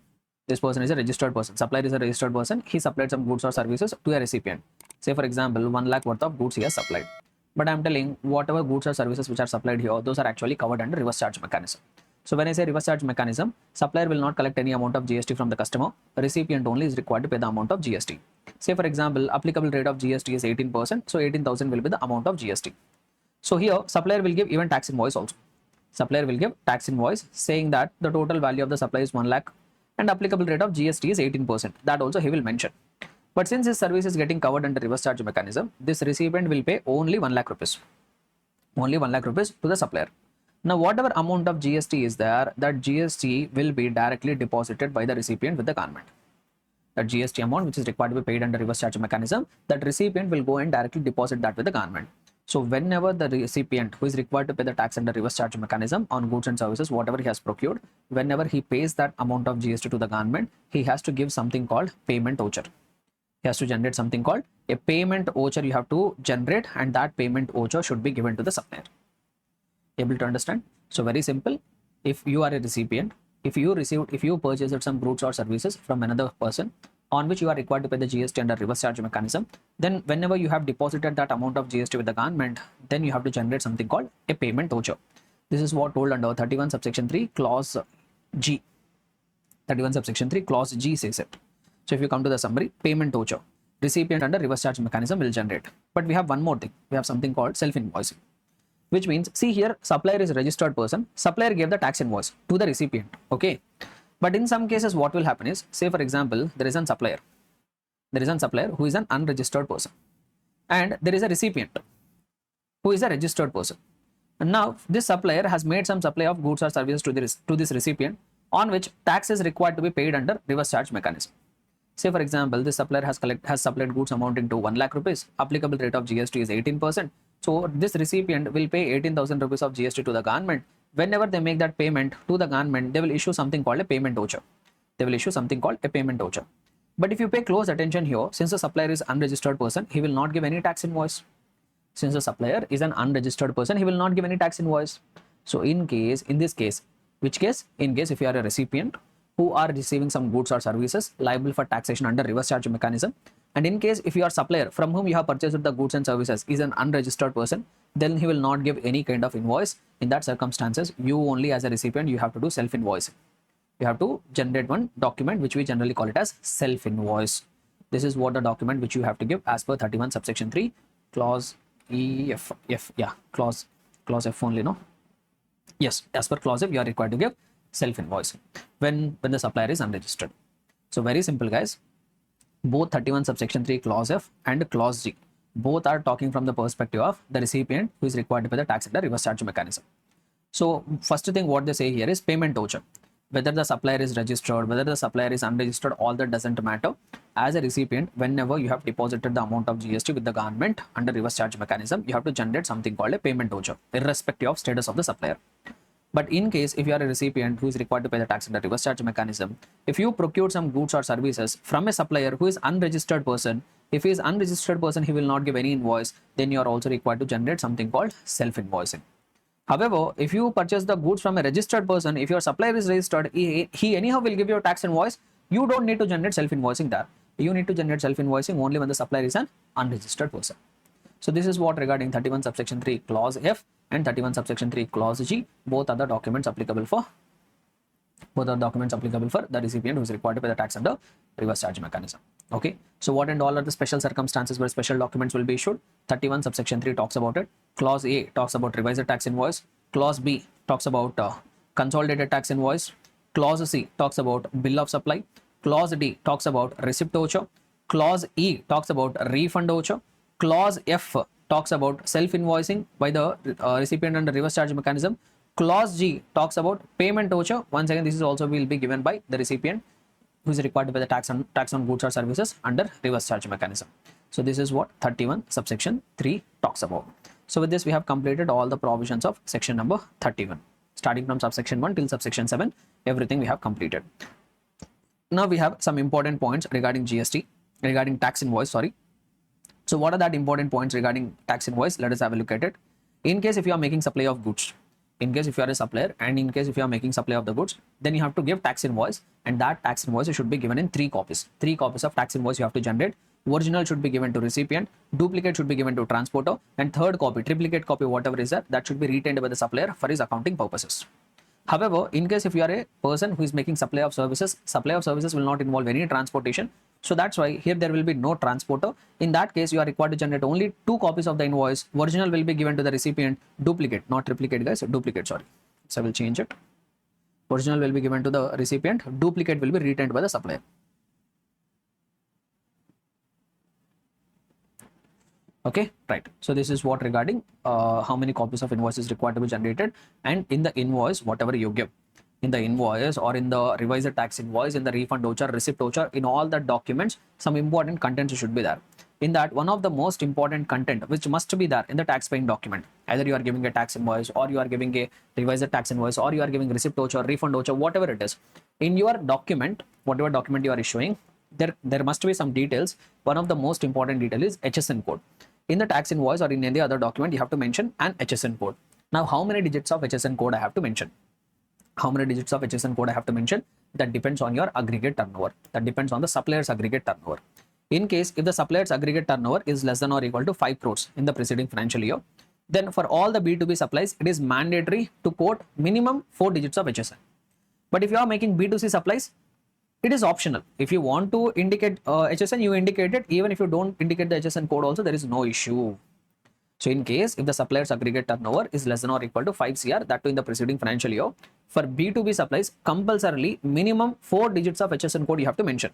This person is a registered person. Supplier is a registered person. He supplied some goods or services to a recipient. Say for example, 1 lakh worth of goods he has supplied. But I'm telling whatever goods or services which are supplied here, those are actually covered under reverse charge mechanism. So when I say reverse charge mechanism, supplier will not collect any amount of GST from the customer. The recipient only is required to pay the amount of GST. Say for example, applicable rate of GST is 18%. So 18,000 will be the amount of GST. So here supplier will give even tax invoice also. Supplier will give tax invoice saying that the total value of the supply is 1 lakh and applicable rate of GST is 18%. That also he will mention. But since his service is getting covered under reverse charge mechanism, this recipient will pay only 1 lakh rupees. Only 1 lakh rupees to the supplier. Now, whatever amount of GST is there, that GST will be directly deposited by the recipient with the government. That GST amount which is required to be paid under reverse charge mechanism, that recipient will go and directly deposit that with the government. So whenever the recipient who is required to pay the tax under reverse charge mechanism on goods and services, whatever he has procured, whenever he pays that amount of GST to the government, he has to give something called payment voucher. He has to generate something called a payment voucher you have to generate, and that payment voucher should be given to the supplier. Able to understand? So very simple. If you are a recipient, if you purchased some goods or services from another person on which you are required to pay the GST under reverse charge mechanism, then whenever you have deposited that amount of GST with the government, then you have to generate something called a payment voucher. This is what told under 31 subsection 3 clause G. 31 subsection 3 clause G says it. So if you come to the summary, payment voucher, recipient under reverse charge mechanism will generate. But we have one more thing. We have something called self-invoicing, which means, see here, supplier is a registered person. Supplier gave the tax invoice to the recipient. Okay. But in some cases, what will happen is, say for example, there is a supplier. There is a supplier who is an unregistered person. And there is a recipient who is a registered person. And now this supplier has made some supply of goods or services to this recipient on which tax is required to be paid under reverse charge mechanism. Say for example, this supplier has supplied goods amounting to 1 lakh rupees. Applicable rate of GST is 18%. So this recipient will pay 18,000 rupees of GST to the government. Whenever they make that payment to the government, they will issue something called a payment voucher. They will issue something called a payment voucher. But if you pay close attention here, since the supplier is unregistered person, he will not give any tax invoice. Since the supplier is an unregistered person, he will not give any tax invoice. So in this case, which case? In case if you are a recipient who are receiving some goods or services liable for taxation under reverse charge mechanism, and in case if your supplier from whom you have purchased the goods and services is an unregistered person, then he will not give any kind of invoice. In that circumstances, you only as a recipient, you have to do self-invoicing. You have to generate one document which we generally call it as self-invoice. This is what the document which you have to give as per 31 subsection 3 clause clause F only, no? Yes, as per clause F, you are required to give self-invoicing when the supplier is unregistered. So very simple, guys. Both 31 subsection 3 clause F and clause G, both are talking from the perspective of the recipient who is required to pay the tax under reverse charge mechanism. So first thing what they say here is payment voucher. Whether the supplier is registered, whether the supplier is unregistered, all that doesn't matter. As a recipient, whenever you have deposited the amount of GST with the government under reverse charge mechanism, you have to generate something called a payment voucher, irrespective of status of the supplier. But in case if you are a recipient who is required to pay the tax under reverse charge mechanism, if you procured some goods or services from a supplier who is unregistered person, if he is unregistered person, he will not give any invoice, then you are also required to generate something called self-invoicing. However, if you purchase the goods from a registered person, if your supplier is registered, he anyhow will give you a tax invoice. You don't need to generate self-invoicing there. You need to generate self-invoicing only when the supplier is an unregistered person. So this is what regarding 31 subsection 3 clause F and 31 subsection 3 clause G, both are the documents applicable for the recipient who is required to pay the tax under reverse charge mechanism. Okay, so what and all are the special circumstances where special documents will be issued? 31 subsection 3 talks about it. Clause A talks about revised tax invoice. Clause B talks about consolidated tax invoice. Clause C talks about bill of supply. Clause D talks about receipt voucher. Clause E talks about refund voucher. Clause F talks about self-invoicing by the recipient under reverse charge mechanism. Clause G talks about payment voucher. Once again, this is also will be given by the recipient who is required to pay the tax on goods or services under reverse charge mechanism. So this is what 31 subsection 3 talks about. So with this, we have completed all the provisions of section number 31. Starting from subsection 1 till subsection 7, everything we have completed. Now we have some important points regarding GST, regarding tax invoice, sorry. So what are that important points regarding tax invoice? Let us have a look at it. In case if you are making supply of goods, In case if you are a supplier, and in case if you are making supply of the goods, then you have to give tax invoice, and that tax invoice should be given in 3 copies. 3 copies of tax invoice you have to generate. Original should be given to recipient, duplicate should be given to transporter, and third copy, triplicate copy, whatever is there, that should be retained by the supplier for his accounting purposes. However, in case if you are a person who is making supply of services will not involve any transportation. So that's why here there will be no transporter. In that case, you are required to generate only 2 copies of the invoice. Original will be given to the recipient, duplicate, not triplicate guys, duplicate, sorry. So I will change it. Original will be given to the recipient, duplicate will be retained by the supplier. Okay, right. So this is what regarding how many copies of invoice is required to be generated, and in the invoice, whatever you give in the invoice or in the revised tax invoice, in the refund voucher, receipt voucher, in all the documents, some important contents should be there. In that, one of the most important content which must be there in the tax paying document, either you are giving a tax invoice or you are giving a revised tax invoice or you are giving receipt voucher, refund voucher, whatever it is, in your document, whatever document you are issuing, there must be some details. One of the most important detail is HSN code. In the tax invoice or in any other document, you have to mention an HSN code. Now, how many digits of HSN code I have to mention? How many digits of HSN code I have to mention? That depends on your aggregate turnover. That depends on the supplier's aggregate turnover. In case if the supplier's aggregate turnover is less than or equal to 5 crores in the preceding financial year, then for all the B2B supplies, it is mandatory to quote minimum 4 digits of HSN. But if you are making B2C supplies, it is optional. If you want to indicate HSN, you indicate it. Even if you don't indicate the HSN code also, there is no issue. So in case if the supplier's aggregate turnover is less than or equal to 5 CR, that too in the preceding financial year, for B2B supplies, compulsorily minimum 4 digits of HSN code you have to mention.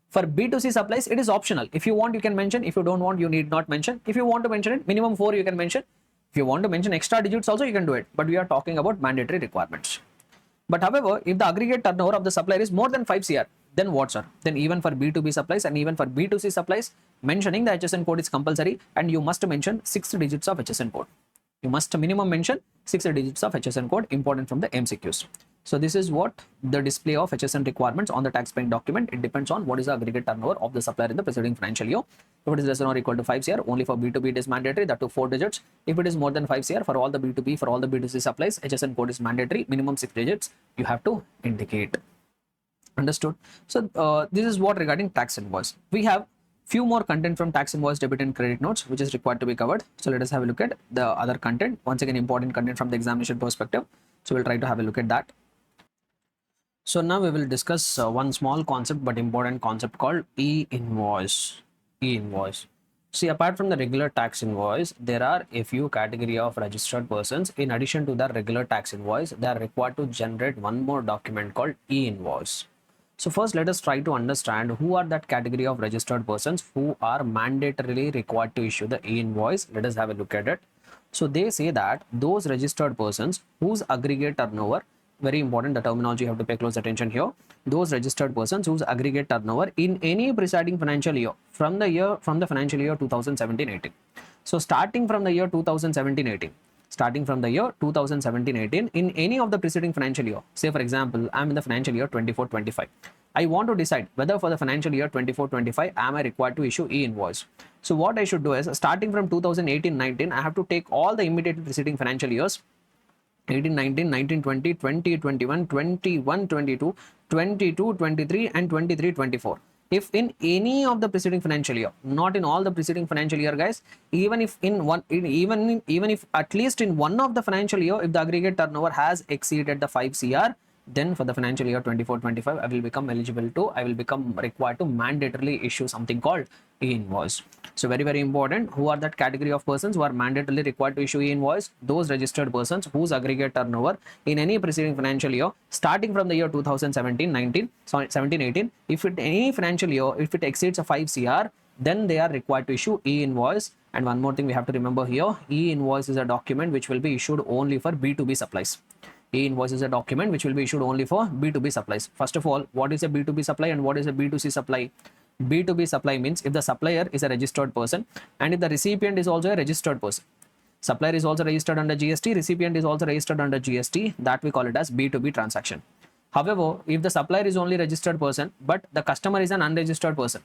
For B2C supplies, it is optional. If you want, you can mention. If you don't want, you need not mention. If you want to mention it, minimum 4 you can mention. If you want to mention extra digits also, you can do it. But we are talking about mandatory requirements. But however, if the aggregate turnover of the supplier is more than 5 CR, then what, sir? Then even for B2B supplies and even for B2C supplies, mentioning the HSN code is compulsory, and you must mention 6 digits of HSN code. You must minimum mention 6 digits of HSN code, important from the MCQs. So this is what the display of HSN requirements on the tax paying document. It depends on what is the aggregate turnover of the supplier in the preceding financial year. If it is less than or equal to 5 CR, only for B2B it is mandatory, that to 4 digits. If it is more than 5 CR, for all the B2B, for all the B2C supplies, HSN code is mandatory, minimum 6 digits you have to indicate. Understood? So this is what regarding tax invoice. We have few more content from tax invoice, debit and credit notes, which is required to be covered. So let us have a look at the other content. Once again, important content from the examination perspective. So we'll try to have a look at that. So now we will discuss one small concept but important concept called E-Invoice. E-Invoice. See, apart from the regular tax invoice, there are a few category of registered persons. In addition to the regular tax invoice, they are required to generate one more document called E-Invoice. So first, let us try to understand who are that category of registered persons who are mandatorily required to issue the E-Invoice. Let us have a look at it. So they say that those registered persons whose aggregate turnover, very important, the terminology you have to pay close attention here, those registered persons whose aggregate turnover in any preceding financial year from the financial year 2017-18. So starting from the year 2017-18, in any of the preceding financial year, say for example, I'm in the financial year 24-25. I want to decide whether for the financial year 24-25, am I required to issue E-Invoice. So what I should do is, starting from 2018-19, I have to take all the immediately preceding financial years, 18, 19, 19, 20, 20, 21, 21, 22, 22, 23 and 23, 24. If in any of the preceding financial year, not in all the preceding financial year guys, even if at least in one of the financial year, if the aggregate turnover has exceeded the 5 CR, then for the financial year 24-25, I will become required to mandatorily issue something called E-Invoice. So very, very important. Who are that category of persons who are mandatorily required to issue E-Invoice? Those registered persons whose aggregate turnover in any preceding financial year, starting from the year 2017-18, if it any financial year, if it exceeds a 5 CR, then they are required to issue E-Invoice. And one more thing we have to remember here, E-Invoice is a document which will be issued only for B2B supplies. E-Invoice is a document which will be issued only for B2B supplies. First of all, what is a B2B supply and what is a B2C supply? B2B supply means if the supplier is a registered person and if the recipient is also a registered person. Supplier is also registered under GST, recipient is also registered under GST, that we call it as B2B transaction. However, if the supplier is only registered person but the customer is an unregistered person,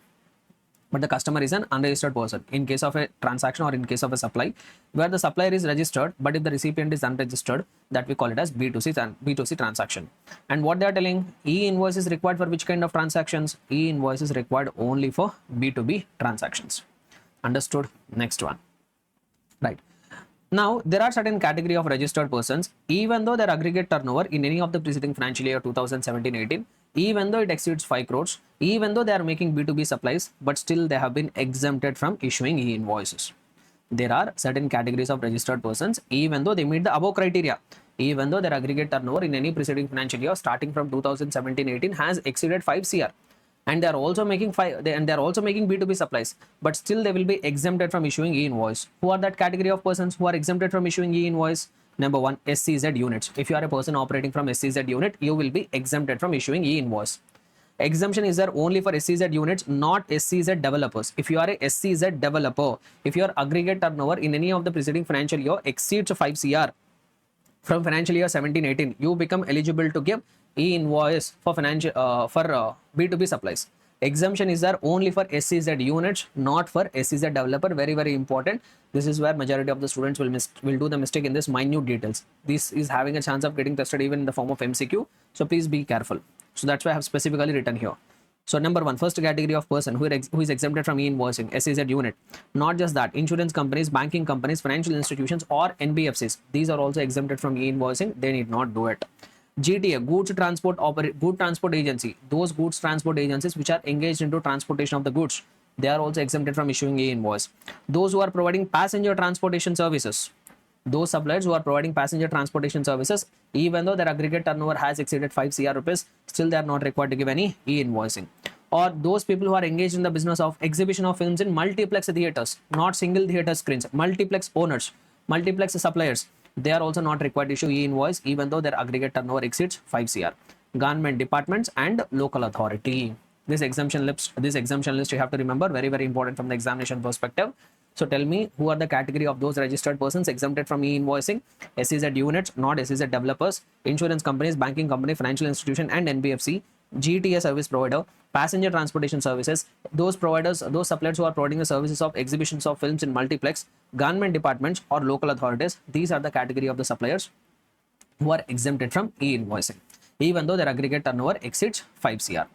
but the customer is an unregistered person. In case of a transaction or in case of a supply, where the supplier is registered, but if the recipient is unregistered, that we call it as B2C transaction. And what they are telling, E-invoice is required for which kind of transactions? E-invoice is required only for B2B transactions. Understood? Next one. Right. Now, there are certain category of registered persons, even though their aggregate turnover in any of the preceding financial year 2017-18, even though it exceeds 5 crores, even though they are making B2B supplies, but still they have been exempted from issuing e-invoices. There are certain categories of registered persons, even though they meet the above criteria, even though their aggregate turnover in any preceding financial year starting from 2017-18 has exceeded 5 CR, and they are also making B2B supplies, but still they will be exempted from issuing e-invoice. Who are that category of persons who are exempted from issuing e-invoice? Number one, SCZ units. If you are a person operating from SCZ unit, you will be exempted from issuing e-invoice. Exemption is there only for SCZ units, not SCZ developers. If you are a SCZ developer, if your aggregate turnover in any of the preceding financial year exceeds 5 CR from financial year 17-18, you become eligible to give e-invoice for B2B supplies. Exemption is there only for SCZ units, not for SCZ developer. Very, very important. This is where majority of the students will do the mistake in this minute details. This is having a chance of getting tested even in the form of MCQ. So please be careful. So that's why I have specifically written here. So number one, first category of person who is exempted from e-invoicing, SCZ unit. Not just that, insurance companies, banking companies, financial institutions or NBFCs. These are also exempted from e-invoicing. They need not do it. GTA, goods transport agency. Those goods transport agencies which are engaged into transportation of the goods, they are also exempted from issuing e-invoice. Those who are providing passenger transportation services, those suppliers who are providing passenger transportation services, even though their aggregate turnover has exceeded 5 CR rupees, still they are not required to give any e-invoicing. Or those people who are engaged in the business of exhibition of films in multiplex theaters, not single theater screens, multiplex owners, multiplex suppliers, they are also not required to issue e-invoice even though their aggregate turnover exceeds 5 CR. Government departments and local authority. This exemption list you have to remember, very, very important from the examination perspective. So tell me, who are the category of those registered persons exempted from e-invoicing? SCZ units, not SCZ developers, insurance companies, banking company, financial institution and NBFC, GTA service provider, passenger transportation services, those suppliers who are providing the services of exhibitions of films in multiplex, government departments or local authorities. These are the category of the suppliers who are exempted from e-invoicing, even though their aggregate turnover exceeds 5 CR.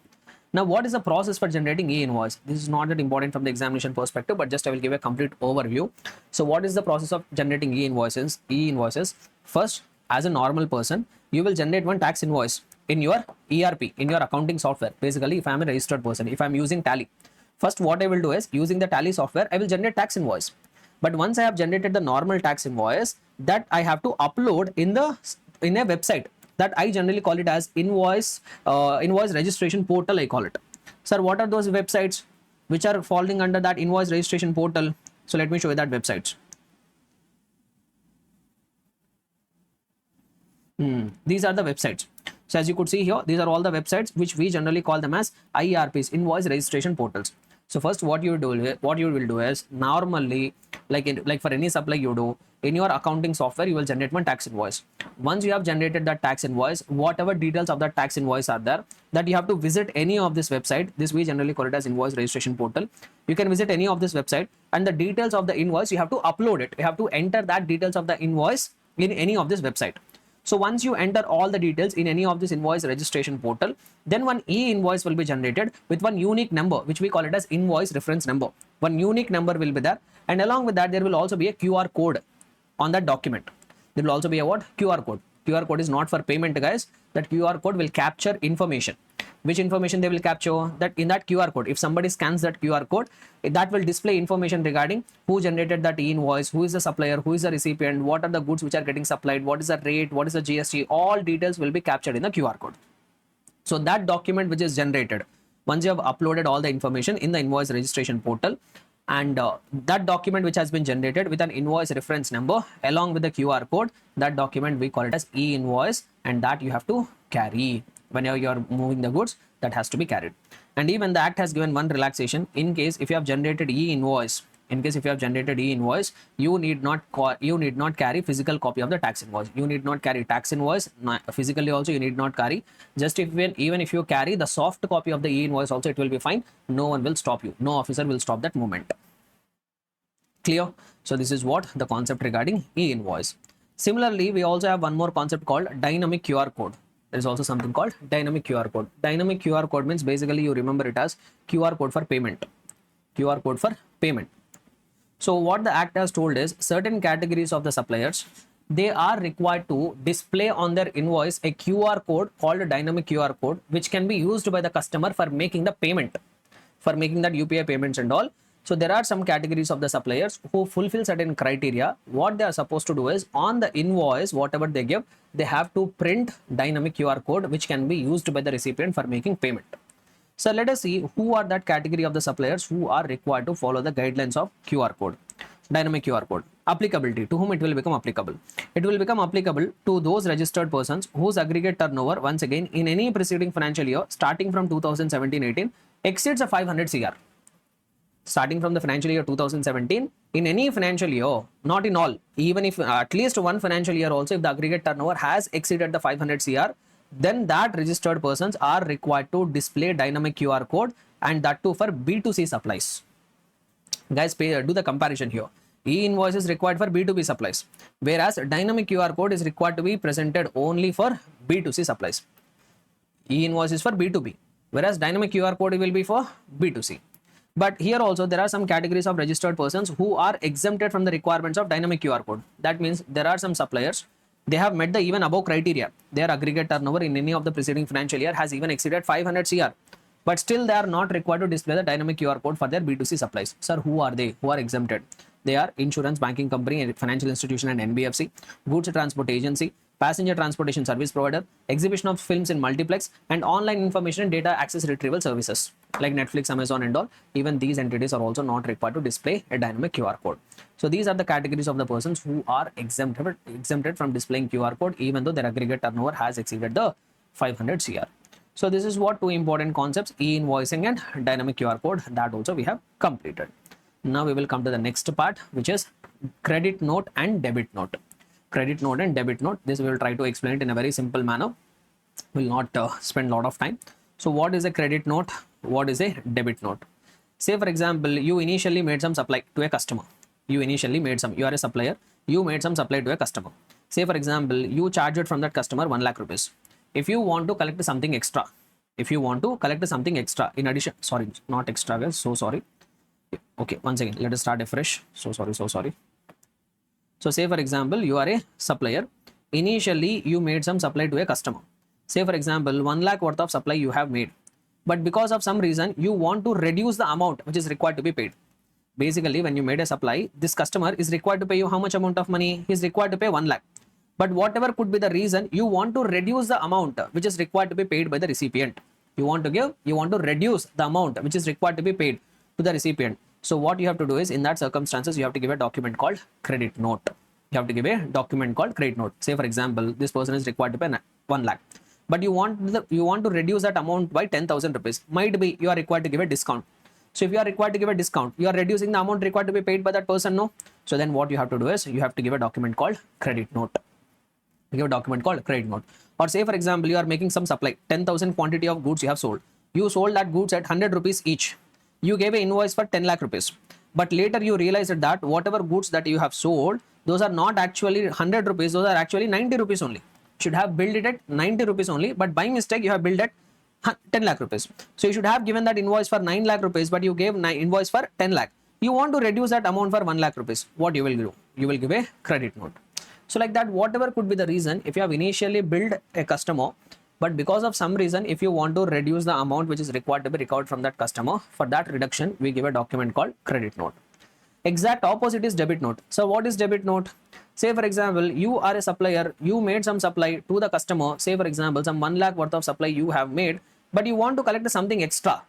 Now, what is the process for generating e-invoice? This is not that important from the examination perspective, but just I will give a complete overview. So what is the process of generating e-invoices? First, as a normal person, you will generate one tax invoice in your ERP, in your accounting software. Basically, if I am a registered person, if I am using Tally, first what I will do is, using the Tally software, I will generate tax invoice. But once I have generated the normal tax invoice, that I have to upload in a website that I generally call it as invoice registration portal, I call it. Sir, what are those websites which are falling under that invoice registration portal? So let me show you that websites. These are the websites. So as you could see here, these are all the websites which we generally call them as IRPs, invoice registration portals. So first what you will do is, normally like for any supply you do, in your accounting software you will generate one tax invoice. Once you have generated that tax invoice, whatever details of that tax invoice are there, that you have to visit any of this website. This we generally call it as invoice registration portal. You can visit any of this website, and the details of the invoice you have to upload it. You have to enter that details of the invoice in any of this website. So once you enter all the details in any of this invoice registration portal, then one e-invoice will be generated with one unique number, which we call it as invoice reference number. One unique number will be there, and along with that there will also be a QR code on that document. There will also be a what? QR code. QR code is not for payment, guys. That QR code will capture information. Which information they will capture? That in that QR code, if somebody scans that QR code, that will display information regarding who generated that e-invoice, who is the supplier, who is the recipient, what are the goods which are getting supplied, what is the rate, what is the GST, all details will be captured in the QR code. So that document which is generated, once you have uploaded all the information in the invoice registration portal, and that document which has been generated with an invoice reference number along with the QR code, that document we call it as e-invoice, and that you have to carry whenever you are moving the goods. That has to be carried. And even the act has given one relaxation. In case if you have generated e-invoice In case if you have generated e-invoice, you need not carry physical copy of the tax invoice. You need not carry tax invoice physically. Also, you need not carry. Just even if you carry the soft copy of the e-invoice, also it will be fine. No one will stop you. No officer will stop that movement. Clear? So this is what the concept regarding e-invoice. Similarly, we also have one more concept called dynamic QR code. There is also something called dynamic QR code. Dynamic QR code means basically you remember it as QR code for payment. QR code for payment. So what the act has told is certain categories of the suppliers, they are required to display on their invoice a QR code called a dynamic QR code, which can be used by the customer for making the payment, for making that UPI payments and all. So there are some categories of the suppliers who fulfill certain criteria. What they are supposed to do is on the invoice, whatever they give, they have to print dynamic QR code, which can be used by the recipient for making payment. So let us see who are that category of the suppliers who are required to follow the guidelines of QR code, dynamic QR code. Applicability, to whom it will become applicable? It will become applicable to those registered persons whose aggregate turnover, once again, in any preceding financial year starting from 2017-18 exceeds a 500 CR. Starting from the financial year 2017, in any financial year, not in all, even if at least one financial year also, if the aggregate turnover has exceeded the 500 CR, then that registered persons are required to display dynamic QR code, and that too for B2C supplies. Guys, do the comparison here. E-invoice is required for B2B supplies, whereas dynamic QR code is required to be presented only for B2C supplies. E-invoice is for B2B, whereas dynamic QR code will be for B2C. But here also there are some categories of registered persons who are exempted from the requirements of dynamic QR code. That means there are some suppliers, they have met the even above criteria. Their aggregate turnover in any of the preceding financial year has even exceeded 500 CR. But still they are not required to display the dynamic QR code for their B2C supplies. Sir, who are they? Who are exempted? They are insurance, banking company, financial institution and NBFC, goods transport agency, passenger transportation service provider, exhibition of films in multiplex, and online information and data access retrieval services like Netflix, Amazon and all. Even these entities are also not required to display a dynamic QR code. So these are the categories of the persons who are exempted from displaying QR code even though their aggregate turnover has exceeded the 500 CR. So this is what two important concepts, e-invoicing and dynamic QR code, that also we have completed. Now we will come to the next part, which is credit note and debit note. Credit note and debit note. This we will try to explain it in a very simple manner. Will not spend a lot of time. So what is a credit note? What is a debit note? Say for example, you initially made some supply to a customer. You are a supplier. You made some supply to a customer. Say for example, you charge it from that customer 1 lakh rupees. If you want to collect something extra, in addition, sorry, not extra guys, so sorry. Okay, once again, let us start afresh. So sorry. So say for example, you are a supplier. Initially, you made some supply to a customer. Say for example, 1 lakh worth of supply you have made. But because of some reason, you want to reduce the amount which is required to be paid. Basically, when you made a supply, this customer is required to pay you how much amount of money? He is required to pay 1 lakh. But whatever could be the reason, you want to reduce the amount which is required to be paid by the recipient. You want to reduce the amount which is required to be paid to the recipient. So what you have to do is, in that circumstances, you have to give a document called credit note. You have to give a document called credit note. Say for example, this person is required to pay 1 lakh. But you want to reduce that amount by 10,000 rupees. Might be you are required to give a discount. So if you are required to give a discount, you are reducing the amount required to be paid by that person, no? So then what you have to do is, you have to give a document called credit note. Give a document called credit note. Or say for example, you are making some supply, 10,000 quantity of goods you have sold. You sold that goods at 100 rupees each. You gave an invoice for 10 lakh rupees. But later you realized that whatever goods that you have sold, those are not actually 100 rupees, those are actually 90 rupees only. Should have billed it at 90 rupees only, but by mistake you have billed at 10 lakh rupees. So you should have given that invoice for 9 lakh rupees, but you gave invoice for 10 lakh. You want to reduce that amount for 1 lakh rupees. What you will do? You will give a credit note. So like that, whatever could be the reason, if you have initially billed a customer, but because of some reason, if you want to reduce the amount which is required to be recovered from that customer, for that reduction, we give a document called credit note. Exact opposite is debit note. So what is debit note? Say for example, you are a supplier, you made some supply to the customer. Say for example, some 1 lakh worth of supply you have made, but you want to collect something extra.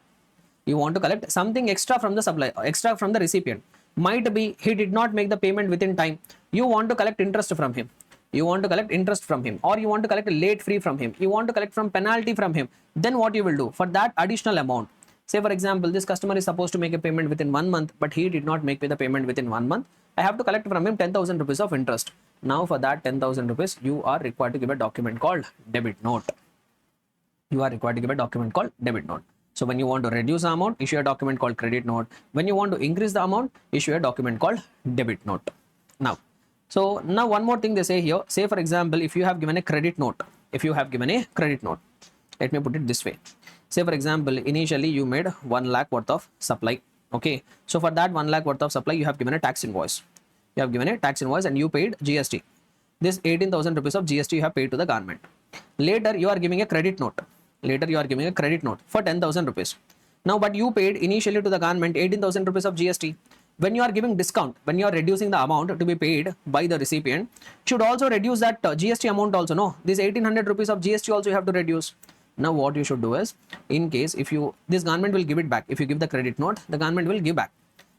You want to collect something extra from the supplier, extra from the recipient. Might be he did not make the payment within time. You want to collect interest from him. Or you want to collect late fee from him. You want to collect from penalty from him. Then what you will do? For that additional amount, Say for example, this customer is supposed to make a payment within 1 month, but he did not make the payment within 1 month. I have to collect from him 10,000 rupees of interest. Now for that 10,000 rupees, you are required to give a document called debit note. You are required to give a document called debit note. So when you want to reduce the amount, issue a document called credit note. When you want to increase the amount, issue a document called debit note. Now one more thing they say here. Say for example, if you have given a credit note, let me put it this way. Say for example, initially you made 1 lakh worth of supply. Okay. So for that 1 lakh worth of supply, you have given a tax invoice. And you paid GST. This 18,000 rupees of GST you have paid to the government. Later you are giving a credit note. For 10,000 rupees. Now, but you paid initially to the government 18,000 rupees of GST. When you are giving discount, when you are reducing the amount to be paid by the recipient, should also reduce that GST amount also. No, this 1800 rupees of GST also you have to reduce. Now what you should do is, in case this government will give it back. If you give the credit note, the government will give back.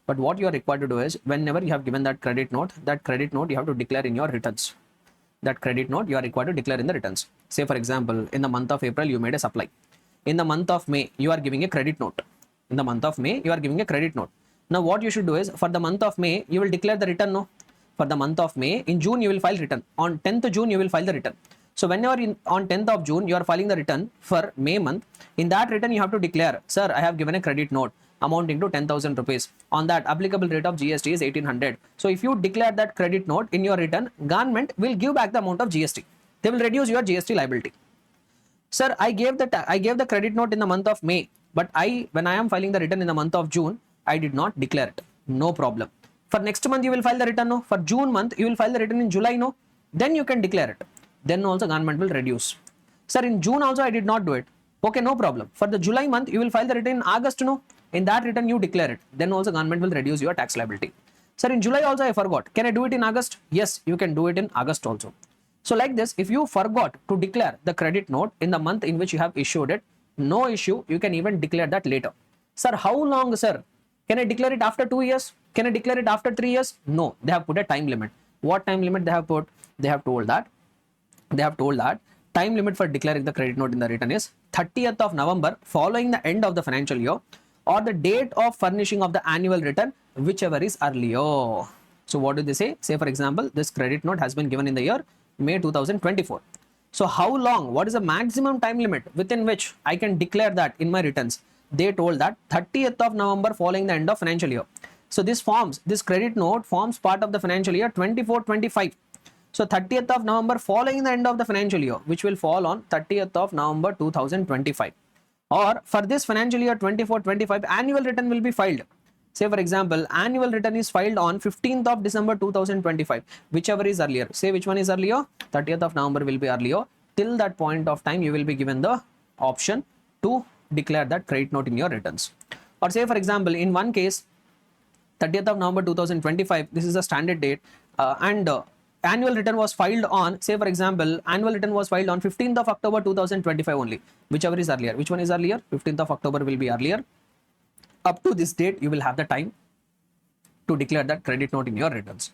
But what you are required to do is, whenever you have given that credit note you have to declare in your returns. That credit note you are required to declare in the returns. Say for example, in the month of April you made a supply. In the month of May you are giving a credit note. Now what you should do is, for the month of May you will declare the return. No, for the month of May, in June you will file return. On 10th June you will file the return. So whenever on 10th of June you are filing the return for May month, in that return you have to declare, sir, I have given a credit note amounting to 10,000 rupees. On that, applicable rate of GST is 1800. So if you declare that credit note in your return, government will give back the amount of GST. They will reduce your GST liability. Sir, I gave the credit note in the month of May, but when I am filing the return in the month of June, I did not declare it. No problem. For next month you will file the return. No. For June month you will file the return in July. No. Then you can declare it. Then also government will reduce. Sir, in June also I did not do it. Okay, no problem. For the July month you will file the return in August. No. In that return you declare it. Then also government will reduce your tax liability. Sir, in July also I forgot. Can I do it in August? Yes, you can do it in August also. So like this, if you forgot to declare the credit note in the month in which you have issued it, no issue. You can even declare that later. Sir, how long, sir? Can I declare it after 2 years? Can I declare it after 3 years? No, they have put a time limit. What time limit they have put? They have told that time limit for declaring the credit note in the return is 30th of November following the end of the financial year, or the date of furnishing of the annual return, whichever is earlier. So what do they say? Say for example, this credit note has been given in the year May 2024. So how long? What is the maximum time limit within which I can declare that in my returns? They told that 30th of November following the end of financial year. So this credit note forms part of the financial year 24-25. So 30th of November following the end of the financial year, which will fall on 30th of November 2025. Or for this financial year 24-25, annual return will be filed. Say for example, annual return is filed on 15th of December 2025, whichever is earlier. Say which one is earlier? 30th of November will be earlier. Till that point of time, you will be given the option to declare that credit note in your returns. Or say for example, in one case, 30th of November 2025, this is the standard date, and annual return was filed on, say for example, annual return was filed on 15th of October 2025 only, whichever is earlier. Which one is earlier? 15th of October will be earlier. Up to this date, you will have the time to declare that credit note in your returns.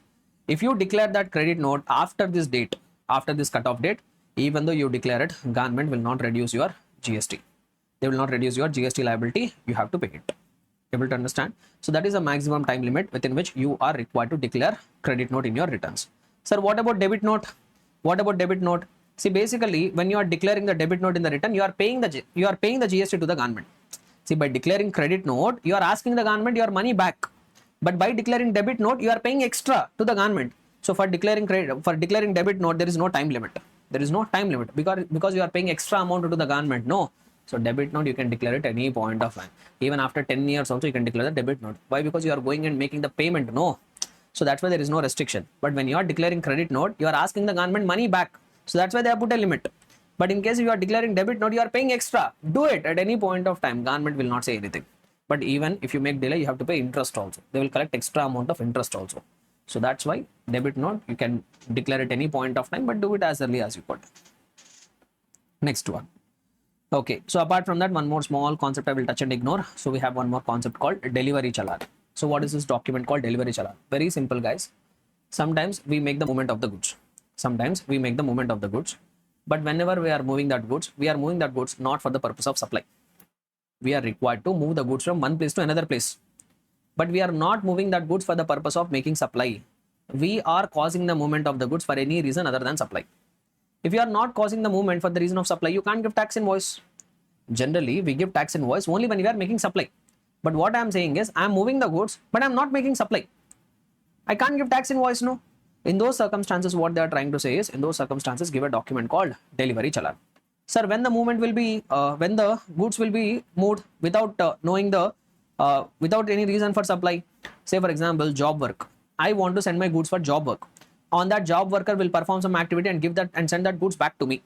If you declare that credit note after this date, after this cutoff date, even though you declare it, government will not reduce your GST. They will not reduce your GST liability. You have to pay it. Able to understand? So that is a maximum time limit within which you are required to declare credit note in your returns. Sir, what about debit note? What about debit note? See, basically, when you are declaring the debit note in the return, you are paying the GST to the government. See, by declaring credit note, you are asking the government your money back. But by declaring debit note, you are paying extra to the government. So for declaring debit note, there is no time limit. There is no time limit because you are paying extra amount to the government. No. So debit note, you can declare it any point of time. Even after 10 years also, you can declare the debit note. Why? Because you are going and making the payment. No. So that's why there is no restriction. But when you are declaring credit note, you are asking the government money back. So that's why they have put a limit. But in case you are declaring debit note, you are paying extra. Do it at any point of time. Government will not say anything. But even if you make delay, you have to pay interest also. They will collect extra amount of interest also. So that's why debit note, you can declare at any point of time, but do it as early as you could. Next one. Okay. So apart from that, one more small concept I will touch and ignore. So we have one more concept called delivery challan. So what is this document called delivery challan? Very simple, guys. Sometimes we make the movement of the goods. But whenever we are moving that goods, not for the purpose of supply. we are required to move the goods from one place to another place. But we are not moving that goods for the purpose of making supply. We are causing the movement of the goods for any reason other than supply. If you are not causing the movement for the reason of supply, you can't give tax invoice. Generally, we give tax invoice only when we are making supply. But what I am saying is, I am moving the goods, but I am not making supply. I can't give tax invoice, no. In those circumstances, what they are trying to say is, in those circumstances, give a document called delivery challan. Sir, when the movement will be, when the goods will be moved without knowing the, without any reason for supply. Say for example, job work. I want to send my goods for job work. On that, job worker will perform some activity and give that and send that goods back to me.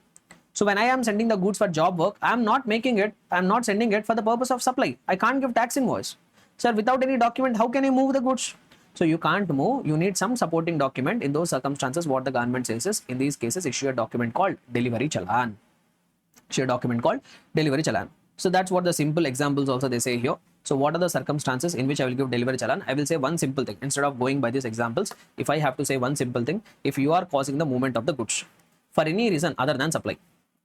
So when I am sending the goods for job work, I am not making it, I am not sending it for the purpose of supply. I can't give tax invoice. Sir, without any document, how can you move the goods? So you can't move, you need some supporting document. In those circumstances, what the government says is, in these cases, issue a document called delivery challan. Issue a document called delivery challan. So that's what the simple examples also they say here. So what are the circumstances in which I will give delivery challan? I will say one simple thing. Instead of going by these examples, if I have to say one simple thing, if you are causing the movement of the goods for any reason other than supply,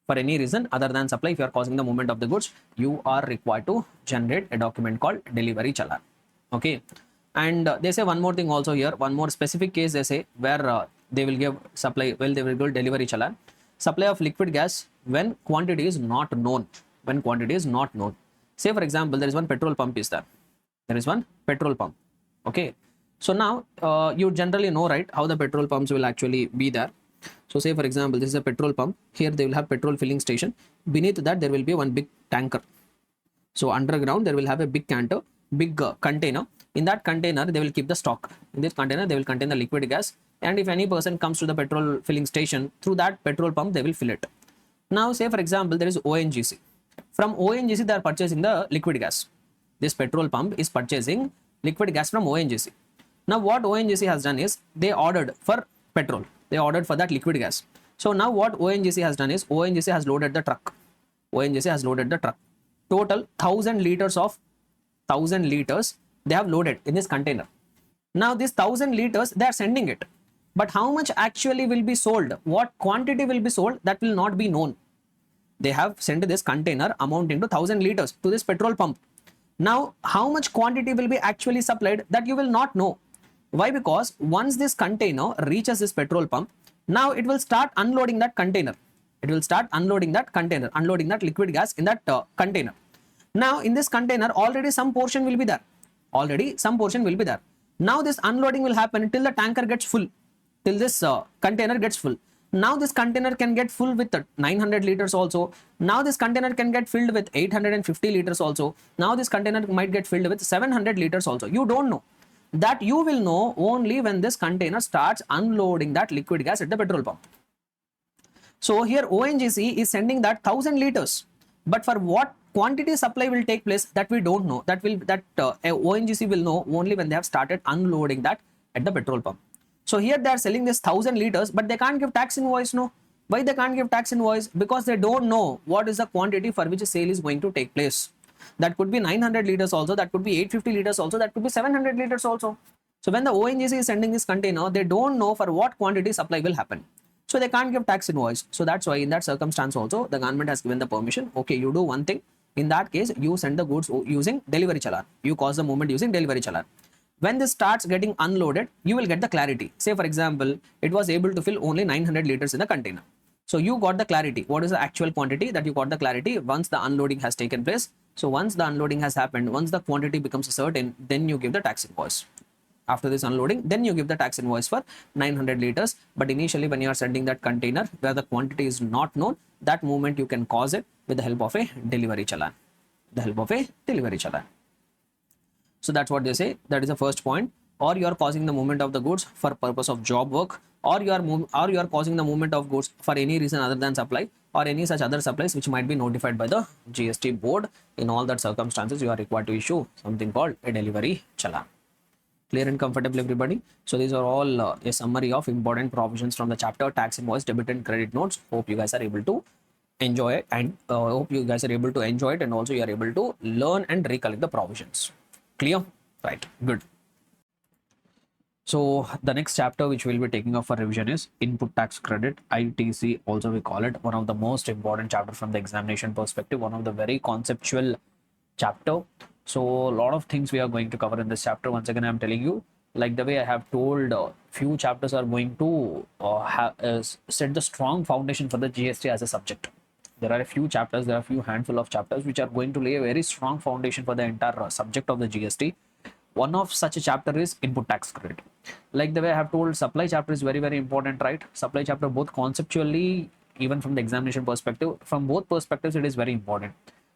for any reason other than supply, if you are causing the movement of the goods, you are required to generate a document called delivery challan. Okay. And they say one more thing also here, one more specific case they say where they will give supply, well, they will give delivery challan. Supply of liquid gas when quantity is not known. When quantity is not known. Say for example, there is one petrol pump is there. There is one petrol pump. Okay. So now you generally know, right, how the petrol pumps will actually be there. So say for example, this is a petrol pump. Here they will have petrol filling station. Beneath that there will be one big tanker. So underground there will have a big canter, big container. In that container they will keep the stock. In this container they will contain the liquid gas. And if any person comes to the petrol filling station, through that petrol pump they will fill it. Now say for example, there is ONGC. From ONGC they are purchasing the liquid gas. This petrol pump is purchasing liquid gas from ONGC. Now what ONGC has done is, they ordered for petrol. They ordered for that liquid gas. So now what ONGC has done is, ONGC has loaded the truck. ONGC has loaded the truck. Total 1000 liters of 1000 liters they have loaded in this container. Now this 1000 liters they are sending it. But how much actually will be sold? What quantity will be sold? That will not be known. They have sent this container amounting to 1000 liters to this petrol pump. Now how much quantity will be actually supplied? That you will not know. Why? Because once this container reaches this petrol pump, now it will start unloading that container. It will start unloading that container, unloading that liquid gas in that container. Now in this container already some portion will be there. Already some portion will be there. Now this unloading will happen till the tanker gets full, till this container gets full. Now this container can get full with 900 liters also. Now this container can get filled with 850 liters also. Now this container might get filled with 700 liters also. You don't know. That you will know only when this container starts unloading that liquid gas at the petrol pump. So here ONGC is sending that 1000 liters. But for what quantity supply will take place, that we don't know. That ONGC will know only when they have started unloading that at the petrol pump. So here they are selling this 1000 liters, but they can't give tax invoice, no. Why they can't give tax invoice? Because they don't know what is the quantity for which a sale is going to take place. That could be 900 liters also, that could be 850 liters also, that could be 700 liters also. So when the ONGC is sending this container, they don't know for what quantity supply will happen. So they can't give tax invoice. So that's why in that circumstance also, the government has given the permission. Okay, you do one thing. In that case, you send the goods using delivery challan. You cause the movement using delivery challan. When this starts getting unloaded, you will get the clarity. Say for example, it was able to fill only 900 liters in the container. So you got the clarity. What is the actual quantity? That you got the clarity once the unloading has taken place. So once the unloading has happened, once the quantity becomes certain, then you give the tax invoice. After this unloading, then you give the tax invoice for 900 liters. But initially when you are sending that container where the quantity is not known, that movement you can cause it with the help of a delivery challan. The help of a delivery challan. So that's what they say. That is the first point. Or you are causing the movement of the goods for purpose of job work, or you are causing the movement of goods for any reason other than supply, or any such other supplies which might be notified by the GST board. In all that circumstances, you are required to issue something called a delivery challan. Clear and comfortable, everybody? So these are all a summary of important provisions from the chapter tax invoice, debit and credit notes. Hope you guys are able to enjoy it, and hope you guys are able to enjoy it, and also you are able to learn and recollect the provisions. Clear? Right. Good. So the next chapter which we'll be taking up for revision is input tax credit, ITC, also we call it. One of the most important chapter from the examination perspective, one of the very conceptual chapter. So a lot of things we are going to cover in this chapter. Once again, I'm telling you, like the way I have told, few chapters are going to set the strong foundation for the GST as a subject. There are a few chapters, there are a few handful of chapters which are going to lay a very strong foundation for the entire subject of the GST. One of such a chapter is input tax credit. Like the way I have told, supply chapter is very, very important, right? Supply chapter, both conceptually, even from the examination perspective, from both perspectives, it is very important.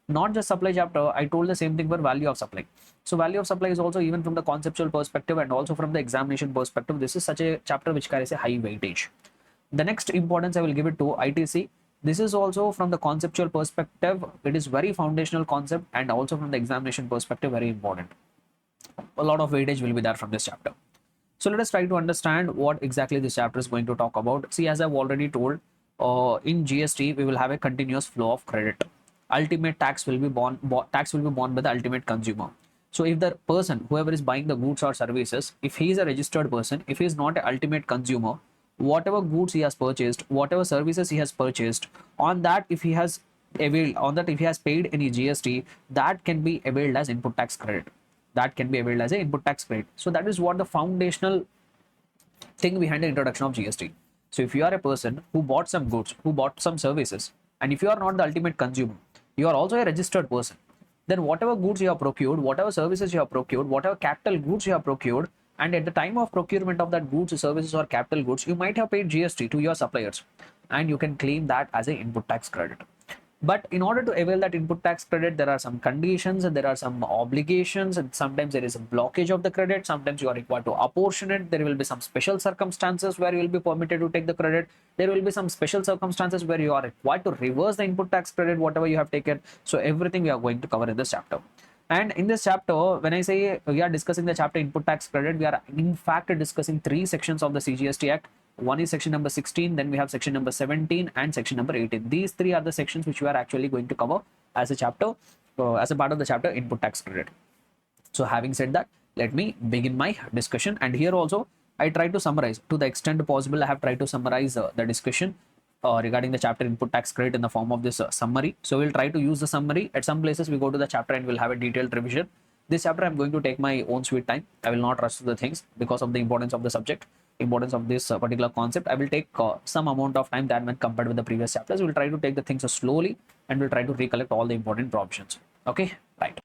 Not just supply chapter, I told the same thing for value of supply. So value of supply is also, even from the conceptual perspective and also from the examination perspective, this is such a chapter which carries a high weightage. The next importance I will give it to ITC. This is also from the conceptual perspective, it is very foundational concept, and also from the examination perspective, very important. A lot of weightage will be there from this chapter. So let us try to understand what exactly this chapter is going to talk about. See, as I've already told, in GST we will have a continuous flow of credit. Ultimate tax will be borne by the ultimate consumer. So if the person, whoever is buying the goods or services, if he is a registered person, if he is not an ultimate consumer, whatever goods he has purchased, whatever services he has purchased, on that if he has paid any GST, that can be availed as input tax credit. That can be availed as an input tax credit. So that is what the foundational thing behind the introduction of GST. So if you are a person who bought some goods, who bought some services, and if you are not the ultimate consumer, you are also a registered person, then whatever goods you have procured, whatever services you have procured, whatever capital goods you have procured, and at the time of procurement of that goods, services, or capital goods, you might have paid GST to your suppliers, and you can claim that as an input tax credit. But in order to avail that input tax credit, there are some conditions and there are some obligations, and sometimes there is a blockage of the credit. Sometimes you are required to apportion it. There will be some special circumstances where you will be permitted to take the credit. There will be some special circumstances where you are required to reverse the input tax credit, whatever you have taken. So everything we are going to cover in this chapter. And in this chapter, when I say we are discussing the chapter input tax credit, we are in fact discussing three sections of the CGST Act. One is section number 16, then we have section number 17 and section number 18. These three are the sections which we are actually going to cover as a chapter, as a part of the chapter input tax credit. So having said that, let me begin my discussion. And here also, I try to summarize to the extent possible. I have tried to summarize the discussion regarding the chapter input tax credit in the form of this summary. So we'll try to use the summary. At some places, we go to the chapter and we'll have a detailed revision. This chapter, I'm going to take my own sweet time. I will not rush through the things because of the importance of the subject, importance of this particular concept. I will take some amount of time than when compared with the previous chapters. We'll try to take the things slowly and we'll try to recollect all the important provisions. Okay, right.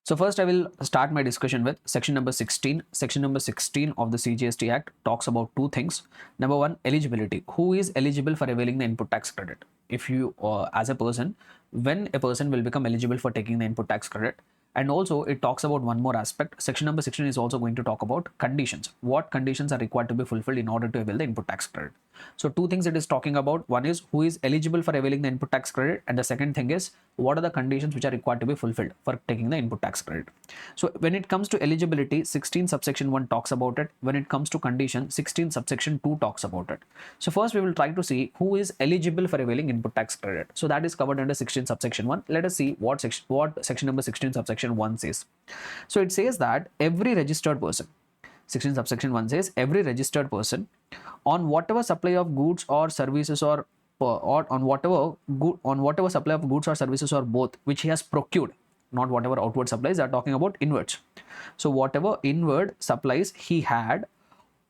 So first I will start my discussion with section number 16. Section number 16 of the CGST Act talks about two things. Number one, eligibility. Who is eligible for availing the input tax credit? If you, as a person, when a person will become eligible for taking the input tax credit. And also it talks about one more aspect. Section number 16 is also going to talk about conditions. What conditions are required to be fulfilled in order to avail the input tax credit? So two things it is talking about. One is who is eligible for availing the input tax credit, and the second thing is what are the conditions which are required to be fulfilled for taking the input tax credit. So when it comes to eligibility, 16 subsection 1 talks about it. When it comes to condition, 16 subsection 2 talks about it. So first we will try to see who is eligible for availing input tax credit. So that is covered under 16 subsection 1. Let us see what section number 16 subsection 1 says. So it says that every registered person, 16 subsection 1 says every registered person on whatever supply of goods or services or on whatever supply of goods or services or both which he has procured, not whatever outward supplies, are talking about inwards. So whatever inward supplies he had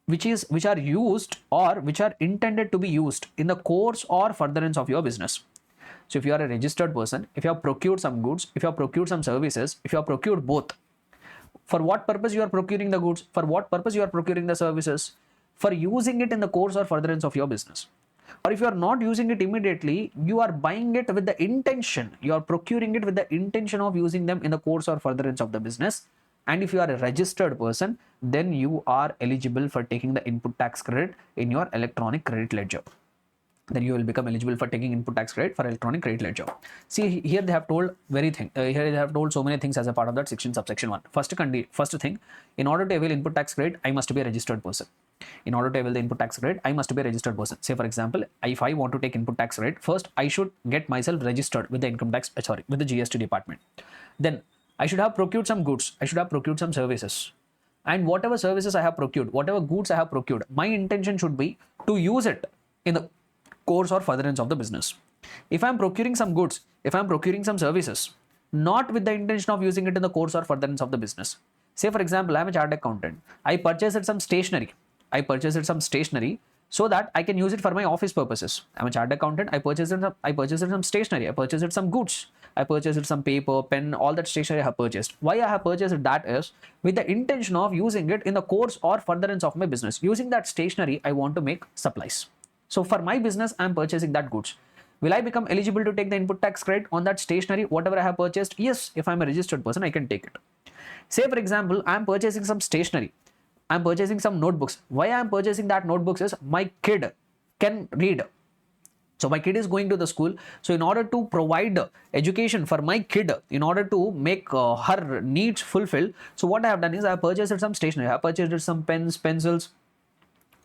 which are used or which are intended to be used in the course or furtherance of your business. So if you are a registered person, if you have procured some goods, if you have procured some services, if you have procured both, for what purpose you are procuring the goods, for what purpose you are procuring the services, for using it in the course or furtherance of your business. Or if you are not using it immediately, you are buying it with the intention, you are procuring it with the intention of using them in the course or furtherance of the business. And if you are a registered person, then you are eligible for taking the input tax credit in your electronic credit ledger. Then you will become eligible for taking input tax credit for electronic credit ledger. See, here they have told here they have told so many things as a part of that section subsection 1. First thing, in order to avail input tax credit, I must be a registered person. In order to avail the input tax credit, I must be a registered person. Say for example, if I want to take input tax credit, first I should get myself registered with the with the GST department. Then I should have procured some goods, I should have procured some services. And whatever services I have procured, whatever goods I have procured, my intention should be to use it in the course or furtherance of the business. If I am procuring some goods, if I am procuring some services, not with the intention of using it in the course or furtherance of the business. Say for example, I'm a chartered accountant. I purchased some stationery. So that I can use it for my office purposes. I'm a chartered accountant. I purchased some stationery. I purchased some goods. I purchased some paper, pen, all that stationery I have purchased. Why I have purchased that is with the intention of using it in the course or furtherance of my business. Using that stationery, I want to make supplies. So for my business, I'm purchasing that goods. Will I become eligible to take the input tax credit on that stationery, whatever I have purchased? Yes, if I'm a registered person, I can take it. Say for example, I'm purchasing some stationery. I'm purchasing some notebooks. Why I'm purchasing that notebooks is my kid can read. So my kid is going to the school. So in order to provide education for my kid, in order to make her needs fulfilled, so what I have done is I have purchased some stationery. I have purchased some pens, pencils,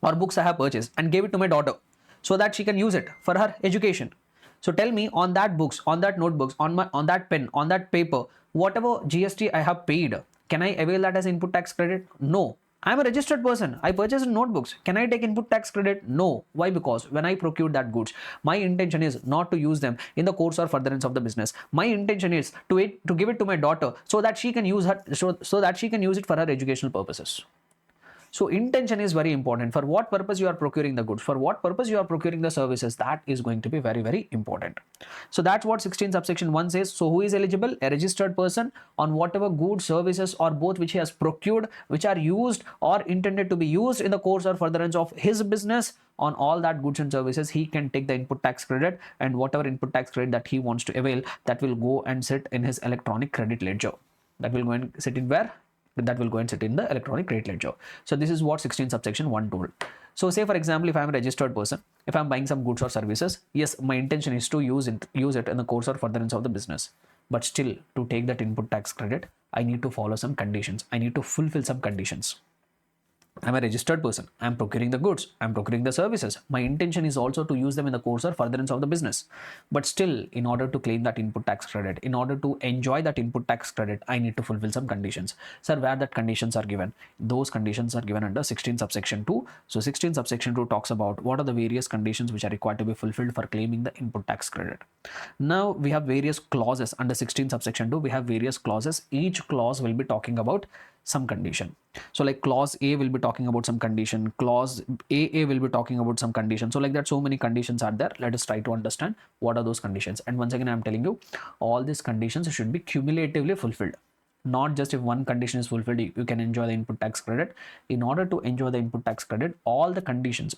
or books I have purchased and gave it to my daughter so that she can use it for her education. So tell me, on that books, on that notebooks, on that pen, on that paper, whatever GST I have paid, can I avail that as input tax credit? No. I'm a registered person. I purchased notebooks. Can I take input tax credit? No. Why? Because when I procured that goods, my intention is not to use them in the course or furtherance of the business. My intention is to give it to my daughter so that she can use it for her educational purposes. So intention is very important. For what purpose you are procuring the goods, for what purpose you are procuring the services, that is going to be very, very important. So that's what 16 subsection 1 says. So who is eligible? A registered person on whatever goods, services, or both which he has procured, which are used or intended to be used in the course or furtherance of his business. On all that goods and services, he can take the input tax credit, and whatever input tax credit that he wants to avail, that will go and sit in his electronic credit ledger. That will go and sit in where? That will go and sit in the electronic credit ledger. So this is what 16 subsection 1 told. So say for example, if I am a registered person, if I am buying some goods or services, yes, my intention is to use it in the course or furtherance of the business. But still, to take that input tax credit, I need to follow some conditions. I need to fulfill some conditions. I'm a registered person. I'm procuring the goods. I'm procuring the services. My intention is also to use them in the course or furtherance of the business. But still, in order to claim that input tax credit, in order to enjoy that input tax credit, I need to fulfill some conditions. Sir, where that conditions are given? Those conditions are given under 16 subsection 2. So 16 subsection 2 talks about what are the various conditions which are required to be fulfilled for claiming the input tax credit. Now we have various clauses under 16 subsection 2. We have various clauses. Each clause will be talking about some condition. So like clause A will be talking about some condition, clause AA will be talking about some condition. So like that, so many conditions are there. Let us try to understand what are those conditions. And once again, I am telling you, all these conditions should be cumulatively fulfilled. Not just if one condition is fulfilled, you can enjoy the input tax credit. In order to enjoy the input tax credit, all conditions,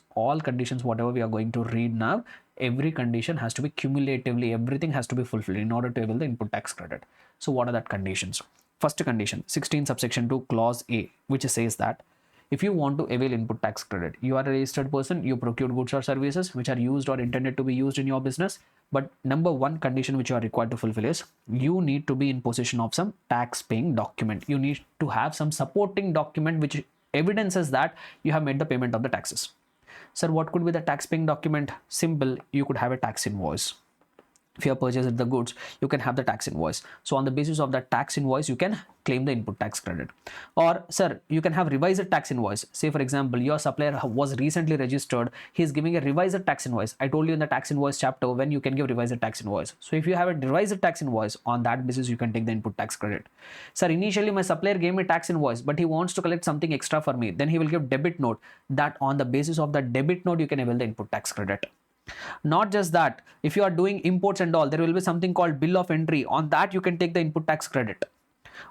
whatever we are going to read now, every condition has to be cumulatively, everything has to be fulfilled in order to avail the input tax credit. So what are that conditions? First condition, 16 subsection 2 clause A, which says that if you want to avail input tax credit, you are a registered person, you procured goods or services which are used or intended to be used in your business. But number one condition which you are required to fulfill is you need to be in possession of some tax paying document. You need to have some supporting document which evidences that you have made the payment of the taxes. Sir, what could be the tax paying document? Simple, you could have a tax invoice. If you have purchased the goods, you can have the tax invoice. So on the basis of that tax invoice, you can claim the input tax credit. Or sir, you can have revised tax invoice. Say for example, your supplier was recently registered. He is giving a revised tax invoice. I told you in the tax invoice chapter when you can give revised tax invoice. So if you have a revised tax invoice, on that basis, you can take the input tax credit. Sir, initially my supplier gave me tax invoice, but he wants to collect something extra for me. Then he will give debit note. That on the basis of that debit note, you can avail the input tax credit. Not just that, if you are doing imports and all, there will be something called bill of entry. On that, you can take the input tax credit.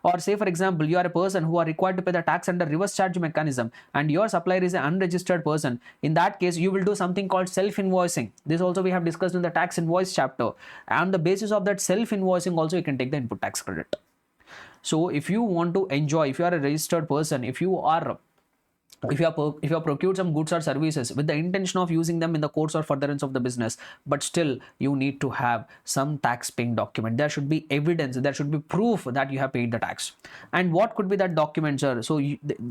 Or say for example, you are a person who are required to pay the tax under reverse charge mechanism and your supplier is an unregistered person. In that case, you will do something called self-invoicing. This also we have discussed in the tax invoice chapter. And on the basis of that self-invoicing also, you can take the input tax credit. So if you want to enjoy, if you are a registered person, if you have procured some goods or services with the intention of using them in the course or furtherance of the business, but still you need to have some tax paying document. There should be evidence, there should be proof that you have paid the tax. And what could be that document, sir? So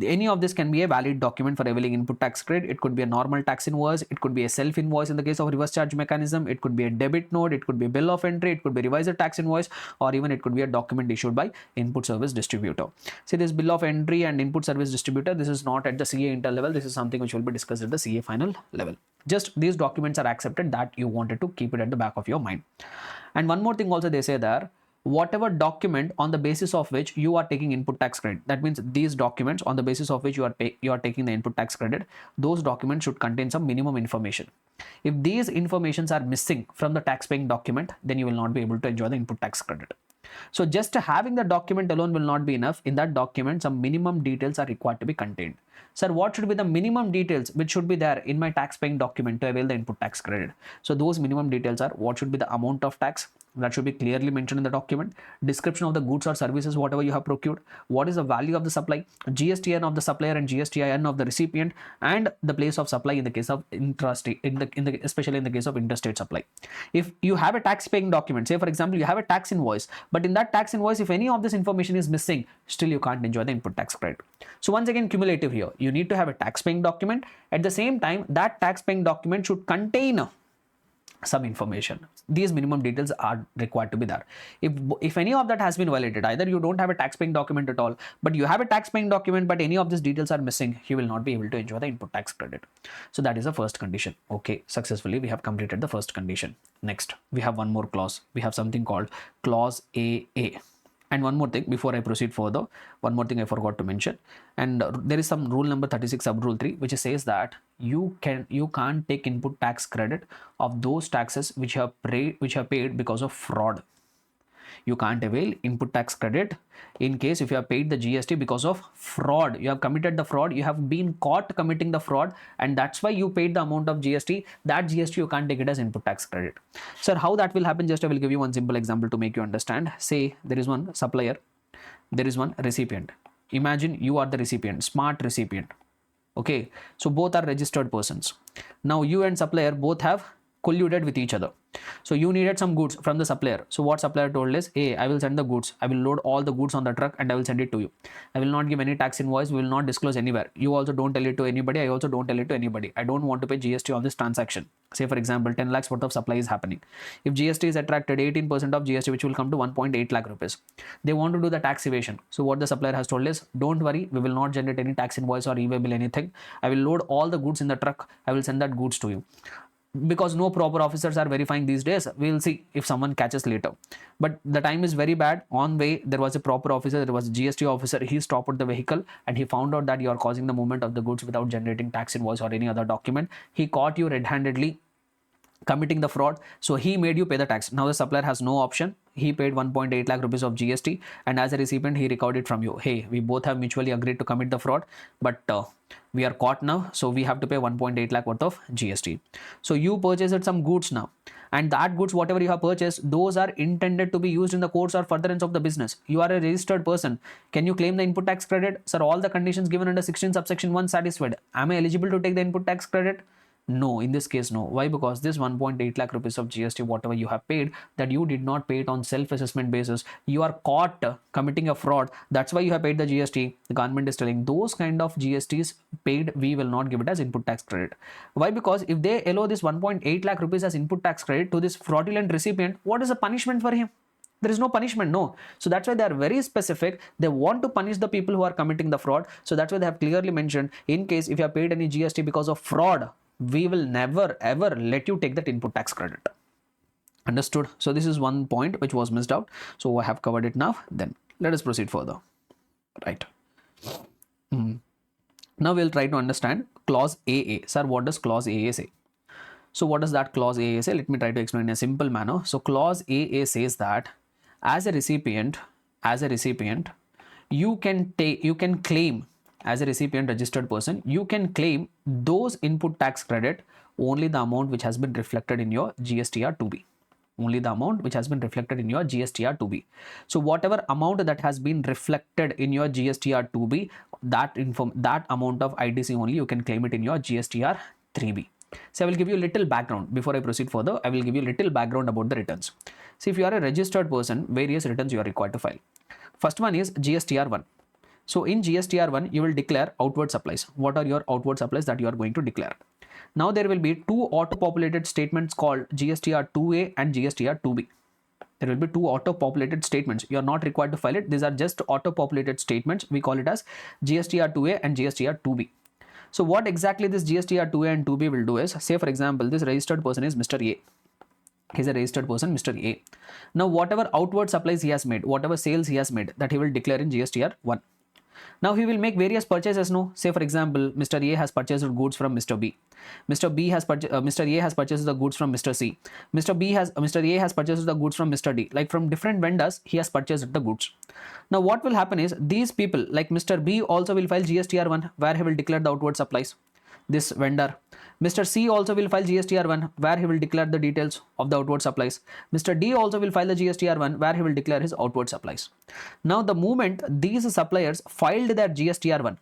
any of this can be a valid document for availing input tax credit. It could be a normal tax invoice, it could be a self invoice in the case of reverse charge mechanism, it could be a debit note, it could be a bill of entry, it could be revised tax invoice, or even it could be a document issued by input service distributor. See, this bill of entry and input service distributor, this is not at the CA inter level. This is something which will be discussed at the CA final level. Just these documents are accepted, that you wanted to keep it at the back of your mind. And one more thing also they say there, whatever document on the basis of which you are taking input tax credit. That means these documents on the basis of which you are taking the input tax credit, those documents should contain some minimum information. If these informations are missing from the tax paying document, then you will not be able to enjoy the input tax credit. So just having the document alone will not be enough. In that document, some minimum details are required to be contained. Sir, what should be the minimum details which should be there in my tax paying document to avail the input tax credit? So those minimum details are what should be the amount of tax, that should be clearly mentioned in the document, description of the goods or services whatever you have procured, what is the value of the supply, GSTN of the supplier and GSTIN of the recipient, and the place of supply in the case of intrastate, especially in the case of interstate supply. If you have a tax paying document, say for example you have a tax invoice, but in that tax invoice if any of this information is missing, still you can't enjoy the input tax credit. So once again, cumulative here, you need to have a tax paying document. At the same time, that tax paying document should contain some information. These minimum details are required to be there. If any of that has been violated, either you don't have a tax paying document at all, but you have a tax paying document but any of these details are missing, you will not be able to enjoy the input tax credit. So that is the first condition. Okay, successfully we have completed the first condition. Next, we have one more clause. We have something called clause AA. And one more thing before I proceed further, one more thing I forgot to mention. And there is some rule number 36 sub rule 3 which says that you can't take input tax credit of those taxes which are paid because of fraud. You can't avail input tax credit in case if you have paid the GST because of fraud. You have committed the fraud, you have been caught committing the fraud, and that's why you paid the amount of GST. That GST you can't take it as input tax credit. Sir, how that will happen? Just I will give you one simple example to make you understand. Say there is one supplier, there is one recipient. Imagine you are the recipient, smart recipient. Okay, so both are registered persons. Now you and supplier both have colluded with each other. So you needed some goods from the supplier. So what supplier told is, hey, I will send the goods. I will load all the goods on the truck and I will send it to you. I will not give any tax invoice. We will not disclose anywhere. You also don't tell it to anybody. I also don't tell it to anybody. I don't want to pay GST on this transaction. Say for example, 10 lakhs worth of supply is happening. If GST is attracted, 18% of GST, which will come to 1.8 lakh rupees. They want to do the tax evasion. So what the supplier has told is, don't worry, we will not generate any tax invoice or e-way bill, anything. I will load all the goods in the truck. I will send that goods to you. Because no proper officers are verifying these days, we will see if someone catches later. But the time is very bad. On way, there was a proper officer, there was a GST officer. He stopped the vehicle and he found out that you are causing the movement of the goods without generating tax invoice or any other document. He caught you red-handedly committing the fraud. So he made you pay the tax. Now the supplier has no option. He paid 1.8 lakh rupees of GST, and as a recipient he recovered it from you. Hey, we both have mutually agreed to commit the fraud, but we are caught now, so we have to pay 1.8 lakh worth of GST. So you purchased some goods now, and that goods whatever you have purchased, those are intended to be used in the course or furtherance of the business. You are a registered person. Can you claim the input tax credit? Sir, all the conditions given under 16 subsection 1 satisfied. Am I eligible to take the input tax credit? No, in this case, no. Why? Because this 1.8 lakh rupees of GST, whatever you have paid, that you did not pay it on self-assessment basis. You are caught committing a fraud. That's why you have paid the GST. The government is telling those kind of GSTs paid, we will not give it as input tax credit. Why? Because if they allow this 1.8 lakh rupees as input tax credit to this fraudulent recipient, what is the punishment for him? There is no punishment, no. So that's why they are very specific. They want to punish the people who are committing the fraud. So that's why they have clearly mentioned, in case if you have paid any GST because of fraud, we will never ever let you take that input tax credit. Understood? So this is one point which was missed out. So I have covered it now. Then let us proceed further. Right. Now we'll try to understand clause AA. Sir, what does clause AA say? So what does that clause AA say? Let me try to explain in a simple manner. So clause AA says that as a recipient, you can claim, as a recipient registered person, you can claim those input tax credit only the amount which has been reflected in your GSTR 2B. Only the amount which has been reflected in your GSTR 2B. So whatever amount that has been reflected in your GSTR 2B, that amount of ITC only you can claim it in your GSTR 3B. So I will give you a little background. Before I proceed further, I will give you a little background about the returns. See, if you are a registered person, various returns you are required to file. First one is GSTR 1. So in GSTR 1, you will declare outward supplies. What are your outward supplies that you are going to declare? Now there will be two auto-populated statements called GSTR 2A and GSTR 2B. There will be two auto-populated statements. You are not required to file it. These are just auto-populated statements. We call it as GSTR 2A and GSTR 2B. So what exactly this GSTR 2A and 2B will do is, say for example, this registered person is Mr. A. He's a registered person, Mr. A. Now, whatever outward supplies he has made, whatever sales he has made, that he will declare in GSTR 1. Now he will make various purchases. No, say for example, Mr. A has purchased goods from Mr. B. Mr. A has purchased the goods from Mr. C. Mr. A has purchased the goods from Mr. D. Like from different vendors, he has purchased the goods. Now what will happen is these people, like Mr. B, also will file GSTR 1, where he will declare the outward supplies. This vendor. Mr. C also will file GSTR 1, where he will declare the details of the outward supplies. Mr. D also will file the GSTR 1, where he will declare his outward supplies. Now, the moment these suppliers filed their GSTR 1,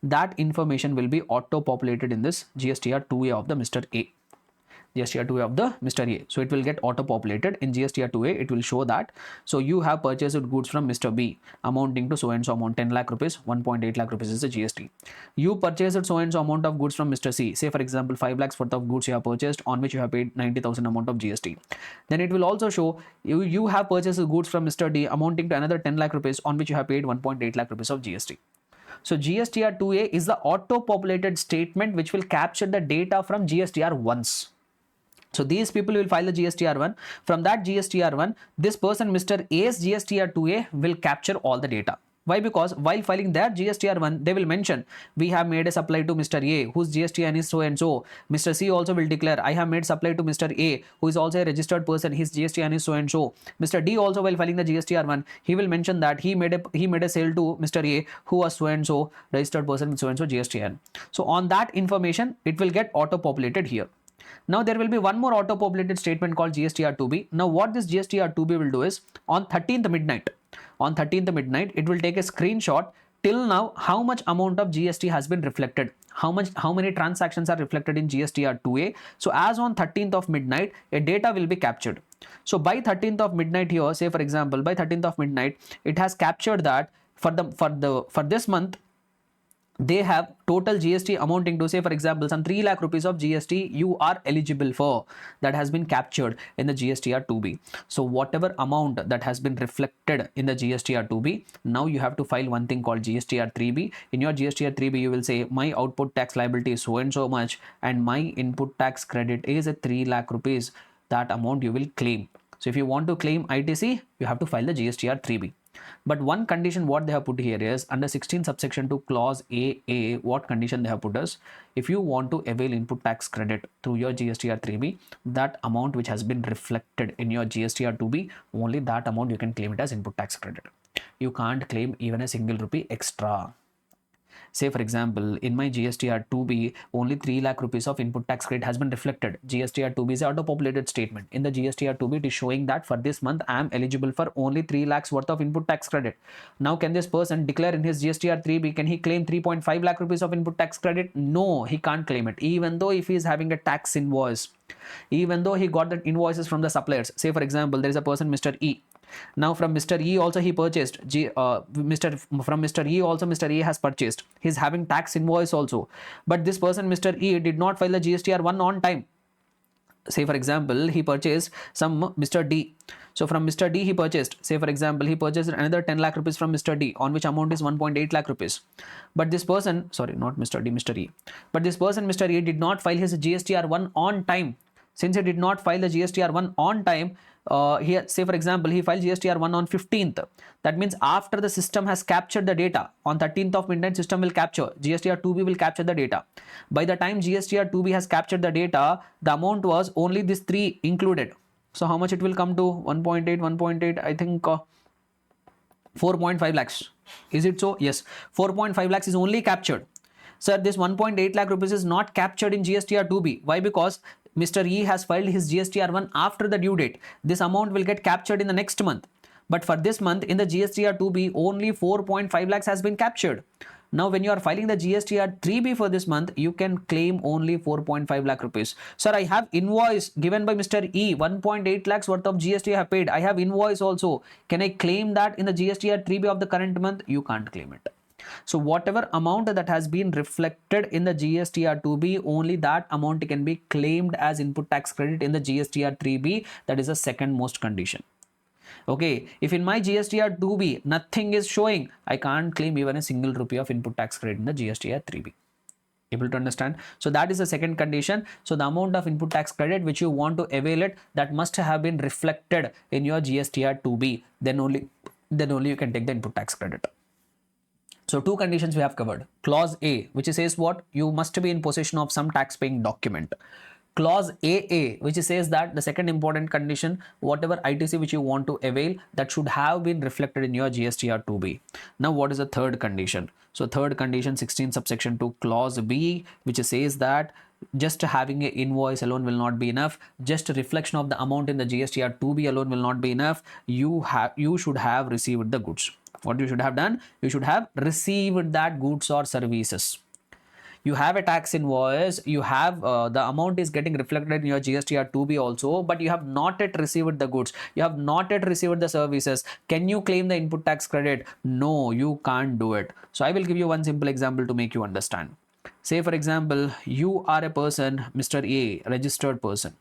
that information will be auto-populated in this GSTR 2A of the Mr. A. GSTR 2A of the Mr. A. So it will get auto-populated in GSTR 2A. It will show that. So you have purchased goods from Mr. B amounting to so and so amount, 10 lakh rupees, 1.8 lakh rupees is the GST. You purchased so and so amount of goods from Mr. C. Say for example, 5 lakhs worth of goods you have purchased, on which you have paid 90,000 amount of GST. Then it will also show you have purchased goods from Mr. D amounting to another 10 lakh rupees, on which you have paid 1.8 lakh rupees of GST. So GSTR 2A is the auto-populated statement which will capture the data from GSTR once. So these people will file the GSTR 1. From that GSTR 1, this person, Mr. A's GSTR 2A, will capture all the data. Why? Because while filing their GSTR 1, they will mention, we have made a supply to Mr. A, whose GSTN is so and so. Mr. C also will declare, I have made supply to Mr. A, who is also a registered person, his GSTN is so and so. Mr. D also, while filing the GSTR 1, he will mention that he made a sale to Mr. A, who was so and so, registered person with so and so GSTN. So on that information, it will get auto-populated here. Now there will be one more auto-populated statement called GSTR 2B. Now what this GSTR 2B will do is, on 13th midnight, it will take a screenshot till now how much amount of GST has been reflected, how many transactions are reflected in GSTR 2A. So as on 13th of midnight, a data will be captured. So by 13th of midnight here, say for example, by 13th of midnight, it has captured that for this month, they have total GST amounting to, say for example, some 3 lakh rupees of GST you are eligible for, that has been captured in the GSTR 2B. So whatever amount that has been reflected in the GSTR 2B, now you have to file one thing called GSTR 3B. In your GSTR 3B, you will say my output tax liability is so and so much, and my input tax credit is a 3 lakh rupees. That amount you will claim. So if you want to claim ITC, you have to file the GSTR 3B. But one condition what they have put here is, under 16 subsection 2 clause AA, what condition they have put is, if you want to avail input tax credit through your GSTR 3B, that amount which has been reflected in your GSTR 2B, only that amount you can claim it as input tax credit. You can't claim even a single rupee extra. Say for example, in my GSTR 2B, only 3 lakh rupees of input tax credit has been reflected. GSTR 2B is an auto-populated statement. In the GSTR 2B, it is showing that for this month, I am eligible for only 3 lakhs worth of input tax credit. Now, can this person declare in his GSTR 3B, can he claim 3.5 lakh rupees of input tax credit? No, he can't claim it. Even though if he is having a tax invoice, even though he got the invoices from the suppliers. Say for example, there is a person, Mr. E. Now from Mr. E also he purchased, from Mr. E also Mr. A has purchased. He's having tax invoice also. But this person, Mr. E, did not file the GSTR 1 on time. Say for example, he purchased some Mr. D. So from Mr. D he purchased, say for example, he purchased another 10 lakh rupees from Mr. D, on which amount is 1.8 lakh rupees. But this person, sorry, not Mr. D, Mr. E. But this person, Mr. E, did not file his GSTR 1 on time. Since he did not file the GSTR 1 on time, here, say for example, he filed GSTR 1 on 15th. That means after the system has captured the data, on 13th of midnight, system will capture, GSTR 2B will capture the data. By the time GSTR 2B has captured the data, the amount was only this 3 included. So how much it will come to? 1.8, I think 4.5 lakhs. Is it so? Yes, 4.5 lakhs is only captured. Sir, this 1.8 lakh rupees is not captured in GSTR 2B. Why? Because Mr. E has filed his GSTR 1 after the due date. This amount will get captured in the next month. But for this month, in the GSTR 2B, only 4.5 lakhs has been captured. Now, when you are filing the GSTR 3B for this month, you can claim only 4.5 lakh rupees. Sir, I have invoice given by Mr. E, 1.8 lakhs worth of GST I have paid. I have invoice also. Can I claim that in the GSTR 3B of the current month? You can't claim it. So whatever amount that has been reflected in the GSTR 2B, only that amount can be claimed as input tax credit in the GSTR 3B. That is the second most condition. Okay, if in my GSTR 2B nothing is showing, I can't claim even a single rupee of input tax credit in the GSTR 3B. Able to understand? So that is the second condition. So the amount of input tax credit which you want to avail it, that must have been reflected in your GSTR 2B. Then only you can take the input tax credit. So two conditions we have covered. Clause A, which says what? You must be in possession of some tax paying document. Clause AA, which says that the second important condition, whatever ITC which you want to avail, that should have been reflected in your GSTR 2B. Now, what is the third condition? So, third condition, 16 subsection 2, clause B, which says that just having an invoice alone will not be enough. Just a reflection of the amount in the GSTR 2B alone will not be enough. You should have received the goods. What you should have done? You should have received that goods or services. You have a tax invoice, you have the amount is getting reflected in your GSTR 2B also, but you have not yet received the goods, you have not yet received the services. Can you claim the input tax credit? No, you can't do it. So I will give you one simple example to make you understand. Say for example, you are a person, Mr. A, registered person.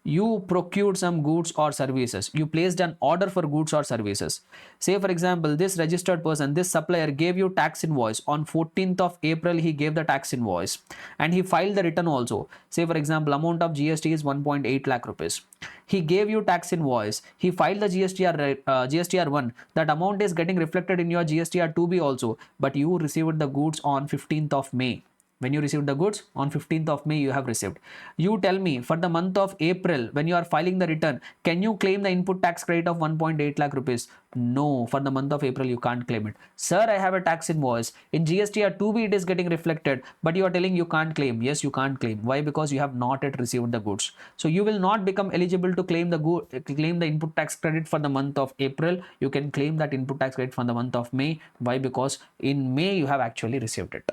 You procured some goods or services. You placed an order for goods or services. Say for example, this registered person, this supplier gave you tax invoice on 14th of April. He gave the tax invoice and he filed the return also. Say for example, amount of GST is 1.8 lakh rupees. He gave you tax invoice. He filed the GSTR 1. That amount is getting reflected in your GSTR 2B also. But you received the goods on 15th of May. When you received the goods on 15th of May, you have received. You tell me, for the month of April, when you are filing the return, can you claim the input tax credit of 1.8 lakh rupees? No, for the month of April, you can't claim it. Sir, I have a tax invoice. In GSTR 2B, it is getting reflected, but you are telling you can't claim. Yes, you can't claim. Why? Because you have not yet received the goods. So you will not become eligible to claim the input tax credit for the month of April. You can claim that input tax credit for the month of May. Why? Because in May, you have actually received it.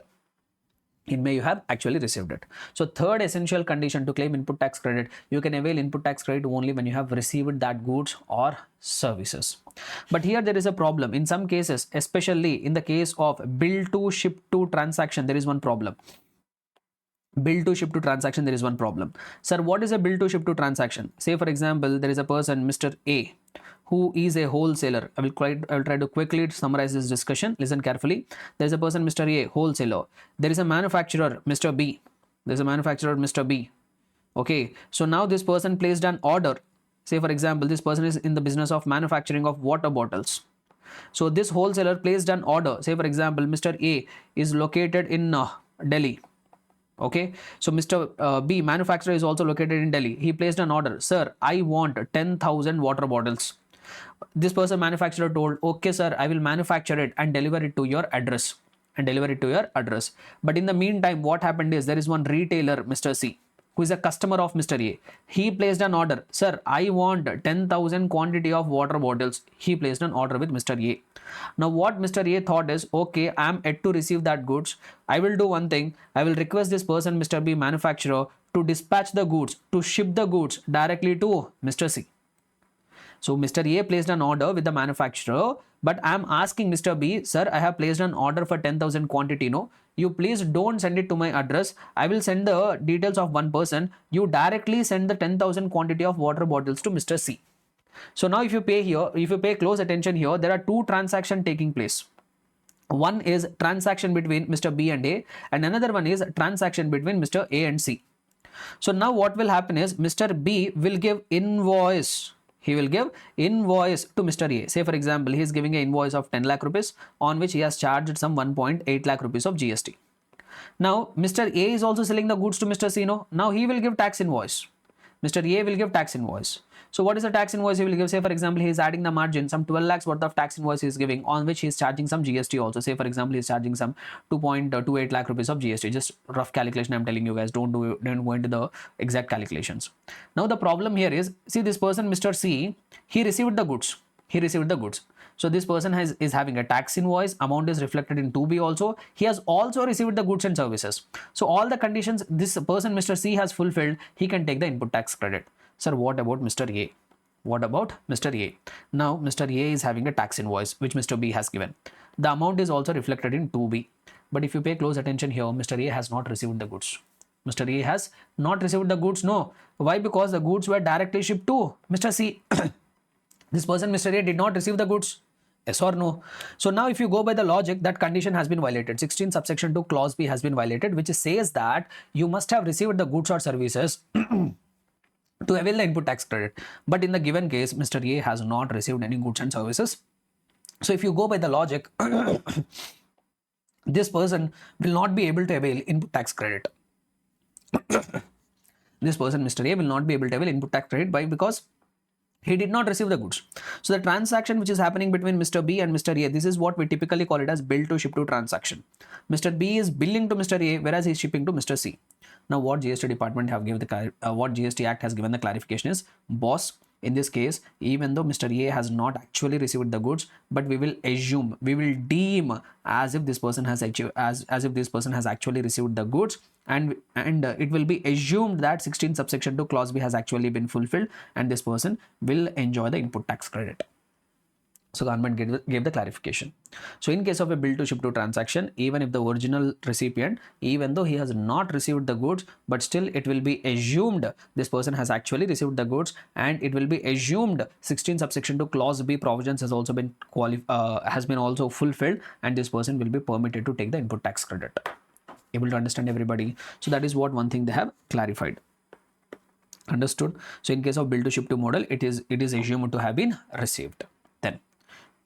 In May, you have actually received it. So third essential condition to claim input tax credit, you can avail input tax credit only when you have received that goods or services. But here there is a problem. In some cases, especially in the case of bill to ship to transaction, there is one problem. Bill to ship to transaction, there is one problem. Sir, what is a bill to ship to transaction? Say for example, there is a person, Mr. A, who is a wholesaler. I will try to quickly summarize this discussion. Listen carefully. There is a person, Mr. A, wholesaler. There is a manufacturer, Mr. B. There is a manufacturer, Mr. B. Okay. So now this person placed an order. Say for example, this person is in the business of manufacturing of water bottles. So this wholesaler placed an order. Say for example, Mr. A is located in Delhi. Okay, so Mr. B, manufacturer, is also located in Delhi. He placed an order. Sir, I want 10,000 water bottles. This person, manufacturer, told, okay sir, I will manufacture it and deliver it to your address. But in the meantime, what happened is there is one retailer, Mr. C, who is a customer of Mr. A. He placed an order. Sir, I want 10,000 quantity of water bottles. He placed an order with Mr. A. Now what Mr. A thought is, okay, I am yet to receive that goods. I will do one thing. I will request this person, Mr. B, manufacturer, to dispatch the goods, to ship the goods directly to Mr. C. So Mr. A placed an order with the manufacturer, but I am asking Mr. B, sir, I have placed an order for 10,000 quantity. No, you please don't send it to my address. I will send the details of one person. You directly send the 10,000 quantity of water bottles to Mr. C. So now if you pay close attention here, there are two transactions taking place. One is transaction between Mr. B and A, and another one is transaction between Mr. A and C. So now what will happen is Mr. B will give invoice. He will give invoice to Mr. A. Say for example, he is giving an invoice of 10 lakh rupees on which he has charged some 1.8 lakh rupees of GST. Now Mr. A is also selling the goods to Mr. C. No, now he will give tax invoice. Mr. A will give tax invoice. So what is the tax invoice he will give? Say for example, he is adding the margin, some 12 lakhs worth of tax invoice he is giving, on which he is charging some GST also. Say for example, he is charging some 2.28 lakh rupees of GST. Just rough calculation I am telling you guys, don't go into the exact calculations. Now the problem here is, see this person, Mr. C, he received the goods. So this person is having a tax invoice, amount is reflected in 2B also. He has also received the goods and services. So all the conditions this person, Mr. C, has fulfilled, he can take the input tax credit. Sir, what about Mr. A? Now Mr. A is having a tax invoice which Mr. B has given. The amount is also reflected in 2B. But if you pay close attention here, Mr. A has not received the goods. No. Why? Because the goods were directly shipped to Mr. C. This person, Mr. A, did not receive the goods. Yes or no? So now if you go by the logic, that condition has been violated. 16 subsection 2 clause B has been violated, which says that you must have received the goods or services to avail the input tax credit. But in the given case, Mr. A has not received any goods and services. So if you go by the logic, this person will not be able to avail input tax credit. This person, Mr. A, will not be able to avail input tax credit because he did not receive the goods. So the transaction which is happening between Mr. B and Mr. A, this is what we typically call it as bill to ship to transaction. Mr. B is billing to Mr. A, whereas he is shipping to Mr. C. Now what GST department have given what GST Act has given the clarification is, boss, in this case, even though Mr. A has not actually received the goods, but we will assume, we will deem as if this person has actually received the goods, and it will be assumed that 16 subsection 2 clause B has actually been fulfilled, and this person will enjoy the input tax credit. So government gave the clarification. So in case of a bill to ship to transaction, even if the original recipient, even though he has not received the goods, but still it will be assumed this person has actually received the goods, and it will be assumed 16 subsection 2 clause B provisions has also been also fulfilled, and this person will be permitted to take the input tax credit. Able to understand, everybody? So that is what one thing they have clarified. Understood? So in case of bill to ship to model, it is assumed to have been received. Then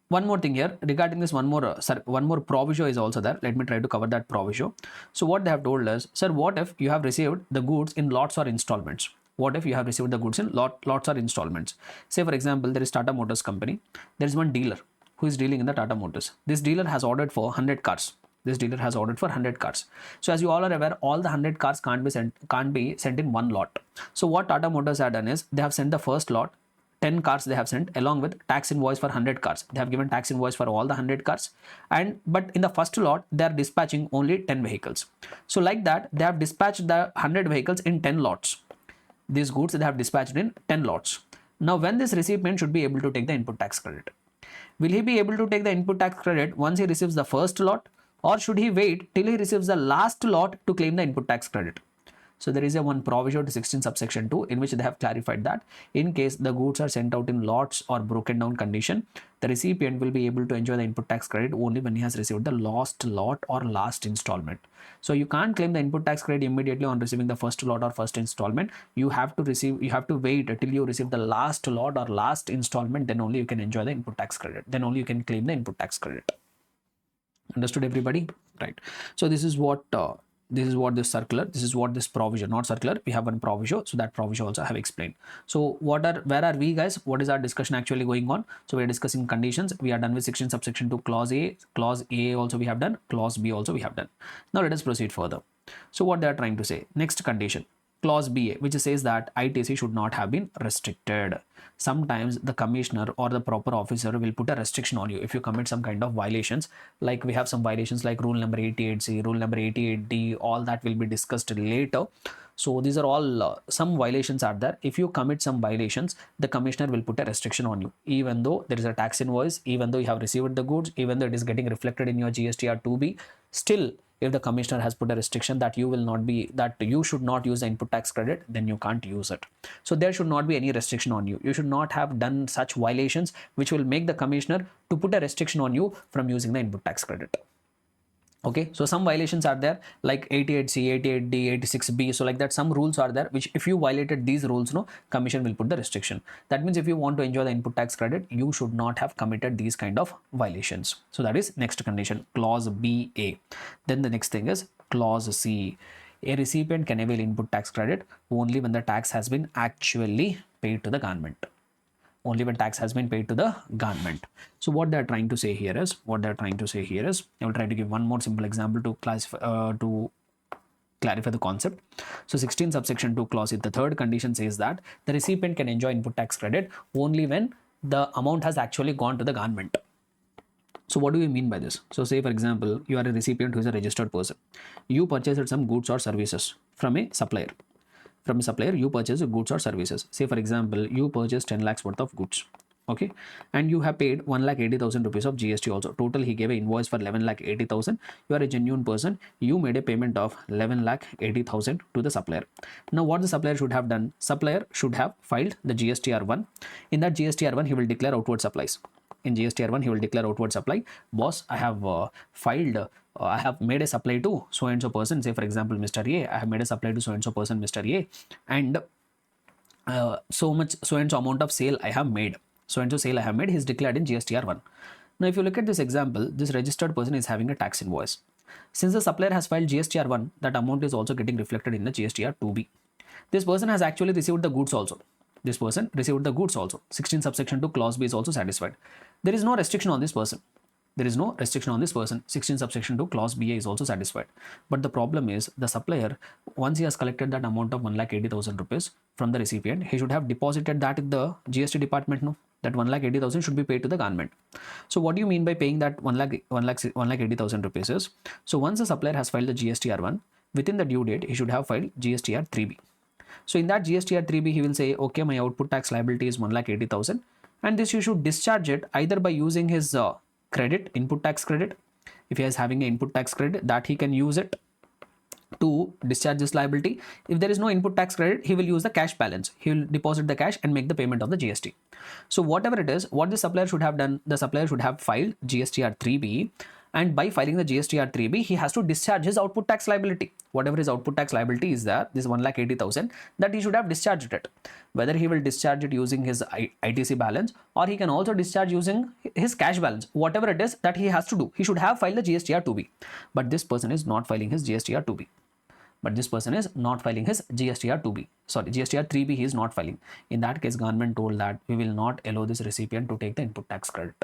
one more thing here regarding this, one more proviso is also there. Let me try to cover that proviso. So what they have told us, sir, what if you have received the goods in lots or installments? What if you have received the goods in lots or installments? Say for example, there is Tata Motors company. There is one dealer who is dealing in the Tata Motors. This dealer has ordered for 100 cars. This dealer has ordered for 100 cars. So as you all are aware, all the 100 cars can't be sent in one lot. So what Tata Motors have done is, they have sent the first lot, 10 cars they have sent, along with tax invoice for 100 cars. They have given tax invoice for all the 100 cars, but in the first lot they are dispatching only 10 vehicles. So like that, they have dispatched the 100 vehicles in 10 lots. These goods they have dispatched in 10 lots. Now when this recipient should be able to take the input tax credit? Will he be able to take the input tax credit once he receives the first lot, or should he wait till he receives the last lot to claim the input tax credit? So there is a one provision to 16 subsection 2 in which they have clarified that in case the goods are sent out in lots or broken down condition, the recipient will be able to enjoy the input tax credit only when he has received the last lot or last installment. So you can't claim the input tax credit immediately on receiving the first lot or first installment. You have to wait until you receive the last lot or last installment, then only you can enjoy the input tax credit. Then only you can claim the input tax credit. Understood, everybody? Right. So this is what this circular, this is what this provision, not circular, we have one provision. So that provision also I have explained. So where are we, guys? What is our discussion actually going on? So we are discussing conditions. We are done with 16 subsection 2 clause A. Clause A also we have done. Clause B also we have done. Now let us proceed further. So what they are trying to say, next condition, clause B, which says that ITC should not have been restricted. Sometimes the commissioner or the proper officer will put a restriction on you if you commit some kind of violations. Like we have some violations like rule number 88C, rule number 88D, all that will be discussed later. So these are all some violations are there. If you commit some violations, the commissioner will put a restriction on you, even though there is a tax invoice, even though you have received the goods, even though it is getting reflected in your GST or 2B, still if the commissioner has put a restriction that you should not use the input tax credit, then you can't use it. So there should not be any restriction on you. You should not have done such violations which will make the commissioner to put a restriction on you from using the input tax credit. Okay, so some violations are there like 88C, 88D, 86B. So like that, some rules are there which if you violated these rules, no, commission will put the restriction. That means if you want to enjoy the input tax credit, you should not have committed these kind of violations. So that is next condition, clause BA. Then the next thing is clause C. A recipient can avail input tax credit only when the tax has been actually paid to the government. Only when tax has been paid to the government. So what they're trying to say here is, I will try to give one more simple example to clarify the concept. So 16 subsection 2 clause, the third condition says that the recipient can enjoy input tax credit only when the amount has actually gone to the government. So what do we mean by this? So say for example, you are a recipient who is a registered person. You purchased some goods or services from a supplier. From a supplier, you purchase goods or services. Say for example, you purchase 10 lakhs worth of goods. Okay, and you have paid 1,80,000 rupees of GST also. Total he gave an invoice for 11,80,000. You are a genuine person. You made a payment of 11,80,000 to the supplier. Now what the supplier should have done? Supplier should have filed the GST R1. In that GST R1, he will declare outward supplies. In GST R1, he will declare outward supply. Boss, I have I have made a supply to so and so person. Say for example, Mr. A. I have made a supply to so and so person, Mr. A, and so and so amount of sale I have made. So and so sale I have made is declared in GST R1. Now, if you look at this example, this registered person is having a tax invoice. Since the supplier has filed GST R1, that amount is also getting reflected in the GST R2B. This person has actually received the goods also. This person received the goods also. 16 subsection 2 clause B is also satisfied. There is no restriction on this person. There is no restriction on this person. 16 subsection 2 clause B is also satisfied. But the problem is the supplier, once he has collected that amount of 1,80,000 rupees from the recipient, he should have deposited that in the GST department. No, that 1,80,000 should be paid to the government. So what do you mean by paying that 1,80,000 rupees is? So once the supplier has filed the GST R1, within the due date, he should have filed GST R3B. So in that GST R3B, he will say, okay, my output tax liability is 1,80,000, and this you should discharge it either by using his credit, input tax credit. If he is having an input tax credit, that he can use it to discharge this liability. If there is no input tax credit, he will use the cash balance. He will deposit the cash and make the payment of the GST. So whatever it is, what the supplier should have done, the supplier should have filed GST R3B, and by filing the GST R3B, he has to discharge his output tax liability. Whatever his output tax liability is there, this 1,80,000, that he should have discharged it. Whether he will discharge it using his ITC balance, or he can also discharge using his cash balance. Whatever it is that he has to do, he should have filed the GST R2B. But this person is not filing his GST R2B. But this person is not filing his GST R2B. Sorry, GST R3B he is not filing. In that case, government told that we will not allow this recipient to take the input tax credit.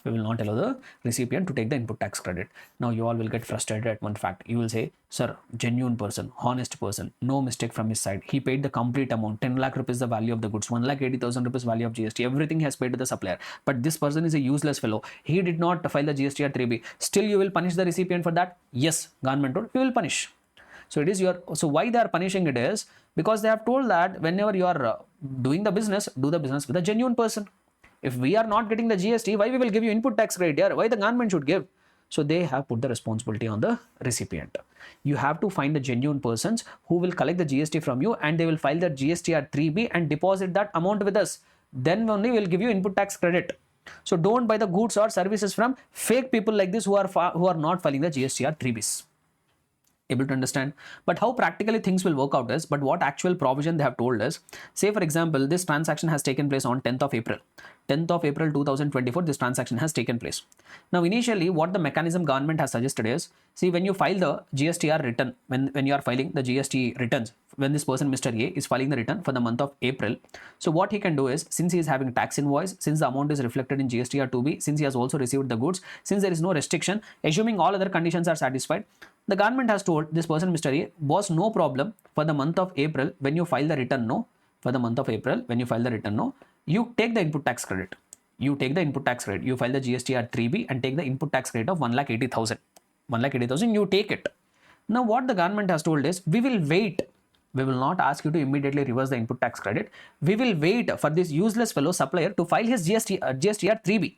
We will not allow the recipient to take the input tax credit. Now you all will get frustrated at one fact. You will say, sir, genuine person, honest person, no mistake from his side. He paid the complete amount, 10 lakh rupees the value of the goods, 1,80,000 rupees value of GST, everything he has paid to the supplier. But this person is a useless fellow. He did not file the GST R3B. Still you will punish the recipient for that? Yes, government told, we will punish. So it is so why they are punishing it is because they have told that whenever you are doing the business, do the business with a genuine person. If we are not getting the GST, why we will give you input tax credit here? Why the government should give? So they have put the responsibility on the recipient. You have to find the genuine persons who will collect the GST from you, and they will file the GST R3B and deposit that amount with us. Then only we will give you input tax credit. So don't buy the goods or services from fake people like this who are not filing the GST R3Bs. Able to understand? But how practically things will work out is, but what actual provision they have told us, say for example, this transaction has taken place on 10th of April. 10th of April 2024, this transaction has taken place. Now initially what the mechanism government has suggested is, see when you file the GSTR return, when you are filing the GST returns, when this person Mr. A is filing the return for the month of April, so what he can do is, since he is having tax invoice, since the amount is reflected in GST R2B, since he has also received the goods, since there is no restriction, assuming all other conditions are satisfied, the government has told this person Mr. A, boss, no problem, for the month of April when you file the return, no, for the month of April when you file the return, no, you take the input tax credit. You take the input tax credit. You file the GST R3B and take the input tax credit of 1,80,000. 1,80,000, you take it. Now what the government has told is, we will wait. We will not ask you to immediately reverse the input tax credit. We will wait for this useless fellow supplier to file his GST R3B.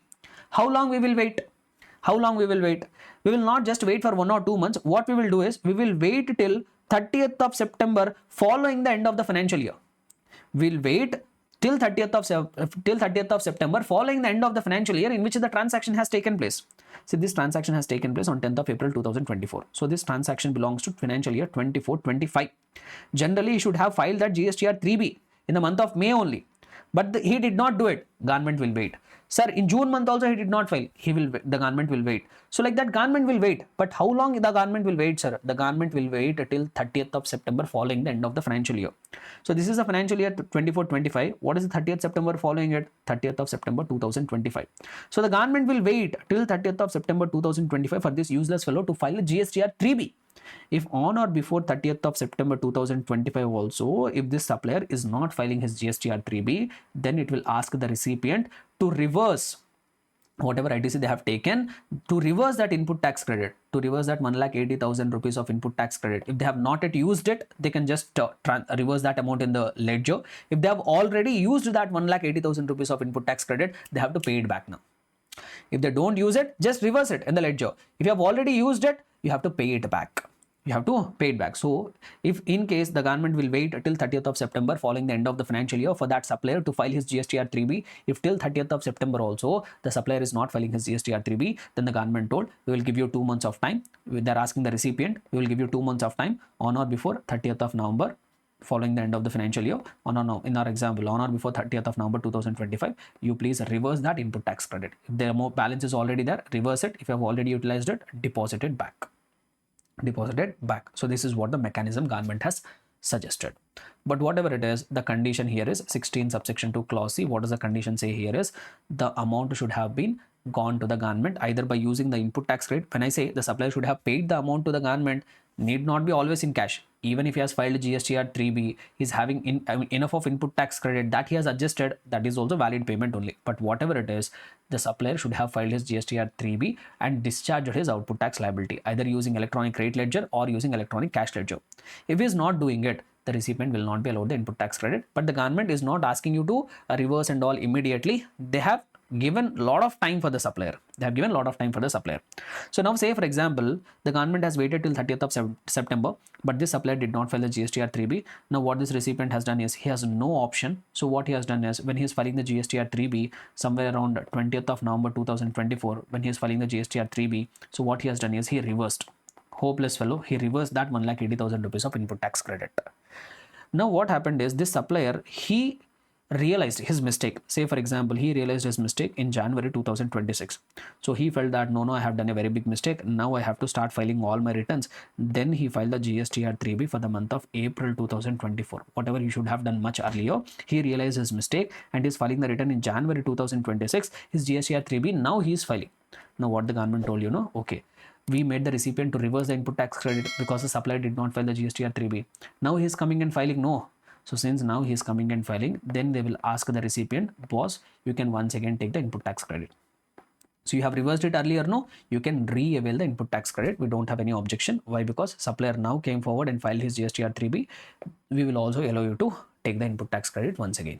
How long we will wait? How long we will wait? We will not just wait for 1 or 2 months. What we will do is, we will wait till 30th of September following the end of the financial year. We will wait till 30th of September following the end of the financial year in which the transaction has taken place. So this transaction has taken place on 10th of April 2024. So this transaction belongs to financial year 24-25. Generally, he should have filed that GST R3B in the month of May only. But he did not do it. Government will wait. Sir, in June month also he did not file. The government will wait. So like that, government will wait. But how long the government will wait, sir? The government will wait till 30th of September following the end of the financial year. So this is the financial year 24-25. What is the 30th September following it? 30th of September 2025. So the government will wait till 30th of September 2025 for this useless fellow to file a GST R3B. If on or before 30th of September 2025 also, if this supplier is not filing his GST R3B, then it will ask the recipient to reverse whatever ITC they have taken, to reverse that input tax credit, to reverse that 1,80,000 rupees of input tax credit. If they have not yet used it, they can just reverse that amount in the ledger. If they have already used that 1,80,000 rupees of input tax credit, they have to pay it back now. If they don't use it, just reverse it in the ledger. If you have already used it, you have to pay it back. you have to pay it back. So if in case the government will wait till 30th of September following the end of the financial year for that supplier to file his GSTR 3B, if till 30th of September also the supplier is not filing his GSTR 3B, then the government told we will give you 2 months of time. They're asking the recipient, we will give you 2 months of time on or before 30th of November following the end of the financial year, on or no, in our example, on or before 30th of November 2025, you please reverse that input tax credit. If the more balance is already there, reverse it. If you have already utilized it, deposit it back. So this is what the mechanism government has suggested. But whatever it is, the condition here is 16 subsection 2 clause C. What does the condition say here is the amount should have been gone to the government either by using the input tax credit. When I say the supplier should have paid the amount to the government, need not be always in cash. Even if he has filed GSTR 3B, he's having enough of input tax credit that he has adjusted, that is also valid payment only. But whatever it is, the supplier should have filed his GSTR 3B and discharged his output tax liability either using electronic credit ledger or using electronic cash ledger. If he is not doing it, the recipient will not be allowed the input tax credit. But the government is not asking you to reverse and all immediately. They have given a lot of time for the supplier. So now say for example, the government has waited till 30th of September, but this supplier did not file the GSTR 3B. Now what this recipient has done is he has no option. So what he has done is when he is filing the GSTR 3B somewhere around 20th of November 2024, when he is filing the GSTR 3B, so what he has done is he reversed. Hopeless fellow, he reversed that 1,80,000 rupees of input tax credit. Now what happened is this supplier, he realized his mistake. Say for example, he realized his mistake in January 2026. So he felt that no, I have done a very big mistake. Now I have to start filing all my returns. Then he filed the GSTR 3B for the month of April 2024. Whatever he should have done much earlier, he realized his mistake and is filing the return in January 2026. His GSTR 3B, now he is filing. Now what the government told, okay, we made the recipient to reverse the input tax credit because the supplier did not file the GSTR 3B. Now he is coming and filing. No. So since now he is coming and filing, then they will ask the recipient, boss, you can once again take the input tax credit. So you have reversed it earlier, no? You can re-avail the input tax credit. We don't have any objection. Why? Because supplier now came forward and filed his GSTR 3B. We will also allow you to take the input tax credit once again.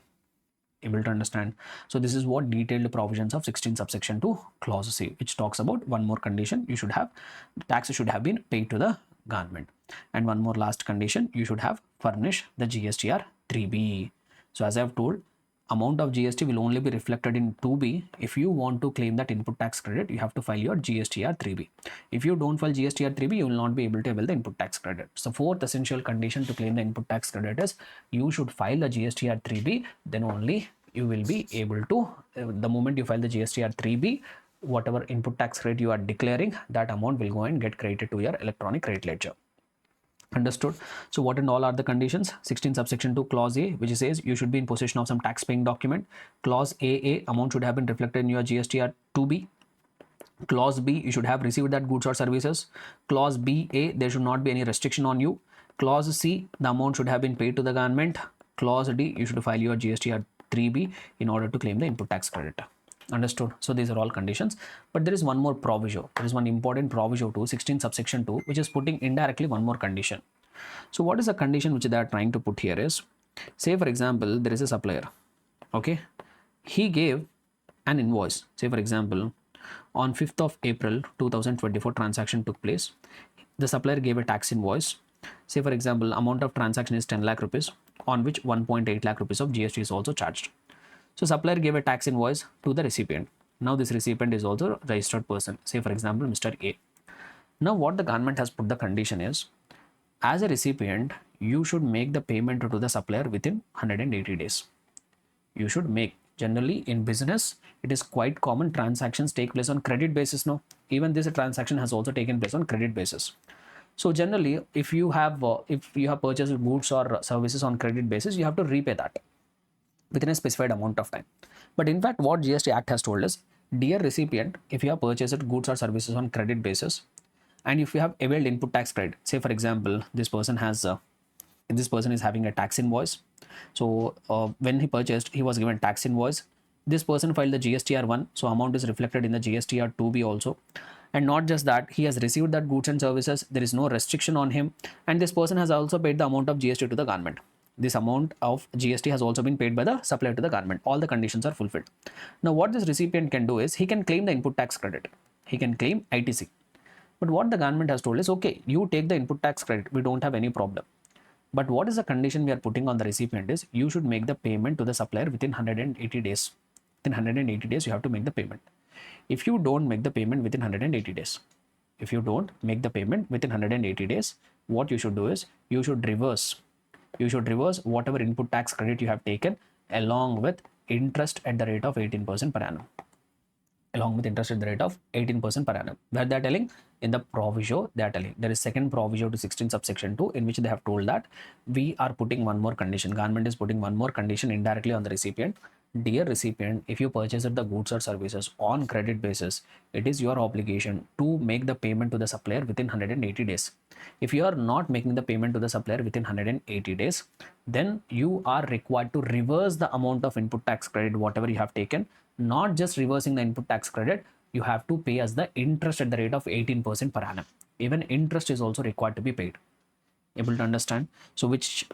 Able to understand? So this is what detailed provisions of 16 subsection 2 clause C, which talks about one more condition. You should have, the tax should have been paid to the government. And one more last condition, you should have furnished the GSTR 3B. So as I have told, amount of GST will only be reflected in 2B. If you want to claim that input tax credit, you have to file your GSTR 3B. If you don't file GSTR 3B, you will not be able to avail the input tax credit. So fourth essential condition to claim the input tax credit is you should file the GSTR 3B, then only you will be able to, the moment you file the GSTR 3B, whatever input tax credit you are declaring, that amount will go and get credited to your electronic credit ledger. Understood? So what and all are the conditions? 16 subsection 2 clause A, which says you should be in possession of some tax paying document. Clause AA, amount should have been reflected in your GSTR 2B. Clause B, you should have received that goods or services. Clause BA, there should not be any restriction on you. Clause C, the amount should have been paid to the government. Clause D, you should file your GSTR 3B in order to claim the input tax credit. Understood? So these are all conditions, but there is one more proviso. There is one important proviso to 16 subsection 2, which is putting indirectly one more condition. So what is the condition which they are trying to put here is, say for example, there is a supplier. Okay, he gave an invoice. Say for example, on 5th of April 2024 transaction took place. The supplier gave a tax invoice. Say for example, amount of transaction is 10 lakh rupees, on which 1.8 lakh rupees of GST is also charged. So supplier gave a tax invoice to the recipient. Now this recipient is also a registered person. Say for example, Mr. A. Now what the government has put the condition is, as a recipient, you should make the payment to the supplier within 180 days. You should make. Generally in business, it is quite common transactions take place on credit basis. No, even this transaction has also taken place on credit basis. So generally, if you have purchased goods or services on credit basis, you have to repay that within a specified amount of time. But in fact, what GST Act has told us, dear recipient, if you have purchased goods or services on credit basis, and if you have availed input tax credit, say for example, this person is having a tax invoice. So when he purchased, he was given tax invoice. This person filed the GSTR 1, so amount is reflected in the GSTR 2B also. And not just that, he has received that goods and services. There is no restriction on him, and this person has also paid the amount of GST to the government. This amount of GST has also been paid by the supplier to the government. All the conditions are fulfilled. Now what this recipient can do is he can claim the input tax credit. He can claim ITC. But what the government has told is, okay, you take the input tax credit, we don't have any problem. But what is the condition we are putting on the recipient is you should make the payment to the supplier within 180 days. Within 180 days, you have to make the payment. If you don't make the payment within 180 days, if you don't make the payment within 180 days, what you should do is you should reverse whatever input tax credit you have taken along with interest at the rate of 18% per annum. Along with interest at the rate of 18% per annum. Where they are telling in the proviso, they are telling there is second proviso to 16 subsection 2 in which they have told that we are putting one more condition. Government is putting one more condition indirectly on the recipient. Dear recipient, if you purchase the goods or services on credit basis, it is your obligation to make the payment to the supplier within 180 days. If you are not making the payment to the supplier within 180 days, then you are required to reverse the amount of input tax credit, whatever you have taken. Not just reversing the input tax credit, you have to pay us the interest at the rate of 18% per annum. Even interest is also required to be paid. Able to understand? So which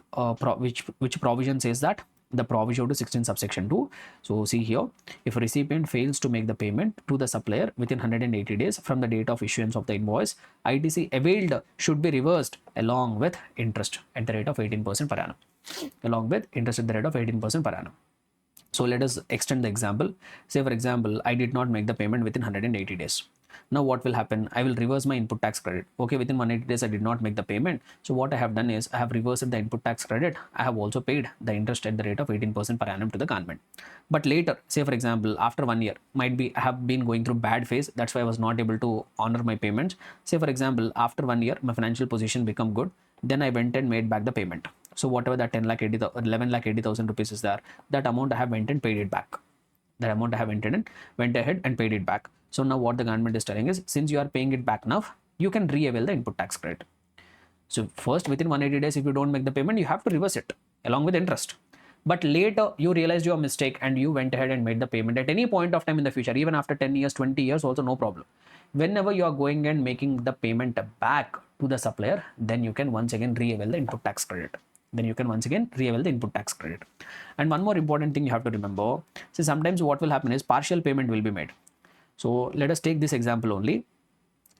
provision says that? The provision to 16 subsection 2. So see here, if a recipient fails to make the payment to the supplier within 180 days from the date of issuance of the invoice, ITC availed should be reversed along with interest at the rate of 18% per annum. Along with interest at the rate of 18% per annum. So let us extend the example. Say for example, I did not make the payment within 180 days. Now what will happen? I will reverse my input tax credit. Okay, within 180 days I did not make the payment. So what I have done is I have reversed the input tax credit. I have also paid the interest at the rate of 18% per annum to the government. But later, say for example, after 1 year, might be I have been going through bad phase. That's why I was not able to honor my payments. Say for example, after 1 year, my financial position become good. Then I went and made back the payment. So whatever that 11,80,000 rupees is there, that amount I have went and paid it back. That amount I have went ahead and paid it back. So now what the government is telling is, since you are paying it back now, you can re-avail the input tax credit. So first, within 180 days, if you don't make the payment, you have to reverse it along with interest. But later you realized your mistake and you went ahead and made the payment at any point of time in the future, even after 10 years, 20 years, also no problem. Whenever you are going and making the payment back to the supplier, then you can once again re-avail the input tax credit. And one more important thing you have to remember. See, sometimes what will happen is partial payment will be made. So let us take this example only.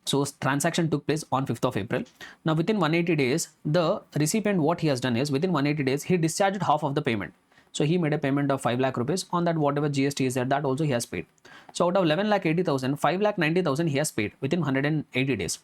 So transaction took place on 5th of April. Now within 180 days, the recipient, what he has done is within 180 days, he discharged half of the payment. So he made a payment of 5 lakh rupees. On that, whatever GST is there, that also he has paid. So out of 11,80,000, 5,90,000 he has paid within 180 days.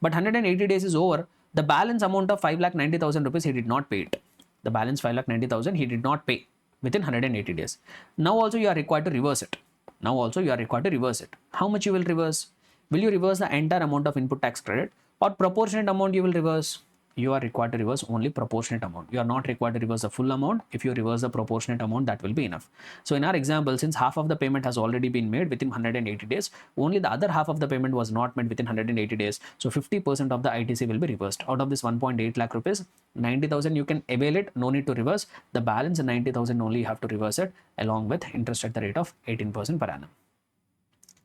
But 180 days is over. The balance amount of 5,90,000 rupees he did not pay it. The balance 5,90,000 he did not pay within 180 days. Now also you are required to reverse it. How much you will reverse? Will you reverse the entire amount of input tax credit or proportionate amount you will reverse? You are required to reverse only proportionate amount. You are not required to reverse the full amount. If you reverse the proportionate amount, that will be enough. So in our example, since half of the payment has already been made within 180 days, only the other half of the payment was not made within 180 days. So 50% of the ITC will be reversed. Out of this 1.8 lakh rupees, 90,000 you can avail it, no need to reverse. The balance 90,000 only you have to reverse it along with interest at the rate of 18% per annum.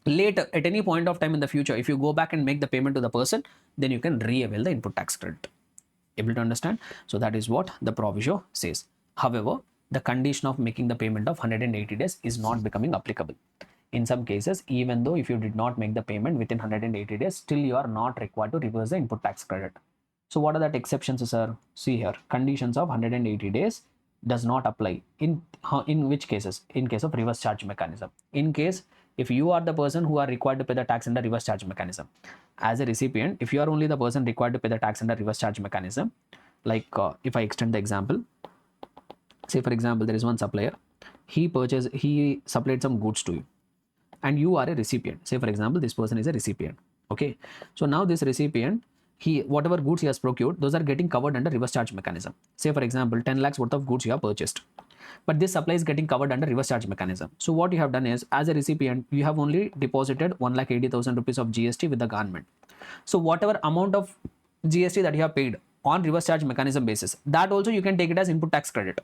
Later, at any point of time in the future, if you go back and make the payment to the person, then you can re-avail the input tax credit. Able to understand? So that is what the proviso says. However, the condition of making the payment of 180 days is not becoming applicable. In some cases, even though if you did not make the payment within 180 days, still you are not required to reverse the input tax credit. So what are that exceptions, sir? See here, conditions of 180 days does not apply. In which cases? In case of reverse charge mechanism. In case if you are the person who are required to pay the tax under reverse charge mechanism. As a recipient, if you are only the person required to pay the tax under reverse charge mechanism, like if I extend the example, say for example, there is one supplier, he supplied some goods to you and you are a recipient. Say for example, this person is a recipient. Okay. So now this recipient, whatever goods he has procured, those are getting covered under reverse charge mechanism. Say for example, 10 lakhs worth of goods you have purchased. But this supply is getting covered under reverse charge mechanism. So what you have done is, as a recipient, you have only deposited 1,80,000 rupees of GST with the government. So whatever amount of GST that you have paid on reverse charge mechanism basis, that also you can take it as input tax credit.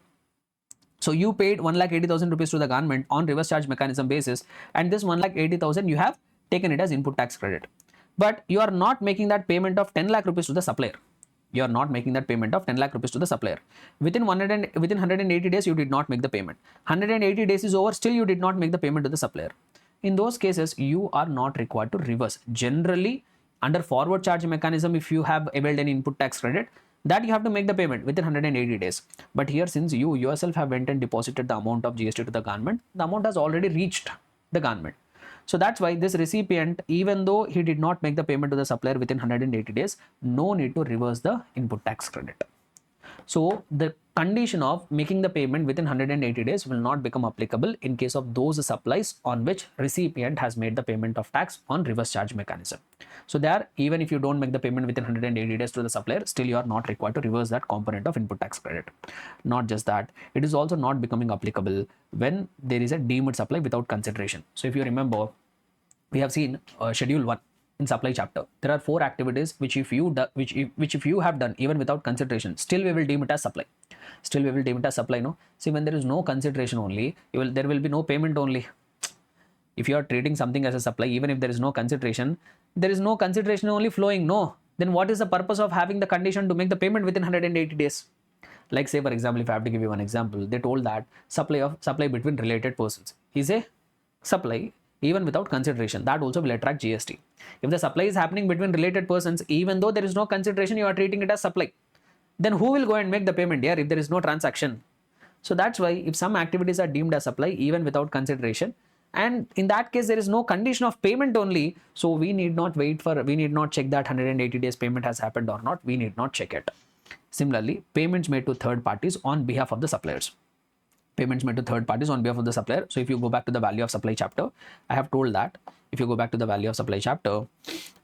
So you paid 1,80,000 rupees to the government on reverse charge mechanism basis, and this 1,80,000 you have taken it as input tax credit. But you are not making that payment of 10 lakh rupees to the supplier. You are not making that payment of 10 lakh rupees to the supplier. Within 180 days, you did not make the payment. 180 days is over, still you did not make the payment to the supplier. In those cases, you are not required to reverse. Generally, Under forward charge mechanism, if you have availed an input tax credit, that you have to make the payment within 180 days. But here, since you yourself have went and deposited the amount of GST to the government, the amount has already reached the government. So that's why this recipient, even though he did not make the payment to the supplier within 180 days, no need to reverse the input tax credit. So the condition of making the payment within 180 days will not become applicable in case of those supplies on which recipient has made the payment of tax on reverse charge mechanism. So there, even if you don't make the payment within 180 days to the supplier, still you are not required to reverse that component of input tax credit. Not just that, it is also not becoming applicable when there is a deemed supply without consideration. So if you remember, we have seen schedule 1 in supply chapter. There are 4 activities which if you have done even without consideration, still we will deem it as supply. Still we will deem it as supply. No, see, when there is no consideration only, there will be no payment only. If you are treating something as a supply, even if there is no consideration only flowing. No, then what is the purpose of having the condition to make the payment within 180 days? Like, say for example, if I have to give you one example, they told that supply between related persons is a supply even without consideration. That also will attract GST. If the supply is happening between related persons, even though there is no consideration, you are treating it as supply, then who will go and make the payment here if there is no transaction? So that's why if some activities are deemed as supply even without consideration, and in that case there is no condition of payment only, so we need not check that 180 days payment has happened or not. We need not check it. Similarly, payments made to third parties on behalf of the suppliers. Payments made to third parties on behalf of the supplier. So if you go back to the value of supply chapter, I have told that if you go back to the value of supply chapter,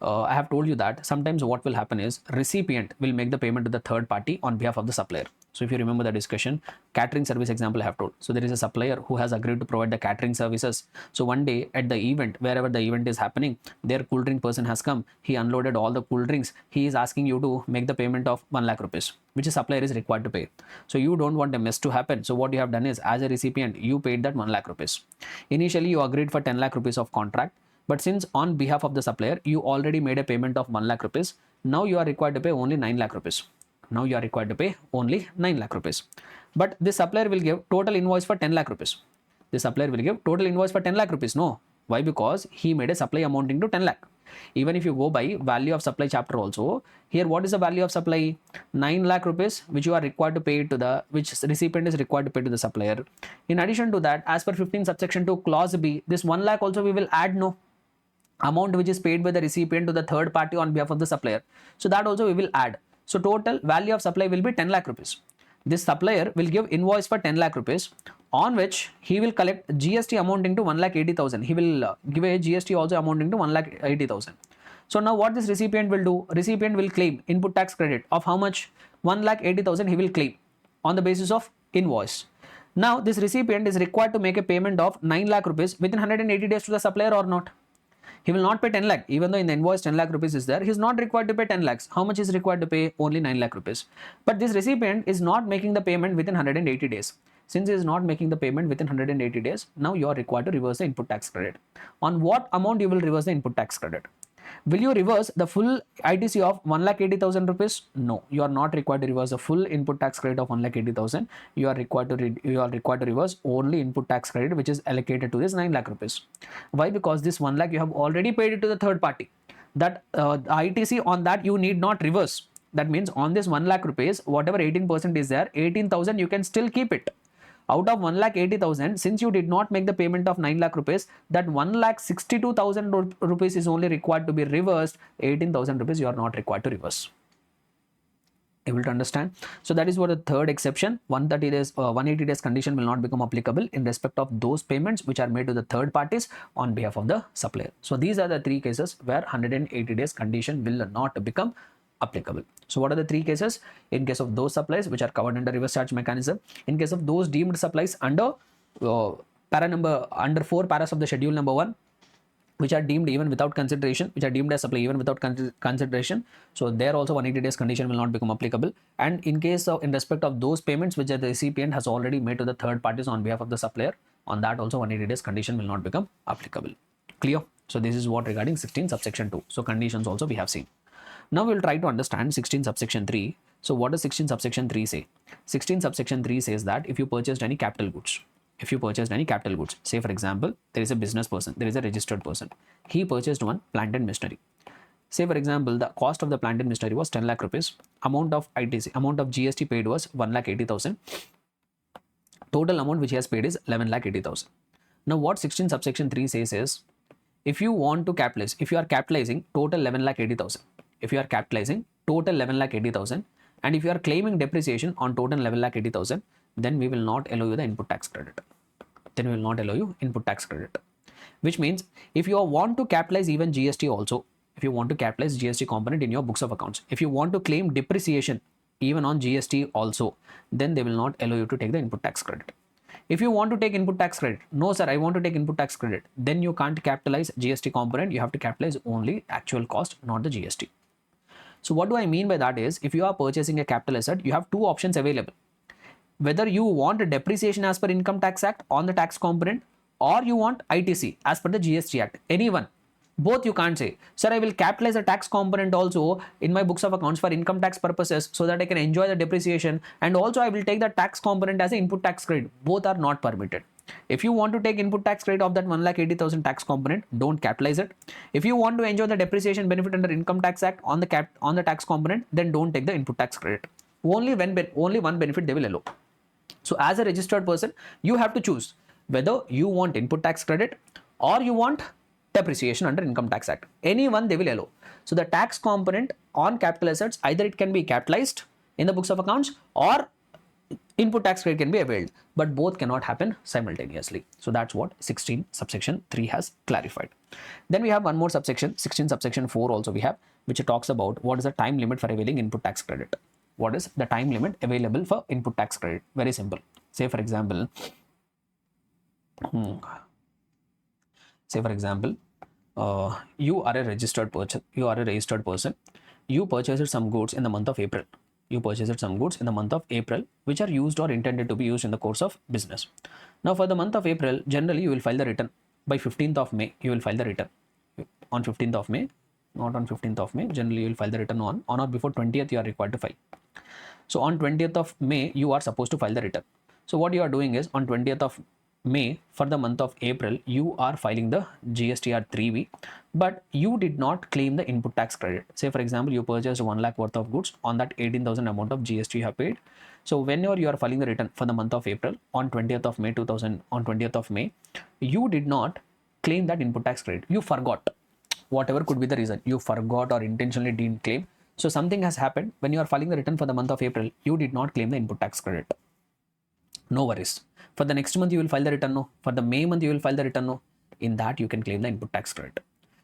I have told you that sometimes what will happen is recipient will make the payment to the third party on behalf of the supplier. So if you remember the discussion, catering service example I have told. So there is a supplier who has agreed to provide the catering services. So one day at the event, wherever the event is happening, their cool drink person has come. He unloaded all the cool drinks. He is asking you to make the payment of 1 lakh rupees, which a supplier is required to pay. So you don't want a mess to happen. So what you have done is, as a recipient, you paid that 1 lakh rupees. Initially, you agreed for 10 lakh rupees of contract. But since on behalf of the supplier, you already made a payment of 1 lakh rupees, now you are required to pay only 9 lakh rupees. Now you are required to pay only 9 lakh rupees. But this supplier will give total invoice for 10 lakh rupees. The supplier will give total invoice for 10 lakh rupees. No. Why? Because he made a supply amounting to 10 lakh. Even if you go by value of supply chapter also, here what is the value of supply? 9 lakh rupees, which you are required to pay to the, which recipient is required to pay to the supplier. In addition to that, as per 15 subsection 2 clause B, this 1 lakh also we will add, no, amount which is paid by the recipient to the third party on behalf of the supplier. So that also we will add. So total value of supply will be 10 lakh rupees. This supplier will give invoice for 10 lakh rupees, on which he will collect GST amounting to 1,80,000. He will give a GST also amounting to 1,80,000. So now what this recipient will do? Recipient will claim input tax credit of how much? 1,80,000 he will claim on the basis of invoice. Now this recipient is required to make a payment of 9 lakh rupees within 180 days to the supplier or not? He will not pay 10 lakh. Even though in the invoice 10 lakh rupees is there, he is not required to pay 10 lakhs. How much is required to pay? Only 9 lakh rupees. But this recipient is not making the payment within 180 days. Since he is not making the payment within 180 days, now you are required to reverse the input tax credit. On what amount you will reverse the input tax credit? Will you reverse the full ITC of 1,80,000 rupees? No, you are not required to reverse the full input tax credit of 1,80,000. You are required to reverse only input tax credit which is allocated to this 9 lakh rupees. Why? Because this 1 lakh you have already paid it to the third party. That ITC on that you need not reverse. That means on this 1 lakh rupees, whatever 18% is there, 18,000 you can still keep it. Out of 1,80,000, since you did not make the payment of 9 lakh rupees, that 1,62,000 rupees is only required to be reversed. 18,000 rupees you are not required to reverse. Able to understand? So that is what the third exception. 130 days, 180 days condition will not become applicable in respect of those payments which are made to the third parties on behalf of the supplier. So these are the 3 cases where 180 days condition will not become applicable. So what are the 3 cases? In case of those supplies which are covered under reverse charge mechanism, in case of those deemed supplies under under 4 paras of the schedule number 1, which are deemed even without consideration, which are deemed as supply even without consideration. So there also 180 days condition will not become applicable. And in case of, in respect of those payments which the recipient has already made to the third parties on behalf of the supplier, on that also 180 days condition will not become applicable. Clear? So this is what regarding 16 subsection 2. So conditions also we have seen. Now we will try to understand 16 subsection 3. So what does 16 subsection 3 say? 16 subsection 3 says that if you purchased any capital goods, say for example, there is a business person, there is a registered person. He purchased one plant and machinery. Say for example, the cost of the plant and machinery was 10 lakh rupees. Amount of GST paid was 1,80,000. Total amount which he has paid is 11,80,000. Now what 16 subsection 3 says is, if you want to capitalize, if you are capitalizing total 11,80,000, if you are capitalizing total 11,80,000, and if you are claiming depreciation on total 11,80,000, then we will not allow you the input tax credit. Then we will not allow you input tax credit. Which means if you want to capitalize even GST also, if you want to capitalize GST component in your books of accounts, if you want to claim depreciation even on GST also, then they will not allow you to take the input tax credit. If you want to take input tax credit, no sir, I want to take input tax credit, then you can't capitalize GST component. You have to capitalize only actual cost, not the GST. So what do I mean by that is, if you are purchasing a capital asset, you have two options available. Whether you want a depreciation as per Income Tax Act on the tax component, or you want ITC as per the GST Act. Anyone. Both you can't say, sir, I will capitalize a tax component also in my books of accounts for income tax purposes so that I can enjoy the depreciation, and also I will take the tax component as an input tax credit. Both are not permitted. If you want to take input tax credit of that 1,80,000 tax component, don't capitalize it. If you want to enjoy the depreciation benefit under Income Tax Act on the tax component, then don't take the input tax credit. Only one benefit they will allow. So as a registered person, you have to choose whether you want input tax credit or you want depreciation under Income Tax Act. Any one they will allow. So the tax component on capital assets, either it can be capitalized in the books of accounts or input tax credit can be availed, but both cannot happen simultaneously. So that's what 16 subsection 3 has clarified. Then we have one more subsection, 16 subsection 4 also we have, which talks about what is the time limit for availing input tax credit. What is the time limit available for input tax credit? Very simple. Say for example, you are a registered person. You purchased some goods in the month of April. Which are used or intended to be used in the course of business. Now for the month of April, generally you will file the return by 15th of May. You will file the return on 15th of May, not on 15th of May. Generally you will file the return on or before 20th you are required to file. So on 20th of May you are supposed to file the return. So what you are doing is, on 20th of May for the month of April, you are filing the GSTR 3B, but you did not claim the input tax credit. Say for example, you purchased 1 lakh worth of goods. On that 18,000 amount of GST you have paid. So whenever you are filing the return for the month of April on 20th of May, you did not claim that input tax credit. You forgot. Whatever could be the reason, you forgot or intentionally didn't claim. So something has happened. When you are filing the return for the month of April, you did not claim the input tax credit. No worries. For the next month you will file the return, no. For the May month you will file the return, no. In that you can claim the input tax credit.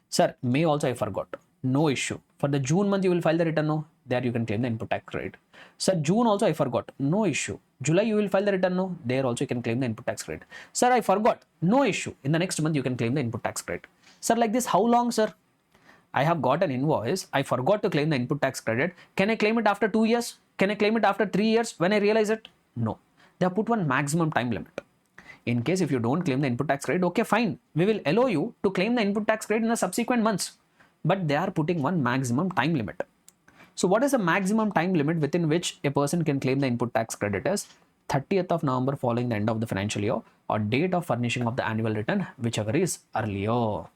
Sir, May also I forgot. No issue. For the June month you will file the return, no. There you can claim the input tax credit. Sir, June also I forgot. No issue. July you will file the return, no. There also you can claim the input tax credit. Sir, I forgot. No issue. In the next month you can claim the input tax credit. Sir, like this, how long, sir? I have got an invoice. I forgot to claim the input tax credit. Can I claim it after 2 years? Can I claim it after 3 years when I realize it? No. They have put one maximum time limit. In case if you don't claim the input tax credit, okay, fine. We will allow you to claim the input tax credit in the subsequent months. But they are putting one maximum time limit. So what is the maximum time limit within which a person can claim the input tax credit is 30th of November following the end of the financial year, or date of furnishing of the annual return, whichever is earlier.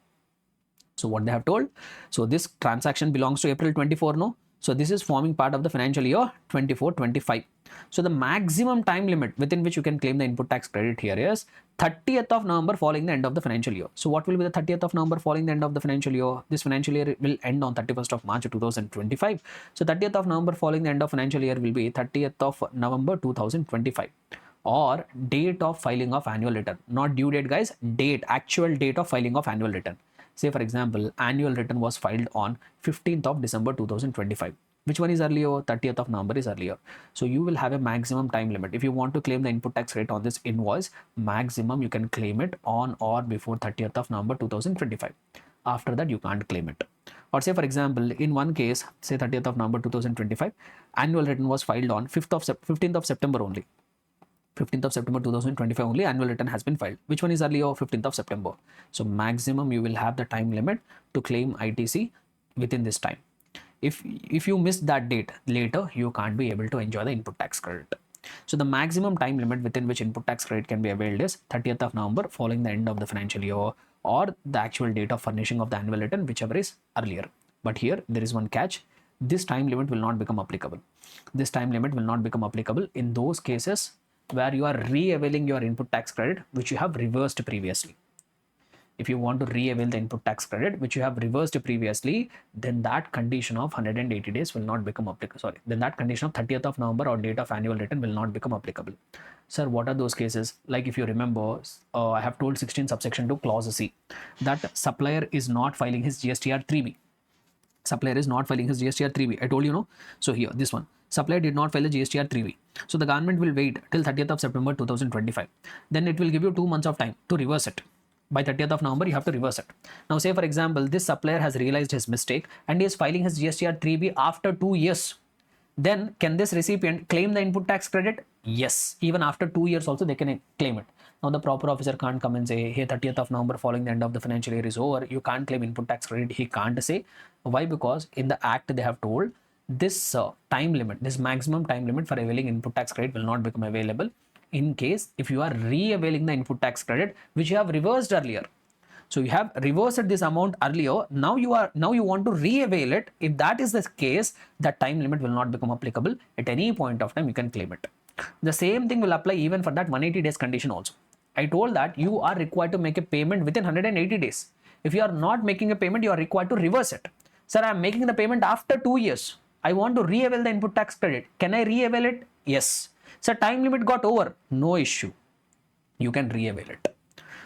So what they have told, so this transaction belongs to April 24, no? So this is forming part of the financial year 24-25. So the maximum time limit within which you can claim the input tax credit here is 30th of November following the end of the financial year. So what will be the 30th of November following the end of the financial year? This financial year will end on 31st of March 2025. So 30th of November following the end of financial year will be 30th of November 2025. Or date of filing of annual return. Not due date, guys. Date, actual date of filing of annual return. Say for example, annual return was filed on 15th of December 2025. Which one is earlier? 30th of November is earlier. So you will have a maximum time limit. If you want to claim the input tax rate on this invoice, maximum you can claim it on or before 30th of November 2025. After that, you can't claim it. Or say for example, in one case, say 30th of November 2025, annual return was filed on 15th of September only. 15th of September 2025 only annual return has been filed. Which one is earlier? 15th of September. So maximum you will have the time limit to claim ITC within this time. If you miss that date later, you can't be able to enjoy the input tax credit. So the maximum time limit within which input tax credit can be availed is 30th of November following the end of the financial year, or the actual date of furnishing of the annual return, whichever is earlier. But here there is one catch. This time limit will not become applicable. This time limit will not become applicable in those cases where you are re-availing your input tax credit which you have reversed previously. If you want to re-avail the input tax credit which you have reversed previously, then that condition of 180 days will not become applicable. Sorry, then that condition of 30th of November or date of annual return will not become applicable. Sir, what are those cases? Like if you remember, I have told 16 subsection 2 clause C that supplier is not filing his GSTR 3B. Supplier is not filing his GSTR 3B. I told you, no? So here, this one. Supplier did not file a GSTR 3B. So the government will wait till 30th of September 2025. Then it will give you 2 months of time to reverse it. By 30th of November, you have to reverse it. Now, say for example, this supplier has realized his mistake and he is filing his GSTR 3B after 2 years. Then can this recipient claim the input tax credit? Yes. Even after 2 years also they can claim it. Now the proper officer can't come and say, hey, 30th of November following the end of the financial year is over, you can't claim input tax credit. He can't say. Why? Because in the act they have told this time limit, this maximum time limit for availing input tax credit will not become available in case if you are re-availing the input tax credit which you have reversed earlier. So you have reversed this amount earlier. Now you want to re-avail it. If that is the case, that time limit will not become applicable. At any point of time, you can claim it. The same thing will apply even for that 180 days condition also. I told that you are required to make a payment within 180 days. If you are not making a payment, you are required to reverse it. Sir, I am making the payment after 2 years. I want to re-avail the input tax credit. Can I re-avail it? Yes. Sir, time limit got over. No issue. You can re-avail it.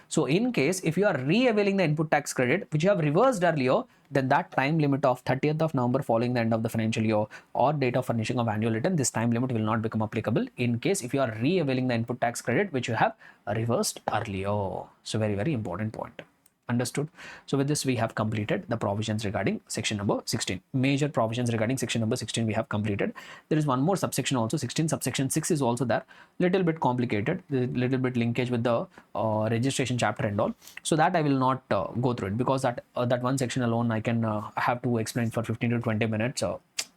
So in case if you are re-availing the input tax credit which you have reversed earlier, then that time limit of 30th of November following the end of the financial year or date of furnishing of annual return, this time limit will not become applicable in case if you are re-availing the input tax credit which you have reversed earlier. So very, very important point. Understood? So with this we have completed the provisions regarding section number 16. Major provisions regarding section number 16 we have completed. There is one more subsection also, 16 subsection 6 is also there. Little bit complicated, little bit linkage with the registration chapter and all. So that I will not go through it because that one section alone I can have to explain for 15 to 20 minutes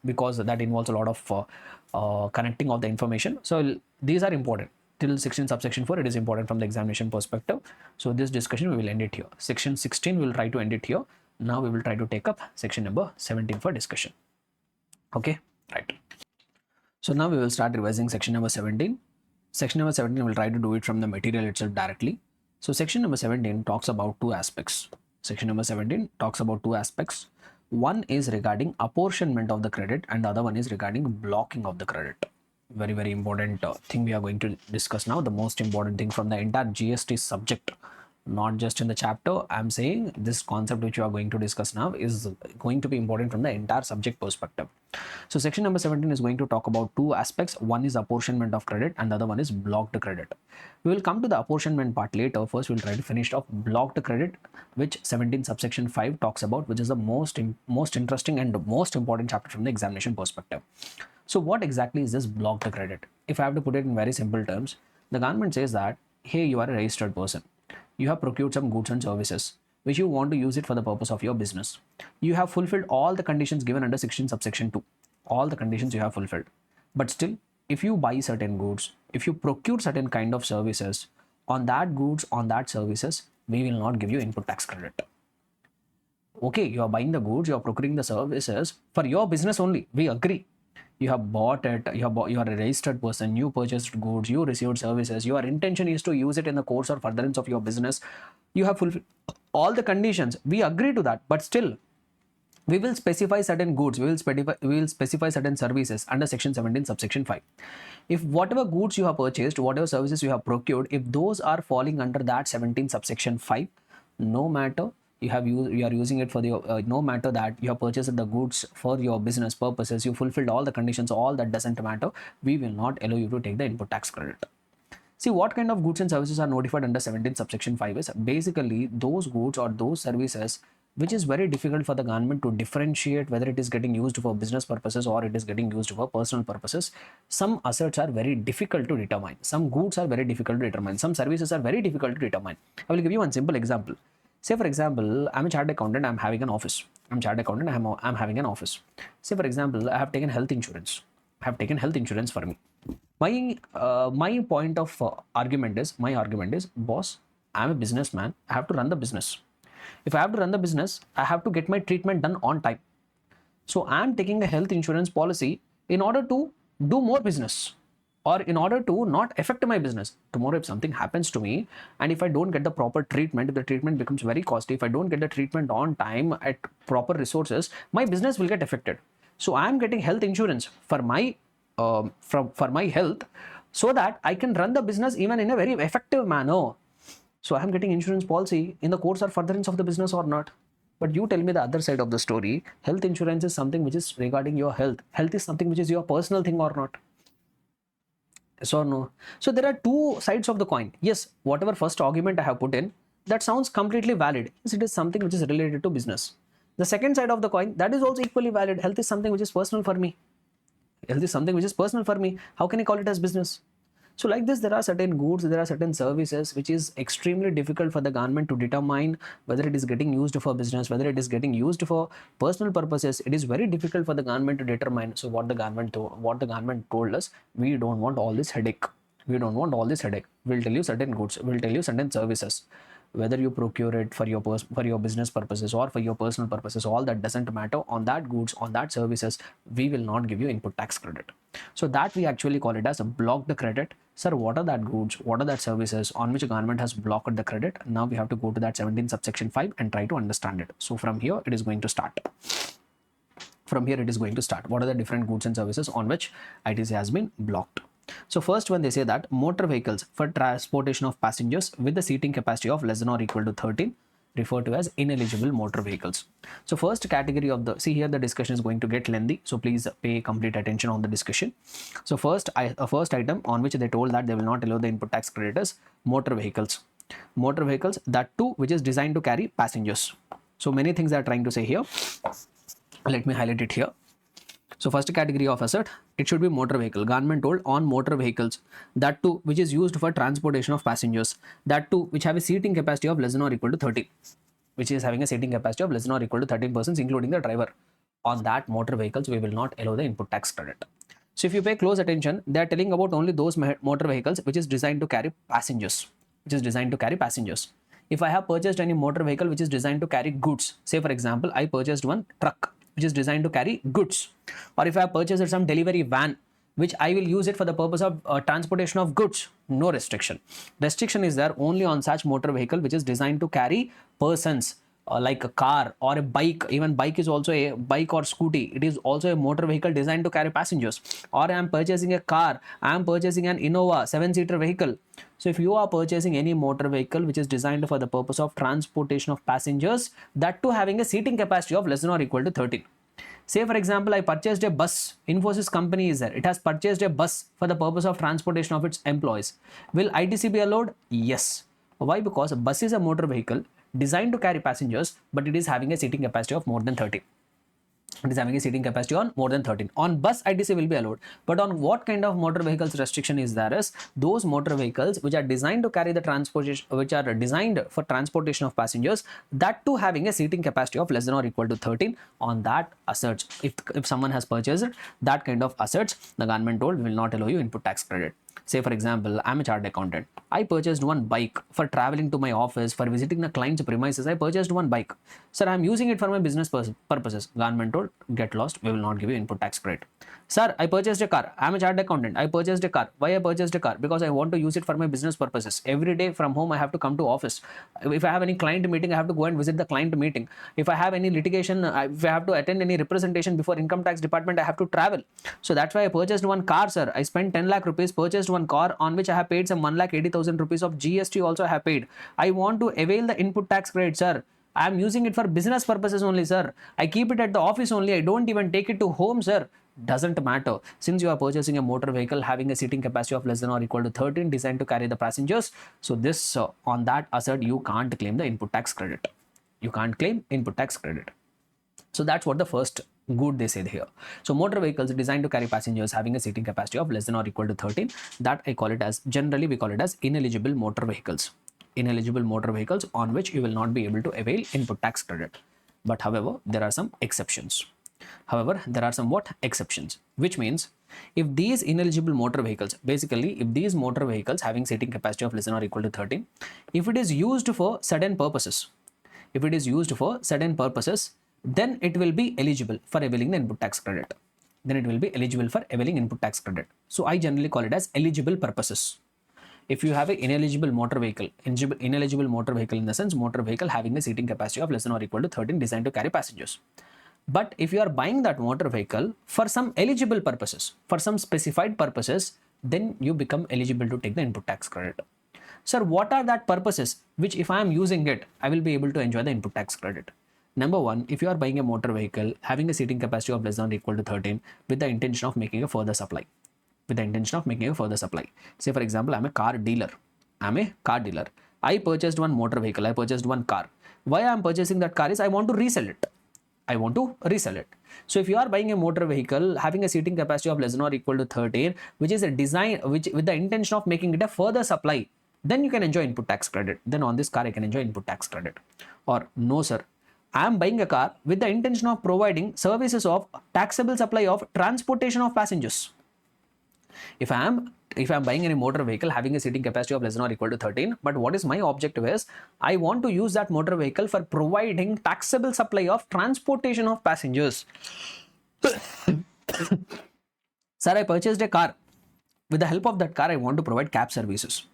because that involves a lot of connecting of the information. So these are important. Till 16 subsection 4 it is important from the examination perspective. So this discussion we will end it here. Section 16 we will try to end it here. Now we will try to take up section number 17 for discussion. Okay, right. So now we will start revising section number 17. Section number 17 we will try to do it from the material itself directly. So section number 17 talks about two aspects. Section number 17 talks about two aspects. One is regarding apportionment of the credit and the other one is regarding blocking of the credit. Very, very important thing we are going to discuss now. The most important thing from the entire GST subject, not just in the chapter. I'm saying this concept which you are going to discuss now is going to be important from the entire subject perspective. So section number 17 is going to talk about two aspects. One is apportionment of credit and the other one is blocked credit. We will come to the apportionment part later. First we'll try to finish off blocked credit, which 17 subsection 5 talks about, which is the most interesting and most important chapter from the examination perspective. So what exactly is this blocked credit? If I have to put it in very simple terms, the government says that, hey, you are a registered person. You have procured some goods and services, which you want to use it for the purpose of your business. You have fulfilled all the conditions given under 16 subsection 2. All the conditions you have fulfilled. But still, if you buy certain goods, if you procure certain kind of services, on that goods, on that services, we will not give you input tax credit. Okay, you are buying the goods, you are procuring the services for your business only. We agree. You have bought it, you are a registered person, you purchased goods, you received services, your intention is to use it in the course or furtherance of your business. You have fulfilled all the conditions. We agree to that, but still, we will specify certain goods, we will specify certain services under section 17 subsection 5. If whatever goods you have purchased, whatever services you have procured, if those are falling under that 17 subsection 5, no matter you are using it for the no matter that you have purchased the goods for your business purposes, you fulfilled all the conditions, all that doesn't matter, we will not allow you to take the input tax credit. See, what kind of goods and services are notified under 17 subsection 5 is basically those goods or those services which is very difficult for the government to differentiate whether it is getting used for business purposes or it is getting used for personal purposes. Some assets are very difficult to determine. Some goods are very difficult to determine. Some services are very difficult to determine. I will give you one simple example. Say for example, I'm a chartered accountant, I'm having an office. I'm chartered accountant, I'm having an office. Say for example, I have taken health insurance. I have taken health insurance for me. My point of argument is, boss, I'm a businessman. I have to run the business. If I have to run the business, I have to get my treatment done on time. So I'm taking a health insurance policy in order to do more business, or in order to not affect my business. Tomorrow, if something happens to me and if I don't get the proper treatment, if the treatment becomes very costly, if I don't get the treatment on time at proper resources, my business will get affected. So I'm getting health insurance for my for my health, so that I can run the business even in a very effective manner. So I'm getting insurance policy in the course or furtherance of the business or not. But you tell me the other side of the story. Health insurance is something which is regarding your health. Health is something which is your personal thing or not. Yes or no? So there are two sides of the coin. Yes, whatever first argument I have put in, that sounds completely valid. Yes, it is something which is related to business. The second side of the coin, that is also equally valid. Health is something which is personal for me. Health is something which is personal for me. How can I call it as business? So like this, there are certain goods, there are certain services which is extremely difficult for the government to determine whether it is getting used for business, whether it is getting used for personal purposes. It is very difficult for the government to determine. So what the government told us, we don't want all this headache. We don't want all this headache. We'll tell you certain goods, we'll tell you certain services. Whether you procure it for your business purposes or for your personal purposes, all that doesn't matter. On that goods, on that services, we will not give you input tax credit. So that we actually call it as a blocked credit. Sir, what are that goods, what are that services on which government has blocked the credit? Now we have to go to that 17 subsection 5 and try to understand it. So from here it is going to start. What are the different goods and services on which ITC has been blocked? So first one, they say that motor vehicles for transportation of passengers with the seating capacity of less than or equal to 13, referred to as ineligible motor vehicles. So first category of the, see here the discussion is going to get lengthy, so please pay complete attention on the discussion. So first item on which they told that they will not allow the input tax credit is motor vehicles. Motor vehicles, that too which is designed to carry passengers. So many things they are trying to say here. Let me highlight it here. So first category of asset, it should be motor vehicle. Government told on motor vehicles, that too which is used for transportation of passengers, that too which have a seating capacity of less than or equal to 30, which is having a seating capacity of less than or equal to 13 persons, including the driver. On that motor vehicles, we will not allow the input tax credit. So if you pay close attention, they are telling about only those motor vehicles which is designed to carry passengers, If I have purchased any motor vehicle which is designed to carry goods, say for example, I purchased one truck which is designed to carry goods, or if I have purchased some delivery van which I will use it for the purpose of transportation of goods, no restriction. Restriction is there only on such motor vehicle which is designed to carry persons, like a car or a bike. Even bike is also a bike or scooty, it is also a motor vehicle designed to carry passengers. Or I am purchasing a car, I am purchasing an Innova 7-seater vehicle. So if you are purchasing any motor vehicle which is designed for the purpose of transportation of passengers, that too having a seating capacity of less than or equal to 13. Say for example, I purchased a bus, Infosys company is there, it has purchased a bus for the purpose of transportation of its employees. Will ITC be allowed? Yes. Why? Because a bus is a motor vehicle designed to carry passengers, but it is having a seating capacity of more than 30. It is having a seating capacity on more than 13. On bus, ITC will be allowed. But on what kind of motor vehicles restriction is there is those motor vehicles which are designed to carry the transportation, which are designed for transportation of passengers, that too having a seating capacity of less than or equal to 13. On that assets, if someone has purchased that kind of assets, the government told we will not allow you input tax credit. Say for example, I'm a chartered accountant. I purchased one bike for traveling to my office, for visiting the client's premises. I purchased one bike. Sir, I'm using it for my business purposes. Government told, get lost, we will not give you input tax credit. Sir, I purchased a car. I'm a chartered accountant. I purchased a car. Why I purchased a car? Because I want to use it for my business purposes. Every day from home, I have to come to office. If I have any client meeting, I have to go and visit the client meeting. If I have any litigation, if I have to attend any representation before income tax department, I have to travel. So that's why I purchased one car, sir. I spent 10 lakh rupees, purchased one car on which I have paid some 1,80,000 rupees of GST also I have paid. I want to avail the input tax credit, sir. I am using it for business purposes only, sir. I keep it at the office only. I don't even take it to home, sir. Doesn't matter. Since you are purchasing a motor vehicle having a seating capacity of less than or equal to 13, designed to carry the passengers, so this on that asset you can't claim the input tax credit. You can't claim input tax credit. So that's what the first good they said here. So motor vehicles designed to carry passengers having a seating capacity of less than or equal to 13, that I call it as, generally we call it as ineligible motor vehicles. Ineligible motor vehicles on which you will not be able to avail input tax credit. But however, there are some exceptions. Exceptions, which means if these ineligible motor vehicles, basically if these motor vehicles having seating capacity of less than or equal to 13, if it is used for certain purposes, then it will be eligible for availing the input tax credit. Then it will be eligible for availing input tax credit. So I generally call it as eligible purposes. If you have an ineligible motor vehicle, ineligible motor vehicle in the sense motor vehicle having a seating capacity of less than or equal to 13 designed to carry passengers. But if you are buying that motor vehicle for some eligible purposes, for some specified purposes, then you become eligible to take the input tax credit. Sir, what are that purposes which if I am using it, I will be able to enjoy the input tax credit? Number one, if you are buying a motor vehicle having a seating capacity of less than or equal to 13 with the intention of making a further supply. Say for example, I'm a car dealer. I purchased one motor vehicle. I purchased one car. Why I am purchasing that car is I want to resell it. So if you are buying a motor vehicle having a seating capacity of less than or equal to 13, which is a design which with the intention of making it a further supply, then you can enjoy input tax credit. Then on this car I can enjoy input tax credit. Or no sir, I am buying a car with the intention of providing services of taxable supply of transportation of passengers. If I am buying any motor vehicle having a seating capacity of less than or equal to 13, but what is my objective is I want to use that motor vehicle for providing taxable supply of transportation of passengers. Sir, I purchased a car. With the help of that car, I want to provide cab services.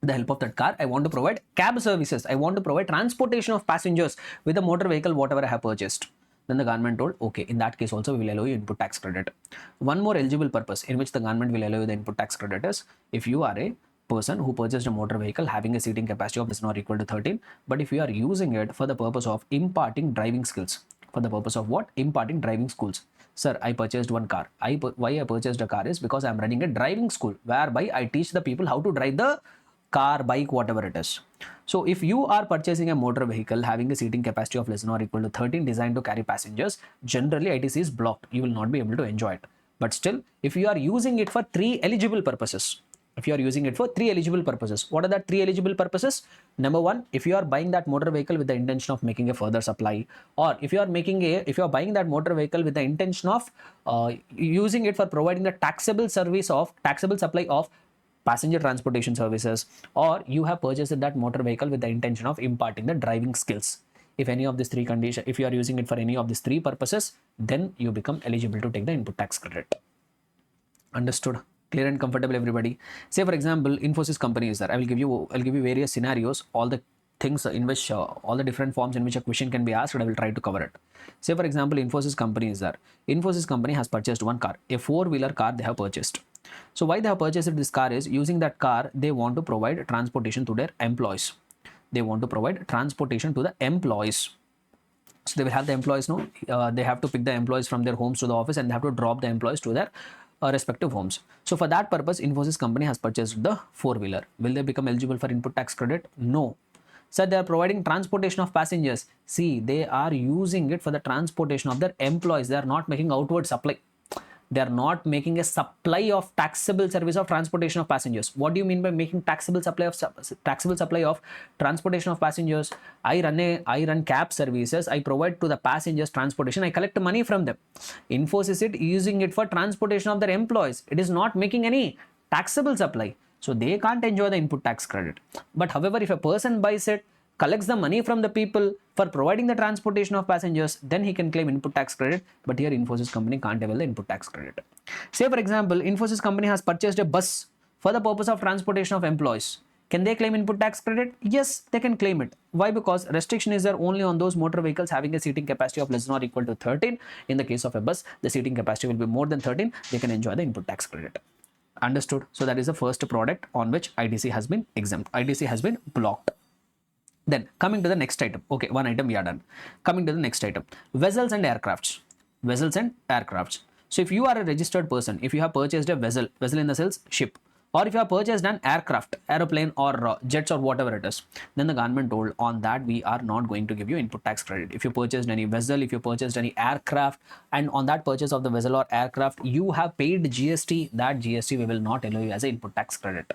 With the help of that car, I want to provide cab services. I want to provide transportation of passengers with the motor vehicle, whatever I have purchased. Then the government told, okay, in that case also we will allow you input tax credit. One more eligible purpose in which the government will allow you the input tax credit is if you are a person who purchased a motor vehicle having a seating capacity of less than or equal to 13, but if you are using it for the purpose of imparting driving skills. For the purpose of what? Imparting driving schools. Sir, I purchased one car. Why I purchased a car is because I am running a driving school whereby I teach the people how to drive the car, bike, whatever it is. So if you are purchasing a motor vehicle having a seating capacity of less than or equal to 13 designed to carry passengers, generally ITC is blocked. You will not be able to enjoy it. But still, if you are using it for three eligible purposes, what are the three eligible purposes? Number one, if you are buying that motor vehicle with the intention of making a further supply, or if you are buying that motor vehicle with the intention of using it for providing the taxable supply of passenger transportation services, or you have purchased that motor vehicle with the intention of imparting the driving skills. If any of these three conditions, if you are using it for any of these three purposes, then you become eligible to take the input tax credit. Understood? Clear and comfortable, everybody? Say for example, Infosys company is there. I'll give you various scenarios, all the things in which all the different forms in which a question can be asked, and I will try to cover it. Say for example, Infosys company is there. Infosys company has purchased one car, a 4-wheeler car they have purchased. So why they have purchased this car is using that car they want to provide transportation to their employees. They want to provide transportation to the employees. So they will have the employees they have to pick the employees from their homes to the office, and they have to drop the employees to their respective homes. So for that purpose, Infosys company has purchased the 4-wheeler. Will they become eligible for input tax credit? No. So they are providing transportation of passengers. See, they are using it for the transportation of their employees. They are not making outward supply. They are not making a supply of taxable service of transportation of passengers. What do you mean by making taxable supply of transportation of passengers? I run cab services. I provide to the passengers transportation. I collect money from them. Infosys is using it for transportation of their employees. It is not making any taxable supply. So they can't enjoy the input tax credit. But however, if a person buys it, collects the money from the people for providing the transportation of passengers, then he can claim input tax credit. But here Infosys company can't avail the input tax credit. Say for example, Infosys company has purchased a bus for the purpose of transportation of employees. Can they claim input tax credit? Yes, they can claim it. Why? Because restriction is there only on those motor vehicles having a seating capacity of less than or equal to 13. In the case of a bus, the seating capacity will be more than 13. They can enjoy the input tax credit. Understood? So that is the first product on which ITC has been exempt. ITC has been blocked. Then coming to the next item. Okay, one item we are done. Coming to the next item. Vessels and aircrafts. So if you are a registered person, if you have purchased a vessel in the sense ship, or if you have purchased an aircraft, aeroplane or jets or whatever it is, then the government told on that we are not going to give you input tax credit. If you purchased any vessel, if you purchased any aircraft, and on that purchase of the vessel or aircraft, you have paid GST, that GST we will not allow you as an input tax credit.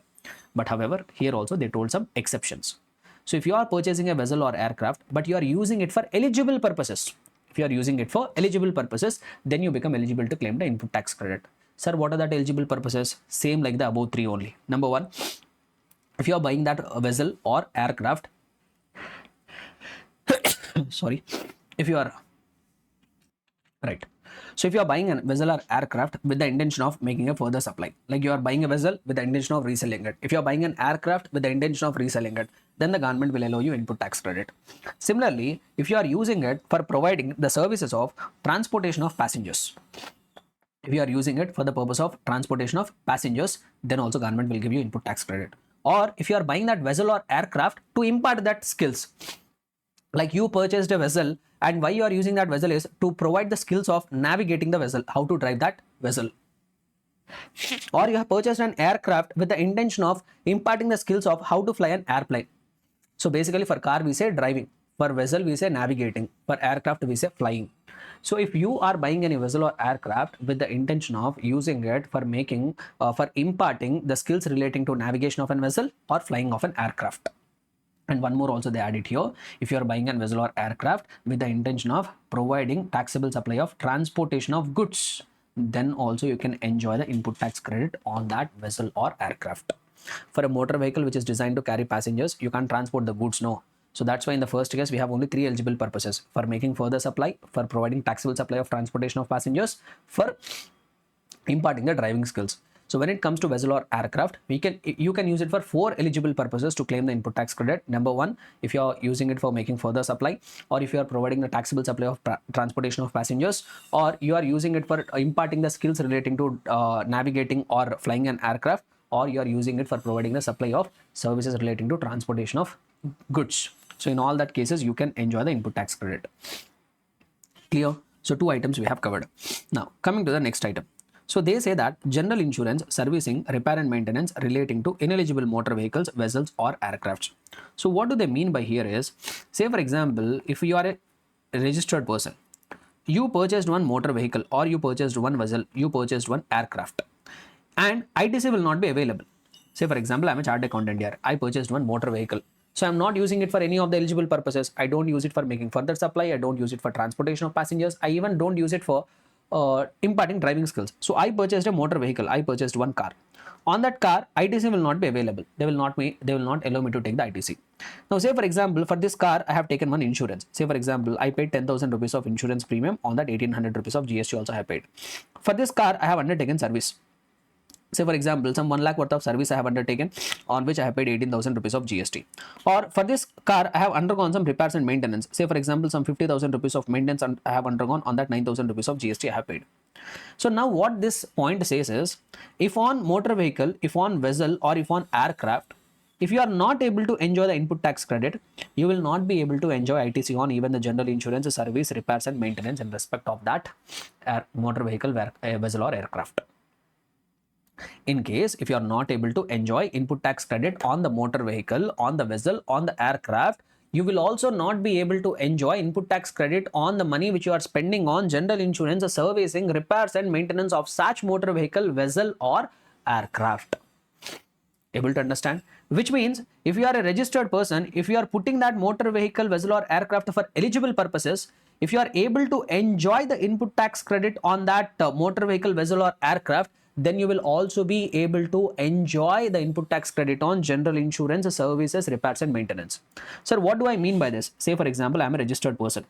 But however, here also they told some exceptions. So if you are purchasing a vessel or aircraft, but you are using it for eligible purposes, then you become eligible to claim the input tax credit. Sir, what are that eligible purposes? Same like the above three only. Number one, if you are buying that vessel or aircraft, if you are Right. So if you are buying a vessel or aircraft with the intention of making a further supply, like you are buying a vessel with the intention of reselling it. If you are buying an aircraft with the intention of reselling it, then the government will allow you input tax credit. Similarly, if you are using it for providing the services of transportation of passengers, if you are using it for the purpose of transportation of passengers, then also government will give you input tax credit. Or if you are buying that vessel or aircraft to impart that skills, like you purchased a vessel and why you are using that vessel is to provide the skills of navigating the vessel, how to drive that vessel. Or you have purchased an aircraft with the intention of imparting the skills of how to fly an airplane. So basically for car we say driving, for vessel we say navigating, for aircraft we say flying. So if you are buying any vessel or aircraft with the intention of using it for making for imparting the skills relating to navigation of a vessel or flying of an aircraft. And one more also they add it here. If you are buying a vessel or aircraft with the intention of providing taxable supply of transportation of goods, then also you can enjoy the input tax credit on that vessel or aircraft. For a motor vehicle which is designed to carry passengers, you can't transport the goods, no. So that's why in the first case we have only 3 eligible purposes: for making further supply, for providing taxable supply of transportation of passengers, for imparting the driving skills. So when it comes to vessel or aircraft, you can use it for 4 eligible purposes to claim the input tax credit. Number 1, if you are using it for making further supply, or if you are providing the taxable supply of transportation of passengers, or you are using it for imparting the skills relating to navigating or flying an aircraft, or you are using it for providing the supply of services relating to transportation of goods. So in all that cases, you can enjoy the input tax credit. Clear? So 2 items we have covered. Now coming to the next item. So they say that general insurance, servicing, repair and maintenance relating to ineligible motor vehicles, vessels or aircrafts. So what do they mean by here is, say for example, if you are a registered person, you purchased one motor vehicle or you purchased one vessel, you purchased one aircraft, and ITC will not be available. Say for example, I'm a chartered accountant here. I purchased one motor vehicle. So I'm not using it for any of the eligible purposes. I don't use it for making further supply. I don't use it for transportation of passengers. I even don't use it for imparting driving skills. So I purchased a motor vehicle. I purchased one car. On that car, ITC will not be available. They will not allow me to take the ITC. Now, say for example, for this car, I have taken one insurance. Say for example, I paid 10,000 rupees of insurance premium. On that, 1,800 rupees of GST also I have paid. For this car, I have undertaken service. Say for example, some 1 lakh worth of service I have undertaken, on which I have paid 18,000 rupees of GST. Or for this car, I have undergone some repairs and maintenance. Say for example, some 50,000 rupees of maintenance I have undergone, on that 9,000 rupees of GST I have paid. So now what this point says is, if on motor vehicle, if on vessel or if on aircraft, if you are not able to enjoy the input tax credit, you will not be able to enjoy ITC on even the general insurance, service, repairs and maintenance in respect of that motor vehicle, vessel or aircraft. In case if you are not able to enjoy input tax credit on the motor vehicle, on the vessel, on the aircraft, you will also not be able to enjoy input tax credit on the money which you are spending on general insurance, servicing, repairs and maintenance of such motor vehicle, vessel or aircraft. Able to understand? Which means if you are a registered person, if you are putting that motor vehicle, vessel or aircraft for eligible purposes, if you are able to enjoy the input tax credit on that motor vehicle, vessel or aircraft, then you will also be able to enjoy the input tax credit on general insurance, services, repairs and maintenance. Sir, what do I mean by this? Say for example, I am a registered person.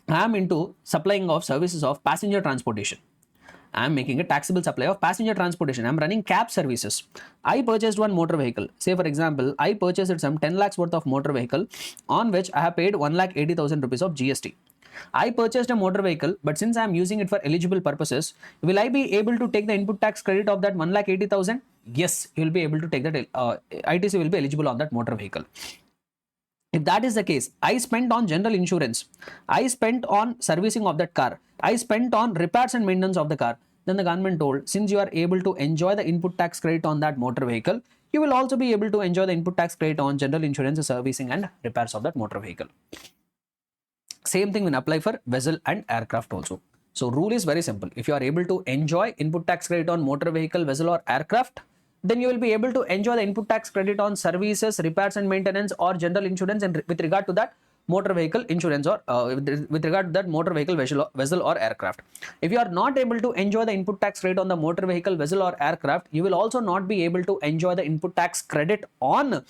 I am into supplying of services of passenger transportation. I am making a taxable supply of passenger transportation. I am running cab services. I purchased one motor vehicle. Say for example, I purchased some 10 lakhs worth of motor vehicle, on which I have paid 1,80,000 rupees of GST. I purchased a motor vehicle, but since I am using it for eligible purposes, will I be able to take the input tax credit of that 1,80,000? Yes, you will be able to take that. ITC will be eligible on that motor vehicle. If that is the case, I spent on general insurance, I spent on servicing of that car, I spent on repairs and maintenance of the car, then the government told, since you are able to enjoy the input tax credit on that motor vehicle, you will also be able to enjoy the input tax credit on general insurance, servicing and repairs of that motor vehicle. Same thing will apply for vessel and aircraft also. So rule is very simple. If you are able to enjoy input tax credit on motor vehicle, vessel or aircraft, then you will be able to enjoy the input tax credit on services, repairs and maintenance or general insurance, and with regard to that motor vehicle insurance or with regard to that motor vehicle, vessel or aircraft. If you are not able to enjoy the input tax rate on the motor vehicle, vessel or aircraft, you will also not be able to enjoy the input tax credit on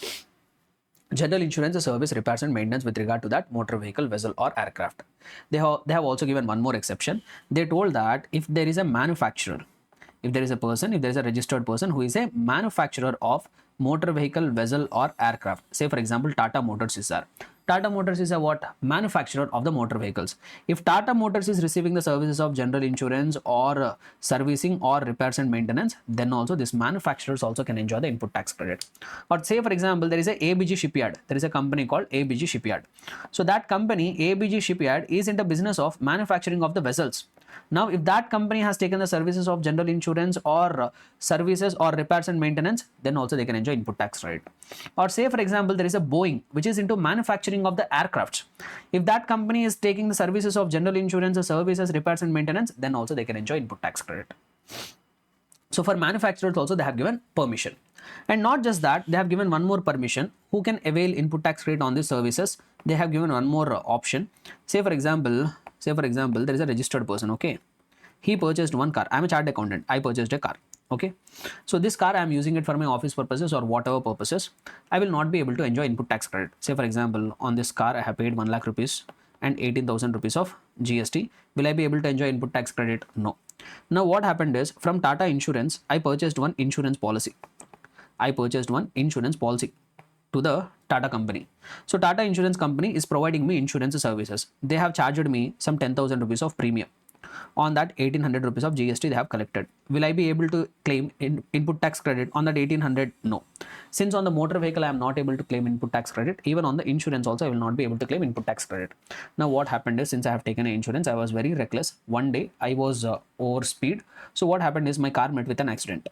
general insurance service repairs and maintenance with regard to that motor vehicle, vessel or aircraft. They have also given one more exception. They told that if there is a manufacturer, if there is a registered person who is a manufacturer of motor vehicle, vessel or aircraft, say for example Tata Motors is there. Tata Motors is a what? Manufacturer of the motor vehicles. If Tata Motors is receiving the services of general insurance or servicing or repairs and maintenance, then also this manufacturers also can enjoy the input tax credit. Or say for example there is a ABG Shipyard. There is a company called ABG Shipyard. So that company ABG Shipyard is in the business of manufacturing of the vessels. Now, if that company has taken the services of general insurance or services or repairs and maintenance, then also they can enjoy input tax credit. Or say, for example, there is a Boeing which is into manufacturing of the aircrafts. If that company is taking the services of general insurance, services, repairs and maintenance, then also they can enjoy input tax credit. So for manufacturers also they have given permission. And not just that, they have given one more permission who can avail input tax credit on these services. They have given one more option. Say for example, there is a registered person, okay? He purchased one car. I'm a chartered accountant. I purchased a car, okay? So this car I'm using it for my office purposes or whatever purposes. I will not be able to enjoy input tax credit. Say for example, on this car I have paid 1 lakh rupees and 18,000 rupees of GST. Will I be able to enjoy input tax credit? No. Now what happened is, from Tata Insurance, I purchased one insurance policy. To the Tata company. So Tata Insurance Company is providing me insurance services. They have charged me some 10,000 rupees of premium. On that 1800 rupees of GST they have collected. Will I be able to claim input tax credit on that 1800? No. Since on the motor vehicle I am not able to claim input tax credit, even on the insurance also I will not be able to claim input tax credit. Now what happened is, since I have taken an insurance, I was very reckless. One day I was over speed. So what happened is, my car met with an accident.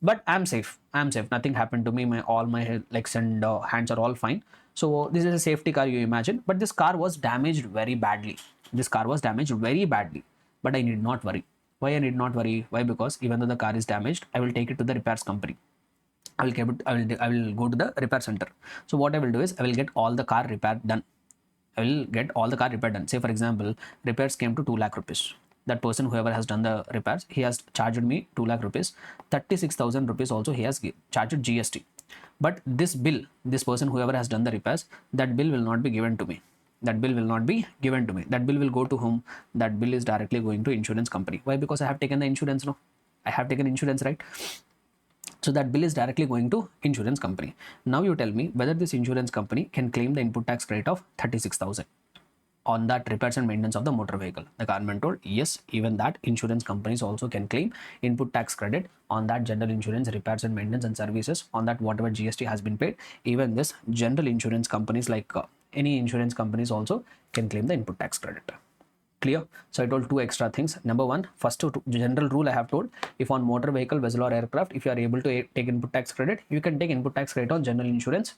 But I'm safe. Nothing happened to me. All my legs and hands are all fine. So this is a safety car, you imagine. But this car was damaged very badly. But I need not worry. Why I need not worry? Why? Because even though the car is damaged, I will take it to the repairs company. I will go to the repair center. So what I will do is, I will get all the car repair done. Say for example, repairs came to 2 lakh rupees. That person, whoever has done the repairs, he has charged me 2 lakh rupees. 36,000 rupees also he has charged GST. But this bill, this person, whoever has done the repairs, that bill will not be given to me. That bill will go to whom? That bill is directly going to insurance company. Why? Because I have taken the insurance. No, I have taken insurance, right? So that bill is directly going to insurance company. Now you tell me whether this insurance company can claim the input tax credit of 36,000 on that repairs and maintenance of the motor vehicle. The government told yes, even that insurance companies also can claim input tax credit on that general insurance, repairs and maintenance and services, on that whatever GST has been paid. Even this general insurance companies, like any insurance companies, also can claim the input tax credit. Clear? So I told two extra things. Number one, first general rule I have told, if on motor vehicle, vessel or aircraft, if you are able to take input tax credit, you can take input tax credit on general insurance.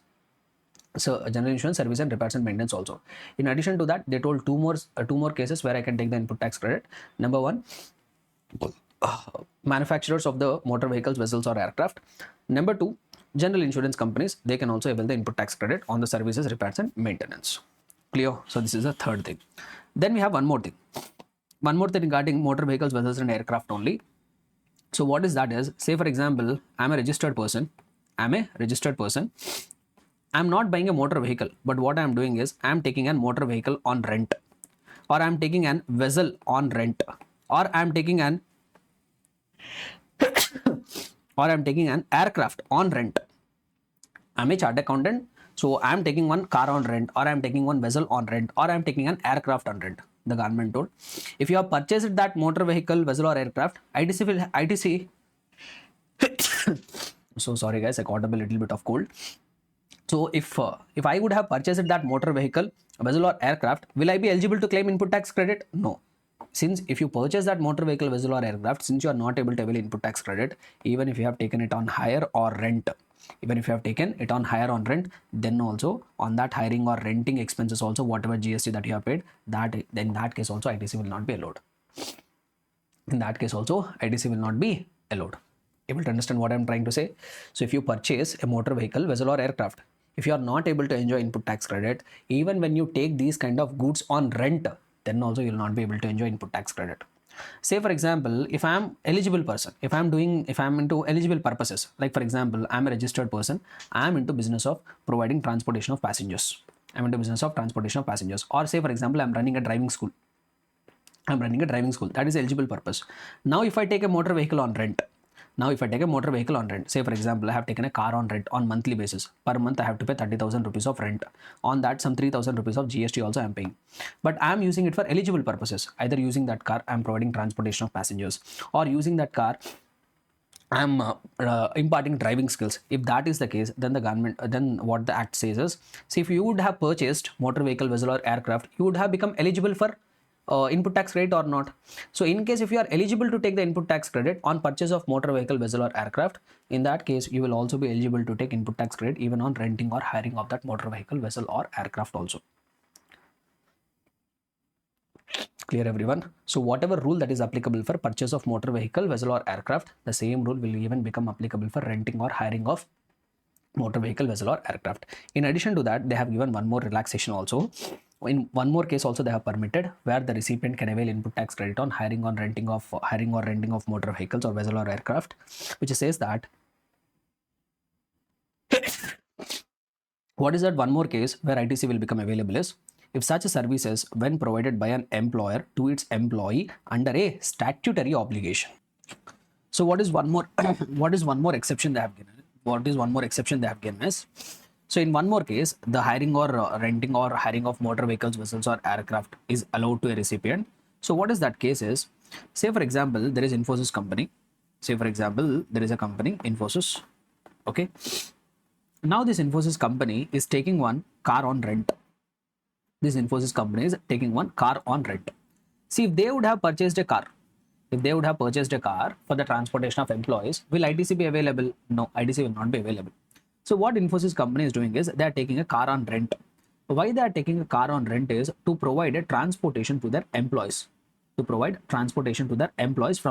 So general insurance, service and repairs and maintenance also. In addition to that, they told two more cases where I can take the input tax credit. Number one, manufacturers of the motor vehicles, vessels or aircraft. Number two, general insurance companies, they can also avail the input tax credit on the services, repairs and maintenance. Clear? So this is the third thing. Then we have one more thing regarding motor vehicles, vessels and aircraft only. So what is that is, say for example, I'm a registered person. I'm not buying a motor vehicle, but what I'm doing is, I'm taking a motor vehicle on rent, or I'm taking an vessel on rent, or I'm taking an aircraft on rent. I'm a chartered accountant, so I'm taking one car on rent, or I'm taking one vessel on rent, or I'm taking an aircraft on rent. The government told, if you have purchased that motor vehicle, vessel or aircraft, ITC so sorry guys, I caught up a little bit of cold. So if I would have purchased that motor vehicle, vessel or aircraft, will I be eligible to claim input tax credit? No. Since if you purchase that motor vehicle, vessel or aircraft, since you are not able to avail input tax credit, even if you have taken it on hire or rent, then also on that hiring or renting expenses also, whatever GST that you have paid, that in that case also ITC will not be allowed. Able to understand what I'm trying to say? So if you purchase a motor vehicle, vessel or aircraft, if you are not able to enjoy input tax credit, even when you take these kind of goods on rent, then also you will not be able to enjoy input tax credit. Say for example, if I am eligible person, if I'm into eligible purposes, like for example, I'm a registered person, I am into business of providing transportation of passengers. I'm into business of transportation of passengers. Or say for example, I'm running a driving school. That is eligible purpose. Now if I take a motor vehicle on rent, say for example, I have taken a car on rent on monthly basis. Per month I have to pay 30,000 rupees of rent. On that, some 3,000 rupees of GST also I am paying. But I am using it for eligible purposes. Either using that car, I am providing transportation of passengers, or using that car, I'm imparting driving skills. If that is the case, then the government, then what the act says is, see, if you would have purchased motor vehicle, vessel, or aircraft, you would have become eligible for input tax credit or not. So, in case if you are eligible to take the input tax credit on purchase of motor vehicle, vessel, or aircraft, in that case, you will also be eligible to take input tax credit even on renting or hiring of that motor vehicle, vessel, or aircraft also. Clear everyone? So whatever rule that is applicable for purchase of motor vehicle, vessel, or aircraft, the same rule will even become applicable for renting or hiring of motor vehicle, vessel, or aircraft. In addition to that, they have given one more relaxation also. In one more case also they have permitted where the recipient can avail input tax credit on hiring or renting of motor vehicles or vessel or aircraft, which says that what is that one more case where ITC will become available is if such services when provided by an employer to its employee under a statutory obligation. So what is one more exception they have given? What is one more exception they have given is, so in one more case, the hiring or renting or hiring of motor vehicles, vessels, or aircraft is allowed to a recipient. So what is that case is, say for example, there is Infosys company. Say for example, there is a company, Infosys. Okay. Now this Infosys company is taking one car on rent. This Infosys company is taking one car on rent. See, if they would have purchased a car, for the transportation of employees, will ITC be available? No, ITC will not be available. So what Infosys company is doing is they are taking a car on rent. Why they are taking a car on rent is to provide a transportation to their employees. From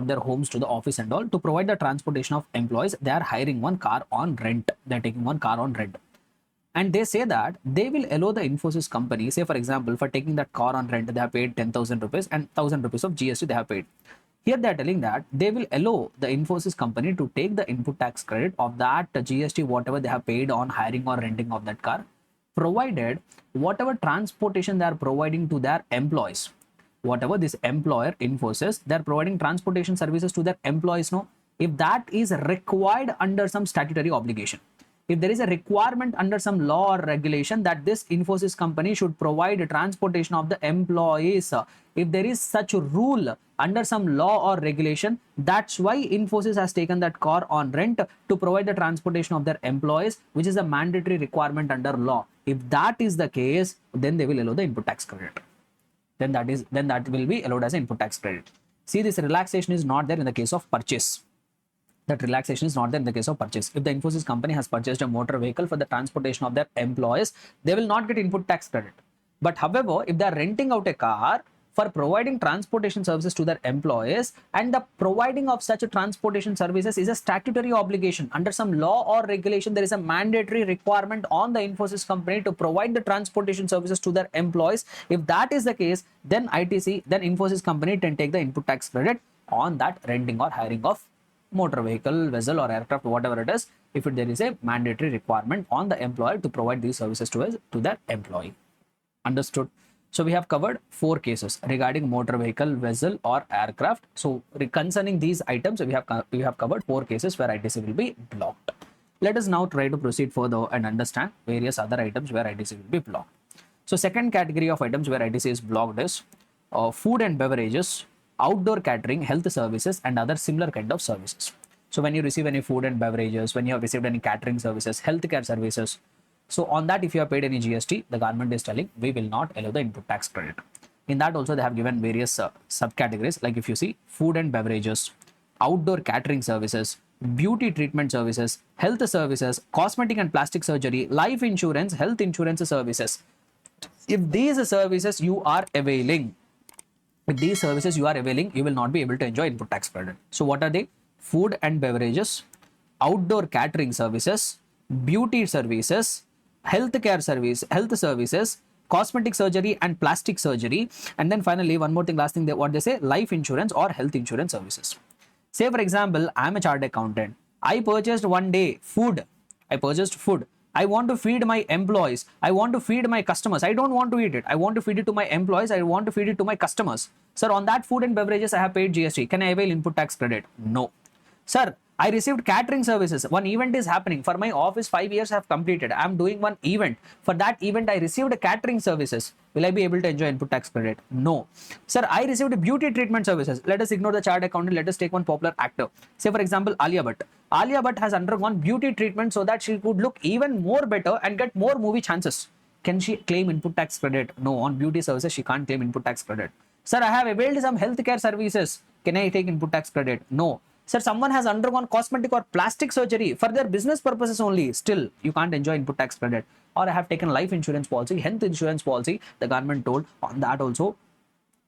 their homes to the office and all. To provide the transportation of employees, they are hiring one car on rent. They are taking one car on rent. And they say that they will allow the Infosys company, say for example, for taking that car on rent, they have paid 10,000 rupees and 1,000 rupees of GST they have paid. Here they are telling that they will allow the Infosys company to take the input tax credit of that GST, whatever they have paid on hiring or renting of that car, provided whatever transportation they are providing to their employees. Whatever this employer, Infosys, they are providing transportation services to their employees, no? If that is required under some statutory obligation. If there is a requirement under some law or regulation that this Infosys company should provide transportation of the employees, if there is such a rule under some law or regulation, that's why Infosys has taken that car on rent to provide the transportation of their employees, which is a mandatory requirement under law. If that is the case, then they will allow the input tax credit. Then that will be allowed as an input tax credit. See, this relaxation is not there in the case of purchase. That relaxation is not there in the case of purchase. If the Infosys company has purchased a motor vehicle for the transportation of their employees, they will not get input tax credit. But however, if they are renting out a car for providing transportation services to their employees, and the providing of such a transportation services is a statutory obligation under some law or regulation, there is a mandatory requirement on the Infosys company to provide the transportation services to their employees. If that is the case, then Infosys company can take the input tax credit on that renting or hiring of motor vehicle, vessel, or aircraft, whatever it is, if there is a mandatory requirement on the employer to provide these services to their employee. Understood? So we have covered 4 cases regarding motor vehicle, vessel, or aircraft. So concerning these items, we have covered 4 cases where ITC will be blocked. Let us now try to proceed further and understand various other items where ITC will be blocked. So second category of items where ITC is blocked is food and beverages, outdoor catering, health services, and other similar kind of services. So when you receive any food and beverages, when you have received any catering services, healthcare services, so on that, if you have paid any GST, the government is telling we will not allow the input tax credit. In that also, they have given various subcategories, like if you see food and beverages, outdoor catering services, beauty treatment services, health services, cosmetic and plastic surgery, life insurance, health insurance services. If these services you are availing, you will not be able to enjoy input tax credit. So what are they? Food and beverages, outdoor catering services, beauty services, health services, cosmetic surgery and plastic surgery. And then finally, one more thing, last thing, what they say, life insurance or health insurance services. Say for example, I'm a chartered accountant. I purchased one day food. I purchased food. I want to feed my employees. I want to feed my customers. I don't want to eat it. I want to feed it to my employees. I want to feed it to my customers. Sir, on that food and beverages, I have paid GST. Can I avail input tax credit? No. Sir, I received catering services. One event is happening. For my office, 5 years I have completed. I am doing one event. For that event, I received catering services. Will I be able to enjoy input tax credit? No. Sir, I received beauty treatment services. Let us ignore the chartered accountant. Let us take one popular actor. Say, for example, Alia Bhatt. Alia Bhatt has undergone beauty treatment so that she could look even more better and get more movie chances. Can she claim input tax credit? No. On beauty services, she can't claim input tax credit. Sir, I have availed some healthcare services. Can I take input tax credit? No. Sir, someone has undergone cosmetic or plastic surgery for their business purposes only. Still, you can't enjoy input tax credit. Or I have taken life insurance policy, health insurance policy. The government told on that also,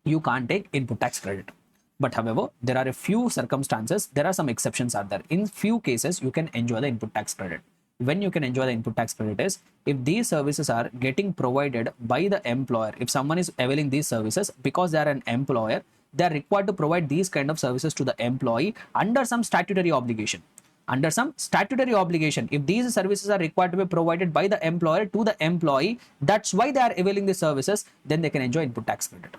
you can't take input tax credit. But however, there are a few circumstances, there are some exceptions are there. In few cases, you can enjoy the input tax credit. When you can enjoy the input tax credit is if these services are getting provided by the employer. If someone is availing these services because they are an employer, they are required to provide these kind of services to the employee under some statutory obligation. Under some statutory obligation, if these services are required to be provided by the employer to the employee, that's why they are availing the services, then they can enjoy input tax credit.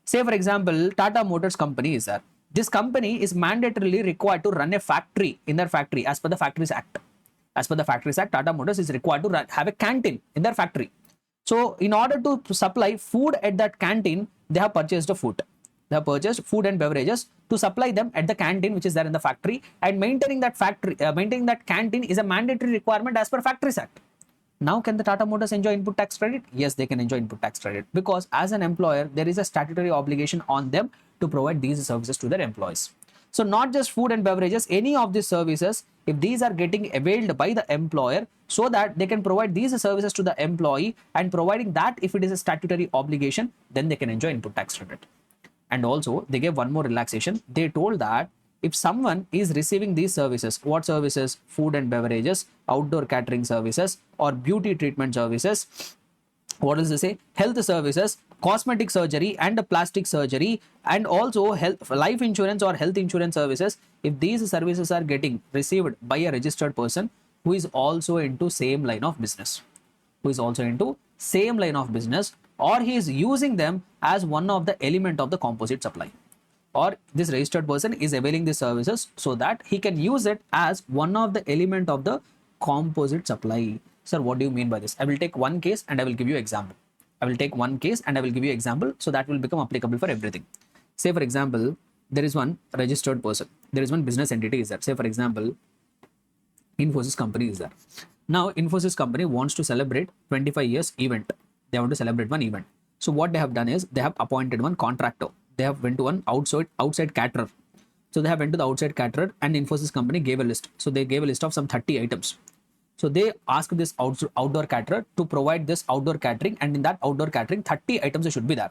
Say for example, Tata Motors company is there. This company is mandatorily required to run a factory in their factory as per the Factories Act. As per the Factories Act, Tata Motors is required to have a canteen in their factory. So in order to supply food at that canteen, they have purchased a food. They have purchased food and beverages to supply them at the canteen which is there in the factory, and maintaining that factory, maintaining that canteen is a mandatory requirement as per Factories Act. Now, can the Tata Motors enjoy input tax credit? Yes, they can enjoy input tax credit because as an employer, there is a statutory obligation on them to provide these services to their employees. So not just food and beverages, any of these services, if these are getting availed by the employer so that they can provide these services to the employee, and providing that if it is a statutory obligation, then they can enjoy input tax credit. And also they gave one more relaxation. They told that if someone is receiving these services, what services? Food and beverages, outdoor catering services, or beauty treatment services. What does they say? Health services, cosmetic surgery and plastic surgery, and also health, life insurance or health insurance services. If these services are getting received by a registered person who is also into same line of business, or he is using them as one of the element of the composite supply, or this registered person is availing these services so that he can use it as one of the element of the composite supply. Sir, what do you mean by this? I will take one case and I will give you example. So that will become applicable for everything. Say for example, there is one registered person. There is one business entity is there. Say for example, Infosys company is there. Now, Infosys company wants to celebrate 25 years event. They want to celebrate one event. So what they have done is they have appointed one contractor. They have went to one outside caterer. So they have went to the outside caterer, and Infosys company gave a list. So they gave a list of some 30 items. So they asked this outdoor caterer to provide this outdoor catering, and in that outdoor catering, 30 items should be there.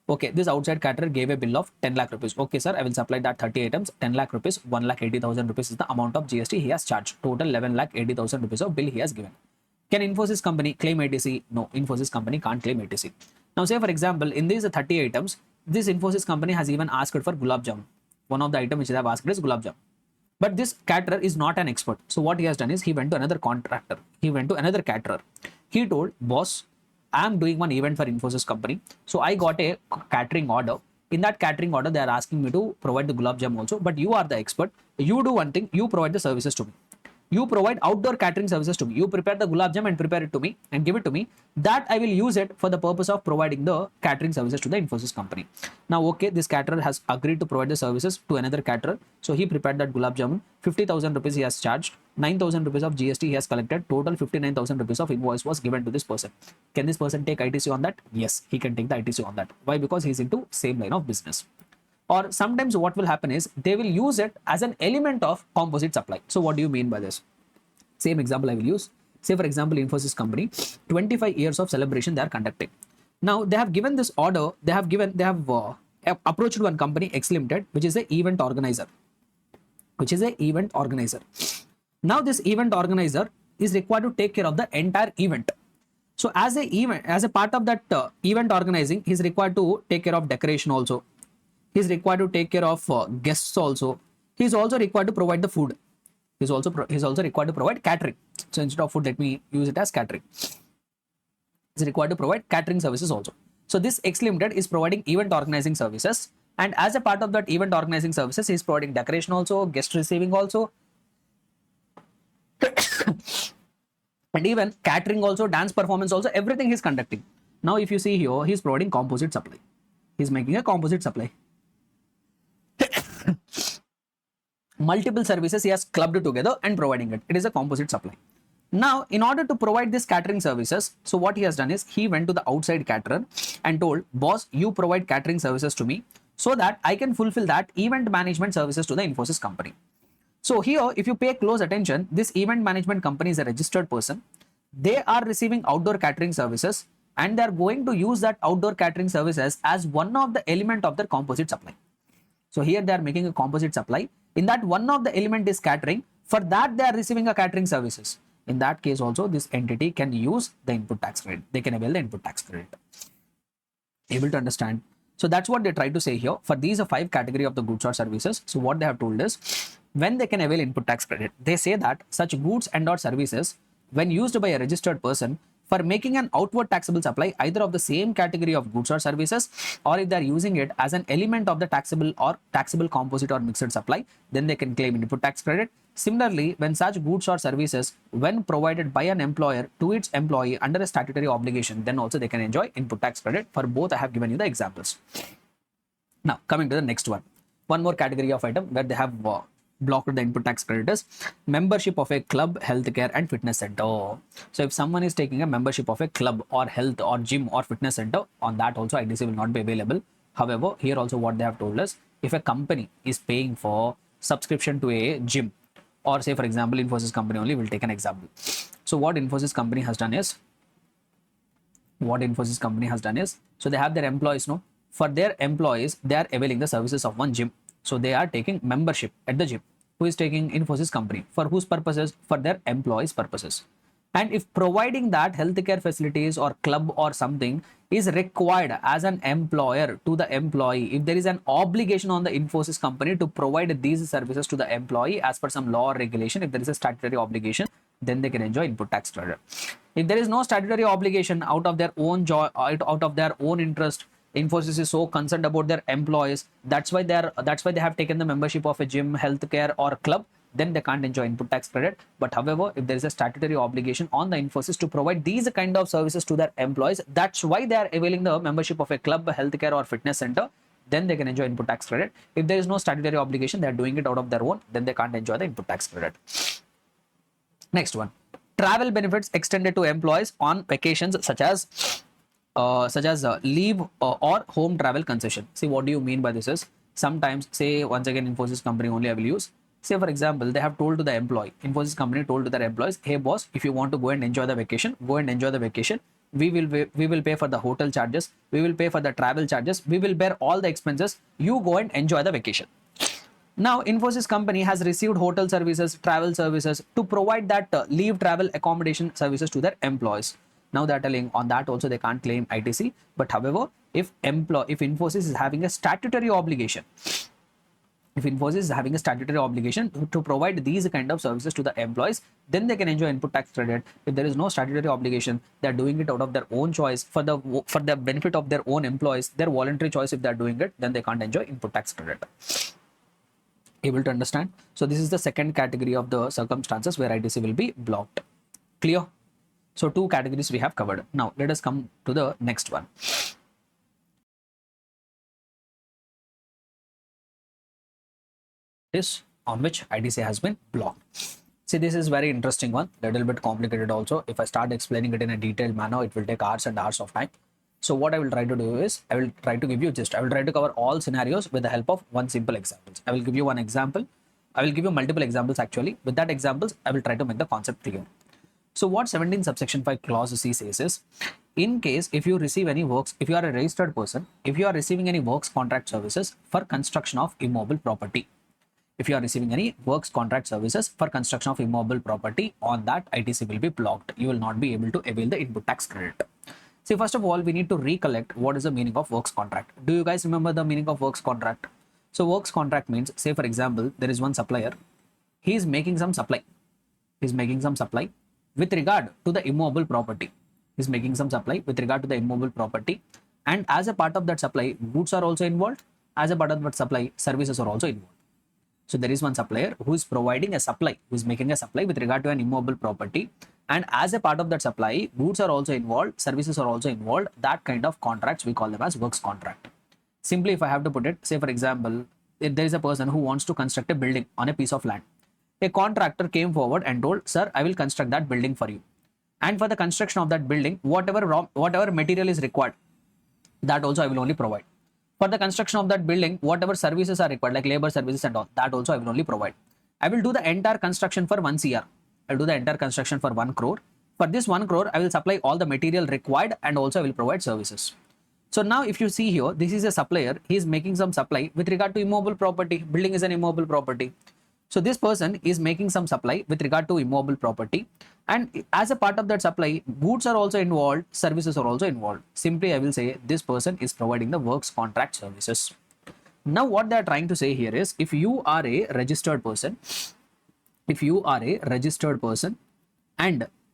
Okay, this outside caterer gave a bill of 10 lakh rupees. Okay, sir, I will supply that 30 items, 10 lakh rupees, 1,80,000 rupees is the amount of GST he has charged. Total 11,80,000 rupees of bill he has given. Can Infosys company claim ATC? No, Infosys company can't claim ATC. Now, say for example, in these 30 items, this Infosys company has even asked for gulab jamun. One of the items which they have asked is gulab jamun. But this caterer is not an expert. So what he has done is he went to another contractor. He went to another caterer. He told, boss, I am doing one event for Infosys company. So I got a catering order. In that catering order, they are asking me to provide the gulab jamun also. But you are the expert. You do one thing. You provide the services to me. You provide outdoor catering services to me. You prepare the gulab jamun and prepare it to me and give it to me. That I will use it for the purpose of providing the catering services to the Infosys company. Now, okay, this caterer has agreed to provide the services to another caterer. So he prepared that gulab jamun. 50,000 rupees he has charged. 9,000 rupees of GST he has collected. Total 59,000 rupees of invoice was given to this person. Can this person take ITC on that? Yes, he can take the ITC on that. Why? Because he is into same line of business. Or sometimes what will happen is they will use it as an element of composite supply. So what do you mean by this? Same example I will use. Say for example, Infosys company, 25 years of celebration they are conducting. Now they have given this order. They have approached one company, X Limited, which is an event organizer. Now this event organizer is required to take care of the entire event. So as a part of that event organizing, he's required to take care of decoration also. He's required to take care of guests also. He's also required to provide the food. He's also required to provide catering. So instead of food, let me use it as catering. He's required to provide catering services also. So this X Limited is providing event organizing services, and as a part of that event organizing services, he's providing decoration also, guest receiving also, and even catering also, dance performance also, everything he's conducting. Now if you see here, he's providing composite supply. He's making a composite supply. Multiple services he has clubbed together and providing it. It is a composite supply. Now, in order to provide this catering services, so what he has done is he went to the outside caterer and told, boss, you provide catering services to me so that I can fulfill that event management services to the Infosys company. So here, if you pay close attention, this event management company is a registered person. They are receiving outdoor catering services and they are going to use that outdoor catering services as one of the element of their composite supply. So here they are making a composite supply. In that, one of the element is catering. For that, they are receiving a catering services. In that case also, this entity can use the input tax credit. They can avail the input tax credit. Able to understand? So that's what they try to say here. For these 5 category of the goods or services, so what they have told is, when they can avail input tax credit, they say that such goods and or services, when used by a registered person, for making an outward taxable supply either of the same category of goods or services, or if they are using it as an element of the taxable composite or mixed supply, then they can claim input tax credit. Similarly, when such goods or services, when provided by an employer to its employee under a statutory obligation, then also they can enjoy input tax credit. For both, I have given you the examples. Now, coming to the next one. One more category of item where they have blocked the input tax credit is membership of a club, healthcare and fitness center. So if someone is taking a membership of a club or health or gym or fitness center, on that also ITC will not be available. However, here also what they have told us, if a company is paying for subscription to a gym, or say for example Infosys company only, will take an example. So what Infosys company has done is, so they have their employees, no, for their employees they are availing the services of one gym. So they are taking membership at the gym. Who is taking? Infosys company. For whose purposes? For their employees purposes. And if providing that healthcare facilities or club or something is required as an employer to the employee, if there is an obligation on the Infosys company to provide these services to the employee as per some law or regulation, if there is a statutory obligation, then they can enjoy input tax credit. If there is no statutory obligation, out of their own joy, out of their own interest, Infosys is so concerned about their employees, that's why they have taken the membership of a gym, healthcare or club, then they can't enjoy input tax credit. But however, if there is a statutory obligation on the Infosys to provide these kind of services to their employees, that's why they are availing the membership of a club, healthcare or fitness center, then they can enjoy input tax credit. If there is no statutory obligation, they are doing it out of their own, then they can't enjoy the input tax credit. Next one, travel benefits extended to employees on vacations such as leave or home travel concession. See, what do you mean by this is, sometimes, say once again Infosys company only I will use, say for example they have told to the employee, Infosys company told to their employees, hey boss, if you want to go and enjoy the vacation, go and enjoy the vacation. We will pay for the hotel charges, we will pay for the travel charges, we will bear all the expenses, you go and enjoy the vacation. Now Infosys company has received hotel services, travel services to provide that leave, travel, accommodation services to their employees. Now they're telling on that also they can't claim ITC. But however, if Infosys is having a statutory obligation, to provide these kind of services to the employees, then they can enjoy input tax credit. If there is no statutory obligation, they're doing it out of their own choice for the benefit of their own employees, their voluntary choice. If they're doing it, then they can't enjoy input tax credit. Able to understand? So this is the second category of the circumstances where ITC will be blocked. Clear? So 2 categories we have covered. Now let us come to the next one. This on which ITC has been blocked. See, this is very interesting one, little bit complicated also. If I start explaining it in a detailed manner, it will take hours and hours of time. So what I will try to do is, I will try to give you I will try to cover all scenarios with the help of one simple example. I will give you one example. I will give you multiple examples actually. With that examples, I will try to make the concept clear. So what 17 subsection 5 clause C says is, in case if you receive any works, if you are a registered person, if you are receiving any works contract services for construction of immobile property, If you are receiving any works contract services for construction of immobile property, on that ITC will be blocked. You will not be able to avail the input tax credit. See, first of all, we need to recollect what is the meaning of works contract. Do you guys remember the meaning of works contract? So works contract means, say for example, there is one supplier. He is making some supply. He is making some supply with regard to the immobile property. He is making some supply with regard to the immobile property. And as a part of that supply, goods are also involved. As a part of that supply, services are also involved. So there is one supplier who is providing a supply, who is making a supply with regard to an immobile property. And as a part of that supply, goods are also involved, services are also involved. That kind of contracts, we call them as works contract. Simply, if I have to put it, say for example, if there is a person who wants to construct a building on a piece of land. A contractor came forward and told, sir, I will construct that building for you. And for the construction of that building, whatever material is required, that also I will only provide. For the construction of that building, whatever services are required, like labor services and all, that also I will only provide. I will do the entire construction for 1 CR. I will do the entire construction for 1 crore. For this 1 crore, I will supply all the material required and also I will provide services. So now if you see here, this is a supplier. He is making some supply with regard to immobile property. Building is an immobile property. So this person is making some supply with regard to immobile property. And as a part of that supply, goods are also involved, services are also involved. Simply, I will say this person is providing the works contract services. Now, what they are trying to say here is, if you are a registered person, and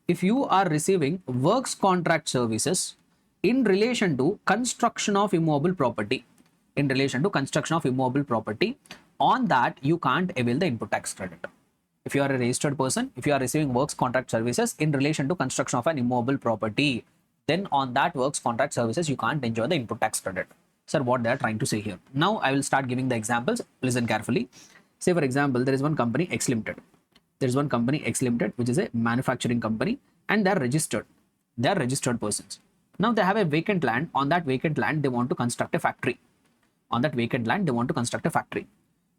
if you are receiving works contract services in relation to construction of immobile property, on that you can't avail the input tax credit. If you are a registered person, if you are receiving works contract services in relation to construction of an immobile property, then on that works contract services, you can't enjoy the input tax credit. Sir, what they are trying to say here. Now, I will start giving the examples. Listen carefully. Say, for example, there is one company, X Limited. There is one company, X Limited, which is a manufacturing company, and they are registered. They are registered persons. Now, they have a vacant land. On that vacant land, they want to construct a factory.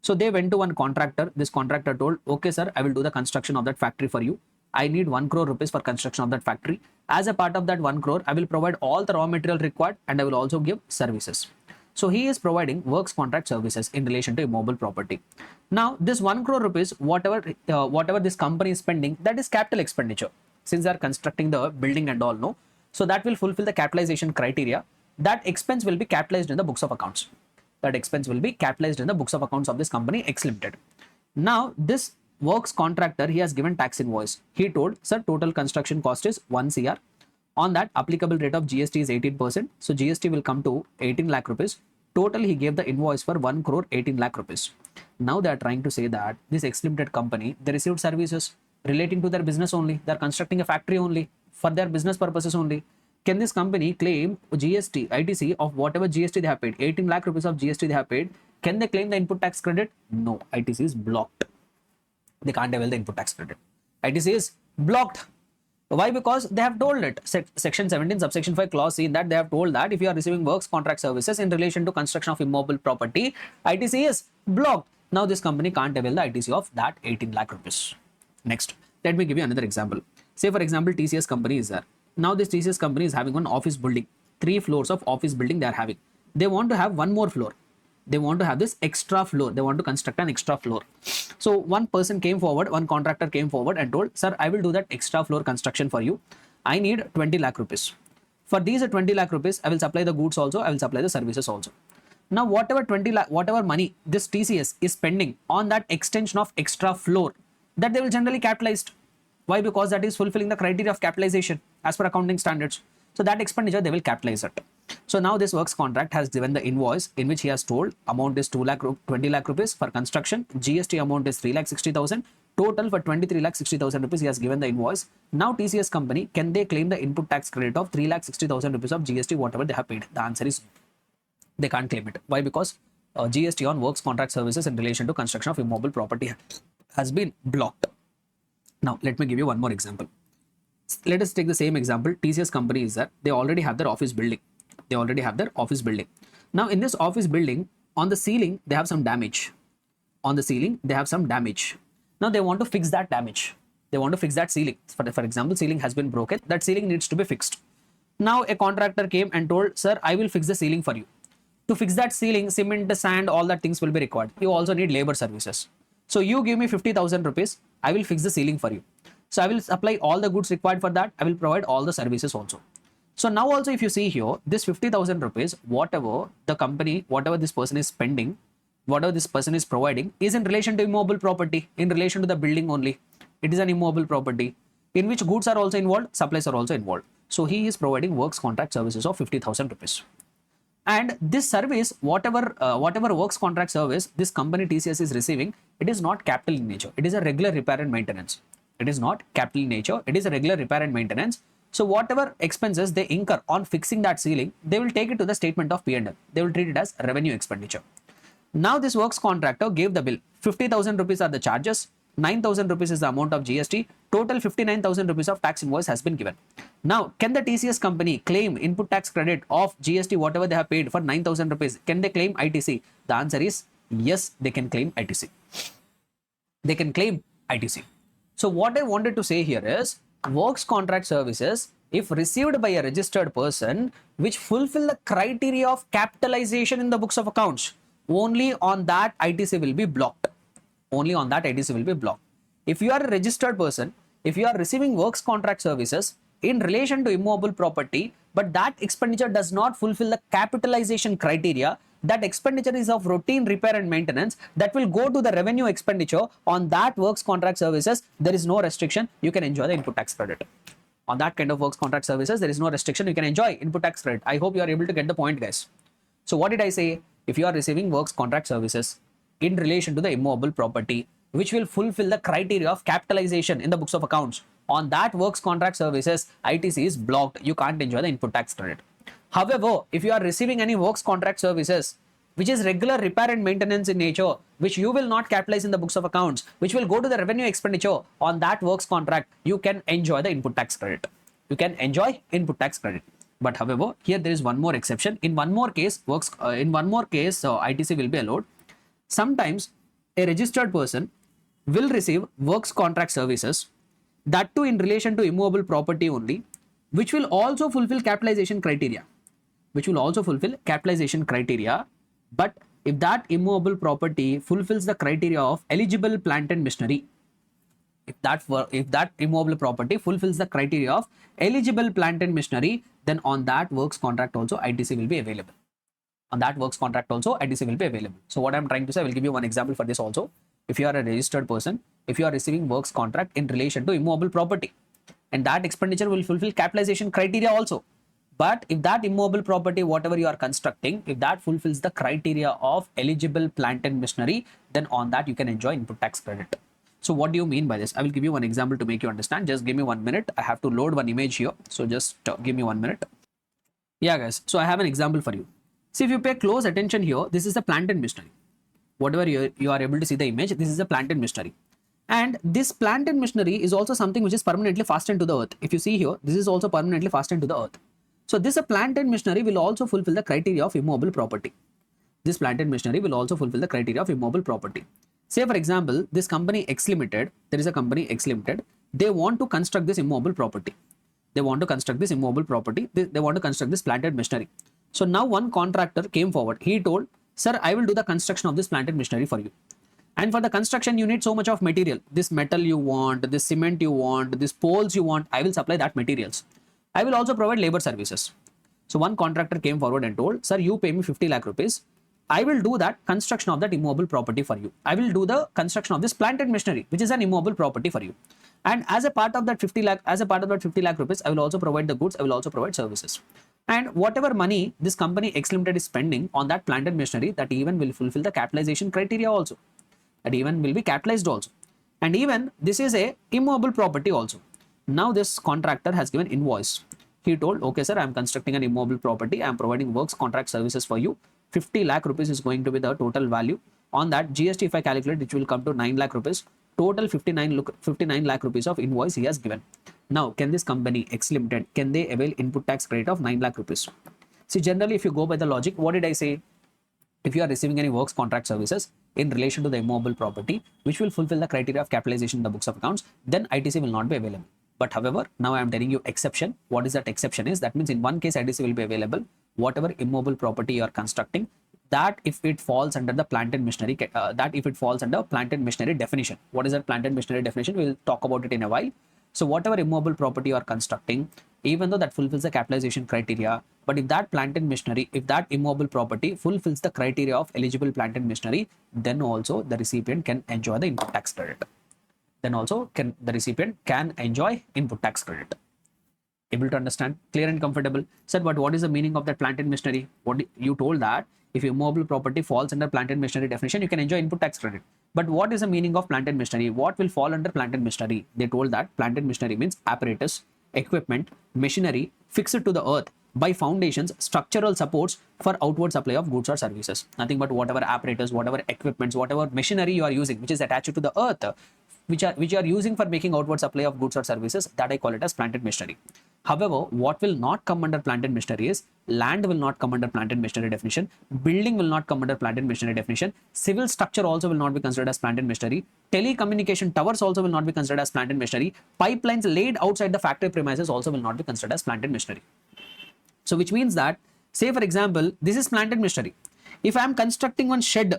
So they went to one contractor. This contractor told, okay, sir, I will do the construction of that factory for you. I need 1 crore rupees for construction of that factory. As a part of that 1 crore, I will provide all the raw material required and I will also give services. So he is providing works contract services in relation to immobile property. Now, this 1 crore rupees, whatever this company is spending, that is capital expenditure. Since they are constructing the building and all, no? So that will fulfill the capitalization criteria. That expense will be capitalized in the books of accounts. That expense will be capitalized in the books of accounts of this company, X Limited. Now, this works contractor, he has given tax invoice. He told, sir, total construction cost is 1 CR. On that, applicable rate of GST is 18%. So GST will come to 18 lakh rupees. Total, he gave the invoice for 1 crore 18 lakh rupees. Now they are trying to say that this X Limited company, they received services relating to their business only. They are constructing a factory only for their business purposes only. Can this company claim GST, ITC of whatever GST they have paid, 18 lakh rupees of GST they have paid? Can they claim the input tax credit? No, ITC is blocked. They can't avail the input tax credit. ITC is blocked. Why? Because they have told it. Section 17, subsection 5, clause C, in that they have told that if you are receiving works contract services in relation to construction of immobile property, ITC is blocked. Now this company can't avail the ITC of that 18 lakh rupees. Next, let me give you another example. Say for example, TCS company is there. Now this TCS company is having one office building, 3 floors of office building they are having. They want to have one more floor. They want to have this extra floor. They want to construct an extra floor. So one person came forward, one contractor came forward and told, sir, I will do that extra floor construction for you. I need 20 lakh rupees. For these 20 lakh rupees, I will supply the goods also. I will supply the services also. Now, whatever money this TCS is spending on that extension of extra floor, that they will generally capitalized. Why? Because that is fulfilling the criteria of capitalization as per accounting standards. So that expenditure, they will capitalize it. So now this works contract has given the invoice in which he has told amount is 20 lakh rupees for construction. GST amount is 3,60,000. Total for 23,60,000 rupees he has given the invoice. Now TCS company, can they claim the input tax credit of 3,60,000 rupees of GST whatever they have paid? The answer is no. They can't claim it. Why? Because GST on works contract services in relation to construction of immobile property has been blocked. Now, let me give you one more example. Let us take the same example. TCS company is there. They already have their office building. Now, in this office building, on the ceiling, they have some damage. Now, they want to fix that damage. They want to fix that ceiling. For example, ceiling has been broken. That ceiling needs to be fixed. Now, a contractor came and told, sir, I will fix the ceiling for you. To fix that ceiling, cement, sand, all that things will be required. You also need labor services. So you give me 50,000 rupees, I will fix the ceiling for you. So I will supply all the goods required for that. I will provide all the services also. So now also if you see here, this 50,000 rupees, whatever the company, whatever this person is spending, whatever this person is providing is in relation to immobile property, in relation to the building only. It is an immobile property in which goods are also involved, supplies are also involved. So he is providing works contract services of 50,000 rupees. And this service, whatever works contract service this company TCS is receiving, it is not capital in nature. It is a regular repair and maintenance. It is not capital in nature. It is a regular repair and maintenance. So whatever expenses they incur on fixing that ceiling, they will take it to the statement of P&L. They will treat it as revenue expenditure. Now this works contractor gave the bill. 50,000 rupees are the charges. 9,000 rupees is the amount of GST. Total 59,000 rupees of tax invoice has been given. Now, can the TCS company claim input tax credit of GST, whatever they have paid for 9,000 rupees? Can they claim ITC? The answer is yes, they can claim ITC. They can claim ITC. So what I wanted to say here is works contract services, if received by a registered person, which fulfill the criteria of capitalization in the books of accounts, only on that ITC will be blocked. Only on that ITC will be blocked. If you are a registered person, if you are receiving works contract services in relation to immobile property, but that expenditure does not fulfill the capitalization criteria, that expenditure is of routine repair and maintenance, that will go to the revenue expenditure on that works contract services. There is no restriction. You can enjoy the input tax credit. On that kind of works contract services, there is no restriction. You can enjoy input tax credit. I hope you are able to get the point, guys. So what did I say? If you are receiving works contract services in relation to the immobile property, which will fulfill the criteria of capitalization in the books of accounts, on that works contract services, ITC is blocked. You can't enjoy the input tax credit. However, if you are receiving any works contract services, which is regular repair and maintenance in nature, which you will not capitalize in the books of accounts, which will go to the revenue expenditure on that works contract, you can enjoy the input tax credit. You can enjoy input tax credit. But however, here there is one more exception. In one more case, ITC will be allowed. Sometimes a registered person will receive works contract services, that too in relation to immobile property only, which will also fulfill capitalization criteria. But if that immobile property fulfills the criteria of eligible plant and machinery, if that immobile property fulfills the criteria of eligible plant and machinery, then on that works contract also ITC will be available. So what I'm trying to say, I will give you one example for this also. If you are a registered person, if you are receiving works contract in relation to immobile property, and that expenditure will fulfill capitalization criteria also. But if that immobile property, whatever you are constructing, if that fulfills the criteria of eligible plant and machinery, then on that you can enjoy input tax credit. So what do you mean by this? I will give you one example to make you understand. Just give me 1 minute. I have to load one image here. So just give me 1 minute. Yeah, guys. So I have an example for you. See, if you pay close attention here, this is the plant and machinery. Whatever you are able to see the image, this is the plant and machinery. And this plant and machinery is also something which is permanently fastened to the earth. If you see here, this is also permanently fastened to the earth. So this plant and machinery will also fulfill the criteria of immobile property. This plant and machinery will also fulfill the criteria of immobile property. Say for example, this company X Limited, there is a company X Limited, they want to construct this immobile property. They want to construct this plant and machinery. So now one contractor came forward. He told, sir, I will do the construction of this plant and machinery for you. And for the construction, you need so much of material. This metal you want, this cement you want, this poles you want, I will supply that materials. I will also provide labor services. So one contractor came forward and told, sir, you pay me 50 lakh rupees. I will do that construction of that immobile property for you. I will do the construction of this plant and machinery, which is an immobile property for you. And as a part of that 50 lakh rupees, I will also provide the goods. I will also provide services. And whatever money this company X Limited is spending on that plant and machinery, that even will fulfill the capitalization criteria also. That even will be capitalized also. And even this is a immobile property also. Now this contractor has given invoice. He told, okay sir, I am constructing an immobile property. I am providing works contract services for you. 50 lakh rupees is going to be the total value. On that GST, if I calculate, it will come to 9 lakh rupees. Total 59 lakh rupees of invoice he has given. Now, can this company X Limited, can they avail input tax credit of 9 lakh rupees? See, generally, if you go by the logic, what did I say? If you are receiving any works contract services in relation to the immobile property, which will fulfill the criteria of capitalization in the books of accounts, then ITC will not be available. But however, now I am telling you exception. What is that exception is? That means in one case, ITC will be available. Whatever immobile property you are constructing, that if it falls under the plant and machinery, that if it falls under plant and machinery definition. What is that plant and machinery definition? We'll talk about it in a while. So whatever immovable property you are constructing, even though that fulfills the capitalization criteria, but if that plant and machinery, if that immovable property fulfills the criteria of eligible plant and machinery, then also the recipient can enjoy the input tax credit. Then also the recipient can enjoy input tax credit. Able to understand? Clear and comfortable? Sir, but what is the meaning of that plant and machinery? What you told that if immovable property falls under plant and machinery definition, you can enjoy input tax credit. But what is the meaning of plant and machinery? What will fall under plant and machinery? They told that plant and machinery means apparatus, equipment, machinery fixed to the earth by foundations, structural supports for outward supply of goods or services. Nothing but whatever apparatus, whatever equipments, whatever machinery you are using, which is attached to the earth, which you are using for making outward supply of goods or services, that I call it as plant and machinery. However, what will not come under plant and machinery is land will not come under plant and machinery definition, building will not come under plant and machinery definition, civil structure also will not be considered as plant and machinery, telecommunication towers also will not be considered as plant and machinery, pipelines laid outside the factory premises also will not be considered as plant and machinery. So which means that, say for example, this is plant and machinery. If I am constructing one shed,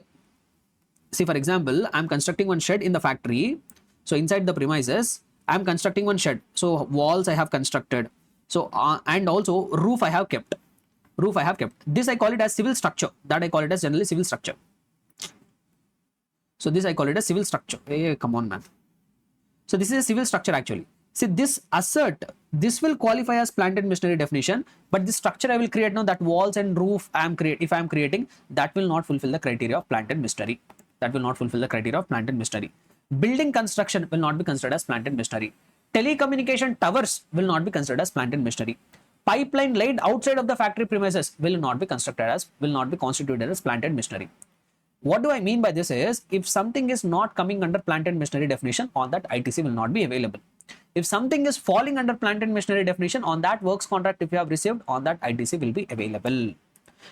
say for example, I am constructing one shed in the factory. So inside the premises, I am constructing one shed. So walls I have constructed. So and also roof I have kept. Roof I have kept. This I call it as civil structure. That I call it as generally civil structure. So this I call it as civil structure. Hey, come on, man. So this is a civil structure actually. See, this assert, this will qualify as plant and machinery definition, but this structure I will create now, that walls and roof if I am creating, that will not fulfill the criteria of plant and machinery. That will not fulfill the criteria of plant and machinery. Building construction will not be considered as plant and machinery. Telecommunication towers will not be considered as plant and machinery. Pipeline laid outside of the factory premises will not be constituted as plant and machinery. What do I mean by this is, if something is not coming under plant and machinery definition, on that ITC will not be available. If something is falling under plant and machinery definition, on that works contract if you have received, on that ITC will be available.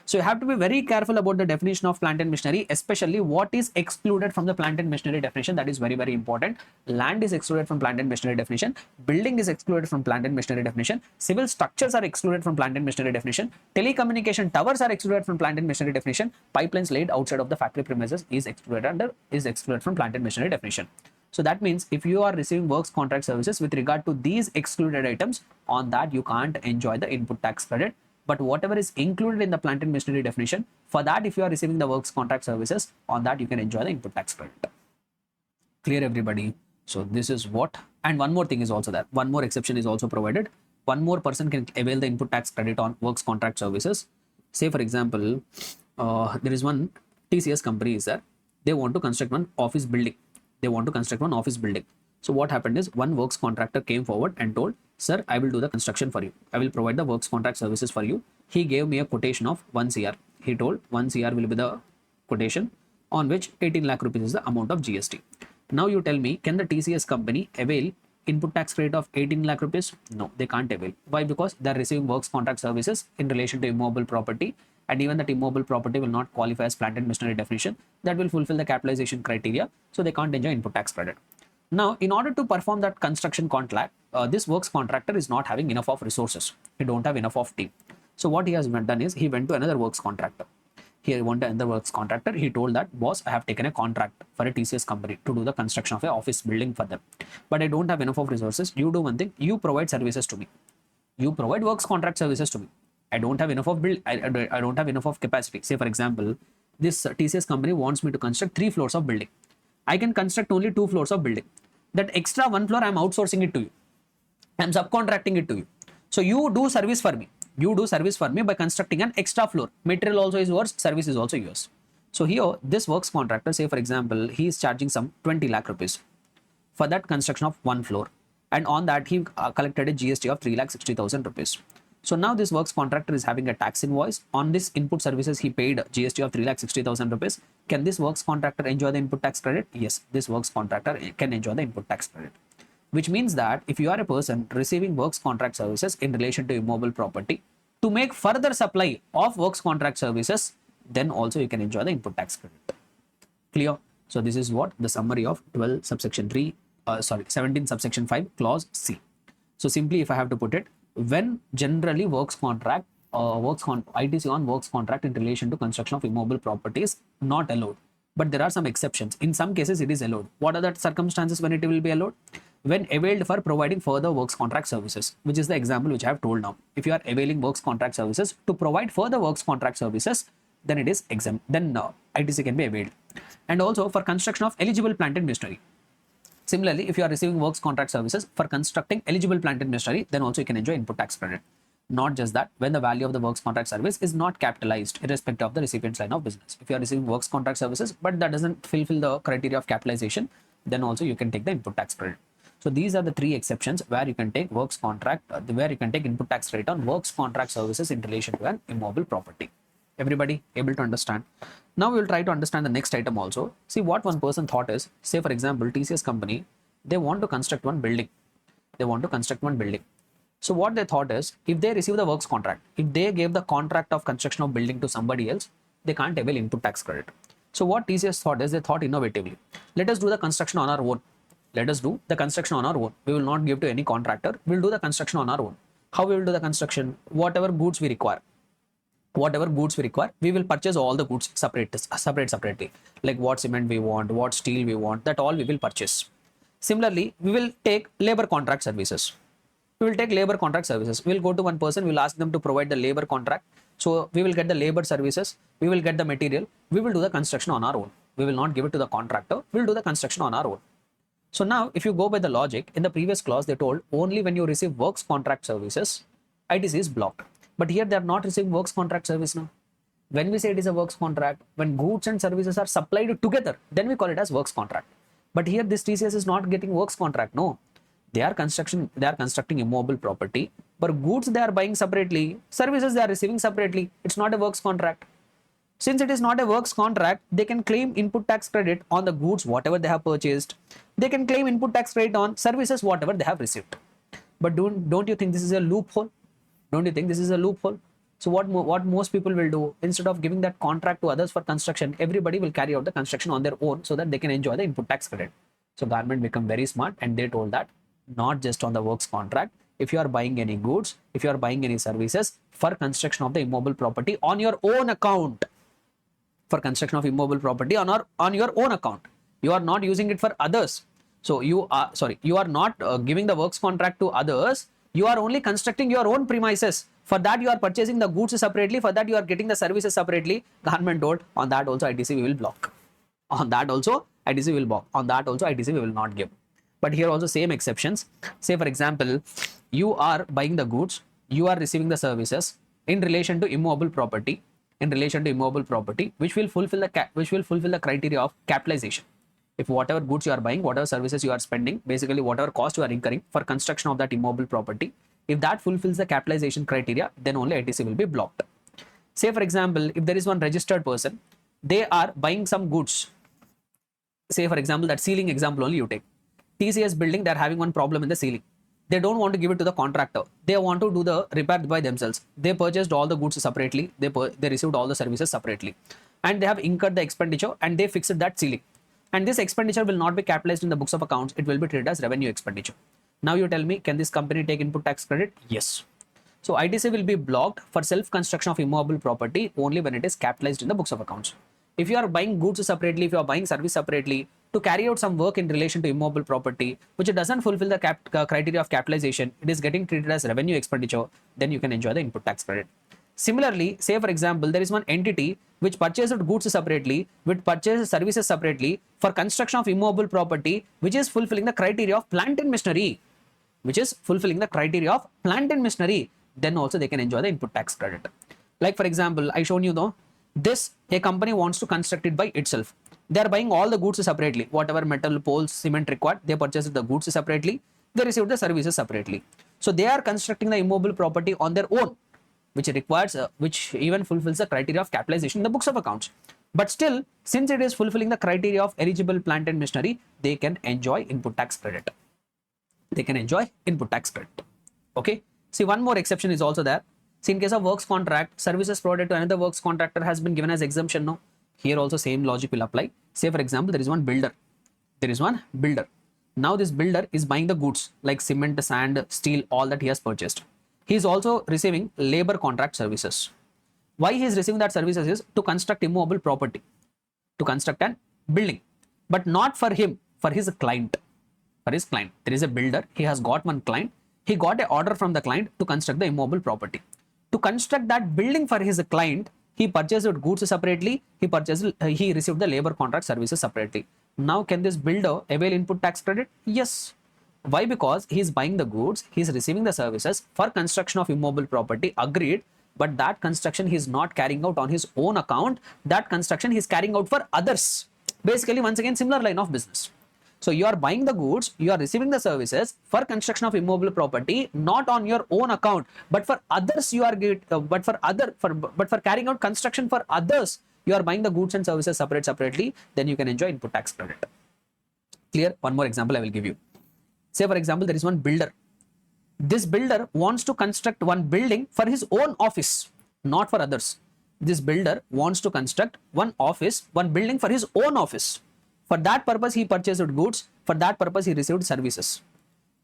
So you have to be very careful about the definition of plant and machinery, especially what is excluded from the plant and machinery definition. That is very, very important. Land is excluded from plant and machinery definition. Building is excluded from plant and machinery definition. Civil structures are excluded from plant and machinery definition. Telecommunication towers are excluded from plant and machinery definition. Pipelines laid outside of the factory premises is excluded from plant and machinery definition. So that means if you are receiving works contract services with regard to these excluded items, on that you can't enjoy the input tax credit. But whatever is included in the plant and machinery definition, for that if you are receiving the works contract services, on that you can enjoy the input tax credit. Clear, everybody? So this is what, and one more thing is also there. One more exception is also provided. One more person can avail the input tax credit on works contract services. Say for example, there is one TCS company is there. They want to construct one office building. So what happened is, one works contractor came forward and told, sir, I will do the construction for you. I will provide the works contract services for you. He gave me a quotation of 1 CR. He told 1 CR will be the quotation, on which 18 lakh rupees is the amount of GST. Now you tell me, can the TCS company avail input tax credit of 18 lakh rupees? No, they can't avail. Why? Because they are receiving works contract services in relation to immovable property, and even that immovable property will not qualify as plant and machinery definition. That will fulfill the capitalization criteria, so they can't enjoy input tax credit. Now, in order to perform that construction contract, this works contractor is not having enough of resources. He don't have enough of team. So what he has done is, he went to another works contractor. He told that, boss, I have taken a contract for a TCS company to do the construction of an office building for them, but I don't have enough of resources. You do one thing, you provide services to me. You provide works contract services to me. I don't have enough of I don't have enough of capacity. Say for example, this TCS company wants me to construct 3 floors of building. I can construct only 2 floors of building. That extra 1 floor, I am outsourcing it to you. I am subcontracting it to you. So you do service for me. By constructing an extra floor. Material also is yours, service is also yours. So here, this works contractor, say for example, he is charging some 20 lakh rupees for that construction of 1 floor. And on that, he collected a GST of 3,60,000 rupees. So now this works contractor is having a tax invoice. On this input services, he paid GST of 3,60,000 rupees. Can this works contractor enjoy the input tax credit? Yes, this works contractor can enjoy the input tax credit. Which means that if you are a person receiving works contract services in relation to immovable property to make further supply of works contract services, then also you can enjoy the input tax credit. Clear? So this is what the summary of 17 subsection 5 clause C. So simply if I have to put it, when generally works contract ITC on works contract in relation to construction of immobile properties not allowed. But there are some exceptions. In some cases, it is allowed. What are the circumstances when it will be allowed? When availed for providing further works contract services, which is the example which I have told now. If you are availing works contract services to provide further works contract services, then it is exempt. Then ITC can be availed. And also for construction of eligible plant and machinery. Similarly, if you are receiving works contract services for constructing eligible plant and machinery, then also you can enjoy input tax credit. Not just that, when the value of the works contract service is not capitalized irrespective of the recipient's line of business. If you are receiving works contract services, but that doesn't fulfill the criteria of capitalization, then also you can take the input tax credit. So these are the three exceptions where you can take works contract, where you can take input tax credit on works contract services in relation to an immobile property. Everybody able to understand? Now we will try to understand the next item also. See what one person thought is, say for example, TCS company, they want to construct one building. So what they thought is, if they receive the works contract, if they gave the contract of construction of building to somebody else, they can't avail input tax credit. So what TCS thought is, they thought innovatively. Let us do the construction on our own. We will not give to any contractor. We'll do the construction on our own. How we will do the construction? Whatever goods we require, we will purchase all the goods separately. Like what cement we want, what steel we want, that all we will purchase. Similarly, we will take labor contract services. We will go to one person, we will ask them to provide the labor contract. So we will get the labor services, we will get the material, we will do the construction on our own. We will not give it to the contractor, we will do the construction on our own. So now, if you go by the logic, in the previous clause, they told only when you receive works contract services, ITC is blocked. But here they are not receiving works contract service now. When we say it is a works contract, when goods and services are supplied together, then we call it as works contract. But here this TCS is not getting works contract. No, they are constructing immobile property, but goods they are buying separately, services they are receiving separately. It's not a works contract. Since it is not a works contract, they can claim input tax credit on the goods whatever they have purchased. They can claim input tax credit on services whatever they have received. But don't you think this is a loophole? So what most people will do, instead of giving that contract to others for construction, everybody will carry out the construction on their own so that they can enjoy the input tax credit. So government become very smart and they told that not just on the works contract, if you are buying any goods, if you are buying any services for construction of the immobile property on your own account, you are not using it for others. So you are not giving the works contract to others. You are only constructing your own premises. For that you are purchasing the goods separately. For that you are getting the services separately. Government told on that also ITC we will block. On that also ITC we will not give. But here also same exceptions. Say for example, you are buying the goods, you are receiving the services in relation to immobile property, which will fulfill the criteria of capitalization. If whatever goods you are buying, whatever services you are spending, basically whatever cost you are incurring for construction of that immobile property, if that fulfills the capitalization criteria, then only ITC will be blocked. Say for example, if there is one registered person, they are buying some goods. Say for example, that ceiling example only you take. TCS building, they are having one problem in the ceiling. They don't want to give it to the contractor. They want to do the repair by themselves. They purchased all the goods separately. They received all the services separately. And they have incurred the expenditure and they fixed that ceiling. And this expenditure will not be capitalized in the books of accounts. It will be treated as revenue expenditure. Now you tell me, can this company take input tax credit? Yes. So ITC will be blocked for self-construction of immobile property only when it is capitalized in the books of accounts. If you are buying goods separately, if you are buying service separately, to carry out some work in relation to immobile property, which doesn't fulfill the criteria of capitalization, it is getting treated as revenue expenditure, then you can enjoy the input tax credit. Similarly, say for example, there is one entity which purchased goods separately, which purchases services separately for construction of immobile property, which is fulfilling the criteria of plant and machinery, then also they can enjoy the input tax credit. Like for example, I shown you though, a company wants to construct it by itself. They are buying all the goods separately. Whatever metal, poles, cement required, they purchase the goods separately. They receive the services separately. So they are constructing the immobile property on their own, which even fulfills the criteria of capitalization in the books of accounts. But still, since it is fulfilling the criteria of eligible plant and machinery, they can enjoy input tax credit. Okay. See, one more exception is also there. See, in case of works contract, services provided to another works contractor has been given as exemption now. Here also same logic will apply. Say for example, there is one builder. Now this builder is buying the goods like cement, sand, steel, all that he has purchased. He is also receiving labor contract services. Why he is receiving that services is to construct immobile property, to construct an building, but not for him, for his client. For his client, there is a builder, he has got one client, he got an order from the client to construct the immobile property. To construct that building for his client, he purchased goods separately, he received the labor contract services separately. Now can this builder avail input tax credit? Yes. Why? Because he is buying the goods, he is receiving the services for construction of immobile property, agreed, but that construction he is not carrying out on his own account, that construction he is carrying out for others. Basically, once again, similar line of business. So you are buying the goods, you are receiving the services for construction of immobile property, not on your own account, but for others you are but for carrying out construction for others, you are buying the goods and services separately. Then you can enjoy input tax credit. Clear? One more example I will give you. Say for example, there is one builder. This builder wants to construct one building for his own office, not for others. This builder wants to construct one building for his own office. For that purpose, he purchased goods. For that purpose, he received services.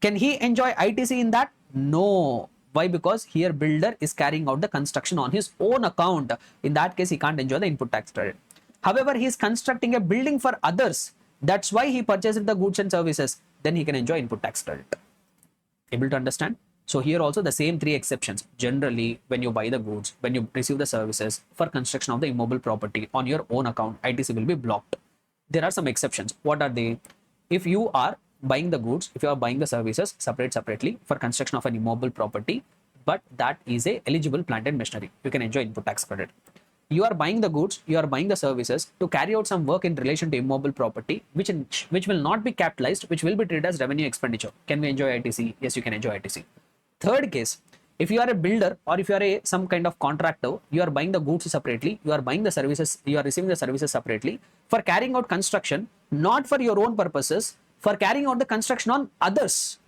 Can he enjoy ITC in that? No. Why? Because here builder is carrying out the construction on his own account. In that case, he can't enjoy the input tax credit. However, he is constructing a building for others. That's why he purchased the goods and services. Then he can enjoy input tax credit. Able to understand? So here also the same three exceptions. Generally, when you buy the goods, when you receive the services for construction of the immobile property on your own account, ITC will be blocked. There are some exceptions. What are they? If you are buying the goods, if you are buying the services separately for construction of an immobile property, but that is a eligible plant and machinery, you can enjoy input tax credit. You are buying the goods, you are buying the services to carry out some work in relation to immobile property, which will not be capitalized, which will be treated as revenue expenditure. Can we enjoy ITC? Yes, you can enjoy ITC. Third case, if you are a builder or if you are some kind of contractor, you are buying the goods separately, you are buying the services, you are receiving the services separately for carrying out construction, not for your own purposes, for carrying out the construction on others,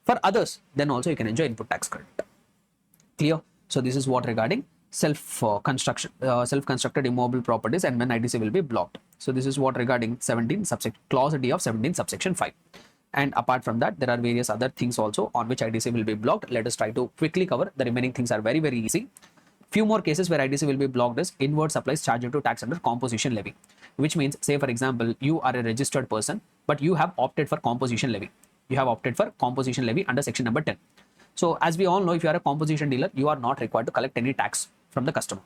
for others, then also you can enjoy input tax credit. Clear? So this is what regarding self-constructed immobile properties and when ITC will be blocked. So this is what regarding 17 clause D of 17 subsection 5. And apart from that, there are various other things also on which ITC will be blocked. Let us try to quickly cover. The remaining things are very, very easy. Few more cases where ITC will be blocked is inward supplies charged to tax under composition levy, which means, say for example, you are a registered person, but you have opted for composition levy. You have opted for composition levy under section number 10. So as we all know, if you are a composition dealer, you are not required to collect any tax from the customer.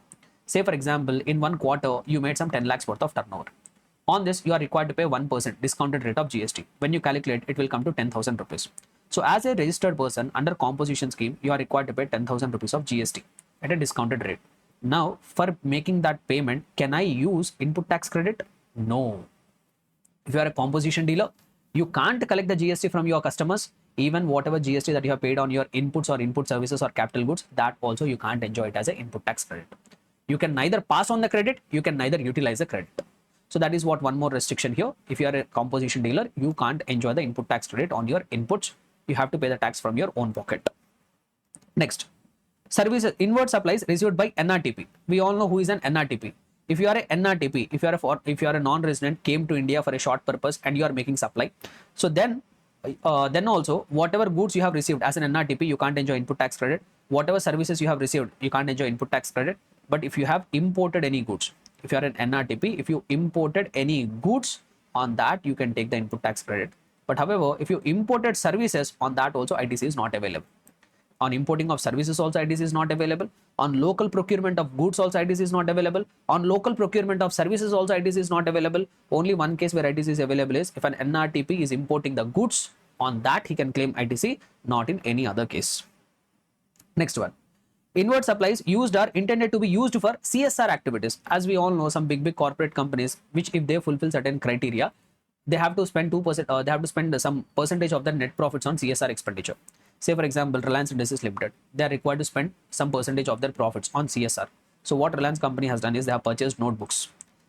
Say for example, in one quarter, you made some 10 lakhs worth of turnover. On this, you are required to pay 1% discounted rate of GST. When you calculate, it will come to 10,000 rupees. So as a registered person under composition scheme, you are required to pay 10,000 rupees of GST at a discounted rate. Now, for making that payment, can I use input tax credit? No. If you are a composition dealer, you can't collect the GST from your customers. Even whatever GST that you have paid on your inputs or input services or capital goods, that also you can't enjoy it as an input tax credit. You can neither pass on the credit, you can neither utilize the credit. So that is what one more restriction here. If you are a composition dealer, you can't enjoy the input tax credit on your inputs. You have to pay the tax from your own pocket. Next, services inward supplies received by NRTP. We all know who is an NRTP. If you are a NRTP, if you are a non-resident, came to India for a short purpose and you are making supply, so then also whatever goods you have received as an NRTP, you can't enjoy input tax credit. Whatever services you have received, you can't enjoy input tax credit. But if you have imported any goods, if you are an NRTP, if you imported any goods, on that you can take the input tax credit. But however, if you imported services, on that also ITC is not available. On importing of services also ITC is not available. On local procurement of goods also ITC is not available. On local procurement of services also ITC is not available. Only one case where ITC is available is if an NRTP is importing the goods, on that he can claim ITC, not in any other case. Next one. Inward supplies used are intended to be used for CSR activities. As we all know, some big corporate companies, which if they fulfill certain criteria, they have to spend 2%. They have to spend some percentage of their net profits on CSR expenditure. Say for example, Reliance Industries Limited, they are required to spend some percentage of their profits on CSR. So what Reliance company has done is they have purchased notebooks.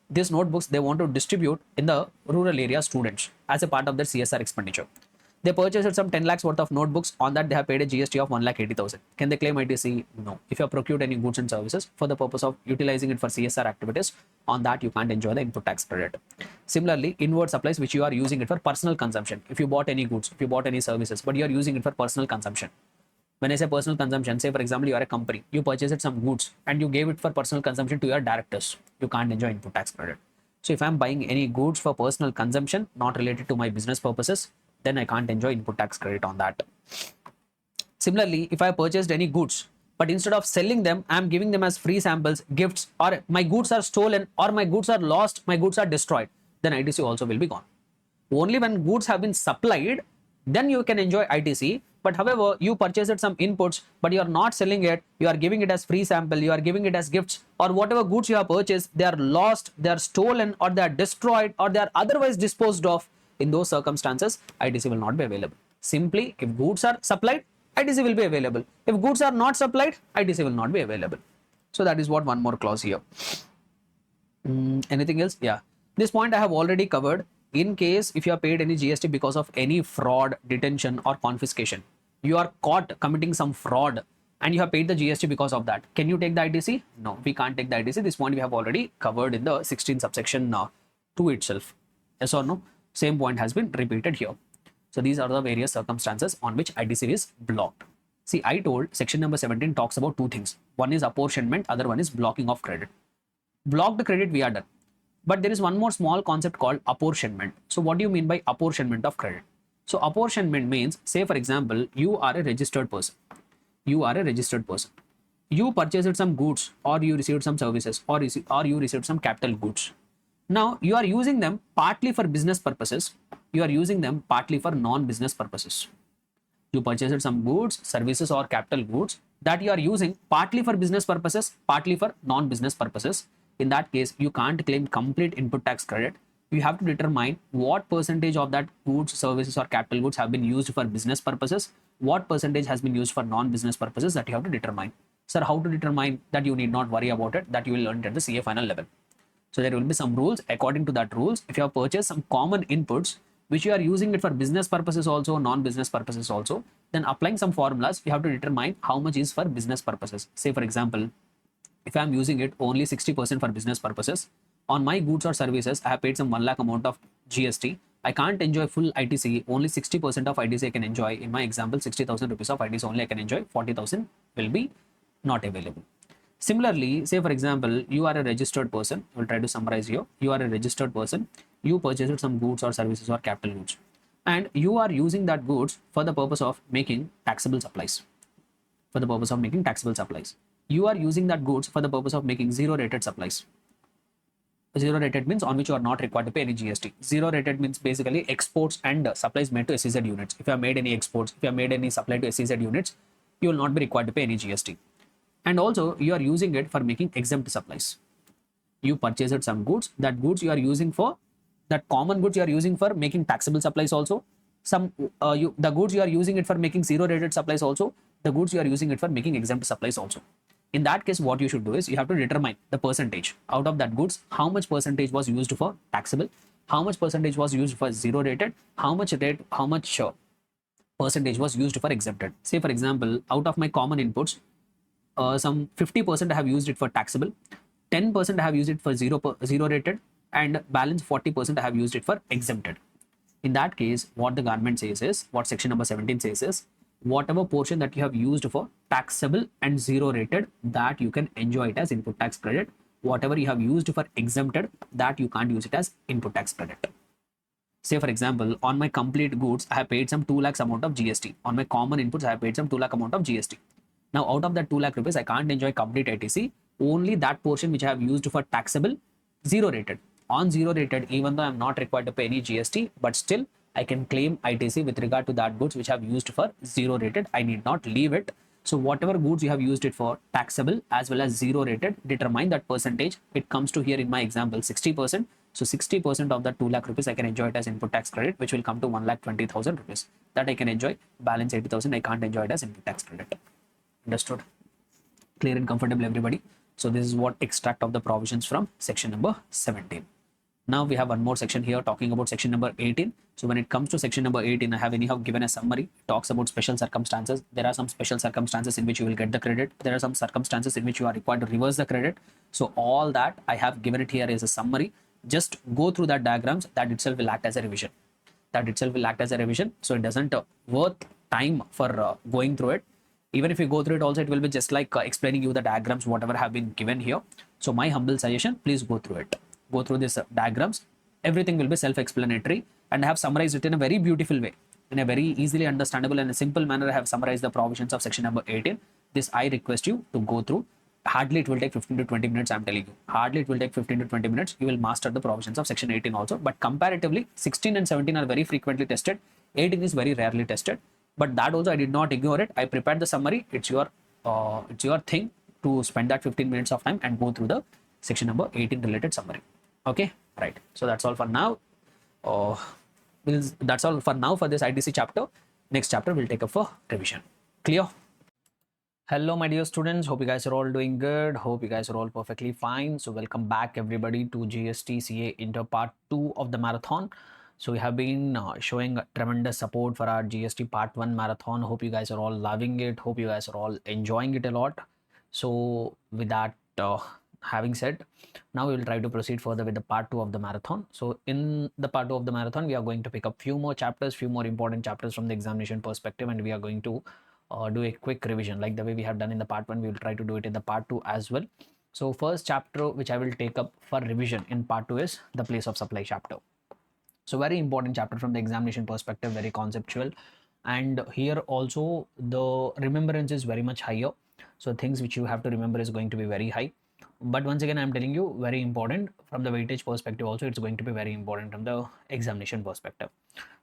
These notebooks they want to distribute in the rural area students as a part of their CSR expenditure. They purchased some 10 lakhs worth of notebooks. On that, they have paid a GST of 1,80,000. Can they claim ITC? No. If you have procured any goods and services for the purpose of utilizing it for CSR activities, on that you can't enjoy the input tax credit. Similarly, inward supplies which you are using it for personal consumption. If you bought any goods, if you bought any services, but you are using it for personal consumption, When I say personal consumption, say for example, you are a company, you purchased some goods and you gave it for personal consumption to your directors. You can't enjoy input tax credit. So if I'm buying any goods for personal consumption, not related to my business purposes, then I can't enjoy input tax credit on that. Similarly, if I purchased any goods, but instead of selling them, I'm giving them as free samples, gifts, or my goods are stolen, or my goods are lost, my goods are destroyed, then ITC also will be gone. Only when goods have been supplied, then you can enjoy ITC. But however, you purchased some inputs, but you are not selling it, you are giving it as free sample, you are giving it as gifts, or whatever goods you have purchased, they are lost, they are stolen, or they are destroyed, or they are otherwise disposed of. In those circumstances, ITC will not be available. Simply, if goods are supplied, ITC will be available. If goods are not supplied, ITC will not be available. So that is what one more clause here. Anything else? Yeah. This point I have already covered. In case if you have paid any GST because of any fraud, detention or confiscation, you are caught committing some fraud and you have paid the GST because of that. Can you take the ITC? No, we can't take the ITC. This point we have already covered in the 16 subsection 2 itself. Yes or no? Same point has been repeated here. So these are the various circumstances on which ITC is blocked. See, I told section number 17 talks about two things. One is apportionment, other one is blocking of credit. Blocked credit we are done. But there is one more small concept called apportionment. So what do you mean by apportionment of credit? So apportionment means, say for example, you are a registered person. You are a registered person. You purchased some goods or you received some services or you received some capital goods. Now you are using them partly for business purposes. You are using them partly for non-business purposes. You purchased some goods, services or capital goods that you are using partly for business purposes, partly for non-business purposes. In that case, you can't claim complete input tax credit. You have to determine what percentage of that goods, services or capital goods have been used for business purposes, what percentage has been used for non-business purposes, that you have to determine. Sir, how to determine that? You need not worry about it, that you will learn at the CA final level. So there will be some rules. According to that rules, if you have purchased some common inputs which you are using it for business purposes also, non-business purposes also, then applying some formulas, you have to determine how much is for business purposes. Say for example, if I am using it only 60% for business purposes, on my goods or services, I have paid some 1 lakh amount of GST. I can't enjoy full ITC, only 60% of ITC I can enjoy. In my example, 60,000 rupees of ITC only I can enjoy, 40,000 will be not available. Similarly, say for example, you are a registered person. I will try to summarize here. You are a registered person. You purchased some goods or services or capital goods, and you are using that goods for the purpose of making taxable supplies. For the purpose of making taxable supplies. You are using that goods for the purpose of making zero rated supplies. Zero rated means on which you are not required to pay any GST. Zero rated means basically exports and supplies made to SEZ units. If you have made any exports, if you have made any supply to SEZ units, you will not be required to pay any GST. And also you are using it for making exempt supplies. You purchased some goods, that goods you are using for, that common goods you are using for making taxable supplies also. The goods you are using it for making zero rated supplies also. The goods you are using it for making exempt supplies also. In that case, what you should do is you have to determine the percentage out of that goods, how much percentage was used for taxable, how much percentage was used for zero rated, how much percentage was used for exempted. Say for example, out of my common inputs, some 50% I have used it for taxable, 10% I have used it for zero rated, and balance 40% I have used it for exempted. In that case, what the government says is, what section number 17 says is, whatever portion that you have used for taxable and zero rated, that you can enjoy it as input tax credit. Whatever you have used for exempted, that you can't use it as input tax credit. Say for example, on my complete goods, I have paid some 2 lakhs amount of GST. On my common inputs, I have paid some 2 lakh amount of GST. Now out of that 2 lakh rupees, I can't enjoy complete ITC. Only that portion which I have used for taxable, zero rated. On zero rated, even though I'm not required to pay any GST, but still I can claim ITC with regard to that goods which I have used for zero rated. I need not leave it. So whatever goods you have used it for taxable as well as zero rated, determine that percentage. It comes to here in my example 60%. So 60% of that 2 lakh rupees I can enjoy it as input tax credit, which will come to 1,20,000 rupees. That I can enjoy. Balance 80,000 I can't enjoy it as input tax credit. Understood? Clear and comfortable, everybody? So this is what extract of the provisions from section number 17. Now we have one more section here talking about section number 18. So when it comes to section number 18, I have anyhow given a summary. It talks about special circumstances. There are some special circumstances in which you will get the credit. There are some circumstances in which you are required to reverse the credit. So all that I have given it here as a summary. Just go through that diagrams. That itself will act as a revision. So it doesn't worth time for going through it. Even if you go through it also, it will be just like explaining you the diagrams whatever have been given here. So my humble suggestion, please go through it, go through these diagrams. Everything will be self-explanatory, and I have summarized it in a very beautiful way, in a very easily understandable and a simple manner. I have summarized the provisions of section number 18. This I request you to go through. Hardly it will take 15 to 20 minutes. I'm telling you, hardly it will take 15 to 20 minutes. You will master the provisions of section 18 also. But comparatively, 16 and 17 are very frequently tested. 18 is very rarely tested. But that also I did not ignore it. I prepared the summary. It's your thing to spend that 15 minutes of time and go through the section number 18 related summary. Okay, right. So that's all for now. That's all for now for this ITC chapter. Next chapter we'll take up for revision. Clear? Hello, my dear students. Hope you guys are all doing good. Hope you guys are all perfectly fine. So welcome back everybody to GST CA Inter Part 2 of the marathon. So we have been showing tremendous support for our GST Part 1 marathon. Hope you guys are all loving it. Hope you guys are all enjoying it a lot. So with that having said, now we will try to proceed further with the Part 2 of the marathon. So in the Part 2 of the marathon, we are going to pick up few more chapters, few more important chapters from the examination perspective, and we are going to do a quick revision like the way we have done in the Part 1. We will try to do it in the Part 2 as well. So first chapter which I will take up for revision in Part 2 is the place of supply chapter. So very important chapter from the examination perspective, very conceptual, and here also the remembrance is very much higher. So things which you have to remember is going to be very high. But once again, I'm telling you, very important from the weightage perspective also. It's going to be very important from the examination perspective.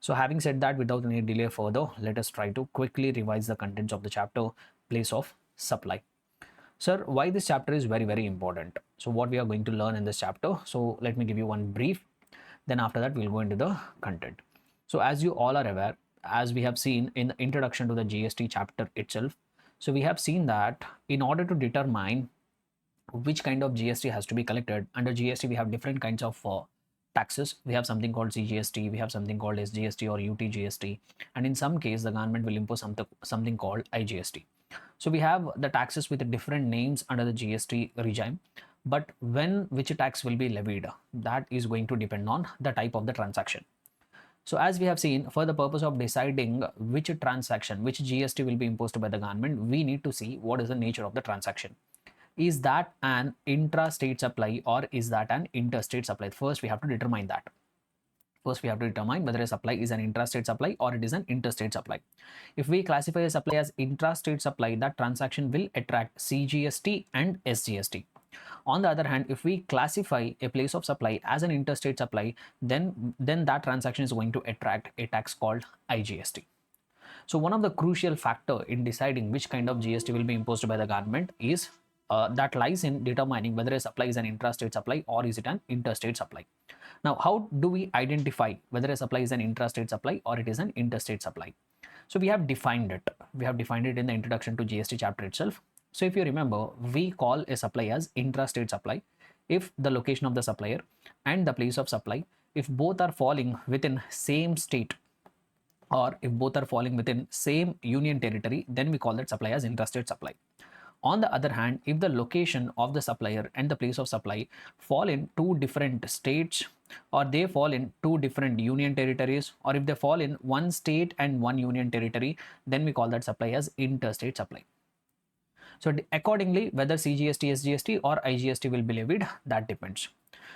So having said that, without any delay further, let us try to quickly revise the contents of the chapter, place of supply. Sir, why this chapter is very, very important? So what we are going to learn in this chapter. So let me give you one brief. Then after that, we'll go into the content. So as you all are aware, as we have seen in the introduction to the GST chapter itself, so we have seen that in order to determine which kind of GST has to be collected, under GST we have different kinds of taxes. We have something called CGST, we have something called SGST or UTGST, and in some case the government will impose something called IGST. So we have the taxes with different names under the GST regime, but when which tax will be levied, that is going to depend on the type of the transaction. So as we have seen, for the purpose of deciding which transaction, which GST will be imposed by the government, we need to see what is the nature of the transaction. Is that an intra-state supply or is that an interstate supply? First, we have to determine that. First, we have to determine whether a supply is an intra-state supply or it is an interstate supply. If we classify a supply as intra-state supply, that transaction will attract CGST and SGST. On the other hand, if we classify a place of supply as an interstate supply, then that transaction is going to attract a tax called IGST. So one of the crucial factor in deciding which kind of GST will be imposed by the government is that lies in determining whether a supply is an intrastate supply or is it an interstate supply. Now, how do we identify whether a supply is an intrastate supply or it is an interstate supply? So we have defined it. We have defined it in the introduction to GST chapter itself. So if you remember, we call a supply as intrastate supply if the location of the supplier and the place of supply, if both are falling within same state, or if both are falling within same union territory, then we call that supply as intrastate supply. On the other hand, if the location of the supplier and the place of supply fall in two different states, or they fall in two different union territories, or if they fall in one state and one union territory, then we call that supply as interstate supply. So accordingly, whether CGST, SGST or IGST will be levied, that depends.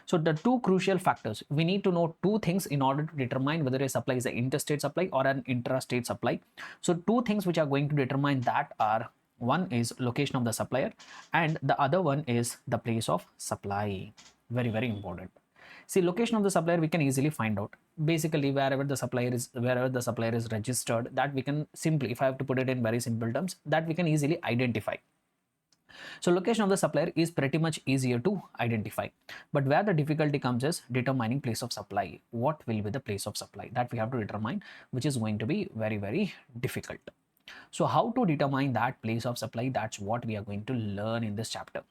So the two crucial factors, we need to know two things in order to determine whether a supply is an interstate supply or an intrastate supply. So two things which are going to determine that are, one is location of the supplier and the other one is the place of supply. Very, very important. See, location of the supplier we can easily find out. Basically, wherever the supplier is registered, that we can simply, if I have to put it in very simple terms, that we can easily identify. So location of the supplier is pretty much easier to identify. But where the difficulty comes is determining place of supply. What will be the place of supply? That we have to determine, which is going to be very, very difficult. So how to determine that place of supply? That's what we are going to learn in this chapter.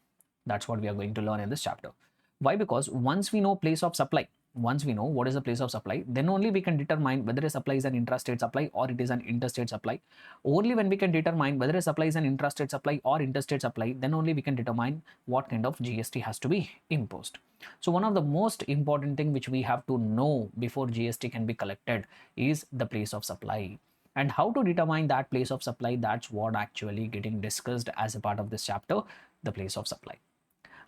That's what we are going to learn in this chapter. Why? Because once we know place of supply, once we know what is the place of supply, then only we can determine whether a supply is an intrastate supply or it is an interstate supply. Only when we can determine whether a supply is an intrastate supply or interstate supply, then only we can determine what kind of GST has to be imposed. So one of the most important thing which we have to know before GST can be collected is the place of supply. And how to determine that place of supply, that's what actually getting discussed as a part of this chapter, the place of supply.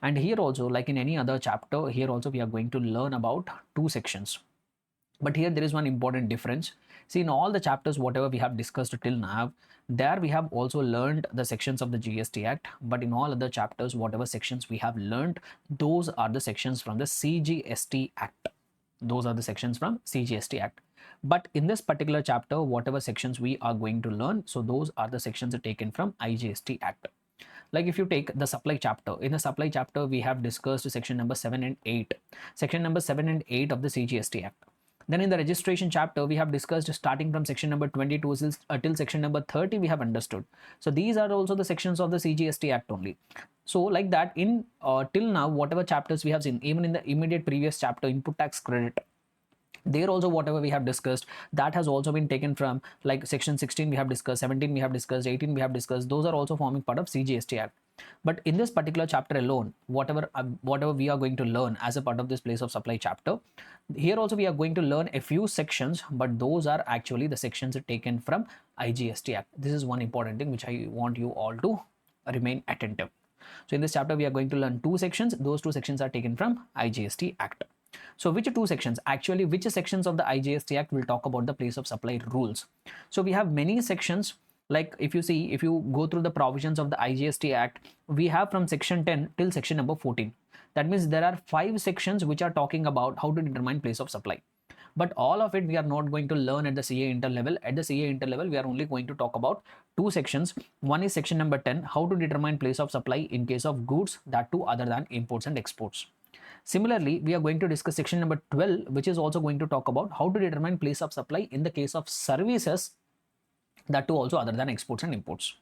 And here also, like in any other chapter, here also we are going to learn about two sections. But here there is one important difference. See, in all the chapters, whatever we have discussed till now, there we have also learned the sections of the GST Act. But in all other chapters, whatever sections we have learned, those are the sections from the CGST Act. Those are the sections from CGST Act. But in this particular chapter, whatever sections we are going to learn, so those are the sections taken from IGST Act. Like if you take the supply chapter, in the supply chapter, we have discussed section number 7 and 8. Section number 7 and 8 of the CGST Act. Then in the registration chapter, we have discussed starting from section number 22 till section number 30, we have understood. So these are also the sections of the CGST Act only. So like that, in till now, whatever chapters we have seen, even in the immediate previous chapter, input tax credit, there also whatever we have discussed, that has also been taken from, like section 16 we have discussed, 17 we have discussed, 18 we have discussed. Those are also forming part of CGST Act. But in this particular chapter alone, whatever we are going to learn as a part of this place of supply chapter, here also we are going to learn a few sections, but those are actually the sections taken from IGST Act. This is one important thing which I want you all to remain attentive. So in this chapter we are going to learn two sections. Those two sections are taken from IGST Act. So which two sections? Actually, which sections of the IGST Act will talk about the place of supply rules? So we have many sections. Like if you go through the provisions of the IGST Act, we have from section 10 till section number 14. That means there are 5 sections which are talking about how to determine place of supply. But all of it we are not going to learn at the CA inter level. At the CA inter level, we are only going to talk about two sections. One is section number 10, how to determine place of supply in case of goods, that too other than imports and exports. Similarly, we are going to discuss section number 12, which is also going to talk about how to determine place of supply in the case of services, that too also other than exports and imports.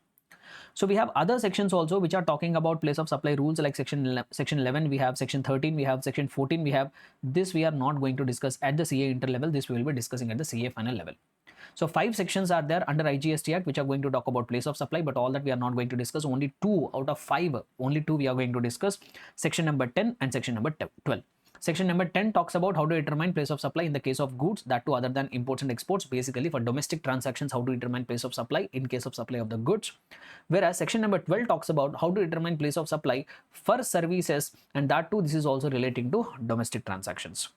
So we have other sections also which are talking about place of supply rules, like section 11 we have, section 13 we have, section 14 we have. This we are not going to discuss at the CA inter level. This we will be discussing at the CA final level. So 5 sections are there under IGST Act which are going to talk about place of supply, but all that we are not going to discuss. Only 2 out of 5, only 2 we are going to discuss, section number 10 and section number 12. Section number 10 talks about how to determine place of supply in the case of goods, that too other than imports and exports. Basically for domestic transactions, how to determine place of supply in case of supply of the goods. Whereas section number 12 talks about how to determine place of supply for services, and that too this is also relating to domestic transactions.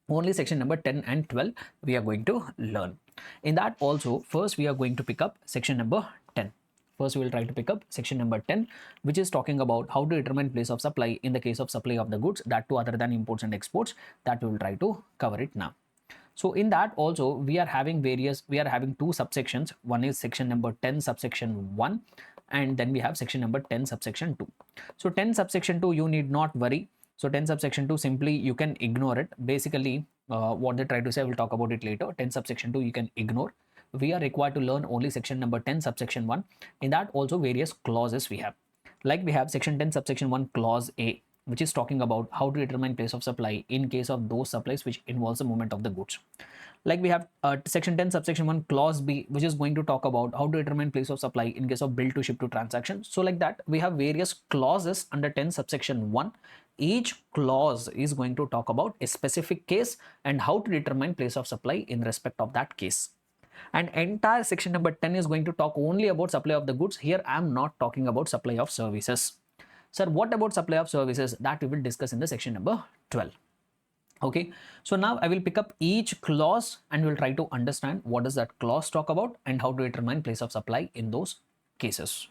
Only section number 10 and 12 we are going to learn. In that also, first we are going to pick up section number 10. First, we will try to pick up section number 10, which is talking about how to determine place of supply in the case of supply of the goods, that too other than imports and exports. That we will try to cover it now. So in that also, we are having two subsections. One is section number 10 subsection 1, and then we have section number 10 subsection 2. So 10 subsection 2, you need not worry. So 10 subsection 2, simply you can ignore it. Basically, what they try to say, we'll talk about it later. 10 subsection 2, you can ignore. We are required to learn only section number 10 subsection 1. In that also various clauses we have. Like we have section 10 subsection 1 clause A, which is talking about how to determine place of supply in case of those supplies which involves the movement of the goods. Like we have section 10 subsection 1 clause B, which is going to talk about how to determine place of supply in case of bill to ship to transaction. So like that, we have various clauses under 10 subsection 1. Each clause is going to talk about a specific case and how to determine place of supply in respect of that case. And entire section number 10 is going to talk only about supply of the goods. Here I am not talking about supply of services. Sir, what about supply of services? That we will discuss in the section number 12. Okay, so now I will pick up each clause and we'll try to understand what does that clause talk about and how to determine place of supply in those cases.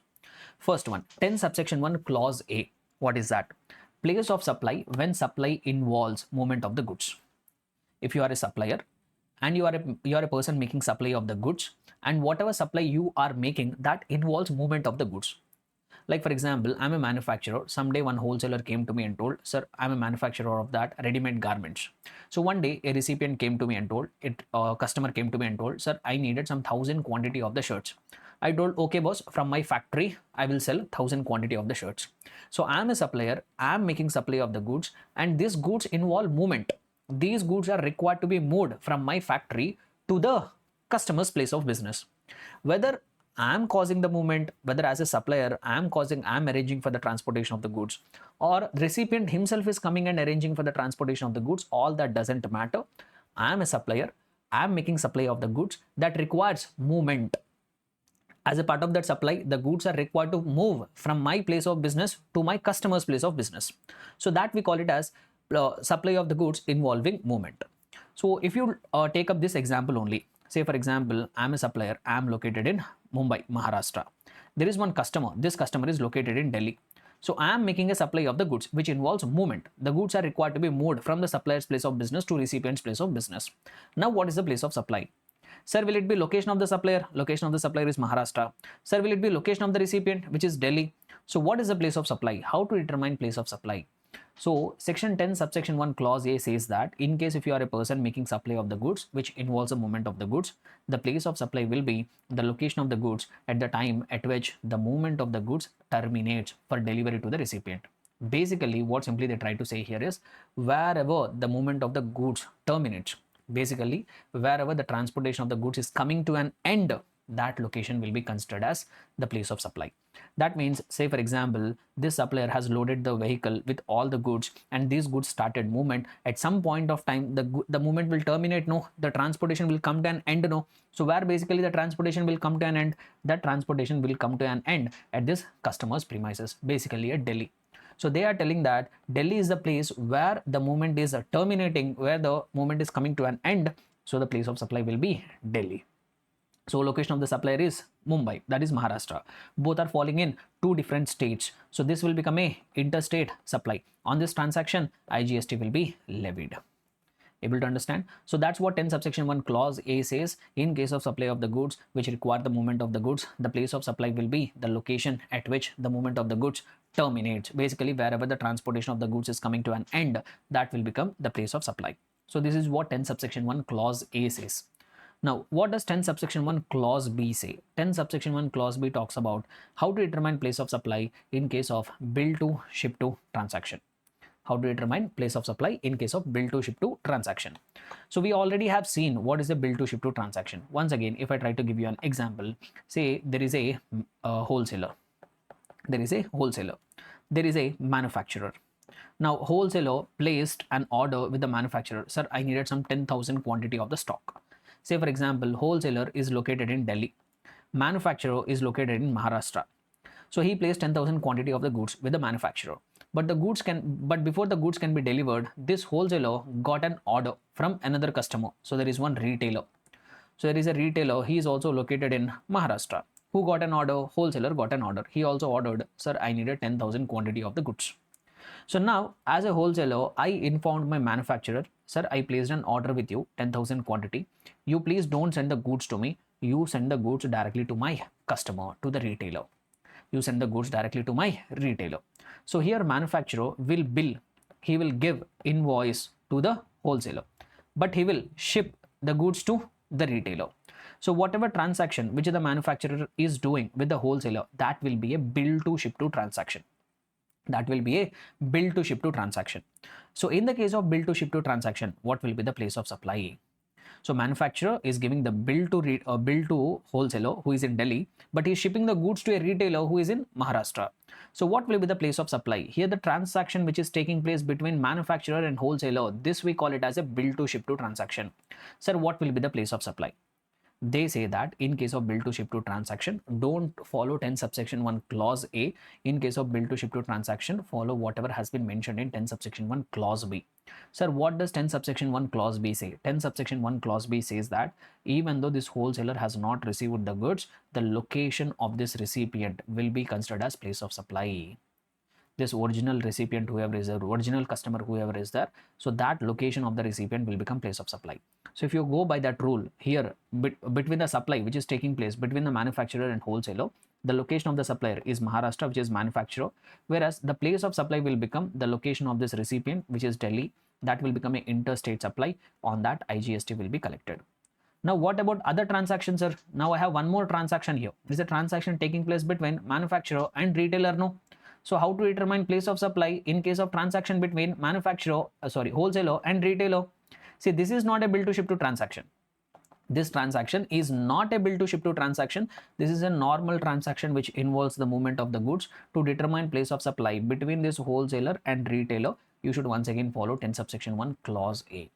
First one, 10 subsection 1 clause A. What is that? Place of supply when supply involves movement of the goods. If you are a supplier and you are a person making supply of the goods, and whatever supply you are making, that involves movement of the goods. Like for example, I'm a manufacturer. Someday one wholesaler came to me and told, sir, I'm a manufacturer of that ready-made garments. So one day a recipient came to me and told, customer came to me and told, sir, I needed some 1,000 quantity of the shirts. I told, okay boss, from my factory I will sell 1,000 quantity of the shirts. So I'm a supplier, I'm making supply of the goods, and these goods involve movement. These goods are required to be moved from my factory to the customer's place of business. Whether I'm causing the movement, whether as a supplier I'm arranging for the transportation of the goods, or the recipient himself is coming and arranging for the transportation of the goods, all that doesn't matter. I'm a supplier, I am making supply of the goods that requires movement. As a part of that supply, the goods are required to move from my place of business to my customer's place of business. So that we call it as supply of the goods involving movement. So if you take up this example only, say for example, I'm a supplier, I'm located in Mumbai, Maharashtra. There is one customer, this customer is located in Delhi. So I am making a supply of the goods which involves movement. The goods are required to be moved from the supplier's place of business to recipient's place of business. Now what is the place of supply? Sir, will it be location of the supplier? Location of the supplier is Maharashtra. Sir, will it be location of the recipient, which is Delhi? So what is the place of supply? How to determine place of supply? So section 10 subsection 1 clause A says that in case if you are a person making supply of the goods which involves a movement of the goods, the place of supply will be the location of the goods at the time at which the movement of the goods terminates for delivery to the recipient. Basically, what simply they try to say here is wherever the movement of the goods terminates, basically wherever the transportation of the goods is coming to an end, that location will be considered as the place of supply. That means, say for example, this supplier has loaded the vehicle with all the goods and these goods started movement. At some point of time, the movement will terminate, no, the transportation will come to an end, no. So where basically the transportation will come to an end, that transportation will come to an end at this customer's premises, basically at Delhi. So they are telling that Delhi is the place where the movement is terminating, where the movement is coming to an end. So the place of supply will be Delhi. So location of the supplier is Mumbai, that is Maharashtra. Both are falling in two different states. So this will become a interstate supply. On this transaction, IGST will be levied. Able to understand? So that's what 10 subsection 1 clause A says. In case of supply of the goods which require the movement of the goods, the place of supply will be the location at which the movement of the goods terminates. Basically, wherever the transportation of the goods is coming to an end, that will become the place of supply. So this is what 10 subsection 1 clause A says. Now, what does 10 subsection 1 clause B say? 10 subsection 1 clause B talks about how to determine place of supply in case of bill to ship to transaction. How to determine place of supply in case of bill to ship to transaction. So we already have seen what is a bill to ship to transaction. Once again, if I try to give you an example, say there is a wholesaler. There is a wholesaler. There is a manufacturer. Now, wholesaler placed an order with the manufacturer. Sir, I needed some 10,000 quantity of the stock. Say for example, wholesaler is located in Delhi. Manufacturer is located in Maharashtra. So he placed 10,000 quantity of the goods with the manufacturer. But before the goods can be delivered, this wholesaler got an order from another customer. So there is one retailer. So there is a retailer. He is also located in Maharashtra. Who got an order? Wholesaler got an order. He also ordered, sir, I needed 10,000 quantity of the goods. So now, as a wholesaler, I informed my manufacturer, sir, I placed an order with you, 10,000 quantity. You please don't send the goods to me. You send the goods directly to my customer, to the retailer. You send the goods directly to my retailer. So here manufacturer will bill, he will give invoice to the wholesaler, but he will ship the goods to the retailer. So whatever transaction which the manufacturer is doing with the wholesaler, that will be a bill to ship to transaction. That will be a bill to ship to transaction. So in the case of bill to ship to transaction, what will be the place of supply? So manufacturer is giving the bill to wholesaler who is in Delhi, but he is shipping the goods to a retailer who is in Maharashtra. So what will be the place of supply? Here the transaction which is taking place between manufacturer and wholesaler, this we call it as a bill to ship to transaction. Sir, what will be the place of supply? They say that in case of bill to ship to transaction, don't follow 10 subsection 1 clause A. In case of bill to ship to transaction, follow whatever has been mentioned in 10 subsection 1 clause B. Sir, what does 10 subsection 1 clause B say? 10 subsection 1 clause B says that even though this wholesaler has not received the goods, the location of this recipient will be considered as place of supply. This original recipient, whoever is the original customer, whoever is there, so that location of the recipient will become place of supply. So if you go by that rule here, between the supply which is taking place between the manufacturer and wholesaler, the location of the supplier is Maharashtra, which is manufacturer, whereas the place of supply will become the location of this recipient, which is Delhi. That will become an interstate supply. On that, IGST will be collected. Now, what about other transactions, sir? Now I have one more transaction here. This is a transaction taking place between manufacturer and retailer. No. So how to determine place of supply in case of transaction between wholesaler and retailer? See, this is not a bill to ship to transaction. This transaction is not a bill to ship to transaction. This is a normal transaction which involves the movement of the goods. To determine place of supply between this wholesaler and retailer, you should once again follow 10 subsection 1 clause A.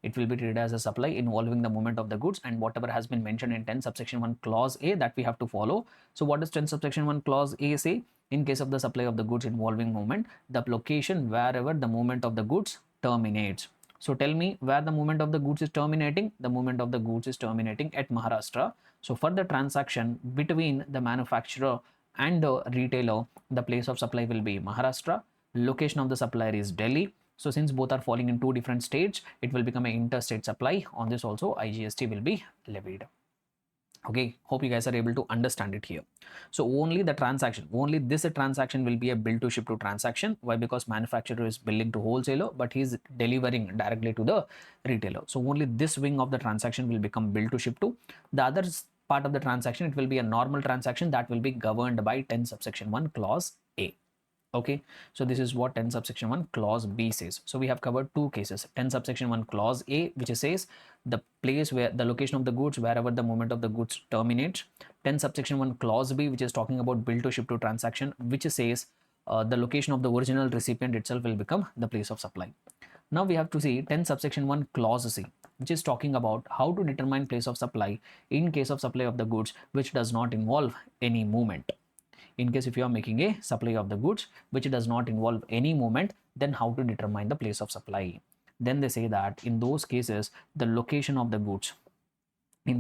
it will be treated as a supply involving the movement of the goods, and whatever has been mentioned in 10 subsection 1 clause A, that we have to follow. So what does 10 subsection 1 clause A say? In case of the supply of the goods involving movement, the location wherever the movement of the goods terminates. So tell me where the movement of the goods is terminating. The movement of the goods is terminating at Maharashtra. So for the transaction between the manufacturer and the retailer, the place of supply will be Maharashtra. Location of the supplier is Delhi. So since both are falling in two different states, it will become an interstate supply. On this also IGST will be levied. Okay, hope you guys are able to understand it here. So only the transaction, only this transaction will be a bill to ship to transaction. Why? Because manufacturer is billing to wholesaler, but he is delivering directly to the retailer. So only this wing of the transaction will become bill to ship to. The other part of the transaction, it will be a normal transaction that will be governed by 10 subsection 1 clause A. Okay, so this is what 10 subsection 1 clause B says. So we have covered two cases. 10 subsection 1 clause A, which says the place where the location of the goods wherever the movement of the goods terminates. 10 subsection 1 clause B, which is talking about bill to ship to transaction, which says the location of the original recipient itself will become the place of supply. Now we have to see 10 subsection 1 clause C, which is talking about how to determine place of supply in case of supply of the goods which does not involve any movement. In case if you are making a supply of the goods which does not involve any movement, then how to determine the place of supply. Then they say that in those cases, the location of the goods, at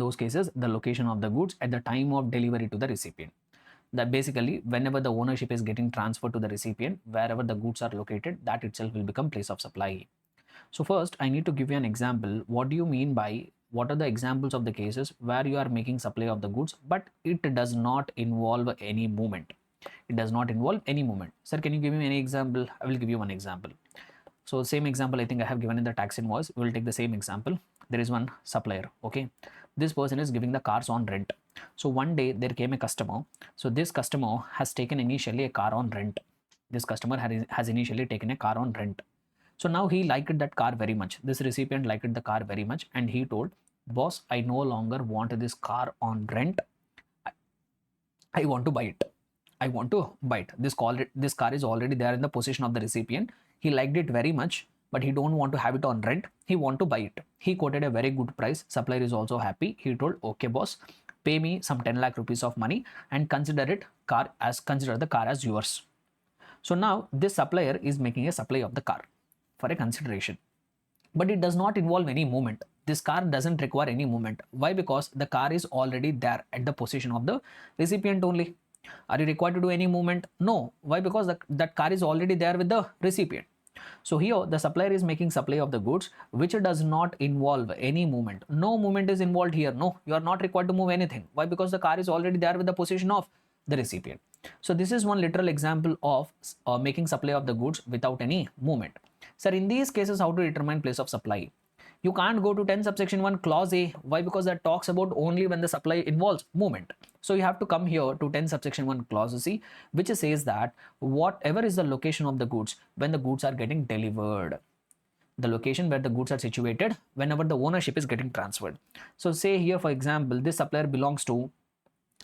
the time of delivery to the recipient. That basically whenever the ownership is getting transferred to the recipient, wherever the goods are located, that itself will become place of supply. So first I need to give you an example. What do you mean by, what are the examples of the cases where you are making supply of the goods but it does not involve any movement? It does not involve any movement. Sir, can you give me any example? I will give you one example. So same example I think I have given in the tax invoice. We will take the same example. There is one supplier. Okay, this person is giving the cars on rent. So one day there came a customer. So this customer has taken initially a car on rent. This customer has initially taken a car on rent. So now he liked that car very much. This recipient liked the car very much and he told, boss, I no longer want this car on rent. I want to buy it. I want to buy it. This car is already there in the possession of the recipient. He liked it very much, but he don't want to have it on rent. He want to buy it. He quoted a very good price. Supplier is also happy. He told, okay, boss, pay me some 10 lakh rupees of money and consider the car as yours. So now this supplier is making a supply of the car for a consideration, but it does not involve any movement. This car doesn't require any movement. Why? Because the car is already there at the possession of the recipient only. Are you required to do any movement? No. Why? Because that car is already there with the recipient. So here the supplier is making supply of the goods which does not involve any movement. No movement is involved here. No, you are not required to move anything. Why? Because the car is already there with the possession of the recipient. So this is one literal example of making supply of the goods without any movement. Sir, in these cases, how to determine place of supply? You can't go to 10 subsection 1 clause A. Why? Because that talks about only when the supply involves movement. So you have to come here to 10 subsection 1 clause C, which says that whatever is the location of the goods when the goods are getting delivered, the location where the goods are situated whenever the ownership is getting transferred. So say here, for example, this supplier belongs to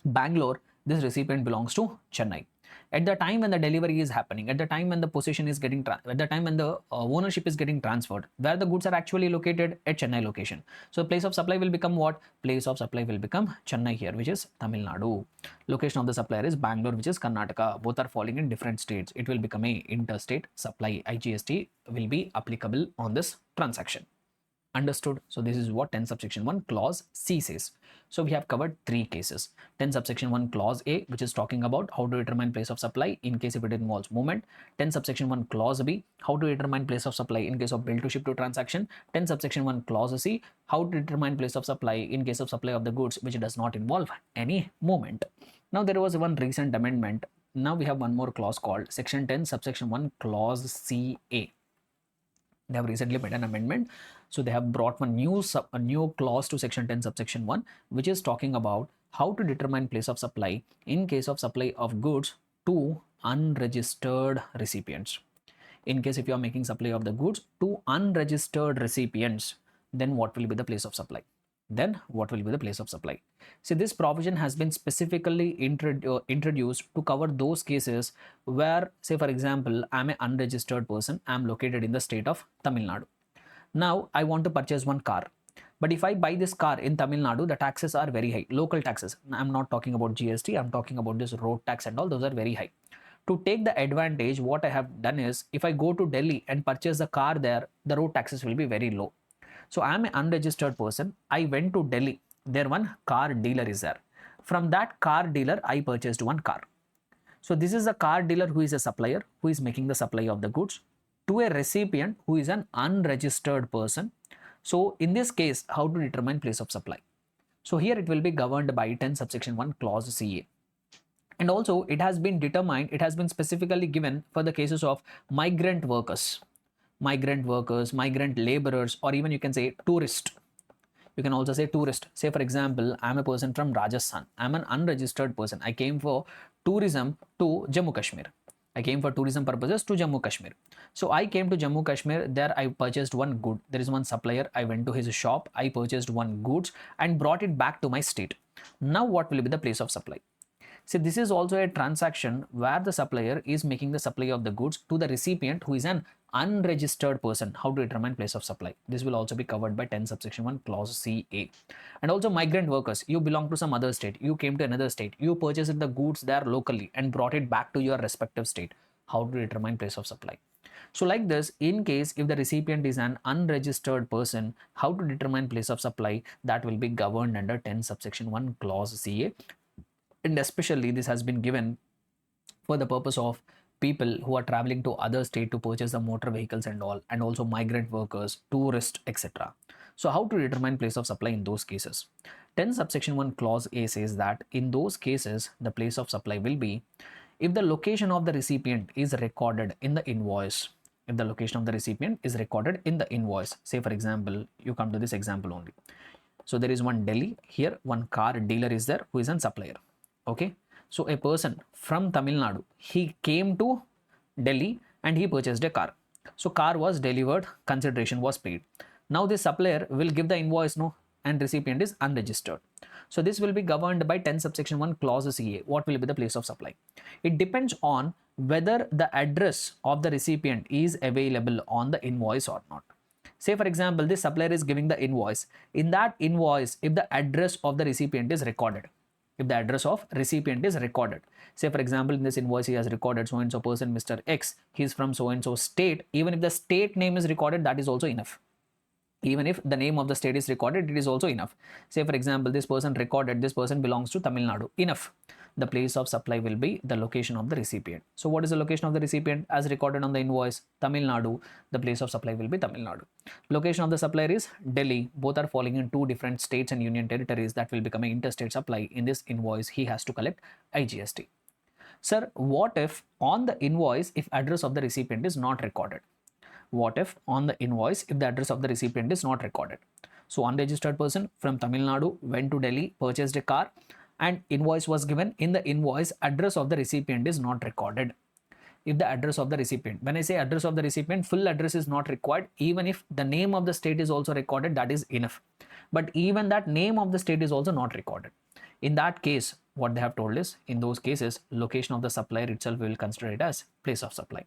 Bangalore, this recipient belongs to Chennai. At the time when the delivery is happening, at the time when the possession is getting, at the time when the ownership is getting transferred, where the goods are actually located at Chennai location. So place of supply will become what? Place of supply will become Chennai here, which is Tamil Nadu. Location of the supplier is Bangalore, which is Karnataka. Both are falling in different states. It will become a interstate supply. IGST will be applicable on this transaction. Understood? So this is what 10 subsection 1 clause C says. So we have covered three cases. 10 subsection 1 clause A, which is talking about how to determine place of supply in case if it involves movement. 10 subsection 1 clause B, how to determine place of supply in case of bill to ship to transaction. 10 subsection 1 clause C, how to determine place of supply in case of supply of the goods which does not involve any movement. Now there was one recent amendment. Now we have one more clause called section 10 subsection 1 clause CA. They have recently made an amendment. So they have brought one new clause to section 10 subsection 1, which is talking about how to determine place of supply in case of supply of goods to unregistered recipients. In case if you are making supply of the goods to unregistered recipients, then what will be the place of supply? See, this provision has been specifically introduced to cover those cases where, say for example, I'm an unregistered person, I'm located in the state of Tamil Nadu. Now I want to purchase one car. But if I buy this car in Tamil Nadu, the taxes are very high. Local taxes. I'm not talking about GST. I'm talking about this road tax and all. Those are very high. To take the advantage, what I have done is, if I go to Delhi and purchase the car there, the road taxes will be very low. So I'm an unregistered person. I went to Delhi. There one car dealer is there. From that car dealer, I purchased one car. So this is a car dealer who is a supplier, who is making the supply of the goods to a recipient who is an unregistered person. So in this case, how to determine place of supply? So here it will be governed by 10 subsection 1 clause CA. And also it has been determined, it has been specifically given for the cases of migrant workers, migrant laborers, or even you can say tourist. You can also say tourist. Say for example, I'm a person from Rajasthan. I'm an unregistered person. I came for tourism to Jammu Kashmir. I came for tourism purposes to Jammu Kashmir. So I came to Jammu Kashmir. There I purchased one good. There is one supplier. I went to his shop. I purchased one goods and brought it back to my state. Now what will be the place of supply? See, this is also a transaction where the supplier is making the supply of the goods to the recipient who is an unregistered person. How to determine place of supply? This will also be covered by 10 subsection 1 clause CA. And also migrant workers. You belong to some other state. You came to another state. You purchased the goods there locally and brought it back to your respective state. How to determine place of supply? So like this, in case if the recipient is an unregistered person, how to determine place of supply? That will be governed under 10 subsection 1 clause CA. And especially this has been given for the purpose of people who are traveling to other state to purchase the motor vehicles and all, and also migrant workers, tourists, etc. So how to determine place of supply in those cases? 10 subsection 1 clause A says that in those cases the place of supply will be if the location of the recipient is recorded in the invoice. If the location of the recipient is recorded in the invoice. Say for example, you come to this example only. So there is one Delhi, here one car dealer is there who is a supplier. Okay, so a person from Tamil Nadu, he came to Delhi and he purchased a car. So car was delivered, consideration was paid. Now this supplier will give the invoice, no, and recipient is unregistered. So this will be governed by 10 subsection 1 clause CA. What will be the place of supply? It depends on whether the address of the recipient is available on the invoice or not. Say for example, this supplier is giving the invoice. In that invoice, if the address of the recipient is recorded, if the address of recipient is recorded, say for example, in this invoice he has recorded so and so person, Mr. X, he is from so and so state. Even if the state name is recorded, that is also enough. Even if the name of the state is recorded, it is also enough. Say for example, this person recorded, this person belongs to Tamil Nadu. Enough. The place of supply will be the location of the recipient. So what is the location of the recipient as recorded on the invoice? Tamil Nadu. The place of supply will be Tamil Nadu. Location of the supplier is Delhi. Both are falling in two different states and union territories. That will become an interstate supply. In this invoice, he has to collect IGST. Sir, what if on the invoice, if address of the recipient is not recorded? What if on the invoice, if the address of the recipient is not recorded? So unregistered person from Tamil Nadu went to Delhi, purchased a car, and invoice was given. In the invoice, address of the recipient is not recorded. If the address of the recipient, when I say address of the recipient, full address is not required. Even if the name of the state is also recorded, that is enough. But even that name of the state is also not recorded. In that case, what they have told is, in those cases, location of the supplier itself will consider it as place of supply.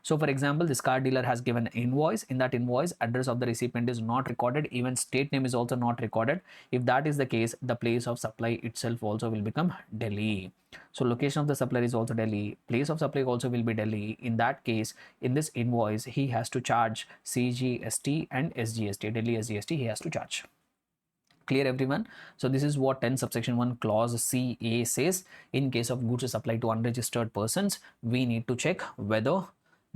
So for example, this car dealer has given an invoice. In that invoice, address of the recipient is not recorded. Even state name is also not recorded. If that is the case, the place of supply itself also will become Delhi. So location of the supplier is also Delhi. Place of supply also will be Delhi. In that case, in this invoice, he has to charge CGST and SGST. Delhi SGST he has to charge. Clear everyone? So this is what 10 subsection 1 clause CA says. In case of goods supplied to unregistered persons, we need to check whether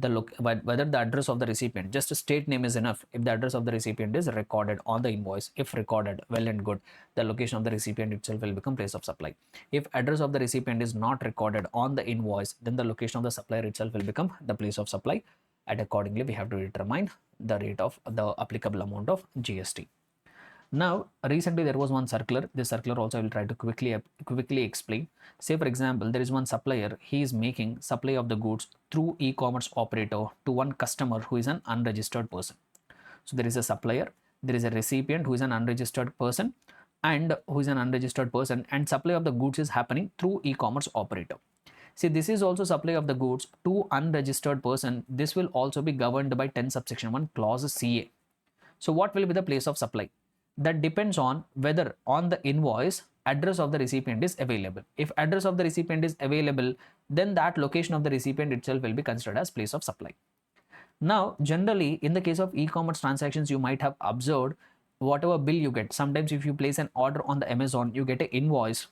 the address of the recipient, just a state name is enough. If the address of the recipient is recorded on the invoice, if recorded, well and good, the location of the recipient itself will become place of supply. If address of the recipient is not recorded on the invoice, then the location of the supplier itself will become the place of supply, and accordingly we have to determine the rate of the applicable amount of GST. Now, recently there was one circular. This circular also I will try to quickly explain. Say for example, there is one supplier. He is making supply of the goods through e-commerce operator to one customer who is an unregistered person. So there is a supplier, there is a recipient who is an unregistered person, and supply of the goods is happening through e-commerce operator. See, this is also supply of the goods to unregistered person. This will also be governed by 10 subsection 1 clause CA. So what will be the place of supply? That depends on whether on the invoice address of the recipient is available. If address of the recipient is available, then that location of the recipient itself will be considered as place of supply. Now, generally, in the case of e-commerce transactions, you might have observed whatever bill you get. Sometimes if you place an order on the Amazon, you get an invoice.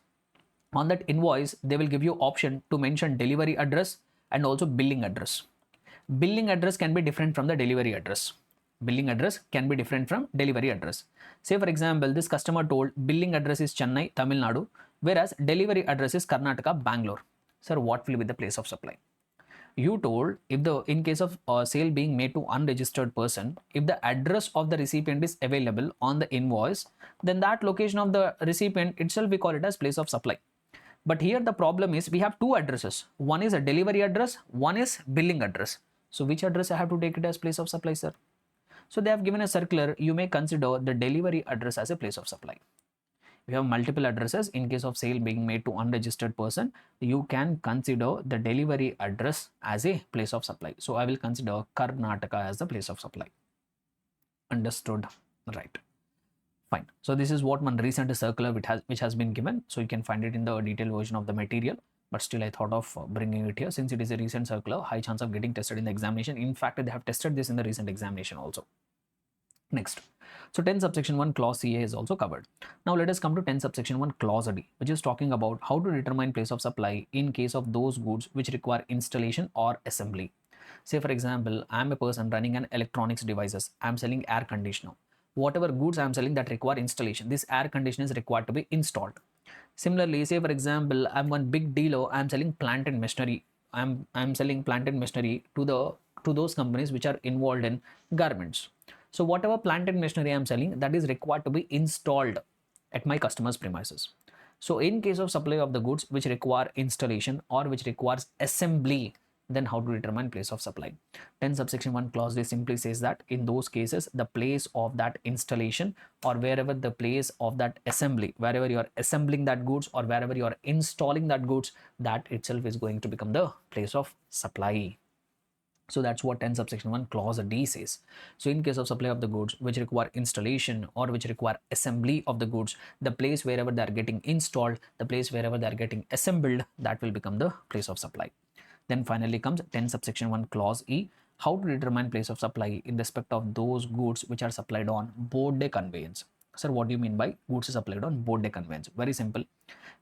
On that invoice, they will give you option to mention delivery address and also billing address. Billing address can be different from the delivery address. Billing address can be different from delivery address. Say for example, this customer told billing address is Chennai, Tamil Nadu, whereas delivery address is Karnataka, Bangalore. Sir, what will be the place of supply? You told if the in case of sale being made to unregistered person, if the address of the recipient is available on the invoice, then that location of the recipient itself we call it as place of supply. But here the problem is we have two addresses. One is a delivery address, one is billing address. So which address I have to take it as place of supply, sir? So they have given a circular, you may consider the delivery address as a place of supply. If you have multiple addresses, in case of sale being made to unregistered person, you can consider the delivery address as a place of supply. So I will consider Karnataka as the place of supply. Understood? Right. Fine. So this is what one recent circular which has been given. So you can find it in the detailed version of the material. But still, I thought of bringing it here since it is a recent circular. High chance of getting tested in the examination. In fact, they have tested this in the recent examination also. Next. So 10 subsection 1 clause CA is also covered. Now let us come to 10 subsection 1 clause D, which is talking about how to determine place of supply in case of those goods which require installation or assembly. Say for example, I am a person running an electronics devices. I am selling air conditioner. Whatever goods I am selling that require installation, this air conditioner is required to be installed. Similarly, say for example, I'm one big dealer. I'm selling plant and machinery. I'm selling plant and machinery to those companies which are involved in garments. So whatever plant and machinery I'm selling, that is required to be installed at my customer's premises. So in case of supply of the goods which require installation or which requires assembly, then how to determine place of supply? 10 subsection 1 clause D simply says that in those cases, the place of that installation or wherever the place of that assembly, wherever you are assembling that goods or wherever you are installing that goods, that itself is going to become the place of supply. So that's what 10 subsection 1 clause D says. So in case of supply of the goods which require installation or which require assembly of the goods, the place wherever they are getting installed, the place wherever they are getting assembled, that will become the place of supply. Then finally comes 10 subsection 1 clause E, how to determine place of supply in respect of those goods which are supplied on board day conveyance. Sir, what do you mean by goods supplied on board day conveyance? Very simple.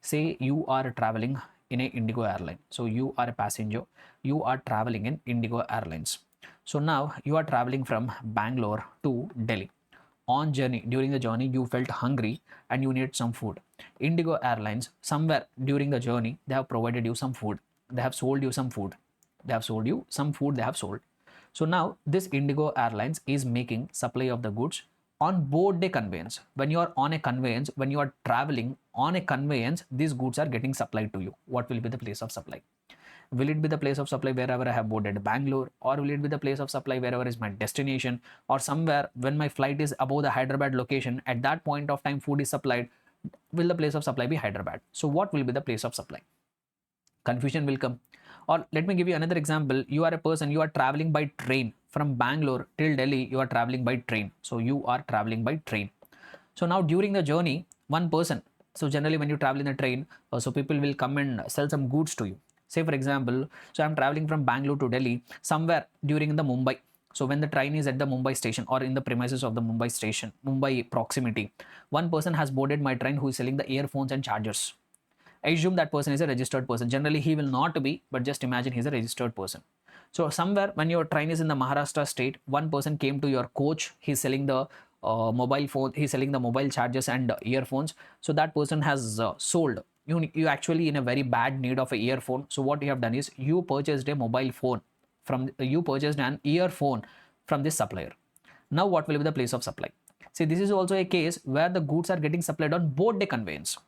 Say you are traveling in a Indigo airline. So you are a passenger, you are traveling in Indigo Airlines. So now you are traveling from Bangalore to Delhi. On journey, during the journey, you felt hungry and you need some food. Indigo Airlines, somewhere during the journey, they have provided you some food. They have sold you some food. They have sold you some food they have sold. So now this Indigo Airlines is making supply of the goods on board day conveyance. When you are on a conveyance, when you are traveling on a conveyance, these goods are getting supplied to you. What will be the place of supply? Will it be the place of supply wherever I have boarded Bangalore, or will it be the place of supply wherever is my destination, or somewhere when my flight is above the Hyderabad location, at that point of time food is supplied, will the place of supply be Hyderabad? So what will be the place of supply? Confusion will come. Or let me give you another example. You are a person, you are traveling by train from Bangalore till Delhi, you are traveling by train. So you are traveling by train. So now during the journey, one person, so generally when you travel in a train, so people will come and sell some goods to you. Say for example, so I'm traveling from Bangalore to Delhi, somewhere during the Mumbai. So when the train is at the Mumbai station or in the premises of the Mumbai station, Mumbai proximity, one person has boarded my train who is selling the earphones and chargers. I assume that person is a registered person. Generally, he will not be, but just imagine he's a registered person. So somewhere when your train is in the Maharashtra state, one person came to your coach. He's selling the mobile phone. He's selling the mobile chargers and earphones. So that person has sold. You actually in a very bad need of an earphone. So what you have done is you purchased a mobile phone you purchased an earphone from this supplier. Now what will be the place of supply? See, this is also a case where the goods are getting supplied on board day conveyance.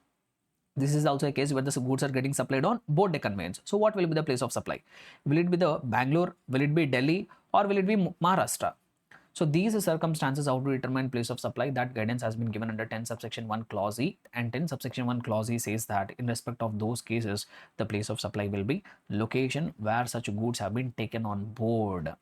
This is also a case where the goods are getting supplied on board day conveyance. So what will be the place of supply? Will it be the Bangalore? Will it be Delhi? Or will it be Maharashtra? So these circumstances how to determine place of supply, that guidance has been given under 10 subsection 1 clause E, and 10 subsection 1 clause E says that in respect of those cases, the place of supply will be location where such goods have been taken on board.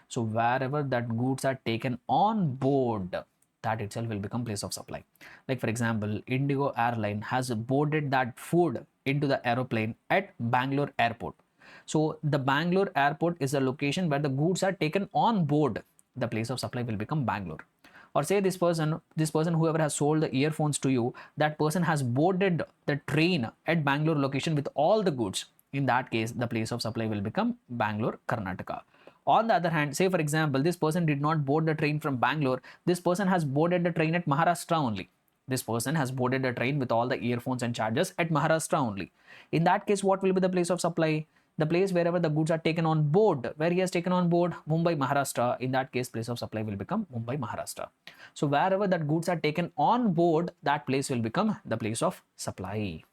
So wherever that goods are taken on board, that itself will become place of supply. Like for example, Indigo airline has boarded that food into the aeroplane at Bangalore airport. So the Bangalore airport is a location where the goods are taken on board. The place of supply will become Bangalore. Or say this person whoever has sold the earphones to you, that person has boarded the train at Bangalore location with all the goods. In that case, the place of supply will become Bangalore, Karnataka. On the other hand, say for example, this person did not board the train from Bangalore, this person has boarded the train at Maharashtra only. This person has boarded the train with all the earphones and chargers at Maharashtra only. In that case, what will be the place of supply? The place wherever the goods are taken on board, where he has taken on board, Mumbai, Maharashtra. In that case, place of supply will become Mumbai, Maharashtra. So wherever that goods are taken on board, that place will become the place of supply.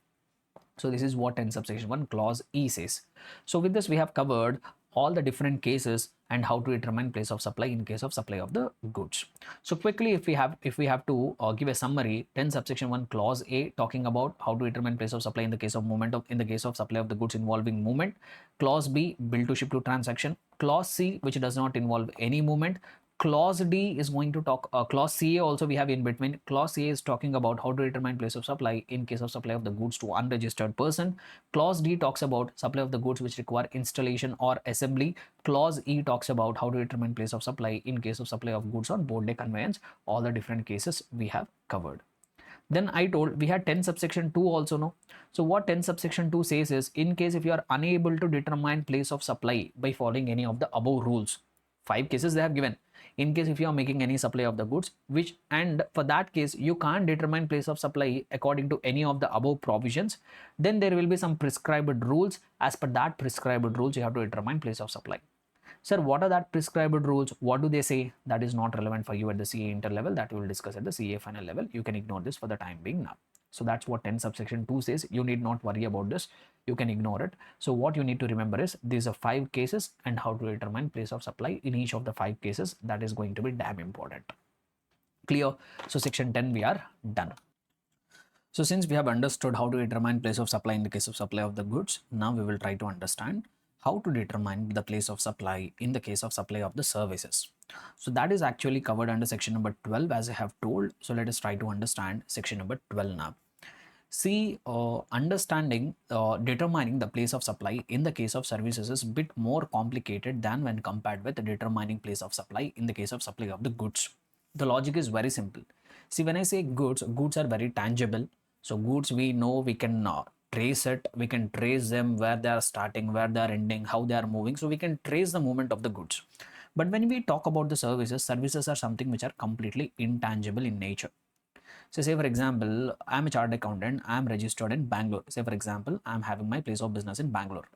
So this is what in subsection 1 clause E says. So with this we have covered all the different cases and how to determine place of supply in case of supply of the goods. So quickly, if we have to give a summary, 10 subsection 1 clause A talking about how to determine place of supply in the case of in the case of supply of the goods involving movement. Clause B, bill to ship to transaction. Clause C, which does not involve any movement. Clause D is going to talk, clause CA also we have in between. Clause CA is talking about how to determine place of supply in case of supply of the goods to unregistered person. Clause D talks about supply of the goods which require installation or assembly. Clause E talks about how to determine place of supply in case of supply of goods on board day conveyance. All the different cases we have covered. Then I told we had 10 subsection 2 also, no? So what 10 subsection 2 says is, in case if you are unable to determine place of supply by following any of the above rules, 5 cases they have given. In case if you are making any supply of the goods, which, and for that case you can't determine place of supply according to any of the above provisions, then there will be some prescribed rules. As per that prescribed rules, you have to determine place of supply. Sir, what are that prescribed rules? What do they say? That is not relevant for you at the CA inter level. That we will discuss at the CA final level. You can ignore this for the time being now. So that's what 10 subsection 2 says. You need not worry about this. You can ignore it. So what you need to remember is these are 5 cases and how to determine place of supply in each of the 5 cases. That is going to be damn important. Clear? So section 10 we are done. So since we have understood how to determine place of supply in the case of supply of the goods, now we will try to understand how to determine the place of supply in the case of supply of the services. So that is actually covered under section number 12 as I have told. So let us try to understand section number 12 now. See, determining the place of supply in the case of services is a bit more complicated than when compared with determining place of supply in the case of supply of the goods. The logic is very simple. See, when I say goods, goods are very tangible. So goods we know, we can trace it, we can trace them, where they are starting, where they are ending, how they are moving. So we can trace the movement of the goods. But when we talk about the services, services are something which are completely intangible in nature. So say for example, I'm a chartered accountant, I'm registered in Bangalore. Say for example, I'm having my place of business in Bangalore.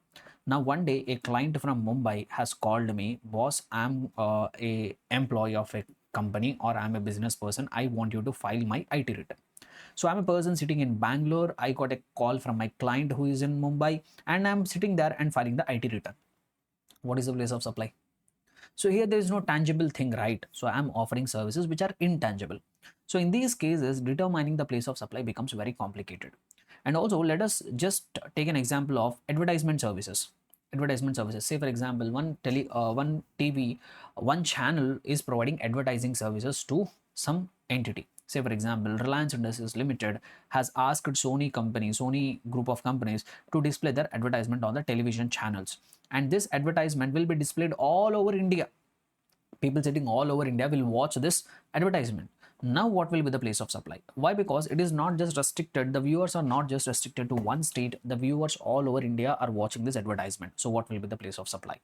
Now one day a client from Mumbai has called me, boss, I'm a employee of a company or I'm a business person. I want you to file my IT return. So I'm a person sitting in Bangalore. I got a call from my client who is in Mumbai and I'm sitting there and filing the IT return. What is the place of supply? So here there is no tangible thing, right? So I'm offering services which are intangible. So in these cases, determining the place of supply becomes very complicated. And also let us just take an example of advertisement services. Advertisement services. Say for example, one TV, one channel is providing advertising services to some entity. Say for example, Reliance Industries Limited has asked Sony group of companies to display their advertisement on the television channels. And this advertisement will be displayed all over India. People sitting all over India will watch this advertisement. Now what will be the place of supply? Why? Because it is not just restricted, the viewers are not just restricted to one state, the viewers all over India are watching this advertisement. So what will be the place of supply?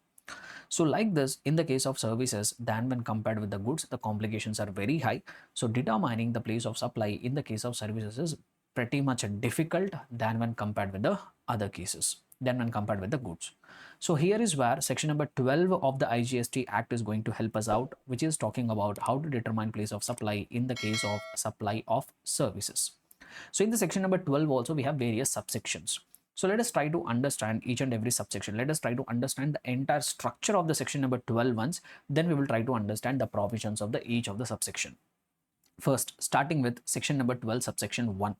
So like this, in the case of services, than when compared with the goods, the complications are very high. So determining the place of supply in the case of services is pretty much difficult than when compared with the other cases, than when compared with the goods. So here is where section number 12 of the IGST Act is going to help us out, which is talking about how to determine place of supply in the case of supply of services. So in the section number 12 also we have various subsections. So let us try to understand each and every subsection. Let us try to understand the entire structure of the section number 12 once. Then we will try to understand the provisions of each of the subsection. First, starting with section number 12 subsection 1.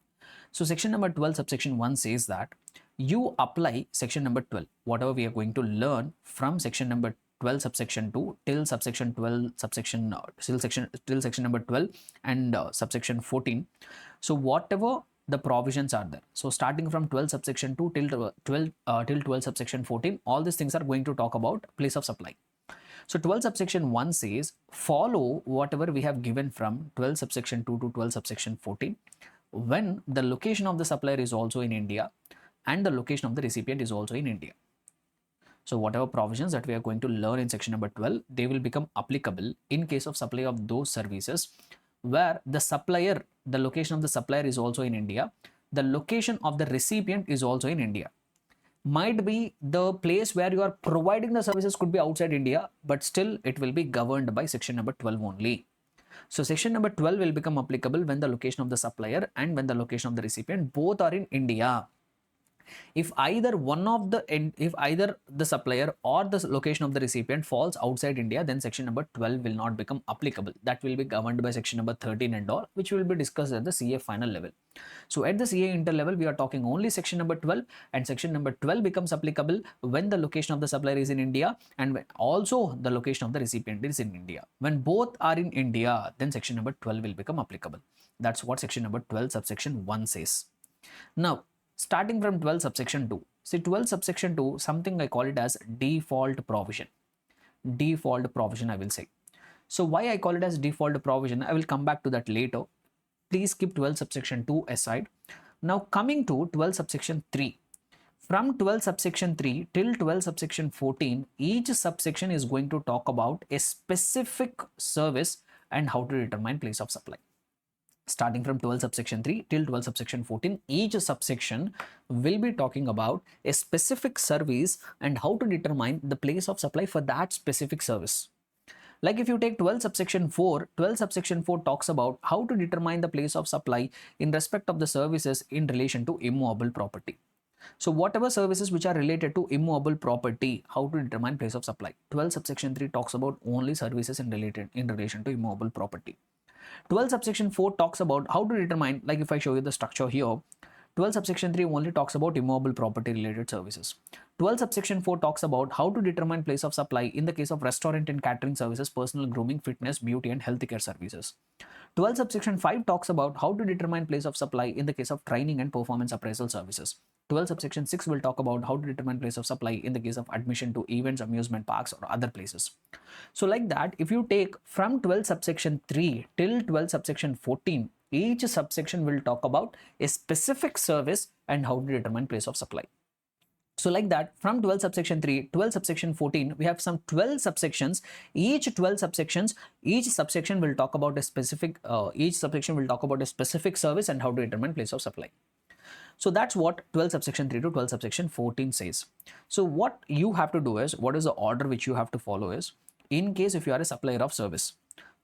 So section number 12 subsection 1 says that you apply section number 12. Whatever we are going to learn from section number 12 subsection 2 till subsection 12 subsection till section number 12 and subsection 14. So whatever the provisions are there, so starting from 12 subsection 2 till 12 subsection 14, all these things are going to talk about place of supply. So 12 subsection 1 says follow whatever we have given from 12 subsection 2 to 12 subsection 14 when the location of the supplier is also in India and the location of the recipient is also in India. So whatever provisions that we are going to learn in section number 12, they will become applicable in case of supply of those services where the supplier, the location of the supplier is also in India, the location of the recipient is also in India. Might be the place where you are providing the services could be outside India, but still it will be governed by section number 12 only. So section number 12 will become applicable when the location of the supplier and when the location of the recipient both are in India. If either the supplier or the location of the recipient falls outside India, then section number 12 will not become applicable. That will be governed by section number 13 and all, which will be discussed at the CA final level. So at the CA inter level, we are talking only section number 12, and section number 12 becomes applicable when the location of the supplier is in India and when also the location of the recipient is in India. When both are in India, then section number 12 will become applicable. That's what section number 12 subsection 1 says. Now, starting from 12 subsection 2. See, 12 subsection 2, something I call it as default provision. Default provision, I will say. So why I call it as default provision, I will come back to that later. Please keep 12 subsection 2 aside. Now coming to 12 subsection 3. From 12 subsection 3 till 12 subsection 14, each subsection is going to talk about a specific service and how to determine place of supply. Starting from 12 subsection 3 till 12 subsection 14, each subsection will be talking about a specific service and how to determine the place of supply for that specific service. Like if you take 12 subsection 4, 12 subsection 4 talks about how to determine the place of supply in respect of the services in relation to immovable property. So whatever services which are related to immovable property, how to determine place of supply. 12 subsection 3 talks about only services in relation to immovable property. 12 subsection 4 talks about how to determine, like if I show you the structure here, 12 subsection 3 only talks about immovable property related services. 12 subsection 4 talks about how to determine place of supply in the case of restaurant and catering services, personal grooming, fitness, beauty and healthcare services. 12 subsection 5 talks about how to determine place of supply in the case of training and performance appraisal services. 12 subsection 6 will talk about how to determine place of supply in the case of admission to events, amusement parks or other places. So like that, if you take from 12 subsection 3 till 12 subsection 14, each subsection will talk about a specific service and how to determine place of supply. So like that, from 12 subsection 3, 12 subsection 14, we have some 12 subsections. Each subsection will talk about a specific, service and how to determine place of supply. So that's what 12 subsection 3 to 12 subsection 14 says. So what you have to do is, what is the order which you have to follow is, in case if you are a supplier of service,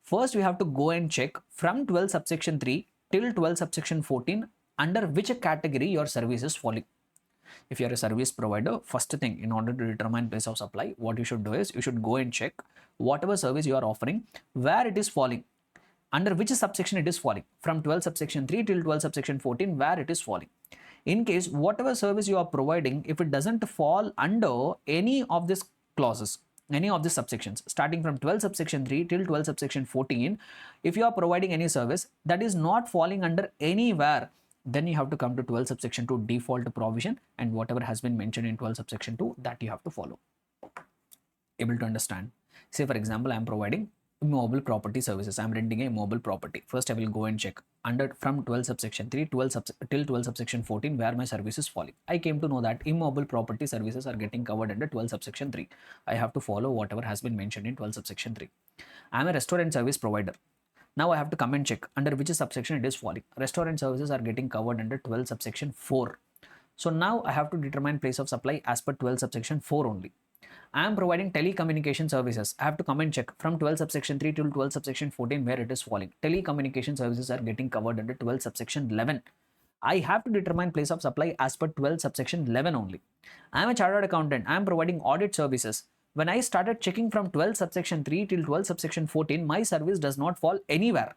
first we have to go and check from 12 subsection 3 till 12 subsection 14 under which category your service is falling. If you are a service provider, first thing, in order to determine place of supply, what you should do is you should go and check whatever service you are offering, where it is falling, under which subsection it is falling, from 12 subsection 3 till 12 subsection 14, where it is falling. In case whatever service you are providing, if it doesn't fall under any of these clauses, any of the subsections, starting from 12 subsection 3 till 12 subsection 14, if you are providing any service that is not falling under anywhere, then you have to come to 12 subsection 2 default provision, and whatever has been mentioned in 12 subsection 2, that you have to follow. Able to understand? Say for example, I am providing immobile property services. I am renting a immobile property. First I will go and check under from 12 subsection 3 till 12 subsection 14 where my service is falling. I came to know that immobile property services are getting covered under 12 subsection 3. I have to follow whatever has been mentioned in 12 subsection 3. I am a restaurant service provider. Now I have to come and check under which subsection it is falling. Restaurant services are getting covered under 12 subsection 4. So now I have to determine place of supply as per 12 subsection 4 only. I am providing telecommunication services. I have to come and check from 12 subsection 3 till 12 subsection 14 where it is falling. Telecommunication services are getting covered under 12 subsection 11. I have to determine place of supply as per 12 subsection 11 only. I am a chartered accountant. I am providing audit services. When I started checking from 12 subsection 3 till 12 subsection 14, my service does not fall anywhere.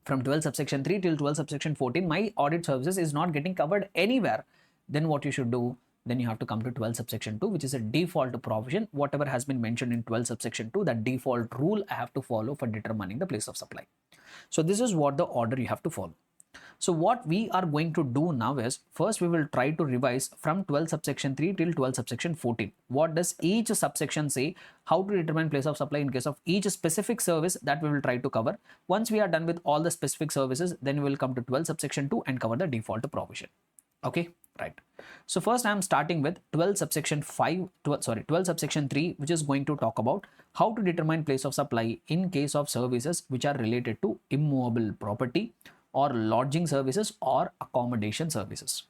From 12 subsection 3 till 12 subsection 14, my audit services is not getting covered anywhere. Then what you should do? then you have to come to 12 subsection 2, which is a default provision. Whatever has been mentioned in 12 subsection 2, that default rule I have to follow for determining the place of supply. So this is what the order you have to follow. So what we are going to do now is, first we will try to revise from 12 subsection 3 till 12 subsection 14. What does each subsection say? How to determine place of supply in case of each specific service, that we will try to cover. Once we are done with all the specific services, then we will come to 12 subsection 2 and cover the default provision. Okay, right. So first I am starting with 12 subsection 12 subsection 3, which is going to talk about how to determine place of supply in case of services which are related to immovable property or lodging services or accommodation services.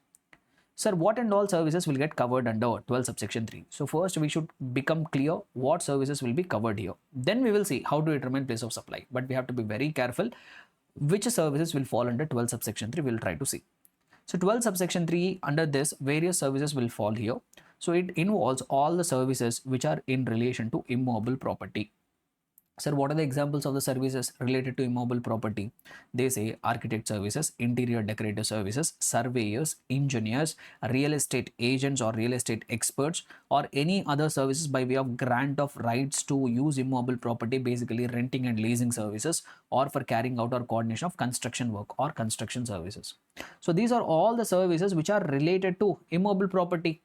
Sir, what and all services will get covered under 12 subsection 3? So first we should become clear what services will be covered here. Then we will see how to determine place of supply. But we have to be very careful which services will fall under 12 subsection 3. We will try to see. So 12 subsection 3, under this, various services will fall here. So it involves all the services which are in relation to immovable property. Sir, what are the examples of the services related to immovable property? They say architect services, interior decorative services, surveyors, engineers, real estate agents or real estate experts, or any other services by way of grant of rights to use immovable property, basically renting and leasing services, or for carrying out or coordination of construction work or construction services. So these are all the services which are related to immovable property.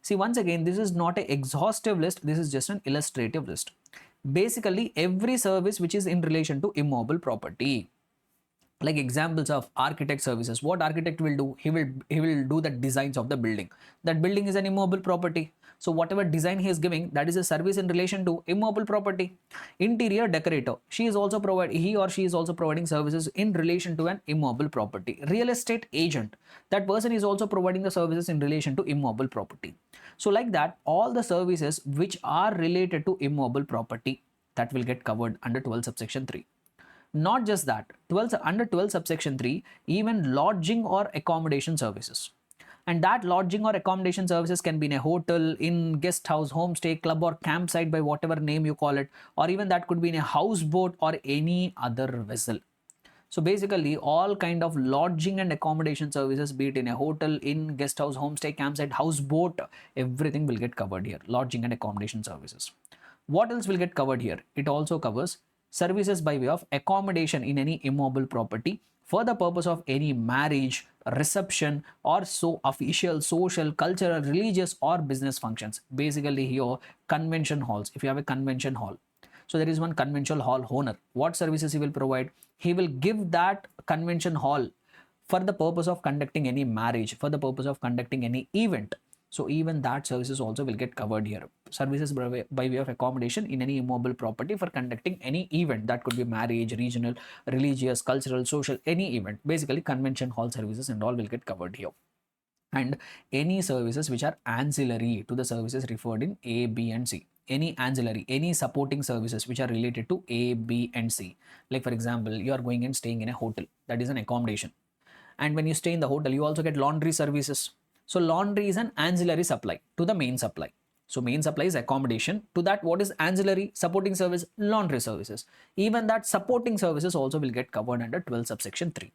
See, once again, this is not an exhaustive list. This is just an illustrative list. Basically, every service which is in relation to immovable property. Like examples of architect services, what architect will do? He will do the designs of the building. That building is an immovable property. So whatever design he is giving, that is a service in relation to immovable property. Interior decorator, he or she is also providing services in relation to an immovable property. Real estate agent, that person is also providing the services in relation to immovable property. So like that, all the services which are related to immovable property, that will get covered under 12 subsection 3. Not just that, under 12 subsection 3, even lodging or accommodation services. And that lodging or accommodation services can be in a hotel, in guest house, homestay, club or campsite, by whatever name you call it, or even that could be in a houseboat or any other vessel. So basically, all kind of lodging and accommodation services, be it in a hotel, in guest house, homestay, campsite, houseboat, everything will get covered here. Lodging and accommodation services. What else will get covered here? It also covers services by way of accommodation in any immovable property for the purpose of any marriage, reception, or so official, social, cultural, religious, or business functions. Basically here, convention halls. If you have a convention hall, so there is one convention hall owner. What services he will provide? He will give that convention hall for the purpose of conducting any marriage, for the purpose of conducting any event. So even that services also will get covered here. Services by way of accommodation in any immovable property for conducting any event. That could be marriage, regional, religious, cultural, social, any event. Basically convention hall services and all will get covered here. And any services which are ancillary to the services referred in A, B and C. Any ancillary, any supporting services which are related to A, B and C. Like for example, you are going and staying in a hotel. That is an accommodation. And when you stay in the hotel, you also get laundry services. So laundry is an ancillary supply to the main supply. So main supply is accommodation. To that, what is ancillary? Supporting service, laundry services. Even that supporting services also will get covered under 12 subsection 3.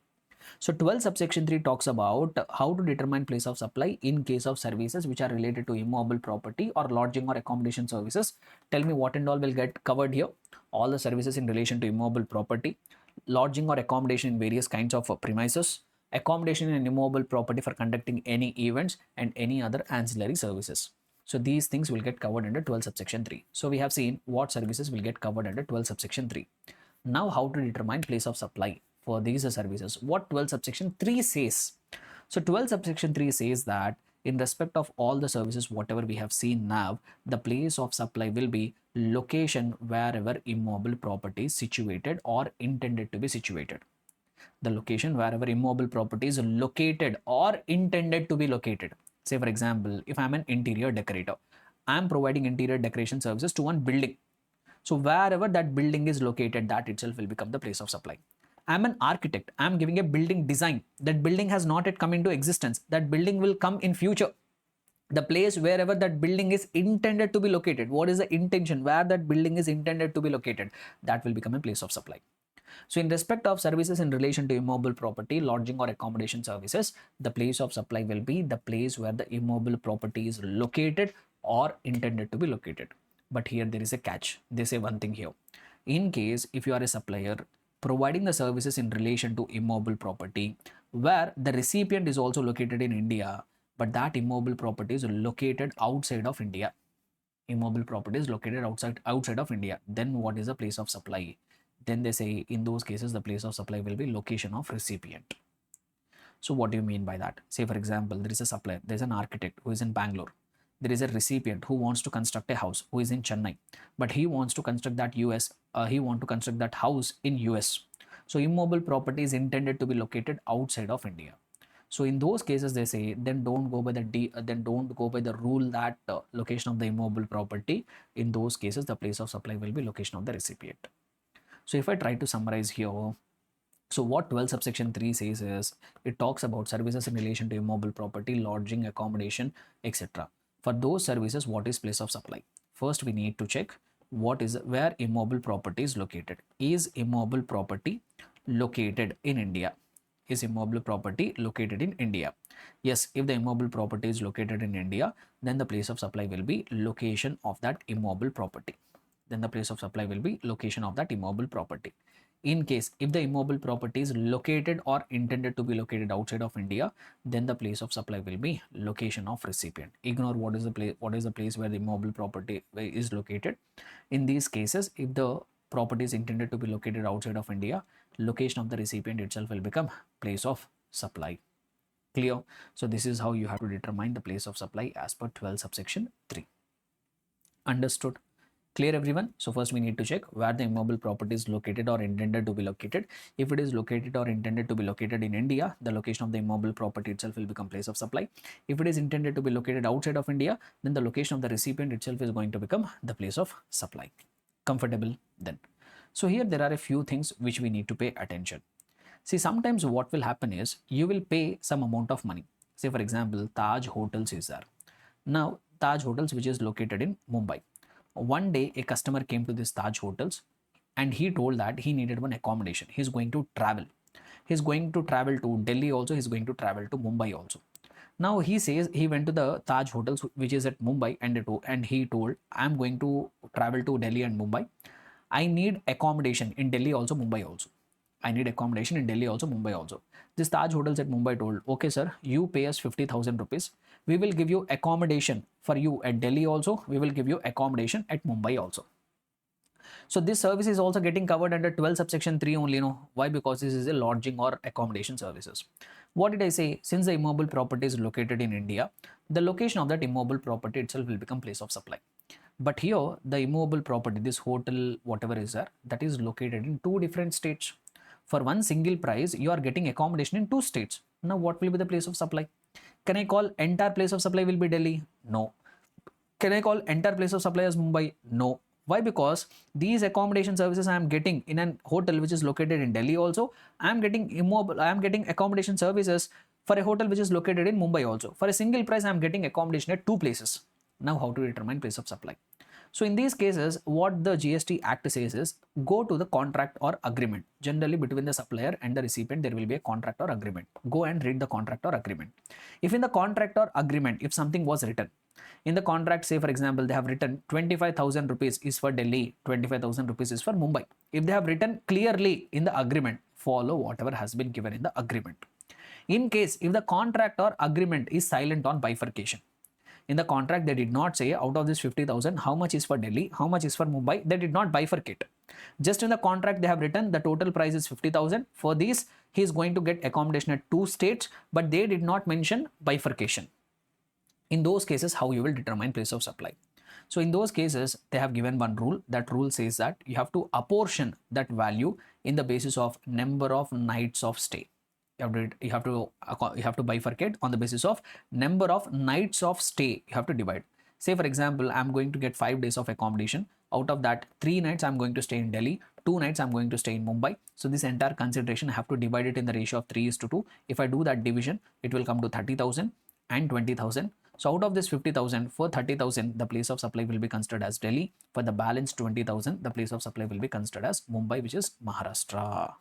So 12 subsection 3 talks about how to determine place of supply in case of services which are related to immovable property or lodging or accommodation services. Tell me what and all will get covered here. All the services in relation to immovable property, lodging or accommodation in various kinds of premises, accommodation in immovable property for conducting any events, and any other ancillary services. So these things will get covered under 12 subsection 3. So we have seen what services will get covered under 12 subsection 3. Now how to determine place of supply for these services. What 12 subsection 3 says? So 12 subsection 3 says that in respect of all the services whatever we have seen now, the place of supply will be location wherever immovable property is situated or intended to be situated. The location wherever immovable property is located or intended to be located. Say for example, if I'm an interior decorator, I'm providing interior decoration services to one building. So wherever that building is located, that itself will become the place of supply. I'm an architect, I'm giving a building design. That building has not yet come into existence. That building will come in future. The place wherever that building is intended to be located. What is the intention? Where that building is intended to be located, that will become a place of supply. So in respect of services in relation to immobile property, lodging or accommodation services, the place of supply will be the place where the immobile property is located or intended to be located. But here there is a catch. They say one thing here. In case if you are a supplier providing the services in relation to immobile property where the recipient is also located in India, but that immobile property is located outside of India. Immobile property is located outside of India. Then what is the place of supply? Then they say in those cases the place of supply will be location of recipient. So what do you mean by that? Say for example, there is a supplier, there is an architect who is in Bangalore. There is a recipient who wants to construct a house who is in Chennai, but he wants to construct that house in US. So immobile property is intended to be located outside of India. So in those cases, they say then don't go by the rule that location of the immobile property. In those cases, the place of supply will be location of the recipient. So if I try to summarize here, so what 12 subsection 3 says is it talks about services in relation to immobile property, lodging, accommodation, etc. For those services, what is place of supply? First, we need to check where immobile property is located. Is immobile property located in India? Is immobile property located in India? Yes, if the immobile property is located in India, then the place of supply will be location of that immobile property. Then the place of supply will be location of that immobile property. In case if the immobile property is located or intended to be located outside of India, then the place of supply will be location of recipient. Ignore what is the place where the immobile property is located. In these cases, if the property is intended to be located outside of India, location of the recipient itself will become place of supply. Clear? So this is how you have to determine the place of supply as per 12 subsection 3. Understood? Clear everyone? So first we need to check where the immobile property is located or intended to be located. If it is located or intended to be located in India, the location of the immobile property itself will become place of supply. If it is intended to be located outside of India, then the location of the recipient itself is going to become the place of supply. Comfortable then? So here there are a few things which we need to pay attention. See, sometimes what will happen is you will pay some amount of money. Say for example, Taj Hotels is there. Now Taj Hotels, which is located in Mumbai. One day a customer came to this Taj Hotels and he told that he needed one accommodation. He's going to travel. He's going to travel to Delhi also. He's going to travel to Mumbai also. Now he says he went to the Taj Hotels, which is at Mumbai, and he told, I'm going to travel to Delhi and Mumbai. I need accommodation in Delhi also, Mumbai also. I need accommodation in Delhi also, Mumbai also. This Taj Hotels at Mumbai told, okay sir, you pay us 50,000 rupees. We will give you accommodation for you at Delhi also. We will give you accommodation at Mumbai also. So this service is also getting covered under 12 subsection 3 only. Why? Because this is a lodging or accommodation services. What did I say? Since the immobile property is located in India, the location of that immobile property itself will become place of supply. But here the immobile property, this hotel, whatever is there, that is located in 2 different states. For one single price, you are getting accommodation in 2 states. Now what will be the place of supply? Can I call entire place of supply will be Delhi? No. Can I call entire place of supply as Mumbai? No. Why? Because these accommodation services I am getting in an hotel which is located in Delhi also. I am getting accommodation services for a hotel which is located in Mumbai also. For a single price, I am getting accommodation at 2 places. Now how to determine place of supply? So in these cases, what the GST Act says is go to the contract or agreement. Generally between the supplier and the recipient, there will be a contract or agreement. Go and read the contract or agreement. If in the contract or agreement, if something was written, in the contract, say for example, they have written 25,000 rupees is for Delhi, 25,000 rupees is for Mumbai. If they have written clearly in the agreement, follow whatever has been given in the agreement. In case if the contract or agreement is silent on bifurcation, in the contract, they did not say out of this 50,000, how much is for Delhi, how much is for Mumbai. They did not bifurcate. Just in the contract, they have written the total price is 50,000. For this, he is going to get accommodation at 2 states, but they did not mention bifurcation. In those cases, how you will determine place of supply? So in those cases, they have given one rule. That rule says that you have to apportion that value in the basis of number of nights of stay. You have to bifurcate on the basis of number of nights of stay. You have to divide. Say for example, I'm going to get 5 days of accommodation. Out of that, 3 nights I'm going to stay in Delhi, 2 nights I'm going to stay in Mumbai. So this entire consideration I have to divide it in the ratio of 3:2. If I do that division, it will come to 30,000 and 20,000. So out of this 50,000, for 30,000, the place of supply will be considered as Delhi. For the balance 20,000, the place of supply will be considered as Mumbai, which is Maharashtra.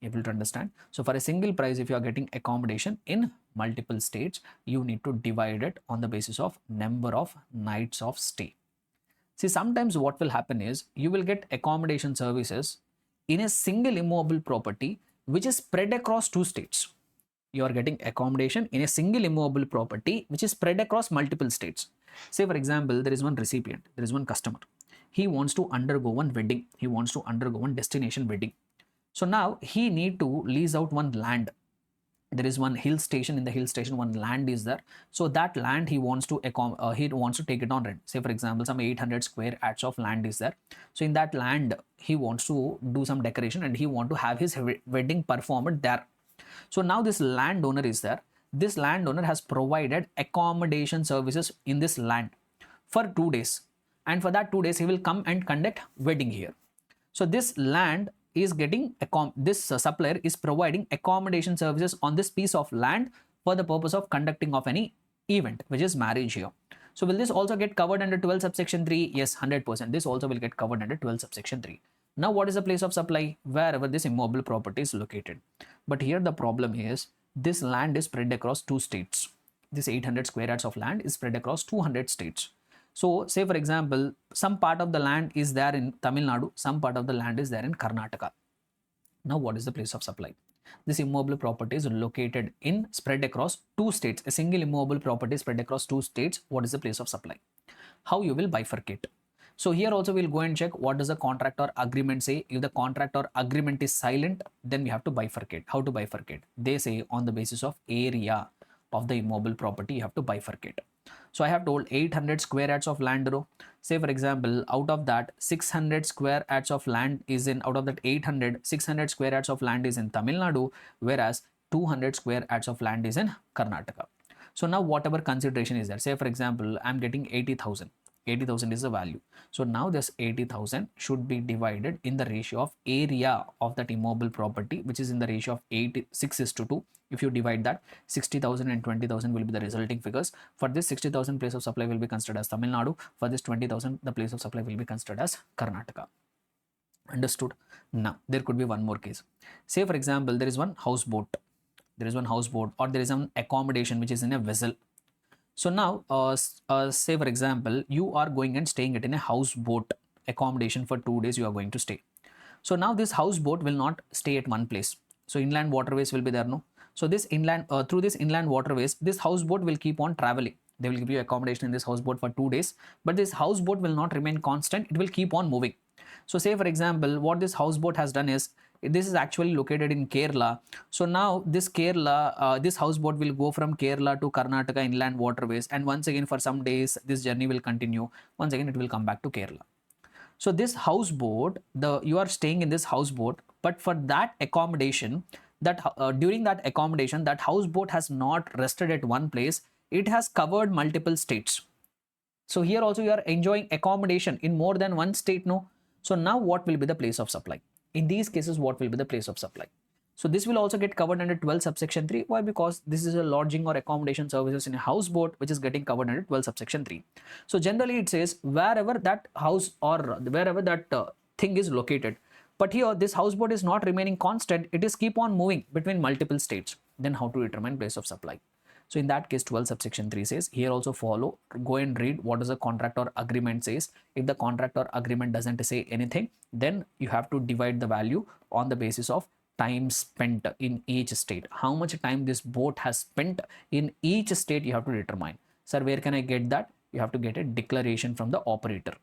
Able to understand? So for a single price, if you are getting accommodation in multiple states, you need to divide it on the basis of number of nights of stay. See, sometimes what will happen is you will get accommodation services in a single immovable property which is spread across two states. You are getting accommodation in a single immovable property which is spread across multiple states. Say, for example, there is one recipient, there is one customer. He wants to undergo one wedding, he wants to undergo one destination wedding. So now he need to lease out one land. There is one hill station. In the hill station, one land is there. So that land he wants to take it on rent. Say, for example, some 800 square acres of land is there. So in that land, he wants to do some decoration and he want to have his wedding performed there. So now this landowner is there. This landowner has provided accommodation services in this land for 2 days. And for that 2 days, he will come and conduct wedding here. So this land is getting, this supplier is providing accommodation services on this piece of land for the purpose of conducting of any event, which is marriage here. So will this also get covered under 12 subsection 3? Yes, 100%. This also will get covered under 12 subsection 3. Now, what is the place of supply? Wherever this immobile property is located. But here the problem is this land is spread across two states. This 800 square yards of land is spread across 200 states. So, say for example, some part of the land is there in Tamil Nadu, some part of the land is there in Karnataka. Now, what is the place of supply? This immobile property is located in spread across two states. A single immobile property spread across two states. What is the place of supply? How you will bifurcate? So here also we'll go and check what does the contract or agreement say. If the contract or agreement is silent, then we have to bifurcate. How to bifurcate? They say on the basis of area of the immobile property, you have to bifurcate. So I have told 800 square yards of land row. Say for example, out of that 600 square yards of land is in, out of that 600 square yards of land is in Tamil Nadu, whereas 200 square yards of land is in Karnataka. So now whatever consideration is there, say for example, I'm getting 80,000. 80,000 is the value. So now this 80,000 should be divided in the ratio of area of that immobile property, which is in the ratio of 6:2. If you divide that, 60,000 and 20,000 will be the resulting figures. For this 60,000, place of supply will be considered as Tamil Nadu. For this 20,000, the place of supply will be considered as Karnataka. Understood? Now, there could be one more case. Say for example, there is one houseboat. There is one houseboat, or there is an accommodation which is in a vessel. So now, say for example, you are going and staying it in a houseboat accommodation for 2 days you are going to stay. So now this houseboat will not stay at one place. So inland waterways will be there, no? So this inland, through this inland waterways, this houseboat will keep on traveling. They will give you accommodation in this houseboat for 2 days, but this houseboat will not remain constant. It will keep on moving. So say for example, what this houseboat has done is, this is actually located in Kerala. So now this Kerala, this houseboat will go from Kerala to Karnataka inland waterways, and once again for some days this journey will continue. Once again it will come back to Kerala. So this houseboat, you are staying in this houseboat, but for that accommodation, that during that accommodation, that houseboat has not rested at one place. It has covered multiple states. So here also you are enjoying accommodation in more than one state, no? So now what will be the place of supply? In these cases, what will be the place of supply? So this will also get covered under 12 subsection 3. Why? Because this is a lodging or accommodation services in a houseboat, which is getting covered under 12 subsection 3. So generally it says wherever that house or wherever that thing is located. But here this houseboat is not remaining constant. It is keep on moving between multiple states. Then how to determine place of supply? So in that case, 12 subsection 3 says, here also follow, go and read what does the contract or agreement says. If the contract or agreement doesn't say anything, then you have to divide the value on the basis of time spent in each state. How much time this boat has spent in each state you have to determine. Sir, where can I get that? You have to get a declaration from the operator.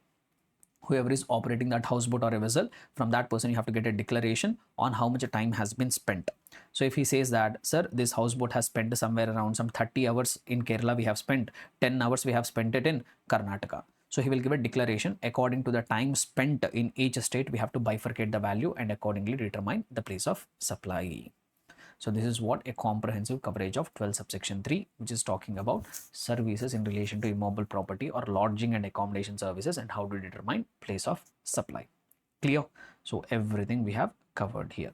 Whoever is operating that houseboat or a vessel, from that person you have to get a declaration on how much time has been spent. So if he says that, sir, this houseboat has spent somewhere around some 30 hours in Kerala, we have spent 10 hours, we have spent it in Karnataka. So he will give a declaration according to the time spent in each state. We have to bifurcate the value and accordingly determine the place of supply. So this is what a comprehensive coverage of 12 subsection 3, which is talking about services in relation to immobile property or lodging and accommodation services and how to determine place of supply. Clear? So everything we have covered here.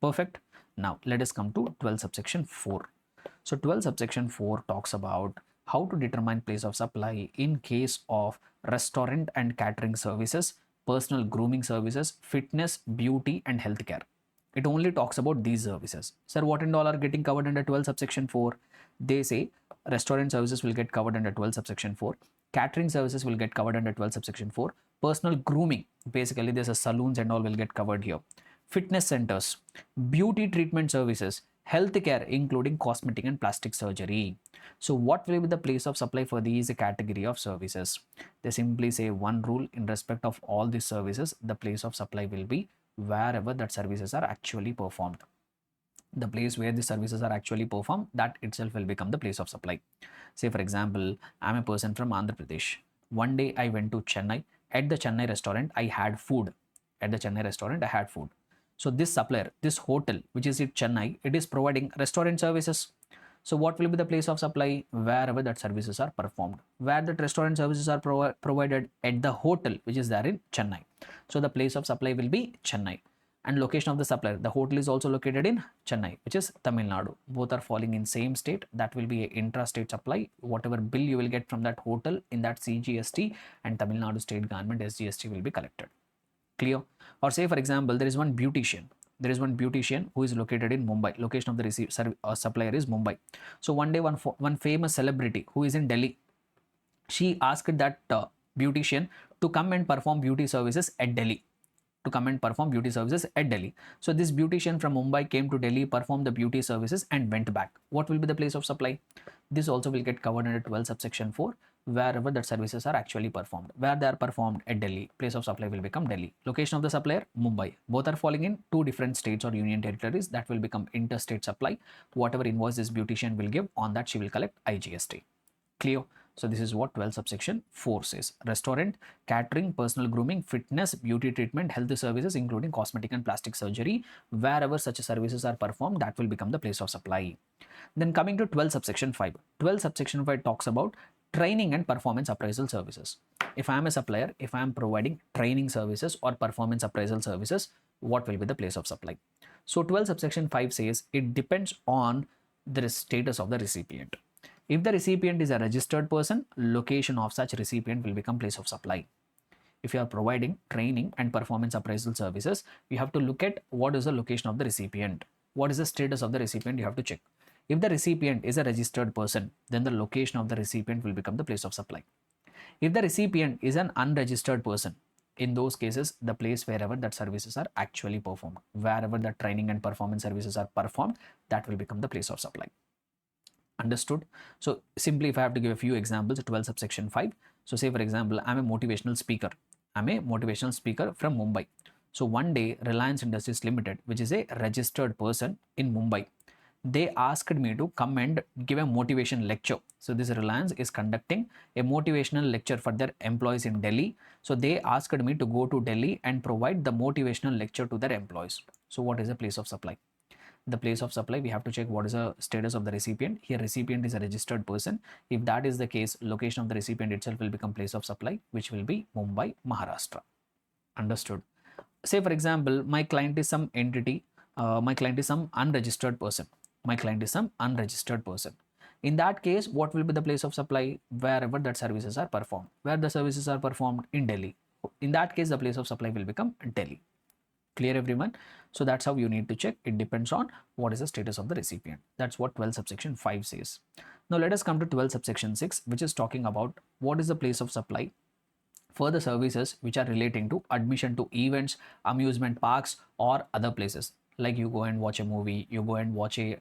Perfect. Now let us come to 12 subsection 4. So 12 subsection 4 talks about how to determine place of supply in case of restaurant and catering services, personal grooming services, fitness, beauty and healthcare. It only talks about these services. Sir, what and all are getting covered under 12 subsection 4? They say restaurant services will get covered under 12 subsection 4. Catering services will get covered under 12 subsection 4. Personal grooming, basically there's a saloons and all will get covered here. Fitness centers, beauty treatment services, healthcare including cosmetic and plastic surgery. So what will be the place of supply for these category of services? They simply say one rule in respect of all these services, the place of supply will be wherever that services are actually performed. The place where the services are actually performed, that itself will become the place of supply. Say for example, I'm a person from Andhra Pradesh. One day I went to Chennai. At the Chennai restaurant, I had food. At the Chennai restaurant, I had food. So this supplier, this hotel, which is in Chennai, it is providing restaurant services. So what will be the place of supply? Wherever that services are performed. Where the restaurant services are provided at the hotel, which is there in Chennai. So the place of supply will be Chennai. And location of the supplier, the hotel is also located in Chennai, which is Tamil Nadu. Both are falling in same state. That will be a intra-state supply. Whatever bill you will get from that hotel in that CGST and Tamil Nadu state government SGST will be collected. Clear? Or say for example, there is one beautician. There is one beautician who is located in Mumbai. Location of the supplier is Mumbai. So one day, one famous celebrity who is in Delhi, she asked that beautician to come and perform beauty services at Delhi. To come and perform beauty services at Delhi. So this beautician from Mumbai came to Delhi, performed the beauty services and went back. What will be the place of supply? This also will get covered under 12 subsection 4, wherever that services are actually performed. Where they are performed at Delhi, place of supply will become Delhi. Location of the supplier, Mumbai. Both are falling in two different states or union territories. That will become interstate supply. Whatever invoice this beautician will give, on that she will collect IGST. Clear? So this is what 12 subsection 4 says. Restaurant, catering, personal grooming, fitness, beauty treatment, health services including cosmetic and plastic surgery, wherever such services are performed, that will become the place of supply. Then coming to 12 subsection 5. 12 subsection 5 talks about training and performance appraisal services. If I am a supplier, if I am providing training services or performance appraisal services, what will be the place of supply? So 12 subsection 5 says it depends on the status of the recipient. If the recipient is a registered person, location of such recipient will become place of supply. If you are providing training and performance appraisal services, you have to look at what is the location of the recipient. What is the status of the recipient, you have to check. If the recipient is a registered person, then the location of the recipient will become the place of supply. If the recipient is an unregistered person, in those cases, the place wherever that services are actually performed, wherever the training and performance services are performed, that will become the place of supply. Understood? So simply if I have to give a few examples, 12 subsection 5. So say for example, I'm a motivational speaker. I'm a motivational speaker from Mumbai. So one day Reliance Industries Limited, which is a registered person in Mumbai, they asked me to come and give a motivation lecture. So this Reliance is conducting a motivational lecture for their employees in Delhi. So they asked me to go to Delhi and provide the motivational lecture to their employees. So what is the place of supply? The place of supply, we have to check what is the status of the recipient. Here recipient is a registered person. If that is the case, location of the recipient itself will become place of supply, which will be Mumbai, Maharashtra. Understood? Say for example, my client is some entity, my client is some unregistered person. My client is some unregistered person. In that case, what will be the place of supply? Wherever that services are performed. Where the services are performed? In Delhi. In that case, the place of supply will become Delhi. Clear everyone? So that's how you need to check. It depends on what is the status of the recipient. That's what 12 subsection 5 says. Now let us come to 12 subsection 6, which is talking about what is the place of supply for the services which are relating to admission to events, amusement parks or other places. Like you go and watch a movie, you go and watch a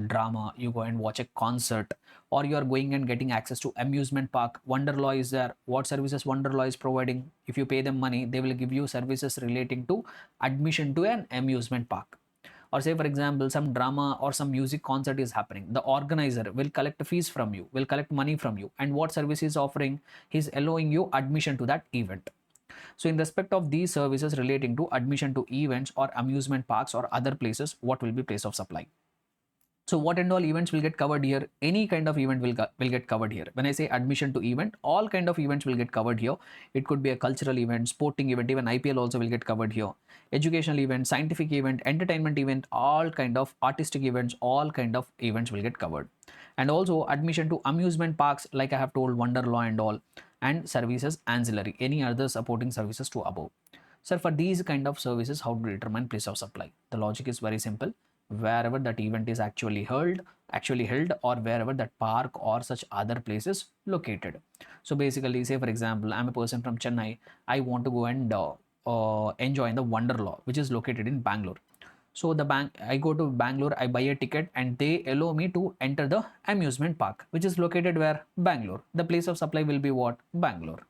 drama, you go and watch a concert, or you are going and getting access to amusement park. Wonderlaw is there. What services Wonderlaw is providing? If you pay them money, they will give you services relating to admission to an amusement park. Or say for example, some drama or some music concert is happening. The organizer will collect fees from you, will collect money from you. And what service he is offering? He is allowing you admission to that event. So in respect of these services relating to admission to events or amusement parks or other places, what will be place of supply? So what and all events will get covered here? Any kind of event will get covered here. When I say admission to event, all kind of events will get covered here. It could be a cultural event, sporting event, even IPL also will get covered here. Educational event, scientific event, entertainment event, all kind of artistic events, all kind of events will get covered. And also admission to amusement parks, like I have told, Wonderlaw and all, and services ancillary, any other supporting services to above. So for these kind of services, how to determine place of supply? The logic is very simple. Wherever that event is actually held, or wherever that park or such other places located. So basically, say for example, I'm a person from Chennai. I want to go and enjoy in the Wonderlaw, which is located in Bangalore. So I go to Bangalore, I buy a ticket, and they allow me to enter the amusement park, which is located where? Bangalore. The place of supply will be what? Bangalore.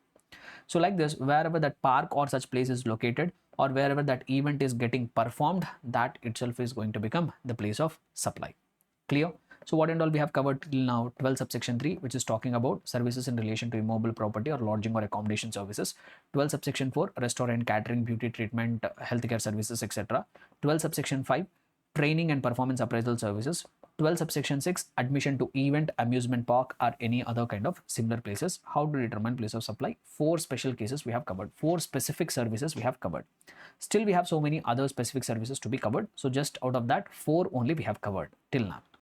So like this, wherever that park or such place is located, or wherever that event is getting performed, that itself is going to become the place of supply. Clear? So what and all we have covered till now? 12 subsection 3, which is talking about services in relation to immobile property or lodging or accommodation services. 12 subsection 4, restaurant, catering, beauty treatment, healthcare services, etc. 12 subsection 5, training and performance appraisal services. 12 subsection 6, admission to event, amusement park, or any other kind of similar places. How to determine place of supply? 4 special cases we have covered. 4 specific services we have covered. Still we have so many other specific services to be covered. So just out of that, 4 only we have covered till now.